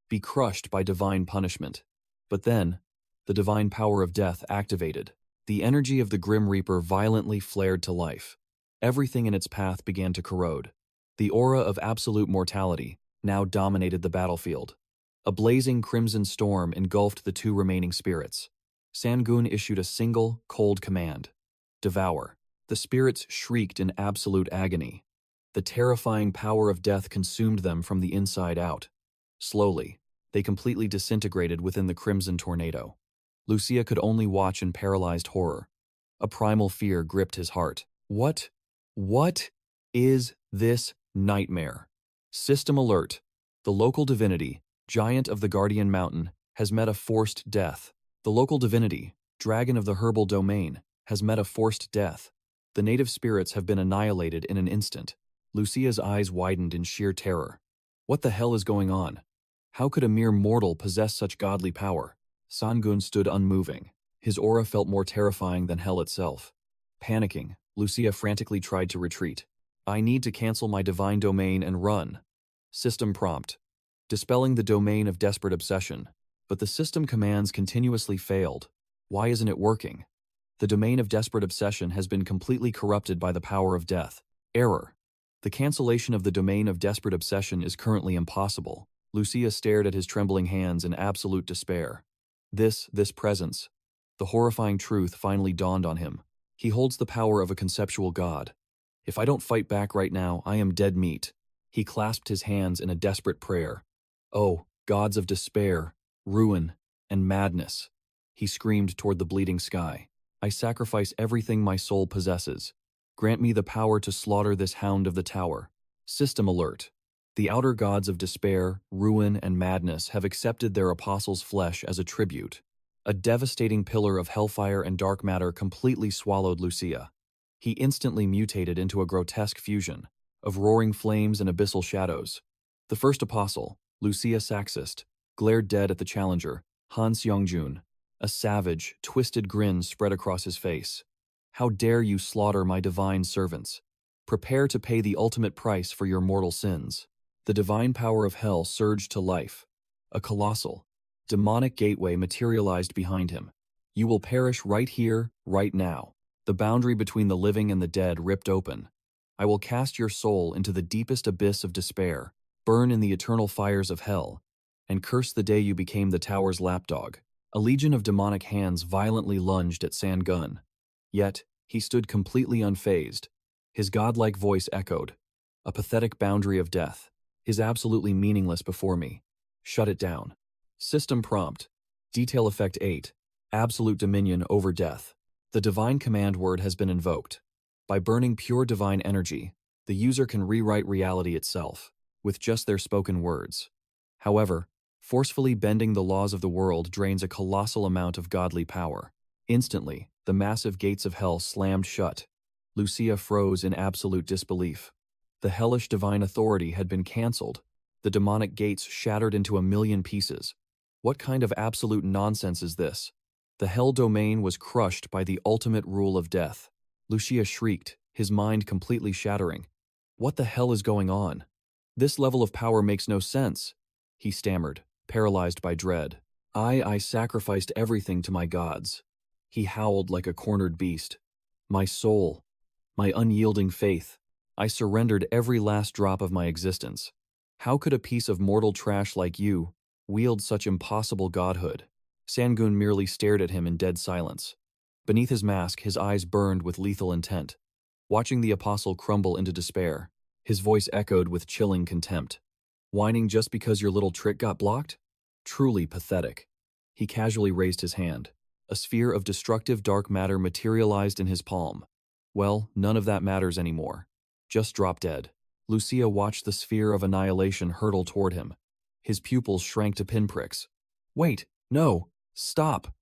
Be crushed by divine punishment. But then, the divine power of death activated. The energy of the Grim Reaper violently flared to life. Everything in its path began to corrode. The aura of absolute mortality now dominated the battlefield. A blazing crimson storm engulfed the two remaining spirits. Sung-yeon issued a single, cold command. Devour. The spirits shrieked in absolute agony. The terrifying power of death consumed them from the inside out. Slowly, they completely disintegrated within the crimson tornado. Lucia could only watch in paralyzed horror. A primal fear gripped his heart. What is this nightmare? System alert. The local divinity, giant of the Guardian Mountain, has met a forced death. The local divinity, dragon of the herbal domain, has met a forced death. The native spirits have been annihilated in an instant. Lucia's eyes widened in sheer terror. What the hell is going on? How could a mere mortal possess such godly power? Sung-yeon stood unmoving. His aura felt more terrifying than hell itself. Panicking, Lucia frantically tried to retreat. I need to cancel my divine domain and run. System prompt. Dispelling the domain of desperate obsession. But the system commands continuously failed. Why isn't it working? The domain of desperate obsession has been completely corrupted by the power of death. Error. The cancellation of the domain of desperate obsession is currently impossible. Lucia stared at his trembling hands in absolute despair. This presence. The horrifying truth finally dawned on him. He holds the power of a conceptual god. If I don't fight back right now, I am dead meat. He clasped his hands in a desperate prayer. Oh, gods of despair, ruin, and madness. He screamed toward the bleeding sky. I sacrifice everything my soul possesses. Grant me the power to slaughter this hound of the tower. System alert. The outer gods of despair, ruin, and madness have accepted their apostle's flesh as a tribute. A devastating pillar of hellfire and dark matter completely swallowed Lucia. He instantly mutated into a grotesque fusion of roaring flames and abyssal shadows. The first apostle, Lucia Saxist, glared dead at the challenger, Han Sung-yeon. A savage, twisted grin spread across his face. How dare you slaughter my divine servants? Prepare to pay the ultimate price for your mortal sins. The divine power of hell surged to life. A colossal, demonic gateway materialized behind him. You will perish right here, right now. The boundary between the living and the dead ripped open. I will cast your soul into the deepest abyss of despair, burn in the eternal fires of hell, and curse the day you became the tower's lapdog. A legion of demonic hands violently lunged at Sung-yeon. Yet, he stood completely unfazed. His godlike voice echoed. A pathetic boundary of death is absolutely meaningless before me. Shut it down. System prompt. Detail effect 8. Absolute dominion over death. The divine command word has been invoked. By burning pure divine energy, the user can rewrite reality itself, with just their spoken words. However, forcefully bending the laws of the world drains a colossal amount of godly power. Instantly, the massive gates of hell slammed shut. Lucia froze in absolute disbelief. The hellish divine authority had been cancelled. The demonic gates shattered into a million pieces. What kind of absolute nonsense is this? The hell domain was crushed by the ultimate rule of death. Lucia shrieked, his mind completely shattering. What the hell is going on? This level of power makes no sense, he stammered, paralyzed by dread. I sacrificed everything to my gods. He howled like a cornered beast. My soul, my unyielding faith. I surrendered every last drop of my existence. How could a piece of mortal trash like you wield such impossible godhood? Sung-yeon merely stared at him in dead silence. Beneath his mask, his eyes burned with lethal intent. Watching the apostle crumble into despair, his voice echoed with chilling contempt. Whining just because your little trick got blocked? Truly pathetic. He casually raised his hand. A sphere of destructive dark matter materialized in his palm. Well, none of that matters anymore. Just drop dead. Lucia watched the sphere of annihilation hurtle toward him. His pupils shrank to pinpricks. Wait, no, stop!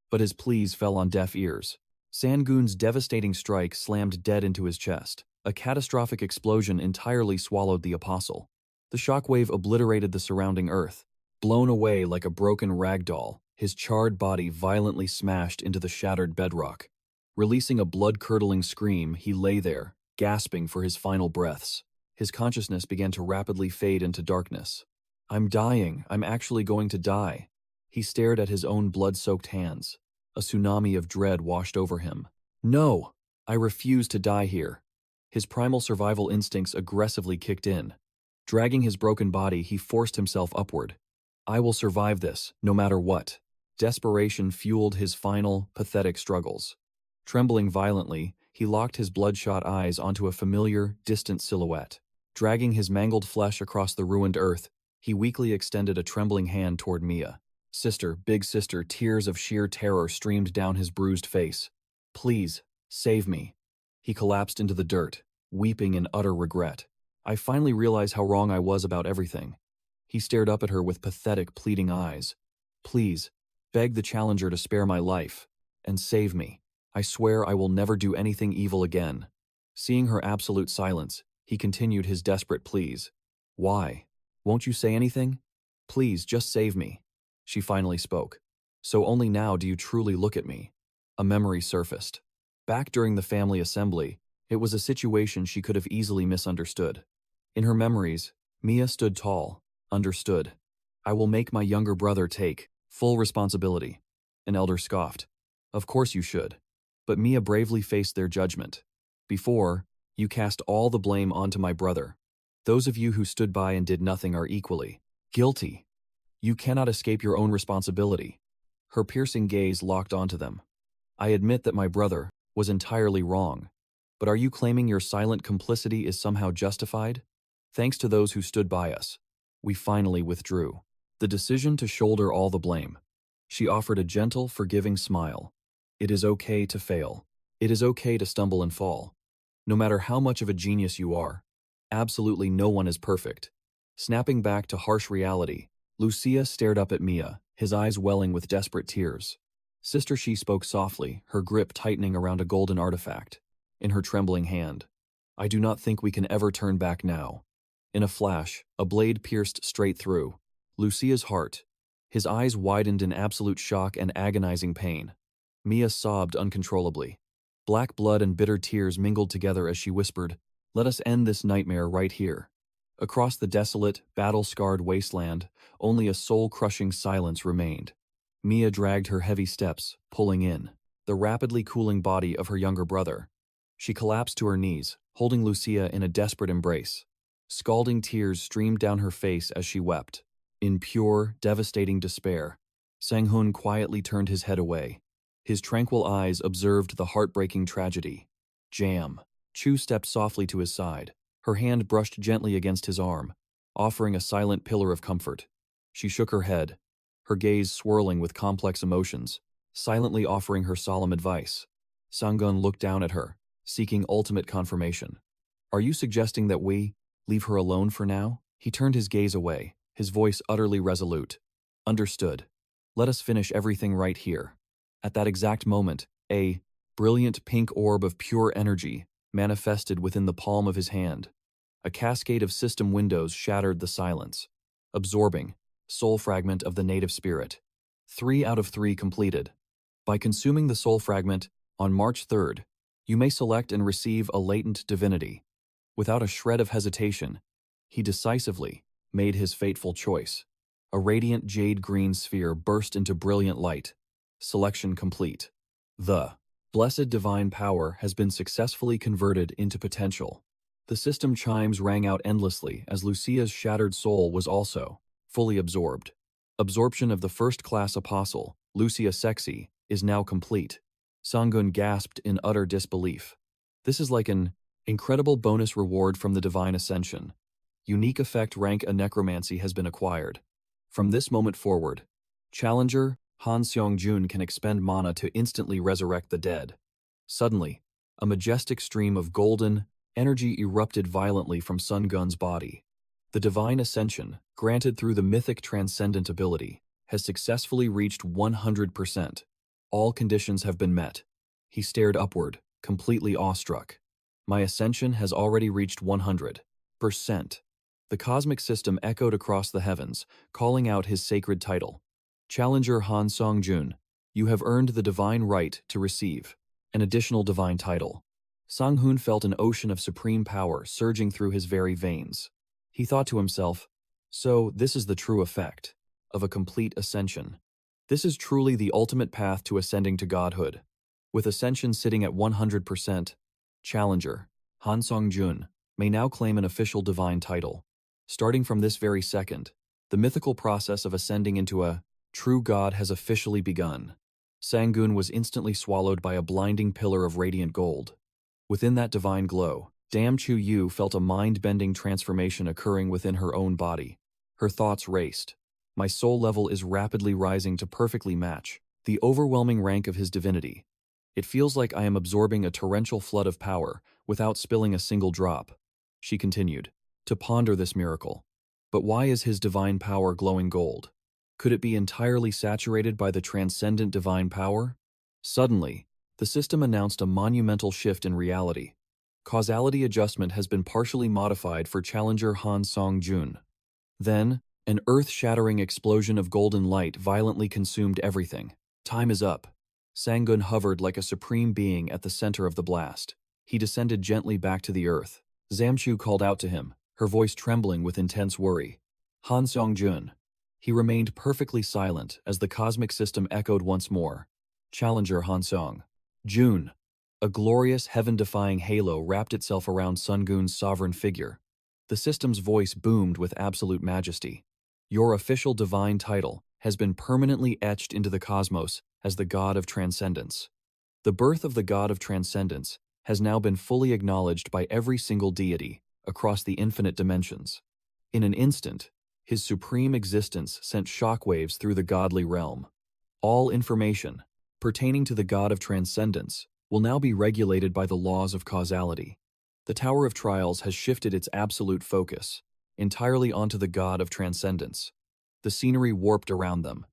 But his pleas fell on deaf ears. Sang-geun's devastating strike slammed dead into his chest. A catastrophic explosion entirely swallowed the apostle. The shockwave obliterated the surrounding earth. Blown away like a broken rag doll, his charred body violently smashed into the shattered bedrock. Releasing a blood-curdling scream, he lay there, gasping for his final breaths. His consciousness began to rapidly fade into darkness. I'm dying. I'm actually going to die. He stared at his own blood-soaked hands. A tsunami of dread washed over him. No! I refuse to die here. His primal survival instincts aggressively kicked in. Dragging his broken body, he forced himself upward. I will survive this, no matter what. Desperation fueled his final, pathetic struggles. Trembling violently, he locked his bloodshot eyes onto a familiar, distant silhouette. Dragging his mangled flesh across the ruined earth, he weakly extended a trembling hand toward Mia. Sister, big sister, tears of sheer terror streamed down his bruised face. Please, save me. He collapsed into the dirt, weeping in utter regret. I finally realized how wrong I was about everything. He stared up at her with pathetic, pleading eyes. Please, beg the challenger to spare my life, and save me. I swear I will never do anything evil again. Seeing her absolute silence, he continued his desperate pleas. Why? Won't you say anything? Please, just save me. She finally spoke. So only now do you truly look at me. A memory surfaced. Back during the family assembly, it was a situation she could have easily misunderstood. In her memories, Mia stood tall, understood. I will make my younger brother take full responsibility. An elder scoffed. Of course you should. But Mia bravely faced their judgment. Before, you cast all the blame onto my brother. Those of you who stood by and did nothing are equally guilty. You cannot escape your own responsibility. Her piercing gaze locked onto them. I admit that my brother was entirely wrong. But are you claiming your silent complicity is somehow justified? Thanks to those who stood by us, we finally withdrew. The decision to shoulder all the blame. She offered a gentle, forgiving smile. It is okay to fail. It is okay to stumble and fall. No matter how much of a genius you are, absolutely no one is perfect. Snapping back to harsh reality, Lucia stared up at Mia, his eyes welling with desperate tears. Sister, she spoke softly, her grip tightening around a golden artifact. In her trembling hand, I do not think we can ever turn back now. In a flash, a blade pierced straight through Lucia's heart. His eyes widened in absolute shock and agonizing pain. Mia sobbed uncontrollably. Black blood and bitter tears mingled together as she whispered, "Let us end this nightmare right here." Across the desolate, battle-scarred wasteland, only a soul-crushing silence remained. Mia dragged her heavy steps, pulling in the rapidly cooling body of her younger brother. She collapsed to her knees, holding Lucia in a desperate embrace. Scalding tears streamed down her face as she wept. In pure, devastating despair, Sang-geun quietly turned his head away. His tranquil eyes observed the heartbreaking tragedy. Jam. Chu stepped softly to his side. Her hand brushed gently against his arm, offering a silent pillar of comfort. She shook her head, her gaze swirling with complex emotions, silently offering her solemn advice. Sang-geun looked down at her, seeking ultimate confirmation. Are you suggesting that we leave her alone for now? He turned his gaze away, his voice utterly resolute. Understood. Let us finish everything right here. At that exact moment, a brilliant pink orb of pure energy manifested within the palm of his hand. A cascade of system windows shattered the silence, absorbing soul fragment of the native spirit. 3 out of 3 completed. By consuming the soul fragment on March 3rd, you may select and receive a latent divinity. Without a shred of hesitation, he decisively made his fateful choice. A radiant jade-green sphere burst into brilliant light. Selection complete. The blessed divine power has been successfully converted into potential. The system chimes rang out endlessly as Lucia's shattered soul was also fully absorbed. Absorption of the first-class apostle, Lucia Sexy, is now complete. Sang-geun gasped in utter disbelief. This is like an incredible bonus reward from the divine ascension. Unique effect rank a necromancy has been acquired. From this moment forward, Challenger Han Seong-jun can expend mana to instantly resurrect the dead. Suddenly, a majestic stream of golden energy erupted violently from Sun-gun's body. The divine ascension, granted through the mythic transcendent ability, has successfully reached 100%. All conditions have been met. He stared upward, completely awestruck. My ascension has already reached 100%. The cosmic system echoed across the heavens, calling out his sacred title. Challenger Han Seong-jun, you have earned the divine right to receive an additional divine title. Sang-hoon felt an ocean of supreme power surging through his very veins. He thought to himself, so this is the true effect of a complete ascension. This is truly the ultimate path to ascending to godhood. With ascension sitting at 100%, Challenger Han Seong-jun may now claim an official divine title. Starting from this very second, the mythical process of ascending into a true god has officially begun. Sang-gun was instantly swallowed by a blinding pillar of radiant gold. Within that divine glow, Dam Chu-yu felt a mind-bending transformation occurring within her own body. Her thoughts raced. My soul level is rapidly rising to perfectly match the overwhelming rank of his divinity. It feels like I am absorbing a torrential flood of power without spilling a single drop. She continued to ponder this miracle. But why is his divine power glowing gold? Could it be entirely saturated by the transcendent divine power? Suddenly, the system announced a monumental shift in reality. Causality adjustment has been partially modified for Challenger Han Seong-jun. Then, an earth-shattering explosion of golden light violently consumed everything. Time is up. Sang-gun hovered like a supreme being at the center of the blast. He descended gently back to the earth. Zamchu called out to him, her voice trembling with intense worry. Han Seong-jun. He remained perfectly silent as the cosmic system echoed once more. Challenger Han Seong-jun. A glorious, heaven-defying halo wrapped itself around Sun-gun's sovereign figure. The system's voice boomed with absolute majesty. Your official divine title has been permanently etched into the cosmos as the God of Transcendence. The birth of the God of Transcendence has now been fully acknowledged by every single deity across the infinite dimensions. In an instant, his supreme existence sent shockwaves through the godly realm. All information pertaining to the God of Transcendence will now be regulated by the laws of causality. The Tower of Trials has shifted its absolute focus entirely onto the God of Transcendence. The scenery warped around them.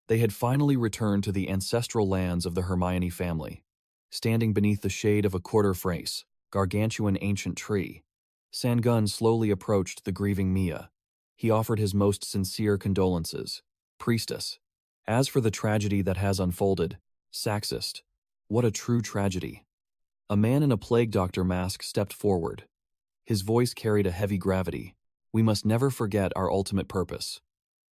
They had finally returned to the ancestral lands of the Hermione family. Standing beneath the shade of a quarter-frace, gargantuan ancient tree, Sang-gun slowly approached the grieving Mia. He offered his most sincere condolences. Priestess. As for the tragedy that has unfolded, Saxist. What a true tragedy. A man in a plague doctor mask stepped forward. His voice carried a heavy gravity. We must never forget our ultimate purpose.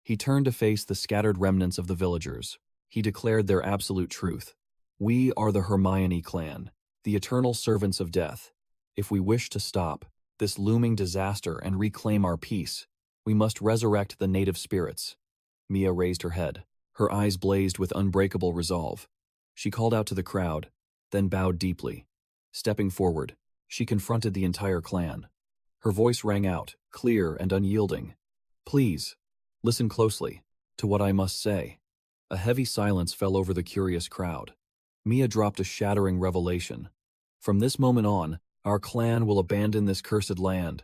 He turned to face the scattered remnants of the villagers. He declared their absolute truth. We are the Hermione clan, the eternal servants of death. If we wish to stop this looming disaster and reclaim our peace, we must resurrect the native spirits. Mia raised her head. Her eyes blazed with unbreakable resolve. She called out to the crowd, then bowed deeply. Stepping forward, she confronted the entire clan. Her voice rang out, clear and unyielding. Please, listen closely to what I must say. A heavy silence fell over the curious crowd. Mia dropped a shattering revelation. From this moment on, our clan will abandon this cursed land.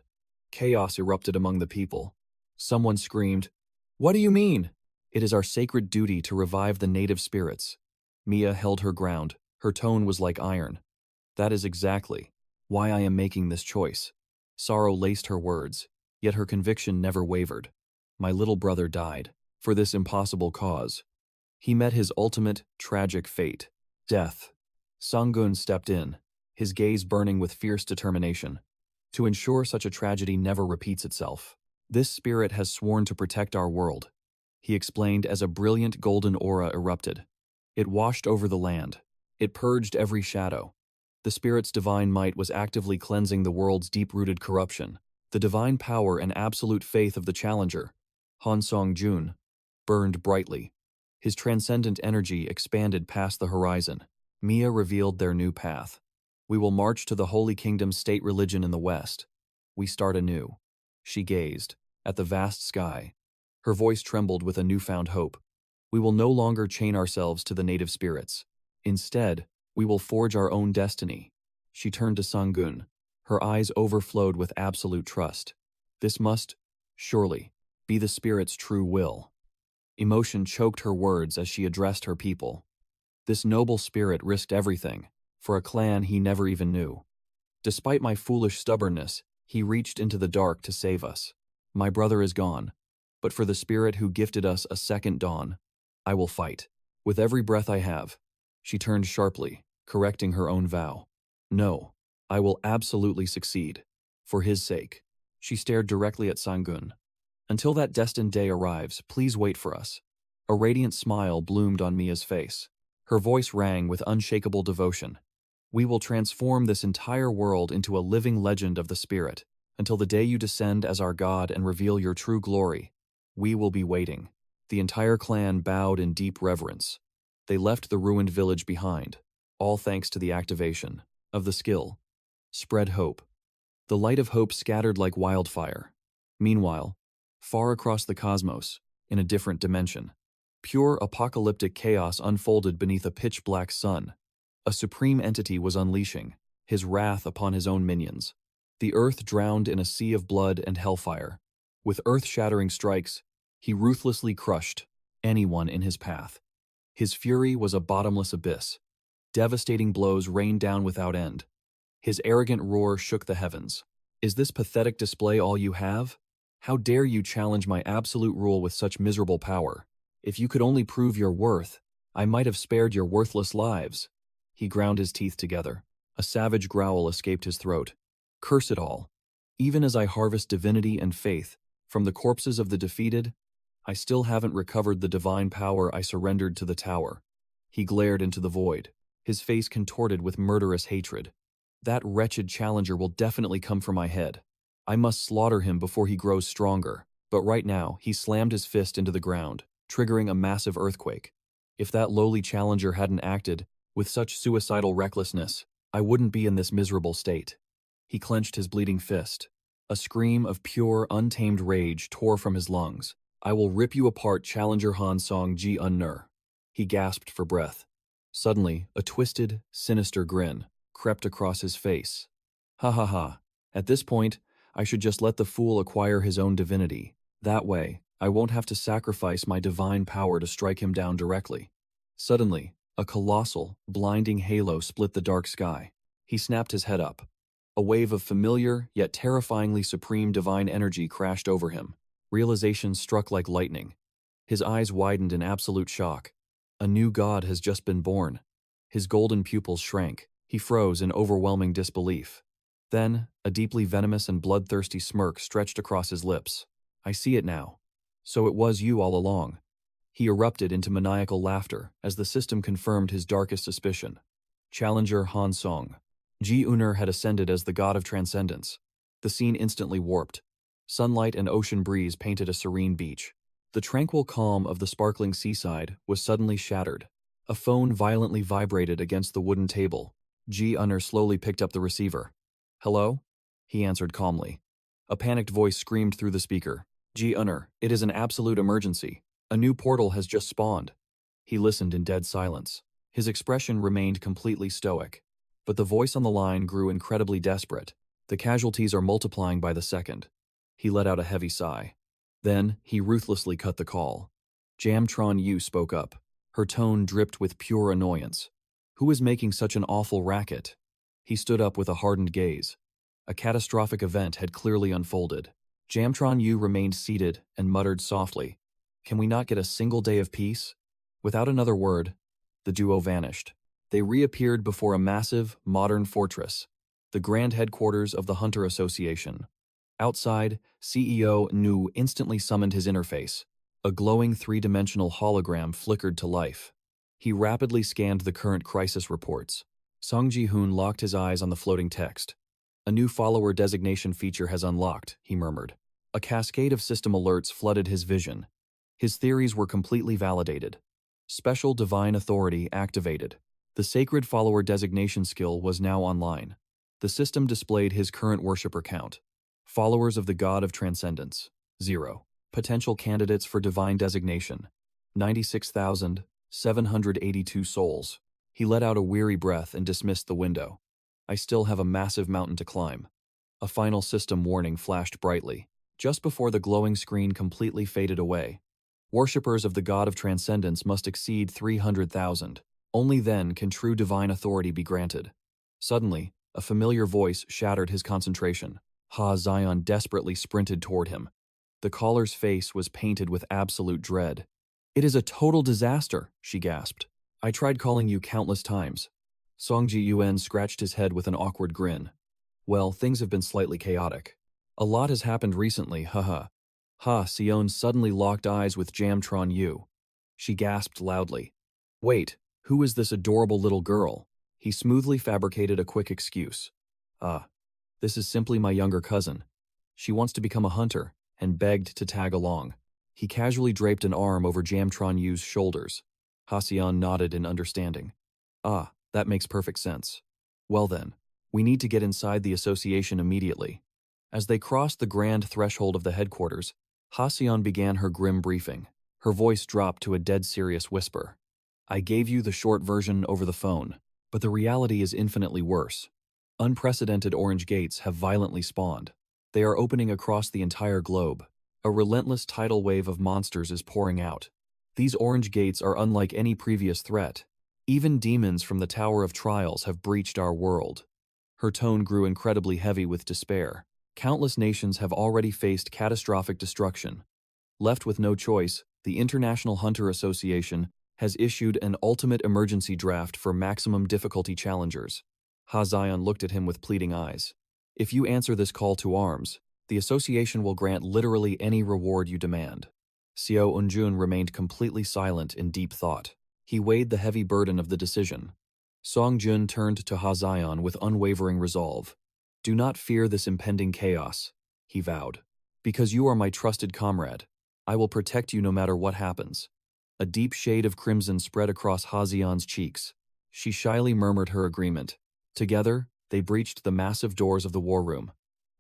Chaos erupted among the people. Someone screamed, "What do you mean?" It is our sacred duty to revive the native spirits. Mia held her ground. Her tone was like iron. That is exactly why I am making this choice. Sorrow laced her words, yet her conviction never wavered. My little brother died for this impossible cause. He met his ultimate, tragic fate. Death. Sang-gun stepped in, his gaze burning with fierce determination. To ensure such a tragedy never repeats itself, this spirit has sworn to protect our world, he explained as a brilliant golden aura erupted. It washed over the land. It purged every shadow. The spirit's divine might was actively cleansing the world's deep-rooted corruption. The divine power and absolute faith of the challenger, Han Seong-jun, burned brightly. His transcendent energy expanded past the horizon. Mia revealed their new path. We will march to the Holy Kingdom's state religion in the West. We start anew. She gazed at the vast sky. Her voice trembled with a newfound hope. We will no longer chain ourselves to the native spirits. Instead, we will forge our own destiny. She turned to Sung-yeon. Her eyes overflowed with absolute trust. This must, surely, be the spirit's true will. Emotion choked her words as she addressed her people. This noble spirit risked everything, for a clan he never even knew. Despite my foolish stubbornness, he reached into the dark to save us. My brother is gone, but for the spirit who gifted us a second dawn, I will fight. With every breath I have. She turned sharply, correcting her own vow. No, I will absolutely succeed. For his sake. She stared directly at Sung-yeon. Until that destined day arrives, please wait for us. A radiant smile bloomed on Mia's face. Her voice rang with unshakable devotion. We will transform this entire world into a living legend of the spirit. Until the day you descend as our god and reveal your true glory, we will be waiting. The entire clan bowed in deep reverence. They left the ruined village behind, all thanks to the activation of the skill. Spread hope. The light of hope scattered like wildfire. Meanwhile, far across the cosmos, in a different dimension, pure apocalyptic chaos unfolded beneath a pitch-black sun. A supreme entity was unleashing his wrath upon his own minions. The earth drowned in a sea of blood and hellfire. With earth-shattering strikes, he ruthlessly crushed anyone in his path. His fury was a bottomless abyss. Devastating blows rained down without end. His arrogant roar shook the heavens. Is this pathetic display all you have? How dare you challenge my absolute rule with such miserable power? If you could only prove your worth, I might have spared your worthless lives. He ground his teeth together. A savage growl escaped his throat. Curse it all. Even as I harvest divinity and faith from the corpses of the defeated, I still haven't recovered the divine power I surrendered to the tower. He glared into the void, his face contorted with murderous hatred. That wretched challenger will definitely come for my head. I must slaughter him before he grows stronger. But right now, he slammed his fist into the ground, triggering a massive earthquake. If that lowly challenger hadn't acted with such suicidal recklessness, I wouldn't be in this miserable state. He clenched his bleeding fist. A scream of pure, untamed rage tore from his lungs. I will rip you apart, Challenger Han Song-yeon. He gasped for breath. Suddenly, a twisted, sinister grin crept across his face. Ha ha ha. At this point, I should just let the fool acquire his own divinity. That way, I won't have to sacrifice my divine power to strike him down directly. Suddenly, a colossal, blinding halo split the dark sky. He snapped his head up. A wave of familiar, yet terrifyingly supreme divine energy crashed over him. Realization struck like lightning. His eyes widened in absolute shock. A new god has just been born. His golden pupils shrank. He froze in overwhelming disbelief. Then, a deeply venomous and bloodthirsty smirk stretched across his lips. I see it now. So it was you all along. He erupted into maniacal laughter as the system confirmed his darkest suspicion. Challenger Han Song-yeon had ascended as the god of transcendence. The scene instantly warped. Sunlight and ocean breeze painted a serene beach. The tranquil calm of the sparkling seaside was suddenly shattered. A phone violently vibrated against the wooden table. Ji-Unner slowly picked up the receiver. Hello? He answered calmly. A panicked voice screamed through the speaker. Ji-Unner, it is an absolute emergency. A new portal has just spawned. He listened in dead silence. His expression remained completely stoic. But the voice on the line grew incredibly desperate. The casualties are multiplying by the second. He let out a heavy sigh. Then, he ruthlessly cut the call. Jamtron Yu spoke up. Her tone dripped with pure annoyance. Who is making such an awful racket? He stood up with a hardened gaze. A catastrophic event had clearly unfolded. Jamtron Yu remained seated and muttered softly, Can we not get a single day of peace? Without another word, the duo vanished. They reappeared before a massive, modern fortress, the grand headquarters of the Hunter Association. Outside, CEO Nu instantly summoned his interface. A glowing three-dimensional hologram flickered to life. He rapidly scanned the current crisis reports. Song Ji-hoon locked his eyes on the floating text. A new follower designation feature has unlocked, he murmured. A cascade of system alerts flooded his vision. His theories were completely validated. Special divine authority activated. The sacred follower designation skill was now online. The system displayed his current worshipper count. Followers of the god of transcendence, 0. Potential candidates for divine designation, 96,782 souls. He let out a weary breath and dismissed the window. I still have a massive mountain to climb. A final system warning flashed brightly, just before the glowing screen completely faded away. Worshippers of the god of transcendence must exceed 300,000. Only then can true divine authority be granted. Suddenly, a familiar voice shattered his concentration. 𝙎𝙎𝙎 desperately sprinted toward him. The caller's face was painted with absolute dread. "It is a total disaster," she gasped. "I tried calling you countless times." Sung-yeon scratched his head with an awkward grin. "Well, things have been slightly chaotic. A lot has happened recently, haha." 𝙎𝙎𝙎 suddenly locked eyes with 𝐿. She gasped loudly. "Wait, who is this adorable little girl?" He smoothly fabricated a quick excuse. This is simply my younger cousin. She wants to become a hunter, and begged to tag along." He casually draped an arm over 𝐿's shoulders. 𝙎𝙎𝙎 nodded in understanding. That makes perfect sense. Well then, we need to get inside the association immediately." As they crossed the grand threshold of the headquarters, 𝙎𝙎𝙎 began her grim briefing. Her voice dropped to a dead serious whisper. "I gave you the short version over the phone, but the reality is infinitely worse. Unprecedented orange gates have violently spawned. They are opening across the entire globe. A relentless tidal wave of monsters is pouring out. These orange gates are unlike any previous threat. Even demons from the Tower of Trials have breached our world." Her tone grew incredibly heavy with despair. Countless nations have already faced catastrophic destruction. Left with no choice, the International Hunter Association has issued an ultimate emergency draft for maximum difficulty challengers. 𝙎𝙎𝙎 looked at him with pleading eyes. "If you answer this call to arms, the association will grant literally any reward you demand." 𝐄𝐗𝐏𝐄𝐋 remained completely silent in deep thought. He weighed the heavy burden of the decision. Sung-yeon turned to 𝙎𝙎𝙎 with unwavering resolve. "Do not fear this impending chaos," he vowed. "Because you are my trusted comrade, I will protect you no matter what happens." A deep shade of crimson spread across 𝙎𝙎𝙎's cheeks. She shyly murmured her agreement. Together, they breached the massive doors of the war room.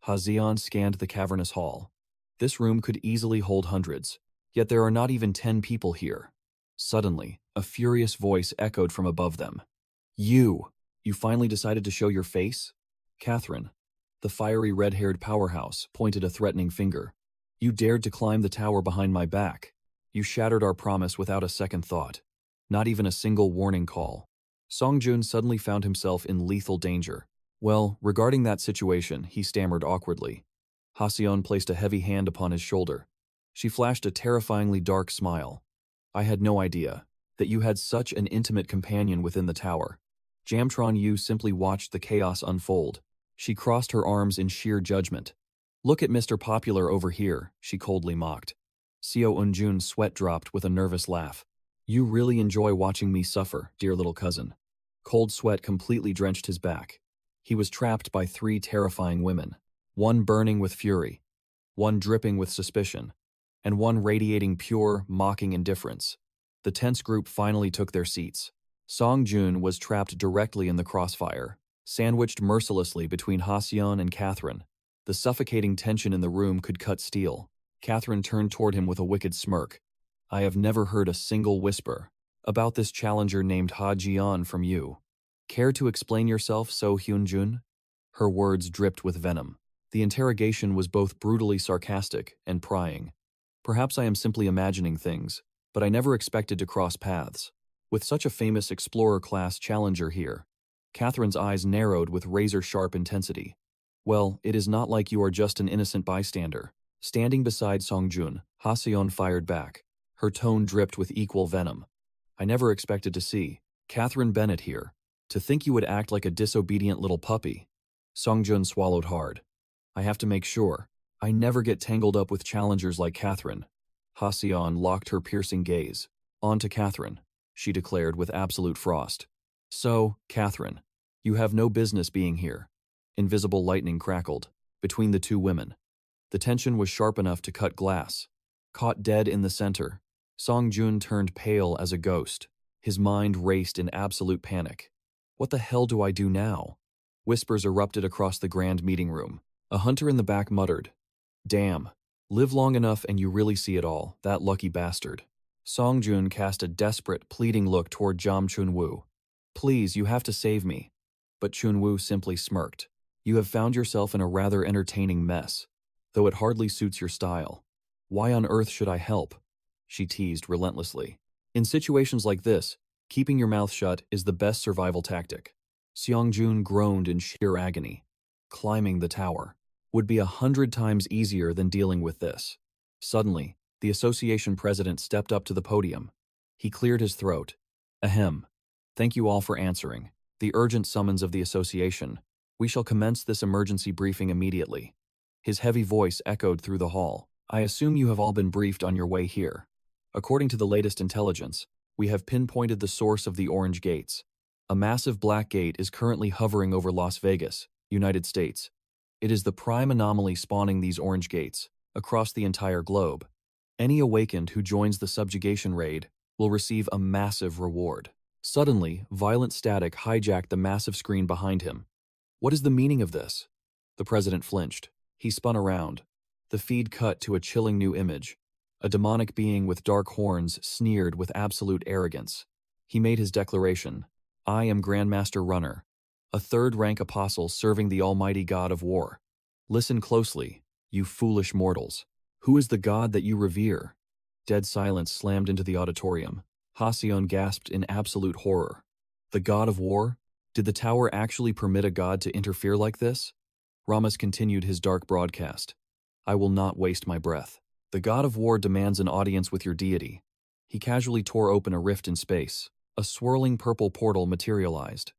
𝙎𝙎𝙎 scanned the cavernous hall. This room could easily hold hundreds, yet there are not even 10 people here. Suddenly, a furious voice echoed from above them. You finally decided to show your face?" Catherine, the fiery red-haired powerhouse, pointed a threatening finger. "You dared to climb the tower behind my back. You shattered our promise without a second thought. Not even a single warning call." Sung-yeon suddenly found himself in lethal danger. "Well, regarding that situation," he stammered awkwardly. 𝙎𝙎𝙎 placed a heavy hand upon his shoulder. She flashed a terrifyingly dark smile. "I had no idea that you had such an intimate companion within the tower." 𝐿 simply watched the chaos unfold. She crossed her arms in sheer judgment. "Look at Mr. Popular over here," she coldly mocked. 𝐄𝐗𝐏𝐿's sweat dropped with a nervous laugh. "You really enjoy watching me suffer, dear little cousin." Cold sweat completely drenched his back. He was trapped by 3 terrifying women, one burning with fury, one dripping with suspicion, and one radiating pure, mocking indifference. The tense group finally took their seats. Sung-yeon was trapped directly in the crossfire, sandwiched mercilessly between 𝙎𝙎𝙎 and Catherine. The suffocating tension in the room could cut steel. Catherine turned toward him with a wicked smirk. "I have never heard a single whisper about this challenger named 𝙎𝙎𝙎 from you. Care to explain yourself, Sung-yeon?" Her words dripped with venom. The interrogation was both brutally sarcastic and prying. "Perhaps I am simply imagining things, but I never expected to cross paths with such a famous explorer-class challenger here." Catherine's eyes narrowed with razor-sharp intensity. "Well, it is not like you are just an innocent bystander." Standing beside Sung-yeon, 𝙎𝙎𝙎 fired back. Her tone dripped with equal venom. "I never expected to see Catherine Bennett here. To think you would act like a disobedient little puppy." Sung-yeon swallowed hard. "I have to make sure I never get tangled up with challengers like Catherine." 𝙎𝙎𝙎 locked her piercing gaze. "On to Catherine," she declared with absolute frost. "So, Catherine, you have no business being here." Invisible lightning crackled between the 2 women. The tension was sharp enough to cut glass. Caught dead in the center, Sung-yeon turned pale as a ghost. His mind raced in absolute panic. "What the hell do I do now?" Whispers erupted across the grand meeting room. A hunter in the back muttered, "Damn, live long enough and you really see it all, that lucky bastard." Sung-yeon cast a desperate, pleading look toward Jam Chun-woo. Please, you have to save me. But Chun-woo simply smirked. You have found yourself in a rather entertaining mess, though it hardly suits your style. Why on earth should I help? She teased relentlessly. In situations like this, keeping your mouth shut is the best survival tactic. Seong-joon groaned in sheer agony. Climbing the tower would be 100 times easier than dealing with this. Suddenly, the association president stepped up to the podium. He cleared his throat. Ahem. Thank you all for answering the urgent summons of the association. We shall commence this emergency briefing immediately. His heavy voice echoed through the hall. I assume you have all been briefed on your way here. According to the latest intelligence, we have pinpointed the source of the orange gates. A massive black gate is currently hovering over Las Vegas, United States. It is the prime anomaly spawning these orange gates across the entire globe. Any awakened who joins the subjugation raid will receive a massive reward. Suddenly, violent static hijacked the massive screen behind him. What is the meaning of this? The president flinched. He spun around. The feed cut to a chilling new image. A demonic being with dark horns sneered with absolute arrogance. He made his declaration. I am Grandmaster Runner, a third-rank apostle serving the almighty god of war. Listen closely, you foolish mortals. Who is the god that you revere? Dead silence slammed into the auditorium. 𝙎𝙎𝙎 gasped in absolute horror. The god of war? Did the tower actually permit a god to interfere like this? Ramos continued his dark broadcast. I will not waste my breath. The god of war demands an audience with your deity. He casually tore open a rift in space. A swirling purple portal materialized.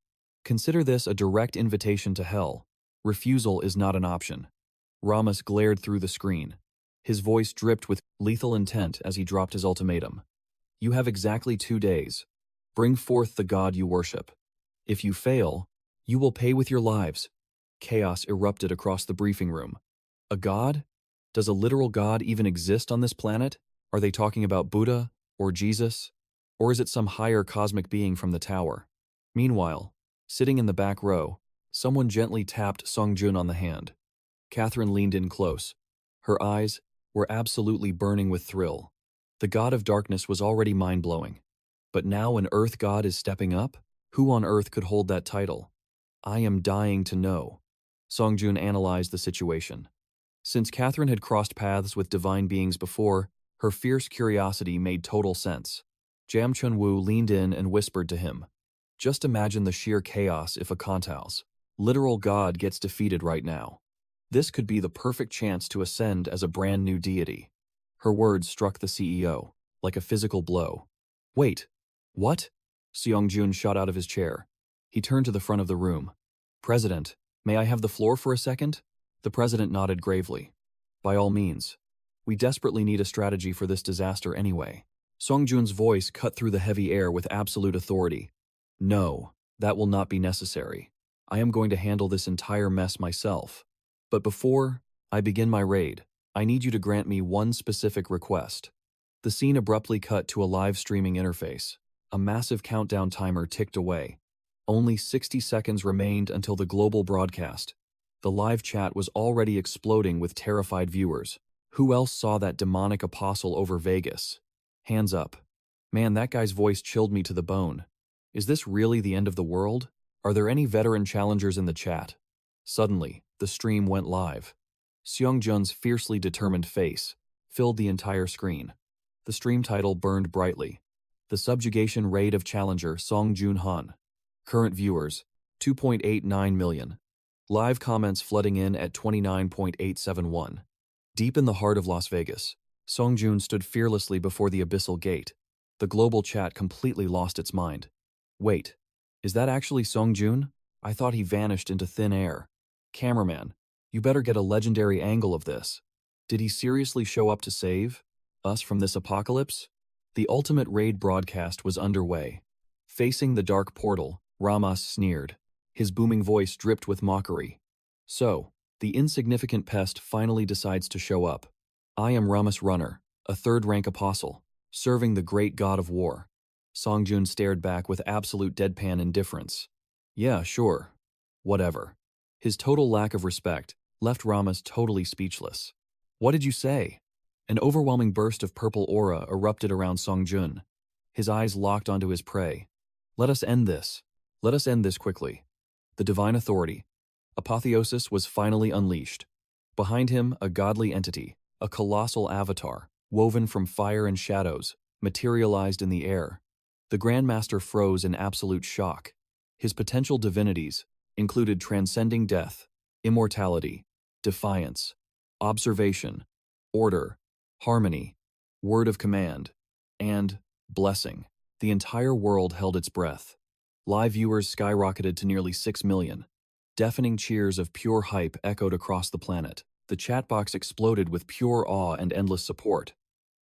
Consider this a direct invitation to hell. Refusal is not an option. Ramos glared through the screen. His voice dripped with lethal intent as he dropped his ultimatum. You have exactly 2 days. Bring forth the god you worship. If you fail, you will pay with your lives. Chaos erupted across the briefing room. A god? Does a literal god even exist on this planet? Are they talking about Buddha or Jesus? Or is it some higher cosmic being from the tower? Meanwhile, sitting in the back row, someone gently tapped Sung-yeon on the hand. Catherine leaned in close. Her eyes were absolutely burning with thrill. The god of darkness was already mind-blowing. But now an earth god is stepping up? Who on earth could hold that title? I am dying to know. Sung-yeon analyzed the situation. Since Catherine had crossed paths with divine beings before, her fierce curiosity made total sense. Jam Chun-woo leaned in and whispered to him. Just imagine the sheer chaos if a Kantao's literal god gets defeated right now. This could be the perfect chance to ascend as a brand new deity. Her words struck the CEO like a physical blow. Wait, what? Seong-joon shot out of his chair. He turned to the front of the room. President, may I have the floor for a second? The president nodded gravely. By all means. We desperately need a strategy for this disaster anyway. Sung-joon's voice cut through the heavy air with absolute authority. No, that will not be necessary. I am going to handle this entire mess myself. But before I begin my raid, I need you to grant me one specific request. The scene abruptly cut to a live streaming interface. A massive countdown timer ticked away. Only 60 seconds remained until the global broadcast. The live chat was already exploding with terrified viewers. Who else saw that demonic apostle over Vegas? Hands up. Man, that guy's voice chilled me to the bone. Is this really the end of the world? Are there any veteran challengers in the chat? Suddenly, the stream went live. Seong-joon's fiercely determined face filled the entire screen. The stream title burned brightly. The Subjugation Raid of Challenger Song Joon-han. Current viewers, 2.89 million. Live comments flooding in at 29.871. Deep in the heart of Las Vegas, Sung-joon stood fearlessly before the abyssal gate. The global chat completely lost its mind. Wait, is that actually Sung-joon? I thought he vanished into thin air. Cameraman, you better get a legendary angle of this. Did he seriously show up to save us from this apocalypse? The ultimate raid broadcast was underway. Facing the dark portal, Ramos sneered. His booming voice dripped with mockery. So, the insignificant pest finally decides to show up. I am Ramos Runner, a third-rank apostle, serving the great god of war. Sung-joon stared back with absolute deadpan indifference. Yeah, sure. Whatever. His total lack of respect left Ramos totally speechless. What did you say? An overwhelming burst of purple aura erupted around Sung-yeon. His eyes locked onto his prey. Let us end this. Let us end this quickly. The divine authority. Apotheosis was finally unleashed. Behind him, a godly entity, a colossal avatar, woven from fire and shadows, materialized in the air. The Grandmaster froze in absolute shock. His potential divinities included transcending death, immortality, defiance, observation, order, harmony, word of command, and blessing. The entire world held its breath. Live viewers skyrocketed to nearly 6 million. Deafening cheers of pure hype echoed across the planet. The chat box exploded with pure awe and endless support.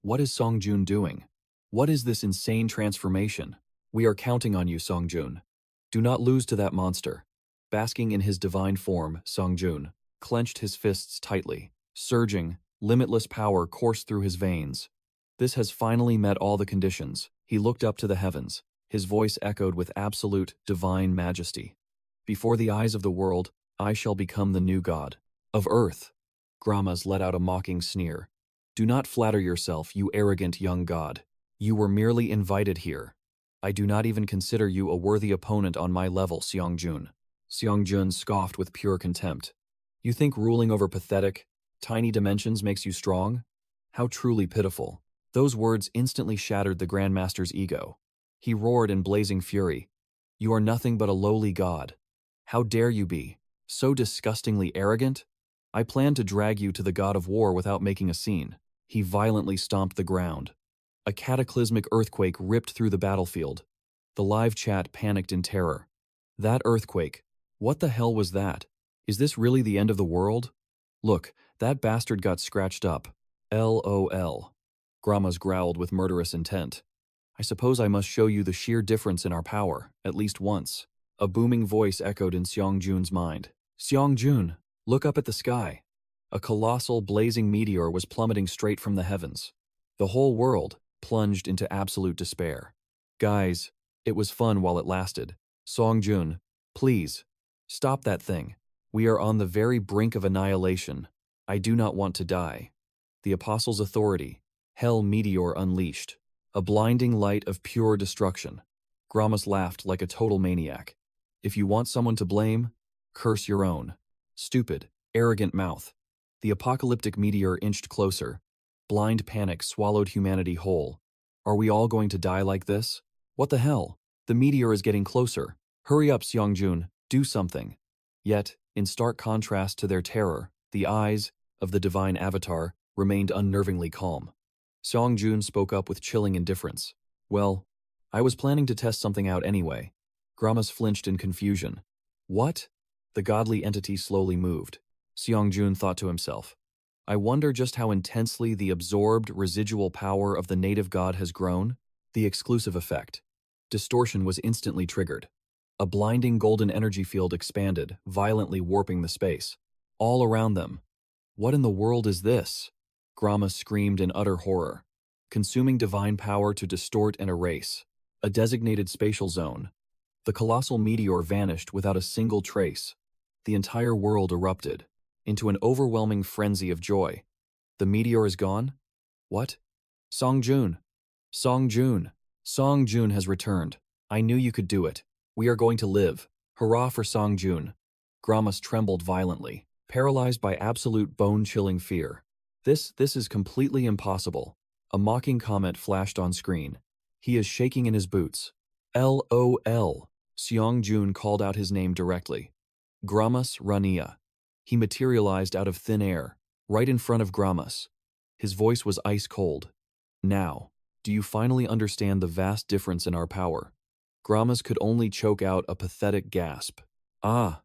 What is Sung-yeon doing? What is this insane transformation? We are counting on you, Sung-yeon. Do not lose to that monster. Basking in his divine form, Sung-yeon clenched his fists tightly. Surging, limitless power coursed through his veins. This has finally met all the conditions. He looked up to the heavens. His voice echoed with absolute, divine majesty. Before the eyes of the world, I shall become the new god of earth. Gramas let out a mocking sneer. Do not flatter yourself, you arrogant young god. You were merely invited here. I do not even consider you a worthy opponent on my level, Sung-yeon. Sung-yeon scoffed with pure contempt. You think ruling over pathetic, tiny dimensions makes you strong? How truly pitiful. Those words instantly shattered the Grandmaster's ego. He roared in blazing fury. You are nothing but a lowly god. How dare you be so disgustingly arrogant? I plan to drag you to the god of war without making a scene. He violently stomped the ground. A cataclysmic earthquake ripped through the battlefield. The live chat panicked in terror. That earthquake. What the hell was that? Is this really the end of the world? Look, that bastard got scratched up. LOL. Gramas growled with murderous intent. I suppose I must show you the sheer difference in our power, at least once. A booming voice echoed in Sung-yeon's mind. Sung-yeon, look up at the sky. A colossal, blazing meteor was plummeting straight from the heavens. The whole world plunged into absolute despair. Guys, it was fun while it lasted. Sung-yeon, please, stop that thing. We are on the very brink of annihilation. I do not want to die. The Apostle's authority. Hell meteor unleashed. A blinding light of pure destruction. Gramas laughed like a total maniac. If you want someone to blame, curse your own. Stupid, arrogant mouth. The apocalyptic meteor inched closer. Blind panic swallowed humanity whole. Are we all going to die like this? What the hell? The meteor is getting closer. Hurry up, Sung-yeon, do something. Yet, in stark contrast to their terror, the eyes of the divine avatar remained unnervingly calm. Sung-yeon spoke up with chilling indifference. Well, I was planning to test something out anyway. Gramas flinched in confusion. What? The godly entity slowly moved. Sung-yeon thought to himself. I wonder just how intensely the absorbed residual power of the native god has grown. The exclusive effect. Distortion was instantly triggered. A blinding golden energy field expanded, violently warping the space. All around them. What in the world is this? Gramas screamed in utter horror. Consuming divine power to distort and erase. A designated spatial zone. The colossal meteor vanished without a single trace. The entire world erupted into an overwhelming frenzy of joy. The meteor is gone? What? Sung-yeon! Sung-yeon! Sung-yeon has returned. I knew you could do it. We are going to live. Hurrah for Sung-yeon! Gramas trembled violently, paralyzed by absolute bone-chilling fear. This is completely impossible. A mocking comment flashed on screen. He is shaking in his boots. LOL. Sung-yeon called out his name directly. Gramas Rania. He materialized out of thin air, right in front of Gramas. His voice was ice cold. Now, do you finally understand the vast difference in our power? Gramas could only choke out a pathetic gasp. Ah!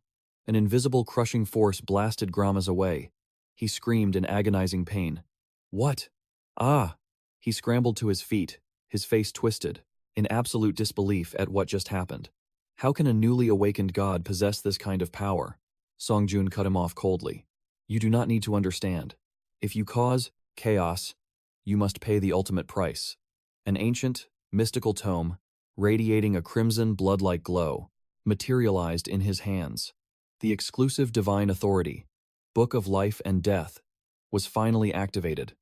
An invisible crushing force blasted Gramas away. He screamed in agonizing pain. What? Ah! He scrambled to his feet, his face twisted, in absolute disbelief at what just happened. How can a newly awakened god possess this kind of power? Sung-yeon cut him off coldly. You do not need to understand. If you cause chaos, you must pay the ultimate price. An ancient, mystical tome, radiating a crimson blood-like glow, materialized in his hands. The exclusive divine authority, Book of Life and Death, was finally activated.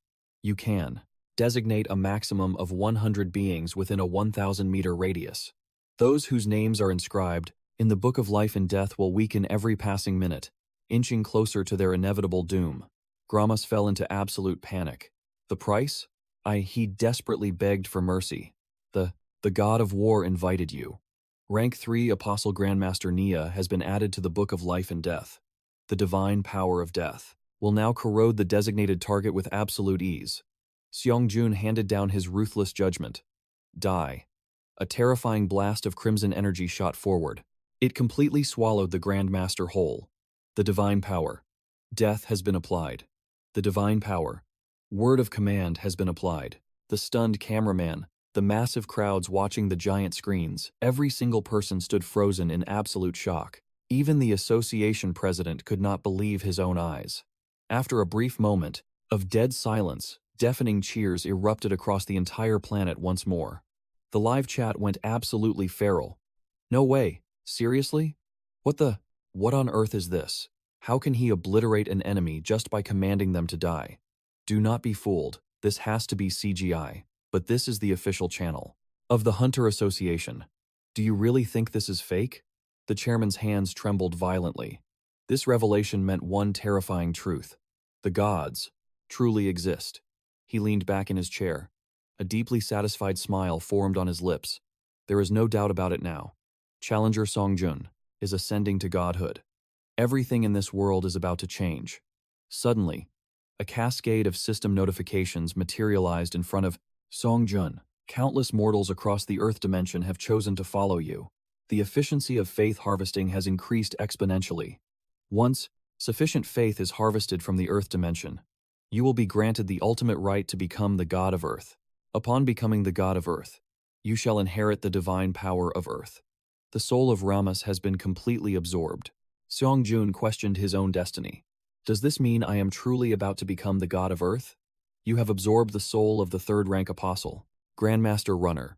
You can designate a maximum of 100 beings within a 1,000-meter radius. Those whose names are inscribed in the Book of Life and Death will weaken every passing minute, inching closer to their inevitable doom. Gramas fell into absolute panic. The price? He desperately begged for mercy. The god of war invited you. Rank 3 Apostle Grandmaster Nia has been added to the Book of Life and Death. The divine power of death will now corrode the designated target with absolute ease. Sung-yeon handed down his ruthless judgment. Die. A terrifying blast of crimson energy shot forward. It completely swallowed the Grandmaster whole. The divine power. Death has been applied. The divine power. Word of command has been applied. The stunned cameraman, the massive crowds watching the giant screens, every single person stood frozen in absolute shock. Even the association president could not believe his own eyes. After a brief moment of dead silence, deafening cheers erupted across the entire planet once more. The live chat went absolutely feral. No way. Seriously? What on earth is this? How can he obliterate an enemy just by commanding them to die? Do not be fooled. This has to be CGI. But this is the official channel of the Hunter Association. Do you really think this is fake? The chairman's hands trembled violently. This revelation meant one terrifying truth. The gods truly exist. He leaned back in his chair. A deeply satisfied smile formed on his lips. There is no doubt about it now. Challenger Sung-yeon is ascending to godhood. Everything in this world is about to change. Suddenly, a cascade of system notifications materialized in front of Sung-yeon. Countless mortals across the Earth dimension have chosen to follow you. The efficiency of faith harvesting has increased exponentially. Once sufficient faith is harvested from the Earth dimension, you will be granted the ultimate right to become the god of Earth. Upon becoming the god of Earth, you shall inherit the divine power of Earth. The soul of Ramas has been completely absorbed. Sung-yeon questioned his own destiny. Does this mean I am truly about to become the god of Earth? You have absorbed the soul of the third-rank apostle, Grandmaster Runner.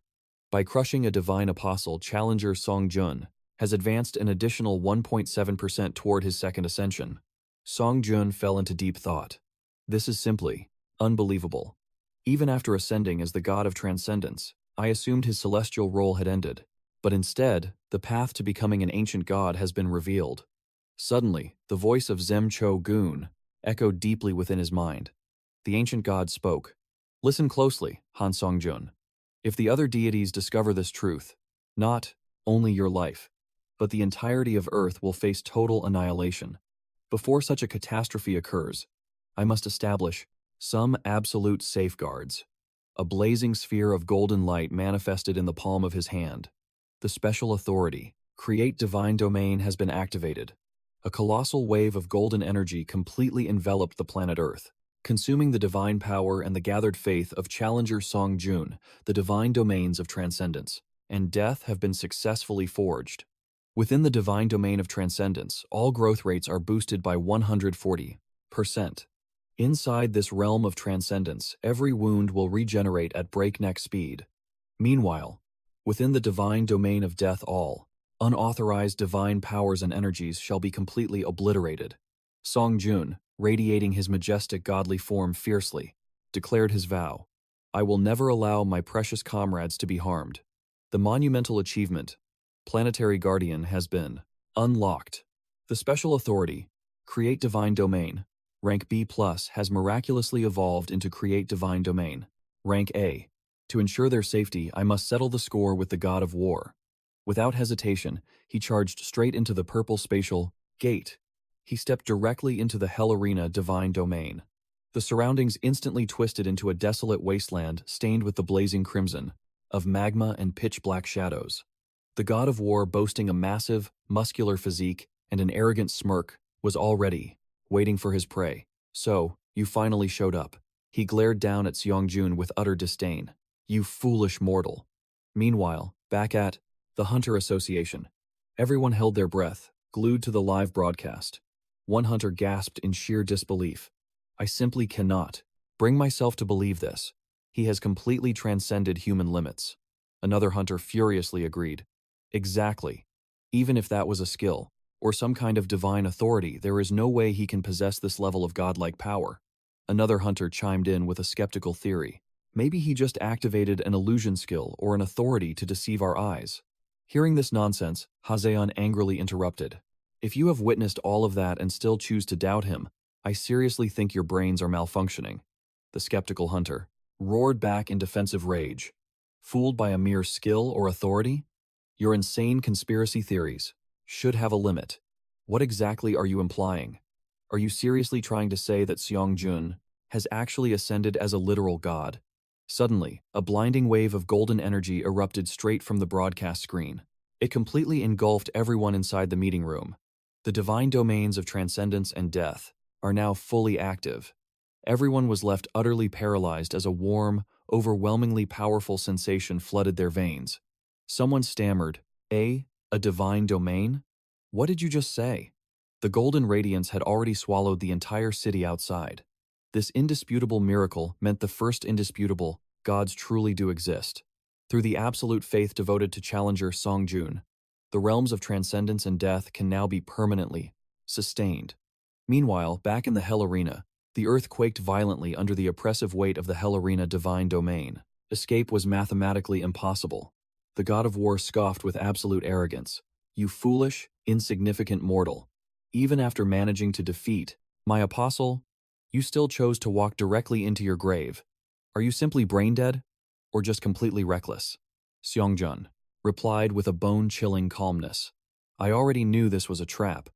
By crushing a divine apostle, Challenger Sung-yeon has advanced an additional 1.7% toward his second ascension. Sung-yeon fell into deep thought. This is simply unbelievable. Even after ascending as the god of transcendence, I assumed his celestial role had ended. But instead, the path to becoming an ancient god has been revealed. Suddenly, the voice of 𝐄𝐗𝐏𝐄𝐋 echoed deeply within his mind. The ancient god spoke. Listen closely, Han Sung-yeon. If the other deities discover this truth, not only your life, but the entirety of Earth will face total annihilation. Before such a catastrophe occurs, I must establish some absolute safeguards. A blazing sphere of golden light manifested in the palm of his hand. The special authority, Create Divine Domain, has been activated. A colossal wave of golden energy completely enveloped the planet Earth, consuming the divine power and the gathered faith of Challenger Sung-yeon. The divine domains of transcendence and death have been successfully forged. Within the divine domain of transcendence, all growth rates are boosted by 140%. Inside this realm of transcendence, every wound will regenerate at breakneck speed. Meanwhile, within the divine domain of death, all unauthorized divine powers and energies shall be completely obliterated. Sung-yeon, radiating his majestic godly form fiercely, declared his vow. I will never allow my precious comrades to be harmed. The monumental achievement, Planetary Guardian, has been unlocked. The special authority, Create Divine Domain, rank B+, has miraculously evolved into Create Divine Domain, rank A. To ensure their safety, I must settle the score with the god of war. Without hesitation, he charged straight into the purple spatial gate. He stepped directly into the Hell Arena Divine Domain. The surroundings instantly twisted into a desolate wasteland stained with the blazing crimson of magma and pitch-black shadows. The god of war, boasting a massive, muscular physique and an arrogant smirk, was already waiting for his prey. So, you finally showed up. He glared down at Sung-yeon with utter disdain. You foolish mortal. Meanwhile, back at the Hunter Association, everyone held their breath, glued to the live broadcast. One hunter gasped in sheer disbelief. I simply cannot bring myself to believe this. He has completely transcended human limits. Another hunter furiously agreed. Exactly. Even if that was a skill, or some kind of divine authority, there is no way he can possess this level of godlike power. Another hunter chimed in with a skeptical theory. Maybe he just activated an illusion skill or an authority to deceive our eyes. Hearing this nonsense, 𝙎𝙎𝙎 angrily interrupted. If you have witnessed all of that and still choose to doubt him, I seriously think your brains are malfunctioning. The skeptical hunter roared back in defensive rage. Fooled by a mere skill or authority? Your insane conspiracy theories should have a limit. What exactly are you implying? Are you seriously trying to say that Sung-yeon has actually ascended as a literal god? Suddenly, a blinding wave of golden energy erupted straight from the broadcast screen. It completely engulfed everyone inside the meeting room. The divine domains of transcendence and death are now fully active. Everyone was left utterly paralyzed as a warm, overwhelmingly powerful sensation flooded their veins. Someone stammered, A divine domain? What did you just say? The golden radiance had already swallowed the entire city outside. This indisputable miracle meant the first indisputable, gods truly do exist. Through the absolute faith devoted to challenger Sung-yeon, the realms of transcendence and death can now be permanently sustained. Meanwhile, back in the Hell Arena, the earth quaked violently under the oppressive weight of the Hell Arena divine domain. Escape was mathematically impossible. The god of war scoffed with absolute arrogance. You foolish, insignificant mortal. Even after managing to defeat my apostle, you still chose to walk directly into your grave. Are you simply brain-dead, or just completely reckless? Sung-yeon replied with a bone-chilling calmness. I already knew this was a trap,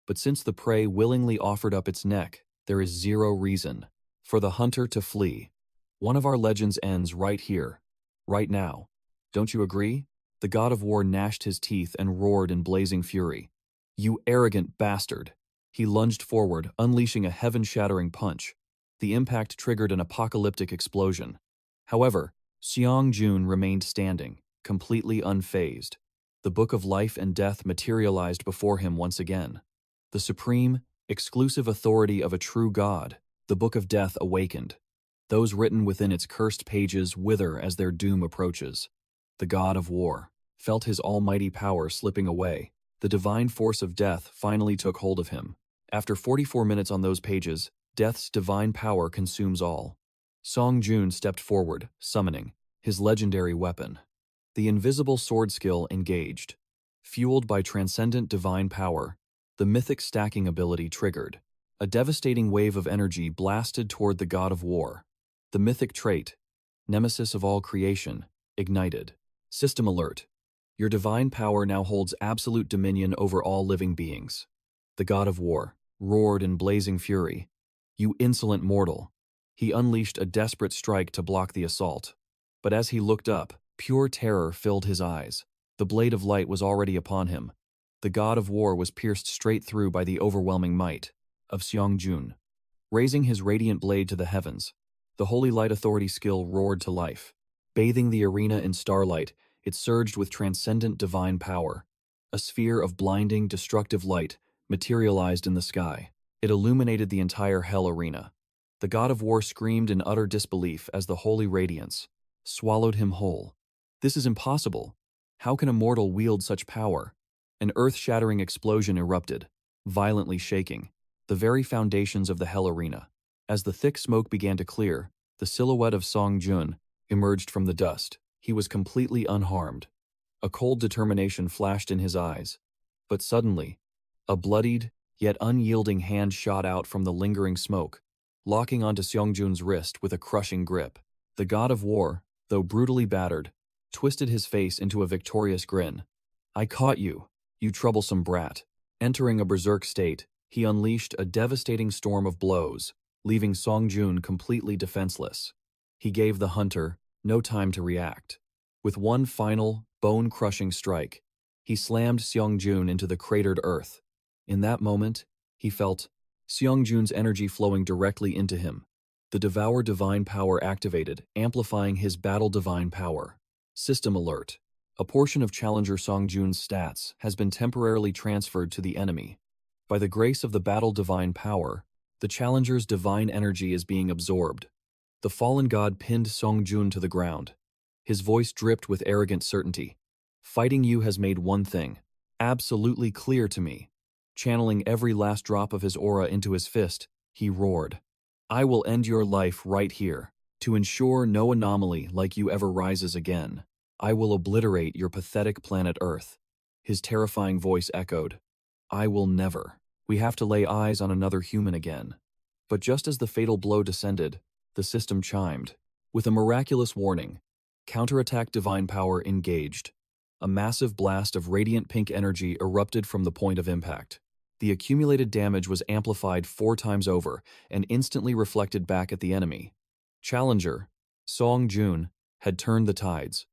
but since the prey willingly offered up its neck, there is zero reason for the hunter to flee. One of our legends ends right here, right now. Don't you agree? The god of war gnashed his teeth and roared in blazing fury. You arrogant bastard! He lunged forward, unleashing a heaven-shattering punch. The impact triggered an apocalyptic explosion. However, Sung-yeon remained standing, completely unfazed. The book of life and death materialized before him once again. The supreme, exclusive authority of a true god, the book of death awakened. Those written within its cursed pages wither as their doom approaches. The god of war felt his almighty power slipping away. The divine force of death finally took hold of him. After 44 minutes on those pages, death's divine power consumes all. Sung-yeon stepped forward, summoning his legendary weapon. The invisible sword skill engaged. Fueled by transcendent divine power, the mythic stacking ability triggered. A devastating wave of energy blasted toward the god of war. The mythic trait, nemesis of all creation, ignited. System alert. Your divine power now holds absolute dominion over all living beings. The god of war roared in blazing fury. You insolent mortal. He unleashed a desperate strike to block the assault. But as he looked up, pure terror filled his eyes. The blade of light was already upon him. The god of war was pierced straight through by the overwhelming might of Sung-yeon. Raising his radiant blade to the heavens, the holy light authority skill roared to life. Bathing the arena in starlight, it surged with transcendent divine power. A sphere of blinding, destructive light materialized in the sky. It illuminated the entire Hell Arena. The god of war screamed in utter disbelief as the holy radiance swallowed him whole. This is impossible. How can a mortal wield such power? An earth-shattering explosion erupted, violently shaking the very foundations of the Hell Arena. As the thick smoke began to clear, the silhouette of Sung-yeon emerged from the dust. He was completely unharmed. A cold determination flashed in his eyes. But suddenly, a bloodied, yet unyielding hand shot out from the lingering smoke, locking onto Sung-yeon's wrist with a crushing grip. The god of war, though brutally battered, twisted his face into a victorious grin. I caught you, you troublesome brat. Entering a berserk state, he unleashed a devastating storm of blows, leaving Sung-yeon completely defenseless. He gave the hunter no time to react. With one final, bone-crushing strike, he slammed Sung-yeon into the cratered earth. In that moment, he felt Sung-yeon's energy flowing directly into him. The Devour Divine Power activated, amplifying his Battle Divine Power. System alert. A portion of Challenger Sung-yeon's stats has been temporarily transferred to the enemy. By the grace of the Battle Divine Power, the Challenger's divine energy is being absorbed. The fallen god pinned Sung-yeon to the ground. His voice dripped with arrogant certainty. Fighting you has made one thing absolutely clear to me. Channeling every last drop of his aura into his fist, he roared. I will end your life right here. To ensure no anomaly like you ever rises again, I will obliterate your pathetic planet Earth. His terrifying voice echoed. I will never. We have to lay eyes on another human again. But just as the fatal blow descended, the system chimed. With a miraculous warning, counterattack divine power engaged. A massive blast of radiant pink energy erupted from the point of impact. The accumulated damage was amplified 4 times over and instantly reflected back at the enemy. Challenger, Sung-yeon, had turned the tides.